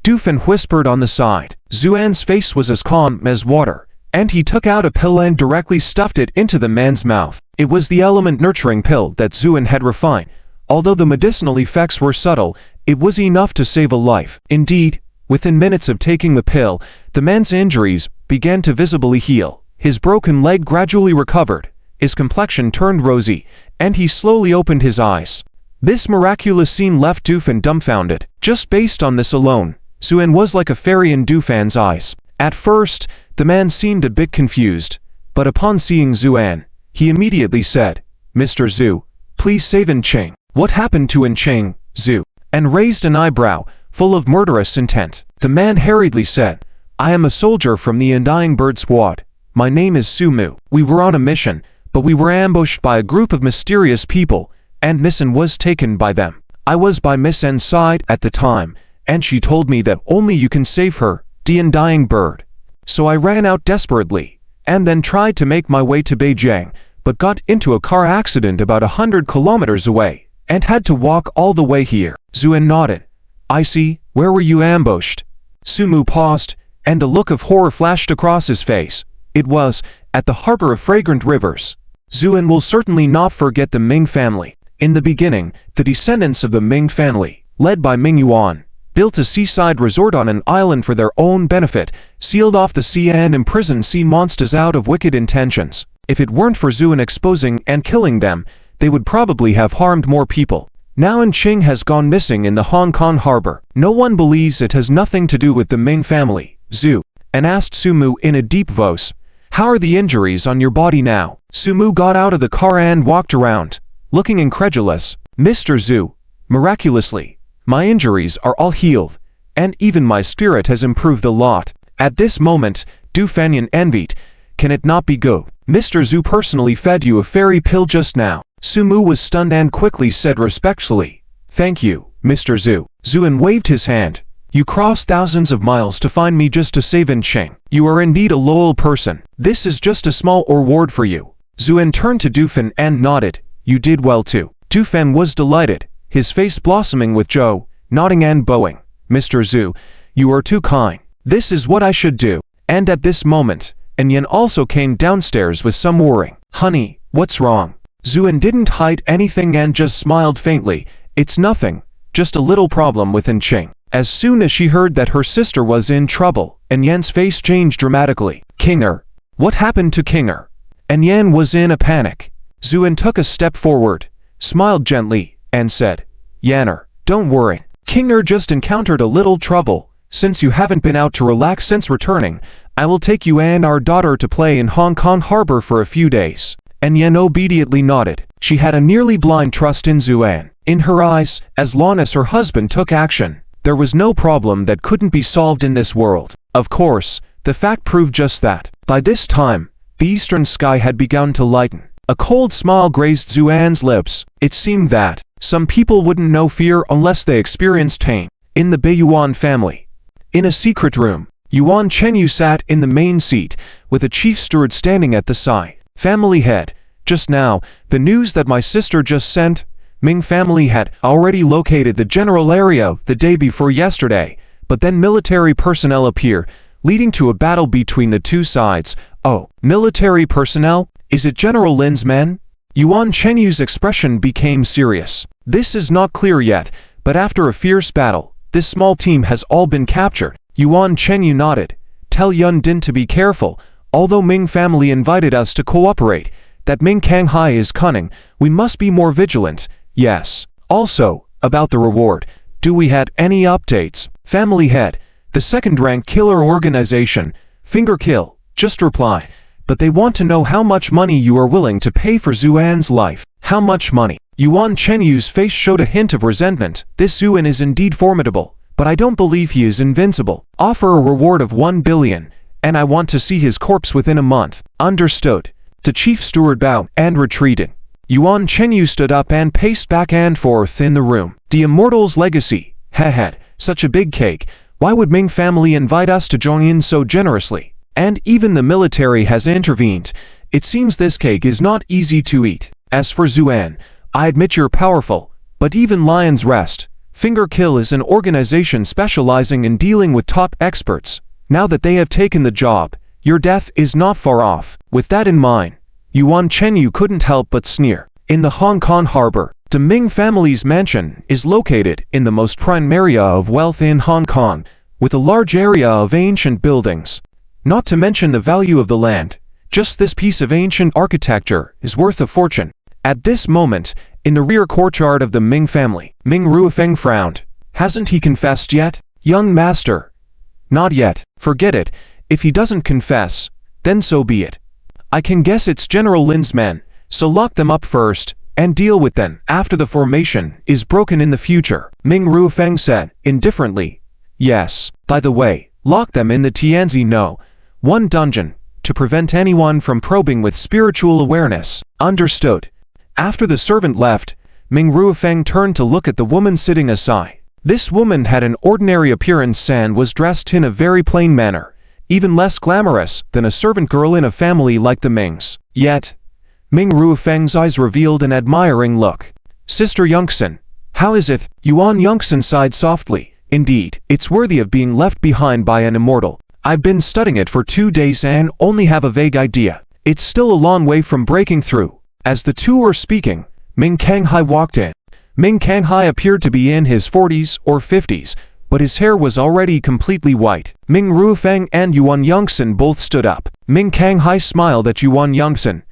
Dufin whispered on the side. Zuan's face was as calm as water, and he took out a pill and directly stuffed it into the man's mouth. It was the element-nurturing pill that Zuan had refined. Although the medicinal effects were subtle, it was enough to save a life. Indeed, within minutes of taking the pill, the man's injuries began to visibly heal. His broken leg gradually recovered, his complexion turned rosy, and he slowly opened his eyes. This miraculous scene left Dufin dumbfounded. Just based on this alone, Zuan was like a fairy in Dufan's eyes. At first, the man seemed a bit confused, but upon seeing Zuan, he immediately said, "Mr. Zhu, please save Encheng." "What happened to Encheng, Zhu?" and raised an eyebrow, full of murderous intent. The man hurriedly said, "I am a soldier from the Undying Bird Squad. My name is Sumu. We were on a mission, but we were ambushed by a group of mysterious people, and Miss N was taken by them. I was by Miss N's side at the time, and she told me that only you can save her, the Undying Bird. So I ran out desperately, and then tried to make my way to Beijing, but got into a car accident about 100 kilometers away, and had to walk all the way here." Zuan nodded. "I see. Where were you ambushed?" Sumu paused, and a look of horror flashed across his face. "It was at the harbor of Fragrant Rivers." Zuan will certainly not forget the Ming family. In the beginning, the descendants of the Ming family, led by Ming Yuan, built a seaside resort on an island for their own benefit, sealed off the sea and imprisoned sea monsters out of wicked intentions. If it weren't for Zuan exposing and killing them, they would probably have harmed more people. Now Encheng has gone missing in the Hong Kong harbor. No one believes it has nothing to do with the Ming family, Zhu, and asked Sumu in a deep voice, "How are the injuries on your body now?" Sumu got out of the car and walked around, looking incredulous. "Mr. Zhu, miraculously, my injuries are all healed, and even my spirit has improved a lot." At this moment, Du Fanyan envied. "Can it not be go? Mr. Zhu personally fed you a fairy pill just now." Sumu was stunned and quickly said respectfully, Thank you, Mr. Zhu. Zuan waved his hand. You crossed thousands of miles to find me just to save Cheng. You are indeed a loyal person. This is just a small reward for you. Zuan turned to Dufen and nodded. You did well too. Dufen was delighted, his face blossoming with joy, nodding and bowing. Mr. Zhu, you are too kind. This is what I should do. And at this moment, Yen also came downstairs with some worrying. Honey, what's wrong? Zuan didn't hide anything and just smiled faintly. It's nothing, just a little problem with Cheng. As soon as she heard that her sister was in trouble, Yen's face changed dramatically. Kinger. What happened to Kinger? Yen was in a panic. Zuan took a step forward, smiled gently, and said, Yanner, don't worry. Kinger just encountered a little trouble. Since you haven't been out to relax since returning, I will take you and our daughter to play in Hong Kong Harbor for a few days. Yen obediently nodded. She had a nearly blind trust in Zuan. In her eyes, as long as her husband took action, there was no problem that couldn't be solved in this world. Of course, the fact proved just that. By this time, the eastern sky had begun to lighten. A cold smile grazed Zuan's lips. It seemed that some people wouldn't know fear unless they experienced pain. In the Beiyuan family. In a secret room, Yuan Chenyu sat in the main seat, with a chief steward standing at the side. Family head, just now, the news that my sister just sent, Ming family had already located the general area the day before yesterday, but then military personnel appear, leading to a battle between the two sides. Oh, military personnel? Is it General Lin's men? Yuan Chenyu's expression became serious. This is not clear yet, but after a fierce battle, this small team has all been captured. Yuan Chenyu nodded. Tell Yun Din to be careful. Although Ming family invited us to cooperate, that Ming Kanghai is cunning, we must be more vigilant. Yes. Also, about the reward, do we had any updates? Family head, the second-rank killer organization, Finger Kill, just reply. But they want to know how much money you are willing to pay for Zuan's life. How much money? Yuan Chenyu's face showed a hint of resentment. This Zuan is indeed formidable, but I don't believe he is invincible. Offer a reward of 1 billion, and I want to see his corpse within a month. Understood. The chief steward bowed and retreated. Yuan Chenyu stood up and paced back and forth in the room. The immortal's legacy. Had such a big cake. Why would Ming family invite us to join in so generously? And even the military has intervened. It seems this cake is not easy to eat. As for Zuan, I admit you're powerful, but even Lion's Rest, Finger Kill is an organization specializing in dealing with top experts. Now that they have taken the job, your death is not far off. With that in mind, Yuan Chenyu couldn't help but sneer. In the Hong Kong harbor, the Ming family's mansion is located in the most prime area of wealth in Hong Kong, with a large area of ancient buildings. Not to mention the value of the land, just this piece of ancient architecture is worth a fortune. At this moment, in the rear courtyard of the Ming family, Ming Ruofeng frowned. Hasn't he confessed yet? Young master. Not yet. Forget it. If he doesn't confess, then so be it. I can guess it's General Lin's men, so lock them up first, and deal with them after the formation is broken in the future, Ming Ruofeng said, indifferently. Yes, by the way, lock them in the Tianzi No. 1 dungeon, to prevent anyone from probing with spiritual awareness. Understood. After the servant left, Ming Ruofeng turned to look at the woman sitting aside. This woman had an ordinary appearance and was dressed in a very plain manner, even less glamorous than a servant girl in a family like the Mings. Yet, Ming Ruofeng's eyes revealed an admiring look. Sister Yongxin, how is it? Yuan Yongxin sighed softly. Indeed, it's worthy of being left behind by an immortal. I've been studying it for 2 days and only have a vague idea. It's still a long way from breaking through. As the two were speaking, Ming Kanghai walked in. Ming Kanghai appeared to be in his 40s or 50s, but his hair was already completely white. Ming Ruofeng and Yuan Yongxin both stood up. Ming Kanghai smiled at Yuan Yongxin.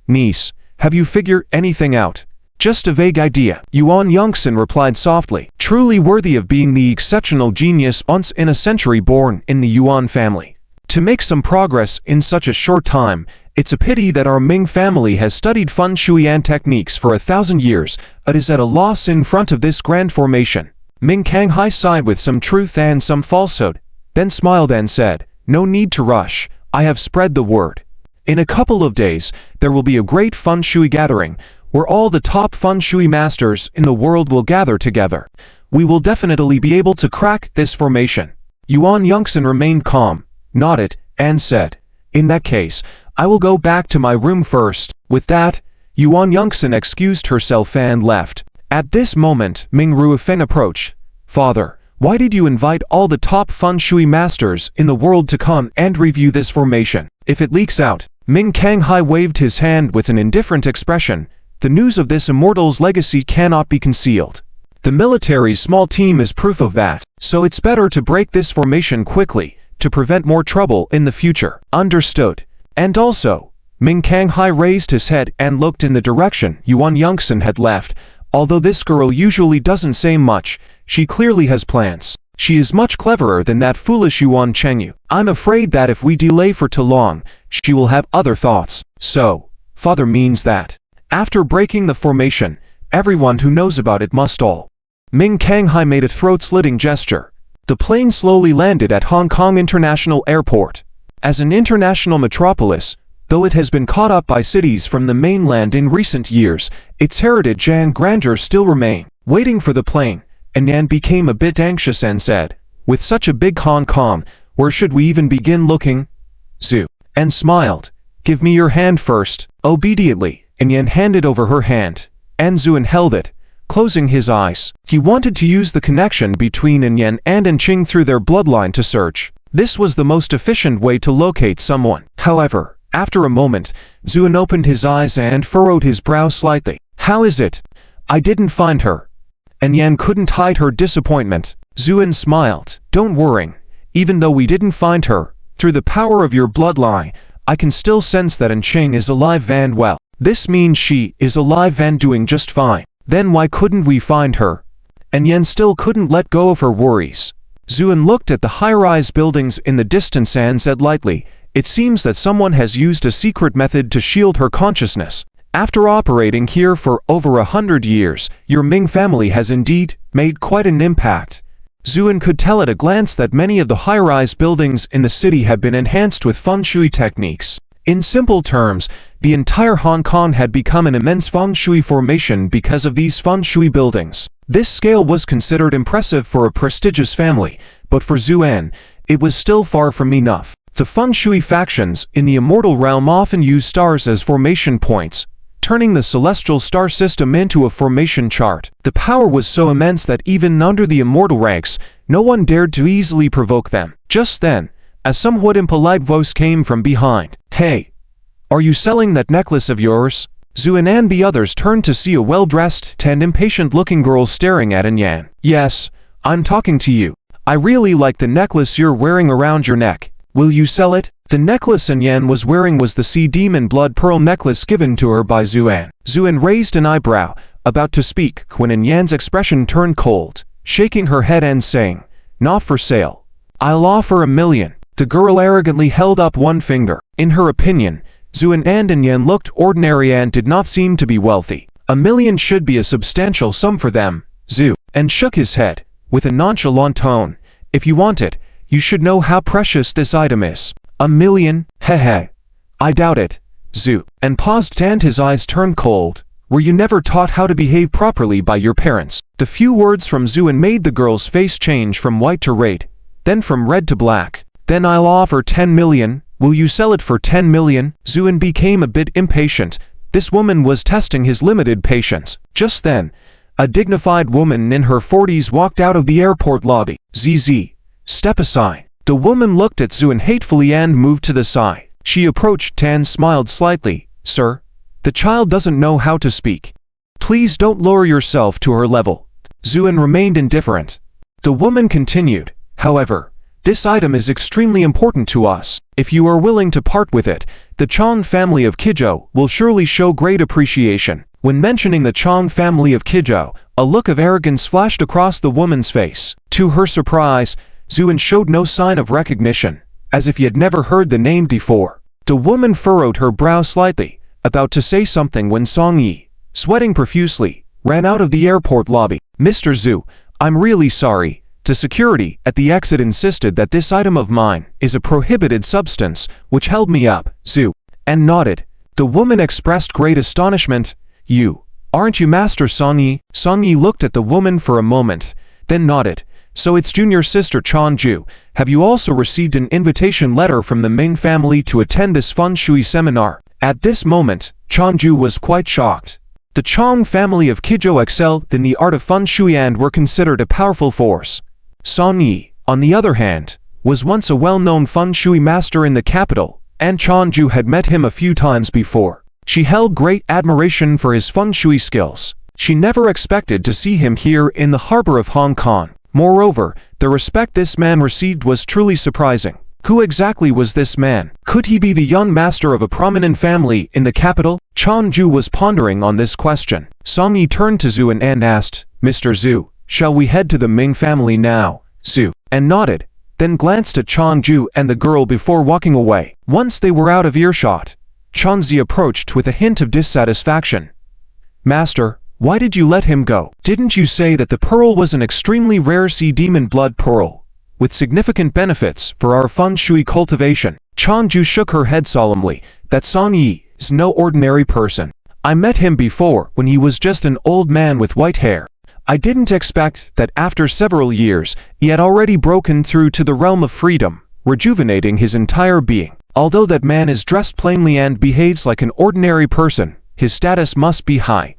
Niece, have you figured anything out? Just a vague idea. Yuan Yongxin replied softly. Truly worthy of being the exceptional genius once in a century born in the Yuan family. To make some progress in such a short time, it's a pity that our Ming family has studied feng shui and techniques for 1,000 years, but is at a loss in front of this grand formation. Ming Kanghai sighed with some truth and some falsehood, then smiled and said, no need to rush, I have spread the word. In a couple of days, there will be a great feng shui gathering, where all the top feng shui masters in the world will gather together. We will definitely be able to crack this formation. Yuan Yongsan remained calm, nodded, and said, "In that case, I will go back to my room first." With that, Yuan Yongsan excused herself and left. At this moment, Ming Ruofeng approached. "Father, why did you invite all the top feng shui masters in the world to come and review this formation? If it leaks out..." Ming Kanghai waved his hand with an indifferent expression. "The news of this immortal's legacy cannot be concealed. The military's small team is proof of that, so it's better to break this formation quickly, to prevent more trouble in the future." "Understood. And also..." Ming Kanghai raised his head and looked in the direction Yuan Yongsan had left. "Although this girl usually doesn't say much, she clearly has plans. She is much cleverer than that foolish Yuan Chengyu. I'm afraid that if we delay for too long, she will have other thoughts." "So, father means that after breaking the formation, everyone who knows about it must all..." Ming Kanghai made a throat-slitting gesture. The plane slowly landed at Hong Kong International Airport. As an international metropolis, though it has been caught up by cities from the mainland in recent years, its heritage and grandeur still remain. Waiting for the plane, Anyan became a bit anxious and said, "With such a big Hong Kong, where should we even begin looking?" Zhu and smiled. "Give me your hand first." Obediently, Anyan handed over her hand, and Zuan held it, closing his eyes. He wanted to use the connection between Anyan and Anqing through their bloodline to search. This was the most efficient way to locate someone. However, after a moment, Zuan opened his eyes and furrowed his brow slightly. "How is it? I didn't find her." Anyan couldn't hide her disappointment. Zuan smiled. "Don't worry. Even though we didn't find her, through the power of your bloodline, I can still sense that Anqing is alive and well. This means she is alive and doing just fine. Then why couldn't we find her?" Anyan still couldn't let go of her worries. Zuan looked at the high-rise buildings in the distance and said lightly, "It seems that someone has used a secret method to shield her consciousness. After operating here for over 100 years, your Ming family has indeed made quite an impact." Zuan could tell at a glance that many of the high-rise buildings in the city had been enhanced with feng shui techniques. In simple terms, the entire Hong Kong had become an immense feng shui formation because of these feng shui buildings. This scale was considered impressive for a prestigious family, but for Zuan, it was still far from enough. The feng shui factions in the immortal realm often use stars as formation points, turning the celestial star system into a formation chart. The power was so immense that even under the immortal ranks, no one dared to easily provoke them. Just then, a somewhat impolite voice came from behind. "Hey, are you selling that necklace of yours?" Zuan and the others turned to see a well-dressed and impatient-looking girl staring at Anyan. "Yes, I'm talking to you. I really like the necklace you're wearing around your neck. Will you sell it?" The necklace Anyan was wearing was the Sea Demon Blood Pearl necklace given to her by Zuan. Zuan raised an eyebrow, about to speak, when Anyan's expression turned cold, shaking her head and saying, "Not for sale. I'll offer 1 million. The girl arrogantly held up one finger. In her opinion, Zuan and Anyan looked ordinary and did not seem to be wealthy. 1 million should be a substantial sum for them. Zhu and shook his head, with a nonchalant tone. "If you want it, you should know how precious this item is." 1 million? Hehe. I doubt it. Zhu and paused and his eyes turned cold. "Were you never taught how to behave properly by your parents?" The few words from Zuan made the girl's face change from white to red, then from red to black. "Then I'll offer 10 million. Will you sell it for 10 million? Zuan became a bit impatient. This woman was testing his limited patience. Just then, a dignified woman in her 40s walked out of the airport lobby. "ZZ, step aside." The woman looked at Zuan hatefully and moved to the side. She approached and smiled slightly. "Sir, the child doesn't know how to speak. Please don't lower yourself to her level." Zuan remained indifferent. The woman continued, "However, this item is extremely important to us. If you are willing to part with it, the Chong family of Qizhou will surely show great appreciation." When mentioning the Chong family of Qizhou, a look of arrogance flashed across the woman's face. To her surprise, Zuan showed no sign of recognition, as if he had never heard the name before. The woman furrowed her brow slightly, about to say something when Song Yi, sweating profusely, ran out of the airport lobby. "Mr. Zhu, I'm really sorry. The security at the exit insisted that this item of mine is a prohibited substance, which held me up." Zhu and nodded. The woman expressed great astonishment. "You Aren't you Master Song Yi? Song Yi looked at the woman for a moment, then nodded. So it's junior sister Changju. Have you also received an invitation letter from the Ming family to attend this feng shui seminar? At this moment, Changju was quite shocked. The Chang family of Qizhou excelled in the art of feng shui and were considered a powerful force. Song Yi, on the other hand, was once a well-known feng shui master in the capital, and Changju had met him a few times before. She held great admiration for his feng shui skills. She never expected to see him here in the harbor of Hong Kong. Moreover, the respect this man received was truly surprising. Who exactly was this man? Could he be the young master of a prominent family in the capital? Changju was pondering on this question. Song Yi turned to Zuan and asked, Mr. Zhu, shall we head to the Ming family now? Zhu, and nodded, then glanced at Changju and the girl before walking away. Once they were out of earshot, Changzi approached with a hint of dissatisfaction. Master, why did you let him go? Didn't you say that the pearl was an extremely rare sea demon blood pearl, with significant benefits for our feng shui cultivation? Changju shook her head solemnly. That Song Yi is no ordinary person. I met him before when he was just an old man with white hair. I didn't expect that after several years, he had already broken through to the realm of freedom, rejuvenating his entire being. Although that man is dressed plainly and behaves like an ordinary person, his status must be high.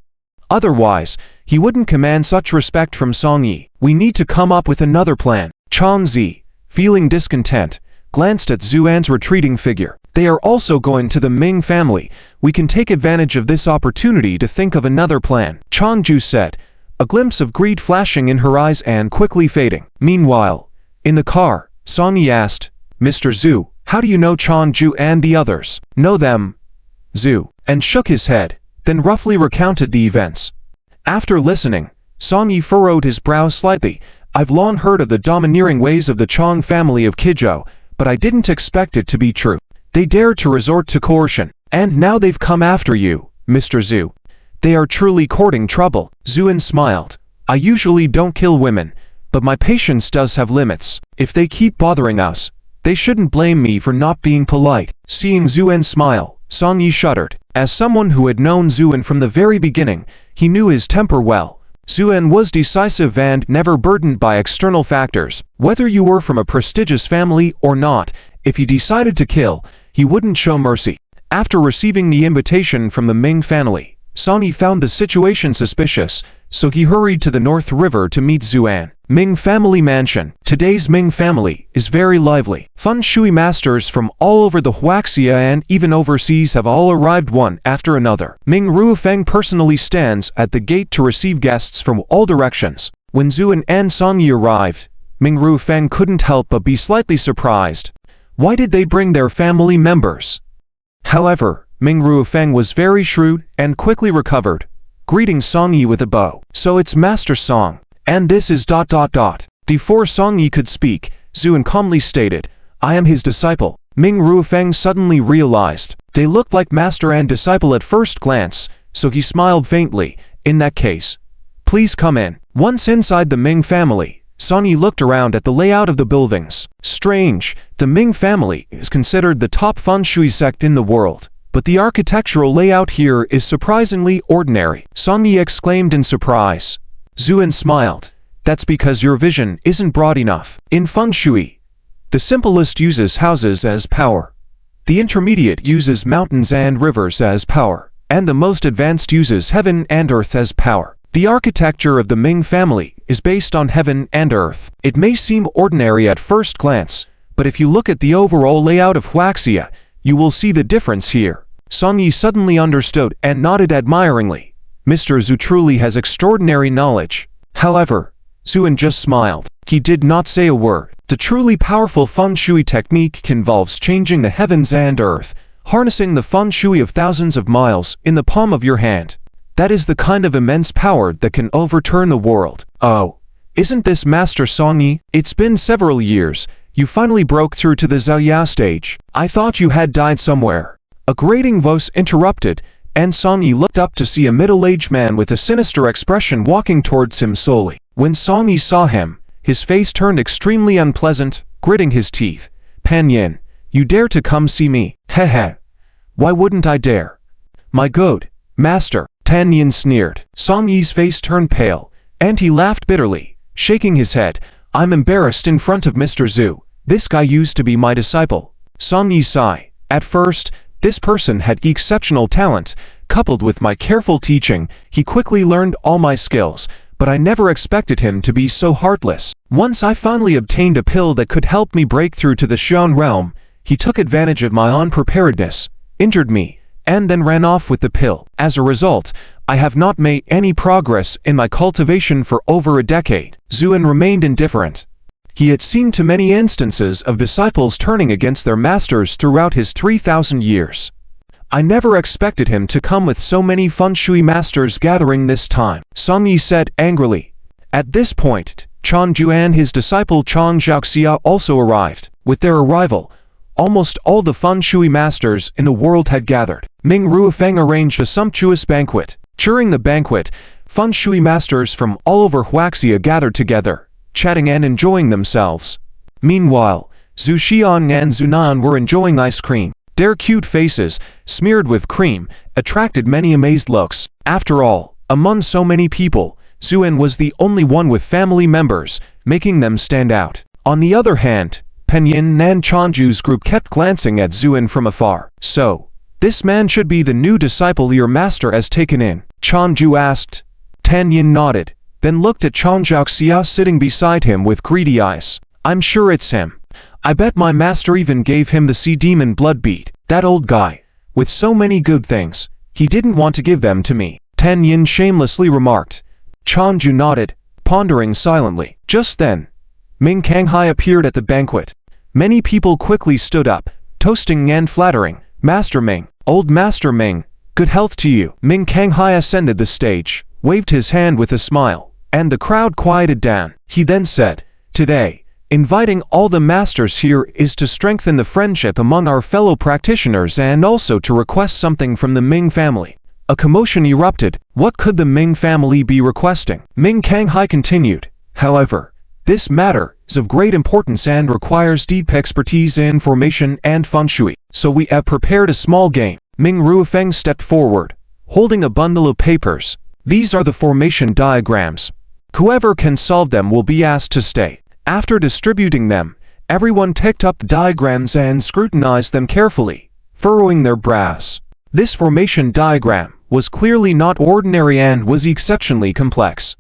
Otherwise, he wouldn't command such respect from Song Yi. We need to come up with another plan. Changzi, feeling discontent, glanced at Zuan's retreating figure. They are also going to the Ming family. We can take advantage of this opportunity to think of another plan, Changju said, a glimpse of greed flashing in her eyes and quickly fading. Meanwhile, in the car, Song Yi asked, Mr. Zhu, how do you know Changju and the others? Know them? Zhu, and shook his head, then roughly recounted the events. After listening, Song Yi furrowed his brow slightly. I've long heard of the domineering ways of the Chang family of Qizhou, but I didn't expect it to be true. They dared to resort to coercion, and now they've come after you, Mr. Zhu. They are truly courting trouble. Zuan smiled. I usually don't kill women, but my patience does have limits. If they keep bothering us, they shouldn't blame me for not being polite. Seeing Zuan smile, Song Yi shuddered. As someone who had known Zuan from the very beginning, he knew his temper well. Zuan was decisive and never burdened by external factors. Whether you were from a prestigious family or not, if he decided to kill, he wouldn't show mercy. After receiving the invitation from the Ming family, Song Yi found the situation suspicious, so he hurried to the North River to meet Zuan. Ming family mansion. Today's Ming family is very lively. Feng shui masters from all over the Huaxia and even overseas have all arrived one after another. Ming Ruofeng personally stands at the gate to receive guests from all directions. When Zuan and Song Yi arrived, Ming Ruofeng couldn't help but be slightly surprised. Why did they bring their family members? However, Ming Ruofeng was very shrewd and quickly recovered, greeting Song Yi with a bow. So it's Master Song. And this is ... Before Song Yi could speak, Zuan calmly stated, I am his disciple. Ming Ruofeng suddenly realized they looked like master and disciple at first glance, so he smiled faintly. In that case, please come in. Once inside the Ming family, Song Yi looked around at the layout of the buildings. Strange, the Ming family is considered the top feng shui sect in the world, but the architectural layout here is surprisingly ordinary. Song Yi exclaimed in surprise. Zuan smiled. That's because your vision isn't broad enough. In feng shui, the simplest uses houses as power, the intermediate uses mountains and rivers as power, and the most advanced uses heaven and earth as power. The architecture of the Ming family is based on heaven and earth. It may seem ordinary at first glance, but if you look at the overall layout of Huaxia, you will see the difference here. Song Yi suddenly understood and nodded admiringly. Mr. Zhu truly has extraordinary knowledge. However, Zuan just smiled. He did not say a word. The truly powerful feng shui technique involves changing the heavens and earth, harnessing the feng shui of thousands of miles in the palm of your hand. That is the kind of immense power that can overturn the world. Oh, isn't this Master Song Yi? It's been several years. You finally broke through to the Xiaoya stage. I thought you had died somewhere. A grating voice interrupted, and Song Yi looked up to see a middle-aged man with a sinister expression walking towards him slowly. When Song Yi saw him, his face turned extremely unpleasant, gritting his teeth. Pan Yin, you dare to come see me? Heh. Why wouldn't I dare? My good master. Tan Yin sneered. Song Yi's face turned pale, and he laughed bitterly, shaking his head. I'm embarrassed in front of Mr. Zhu. This guy used to be my disciple. Song Yi sighed. At first, this person had exceptional talent. Coupled with my careful teaching, he quickly learned all my skills, but I never expected him to be so heartless. Once I finally obtained a pill that could help me break through to the Xian realm, he took advantage of my unpreparedness, injured me, and then ran off with the pill. As a result, I have not made any progress in my cultivation for over a decade. Zuan remained indifferent. He had seen too many instances of disciples turning against their masters throughout his 3,000 years. I never expected him to come with so many feng shui masters gathering this time, Song Yi said angrily. At this point, Chang Ju and his disciple Chang Xiaoxia also arrived. With their arrival, almost all the feng shui masters in the world had gathered. Ming Ruofeng arranged a sumptuous banquet. During the banquet, feng shui masters from all over Huaxia gathered together, chatting and enjoying themselves. Meanwhile, Zhu Xiang and Zunan were enjoying ice cream. Their cute faces, smeared with cream, attracted many amazed looks. After all, among so many people, Zuan was the only one with family members, making them stand out. On the other hand, Penyin and Changju's group kept glancing at Zuan from afar. So, this man should be the new disciple your master has taken in, Changju asked. Tan Yin nodded, then looked at Chang Xiaoxia sitting beside him with greedy eyes. I'm sure it's him. I bet my master even gave him the sea demon blood bead. That old guy, with so many good things, he didn't want to give them to me, Tan Yin shamelessly remarked. Changju nodded, pondering silently. Just then, Ming Kanghai appeared at the banquet. Many people quickly stood up, toasting and flattering. Master Ming, old Master Ming, good health to you. Ming Kanghai ascended the stage, waved his hand with a smile, and the crowd quieted down. He then said, Today, inviting all the masters here is to strengthen the friendship among our fellow practitioners and also to request something from the Ming family. A commotion erupted. What could the Ming family be requesting? Ming Kanghai continued. However, this matter is of great importance and requires deep expertise in formation and feng shui, so we have prepared a small game. Ming Ruofeng stepped forward, holding a bundle of papers. These are the formation diagrams. Whoever can solve them will be asked to stay. After distributing them, everyone picked up the diagrams and scrutinized them carefully, furrowing their brows. This formation diagram was clearly not ordinary and was exceptionally complex.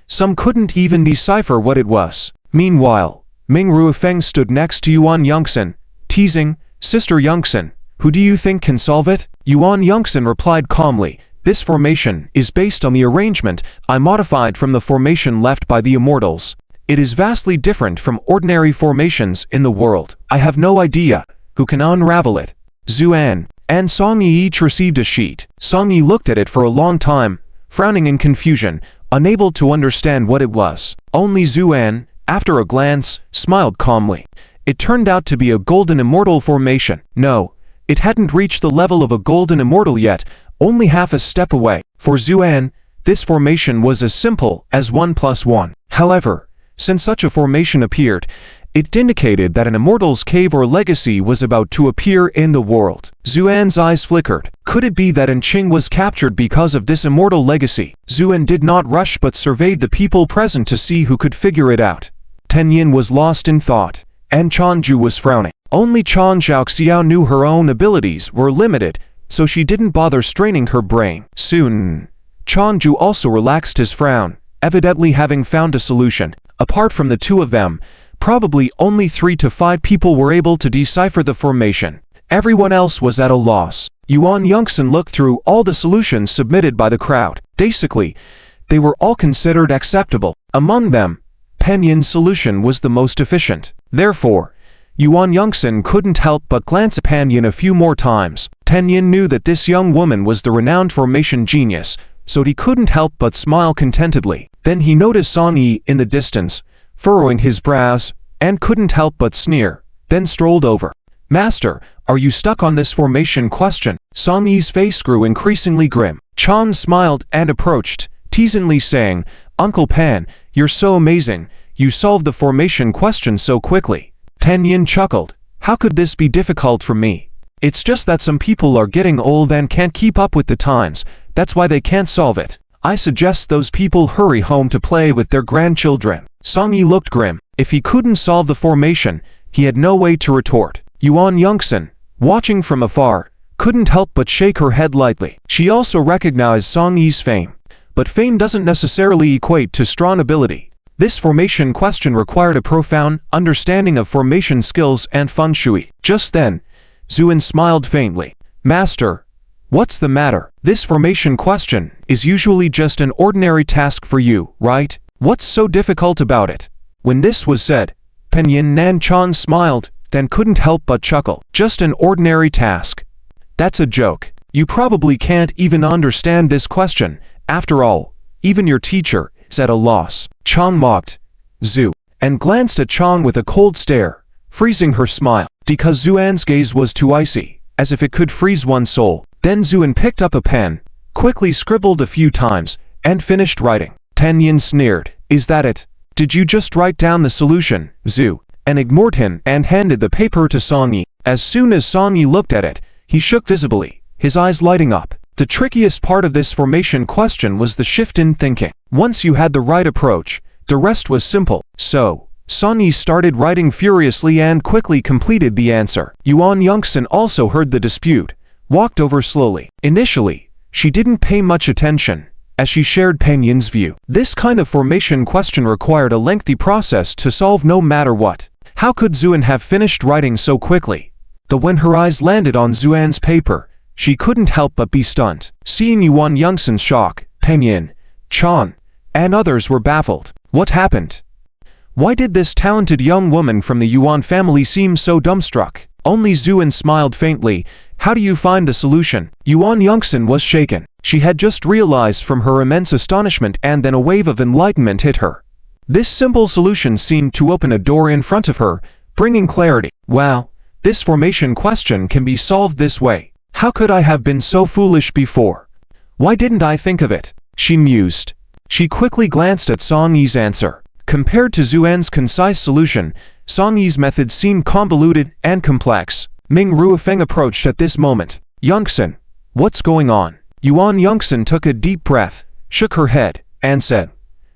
Some couldn't even decipher what it was. Meanwhile, Ming Ruofeng stood next to Yuan Yongxin, teasing, Sister Yongxin, who do you think can solve it? Yuan Yongxin replied calmly, this formation is based on the arrangement I modified from the formation left by the immortals. It is vastly different from ordinary formations in the world. I have no idea who can unravel it. Zuan and Song Yi each received a sheet. Song Yi looked at it for a long time, frowning in confusion, unable to understand what it was. Only Zuan, after a glance, smiled calmly. It turned out to be a golden immortal formation. No, it hadn't reached the level of a golden immortal yet, only half a step away. For Zuan, this formation was as simple as 1 + 1. However, since such a formation appeared, it indicated that an immortal's cave or legacy was about to appear in the world. Zuan's eyes flickered. Could it be that Anqing was captured because of this immortal legacy? Zuan did not rush but surveyed the people present to see who could figure it out. Tan Yin was lost in thought, and Changju was frowning. Only Chang Xiaoxiao knew her own abilities were limited, so she didn't bother straining her brain. Soon, Changju also relaxed his frown, evidently having found a solution. Apart from the two of them, probably only 3 to 5 people were able to decipher the formation. Everyone else was at a loss. Yuan Yongxin looked through all the solutions submitted by the crowd. Basically, they were all considered acceptable. Among them, Penyin's solution was the most efficient. Therefore, Yuan Yongxin couldn't help but glance at Penyin a few more times. Penyin knew that this young woman was the renowned formation genius, so he couldn't help but smile contentedly. Then he noticed Song Yi in the distance, furrowing his brows, and couldn't help but sneer, then strolled over. Master, are you stuck on this formation question? Song Yi's face grew increasingly grim. Chan smiled and approached, teasingly saying, Uncle Pan, you're so amazing, you solved the formation question so quickly. Tan Yin chuckled. How could this be difficult for me? It's just that some people are getting old and can't keep up with the times, that's why they can't solve it. I suggest those people hurry home to play with their grandchildren. Song-yi looked grim. If he couldn't solve the formation, he had no way to retort. Yuan Yongsan, watching from afar, couldn't help but shake her head lightly. She also recognized Song-yi's fame. But fame doesn't necessarily equate to strong ability. This formation question required a profound understanding of formation skills and feng shui. Just then, Zuan smiled faintly. Master, what's the matter? This formation question is usually just an ordinary task for you, right? What's so difficult about it? When this was said, Penyin Nanchan smiled, then couldn't help but chuckle. Just an ordinary task. That's a joke. You probably can't even understand this question. After all, even your teacher is at a loss. Chang mocked Zhu and glanced at Chang with a cold stare, freezing her smile, because Zuan's gaze was too icy, as if it could freeze one's soul. Then Zuan picked up a pen, quickly scribbled a few times, and finished writing. Penyin sneered. Is that it? Did you just write down the solution, Zhu? And ignored him and handed the paper to Song-yi. As soon as Song-yi looked at it, he shook visibly, his eyes lighting up. The trickiest part of this formation question was the shift in thinking. Once you had the right approach, the rest was simple. So, Song-yi started writing furiously and quickly completed the answer. Yuan Yongsan also heard the dispute, walked over slowly. Initially, she didn't pay much attention, as she shared Penyin's view. This kind of formation question required a lengthy process to solve no matter what. How could Zuan have finished writing so quickly? Though when her eyes landed on Zuan's paper, she couldn't help but be stunned. Seeing Yuan Yongsan's shock, Penyin, Chan, and others were baffled. What happened? Why did this talented young woman from the Yuan family seem so dumbstruck? Only Zuan smiled faintly. How do you find the solution? Yuan Yongsan was shaken. She had just realized from her immense astonishment, and then a wave of enlightenment hit her. This simple solution seemed to open a door in front of her, bringing clarity. Wow, this formation question can be solved this way. How could I have been so foolish before? Why didn't I think of it? She mused. She quickly glanced at Song-yi's answer. Compared to Zuan's concise solution, Song-yi's method seemed convoluted and complex. Ming Ruofeng approached at this moment. Yongsan, what's going on? Yuan Yongsan took a deep breath, shook her head, and said,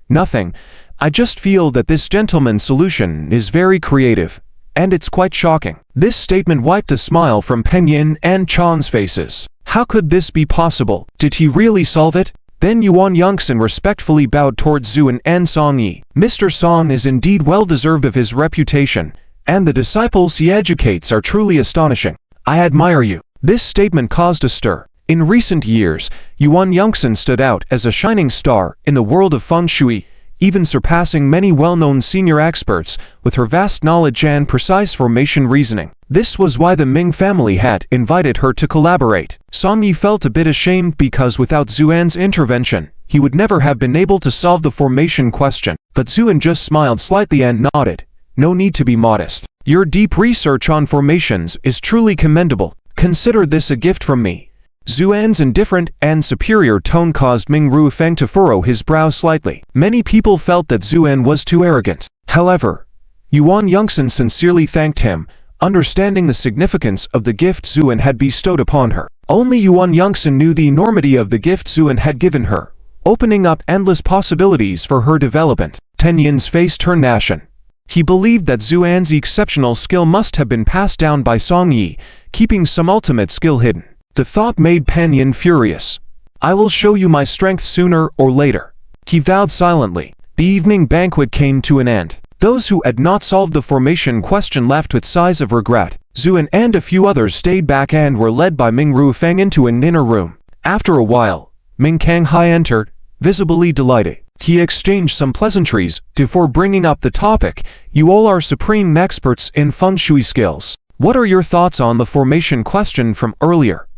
Nothing. I just feel that this gentleman's solution is very creative, and it's quite shocking. This statement wiped a smile from Penyin and Chan's faces. How could this be possible? Did he really solve it? Then Yuan Yongsan respectfully bowed towards Zuan and Song-yi. Mr. Song is indeed well deserved of his reputation, and the disciples he educates are truly astonishing. I admire you. This statement caused a stir. In recent years, Yuan Yongsan stood out as a shining star in the world of feng shui, even surpassing many well-known senior experts with her vast knowledge and precise formation reasoning. This was why the Ming family had invited her to collaborate. Song-yi felt a bit ashamed because without Zuan's intervention, he would never have been able to solve the formation question. But Zuan just smiled slightly and nodded. No need to be modest. Your deep research on formations is truly commendable. Consider this a gift from me. Zuan's indifferent and superior tone caused Ming Ruofeng to furrow his brow slightly. Many people felt that Zuan was too arrogant. However, Yuan Yongsan sincerely thanked him, understanding the significance of the gift Zuan had bestowed upon her. Only Yuan Yongsan knew the enormity of the gift Zuan had given her, opening up endless possibilities for her development. Tenyin's face turned ashen. He believed that Zuan's exceptional skill must have been passed down by Song-yi, keeping some ultimate skill hidden. The thought made Penyin furious. I will show you my strength sooner or later. He vowed silently. The evening banquet came to an end. Those who had not solved the formation question left with sighs of regret. Zuan and a few others stayed back and were led by Ming Ruofeng into an inner room. After a while, Ming Kanghai entered, visibly delighted. He exchanged some pleasantries before bringing up the topic. You all are supreme experts in feng shui skills. What are your thoughts on the formation question from earlier?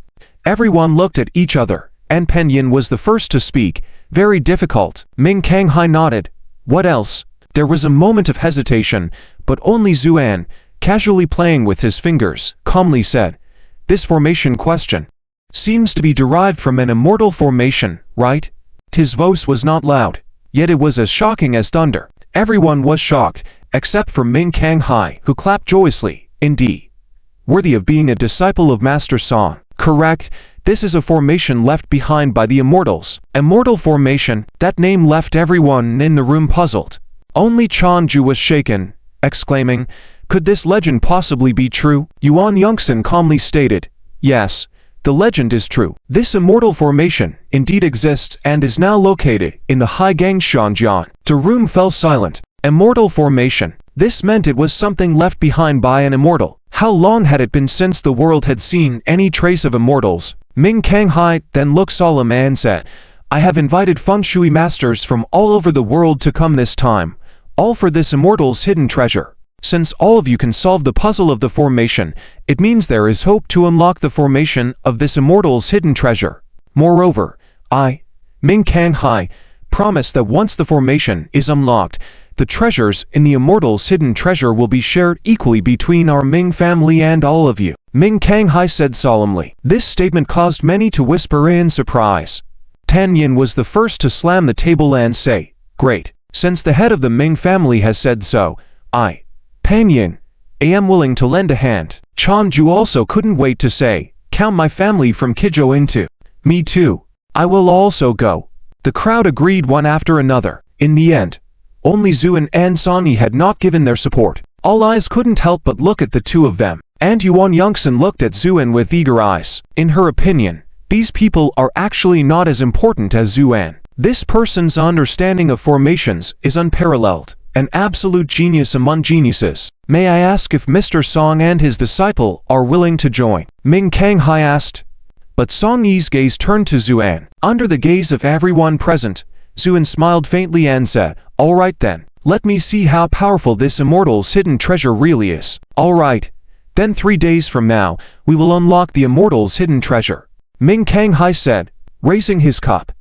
Everyone looked at each other, and Penyin was the first to speak. Very difficult. Ming Kanghai nodded. What else? There was a moment of hesitation, but only Zuan, casually playing with his fingers, calmly said, This formation question seems to be derived from an immortal formation, right? His voice was not loud, yet it was as shocking as thunder. Everyone was shocked, except for Ming Kanghai, who clapped joyously. Indeed. worthy of being a disciple of Master Song. Correct, this is a formation left behind by the immortals. Immortal formation, that name left everyone in the room puzzled. Only Chanju was shaken, exclaiming, "Could this legend possibly be true?" Yuan Yongsan calmly stated, "Yes, the legend is true. This immortal formation indeed exists and is now located in the Haigangshanjian." The room fell silent. Immortal formation. This meant it was something left behind by an immortal. How long had it been since the world had seen any trace of immortals? Ming Kanghai then looked solemn and said, "I have invited feng shui masters from all over the world to come this time, all for this immortal's hidden treasure. Since all of you can solve the puzzle of the formation, it means there is hope to unlock the formation of this immortal's hidden treasure. Moreover, I, Ming Kanghai, promise that once the formation is unlocked, the treasures in the immortal's hidden treasure will be shared equally between our Ming family and all of you." Ming Kanghai said solemnly. This statement caused many to whisper in surprise. Tan Yin was the first to slam the table and say, "Great. Since the head of the Ming family has said so, I, Pan Yin, am willing to lend a hand." Chan Ju also couldn't wait to say, "Count my family from Kijou into." "Me too. I will also go." The crowd agreed one after another. In the end, only Zuan and Sonny had not given their support. All eyes couldn't help but look at the two of them, and Yuan Yongsan looked at Zuan with eager eyes. In her opinion, these people are actually not as important as Zuan. This person's understanding of formations is unparalleled, an absolute genius among geniuses. "May I ask if Mr. Song and his disciple are willing to join?" Ming Kanghai asked. But Song Yi's gaze turned to Zuan. Under the gaze of everyone present, Zuan smiled faintly and said, "All right then, let me see how powerful this immortal's hidden treasure really is." "All right. Then 3 days from now, we will unlock the immortal's hidden treasure," Ming Kanghai said, raising his cup.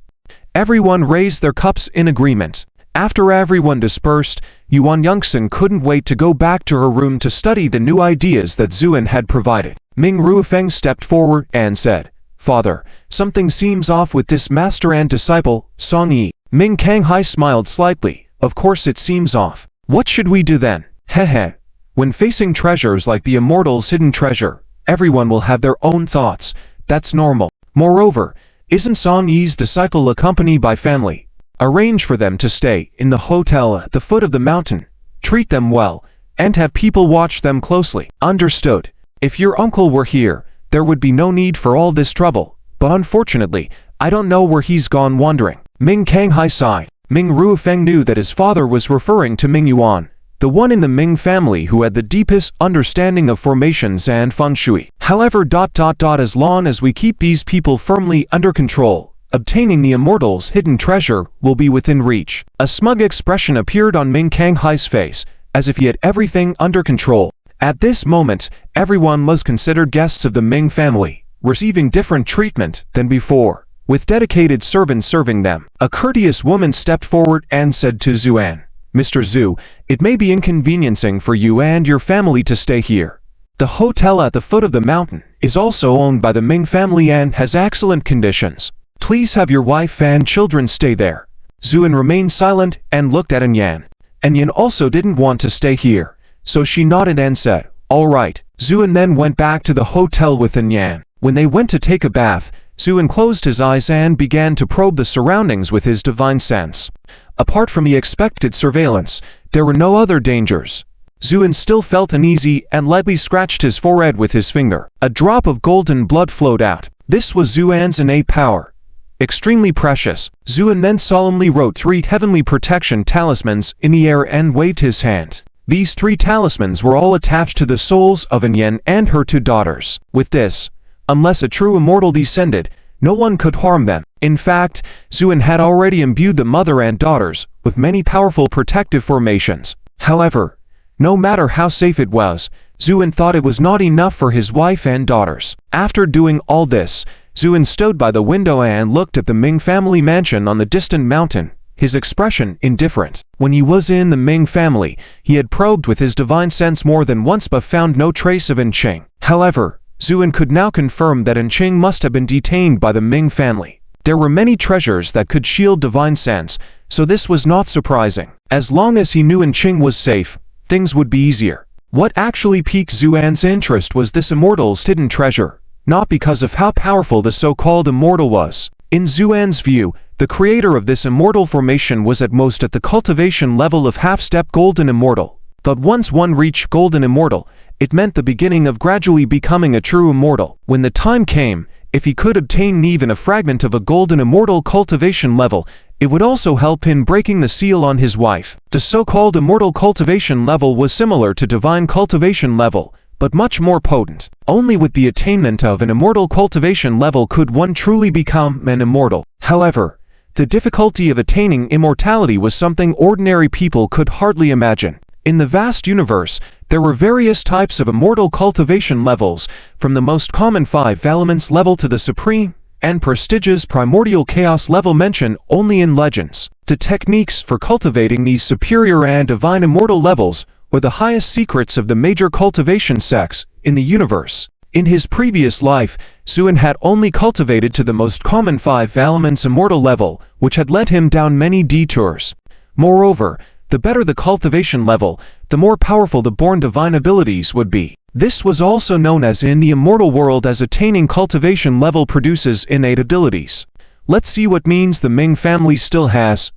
Everyone raised their cups in agreement. After everyone dispersed, Yuan Yongsan couldn't wait to go back to her room to study the new ideas that Zuan had provided. Ming Ruofeng stepped forward and said, "Father, something seems off with this master and disciple, Song Yi." Ming Kanghai smiled slightly. "Of course it seems off. What should we do then?" "Hehe. When facing treasures like the immortal's hidden treasure, everyone will have their own thoughts. That's normal. Moreover, isn't Song Yi's disciple accompanied by family? Arrange for them to stay in the hotel at the foot of the mountain, treat them well, and have people watch them closely." "Understood. If your uncle were here, there would be no need for all this trouble, but unfortunately, I don't know where he's gone wandering." Ming Kanghai sighed. Ming Ruofeng knew that his father was referring to Ming Yuan, the one in the Ming family who had the deepest understanding of formations and feng shui. However, as long as we keep these people firmly under control, obtaining the immortal's hidden treasure will be within reach. A smug expression appeared on Ming Kanghai's face, as if he had everything under control. At this moment, everyone was considered guests of the Ming family, receiving different treatment than before, with dedicated servants serving them. A courteous woman stepped forward and said to Zuan, "Mr. Zhu, it may be inconveniencing for you and your family to stay here. The hotel at the foot of the mountain is also owned by the Ming family and has excellent conditions. Please have your wife and children stay there." Zuan remained silent and looked at Anyan. Anyan also didn't want to stay here, so she nodded and said, "All right." Zuan then went back to the hotel with Anyan. When they went to take a bath, Zuan closed his eyes and began to probe the surroundings with his divine sense. Apart from the expected surveillance, there were no other dangers. Zuan still felt uneasy and lightly scratched his forehead with his finger. A drop of golden blood flowed out. This was Zuan's innate power, extremely precious. Zuan then solemnly wrote 3 heavenly protection talismans in the air and waved his hand. These 3 talismans were all attached to the souls of Anyan and her 2 daughters. With this, unless a true immortal descended, no one could harm them. In fact, Zuan had already imbued the mother and daughters with many powerful protective formations. However, no matter how safe it was, Zuan thought it was not enough for his wife and daughters. After doing all this, Zuan stood by the window and looked at the Ming family mansion on the distant mountain, his expression indifferent. When he was in the Ming family, he had probed with his divine sense more than once but found no trace of Anqing. However, Zuan could now confirm that Anqing must have been detained by the Ming family. There were many treasures that could shield divine sense, so this was not surprising. As long as he knew Anqing was safe, things would be easier. What actually piqued Zuan's interest was this immortal's hidden treasure, not because of how powerful the so-called immortal was. In Zuan's view, the creator of this immortal formation was at most at the cultivation level of half-step golden immortal. But once one reached golden immortal, it meant the beginning of gradually becoming a true immortal. When the time came, if he could obtain even a fragment of a golden immortal cultivation level, it would also help in breaking the seal on his wife. The so-called immortal cultivation level was similar to divine cultivation level, but much more potent. Only with the attainment of an immortal cultivation level could one truly become an immortal. However, the difficulty of attaining immortality was something ordinary people could hardly imagine. In the vast universe, there were various types of immortal cultivation levels, from the most common 5 elements level to the supreme and prestigious primordial chaos level mentioned only in legends. The techniques for cultivating these superior and divine immortal levels were the highest secrets of the major cultivation sects in the universe. In his previous life, Zuan had only cultivated to the most common 5 elements immortal level, which had led him down many detours. Moreover, the better the cultivation level, the more powerful the born divine abilities would be. This was also known as in the immortal world as attaining cultivation level produces innate abilities. Let's see what means the Ming family still has,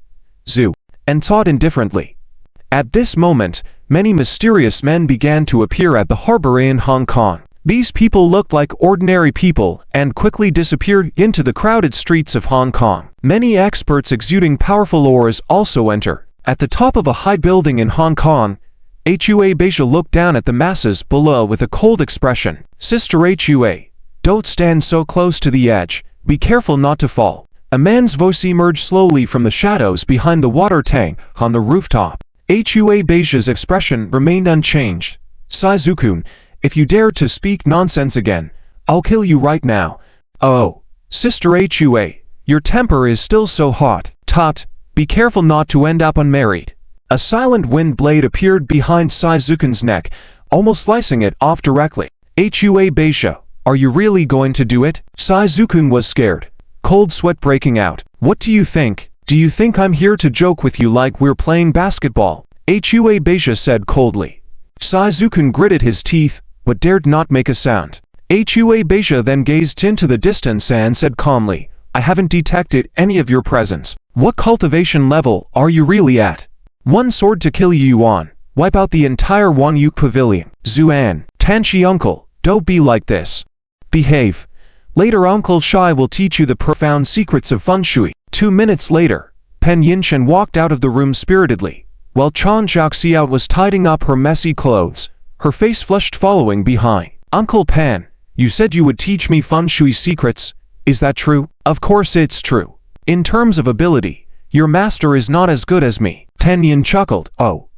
Zu, and taught indifferently. At this moment, many mysterious men began to appear at the harbor in Hong Kong. These people looked like ordinary people and quickly disappeared into the crowded streets of Hong Kong. Many experts exuding powerful auras also enter. At the top of a high building in Hong Kong, Hua Beija looked down at the masses below with a cold expression. Sister Hua, don't stand so close to the edge. Be careful not to fall. A man's voice emerged slowly from the shadows behind the water tank on the rooftop. Hua Beija's expression remained unchanged. Saizukun, if you dare to speak nonsense again, I'll kill you right now. Oh, Sister Hua, your temper is still so hot. Tut, be careful not to end up unmarried. A silent wind blade appeared behind Saizukun's neck, almost slicing it off directly. Hua Beija, are you really going to do it? Saizukun was scared, cold sweat breaking out. What do you think? Do you think I'm here to joke with you like we're playing basketball? Hua Beija said coldly. Saizukun gritted his teeth, but dared not make a sound. Hua Beija then gazed into the distance and said calmly, I haven't detected any of your presence. What cultivation level are you really at? One sword to kill you, Yuan. Wipe out the entire Wanyuk Pavilion. Zuan, Tanshi uncle, don't be like this. Behave. Later Uncle Shai will teach you the profound secrets of feng shui. 2 minutes later, Pen Yinshen walked out of the room spiritedly, while Chan Jiaxiao was tidying up her messy clothes, her face flushed following behind. Uncle Pan, you said you would teach me feng shui secrets. Is that true? Of course it's true. In terms of ability, your master is not as good as me. Tenyin chuckled. Oh.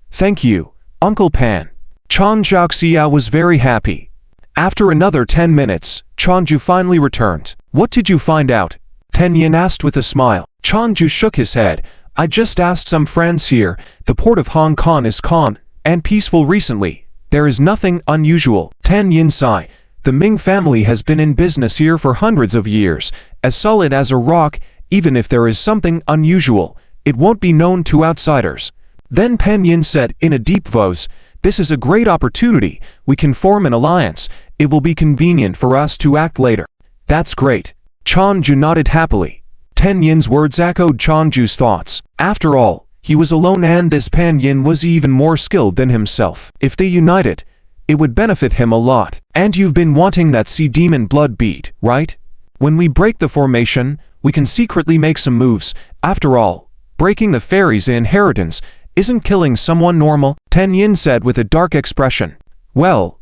Thank you, Uncle Pan. Chan Jiaxiao was very happy. After another 10 minutes, Chanju finally returned. What did you find out? Tenyin asked with a smile. Chanju shook his head. I just asked some friends here. The port of Hong Kong is calm and peaceful recently. There is nothing unusual. Tenyin sighed. The Ming family has been in business here for hundreds of years, as solid as a rock. Even if there is something unusual, it won't be known to outsiders. Then Pen Yin said in a deep voice, this is a great opportunity. We can form an alliance. It will be convenient for us to act later. That's great. Chanju nodded happily. Ten Yin's words echoed Chanju's thoughts. After all, he was alone and this Pan Yin was even more skilled than himself. If they united, it would benefit him a lot. And you've been wanting that sea demon blood bead, right? When we break the formation, we can secretly make some moves. After all, breaking the fairy's inheritance isn't killing someone normal, Ten Yin said with a dark expression. Well,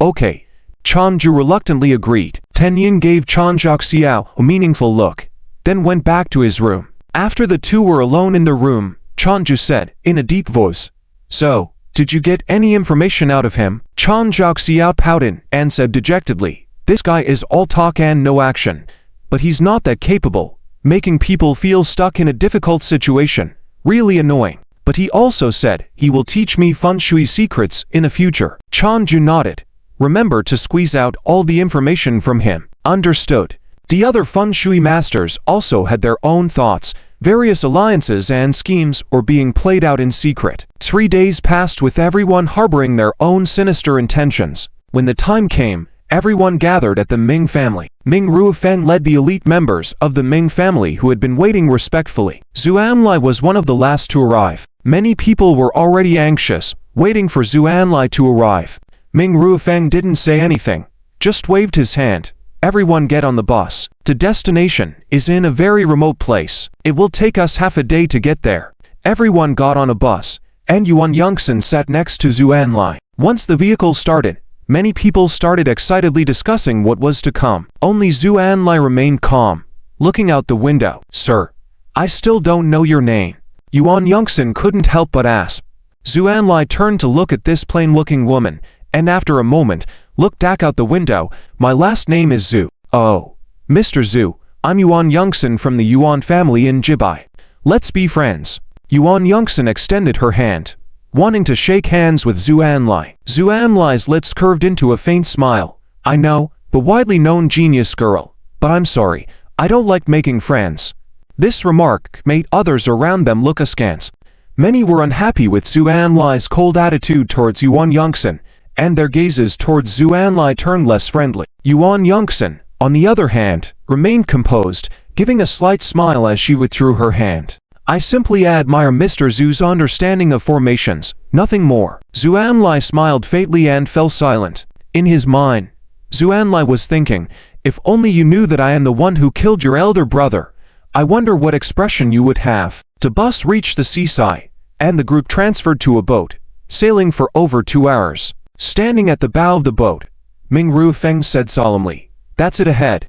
okay. Chanju reluctantly agreed. Ten Yin gave Chan Jiaxiao a meaningful look, then went back to his room. After the two were alone in the room, Chanju said in a deep voice, so, did you get any information out of him? Chan Jiaxiao pouted and said dejectedly, this guy is all talk and no action, but he's not that capable, making people feel stuck in a difficult situation, really annoying. But he also said he will teach me feng shui secrets in the future. Chanju nodded. Remember to squeeze out all the information from him. Understood. The other feng shui masters also had their own thoughts, Various alliances and schemes were being played out in secret. 3 days passed with everyone harboring their own sinister intentions. When the time came, everyone gathered at the Ming family. Ming Ruofeng led the elite members of the Ming family who had been waiting respectfully. Zuanlai was one of the last to arrive. Many people were already anxious, waiting for Zuanlai to arrive. Ming Ruofeng didn't say anything, just waved his hand. Everyone get on the bus. The destination is in a very remote place. It will take us half a day to get there. Everyone got on a bus, and Yuan Yongsan sat next to Zuanlai. Once the vehicle started, many people started excitedly discussing what was to come. Only Zuanlai remained calm, looking out the window. Sir, I still don't know your name. Yuan Yongsan couldn't help but ask. Zuanlai turned to look at this plain-looking woman, and after a moment, looked back out the window. My last name is Zhu. Oh, Mr. Zhu, I'm Yuan Yongsan from the Yuan family in Jibai. Let's be friends. Yuan Yongsan extended her hand, wanting to shake hands with Zuanlai. Zuanlai's lips curved into a faint smile. I know, the widely known genius girl, but I'm sorry, I don't like making friends. This remark made others around them look askance. Many were unhappy with Zuanlai's cold attitude towards Yuan Yongsan, and their gazes towards Zuanlai turned less friendly. Yuan Yongsan, on the other hand, remained composed, giving a slight smile as she withdrew her hand. I simply admire Mr. Zhu's understanding of formations, nothing more. Zuanlai smiled faintly and fell silent. In his mind, Zuanlai was thinking, if only you knew that I am the one who killed your elder brother, I wonder what expression you would have. The bus reached the seaside, and the group transferred to a boat, sailing for over 2 hours. Standing at the bow of the boat, Ming Ruofeng said solemnly, "That's it ahead."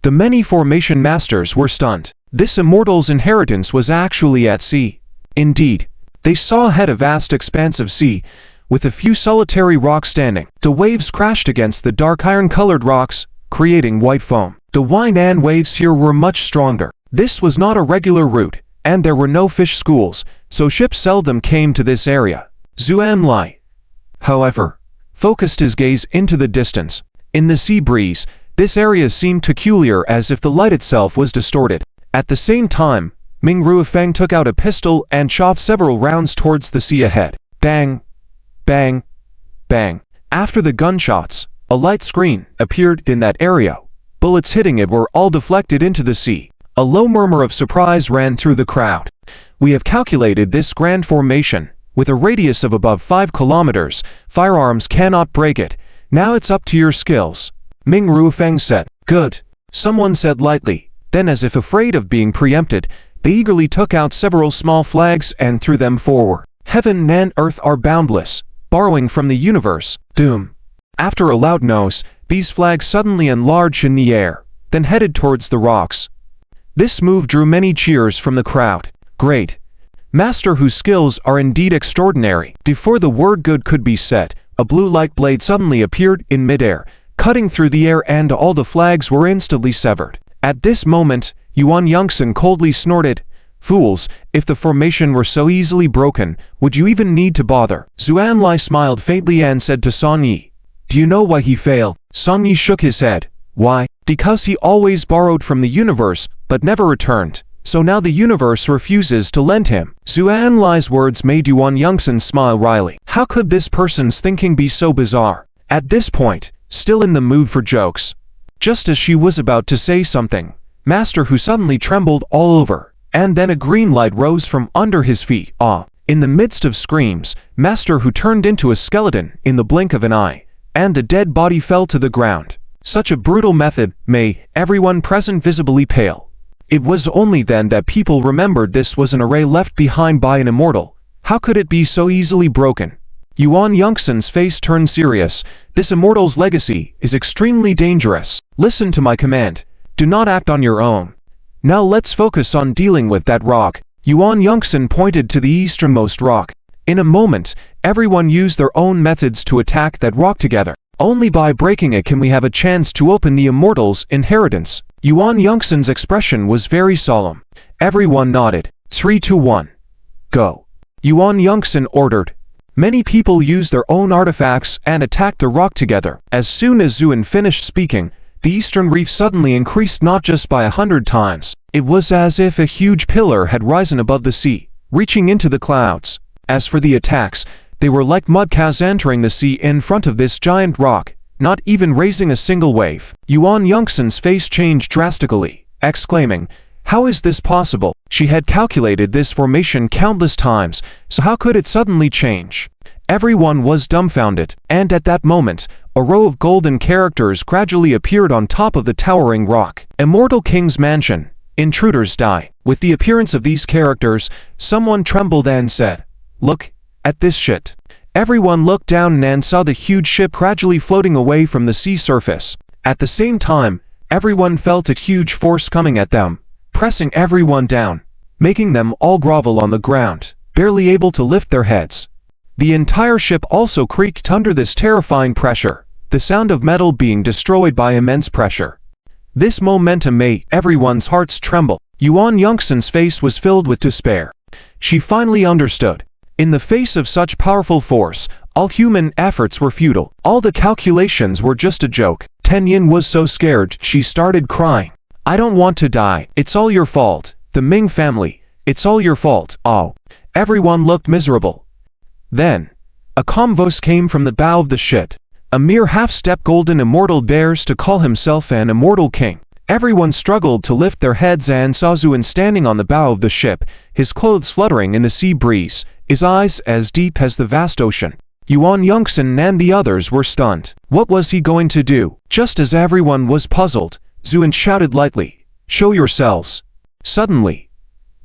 The many formation masters were stunned. This immortal's inheritance was actually at sea. Indeed, they saw ahead a vast expanse of sea, with a few solitary rocks standing. The waves crashed against the dark iron-colored rocks, creating white foam. The wind and waves here were much stronger. This was not a regular route, and there were no fish schools, so ships seldom came to this area. Zuanlai, however, focused his gaze into the distance. In the sea breeze, this area seemed peculiar, as if the light itself was distorted. At the same time, Ming Ruofeng took out a pistol and shot several rounds towards the sea ahead. Bang, bang, bang. After the gunshots, a light screen appeared in that area. Bullets hitting it were all deflected into the sea. A low murmur of surprise ran through the crowd. We have calculated this grand formation. With a radius of above 5 kilometers, firearms cannot break it. Now it's up to your skills. Ming Ruofeng said. Good. Someone said lightly. Then, as if afraid of being preempted, they eagerly took out several small flags and threw them forward. Heaven and earth are boundless, borrowing from the universe. Doom. After a loud noise, these flags suddenly enlarged in the air, then headed towards the rocks. This move drew many cheers from the crowd. Great. Master whose skills are indeed extraordinary. Before the word good could be said, a blue light blade suddenly appeared in midair, cutting through the air, and all the flags were instantly severed. At this moment, Yuan Yongsan coldly snorted, "Fools, if the formation were so easily broken, would you even need to bother?" Zuanlai smiled faintly and said to Song Yi, "Do you know why he failed?" Song Yi shook his head. Why? Because he always borrowed from the universe, but never returned. So now the universe refuses to lend him. Zuanlai's words made Yuan Yongsan smile wryly. How could this person's thinking be so bizarre? At this point, still in the mood for jokes, just as she was about to say something, Master Hu suddenly trembled all over, and then a green light rose from under his feet. Ah! In the midst of screams, Master Hu turned into a skeleton in the blink of an eye, and the dead body fell to the ground. Such a brutal method made everyone present visibly pale. It was only then that people remembered this was an array left behind by an immortal. How could it be so easily broken? Yuan Yongsan's face turned serious. This immortal's legacy is extremely dangerous. Listen to my command. Do not act on your own. Now let's focus on dealing with that rock. Yuan Yongsan pointed to the easternmost rock. In a moment, everyone used their own methods to attack that rock together. Only by breaking it can we have a chance to open the immortal's inheritance. Yuan Yongsan's expression was very solemn. Everyone nodded. 3, 2, 1. Go. Yuan Yongsan ordered. Many people used their own artifacts and attacked the rock together. As soon as Zuan finished speaking, The eastern reef suddenly increased not just by 100 times. It was as if a huge pillar had risen above the sea, reaching into the clouds. As for the attacks, they were like mudcas entering the sea in front of this giant rock, not even raising a single wave. Yuan Yongsan's face changed drastically, exclaiming, "How is this possible?" She had calculated this formation countless times, so how could it suddenly change? Everyone was dumbfounded, and at that moment, a row of golden characters gradually appeared on top of the towering rock. Immortal King's Mansion. Intruders die. With the appearance of these characters, someone trembled and said, "Look at this shit." Everyone looked down and saw the huge ship gradually floating away from the sea surface. At the same time, everyone felt a huge force coming at them, pressing everyone down, making them all grovel on the ground, barely able to lift their heads. The entire ship also creaked under this terrifying pressure, the sound of metal being destroyed by immense pressure. This momentum made everyone's hearts tremble. Yuan Yongsan's face was filled with despair. She finally understood. In the face of such powerful force, all human efforts were futile. All the calculations were just a joke. Tenyin was so scared she started crying. "I don't want to die. It's all your fault. The Ming family. It's all your fault." Oh. Everyone looked miserable. Then, a calm voice came from the bow of the ship. A mere half-step golden immortal dares to call himself an immortal king. Everyone struggled to lift their heads and saw Zuan standing on the bow of the ship, his clothes fluttering in the sea breeze, his eyes as deep as the vast ocean. Yuan Yongsan and the others were stunned. What was he going to do? Just as everyone was puzzled, Zuan shouted lightly, "Show yourselves." Suddenly,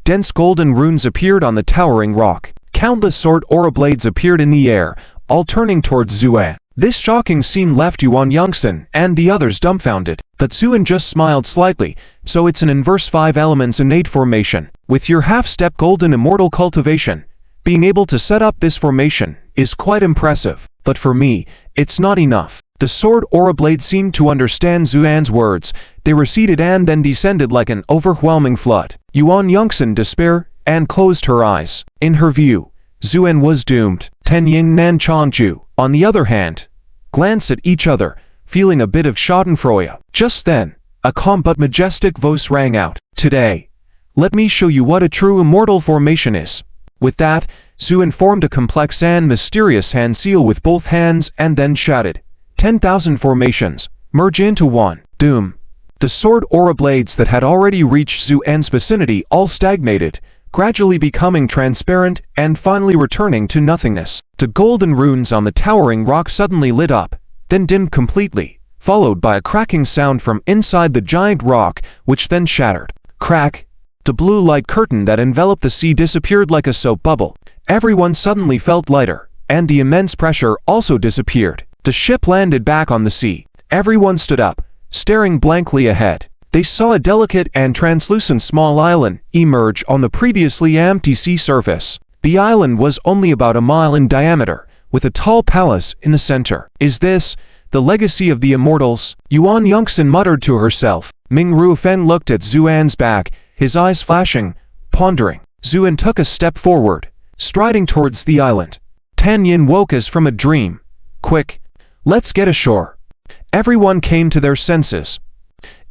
dense golden runes appeared on the towering rock. Countless sword aura blades appeared in the air, all turning towards Zuan. This shocking scene left Yuan Yongsan and the others dumbfounded, but Zuan just smiled slightly. "So it's an inverse 5 elements innate formation. With your half-step golden immortal cultivation, being able to set up this formation is quite impressive, but for me, it's not enough." The sword aura blade seemed to understand Zuan's words. They receded and then descended like an overwhelming flood. Yuan Yongsan despair and closed her eyes. In her view, Zuan was doomed. Tenyin and Changju, on the other hand, glanced at each other, feeling a bit of schadenfreude. Just then, a calm but majestic voice rang out. "Today, let me show you what a true immortal formation is." With that, Zuan formed a complex and mysterious hand seal with both hands and then shouted, 10,000 formations, merge into one. Doom. The sword aura blades that had already reached Zuan's vicinity all stagnated, gradually becoming transparent and finally returning to nothingness. The golden runes on the towering rock suddenly lit up, then dimmed completely, followed by a cracking sound from inside the giant rock, which then shattered. Crack! The blue light curtain that enveloped the sea disappeared like a soap bubble. Everyone suddenly felt lighter, and the immense pressure also disappeared. The ship landed back on the sea. Everyone stood up, staring blankly ahead. They saw a delicate and translucent small island emerge on the previously empty sea surface. The island was only about a mile in diameter, with a tall palace in the center. "Is this the legacy of the immortals?" Yuan Yongsan muttered to herself. Ming Ruofeng looked at Zuan's back, his eyes flashing, pondering. Zuan took a step forward, striding towards the island. Tenyin woke as from a dream. "Quick, let's get ashore." Everyone came to their senses.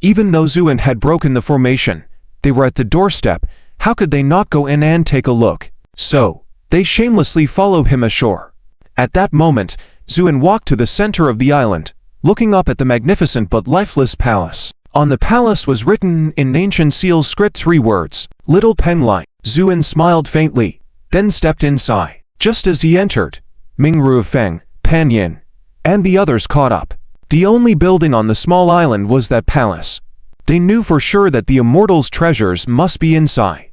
Even though Zuan had broken the formation, they were at the doorstep. How could they not go in and take a look? So, they shamelessly followed him ashore. At that moment, Zuan walked to the center of the island, looking up at the magnificent but lifeless palace. On the palace was written in ancient seal script 3 words, "Little Penglai." Zuan smiled faintly, then stepped inside. Just as he entered, Ming Ruofeng, Pan Yin, and the others caught up. The only building on the small island was that palace. They knew for sure that the immortals' treasures must be inside.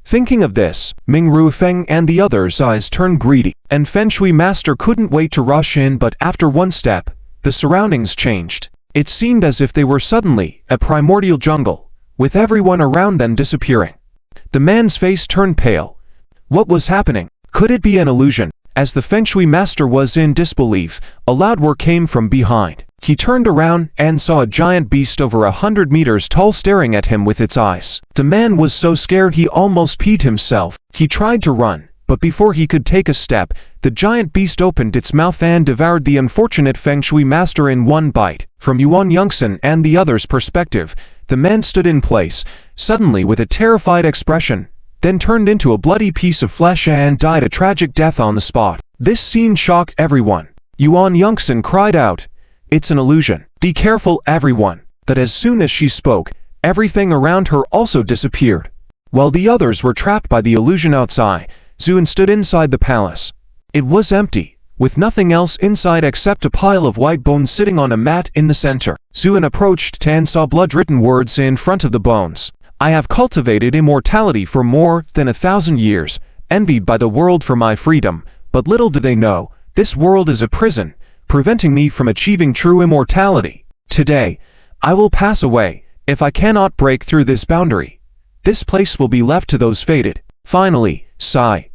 Thinking of this, Ming Ruofeng and the others' eyes turned greedy, and Feng Shui Master couldn't wait to rush in, but after one step, the surroundings changed. It seemed as if they were suddenly a primordial jungle, with everyone around them disappearing. The man's face turned pale. What was happening? Could it be an illusion? As the Feng Shui Master was in disbelief, a loud whir came from behind. He turned around and saw a giant beast over 100 meters tall staring at him with its eyes. The man was so scared he almost peed himself. He tried to run, But before he could take a step, the giant beast opened its mouth and devoured the unfortunate Feng Shui master in one bite. From Yuan Yongsan and the other's perspective, the man stood in place, suddenly with a terrified expression, then turned into a bloody piece of flesh and died a tragic death on the spot. This scene shocked everyone. Yuan Yongsan cried out, "It's an illusion. Be careful, everyone." But as soon as she spoke, everything around her also disappeared. While the others were trapped by the illusion outside, Zuan stood inside the palace. It was empty, with nothing else inside except a pile of white bones sitting on a mat in the center. Zuan approached and saw blood-written words in front of the bones. "I have cultivated immortality for more than 1,000 years, envied by the world for my freedom, but little do they know, this world is a prison, preventing me from achieving true immortality. Today, I will pass away. If I cannot break through this boundary, this place will be left to those fated." Finally, sigh.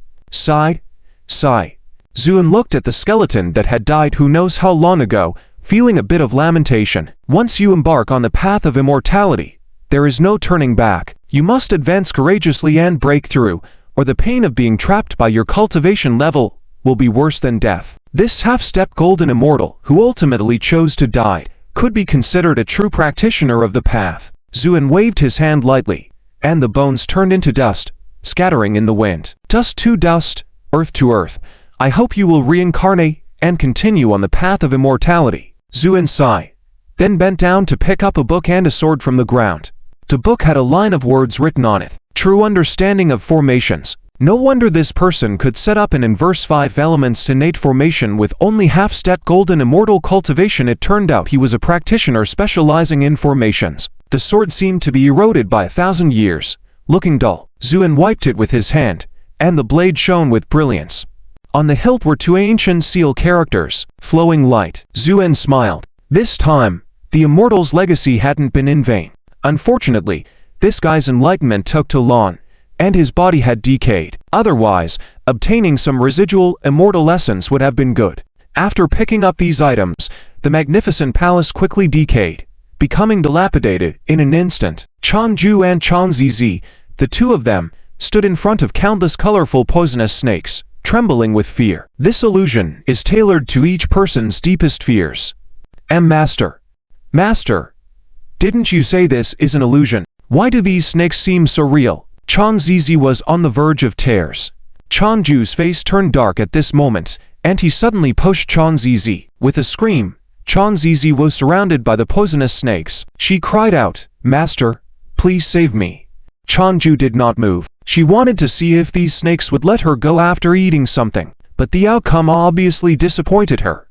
Zuan looked at the skeleton that had died who knows how long ago, feeling a bit of lamentation. Once you embark on the path of immortality, there is no turning back. You must advance courageously and break through, or the pain of being trapped by your cultivation level will be worse than death. This half-step golden immortal, who ultimately chose to die, could be considered a true practitioner of the path. Zuan waved his hand lightly, and the bones turned into dust, scattering in the wind. Dust to dust, earth to earth. I hope you will reincarnate and continue on the path of immortality. Zuan sighed, then bent down to pick up a book and a sword from the ground. The book had a line of words written on it. True understanding of formations. No wonder this person could set up an inverse 5 elements innate formation with only half-step golden immortal cultivation. It turned out he was a practitioner specializing in formations. The sword seemed to be eroded by 1,000 years, looking dull. Zuan wiped it with his hand, and the blade shone with brilliance. On the hilt were 2 ancient seal characters, flowing light. Zuan smiled. This time, the immortal's legacy hadn't been in vain. Unfortunately, this guy's enlightenment took too long, and his body had decayed. Otherwise, obtaining some residual immortal essence would have been good. After picking up these items, the magnificent palace quickly decayed, becoming dilapidated in an instant. Changju and Changzizi, the two of them, stood in front of countless colorful poisonous snakes, trembling with fear. This illusion is tailored to each person's deepest fears. Master. Master, didn't you say this is an illusion? Why do these snakes seem so real? Changzizi was on the verge of tears. Changju's face turned dark at this moment, and he suddenly pushed Changzizi. With a scream, Changzizi was surrounded by the poisonous snakes. She cried out, "Master, please save me." Changju did not move. She wanted to see if these snakes would let her go after eating something, but the outcome obviously disappointed her.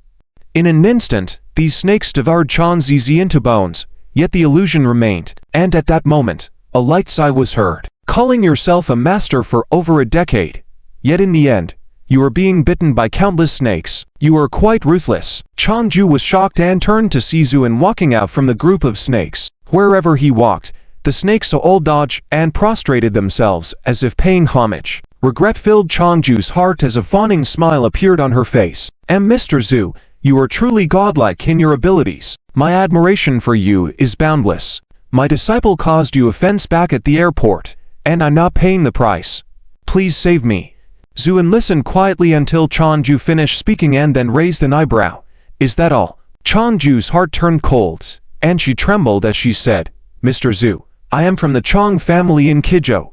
In an instant, these snakes devoured Changzizi into bones, yet the illusion remained, and at that moment, a light sigh was heard. Calling yourself a master for over a decade, yet in the end, you are being bitten by countless snakes. You are quite ruthless. Changju was shocked and turned to see Zuan walking out from the group of snakes. Wherever he walked, the snakes all dodged and prostrated themselves as if paying homage. Regret filled Changju's heart as a fawning smile appeared on her face. Mr. Zhu, you are truly godlike in your abilities. My admiration for you is boundless. My disciple caused you offense back at the airport, and I'm not paying the price. Please save me. Zuan listened quietly until Changju finished speaking and then raised an eyebrow. Is that all? Changju's heart turned cold, and she trembled as she said, Mr. Zhu, I am from the Chong family in Kijou.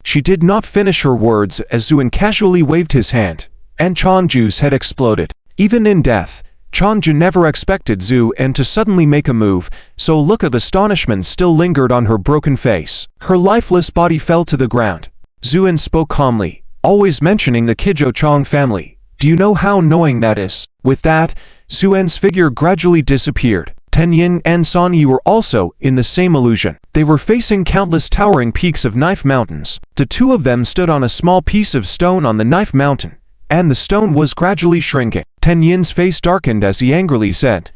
She did not finish her words as Zuan casually waved his hand, and Changju's head exploded. Even in death, Changju never expected Zuan to suddenly make a move, so a look of astonishment still lingered on her broken face. Her lifeless body fell to the ground. Zuan spoke calmly, always mentioning the Kijou Chong family. Do you know how annoying that is? With that, Zuan's figure gradually disappeared. Tenyin and Sanyi were also in the same illusion. They were facing countless towering peaks of knife mountains. The two of them stood on a small piece of stone on the knife mountain, and the stone was gradually shrinking. Tenyin's face darkened as he angrily said,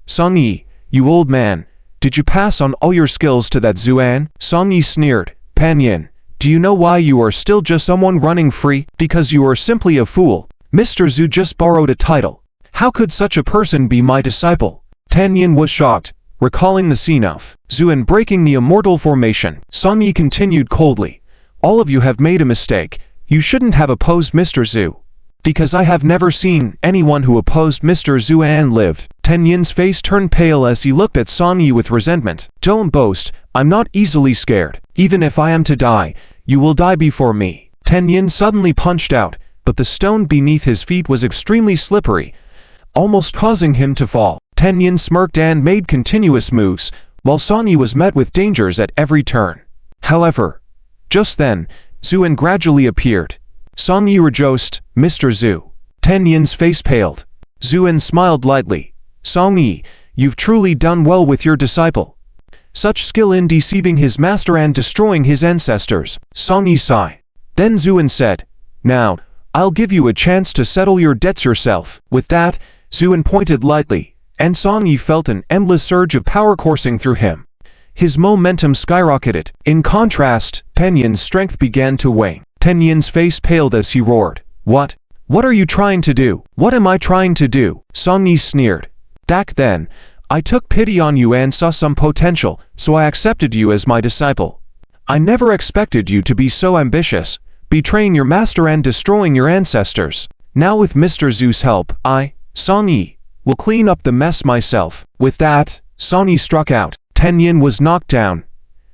Sanyi, you old man, did you pass on all your skills to that Zuan? Sanyi sneered, Panyin, do you know why you are still just someone running free? Because you are simply a fool. Mr. Zhu just borrowed a title. How could such a person be my disciple? Tenyin was shocked, recalling the scene of breaking the immortal formation. Sanyi continued coldly, all of you have made a mistake. You shouldn't have opposed Mr. Zhu. Because I have never seen anyone who opposed Mr. Zuan lived. Ten Yin's face turned pale as he looked at Song Yi with resentment. Don't boast, I'm not easily scared. Even if I am to die, you will die before me. Ten Yin suddenly punched out, but the stone beneath his feet was extremely slippery, almost causing him to fall. Ten Yin smirked and made continuous moves, while Song Yi was met with dangers at every turn. However, just then, Zuan gradually appeared. Song Yi rejoiced, Mr. Zhu. Ten Yin's face paled. Zuan smiled lightly. Song Yi, you've truly done well with your disciple. Such skill in deceiving his master and destroying his ancestors. Song Yi sighed. Then Zuan said, now, I'll give you a chance to settle your debts yourself. With that, Zuan pointed lightly, and Song Yi felt an endless surge of power coursing through him. His momentum skyrocketed. In contrast, Ten Yin's strength began to wane. Ten Yin's face paled as he roared. What? What are you trying to do? What am I trying to do? Song Yi sneered. Back then, I took pity on you and saw some potential, so I accepted you as my disciple. I never expected you to be so ambitious, betraying your master and destroying your ancestors. Now with Mr. Zhu's help, I, Song Yi, will clean up the mess myself. With that, Song Yi struck out. Ten Yin was knocked down,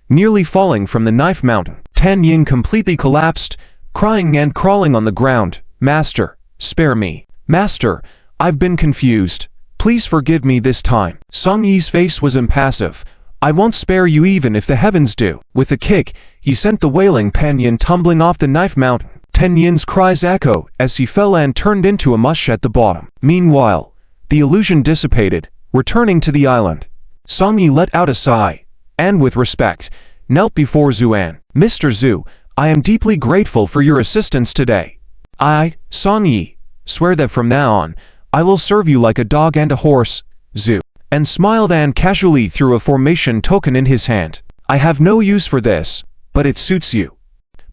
nearly falling from the knife mountain. Ten Yin completely collapsed, crying and crawling on the ground. Master, spare me. Master, I've been confused. Please forgive me this time. Song Yi's face was impassive. I won't spare you even if the heavens do. With a kick, he sent the wailing Ten Yin tumbling off the knife mountain. Ten Yin's cries echoed as he fell and turned into a mush at the bottom. Meanwhile, the illusion dissipated, returning to the island. Song Yi let out a sigh, and with respect, knelt before Zuan. Mr. Zhu, I am deeply grateful for your assistance today. I, Song Yi, swear that from now on, I will serve you like a dog and a horse, Zhu. And smiled and casually threw a formation token in his hand. I have no use for this, but it suits you.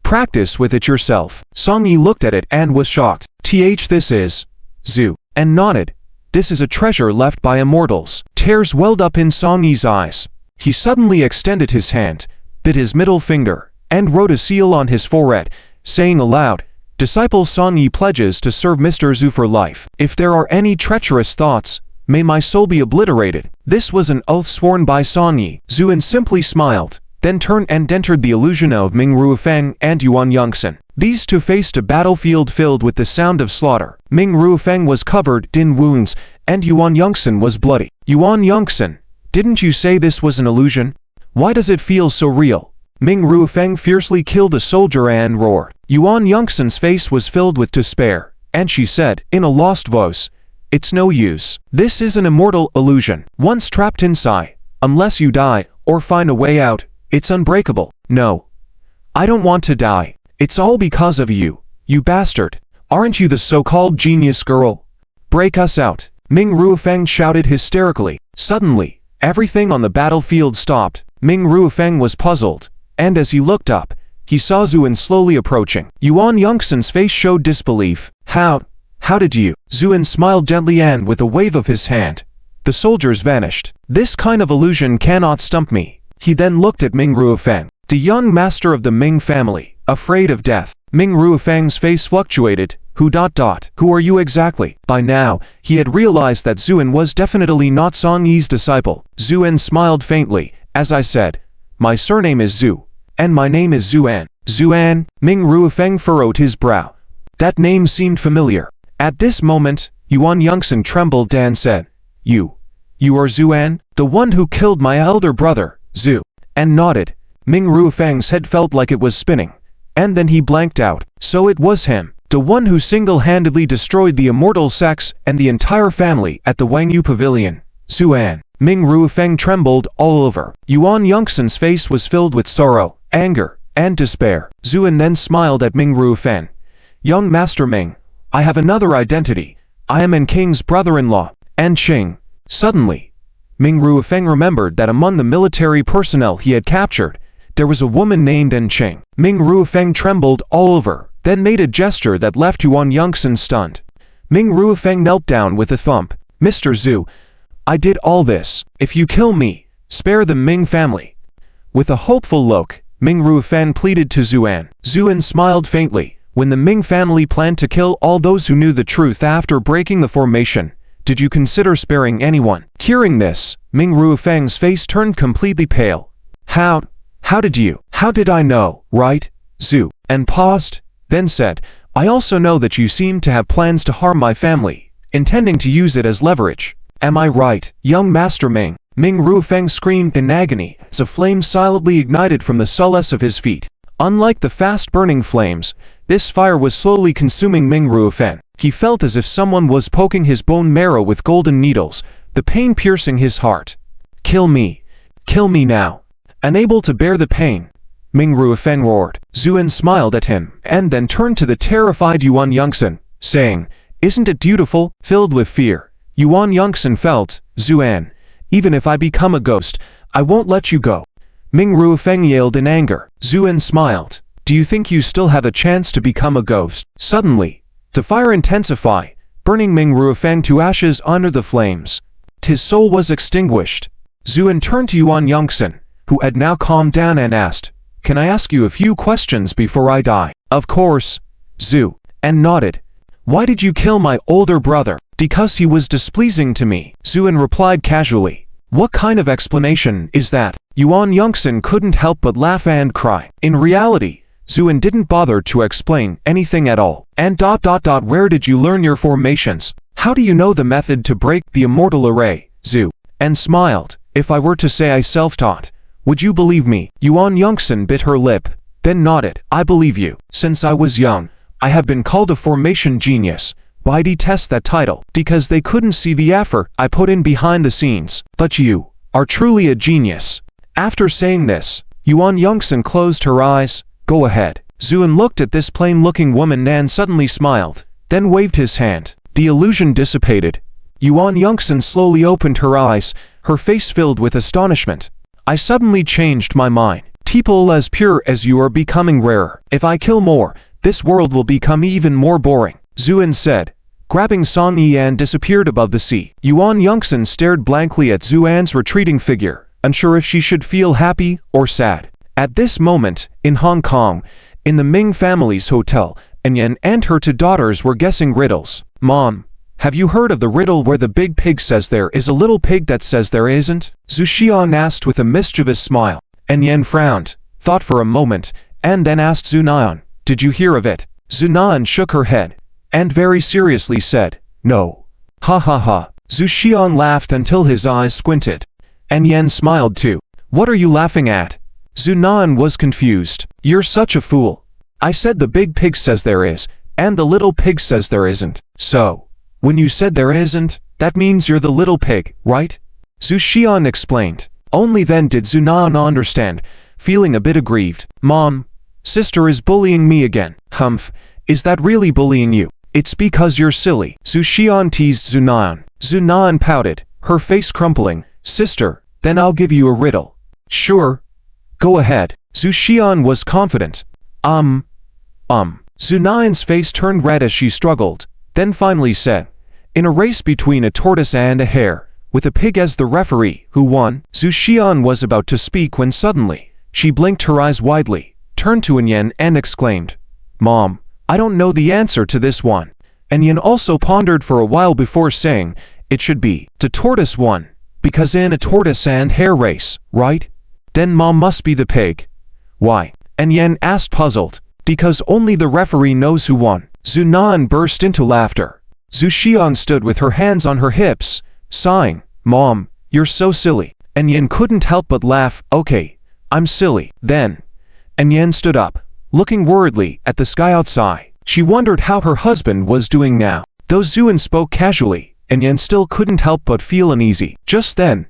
Practice with it yourself. Song Yi looked at it and was shocked. This is, Zhu, and nodded. This is a treasure left by immortals. Tears welled up in Song Yi's eyes. He suddenly extended his hand, bit his middle finger, and wrote a seal on his forehead, saying aloud, Disciple Song Yi pledges to serve Mr. Zhu for life. If there are any treacherous thoughts, may my soul be obliterated. This was an oath sworn by Song Yi. Zuan simply smiled, then turned and entered the illusion of Ming Ruofeng and Yuan Yongxin. These two faced a battlefield filled with the sound of slaughter. Ming Ruofeng was covered in wounds, and Yuan Yongxin was bloody. Yuan Yongxin, didn't you say this was an illusion? Why does it feel so real? Ming Ruofeng fiercely killed a soldier and roared. Yuan Yongxin's face was filled with despair, and she said, in a lost voice, It's no use. This is an immortal illusion. Once trapped inside, unless you die or find a way out, it's unbreakable. No. I don't want to die. It's all because of you, you bastard. Aren't you the so-called genius girl? Break us out. Ming Ruofeng shouted hysterically. Suddenly, everything on the battlefield stopped. Ming Ruofeng was puzzled, and as he looked up, he saw Zuan slowly approaching. Yuan Yongxin's face showed disbelief. How did you? Zuan smiled gently and with a wave of his hand, the soldiers vanished. This kind of illusion cannot stump me. He then looked at Ming Ruofeng, the young master of the Ming family, afraid of death. Ming Ruofeng's face fluctuated. Who are you exactly? By now, he had realized that Zuan was definitely not Song Yi's disciple. Zuan smiled faintly. As I said, my surname is Zhu, and my name is Zuan. Zuan? Ming Ruofeng furrowed his brow. That name seemed familiar. At this moment, Yuan Yongxin trembled and said, You are Zuan, the one who killed my elder brother, Zhu, and nodded. Ming Ruofeng's head felt like it was spinning, and then he blanked out. So it was him, the one who single-handedly destroyed the immortal sex and the entire family at the Wangyu Pavilion. Zuan. Ming Ruofeng trembled all over. Yuan Yongxin's face was filled with sorrow, anger, and despair. Zuan then smiled at Ming Ruofeng. Young Master Ming, I have another identity. I am King's brother-in-law, and Qing. Suddenly, Ming Ruofeng remembered that among the military personnel he had captured, there was a woman named Qing. Ming Ruofeng trembled all over, then made a gesture that left Yuan Yongxin stunned. Ming Ruofeng knelt down with a thump. Mr. Zhu, I did all this. If you kill me, spare the Ming family. With a hopeful look, Ming Ruofeng pleaded to Zuan. Zuan smiled faintly. When the Ming family planned to kill all those who knew the truth after breaking the formation, did you consider sparing anyone? Hearing this, Ming Ruofeng's face turned completely pale. How did I know, right? Zhu, and paused, then said, I also know that you seem to have plans to harm my family, intending to use it as leverage. Am I right, young Master Ming? Ming Ruofeng screamed in agony as a flame silently ignited from the solace of his feet. Unlike the fast-burning flames, this fire was slowly consuming Ming Ruofeng. He felt as if someone was poking his bone marrow with golden needles, the pain piercing his heart. Kill me now. Unable to bear the pain, Ming Ruofeng roared. Zuan smiled at him and then turned to the terrified Yuan Yongsan, saying, Isn't it beautiful? Filled with fear, Yuan Yongsan felt, Zuan, even if I become a ghost, I won't let you go. Ming Ruofeng yelled in anger. Zuan smiled. Do you think you still have a chance to become a ghost? Suddenly, the fire intensified, burning Ming Ruofeng to ashes under the flames. His soul was extinguished. Zuan turned to Yuan Yongsan, who had now calmed down, and asked, Can I ask you a few questions before I die? Of course, Zhu, and nodded. Why did you kill my older brother? Because he was displeasing to me, Zuan replied casually. What kind of explanation is that? Yuan Yongsan couldn't help but laugh and cry. In reality, Zuan didn't bother to explain anything at all. And where did you learn your formations? How do you know the method to break the immortal array, Zhu? And smiled. If I were to say I self-taught, would you believe me? Yuan Yongsan bit her lip, then nodded. I believe you. Since I was young, I have been called a formation genius. Why detest that title? Because they couldn't see the effort I put in behind the scenes. But you are truly a genius. After saying this, Yuan Yongsan closed her eyes. Go ahead. Zuan looked at this plain-looking woman and suddenly smiled, then waved his hand. The illusion dissipated. Yuan Yongsan slowly opened her eyes, her face filled with astonishment. I suddenly changed my mind. People as pure as you are becoming rarer. If I kill more, this world will become even more boring, Zuan said, grabbing Song Yi and disappeared above the sea. Yuan Yongsan stared blankly at Zuan's retreating figure, unsure if she should feel happy or sad. At this moment, in Hong Kong, in the Ming family's hotel, Anyan and her two daughters were guessing riddles. Mom, have you heard of the riddle where the big pig says there is a little pig that says there isn't? Zhu Xian asked with a mischievous smile. Anyan frowned, thought for a moment, and then asked Zunan, Did you hear of it? Zunan shook her head, and very seriously said, No. Ha ha ha. Zhu Xian laughed until his eyes squinted. Anyan smiled too. What are you laughing at? Zunan was confused. You're such a fool. I said the big pig says there is, and the little pig says there isn't. So, when you said there isn't, that means you're the little pig, right? Zhu Xian explained. Only then did Zunan understand, feeling a bit aggrieved. Mom, sister is bullying me again. Humph, is that really bullying you? It's because you're silly. Zhu Xian teased Zunan. Zunan pouted, her face crumpling. Sister, then I'll give you a riddle. Sure. Go ahead. Zhu Xian was confident. Zunan's face turned red as she struggled, then finally said, In a race between a tortoise and a hare, with a pig as the referee, who won? Zhu Xian was about to speak when suddenly, she blinked her eyes widely, turned to Anyan and exclaimed, Mom, I don't know the answer to this one. Anyan also pondered for a while before saying, It should be, the tortoise won, because in a tortoise and hare race, right? Then Mom must be the pig. Why? Anyan asked puzzled. Because only the referee knows who won. Zunan burst into laughter. Zhu Xian stood with her hands on her hips, sighing, Mom, you're so silly. Anyan couldn't help but laugh. Okay, I'm silly. Then, Anyan stood up, looking worriedly at the sky outside. She wondered how her husband was doing now. Though Zuan spoke casually, Anyan still couldn't help but feel uneasy. Just then,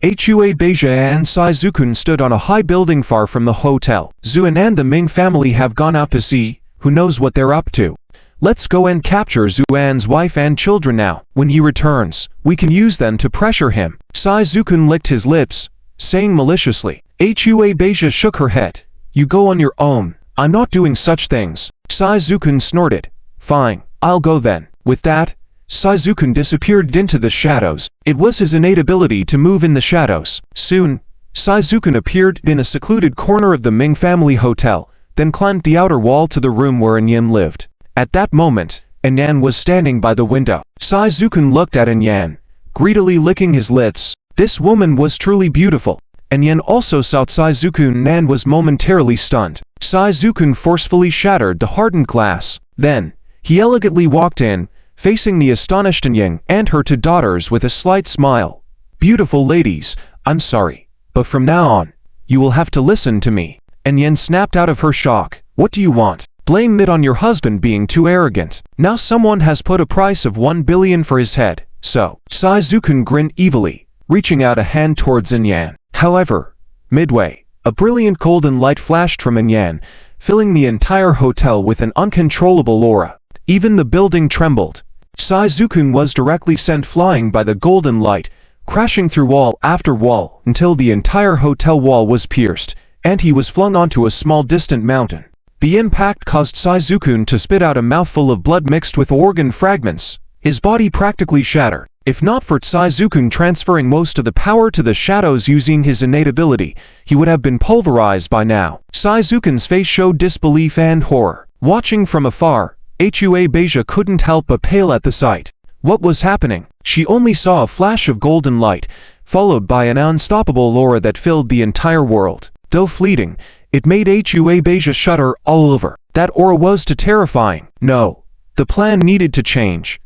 Hua Beija and Saizukun stood on a high building far from the hotel. Zuan and the Ming family have gone out to sea. Who knows what they're up to? Let's go and capture Zuan's wife and children now. When he returns, we can use them to pressure him. Saizukun licked his lips, saying maliciously. Hua Beija shook her head. You go on your own. I'm not doing such things. Saizukun snorted. Fine, I'll go then. With that, Saizukun disappeared into the shadows. It was his innate ability to move in the shadows. Soon, Saizukun appeared in a secluded corner of the Ming family hotel, then climbed the outer wall to the room where Anyan lived. At that moment, Anyan was standing by the window. Zuan looked at Anyan, greedily licking his lips. This woman was truly beautiful. Anyan also saw Zuan and was momentarily stunned. Zuan forcefully shattered the hardened glass. Then, he elegantly walked in, facing the astonished Anyan and her two daughters with a slight smile. "Beautiful ladies, I'm sorry, but from now on, you will have to listen to me." Anyan snapped out of her shock. "What do you want? Blame it on your husband being too arrogant. Now someone has put a price of 1 billion for his head, so." Zuan grinned evilly, reaching out a hand towards Anyan. However, midway, a brilliant golden light flashed from Anyan, filling the entire hotel with an uncontrollable aura. Even the building trembled. Zuan was directly sent flying by the golden light, crashing through wall after wall until the entire hotel wall was pierced, and he was flung onto a small distant mountain. The impact caused Zuan to spit out a mouthful of blood mixed with organ fragments. His body practically shattered. If not for Zuan transferring most of the power to the shadows using his innate ability, he would have been pulverized by now. Zuan's face showed disbelief and horror. Watching from afar, Beja couldn't help but pale at the sight. What was happening? She only saw a flash of golden light, followed by an unstoppable aura that filled the entire world. Though fleeting, it made Beja shudder all over. That aura was too terrifying. No, the plan needed to change.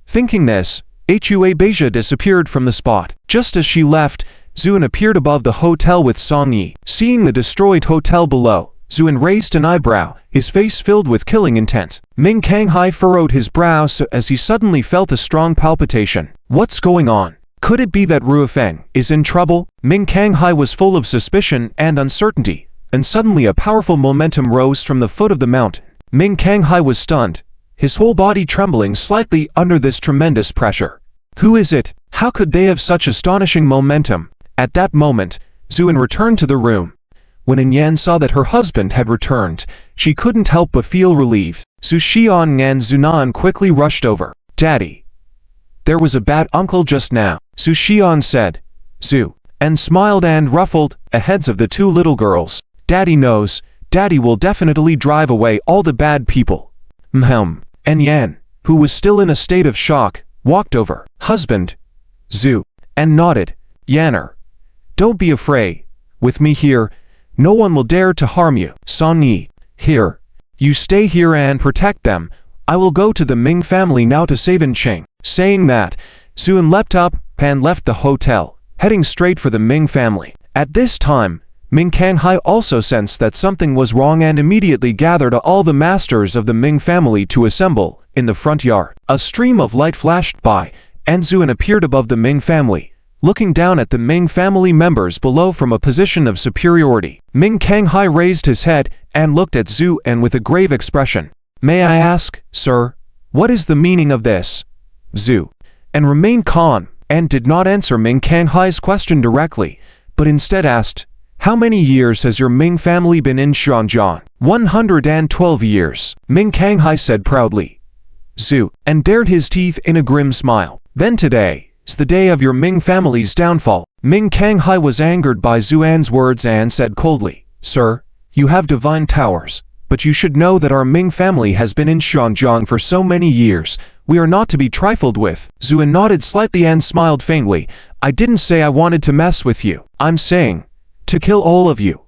Thinking this, Beja disappeared from the spot. Just as she left, Zuan appeared above the hotel with Song Yi. Seeing the destroyed hotel below, Zuan raised an eyebrow, his face filled with killing intent. Ming Kanghai furrowed his brows as he suddenly felt a strong palpitation. What's going on? Could it be that Ruofeng is in trouble? Ming Kanghai was full of suspicion and uncertainty, and suddenly a powerful momentum rose from the foot of the mountain. Ming Kanghai was stunned, his whole body trembling slightly under this tremendous pressure. Who is it? How could they have such astonishing momentum? At that moment, Zuan returned to the room. When Anyan saw that her husband had returned, she couldn't help but feel relieved. Su Xian and Zunan quickly rushed over. "Daddy, there was a bad uncle just now," Su Xian said. Zu and smiled and ruffled the heads of the two little girls. "Daddy knows. Daddy will definitely drive away all the bad people." Anyan, who was still in a state of shock, walked over. "Husband," Zu, and nodded. "Yanner, don't be afraid. With me here, no one will dare to harm you." Song Yi, "Here, you stay here and protect them. I will go to the Ming family now to save Ching." Saying that, Zuan leapt up and left the hotel, heading straight for the Ming family. At this time, Ming Kanghai also sensed that something was wrong and immediately gathered all the masters of the Ming family to assemble in the front yard. A stream of light flashed by, and Zuan appeared above the Ming family, looking down at the Ming family members below from a position of superiority. Ming Kanghai raised his head and looked at Zuan with a grave expression. "May I ask, sir, what is the meaning of this?" Zu and remained calm and did not answer Ming Kanghai's question directly, but instead asked, "How many years has your Ming family been in Xianjiang?" 112 years, Ming Kanghai said proudly. Zu and dared his teeth in a grim smile. "Then today is the day of your Ming family's downfall." Ming Kanghai was angered by Zuan's words and said coldly, "Sir, you have divine towers, but you should know that our Ming family has been in Xianjiang for so many years. We are not to be trifled with." Zuan nodded slightly and smiled faintly. "I didn't say I wanted to mess with you. I'm saying to kill all of you."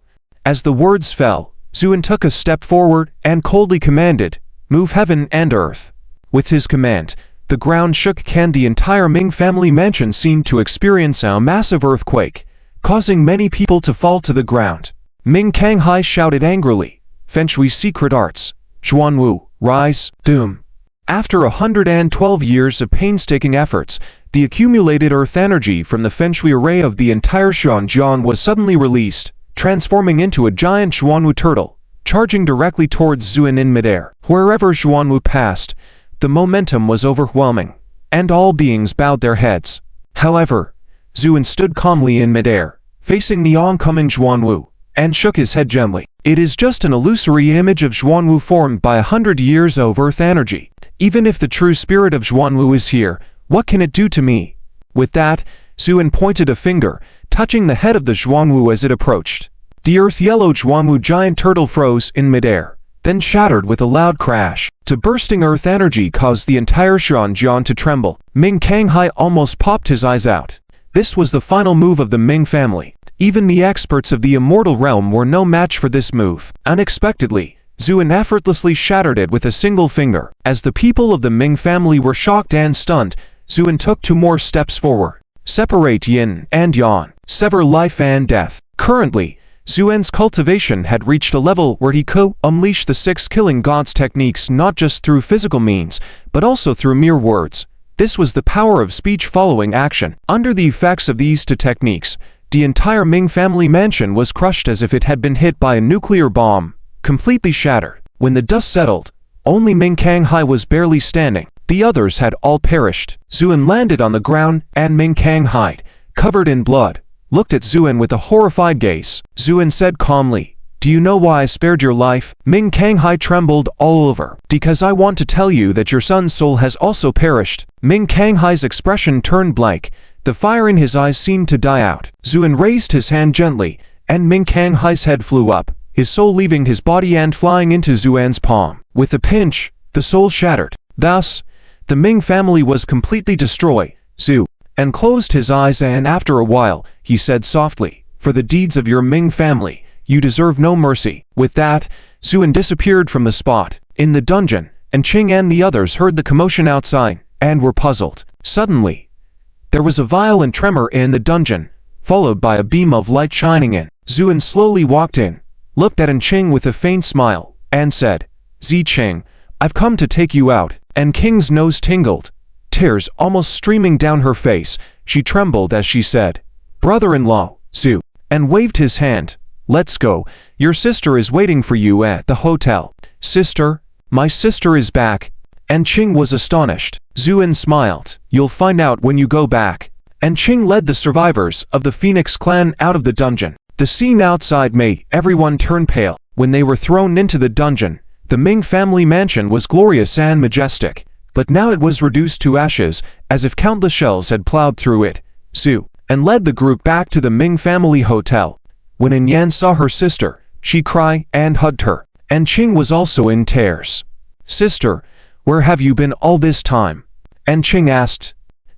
As the words fell, Zuan took a step forward and coldly commanded, "Move heaven and earth." With his command, the ground shook and the entire Ming family mansion seemed to experience a massive earthquake, causing many people to fall to the ground. Ming Kanghai shouted angrily, "Feng Shui secret arts, Xuanwu, rise, doom." After 112 years of painstaking efforts, the accumulated earth energy from the Feng Shui array of the entire Xianjiang was suddenly released, transforming into a giant Xuanwu turtle, charging directly towards Zuan in midair. Wherever Xuanwu passed, the momentum was overwhelming, and all beings bowed their heads. However, Zuan stood calmly in midair, facing the oncoming Xuanwu, and shook his head gently. "It is just an illusory image of Xuanwu formed by 100 years of earth energy. Even if the true spirit of Xuanwu is here, what can it do to me?" With that, Zuan pointed a finger, touching the head of the Xuanwu as it approached. The earth-yellow Zhuanwu giant turtle froze in midair, then shattered with a loud crash. The bursting earth energy caused the entire Xianjian to tremble. Ming Kanghai almost popped his eyes out. This was the final move of the Ming family. Even the experts of the immortal realm were no match for this move. Unexpectedly, Zuan effortlessly shattered it with a single finger. As the people of the Ming family were shocked and stunned, Zuan took 2 more steps forward. Separate yin and yang. Sever life and death. Currently, Zuan's cultivation had reached a level where he could unleash the 6 killing gods techniques not just through physical means, but also through mere words. This was the power of speech following action. Under the effects of these 2 techniques, the entire Ming family mansion was crushed as if it had been hit by a nuclear bomb, completely shattered. When the dust settled, only Ming Kanghai was barely standing. The others had all perished. Zuan landed on the ground, and Ming Kanghai, covered in blood, looked at Zuan with a horrified gaze. Zuan said calmly, "Do you know why I spared your life?" Ming Kanghai trembled all over. "Because I want to tell you that your son's soul has also perished." Ming Kanghai's expression turned blank. The fire in his eyes seemed to die out. Zuan raised his hand gently, and Ming Kanghai's head flew up, his soul leaving his body and flying into Zuan's palm. With a pinch, the soul shattered. Thus, the Ming family was completely destroyed. Zuan closed his eyes, and after a while, he said softly, "For the deeds of your Ming family, you deserve no mercy." With that, Zuan disappeared from the spot. In the dungeon, Ching and the others heard the commotion outside, and were puzzled. Suddenly, there was a violent tremor in the dungeon, followed by a beam of light shining in. Zuan slowly walked in, looked at Ching with a faint smile, and said, "Ziqing, I've come to take you out." And King's nose tingled, tears almost streaming down her face. She trembled as she said, "Brother-in-law, Zuan," and waved his hand. "Let's go. Your sister is waiting for you at the hotel." "Sister? My sister is back?" And Ching was astonished. Zuan smiled. "You'll find out when you go back." And Ching led the survivors of the Phoenix clan out of the dungeon. The scene outside made everyone turn pale. When they were thrown into the dungeon, the Ming family mansion was glorious and majestic, but now it was reduced to ashes, as if countless shells had plowed through it. Zuan led the group back to the Ming family hotel. When Yan saw her sister, she cried and hugged her, and Ching was also in tears. "Sister, where have you been all this time?" And Ching asked.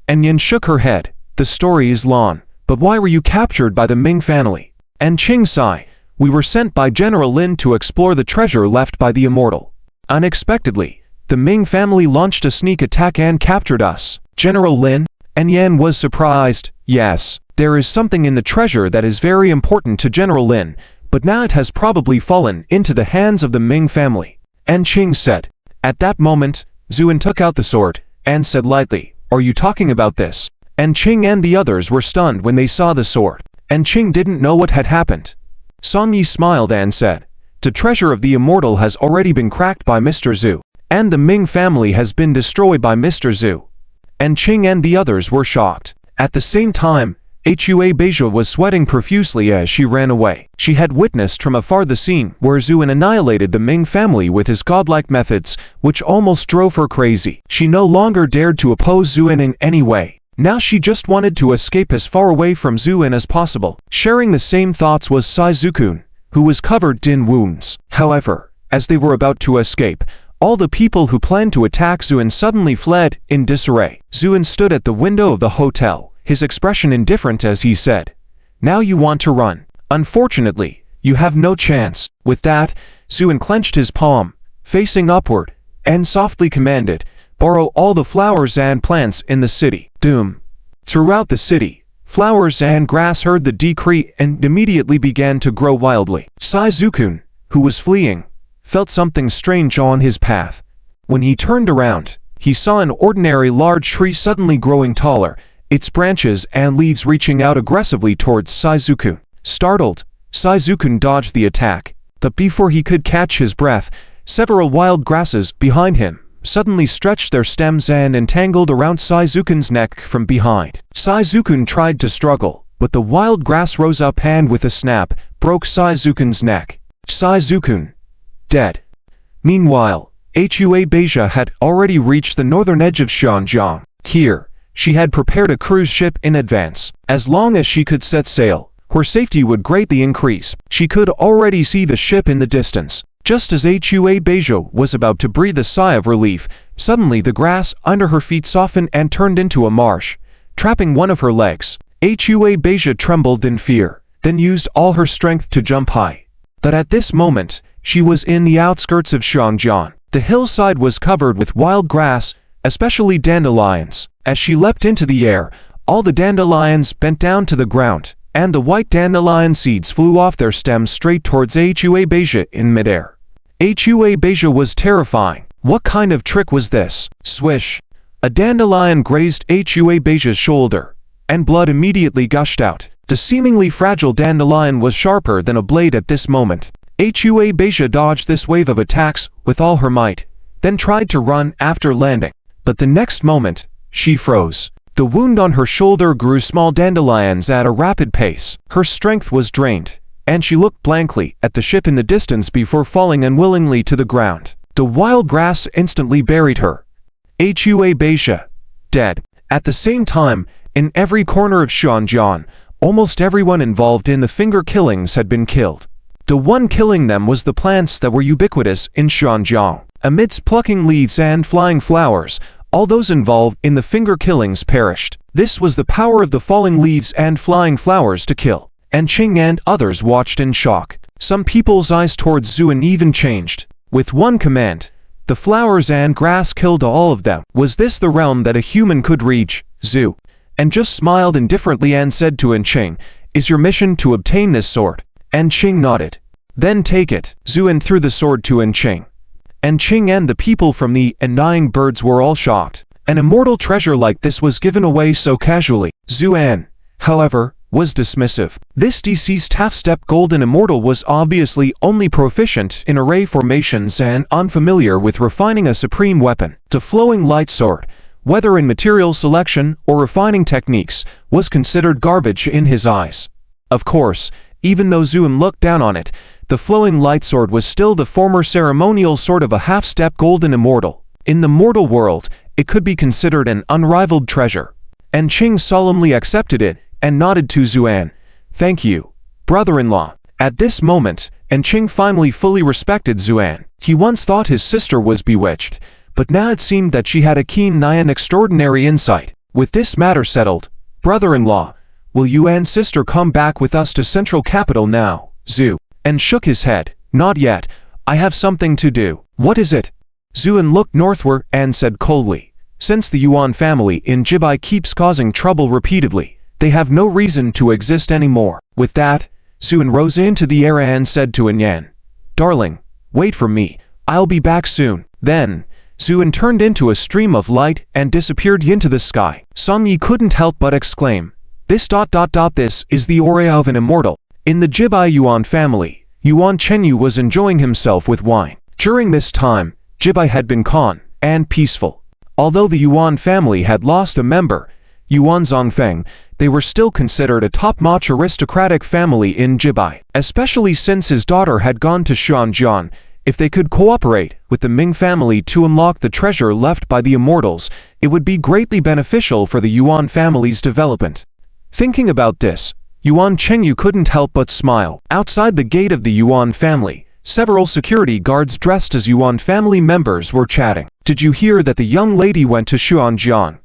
And Yan shook her head. "The story is long, but why were you captured by the Ming family?" And Ching sighed. "We were sent by General Lin to explore the treasure left by the immortal. Unexpectedly, the Ming family launched a sneak attack and captured us." "General Lin?" And Yan was surprised. "Yes, there is something in the treasure that is very important to General Lin, but now it has probably fallen into the hands of the Ming family." And Ching said. At that moment, Zuan took out the sword, and said lightly, "Are you talking about this?" And Ching and the others were stunned when they saw the sword. And Ching didn't know what had happened. Song Yi smiled and said, "The treasure of the immortal has already been cracked by Mr. Zhu, and the Ming family has been destroyed by Mr. Zhu." And Ching and the others were shocked. At the same time, Hua Beija was sweating profusely as she ran away. She had witnessed from afar the scene where Zuan annihilated the Ming family with his godlike methods, which almost drove her crazy. She no longer dared to oppose Zuan in any way. Now she just wanted to escape as far away from Zuan as possible. Sharing the same thoughts was Saizukun, who was covered in wounds. However, as they were about to escape, all the people who planned to attack Zuan suddenly fled in disarray. Zuan stood at the window of the hotel, his expression indifferent as he said, "Now you want to run. Unfortunately, you have no chance." With that, Zuan clenched his palm, facing upward, and softly commanded, "Borrow all the flowers and plants in the city." Doom. Throughout the city, flowers and grass heard the decree and immediately began to grow wildly. Saizukun, who was fleeing, felt something strange on his path. When he turned around, he saw an ordinary large tree suddenly growing taller, its branches and leaves reaching out aggressively towards Saizukun. Startled, Saizukun dodged the attack, but before he could catch his breath, several wild grasses behind him suddenly stretched their stems and entangled around Saizukun's neck from behind. Saizukun tried to struggle, but the wild grass rose up and with a snap, broke Saizukun's neck. Saizukun, dead. Meanwhile, Hua Beija had already reached the northern edge of Xianjiang. Here, she had prepared a cruise ship in advance. As long as she could set sail, where safety would greatly increase. She could already see the ship in the distance. Just as Hua Beija was about to breathe a sigh of relief, suddenly the grass under her feet softened and turned into a marsh, trapping one of her legs. Hua Beija trembled in fear, then used all her strength to jump high. But at this moment, she was in the outskirts of Xiangjiang. The hillside was covered with wild grass, especially dandelions. As she leapt into the air, all the dandelions bent down to the ground, and the white dandelion seeds flew off their stems straight towards Hua Beija in midair. Hua Beija was terrifying. What kind of trick was this? Swish! A dandelion grazed Hua Beija's shoulder, and blood immediately gushed out. The seemingly fragile dandelion was sharper than a blade at this moment. Hua Beija dodged this wave of attacks with all her might, then tried to run after landing. But the next moment, she froze. The wound on her shoulder grew small dandelions at a rapid pace. Her strength was drained, and she looked blankly at the ship in the distance before falling unwillingly to the ground. The wild grass instantly buried her. Hua Beija, dead. At the same time, in every corner of Xiangjiang, almost everyone involved in the finger killings had been killed. The one killing them was the plants that were ubiquitous in Xiangjiang. Amidst plucking leaves and flying flowers, all those involved in the finger killings perished. This was the power of the falling leaves and flying flowers to kill. And Qing and others watched in shock. Some people's eyes towards Zuan even changed. With one command, the flowers and grass killed all of them. Was this the realm that a human could reach? Zhu and just smiled indifferently and said to Qing, "Is your mission to obtain this sword?" And Qing nodded. "Then take it." Zuan threw the sword to Qing. And Qing and the people from the Undying Birds were all shocked. An immortal treasure like this was given away so casually. Zuan, however, was dismissive. This deceased half-step golden immortal was obviously only proficient in array formations and unfamiliar with refining a supreme weapon. The flowing light sword, whether in material selection or refining techniques, was considered garbage in his eyes. Of course, even though Zuan looked down on it, the flowing light sword was still the former ceremonial sword of a half-step golden immortal. In the mortal world, it could be considered an unrivaled treasure. And Qing solemnly accepted it and nodded to Zuan. "Thank you, brother-in-law." At this moment, Qing finally fully respected Zuan. He once thought his sister was bewitched, but now it seemed that she had a keen and extraordinary insight. With this matter settled, brother-in-law, will you and sister come back with us to central capital now? Zhu and shook his head. "Not yet. I have something to do." "What is it?" Zuan looked northward and said coldly, "Since the Yuan family in Jibai keeps causing trouble repeatedly, they have no reason to exist anymore." With that, Zuan rose into the air and said to Yan, "Darling, wait for me. I'll be back soon." Then, Zuan turned into a stream of light and disappeared into the sky. Song Yi couldn't help but exclaim, This is the aura of an immortal." In the Jibai Yuan family, Yuan Chenyu was enjoying himself with wine. During this time, Jibai had been calm and peaceful. Although the Yuan family had lost a member, Yuan Zongfeng, they were still considered a top-notch aristocratic family in Jibai. Especially since his daughter had gone to Xiangjiang, if they could cooperate with the Ming family to unlock the treasure left by the immortals, it would be greatly beneficial for the Yuan family's development. Thinking about this, Yuan Chengyu couldn't help but smile. Outside the gate of the Yuan family, several security guards dressed as Yuan family members were chatting. "Did you hear that the young lady went to Xiangjiang?"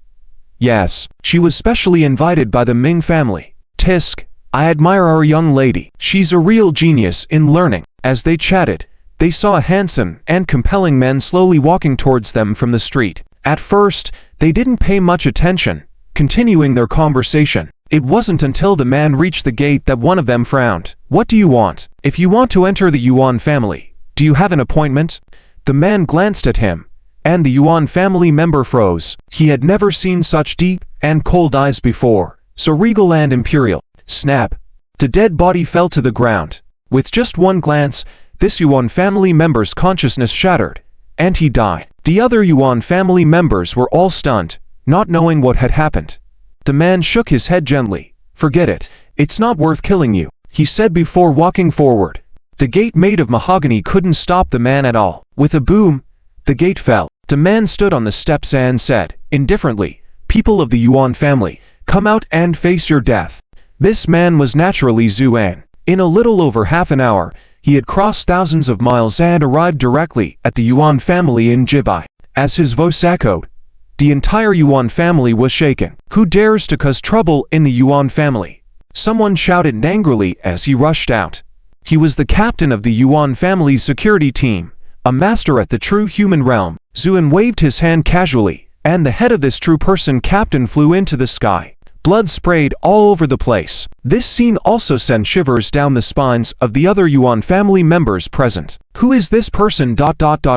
"Yes, she was specially invited by the Ming family." "Tisk, I admire our young lady. She's a real genius in learning." As they chatted, they saw a handsome and compelling man slowly walking towards them from the street. At first, they didn't pay much attention, continuing their conversation. It wasn't until the man reached the gate that one of them frowned. "What do you want? If you want to enter the Yuan family, do you have an appointment?" The man glanced at him, and the Yuan family member froze. He had never seen such deep and cold eyes before, so regal and imperial. Snap! The dead body fell to the ground. With just one glance, this Yuan family member's consciousness shattered, and he died. The other Yuan family members were all stunned, not knowing what had happened. The man shook his head gently. "Forget it. It's not worth killing you," he said before walking forward. The gate made of mahogany couldn't stop the man at all. With a boom, the gate fell. The man stood on the steps and said, indifferently, "People of the Yuan family, come out and face your death." This man was naturally Zuan. In a little over half an hour, he had crossed thousands of miles and arrived directly at the Yuan family in Jibai. As his voice echoed, the entire Yuan family was shaken. "Who dares to cause trouble in the Yuan family?" someone shouted angrily as he rushed out. He was the captain of the Yuan family's security team, a master at the true human realm. Zuan waved his hand casually, and the head of this true person captain flew into the sky. Blood sprayed all over the place. This scene also sent shivers down the spines of the other Yuan family members present. "Who is this person?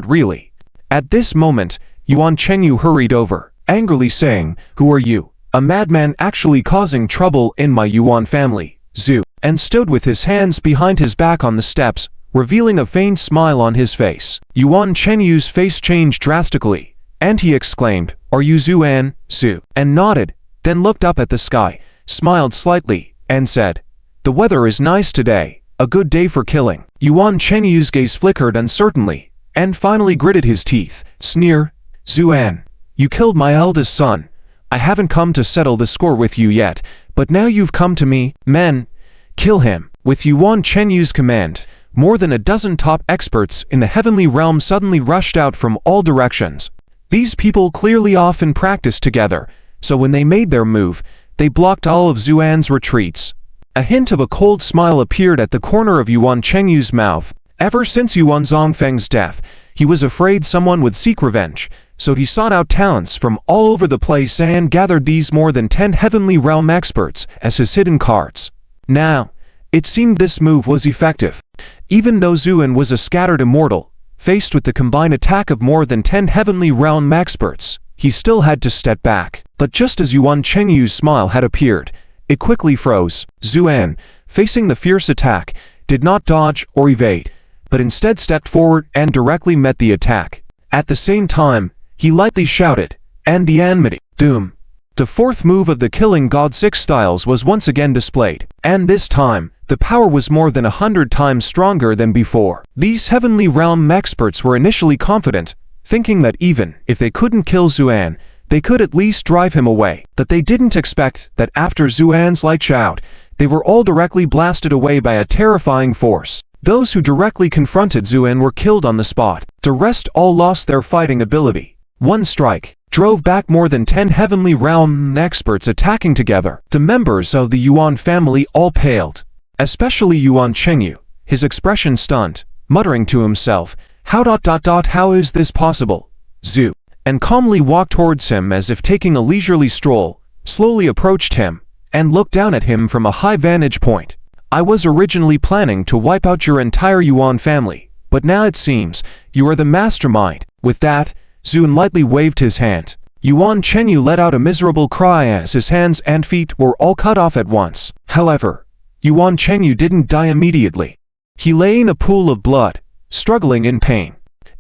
Really?" At this moment, Yuan Chengyu hurried over, angrily saying, "Who are you? A madman actually causing trouble in my Yuan family, Zhu," and stood with his hands behind his back on the steps, revealing a faint smile on his face. Yuan Chenyu's face changed drastically, and he exclaimed, "Are you Zuan, Zhu?" and nodded, then looked up at the sky, smiled slightly, and said, "The weather is nice today, a good day for killing." Yuan Chenyu's gaze flickered uncertainly, and finally gritted his teeth. Sneer, "Zuan, you killed my eldest son. I haven't come to settle the score with you yet, but now you've come to me. Men, kill him." With Yuan Chenyu's command, more than a dozen top experts in the heavenly realm suddenly rushed out from all directions. These people clearly often practiced together, so when they made their move, they blocked all of Zuan's retreats. A hint of a cold smile appeared at the corner of Yuan Chenyu's mouth. Ever since Yuan Zongfeng's death, he was afraid someone would seek revenge, so he sought out talents from all over the place and gathered these more than 10 heavenly realm experts as his hidden cards. Now, it seemed this move was effective. Even though Zuan was a scattered immortal, faced with the combined attack of more than 10 heavenly realm experts, he still had to step back. But just as Yuan Chenyu's smile had appeared, it quickly froze. Zuan, facing the fierce attack, did not dodge or evade, but instead stepped forward and directly met the attack. At the same time, he lightly shouted, and the enmity, doom. The fourth move of the Killing God 6 styles was once again displayed, and this time, the power was more than 100 times stronger than before. These heavenly realm experts were initially confident, thinking that even if they couldn't kill Zuan, they could at least drive him away. But they didn't expect that after Zuan's light shout, they were all directly blasted away by a terrifying force. Those who directly confronted Zuan were killed on the spot. The rest all lost their fighting ability. One strike drove back more than 10 heavenly realm experts attacking together. The members of the Yuan family all paled, especially Yuan Chengyu, his expression stunned, muttering to himself, how is this possible? Zhu, and calmly walked towards him as if taking a leisurely stroll, slowly approached him, and looked down at him from a high vantage point. "I was originally planning to wipe out your entire Yuan family, but now it seems you are the mastermind." With that, Zuan lightly waved his hand. Yuan Chenyu let out a miserable cry as his hands and feet were all cut off at once. However, Yuan Chenyu didn't die immediately. He lay in a pool of blood, struggling in pain.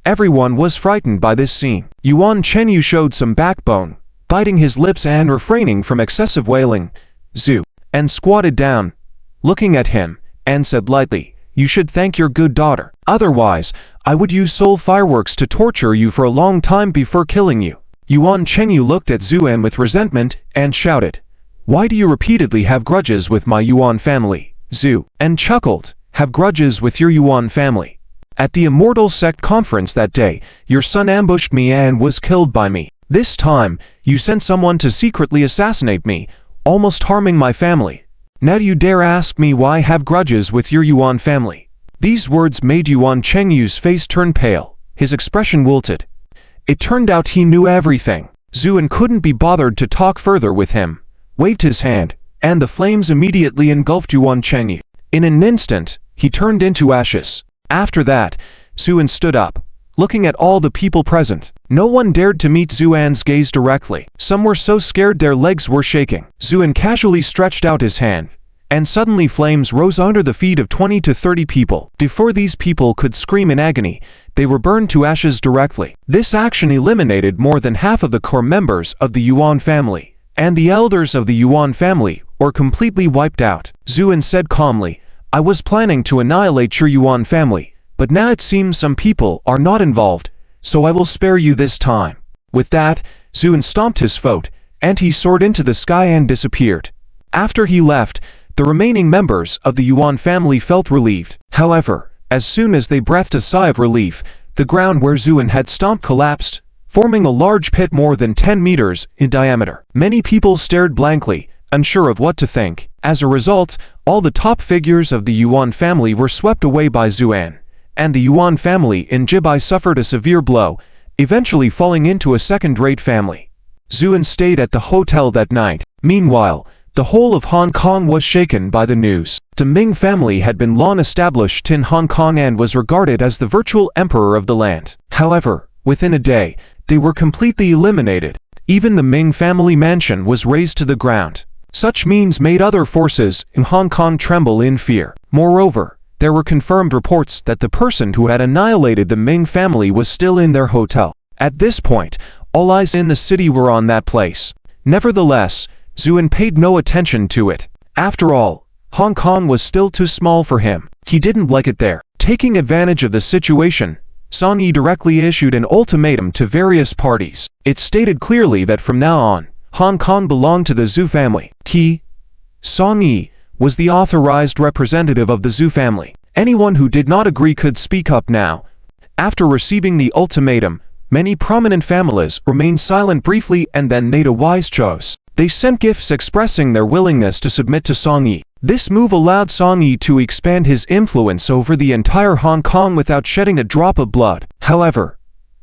Everyone was frightened by this scene. Yuan Chenyu showed some backbone, biting his lips and refraining from excessive wailing. Zhu, and squatted down, looking at him, and said lightly, "You should thank your good daughter. Otherwise, I would use soul fireworks to torture you for a long time before killing you." Yuan Chenyu looked at Zuan with resentment and shouted, "Why do you repeatedly have grudges with my Yuan family, Zhu?" and chuckled, "Have grudges with your Yuan family? At the Immortal Sect conference that day, your son ambushed me and was killed by me. This time, you sent someone to secretly assassinate me, almost harming my family. Now do you dare ask me why I have grudges with your Yuan family?" These words made Yuan Chengyu's face turn pale, his expression wilted. It turned out he knew everything. Zuan couldn't be bothered to talk further with him, waved his hand, and the flames immediately engulfed Yuan Chengyu. In an instant, he turned into ashes. After that, Zuan stood up, looking at all the people present. No one dared to meet Zuan's gaze directly. Some were so scared their legs were shaking. Zuan casually stretched out his hand, and suddenly flames rose under the feet of 20 to 30 people. Before these people could scream in agony, they were burned to ashes directly. This action eliminated more than half of the core members of the Yuan family, and the elders of the Yuan family were completely wiped out. Zuan said calmly, "I was planning to annihilate your Yuan family, but now it seems some people are not involved, so I will spare you this time." With that, Zuan stomped his foot, and he soared into the sky and disappeared. After he left, The remaining members of the Yuan family felt relieved. However, as soon as they breathed a sigh of relief, the ground where Zuan had stomped collapsed, forming a large pit more than 10 meters in diameter. Many people stared blankly, unsure of what to think. As a result, all the top figures of the Yuan family were swept away by Zuan, and the Yuan family in Jibai suffered a severe blow, eventually falling into a second-rate family. Zuan stayed at the hotel that night. Meanwhile, the whole of Hong Kong was shaken by the news. The Ming family had been long established in Hong Kong and was regarded as the virtual emperor of the land. However, within a day, they were completely eliminated. Even the Ming family mansion was razed to the ground. Such means made other forces in Hong Kong tremble in fear. Moreover, there were confirmed reports that the person who had annihilated the Ming family was still in their hotel. At this point, all eyes in the city were on that place. Nevertheless, Zuan paid no attention to it. After all, Hong Kong was still too small for him. He didn't like it there. Taking advantage of the situation, Song Yi directly issued an ultimatum to various parties. It stated clearly that from now on, Hong Kong belonged to the Zhu family. Song Yi was the authorized representative of the Zhu family. Anyone who did not agree could speak up now. After receiving the ultimatum, many prominent families remained silent briefly and then made a wise choice. They sent gifts expressing their willingness to submit to Song Yi. This move allowed Song Yi to expand his influence over the entire Hong Kong without shedding a drop of blood. However,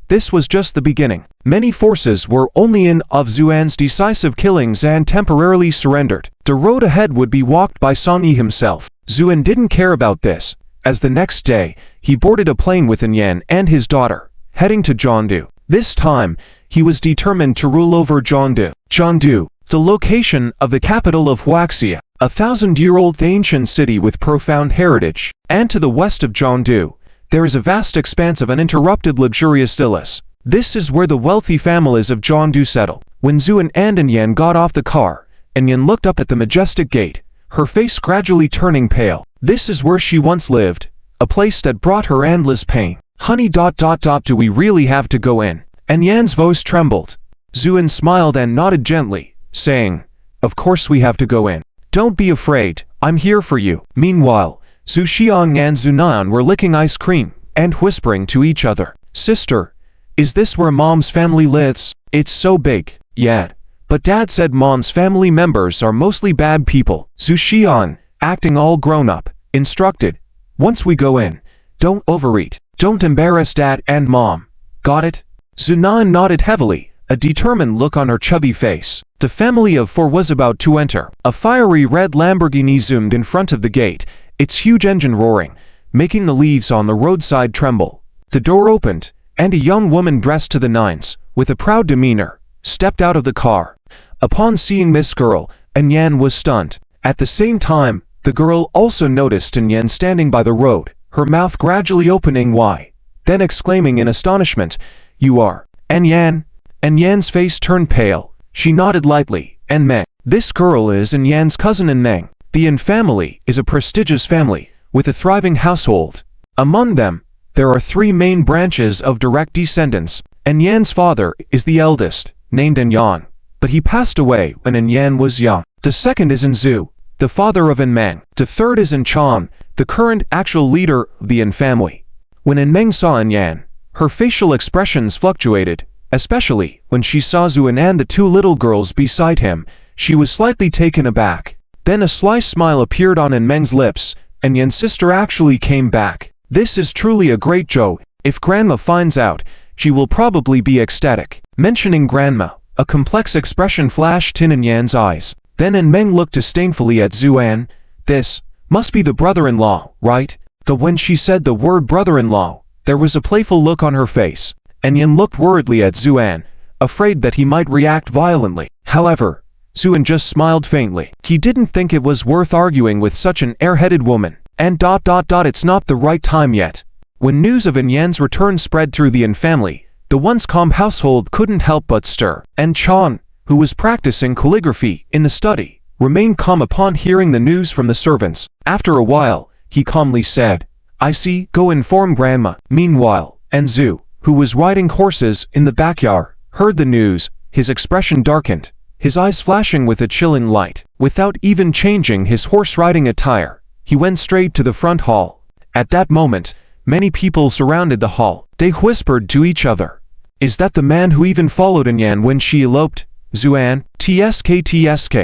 this was just the beginning. Many forces were only in of Zuan's decisive killings and temporarily surrendered. The road ahead would be walked by Song Yi himself. Zuan didn't care about this, as the next day, he boarded a plane with Yan and his daughter, heading to Zhongdu. This time, he was determined to rule over Zhongdu. Zhongdu, the location of the capital of Huaxia, a 1,000-year-old ancient city with profound heritage. And to the west of Zhongdu, there is a vast expanse of uninterrupted luxurious villas. This is where the wealthy families of Zhongdu settle. When Zuan and Yan got off the car, Yan looked up at the majestic gate, her face gradually turning pale. This is where she once lived, a place that brought her endless pain. Honey, do we really have to go in? Yan's voice trembled. Zuan smiled and nodded gently, saying, "Of course we have to go in. Don't be afraid, I'm here for you." Meanwhile, Zhu Xiang and Zhu Nan were licking ice cream and whispering to each other. "Sister, is this where Mom's family lives? It's so big." "Yeah, but Dad said Mom's family members are mostly bad people." Zhu Xiang, acting all grown up, instructed, "Once we go in, don't overeat. Don't embarrass Dad and Mom. Got it?" Zhu Nan nodded heavily, a determined look on her chubby face. The family of four was about to enter. A fiery red Lamborghini zoomed in front of the gate, its huge engine roaring, making the leaves on the roadside tremble. The door opened, and a young woman dressed to the nines, with a proud demeanor, stepped out of the car. Upon seeing this girl, Yan was stunned. At the same time, the girl also noticed Yan standing by the road, her mouth gradually opening wide, then exclaiming in astonishment, "You are Yan?" Yan's face turned pale. She nodded lightly. "Meng. This girl is Yan's cousin Meng. The Yan family is a prestigious family, with a thriving household. Among them, there are three main branches of direct descendants. Yan's father is the eldest, named Yan, but he passed away when Yan was young. The second is Zhu, the father of Meng. The third is Chang, the current actual leader of the Yan family." When Meng saw Yan, her facial expressions fluctuated, especially when she saw Zuan and the two little girls beside him. She was slightly taken aback. Then a sly smile appeared on Meng's lips, and Yan's sister actually came back. "This is truly a great joke. If Grandma finds out, she will probably be ecstatic." Mentioning Grandma, a complex expression flashed in Yan's eyes. Then Meng looked disdainfully at Zuan. "This must be the brother-in-law, right?" But when she said the word brother-in-law, there was a playful look on her face. Yan looked worriedly at Zuan, afraid that he might react violently. However, Zuan just smiled faintly. He didn't think it was worth arguing with such an airheaded woman. It's not the right time yet. When news of Yan's return spread through the Yan family, the once calm household couldn't help but stir. Chan, who was practicing calligraphy in the study, remained calm upon hearing the news from the servants. After a while, he calmly said, "I see, go inform Grandma." Meanwhile, Zhu, who was riding horses in the backyard, heard the news. His expression darkened, his eyes flashing with a chilling light. Without even changing his horse-riding attire, he went straight to the front hall. At that moment, many people surrounded the hall. They whispered to each other. Is that the man who even followed Anyan when she eloped? Zuan, tsk.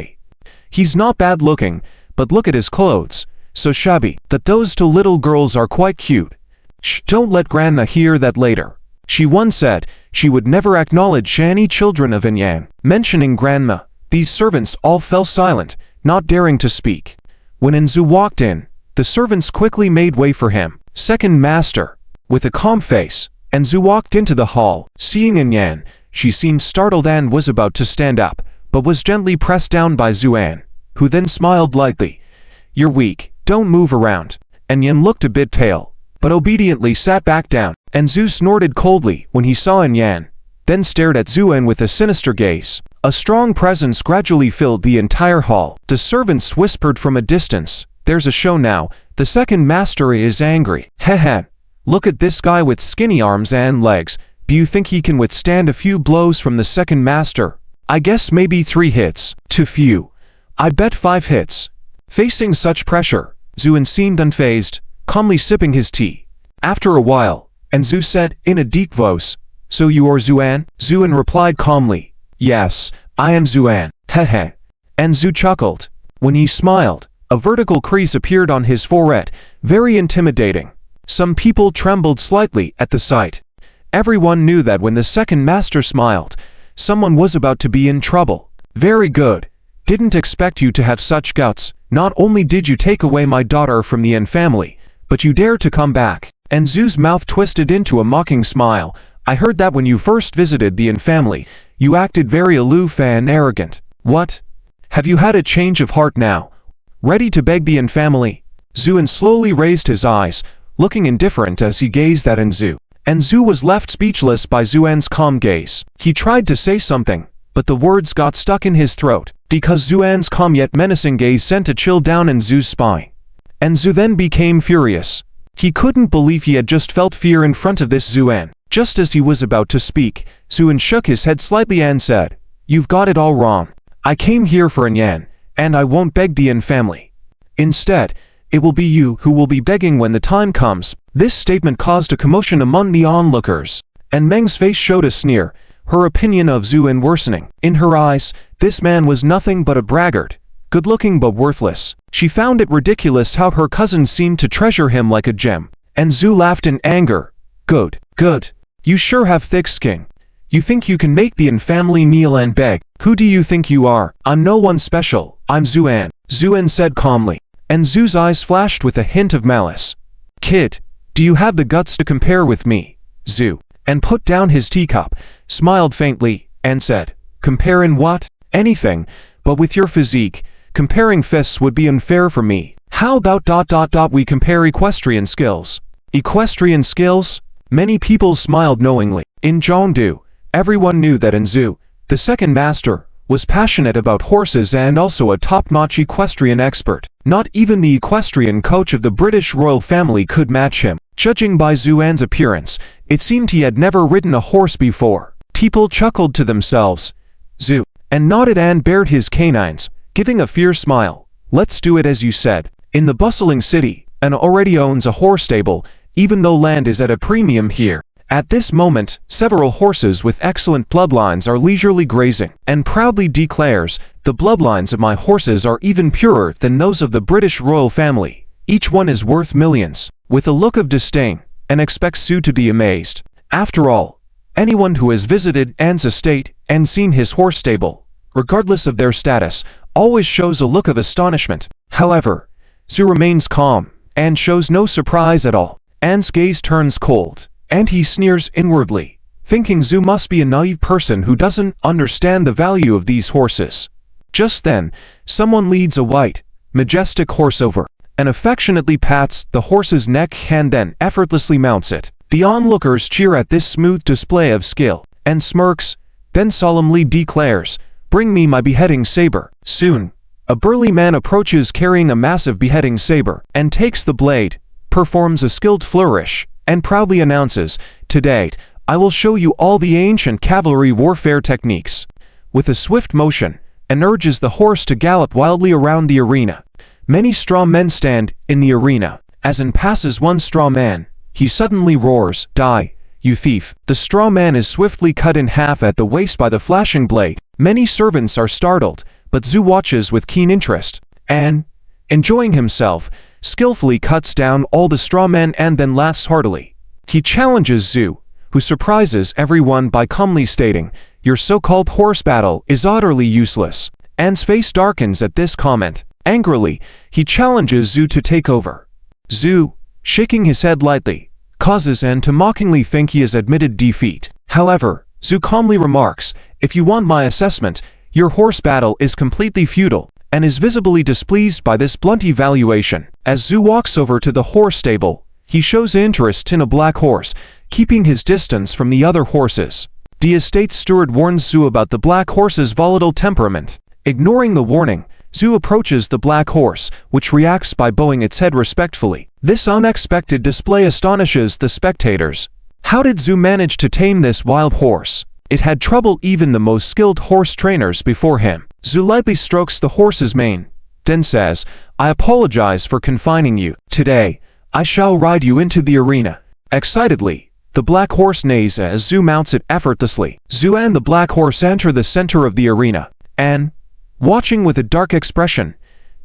He's not bad looking, but look at his clothes. So shabby, that those two little girls are quite cute. Shh, don't let Grandma hear that later. She once said she would never acknowledge any children of Anyan. Mentioning Grandma, these servants all fell silent, not daring to speak. When Anzu walked in, the servants quickly made way for him. Second master. With a calm face, Anzu walked into the hall. Seeing Anyan, she seemed startled and was about to stand up, but was gently pressed down by Zuan, who then smiled lightly. You're weak, don't move around. Anyan looked a bit pale, but obediently sat back down. Anzu snorted coldly when he saw Anyan, then stared at Zuan with a sinister gaze. A strong presence gradually filled the entire hall. The servants whispered from a distance, there's a show now, the second master is angry. Heh. Look at this guy with skinny arms and legs. Do you think he can withstand a few blows from the second master? I guess maybe 3 hits. Too few. I bet 5 hits. Facing such pressure, Zuan seemed unfazed, calmly sipping his tea. After a while, Anzu said in a deep voice, So you are Zuan? Zuan replied calmly, Yes, I am Zuan. Heh. Anzu chuckled. When he smiled, a vertical crease appeared on his forehead, very intimidating. Some people trembled slightly at the sight. Everyone knew that when the second master smiled, someone was about to be in trouble. Very good. Didn't expect you to have such guts. Not only did you take away my daughter from the An family, but you dare to come back. Anzu's mouth twisted into a mocking smile. I heard that when you first visited the An family, you acted very aloof and arrogant. What? Have you had a change of heart now? Ready to beg the An family? Zuan slowly raised his eyes, looking indifferent as he gazed at Anzu. Anzu was left speechless by Zuan's calm gaze. He tried to say something, but the words got stuck in his throat, because Zuan's calm yet menacing gaze sent a chill down Anzu's spine. Anzu then became furious. He couldn't believe he had just felt fear in front of this Zuan. Just as he was about to speak, Zuan shook his head slightly and said, You've got it all wrong. I came here for Anyan, and I won't beg the An family. Instead, it will be you who will be begging when the time comes. This statement caused a commotion among the onlookers, and Meng's face showed a sneer, her opinion of Zuan worsening. In her eyes, this man was nothing but a braggart, good-looking but worthless. She found it ridiculous how her cousin seemed to treasure him like a gem. And Zu laughed in anger. Good. You sure have thick skin. You think you can make the An family kneel and beg? Who do you think you are? I'm no one special. I'm Zuan. Zuan said calmly. And Zu's eyes flashed with a hint of malice. Kid, do you have the guts to compare with me? Zu. And put down his teacup, smiled faintly, and said, Compare in what? Anything, but with your physique, comparing fists would be unfair for me. How about we compare equestrian skills? Equestrian skills? Many people smiled knowingly. In Zhongdu, everyone knew that Anzu, the second master, was passionate about horses and also a top-notch equestrian expert. Not even the equestrian coach of the British royal family could match him. Judging by Zuan's appearance, it seemed he had never ridden a horse before. People chuckled to themselves. Zu, and nodded and bared his canines, giving a fierce smile. Let's do it as you said. In the bustling city, An already owns a horse stable, even though land is at a premium here. At this moment, several horses with excellent bloodlines are leisurely grazing, and proudly declares, the bloodlines of my horses are even purer than those of the British royal family. Each one is worth millions. With a look of disdain, and expects Su to be amazed. After all, anyone who has visited An's estate and seen his horse stable, regardless of their status, always shows a look of astonishment. However, Su remains calm, and shows no surprise at all. An's gaze turns cold, and he sneers inwardly, thinking Zu must be a naive person who doesn't understand the value of these horses. Just then, someone leads a white, majestic horse over, and affectionately pats the horse's neck and then effortlessly mounts it. The onlookers cheer at this smooth display of skill, and smirks, then solemnly declares, Bring me my beheading saber. Soon, a burly man approaches carrying a massive beheading saber, and takes the blade, performs a skilled flourish, and proudly announces, Today, I will show you all the ancient cavalry warfare techniques. With a swift motion, and urges the horse to gallop wildly around the arena. Many straw men stand in the arena. As in passes one straw man, he suddenly roars, "Die, you thief!" The straw man is swiftly cut in half at the waist by the flashing blade. Many servants are startled, but Zu watches with keen interest, and, enjoying himself, skillfully cuts down all the straw men and then laughs heartily. He challenges Zu, who surprises everyone by calmly stating, "Your so-called horse battle is utterly useless." An's face darkens at this comment. Angrily, he challenges Zu to take over. Zu, shaking his head lightly, causes An to mockingly think he has admitted defeat. However, Zu calmly remarks, "If you want my assessment, your horse battle is completely futile," and is visibly displeased by this blunt evaluation. As Zu walks over to the horse stable, he shows interest in a black horse, keeping his distance from the other horses. The estate's steward warns Zu about the black horse's volatile temperament. Ignoring the warning, Zu approaches the black horse, which reacts by bowing its head respectfully. This unexpected display astonishes the spectators. How did Zu manage to tame this wild horse? It had troubled even the most skilled horse trainers before him. Zu lightly strokes the horse's mane, then says, "I apologize for confining you. Today, I shall ride you into the arena." Excitedly, the black horse neighs as Zu mounts it effortlessly. Zu and the black horse enter the center of the arena, and, watching with a dark expression,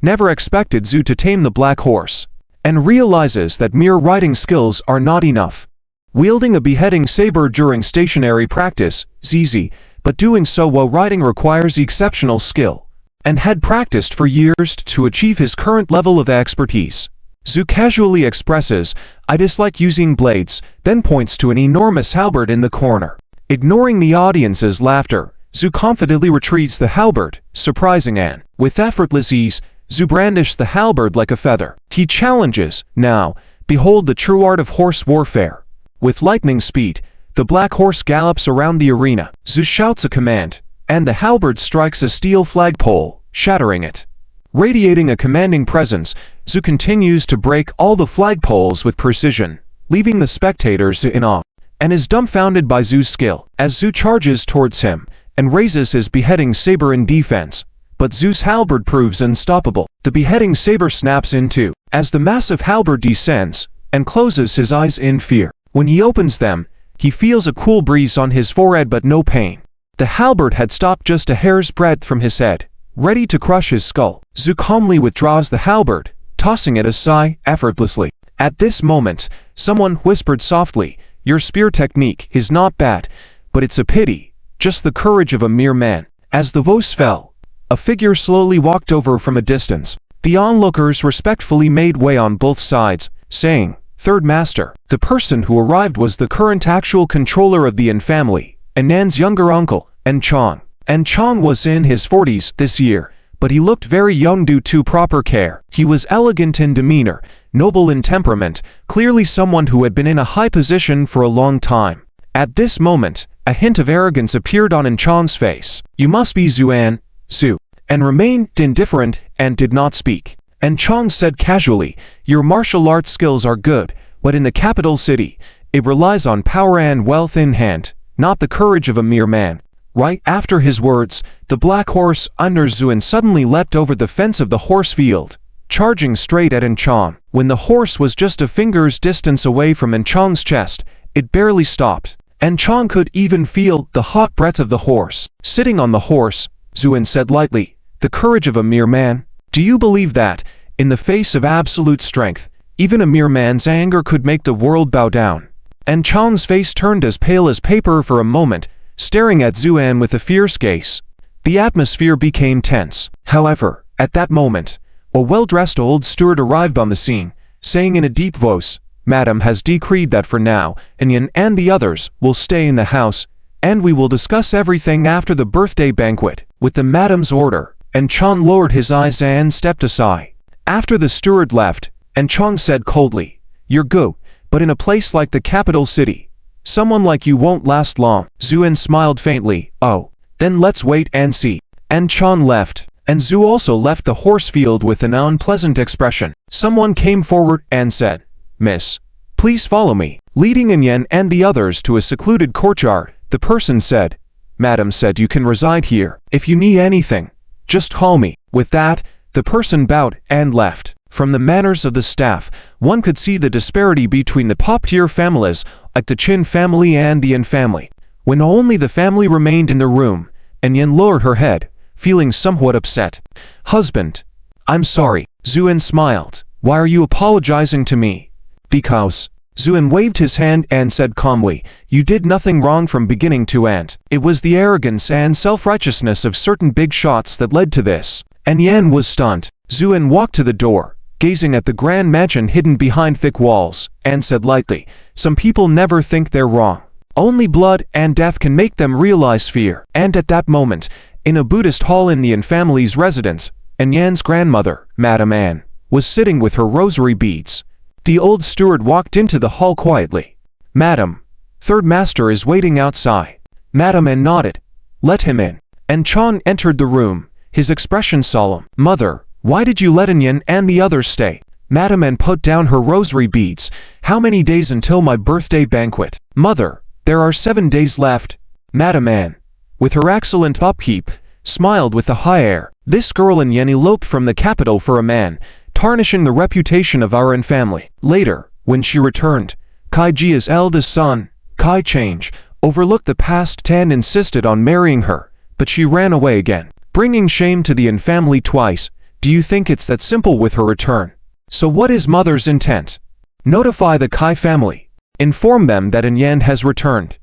never expected Zu to tame the black horse, and realizes that mere riding skills are not enough. Wielding a beheading saber during stationary practice is easy, but doing so while riding requires exceptional skill, and had practiced for years to achieve his current level of expertise. Zu casually expresses, "I dislike using blades," then points to an enormous halberd in the corner. Ignoring the audience's laughter, Zu confidently retrieves the halberd, surprising An. With effortless ease, Zu brandishes the halberd like a feather. He challenges, "Now, behold the true art of horse warfare." With lightning speed, the black horse gallops around the arena. Zu shouts a command, and the halberd strikes a steel flagpole, shattering it. Radiating a commanding presence, Zu continues to break all the flagpoles with precision, leaving the spectators in awe, and is dumbfounded by Zu's skill. As Zu charges towards him, and raises his beheading saber in defense, but Zu's halberd proves unstoppable. The beheading saber snaps in two, as the massive halberd descends, and closes his eyes in fear. When he opens them, he feels a cool breeze on his forehead but no pain. The halberd had stopped just a hair's breadth from his head, ready to crush his skull. Zu calmly withdraws the halberd, tossing it aside effortlessly. At this moment, someone whispered softly, "Your spear technique is not bad, but it's a pity. Just the courage of a mere man." As the voice fell, a figure slowly walked over from a distance. The onlookers respectfully made way on both sides, saying, "Third Master." The person who arrived was the current actual controller of the An family, Anan's younger uncle, An Chong. An Chong was in his 40s this year, but he looked very young due to proper care. He was elegant in demeanor, noble in temperament, clearly someone who had been in a high position for a long time. At this moment, a hint of arrogance appeared on An Chong's face. "You must be Zuan, Zu," and remained indifferent and did not speak. An Chong said casually, "Your martial arts skills are good, but in the capital city, it relies on power and wealth in hand, not the courage of a mere man." Right after his words, the black horse under Zuan suddenly leapt over the fence of the horse field, charging straight at An Chong. When the horse was just a finger's distance away from An Chong's chest, it barely stopped. An Chong could even feel the hot breath of the horse. Sitting on the horse, Zuan said lightly, "The courage of a mere man? Do you believe that, in the face of absolute strength, even a mere man's anger could make the world bow down?" An Chong's face turned as pale as paper for a moment, staring at Zuan with a fierce gaze. The atmosphere became tense. However, at that moment, a well-dressed old steward arrived on the scene, saying in a deep voice, "Madam has decreed that for now, Yan and the others will stay in the house, and we will discuss everything after the birthday banquet." With the madam's order, An Chong lowered his eyes and stepped aside. After the steward left, An Chong said coldly, "You're good, but in a place like the capital city, someone like you won't last long." Zuan smiled faintly. "Oh, then let's wait and see." An Chong left, and Zu also left the horse field with an unpleasant expression. Someone came forward and said, "Miss, please follow me." Leading Yan and the others to a secluded courtyard, the person said, "Madam said you can reside here. If you need anything, just call me. With that, the person bowed and left. From the manners of the staff, one could see the disparity between the top-tier families, like the Chin family and the Yin family. When only the family remained in the room, and Yin lowered her head, feeling somewhat upset. Husband. I'm sorry. Zuan smiled. Why are you apologizing to me? Because. Zuan waved his hand and said calmly, you did nothing wrong from beginning to end. It was the arrogance and self-righteousness of certain big shots that led to this. And Yan was stunned. Zuan walked to the door, gazing at the grand mansion hidden behind thick walls, and said lightly, some people never think they're wrong. Only blood and death can make them realize fear. And at that moment, in a Buddhist hall in the Yin family's residence, Yan's grandmother, Madame Anne, was sitting with her rosary beads. The old steward walked into the hall quietly. Madam, third master is waiting outside. Madame Anne nodded. Let him in. And Chong entered the room, his expression solemn. Mother, why did you let Yin and the others stay? Madame Anne put down her rosary beads. How many days until my birthday banquet? Mother, there are 7 days left. Madame Anne, with her excellent upkeep, smiled with a high air. This girl and Yin eloped from the capital for a man, tarnishing the reputation of our Yin family. Later, when she returned, Kai Jia's eldest son, Kai Change, overlooked the past and insisted on marrying her, but she ran away again, bringing shame to the Yin family twice. Do you think it's that simple with her return? So what is mother's intent? Notify the Kai family. Inform them that Yan has returned.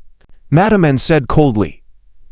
Madame Anne said coldly.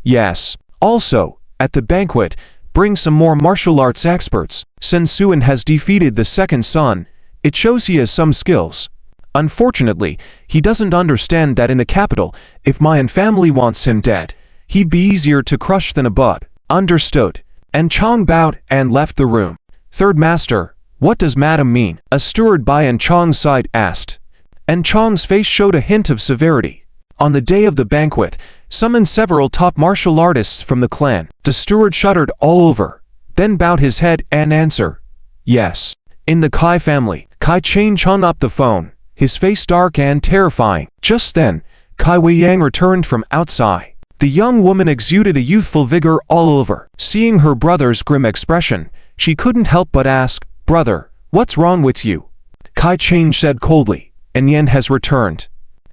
Yes. Also, at the banquet, bring some more martial arts experts. Since Zuan has defeated the second son, it shows he has some skills. Unfortunately, he doesn't understand that in the capital, if my Yin family wants him dead, he'd be easier to crush than a bud. Understood. And Chong bowed and left the room. Third master, what does madam mean? A steward by An Chong's side asked. And Chong's face showed a hint of severity. On the day of the banquet, summon several top martial artists from the clan. The steward shuddered all over, then bowed his head and answered, yes. In the Kai family, Kai Change hung up the phone, his face dark and terrifying. Just then, Kai Wei Yang returned from outside. The young woman exuded a youthful vigor all over. Seeing her brother's grim expression, she couldn't help but ask, brother, what's wrong with you? Kai Change said coldly, Yan has returned.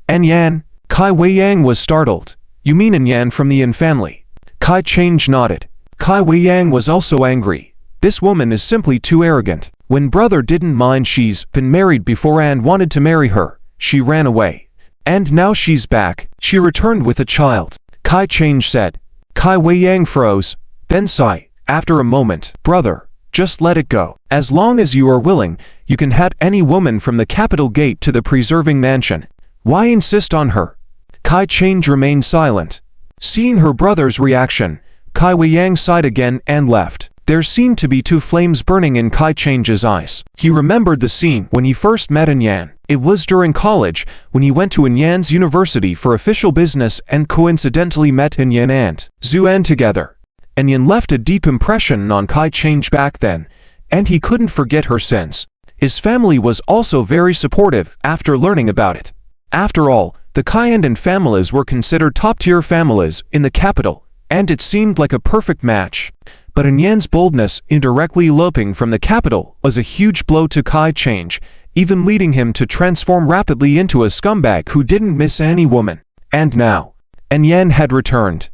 Yan? Kai Wei Yang was startled. You mean Yan from the Yin family? Kai Change nodded. Kai Wei Yang was also angry. This woman is simply too arrogant. When brother didn't mind she's been married before and wanted to marry her, she ran away. And now she's back. She returned with a child. Kai Change said. Kai Wei Yang froze, then sighed. After a moment, brother, just let it go. As long as you are willing, you can have any woman from the capital gate to the preserving mansion. Why insist on her? Kai Change remained silent. Seeing her brother's reaction, Kai Wei Yang sighed again and left. There seemed to be two flames burning in Kai Change's eyes. He remembered the scene when he first met Yan. It was during college, when he went to Yan's university for official business and coincidentally met Yan and Zuan together. Yan left a deep impression on Kai Change back then, and he couldn't forget her since. His family was also very supportive after learning about it. After all, the Kai and Yin families were considered top-tier families in the capital, and it seemed like a perfect match. But Yan's boldness indirectly eloping from the capital was a huge blow to Kai Change, even leading him to transform rapidly into a scumbag who didn't miss any woman. And now, Yan had returned.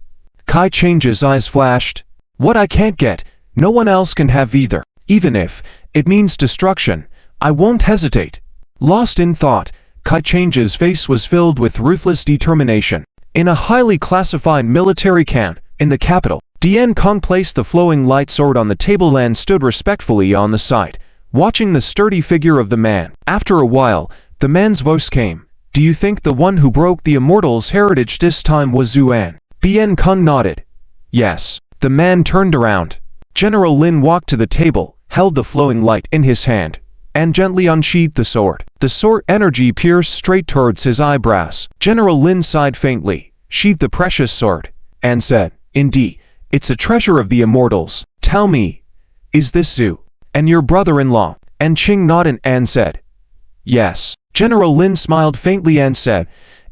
Kai Change's eyes flashed. What I can't get, no one else can have either. Even if it means destruction, I won't hesitate. Lost in thought, Kai Change's face was filled with ruthless determination. In a highly classified military camp in the capital, Dian Kong placed the flowing light sword on the table and stood respectfully on the side, watching the sturdy figure of the man. After a while, the man's voice came. Do you think the one who broke the immortal's heritage this time was Zuan? Dian Kong nodded. Yes. The man turned around. General Lin walked to the table, held the flowing light in his hand, and gently unsheathed the sword. The sword energy pierced straight towards his eyebrows. General Lin sighed faintly, sheathed the precious sword, and said, Indeed, it's a treasure of the immortals. Tell me, is this Zhu and your brother-in-law? And Qing nodded and said, Yes. General Lin smiled faintly and said,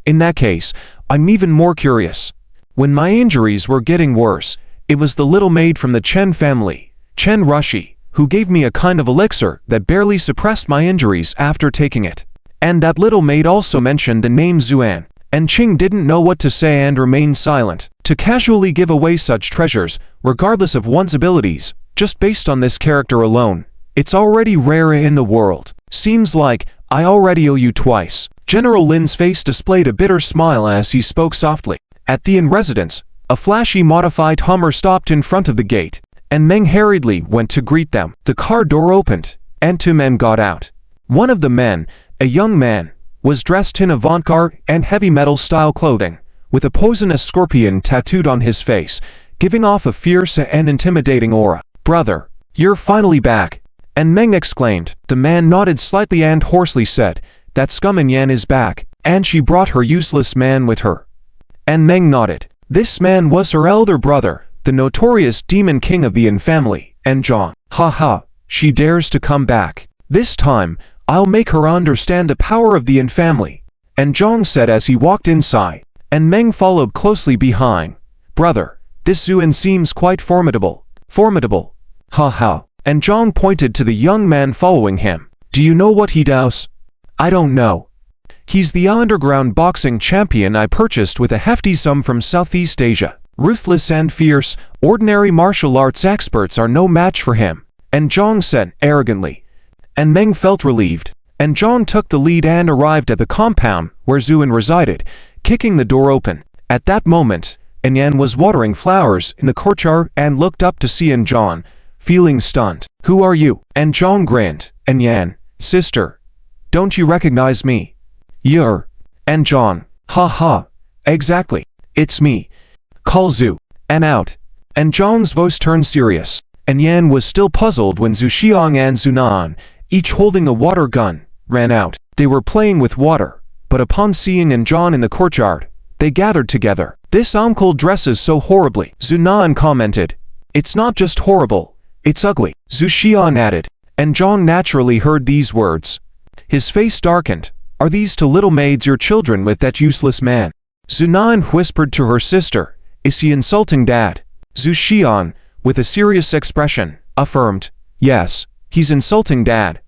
In that case, I'm even more curious. When my injuries were getting worse, it was the little maid from the Chen family, Chen Rushi, who gave me a kind of elixir that barely suppressed my injuries after taking it. And that little maid also mentioned the name Zuan, and Qing didn't know what to say and remained silent. To casually give away such treasures, regardless of one's abilities, just based on this character alone, it's already rare in the world. Seems like I already owe you twice. General Lin's face displayed a bitter smile as he spoke softly. At the inn residence, a flashy modified Hummer stopped in front of the gate, and Meng hurriedly went to greet them. The car door opened, and two men got out. One of the men, a young man, was dressed in avant-garde and heavy metal style clothing, with a poisonous scorpion tattooed on his face, giving off a fierce and intimidating aura. "Brother, you're finally back," and Meng exclaimed. The man nodded slightly and hoarsely said, "That scum Yan is back, and she brought her useless man with her." And Meng nodded. This man was her elder brother, the notorious Demon King of the Yin family, and Zhang. "Ha ha, she dares to come back. This time, I'll make her understand the power of the Yin family," and Zhang said as he walked inside, and Meng followed closely behind. "Brother, this Zuan seems quite formidable." "Formidable? Ha ha." And Zhang pointed to the young man following him. "Do you know what he does?" "I don't know. He's the underground boxing champion I purchased with a hefty sum from Southeast Asia. Ruthless and fierce, ordinary martial arts experts are no match for him," and Zhang said arrogantly. And Meng felt relieved, and Zhang took the lead and arrived at the compound where Zuan resided, kicking the door open. At that moment, Yan was watering flowers in the courtyard and looked up to see Zhang, feeling stunned. "Who are you?" And Zhang grinned. "And Yan, sister, don't you recognize me?" "You're..." And Zhang, "Ha ha, exactly. It's me. Call Zu, and out." And Zhang's voice turned serious, and Yan was still puzzled when Zhu Xiang and Zunan, each holding a water gun, ran out. They were playing with water, but upon seeing Zhang in the courtyard, they gathered together. "This uncle dresses so horribly," Zunan commented. "It's not just horrible, it's ugly," Zhu Xiang added, and Zhang naturally heard these words. His face darkened. "Are these two little maids your children with that useless man?" Zunan whispered to her sister, "Is he insulting Dad?" Zhu Xiang, with a serious expression, affirmed, "Yes, he's insulting Dad.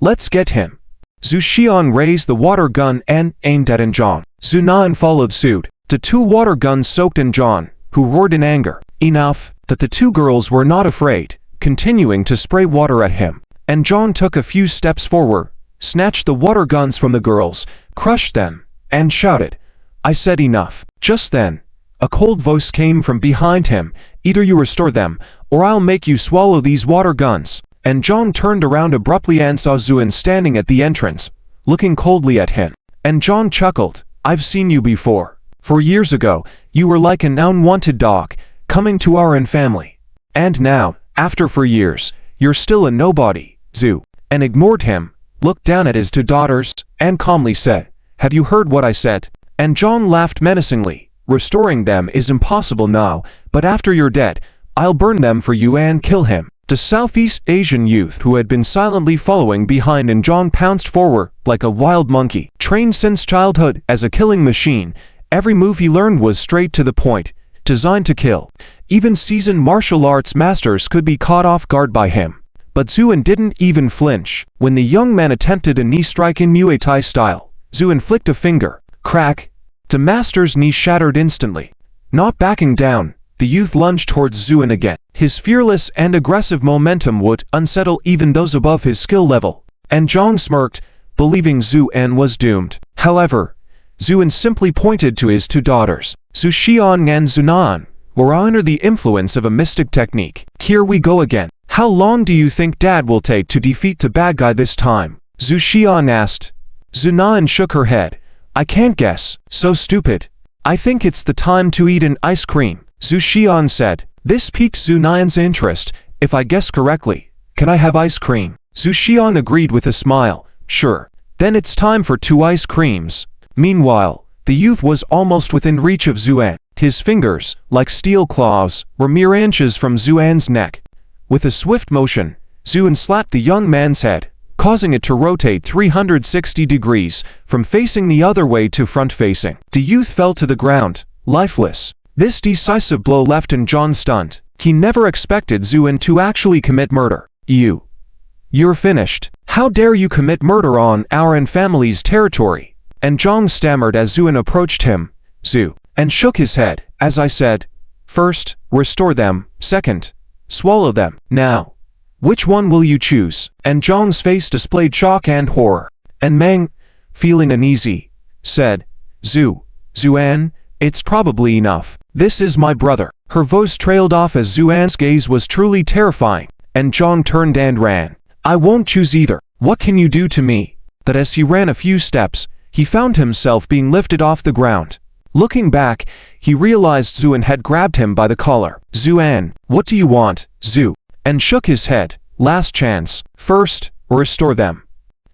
Let's get him." Zhu Xiang raised the water gun and aimed at Zhang. Zunan followed suit. The two water guns soaked Zhang, who roared in anger. Enough. That the two girls were not afraid, continuing to spray water at him. And Zhang took a few steps forward, snatched the water guns from the girls, crushed them, and shouted, "I said enough." Just then, a cold voice came from behind him. "Either you restore them, or I'll make you swallow these water guns." And Zhang turned around abruptly and saw Zuan standing at the entrance, looking coldly at him. And Zhang chuckled. "I've seen you before. 4 years ago, you were like an unwanted dog, coming to our Yin family. And now, after 4 years, you're still a nobody, Zu." And ignored him, looked down at his two daughters, and calmly said, "Have you heard what I said?" And Zhang laughed menacingly. "Restoring them is impossible now, but after you're dead, I'll burn them for you and kill him." The Southeast Asian youth who had been silently following behind Zhang pounced forward like a wild monkey. Trained since childhood as a killing machine, every move he learned was straight to the point, designed to kill. Even seasoned martial arts masters could be caught off guard by him. But Zuan didn't even flinch. When the young man attempted a knee strike in Muay Thai style, Zuan flicked a finger. Crack! The master's knee shattered instantly. Not backing down, the youth lunged towards Zuan again. His fearless and aggressive momentum would unsettle even those above his skill level. And Zhang smirked, believing Zuan was doomed. However, Zuan simply pointed to his two daughters. Zhu Xiang and Zunan were under the influence of a mystic technique. "Here we go again. How long do you think Dad will take to defeat the bad guy this time?" Zhu Xiang asked. Zunan shook her head. "I can't guess. So stupid. I think it's the time to eat an ice cream," Zhu Xiang said. This piqued Zunan's interest. "If I guess correctly, can I have ice cream?" Zhu Xiang agreed with a smile. "Sure. Then it's time for 2 ice creams." Meanwhile, the youth was almost within reach of Zuan. His fingers, like steel claws, were mere inches from Zuan's neck. With a swift motion, Zuan slapped the young man's head, causing it to rotate 360 degrees, from facing the other way to front-facing. The youth fell to the ground, lifeless. This decisive blow left Zhang stunned. He never expected Zuan to actually commit murder. You're finished. How dare you commit murder on our and family's territory? And Zhang stammered as Zuan approached him. Zu, and shook his head. As I said, first, restore them, second, swallow them. Now, which one will you choose? And Zhang's face displayed shock and horror. And Meng, feeling uneasy, said, Zuan, it's probably enough. This is my brother. Her voice trailed off as Zuan's gaze was truly terrifying, and Zhang turned and ran. I won't choose either. What can you do to me? But as he ran a few steps, he found himself being lifted off the ground. Looking back, he realized Zuan had grabbed him by the collar. Zuan, what do you want, Zu? And shook his head. Last chance. First, restore them.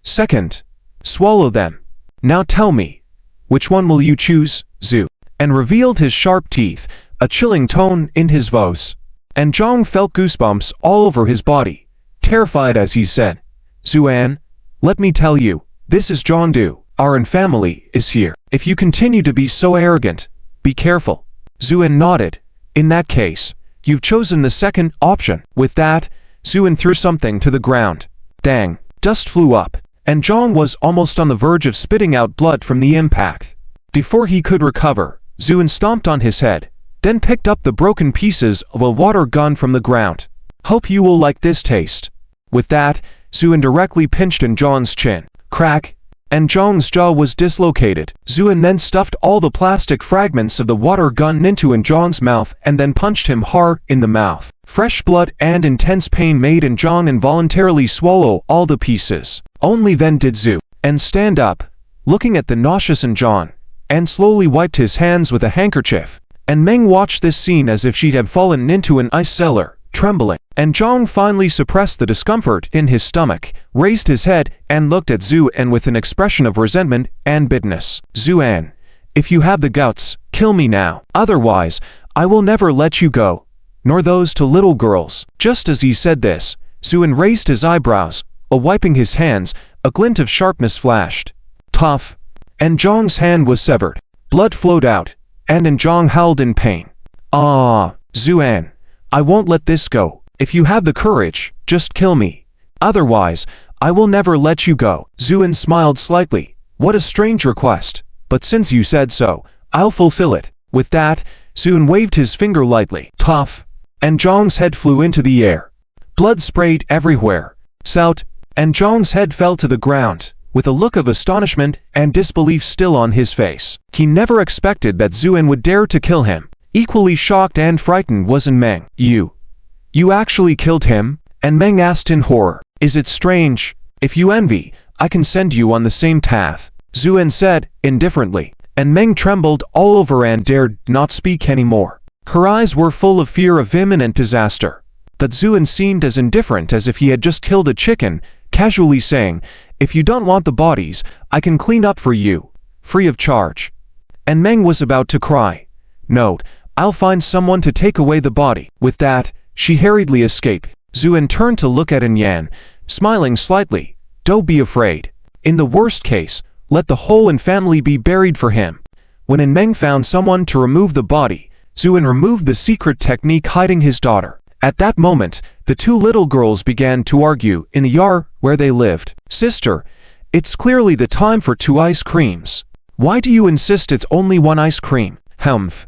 Second, swallow them. Now tell me, which one will you choose, Zu? And revealed his sharp teeth, a chilling tone in his voice. And Zhang felt goosebumps all over his body, terrified as he said, Zuan, let me tell you, this is Zhongdu. Our family is here. If you continue to be so arrogant, be careful. Zuan nodded. In that case, you've chosen the second option. With that, Zuan threw something to the ground. Dang, dust flew up, and Zhang was almost on the verge of spitting out blood from the impact. Before he could recover, Zuan stomped on his head, then picked up the broken pieces of a water gun from the ground. Hope you will like this taste. With that, Zuan directly pinched in Zhang's chin. Crack! And Zhang's jaw was dislocated. Zuan then stuffed all the plastic fragments of the water gun into Zhang's mouth and then punched him hard in the mouth. Fresh blood and intense pain made Zhang involuntarily swallow all the pieces. Only then did Zu and stand up, looking at the nauseous Zhang, and slowly wiped his hands with a handkerchief. And Meng watched this scene as if she'd have fallen into an ice cellar, trembling. And Zhang finally suppressed the discomfort in his stomach, raised his head, and looked at Zuan with an expression of resentment and bitterness. Zuan, if you have the guts, kill me now. Otherwise, I will never let you go, nor those two little girls. Just as he said this, Zuan raised his eyebrows, wiping his hands, a glint of sharpness flashed. Tough. And Zhang's hand was severed. Blood flowed out, and Zhang howled in pain. Ah, Zuan, I won't let this go. If you have the courage, just kill me. Otherwise, I will never let you go. Zuan smiled slightly. What a strange request. But since you said so, I'll fulfill it. With that, Zuan waved his finger lightly. Tough. And Zhang's head flew into the air. Blood sprayed everywhere. Sout. And Zhang's head fell to the ground, with a look of astonishment and disbelief still on his face. He never expected that Zuan would dare to kill him. Equally shocked and frightened was Meng. You actually killed him? And Meng asked in horror. Is it strange? If you envy, I can send you on the same path. Zuan said, indifferently. And Meng trembled all over and dared not speak anymore. Her eyes were full of fear of imminent disaster. But Zuan seemed as indifferent as if he had just killed a chicken, casually saying, if you don't want the bodies, I can clean up for you, free of charge. And Meng was about to cry. Note, I'll find someone to take away the body. With that, she hurriedly escaped. Zuan turned to look at Yan, smiling slightly. Don't be afraid. In the worst case, let the whole family be buried for him. When Meng found someone to remove the body, Zuan removed the secret technique hiding his daughter. At that moment, the two little girls began to argue in the yard where they lived. Sister, it's clearly the time for 2 ice creams. Why do you insist it's only 1 ice cream? Humph.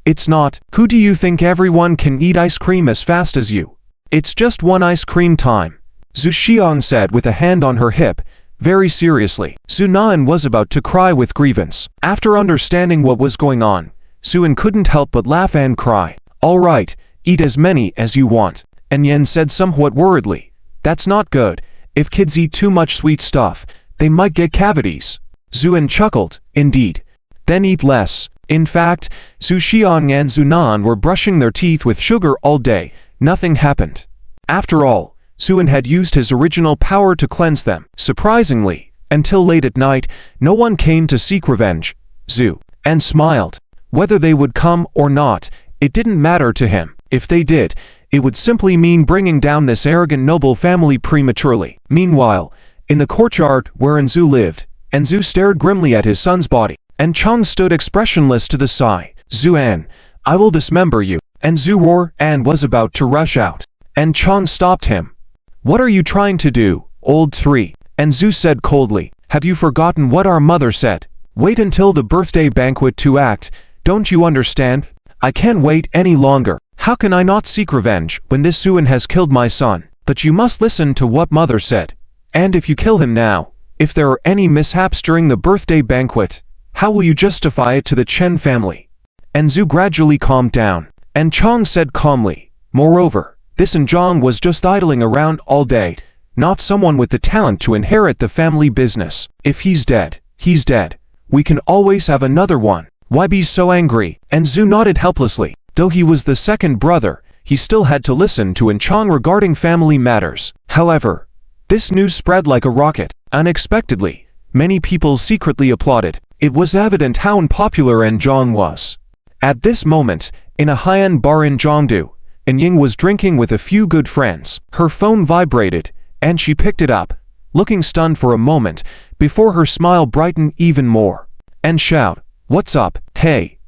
It's not. Who do you think everyone can eat ice cream as fast as you? It's just 1 ice cream time. Zhu Xiang said with a hand on her hip, very seriously. Zhu Nan was about to cry with grievance. After understanding what was going on, Zuan couldn't help but laugh and cry. All right, eat as many as you want. And Yan said somewhat worriedly, that's not good. If kids eat too much sweet stuff, they might get cavities. Zuan chuckled, indeed. Then eat less. In fact, Zhu Xiang and Zhu Nan were brushing their teeth with sugar all day. Nothing happened. After all, Zuan had used his original power to cleanse them. Surprisingly, until late at night, no one came to seek revenge. Zhu and smiled. Whether they would come or not, it didn't matter to him. If they did, it would simply mean bringing down this arrogant noble family prematurely. Meanwhile, in the courtyard where Zhu lived, Zhu stared grimly at his son's body, and Chang stood expressionless to the side. Zuan, I will dismember you. and Zhu roared and was about to rush out. And Chang stopped him. "What are you trying to do, old three?" And Zhu said coldly, "Have you forgotten what our mother said? Wait until the birthday banquet to act. Don't you understand? I can't wait any longer. How can I not seek revenge when this Zuan has killed my son? But you must listen to what mother said. And if you kill him now, if there are any mishaps during the birthday banquet, how will you justify it to the Chen family?" And Zhu gradually calmed down, and Chang said calmly, "Moreover, this Zhang was just idling around all day, not someone with the talent to inherit the family business. If he's dead, he's dead. We can always have another one. Why be so angry?" And Zhu nodded helplessly. Though he was the second brother, he still had to listen to Chang regarding family matters. However, this news spread like a rocket. Unexpectedly, many people secretly applauded. It was evident how unpopular Zhang was. At this moment, in a high-end bar in Zhongdu, Ying was drinking with a few good friends. Her phone vibrated, and she picked it up, looking stunned for a moment, before her smile brightened even more. And shout, "What's up? Hey!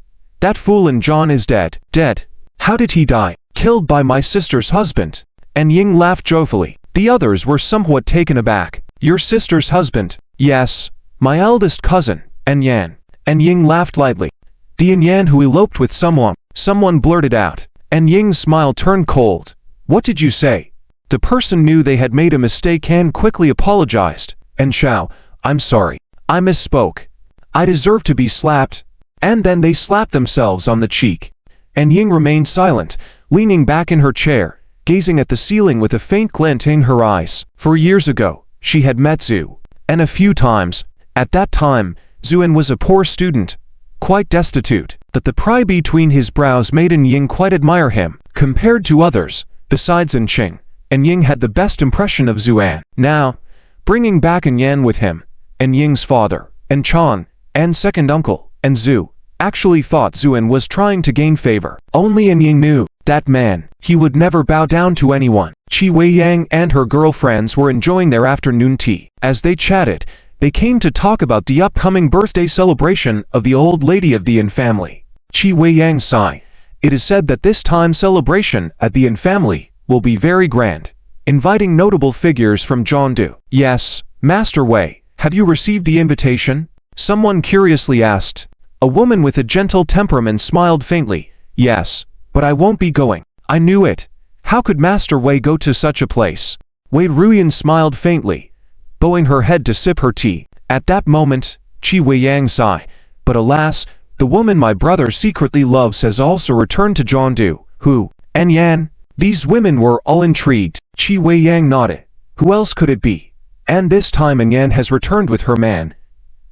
That fool Zhang is dead." "Dead? How did he die?" "Killed by my sister's husband." And Ying laughed joyfully. The others were somewhat taken aback. "Your sister's husband?" "Yes, my eldest cousin, Yan." And Ying laughed lightly. "The Yan who eloped with someone blurted out. And Ying's smile turned cold. "What did you say?" The person knew they had made a mistake and quickly apologized. "And Shao, I'm sorry. I misspoke. I deserve to be slapped." And then they slapped themselves on the cheek. And Ying remained silent, leaning back in her chair, gazing at the ceiling with a faint glint in her eyes. For years ago, she had met Zhu. And a few times. At that time, Zuan was a poor student, quite destitute. But the pride between his brows made Ying quite admire him. Compared to others, besides Qing, Ying had the best impression of Zuan. Now, bringing back Yan with him, and Ying's father, and Chan, and second uncle, and Zhu, actually thought Zuan was trying to gain favor. Only Ying knew, that man, he would never bow down to anyone. Qi Weiyang and her girlfriends were enjoying their afternoon tea. As they chatted, they came to talk about the upcoming birthday celebration of the old lady of the Yin family. Qi Weiyang sighed. "It is said that this time celebration at the Yin family will be very grand, inviting notable figures from Zhongdu." "Yes, Master Wei, have you received the invitation?" someone curiously asked. A woman with a gentle temperament smiled faintly. "Yes, but I won't be going." "I knew it. How could Master Wei go to such a place?" Wei Ruyan smiled faintly, bowing her head to sip her tea. At that moment, Qi Weiyang sighed. "But alas, the woman my brother secretly loves has also returned to Zhongdu." "Who?" "And Yan." These women were all intrigued. Qi Weiyang nodded. "Who else could it be?" "And this time Yan has returned with her man,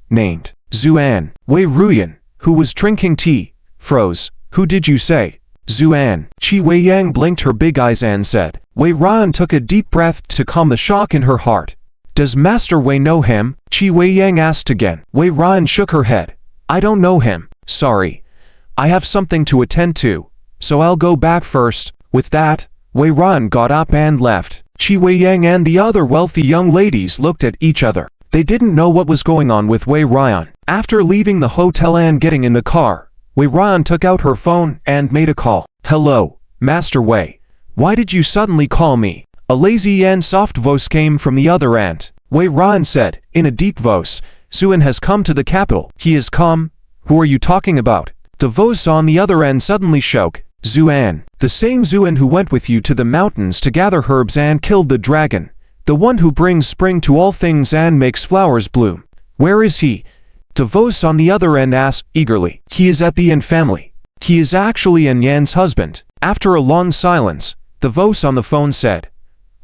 named Zuan." Wei Ruyan, who was drinking tea, froze. "Who did you say?" "Zuan." Qi Weiyang blinked her big eyes and said. Wei Ruyan took a deep breath to calm the shock in her heart. "Does Master Wei know him?" Qi Weiyang asked again. Wei Ruyan shook her head. "I don't know him. Sorry. I have something to attend to, so I'll go back first." With that, Wei Ruyan got up and left. Qi Weiyang and the other wealthy young ladies looked at each other. They didn't know what was going on with Wei Ruyan. After leaving the hotel and getting in the car, Wei Ruyan took out her phone and made a call. "Hello, Master Wei. Why did you suddenly call me?" A lazy and soft voice came from the other end. Wei Ruyan said, in a deep voice, "Zuan has come to the capital." "He has come? Who are you talking about?" The voice on the other end suddenly shook. "Zuan, the same Zuan who went with you to the mountains to gather herbs and killed the dragon. The one who brings spring to all things and makes flowers bloom. Where is he?" The voice on the other end asked eagerly. "He is at the Yin family. He is actually Yan's husband." After a long silence, the voice on the phone said,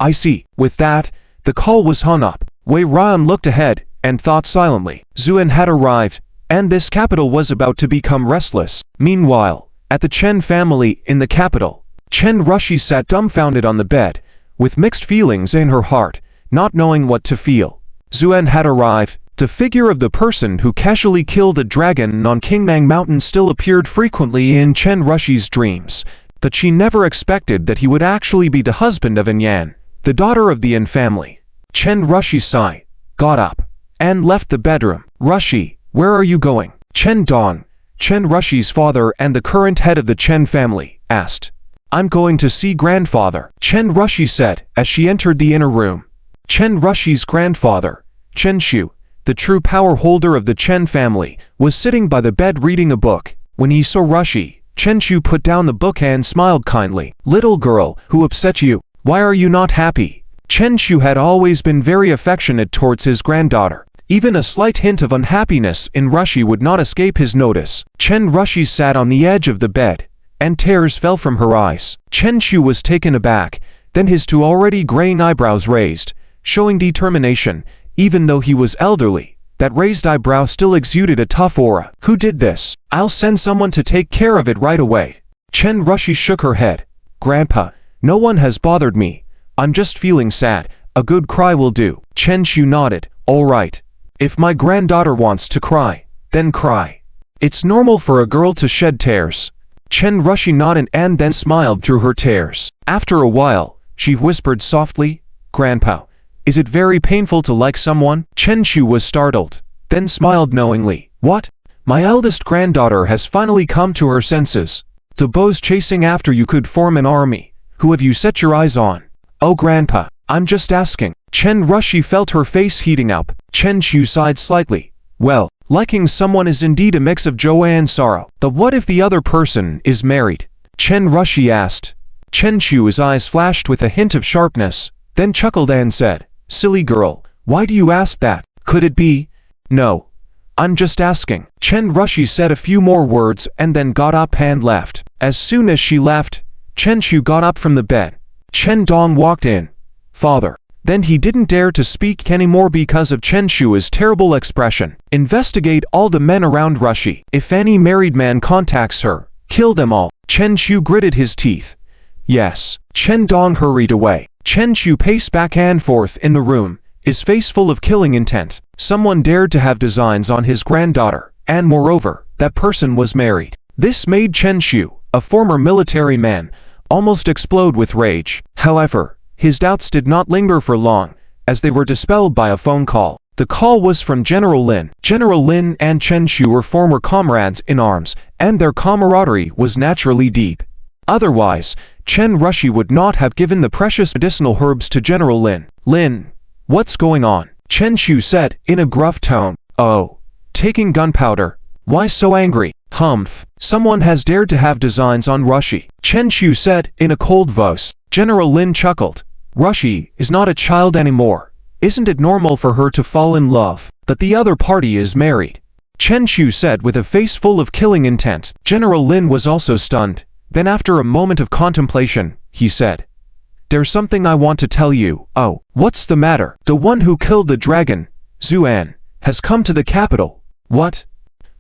"I see." With that, the call was hung up. Wei Ruyan looked ahead and thought silently. Zuan had arrived, and this capital was about to become restless. Meanwhile, at the Chen family in the capital, Chen Rushi sat dumbfounded on the bed, with mixed feelings in her heart, not knowing what to feel. Zuan had arrived. The figure of the person who casually killed a dragon on Qingmang Mountain still appeared frequently in Chen Rushi's dreams, but she never expected that he would actually be the husband of Yan, the daughter of the Yin family. Chen Rushi sighed, got up, and left the bedroom. "Rushi, where are you going?" Chen Dong, Chen Rushi's father and the current head of the Chen family, asked. I'm going to see grandfather, Chen Rushi said as she entered the inner room. Chen Rushi's grandfather, Chen Shu, the true power holder of the Chen family, was sitting by the bed reading a book. When he saw Rushi, Chen Shu put down the book and smiled kindly. Little girl, who upset you? Why are you not happy? Chen Shu had always been very affectionate towards his granddaughter. Even a slight hint of unhappiness in Rushi would not escape his notice. Chen Rushi sat on the edge of the bed, and tears fell from her eyes. Chen Shu was taken aback, then his two already graying eyebrows raised, showing determination. Even though he was elderly, that raised eyebrow still exuded a tough aura. Who did this? I'll send someone to take care of it right away. Chen Rushi shook her head. Grandpa, no one has bothered me. I'm just feeling sad. A good cry will do. Chen Shu nodded. All right. If my granddaughter wants to cry, then cry. It's normal for a girl to shed tears. Chen Rushi nodded and then smiled through her tears. After a while, she whispered softly, Grandpa, is it very painful to like someone? Chen Shu was startled, then smiled knowingly. What? My eldest granddaughter has finally come to her senses. The bows chasing after you could form an army. Who have you set your eyes on? Oh Grandpa, I'm just asking. Chen Rushi felt her face heating up. Chen Shu sighed slightly. Well, liking someone is indeed a mix of joy and sorrow. But what if the other person is married? Chen Rushi asked. Chen Shu's eyes flashed with a hint of sharpness, then chuckled and said, Silly girl, why do you ask that? Could it be? No. I'm just asking. Chen Rushi said a few more words and then got up and left. As soon as she left, Chen Shu got up from the bed. Chen Dong walked in. Father. Then he didn't dare to speak anymore because of Chen Shu's terrible expression. Investigate all the men around Rushi. If any married man contacts her, kill them all. Chen Shu gritted his teeth. Yes. Chen Dong hurried away. Chen Shu paced back and forth in the room, his face full of killing intent. Someone dared to have designs on his granddaughter, and moreover, that person was married. This made Chen Shu, a former military man, almost explode with rage. However, his doubts did not linger for long, as they were dispelled by a phone call. The call was from General Lin. General Lin and Chen Shu were former comrades in arms, and their camaraderie was naturally deep. Otherwise, Chen Rushi would not have given the precious medicinal herbs to General Lin. Lin, what's going on? Chen Shu said, in a gruff tone. Oh, taking gunpowder. Why so angry? Humph. Someone has dared to have designs on Rushi. Chen Shu said, in a cold voice. General Lin chuckled. Rushi is not a child anymore. Isn't it normal for her to fall in love? But the other party is married. Chen Shu said with a face full of killing intent. General Lin was also stunned. Then after a moment of contemplation, he said, There's something I want to tell you. Oh, what's the matter? The one who killed the dragon, Zuan, has come to the capital. What?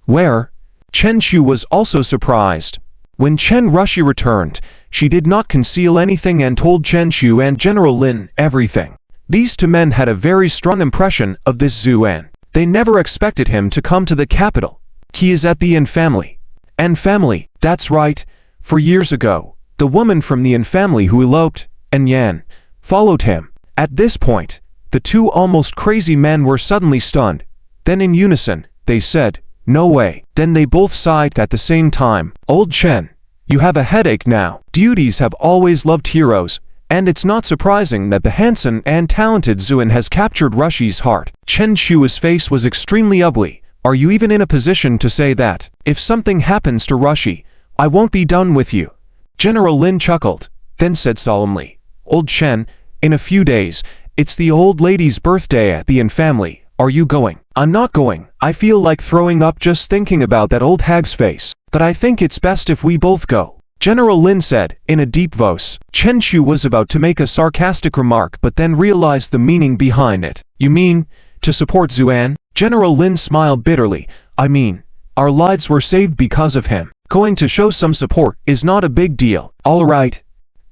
Where? Chen Shu was also surprised. When Chen Rushi returned, she did not conceal anything and told Chen Shu and General Lin everything. These two men had a very strong impression of this Zuan. They never expected him to come to the capital. He is at the Yin family. Yin family, that's right. For years ago, the woman from the Yin family who eloped, and Yan, followed him. At this point, the two almost crazy men were suddenly stunned. Then in unison, they said, No way. Then they both sighed at the same time. Old Chen, you have a headache now. Duties have always loved heroes, and it's not surprising that the handsome and talented Zuan has captured Rushi's heart. Chen Shu's face was extremely ugly. Are you even in a position to say that? If something happens to Rushi, I won't be done with you. General Lin chuckled, then said solemnly, Old Chen, in a few days, it's the old lady's birthday at the Yin family. Are you going? I'm not going. I feel like throwing up just thinking about that old hag's face. But I think it's best if we both go. General Lin said, in a deep voice. Chen Shu was about to make a sarcastic remark but then realized the meaning behind it. You mean, to support Zuan? General Lin smiled bitterly. I mean, our lives were saved because of him. Going to show some support is not a big deal. All right.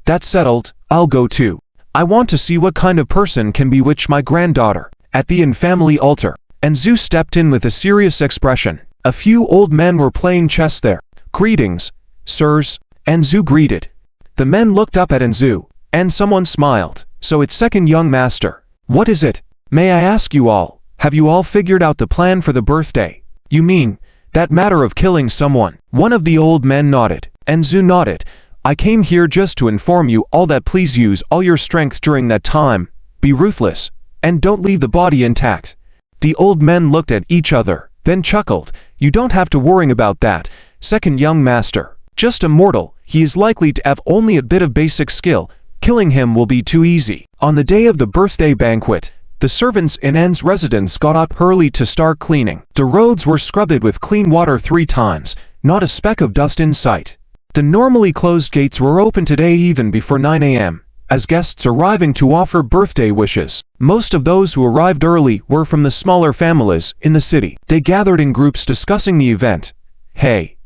That's settled. I'll go too. I want to see what kind of person can bewitch my granddaughter. At the Yin family altar, and Zhu stepped in with a serious expression. A few old men were playing chess there. Greetings, sirs, and Zhu greeted. The men looked up at Zhu, and someone smiled. So it's second young master. What is it? May I ask you all, have you all figured out the plan for the birthday? You mean, that matter of killing someone? One of the old men nodded, and Zhu nodded. I came here just to inform you all that please use all your strength during that time, be ruthless, and don't leave the body intact. The old men looked at each other, then chuckled. You don't have to worry about that, second young master. Just a mortal, he is likely to have only a bit of basic skill. Killing him will be too easy. On the day of the birthday banquet, the servants in N's residence got up early to start cleaning. The roads were scrubbed with clean water 3 times, not a speck of dust in sight. The normally closed gates were open today even before 9 a.m., as guests arriving to offer birthday wishes. Most of those who arrived early were from the smaller families in the city. They gathered in groups discussing the event. Hey,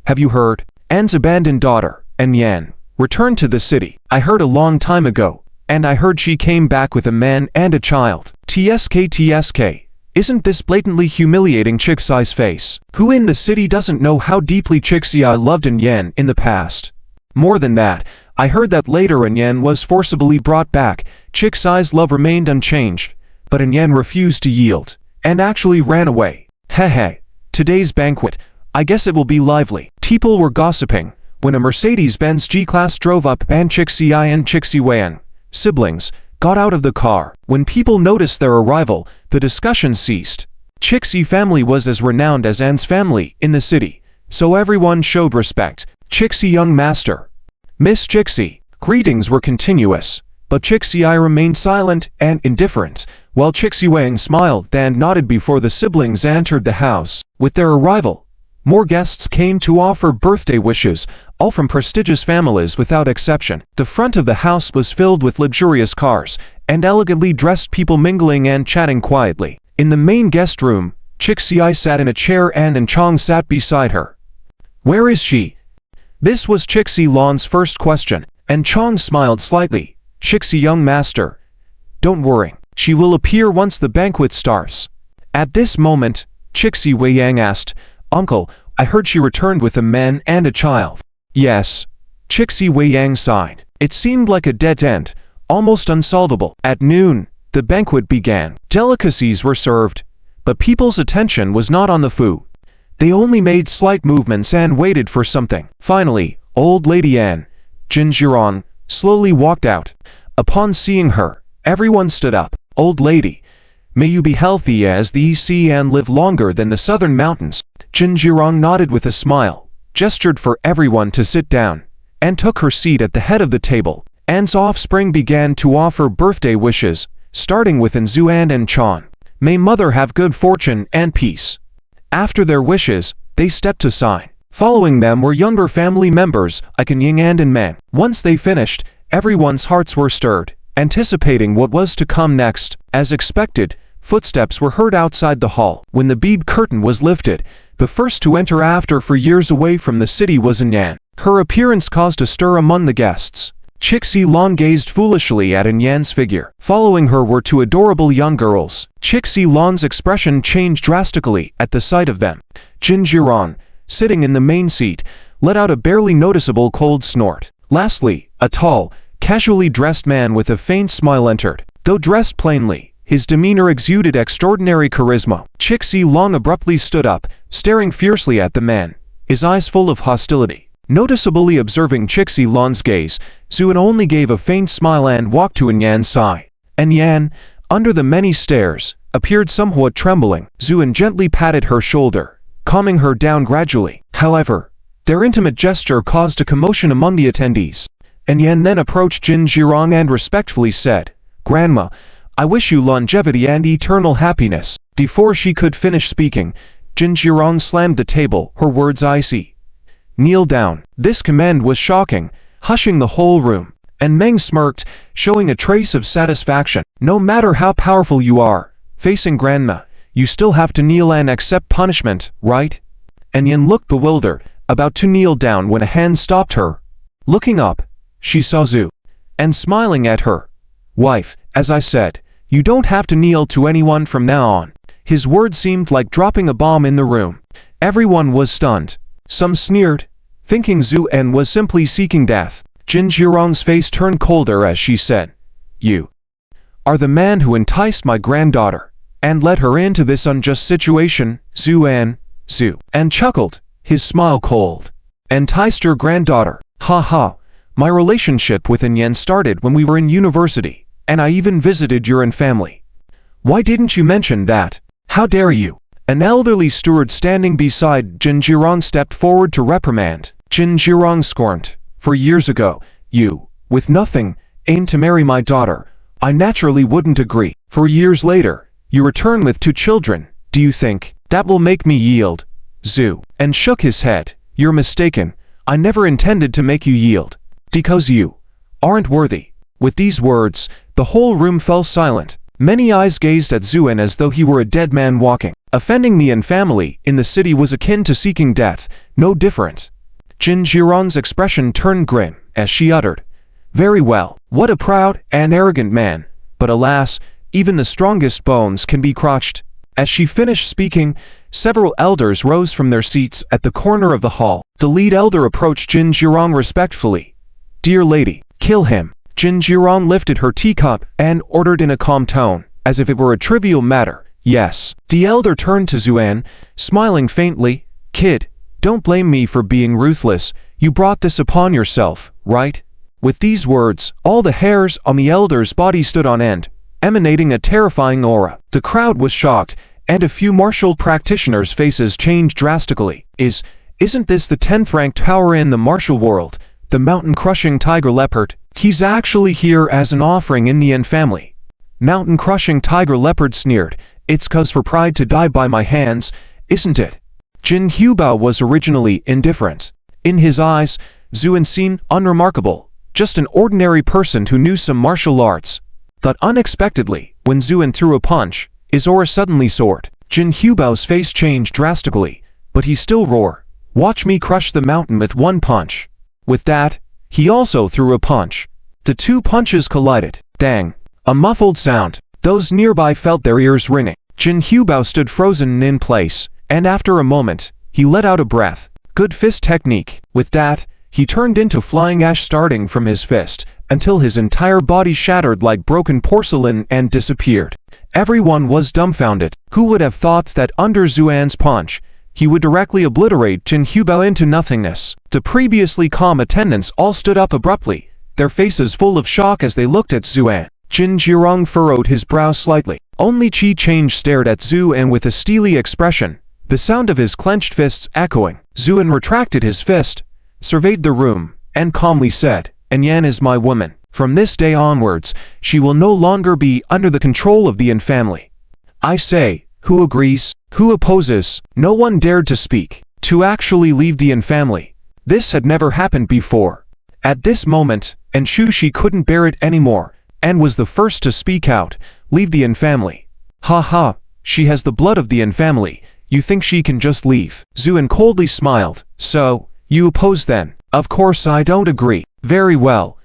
have you heard? Anne's abandoned daughter, Yan, returned to the city. I heard a long time ago, and I heard she came back with a man and a child. TSK. Isn't this blatantly humiliating Chixai's face? Who in the city doesn't know how deeply Chixai loved Yan in the past? More than that, I heard that later Yan was forcibly brought back. Chixai's love remained unchanged, but Yan refused to yield, and actually ran away. Hehe. Today's banquet, I guess it will be lively. People were gossiping when a Mercedes-Benz G-Class drove up and Chixai and Chixi siblings, got out of the car. When people noticed their arrival, the discussion ceased. Chixi family was as renowned as Anne's family in the city, so everyone showed respect. Chixi young master. Miss Chixi. Greetings were continuous, but Chixi remained silent and indifferent, while Chixi smiled and nodded before the siblings entered the house. With their arrival, more guests came to offer birthday wishes, all from prestigious families without exception. The front of the house was filled with luxurious cars and elegantly dressed people mingling and chatting quietly. In the main guest room, Chixi sat in a chair and Chong sat beside her. Where is she? This was Chixi Lan's first question, and Chong smiled slightly. Chixi young master. Don't worry, she will appear once the banquet starts. At this moment, Chixi Weiyang asked, Uncle, I heard she returned with a man and a child. Yes. Chixi Weiyang sighed. It seemed like a dead end, almost unsolvable. At noon, the banquet began. Delicacies were served, but people's attention was not on the food. They only made slight movements and waited for something. Finally, old lady Anne, Jin Zhirong, slowly walked out. Upon seeing her, everyone stood up. Old lady, may you be healthy as the sea and live longer than the southern mountains. Jin Zhirong nodded with a smile, gestured for everyone to sit down, and took her seat at the head of the table. Anne's offspring began to offer birthday wishes, starting with Zuan and Chan. May mother have good fortune and peace. After their wishes, they stepped to sign. Following them were younger family members, Ikan Ying and Man. Once they finished, everyone's hearts were stirred, anticipating what was to come next. As expected, footsteps were heard outside the hall. When the bead curtain was lifted, the first to enter after 4 years away from the city was Yan. Her appearance caused a stir among the guests. Chixi Lan gazed foolishly at Yan's figure. Following her were 2 adorable young girls. Chixi Lan's expression changed drastically at the sight of them. Jin Zhirong, sitting in the main seat, let out a barely noticeable cold snort. Lastly, a tall, casually dressed man with a faint smile entered. Though dressed plainly, his demeanor exuded extraordinary charisma. Chixi Lan abruptly stood up, staring fiercely at the man, his eyes full of hostility. Noticeably observing Chixi Lan's gaze, Zuan only gave a faint smile and walked to Yan's side. Yan, under the many stares, appeared somewhat trembling. Zuan gently patted her shoulder, calming her down gradually. However, their intimate gesture caused a commotion among the attendees. Yan then approached Jin Zhirong and respectfully said, Grandma, I wish you longevity and eternal happiness. Before she could finish speaking, Jin Zhirong slammed the table, her words icy. Kneel down. This command was shocking, hushing the whole room. And Meng smirked, showing a trace of satisfaction. No matter how powerful you are, facing Grandma, you still have to kneel and accept punishment, right? Yan looked bewildered, about to kneel down when a hand stopped her. Looking up, she saw Zhu, and smiling at her. Wife, as I said, you don't have to kneel to anyone from now on. His words seemed like dropping a bomb in the room. Everyone was stunned. Some sneered, thinking Zuan was simply seeking death. Jin Zhirong's face turned colder as she said, You are the man who enticed my granddaughter and led her into this unjust situation, Zuan, and chuckled, his smile cold. Enticed your granddaughter, ha ha, My relationship with Yan started when we were in university, and I even visited your family. Why didn't you mention that? How dare you? An elderly steward standing beside Jin Jirong stepped forward to reprimand. Jin Jirong scorned. For years ago, you, with nothing, aimed to marry my daughter. I naturally wouldn't agree. For years later, you return with 2 children. Do you think that will make me yield? Zhu, and shook his head. You're mistaken. I never intended to make you yield. Because you aren't worthy. With these words, the whole room fell silent. Many eyes gazed at Zuan as though he were a dead man walking. Offending the Yan family in the city was akin to seeking death, no different. Jin Jirong's expression turned grim as she uttered, "Very well, what a proud and arrogant man. But alas, even the strongest bones can be crushed." As she finished speaking, several elders rose from their seats at the corner of the hall. The lead elder approached Jin Jirong respectfully. "Dear lady, kill him." Jin Jirong lifted her teacup and ordered in a calm tone, as if it were a trivial matter. "Yes." The elder turned to Zuan, smiling faintly. "Kid, don't blame me for being ruthless. You brought this upon yourself, right?" With these words, all the hairs on the elder's body stood on end, emanating a terrifying aura. The crowd was shocked, and a few martial practitioners' faces changed drastically. Isn't this the 10th ranked power in the martial world? The mountain-crushing tiger leopard? He's actually here as an offering in the Yan family. Mountain-crushing tiger leopard sneered. It's cause for pride to die by my hands, isn't it? Jin Hubao was originally indifferent. In his eyes, Zuan seemed unremarkable, just an ordinary person who knew some martial arts. But unexpectedly, when Zuan threw a punch, his aura suddenly soared. Jin Hubao's face changed drastically, but he still roared, "Watch me crush the mountain with one punch." With that, he also threw a punch. The 2 punches collided. Dang! A muffled sound. Those nearby felt their ears ringing. Jin Hubao stood frozen in place, and after a moment, he let out a breath. Good fist technique. With that, he turned into flying ash starting from his fist, until his entire body shattered like broken porcelain and disappeared. Everyone was dumbfounded. Who would have thought that under Zuan's punch, he would directly obliterate Jin Hubao into nothingness? The previously calm attendants all stood up abruptly, their faces full of shock as they looked at Zuan. Jin Jirong furrowed his brow slightly. Only Chi Change stared at Zuan with a steely expression, the sound of his clenched fists echoing. Zuan retracted his fist, surveyed the room, and calmly said, "And Yan is my woman. From this day onwards, she will no longer be under the control of the Yan family." I say, who agrees? Who opposes? No one dared to speak. To actually leave the Yan family. This had never happened before. At this moment, Anshushi couldn't bear it anymore, and was the first to speak out. "Leave the Yan family. Ha ha, she has the blood of the Yan family. You think she can just leave?" Zuan coldly smiled. "So, you oppose then?" "Of course I don't agree." "Very well.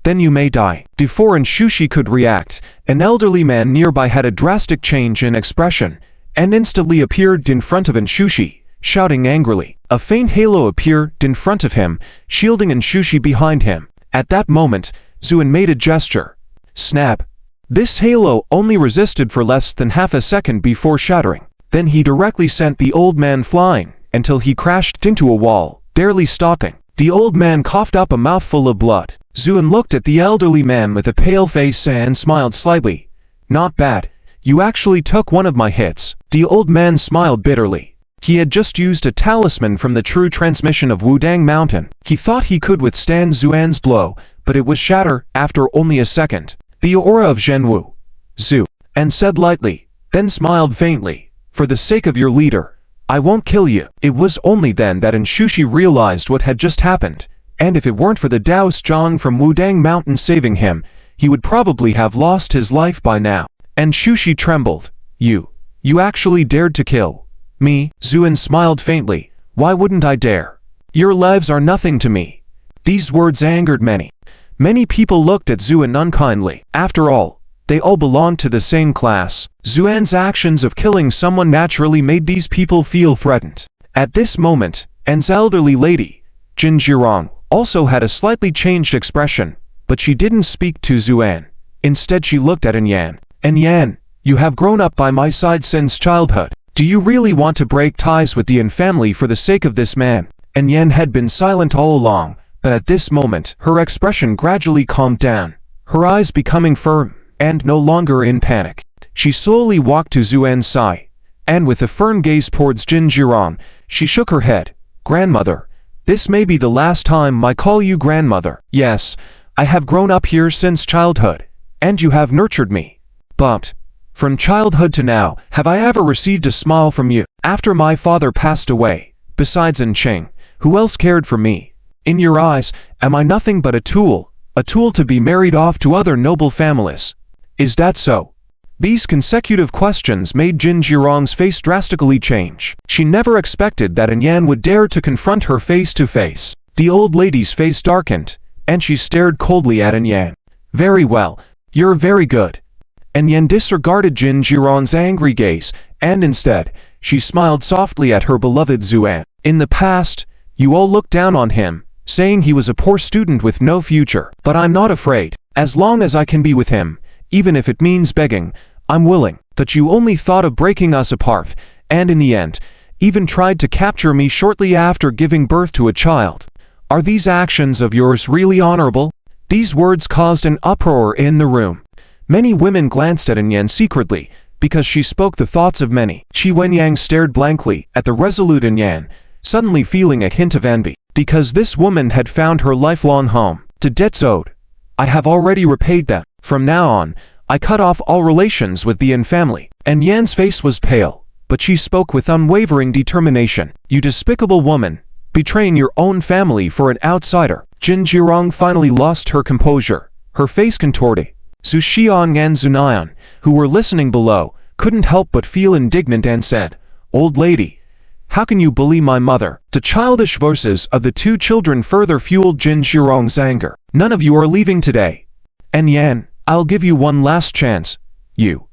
Then you may die." Before Anshushi could react, an elderly man nearby had a drastic change in expression, and instantly appeared in front of Anshushi, shouting angrily. A faint halo appeared in front of him, shielding Anshushi behind him. At that moment, Zuan made a gesture. Snap! This halo only resisted for less than half a second before shattering. Then he directly sent the old man flying, until he crashed into a wall, barely stopping. The old man coughed up a mouthful of blood. Zuan looked at the elderly man with a pale face and smiled slightly. "Not bad. You actually took one of my hits." The old man smiled bitterly. He had just used a talisman from the true transmission of Wudang Mountain. He thought he could withstand Zuan's blow, but it was shattered after only a second. The aura of Zhenwu, Zhu, and said lightly, then smiled faintly, "For the sake of your leader, I won't kill you." It was only then that Anshushi realized what had just happened, and if it weren't for the Taoist Zhang from Wudang Mountain saving him, he would probably have lost his life by now. Anshushi trembled. You actually dared to kill me?" Zuan smiled faintly. "Why wouldn't I dare? Your lives are nothing to me." These words angered many. Many people looked at Zuan unkindly. After all, they all belonged to the same class. Zuan's actions of killing someone naturally made these people feel threatened. At this moment, An's elderly lady, Jin Jirong, also had a slightly changed expression, but she didn't speak to Zuan. Instead she looked at Yan. "Yan, you have grown up by my side since childhood. Do you really want to break ties with the Yan family for the sake of this man?" Yan had been silent all along, but at this moment, her expression gradually calmed down, her eyes becoming firm, and no longer in panic. She slowly walked to Zuan's side, and with a firm gaze towards Jin Jirong, she shook her head. "Grandmother, this may be the last time I call you grandmother. Yes, I have grown up here since childhood, and you have nurtured me. But, from childhood to now, have I ever received a smile from you? After my father passed away, besides Ching, who else cared for me? In your eyes, am I nothing but a tool to be married off to other noble families? Is that so?" These consecutive questions made Jin Jirong's face drastically change. She never expected that Yan would dare to confront her face to face. The old lady's face darkened, and she stared coldly at Yan. "Very well, you're very good." Yan disregarded Jin Jirong's angry gaze, and instead, she smiled softly at her beloved Zuan. "In the past, you all looked down on him, saying he was a poor student with no future. But I'm not afraid. As long as I can be with him, even if it means begging, I'm willing. But you only thought of breaking us apart, and in the end, even tried to capture me shortly after giving birth to a child. Are these actions of yours really honorable?" These words caused an uproar in the room. Many women glanced at Yan secretly, because she spoke the thoughts of many. Qi Wenyang stared blankly at the resolute Yan, suddenly feeling a hint of envy. Because this woman had found her lifelong home. "To debts owed, I have already repaid them. From now on, I cut off all relations with the Yan family." And Yan's face was pale, but she spoke with unwavering determination. "You despicable woman, betraying your own family for an outsider." Jin Jirong finally lost her composure, her face contorted. Su Xiang and Zunayan, who were listening below, couldn't help but feel indignant and said, "Old lady, how can you bully my mother?" The childish voices of the two children further fueled Jin Jirong's anger. "None of you are leaving today. And Yan, I'll give you one last chance. You."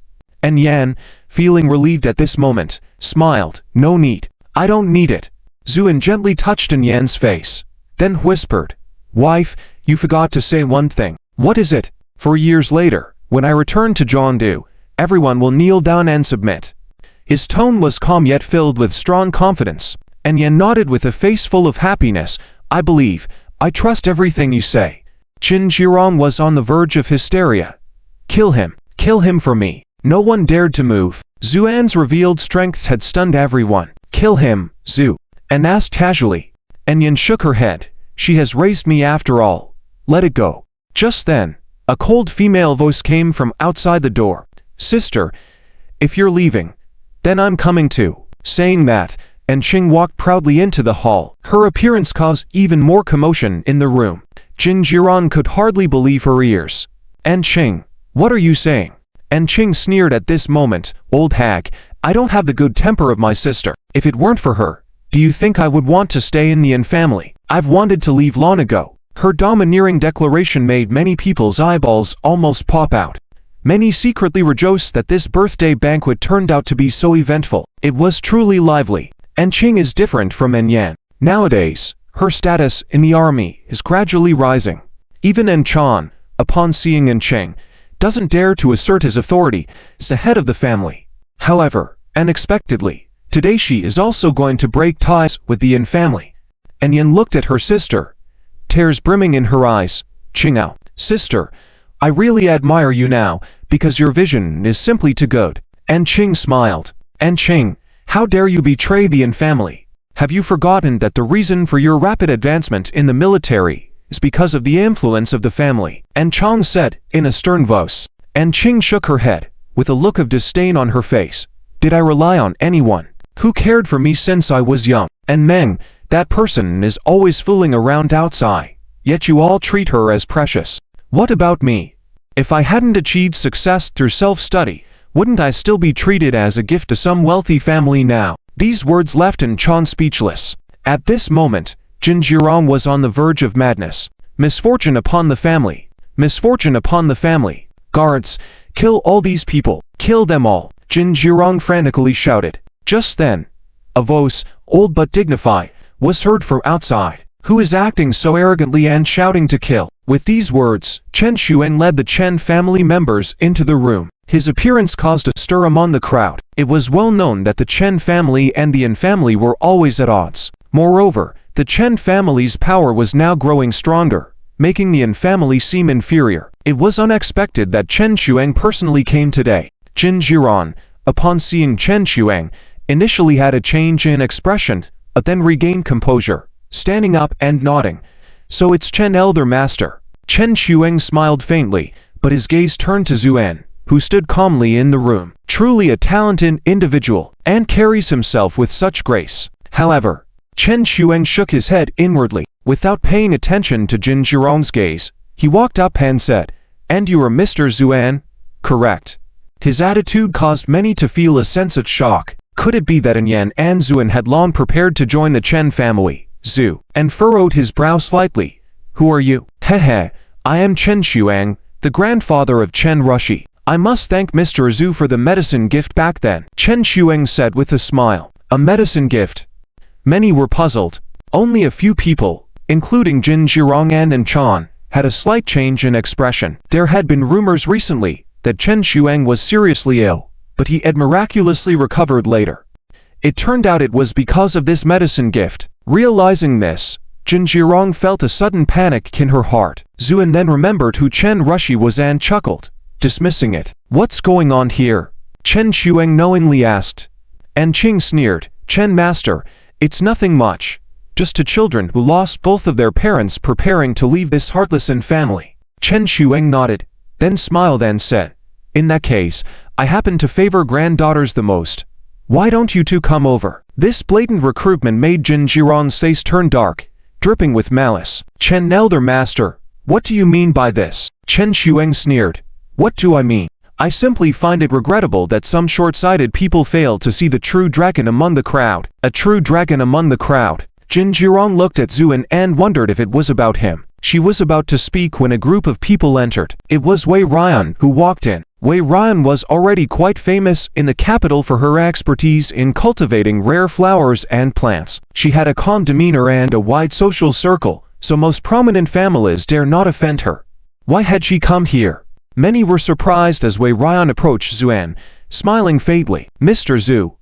And Yan, feeling relieved at this moment, smiled. "No need. I don't need it." Zuan gently touched Yan's face, then whispered, "Wife, you forgot to say one thing." "What is it?" "For years later, when I return to Zhongdu, everyone will kneel down and submit." His tone was calm yet filled with strong confidence, and Yan nodded with a face full of happiness. "I believe, I trust everything you say." Jin Jirong was on the verge of hysteria. Kill him for me." No one dared to move. Zuan's revealed strength had stunned everyone. "Kill him, Zu," and asked casually. And Yan shook her head. "She has raised me after all. Let it go." Just then, a cold female voice came from outside the door. "Sister, if you're leaving, then I'm coming too." Saying that, Ching walked proudly into the hall. Her appearance caused even more commotion in the room. Jin Jirong could hardly believe her ears. "Ching, what are you saying?" Ching sneered at this moment. "Old hag, I don't have the good temper of my sister. If it weren't for her, do you think I would want to stay in the Yan family? I've wanted to leave long ago." Her domineering declaration made many people's eyeballs almost pop out. Many secretly rejoiced that this birthday banquet turned out to be so eventful. It was truly lively. Ching is different from Yan. Nowadays, her status in the army is gradually rising. Even Chan, upon seeing Ching, doesn't dare to assert his authority as the head of the family. However, unexpectedly, today she is also going to break ties with the Yan family. Yan looked at her sister, tears brimming in her eyes. "Qingao, sister, I really admire you now, because your vision is simply too good." Ching smiled. "Ching, how dare you betray the Yan family? Have you forgotten that the reason for your rapid advancement in the military is because of the influence of the family?" Chang said, in a stern voice. Ching shook her head, with a look of disdain on her face. "Did I rely on anyone who cared for me since I was young? And Meng, that person is always fooling around outside, yet you all treat her as precious. What about me? If I hadn't achieved success through self-study, wouldn't I still be treated as a gift to some wealthy family now?" These words left Chan speechless. At this moment, Jin Jirong was on the verge of madness. "Misfortune upon the family! Misfortune upon the family! Guards, kill all these people! Kill them all!" Jin Jirong frantically shouted. Just then, a voice, old but dignified, was heard from outside. "Who is acting so arrogantly and shouting to kill?" With these words, Chen Xuan led the Chen family members into the room. His appearance caused a stir among the crowd. It was well known that the Chen family and the Yan family were always at odds. Moreover, the Chen family's power was now growing stronger, making the An family seem inferior. It was unexpected that Chen Xuang personally came today. Jin Jiran, upon seeing Chen Xuang, initially had a change in expression, but then regained composure, standing up and nodding. So it's Chen Elder Master. Chen Xuang smiled faintly, but his gaze turned to Zuan, who stood calmly in the room. Truly a talented individual, and carries himself with such grace. However, Chen Xuang shook his head inwardly. Without paying attention to Jin Zhirong's gaze, he walked up and said, "And you are Mr. Zuan?" "Correct." His attitude caused many to feel a sense of shock. Could it be that Yan and Zuan had long prepared to join the Chen family? Zhu and furrowed his brow slightly. "Who are you?" "Hehe, I am Chen Xuang, the grandfather of Chen Rushi. I must thank Mr. Zhu for the medicine gift back then," Chen Xuang said with a smile. "A medicine gift?" Many were puzzled. Only a few people, including Jin Zhirong and Chan, had a slight change in expression. There had been rumors recently that Chen Xuang was seriously ill, but he had miraculously recovered later. It turned out it was because of this medicine gift. Realizing this, Jin Zhirong felt a sudden panic in her heart. Zuan then remembered who Chen Rushi was and chuckled, dismissing it. "What's going on here?" Chen Xuang knowingly asked. And Qing sneered, "Chen Master, it's nothing much. Just two children who lost both of their parents preparing to leave this heartless An family." Chen Xuang nodded, then smiled and said, "In that case, I happen to favor granddaughters the most. Why don't you two come over?" This blatant recruitment made Jin Zhirong's face turn dark, dripping with malice. "Chen Elder Master, what do you mean by this?" Chen Xuang sneered. "What do I mean? I simply find it regrettable that some short-sighted people fail to see the true dragon among the crowd." A true dragon among the crowd. Jin Zhirong looked at Zuan and wondered if it was about him. She was about to speak when a group of people entered. It was Wei Ryan who walked in. Wei Ryan was already quite famous in the capital for her expertise in cultivating rare flowers and plants. She had a calm demeanor and a wide social circle, so most prominent families dare not offend her. Why had she come here? Many were surprised as Wei Ryan approached Zuan, smiling faintly. "Mr. Zhu,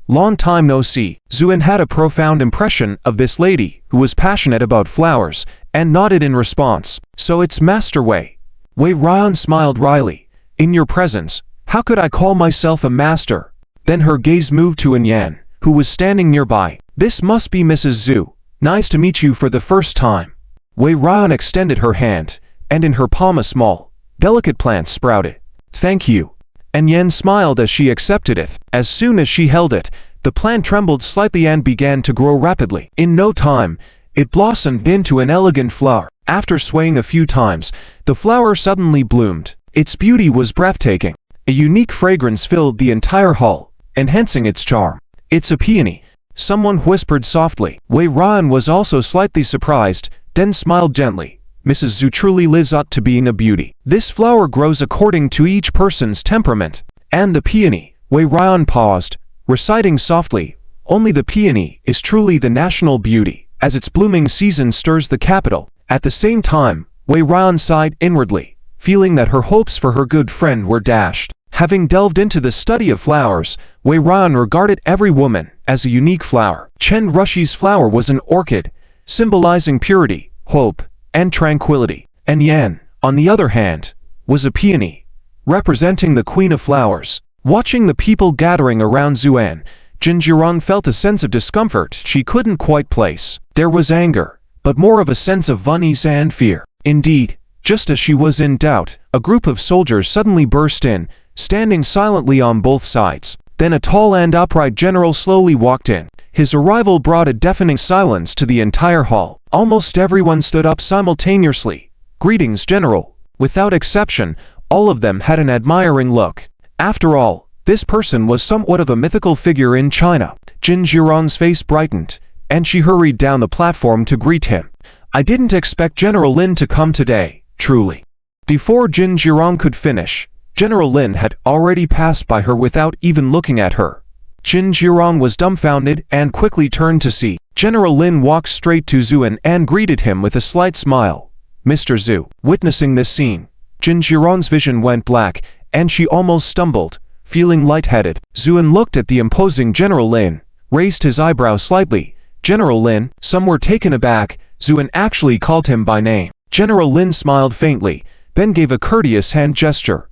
long time no see." Zuan had a profound impression of this lady, who was passionate about flowers, and nodded in response. "So it's Master Wei." Wei Ryan smiled wryly. "In your presence, how could I call myself a master?" Then her gaze moved to An Yan, who was standing nearby. "This must be Mrs. Zhu. Nice to meet you for the first time." Wei Ryan extended her hand, and in her palm a small, delicate plant sprouted. "Thank you." An Yan smiled as she accepted it. As soon as she held it, the plant trembled slightly and began to grow rapidly. In no time, it blossomed into an elegant flower. After swaying a few times, the flower suddenly bloomed. Its beauty was breathtaking. A unique fragrance filled the entire hall, enhancing its charm. "It's a peony," someone whispered softly. Wei Ryan was also slightly surprised, then smiled gently. "Mrs. Zhu truly lives up to being a beauty. This flower grows according to each person's temperament." "And the peony," Wei Ryan paused, reciting softly, "Only the peony is truly the national beauty, as its blooming season stirs the capital." At the same time, Wei Ryan sighed inwardly, feeling that her hopes for her good friend were dashed. Having delved into the study of flowers, Wei Ryan regarded every woman as a unique flower. Chen Rushi's flower was an orchid, symbolizing purity, hope, and tranquility. And Yan, on the other hand, was a peony, representing the queen of flowers. Watching the people gathering around Zuan, Jin Zhirong felt a sense of discomfort she couldn't quite place. There was anger, but more of a sense of unease and fear. Indeed, just as she was in doubt, a group of soldiers suddenly burst in, standing silently on both sides. Then a tall and upright general slowly walked in. His arrival brought a deafening silence to the entire hall. Almost everyone stood up simultaneously. "Greetings, General." Without exception, all of them had an admiring look. After all, this person was somewhat of a mythical figure in China. Jin Zhirong's face brightened, and she hurried down the platform to greet him. "I didn't expect General Lin to come today, truly." Before Jin Zhirong could finish, General Lin had already passed by her without even looking at her. Jin Zhirong was dumbfounded and quickly turned to see. General Lin walked straight to Zuan and greeted him with a slight smile. "Mr. Zhu." Witnessing this scene, Jin Zhirong's vision went black, and she almost stumbled, feeling lightheaded. Zuan looked at the imposing General Lin, raised his eyebrows slightly, General Lin. Some were taken aback. Zuan actually called him by name. General Lin smiled faintly, then gave a courteous hand gesture.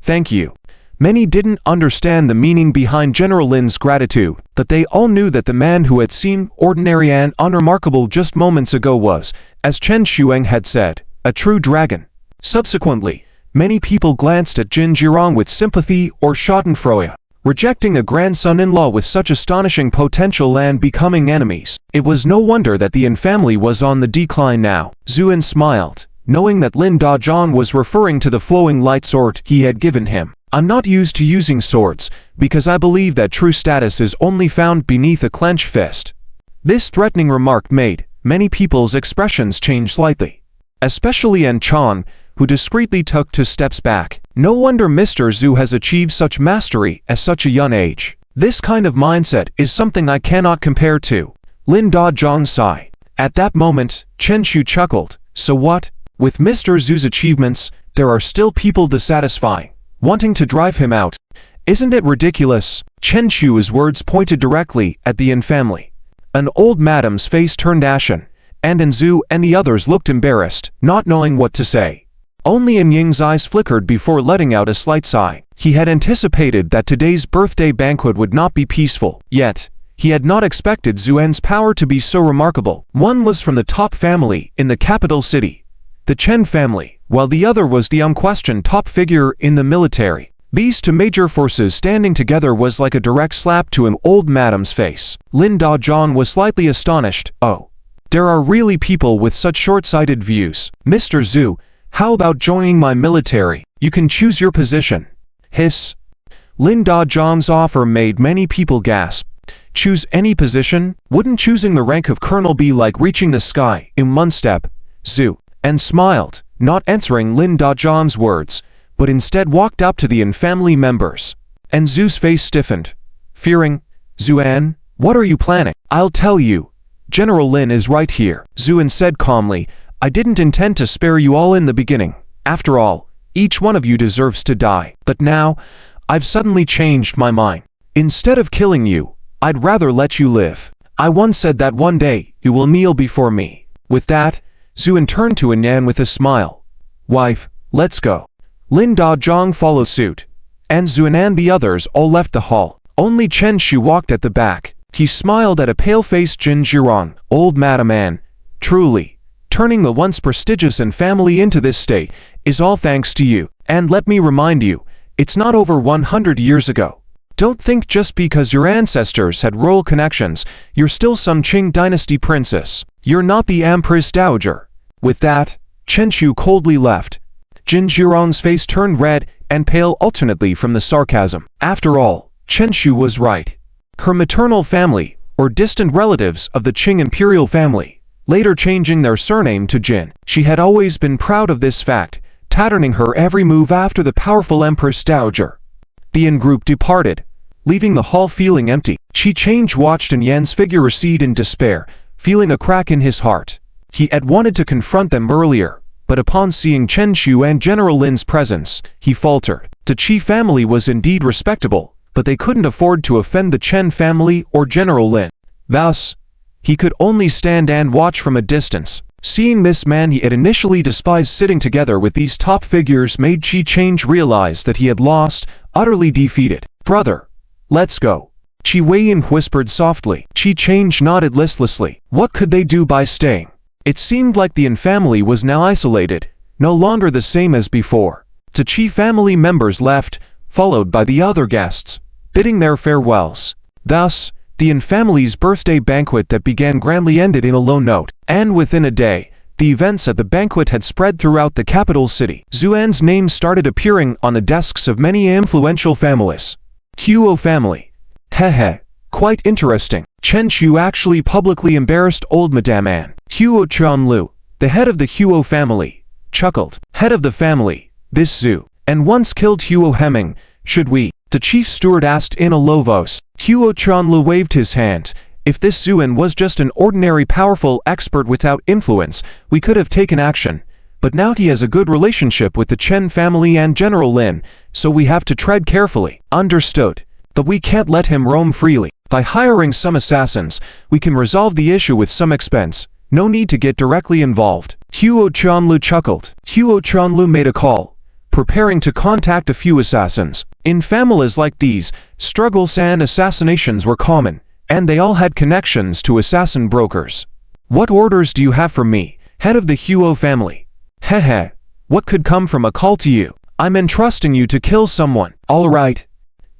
Thank you. Many didn't understand the meaning behind General Lin's gratitude, but they all knew that the man who had seemed ordinary and unremarkable just moments ago was, as Chen Shuang had said, a true dragon. Subsequently, many people glanced at Jin Jirong with sympathy or schadenfreude. Rejecting a grandson-in-law with such astonishing potential and becoming enemies, it was no wonder that the Yin family was on the decline now. Zuan smiled, knowing that Lin Dazhang was referring to the flowing light sword he had given him. I'm not used to using swords, because I believe that true status is only found beneath a clenched fist. This threatening remark made many people's expressions change slightly. Especially An Chang, who discreetly took 2 steps back. No wonder Mr. Zhu has achieved such mastery at such a young age. This kind of mindset is something I cannot compare to. Lin Dazhang sighed. At that moment, Chen Shu chuckled. So what? With Mr. Zhu's achievements, there are still people dissatisfying, wanting to drive him out. Isn't it ridiculous? Chen Shu's words pointed directly at the Yin family. An old madam's face turned ashen, and Zhu and the others looked embarrassed, not knowing what to say. Only An Ying's eyes flickered before letting out a slight sigh. He had anticipated that today's birthday banquet would not be peaceful, yet he had not expected Zuan's power to be so remarkable. One was from the top family in the capital city, the Chen family, while the other was the unquestioned top figure in the military. These 2 major forces standing together was like a direct slap to an old madam's face. Lin Dazhang was slightly astonished. Oh, there are really people with such short-sighted views. Mr. Zhu, how about joining my military? You can choose your position. Hiss. Lin Dazhang's offer made many people gasp. Choose any position? Wouldn't choosing the rank of colonel be like reaching the sky in one step? Zhu, and smiled, not answering Lin Dazhang's words, but instead walked up to the Yin family members. And Zhu's face stiffened, fearing, Zuan, what are you planning? I'll tell you. General Lin is right here. Zuan said calmly, I didn't intend to spare you all in the beginning. After all, each one of you deserves to die. But now, I've suddenly changed my mind. Instead of killing you, I'd rather let you live. I once said that one day, you will kneel before me. With that, Zuan turned to Anan with a smile. Wife, let's go. Lin Dazhang followed suit, and Zuan and the others all left the hall. Only Chen Shu walked at the back. He smiled at a pale-faced Jin Jirong. Old Madam An, truly, turning the once prestigious Yin family into this state is all thanks to you. And let me remind you, it's not over 100 years ago. Don't think just because your ancestors had royal connections, you're still some Qing dynasty princess. You're not the Empress Dowager. With that, Chen Shu coldly left. Jin Jirong's face turned red and pale alternately from the sarcasm. After all, Chen Shu was right. Her maternal family, or distant relatives of the Qing imperial family, later changing their surname to Jin. She had always been proud of this fact, patterning her every move after the powerful Empress Dowager. The Yin group departed, leaving the hall feeling empty. Qi Change watched An Yan's figure recede in despair, feeling a crack in his heart. He had wanted to confront them earlier, but upon seeing Chen Shu and General Lin's presence, he faltered. The Qi family was indeed respectable, but they couldn't afford to offend the Chen family or General Lin. Thus, he could only stand and watch from a distance. Seeing this man he had initially despised sitting together with these top figures made Qi Change realize that he had lost, utterly defeated. Brother, let's go. Qi Weiyin whispered softly. Qi Change nodded listlessly. What could they do by staying? It seemed like the Yin family was now isolated, no longer the same as before. The Qi family members left, followed by the other guests, bidding their farewells. Thus, the Yin family's birthday banquet that began grandly ended in a low note, and within a day, the events at the banquet had spread throughout the capital city. Zuan's name started appearing on the desks of many influential families. Huo family. Hehe, quite interesting. Chen Shu actually publicly embarrassed old Madame An. Huo Chanlu, the head of the Huo family, chuckled. Head of the family, this Zhu, and once killed Huo Hemming, should we? The chief steward asked in a low voice. Huo Chanlu waved his hand. If this Zuan was just an ordinary powerful expert without influence, we could have taken action. But now he has a good relationship with the Chen family and General Lin, so we have to tread carefully. Understood. But we can't let him roam freely. By hiring some assassins, we can resolve the issue with some expense. No need to get directly involved. Huo Chanlu chuckled. Huo Chanlu made a call, preparing to contact a few assassins. In families like these, struggles and assassinations were common, and they all had connections to assassin brokers. What orders do you have from me, head of the Huo family? Hehe, what could come from a call to you? I'm entrusting you to kill someone. All right.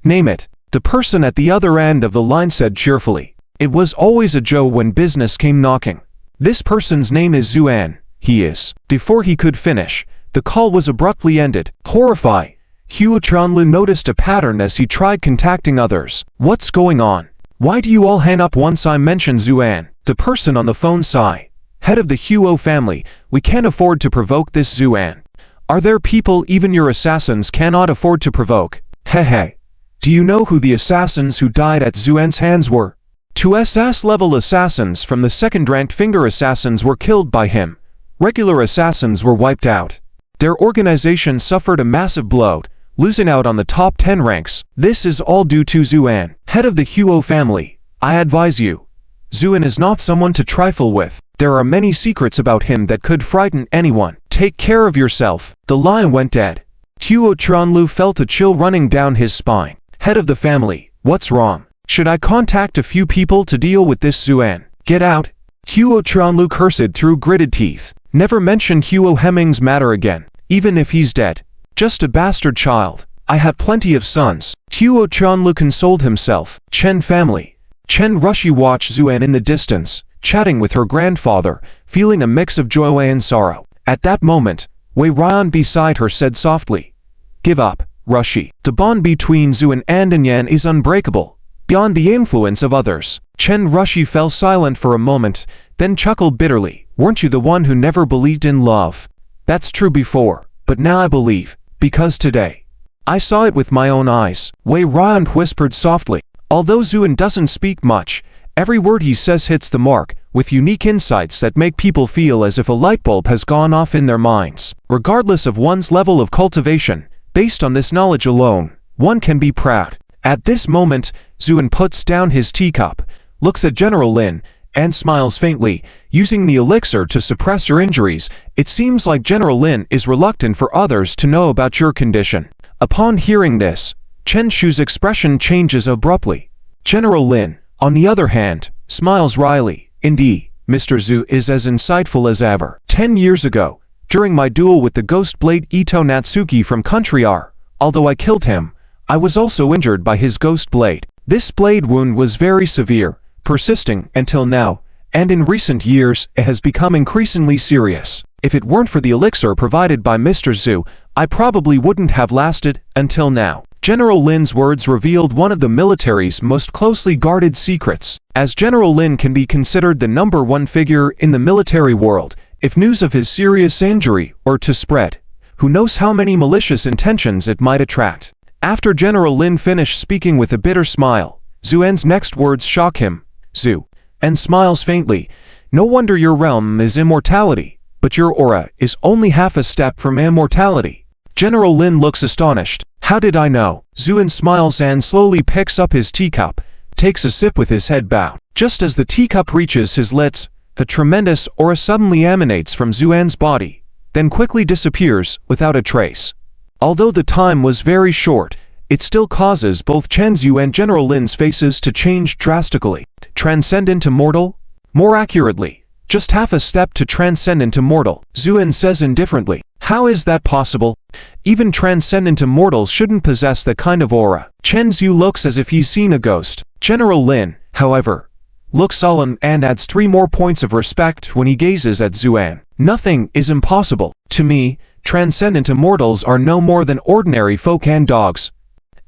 Name it. The person at the other end of the line said cheerfully. It was always a Joe when business came knocking. This person's name is Zuan. He is. Before he could finish, the call was abruptly ended. Horrified, Huo Chanlu noticed a pattern as he tried contacting others. What's going on? Why do you all hang up once I mention Zuan? The person on the phone sighed. Head of the Huo family, we can't afford to provoke this Zuan. Are there people even your assassins cannot afford to provoke? Hehe. Do you know who the assassins who died at Zuan's hands were? 2 SS-level assassins from the second-ranked finger assassins were killed by him. Regular assassins were wiped out. Their organization suffered a massive blow, losing out on the top 10 ranks. This is all due to Zuan, head of the Huo family. I advise you. Zuan is not someone to trifle with. There are many secrets about him that could frighten anyone. Take care of yourself. The lion went dead. Huo Chanlu felt a chill running down his spine. Head of the family, what's wrong? Should I contact a few people to deal with this Zuan? Get out. Huo Chanlu cursed through gritted teeth. Never mention Huo Hemming's matter again, even if he's dead. Just a bastard child. I have plenty of sons. Huo Chanlu consoled himself. Chen family. Chen Rushi watched Zuan in the distance, chatting with her grandfather, feeling a mix of joy and sorrow. At that moment, Wei Ryan beside her said softly, "Give up, Rushi. The bond between Zuan and Anyan is unbreakable, beyond the influence of others." Chen Rushi fell silent for a moment, then chuckled bitterly. Weren't you the one who never believed in love? That's true before, but now I believe, because today, I saw it with my own eyes. Wei Ryan whispered softly. Although Zuan doesn't speak much, every word he says hits the mark, with unique insights that make people feel as if a light bulb has gone off in their minds. Regardless of one's level of cultivation, based on this knowledge alone, one can be proud. At this moment, Zuan puts down his teacup, looks at General Lin, and smiles faintly, using the elixir to suppress her injuries. It seems like General Lin is reluctant for others to know about your condition. Upon hearing this, Chen Shu's expression changes abruptly. General Lin, on the other hand, smiles wryly. Indeed, Mr. Zhu is as insightful as ever. 10 years ago, during my duel with the ghost blade Ito Natsuki from Country R, although I killed him, I was also injured by his ghost blade. This blade wound was very severe, persisting until now, and in recent years it has become increasingly serious. If it weren't for the elixir provided by Mr. Zhu, I probably wouldn't have lasted until now. General Lin's words revealed one of the military's most closely guarded secrets. As General Lin can be considered the #1 figure in the military world, if news of his serious injury were to spread, who knows how many malicious intentions it might attract. After General Lin finished speaking with a bitter smile, Zuan's next words shock him. Zhu, and smiles faintly. No wonder your realm is immortality, but your aura is only half a step from immortality. General Lin looks astonished. How did I know? Zuan smiles and slowly picks up his teacup, takes a sip with his head bowed. Just as the teacup reaches his lips, a tremendous aura suddenly emanates from Zuan's body, then quickly disappears without a trace. Although the time was very short, it still causes both Chen Zhu and General Lin's faces to change drastically. Transcendent to mortal? More accurately, just half a step to transcendent to mortal, Zuan says indifferently. How is that possible? Even transcendent immortals shouldn't possess that kind of aura. Chen Zhu looks as if he's seen a ghost. General Lin, however, looks sullen and adds 3 more points of respect when he gazes at Zuan. Nothing is impossible. To me, transcendent immortals are no more than ordinary folk and dogs.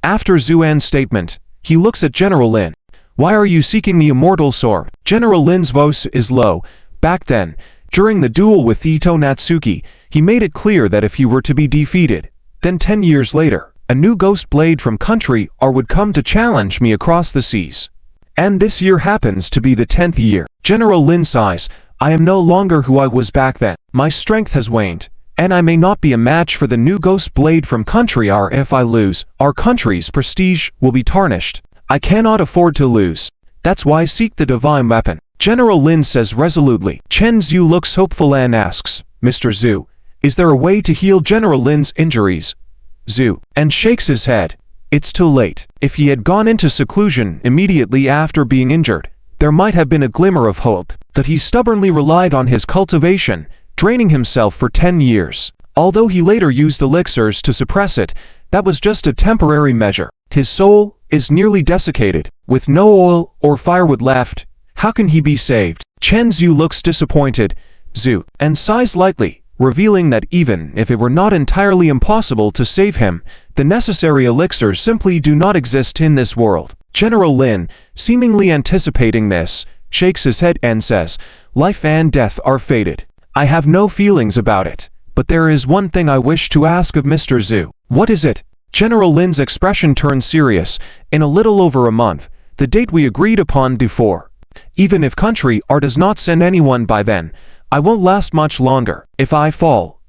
After Zuan's statement, he looks at General Lin. Why are you seeking the immortal sword? General Lin's voice is low. Back then, during the duel with Ito Natsuki, he made it clear that if he were to be defeated, then 10 years later, a new ghost blade from Country R would come to challenge me across the seas. And this year happens to be the 10th year. General Lin sighs. I am no longer who I was back then. My strength has waned, and I may not be a match for the new ghost blade from Country R. If I lose, our country's prestige will be tarnished. I cannot afford to lose. That's why I seek the divine weapon. General Lin says resolutely. Chen Zhu looks hopeful and asks, Mr. Zhu, is there a way to heal General Lin's injuries? Zhu, and shakes his head. It's too late. If he had gone into seclusion immediately after being injured, there might have been a glimmer of hope. But he stubbornly relied on his cultivation, draining himself for 10 years. Although he later used elixirs to suppress it, that was just a temporary measure. His soul is nearly desiccated. With no oil or firewood left, how can he be saved? Chen Zhu looks disappointed, Zhu, and sighs lightly, revealing that even if it were not entirely impossible to save him, the necessary elixirs simply do not exist in this world. General Lin, seemingly anticipating this, shakes his head and says, life and death are fated. I have no feelings about it, but there is one thing I wish to ask of Mr. Zhu. What is it? General Lin's expression turned serious. In a little over a month, the date we agreed upon before. Even if country R does not send anyone by then, I won't last much longer. If I fall,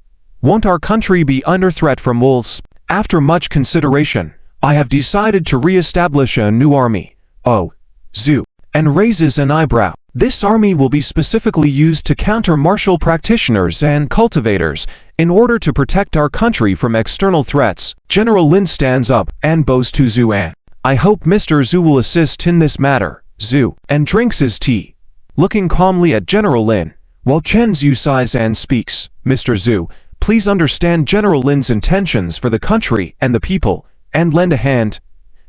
won't our country be under threat from wolves? After much consideration, I have decided to re-establish a new army. Oh, Zhu, and raises an eyebrow. This army will be specifically used to counter martial practitioners and cultivators in order to protect our country from external threats. General Lin stands up and bows to Zuan. I hope Mr. Zhu will assist in this matter, Zhu, and drinks his tea, looking calmly at General Lin, while Chen Zhu sighs and speaks. Mr. Zhu, please understand General Lin's intentions for the country and the people, and lend a hand.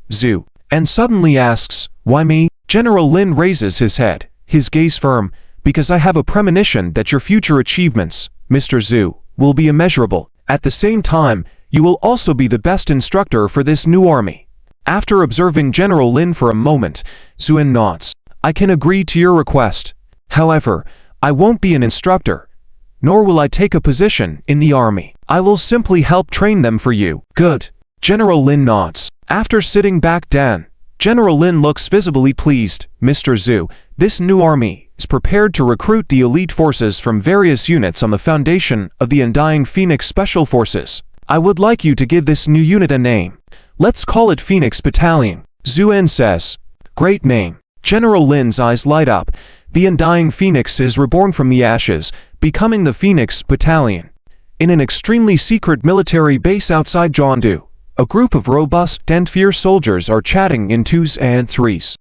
Zhu, and suddenly asks, why me? General Lin raises his head, his gaze firm, because I have a premonition that your future achievements, Mr. Zhu, will be immeasurable. At the same time, you will also be the best instructor for this new army. After observing General Lin for a moment, Zuan nods. I can agree to your request. However, I won't be an instructor, nor will I take a position in the army. I will simply help train them for you. Good. General Lin nods. After sitting back down, General Lin looks visibly pleased. Mr. Zhu, this new army is prepared to recruit the elite forces from various units on the foundation of the Undying Phoenix Special Forces. I would like you to give this new unit a name. Let's call it Phoenix Battalion. Zuan says, great name. General Lin's eyes light up. The Undying Phoenix is reborn from the ashes, becoming the Phoenix Battalion. In an extremely secret military base outside Zhongdu, a group of robust and fierce soldiers are chatting in twos and threes.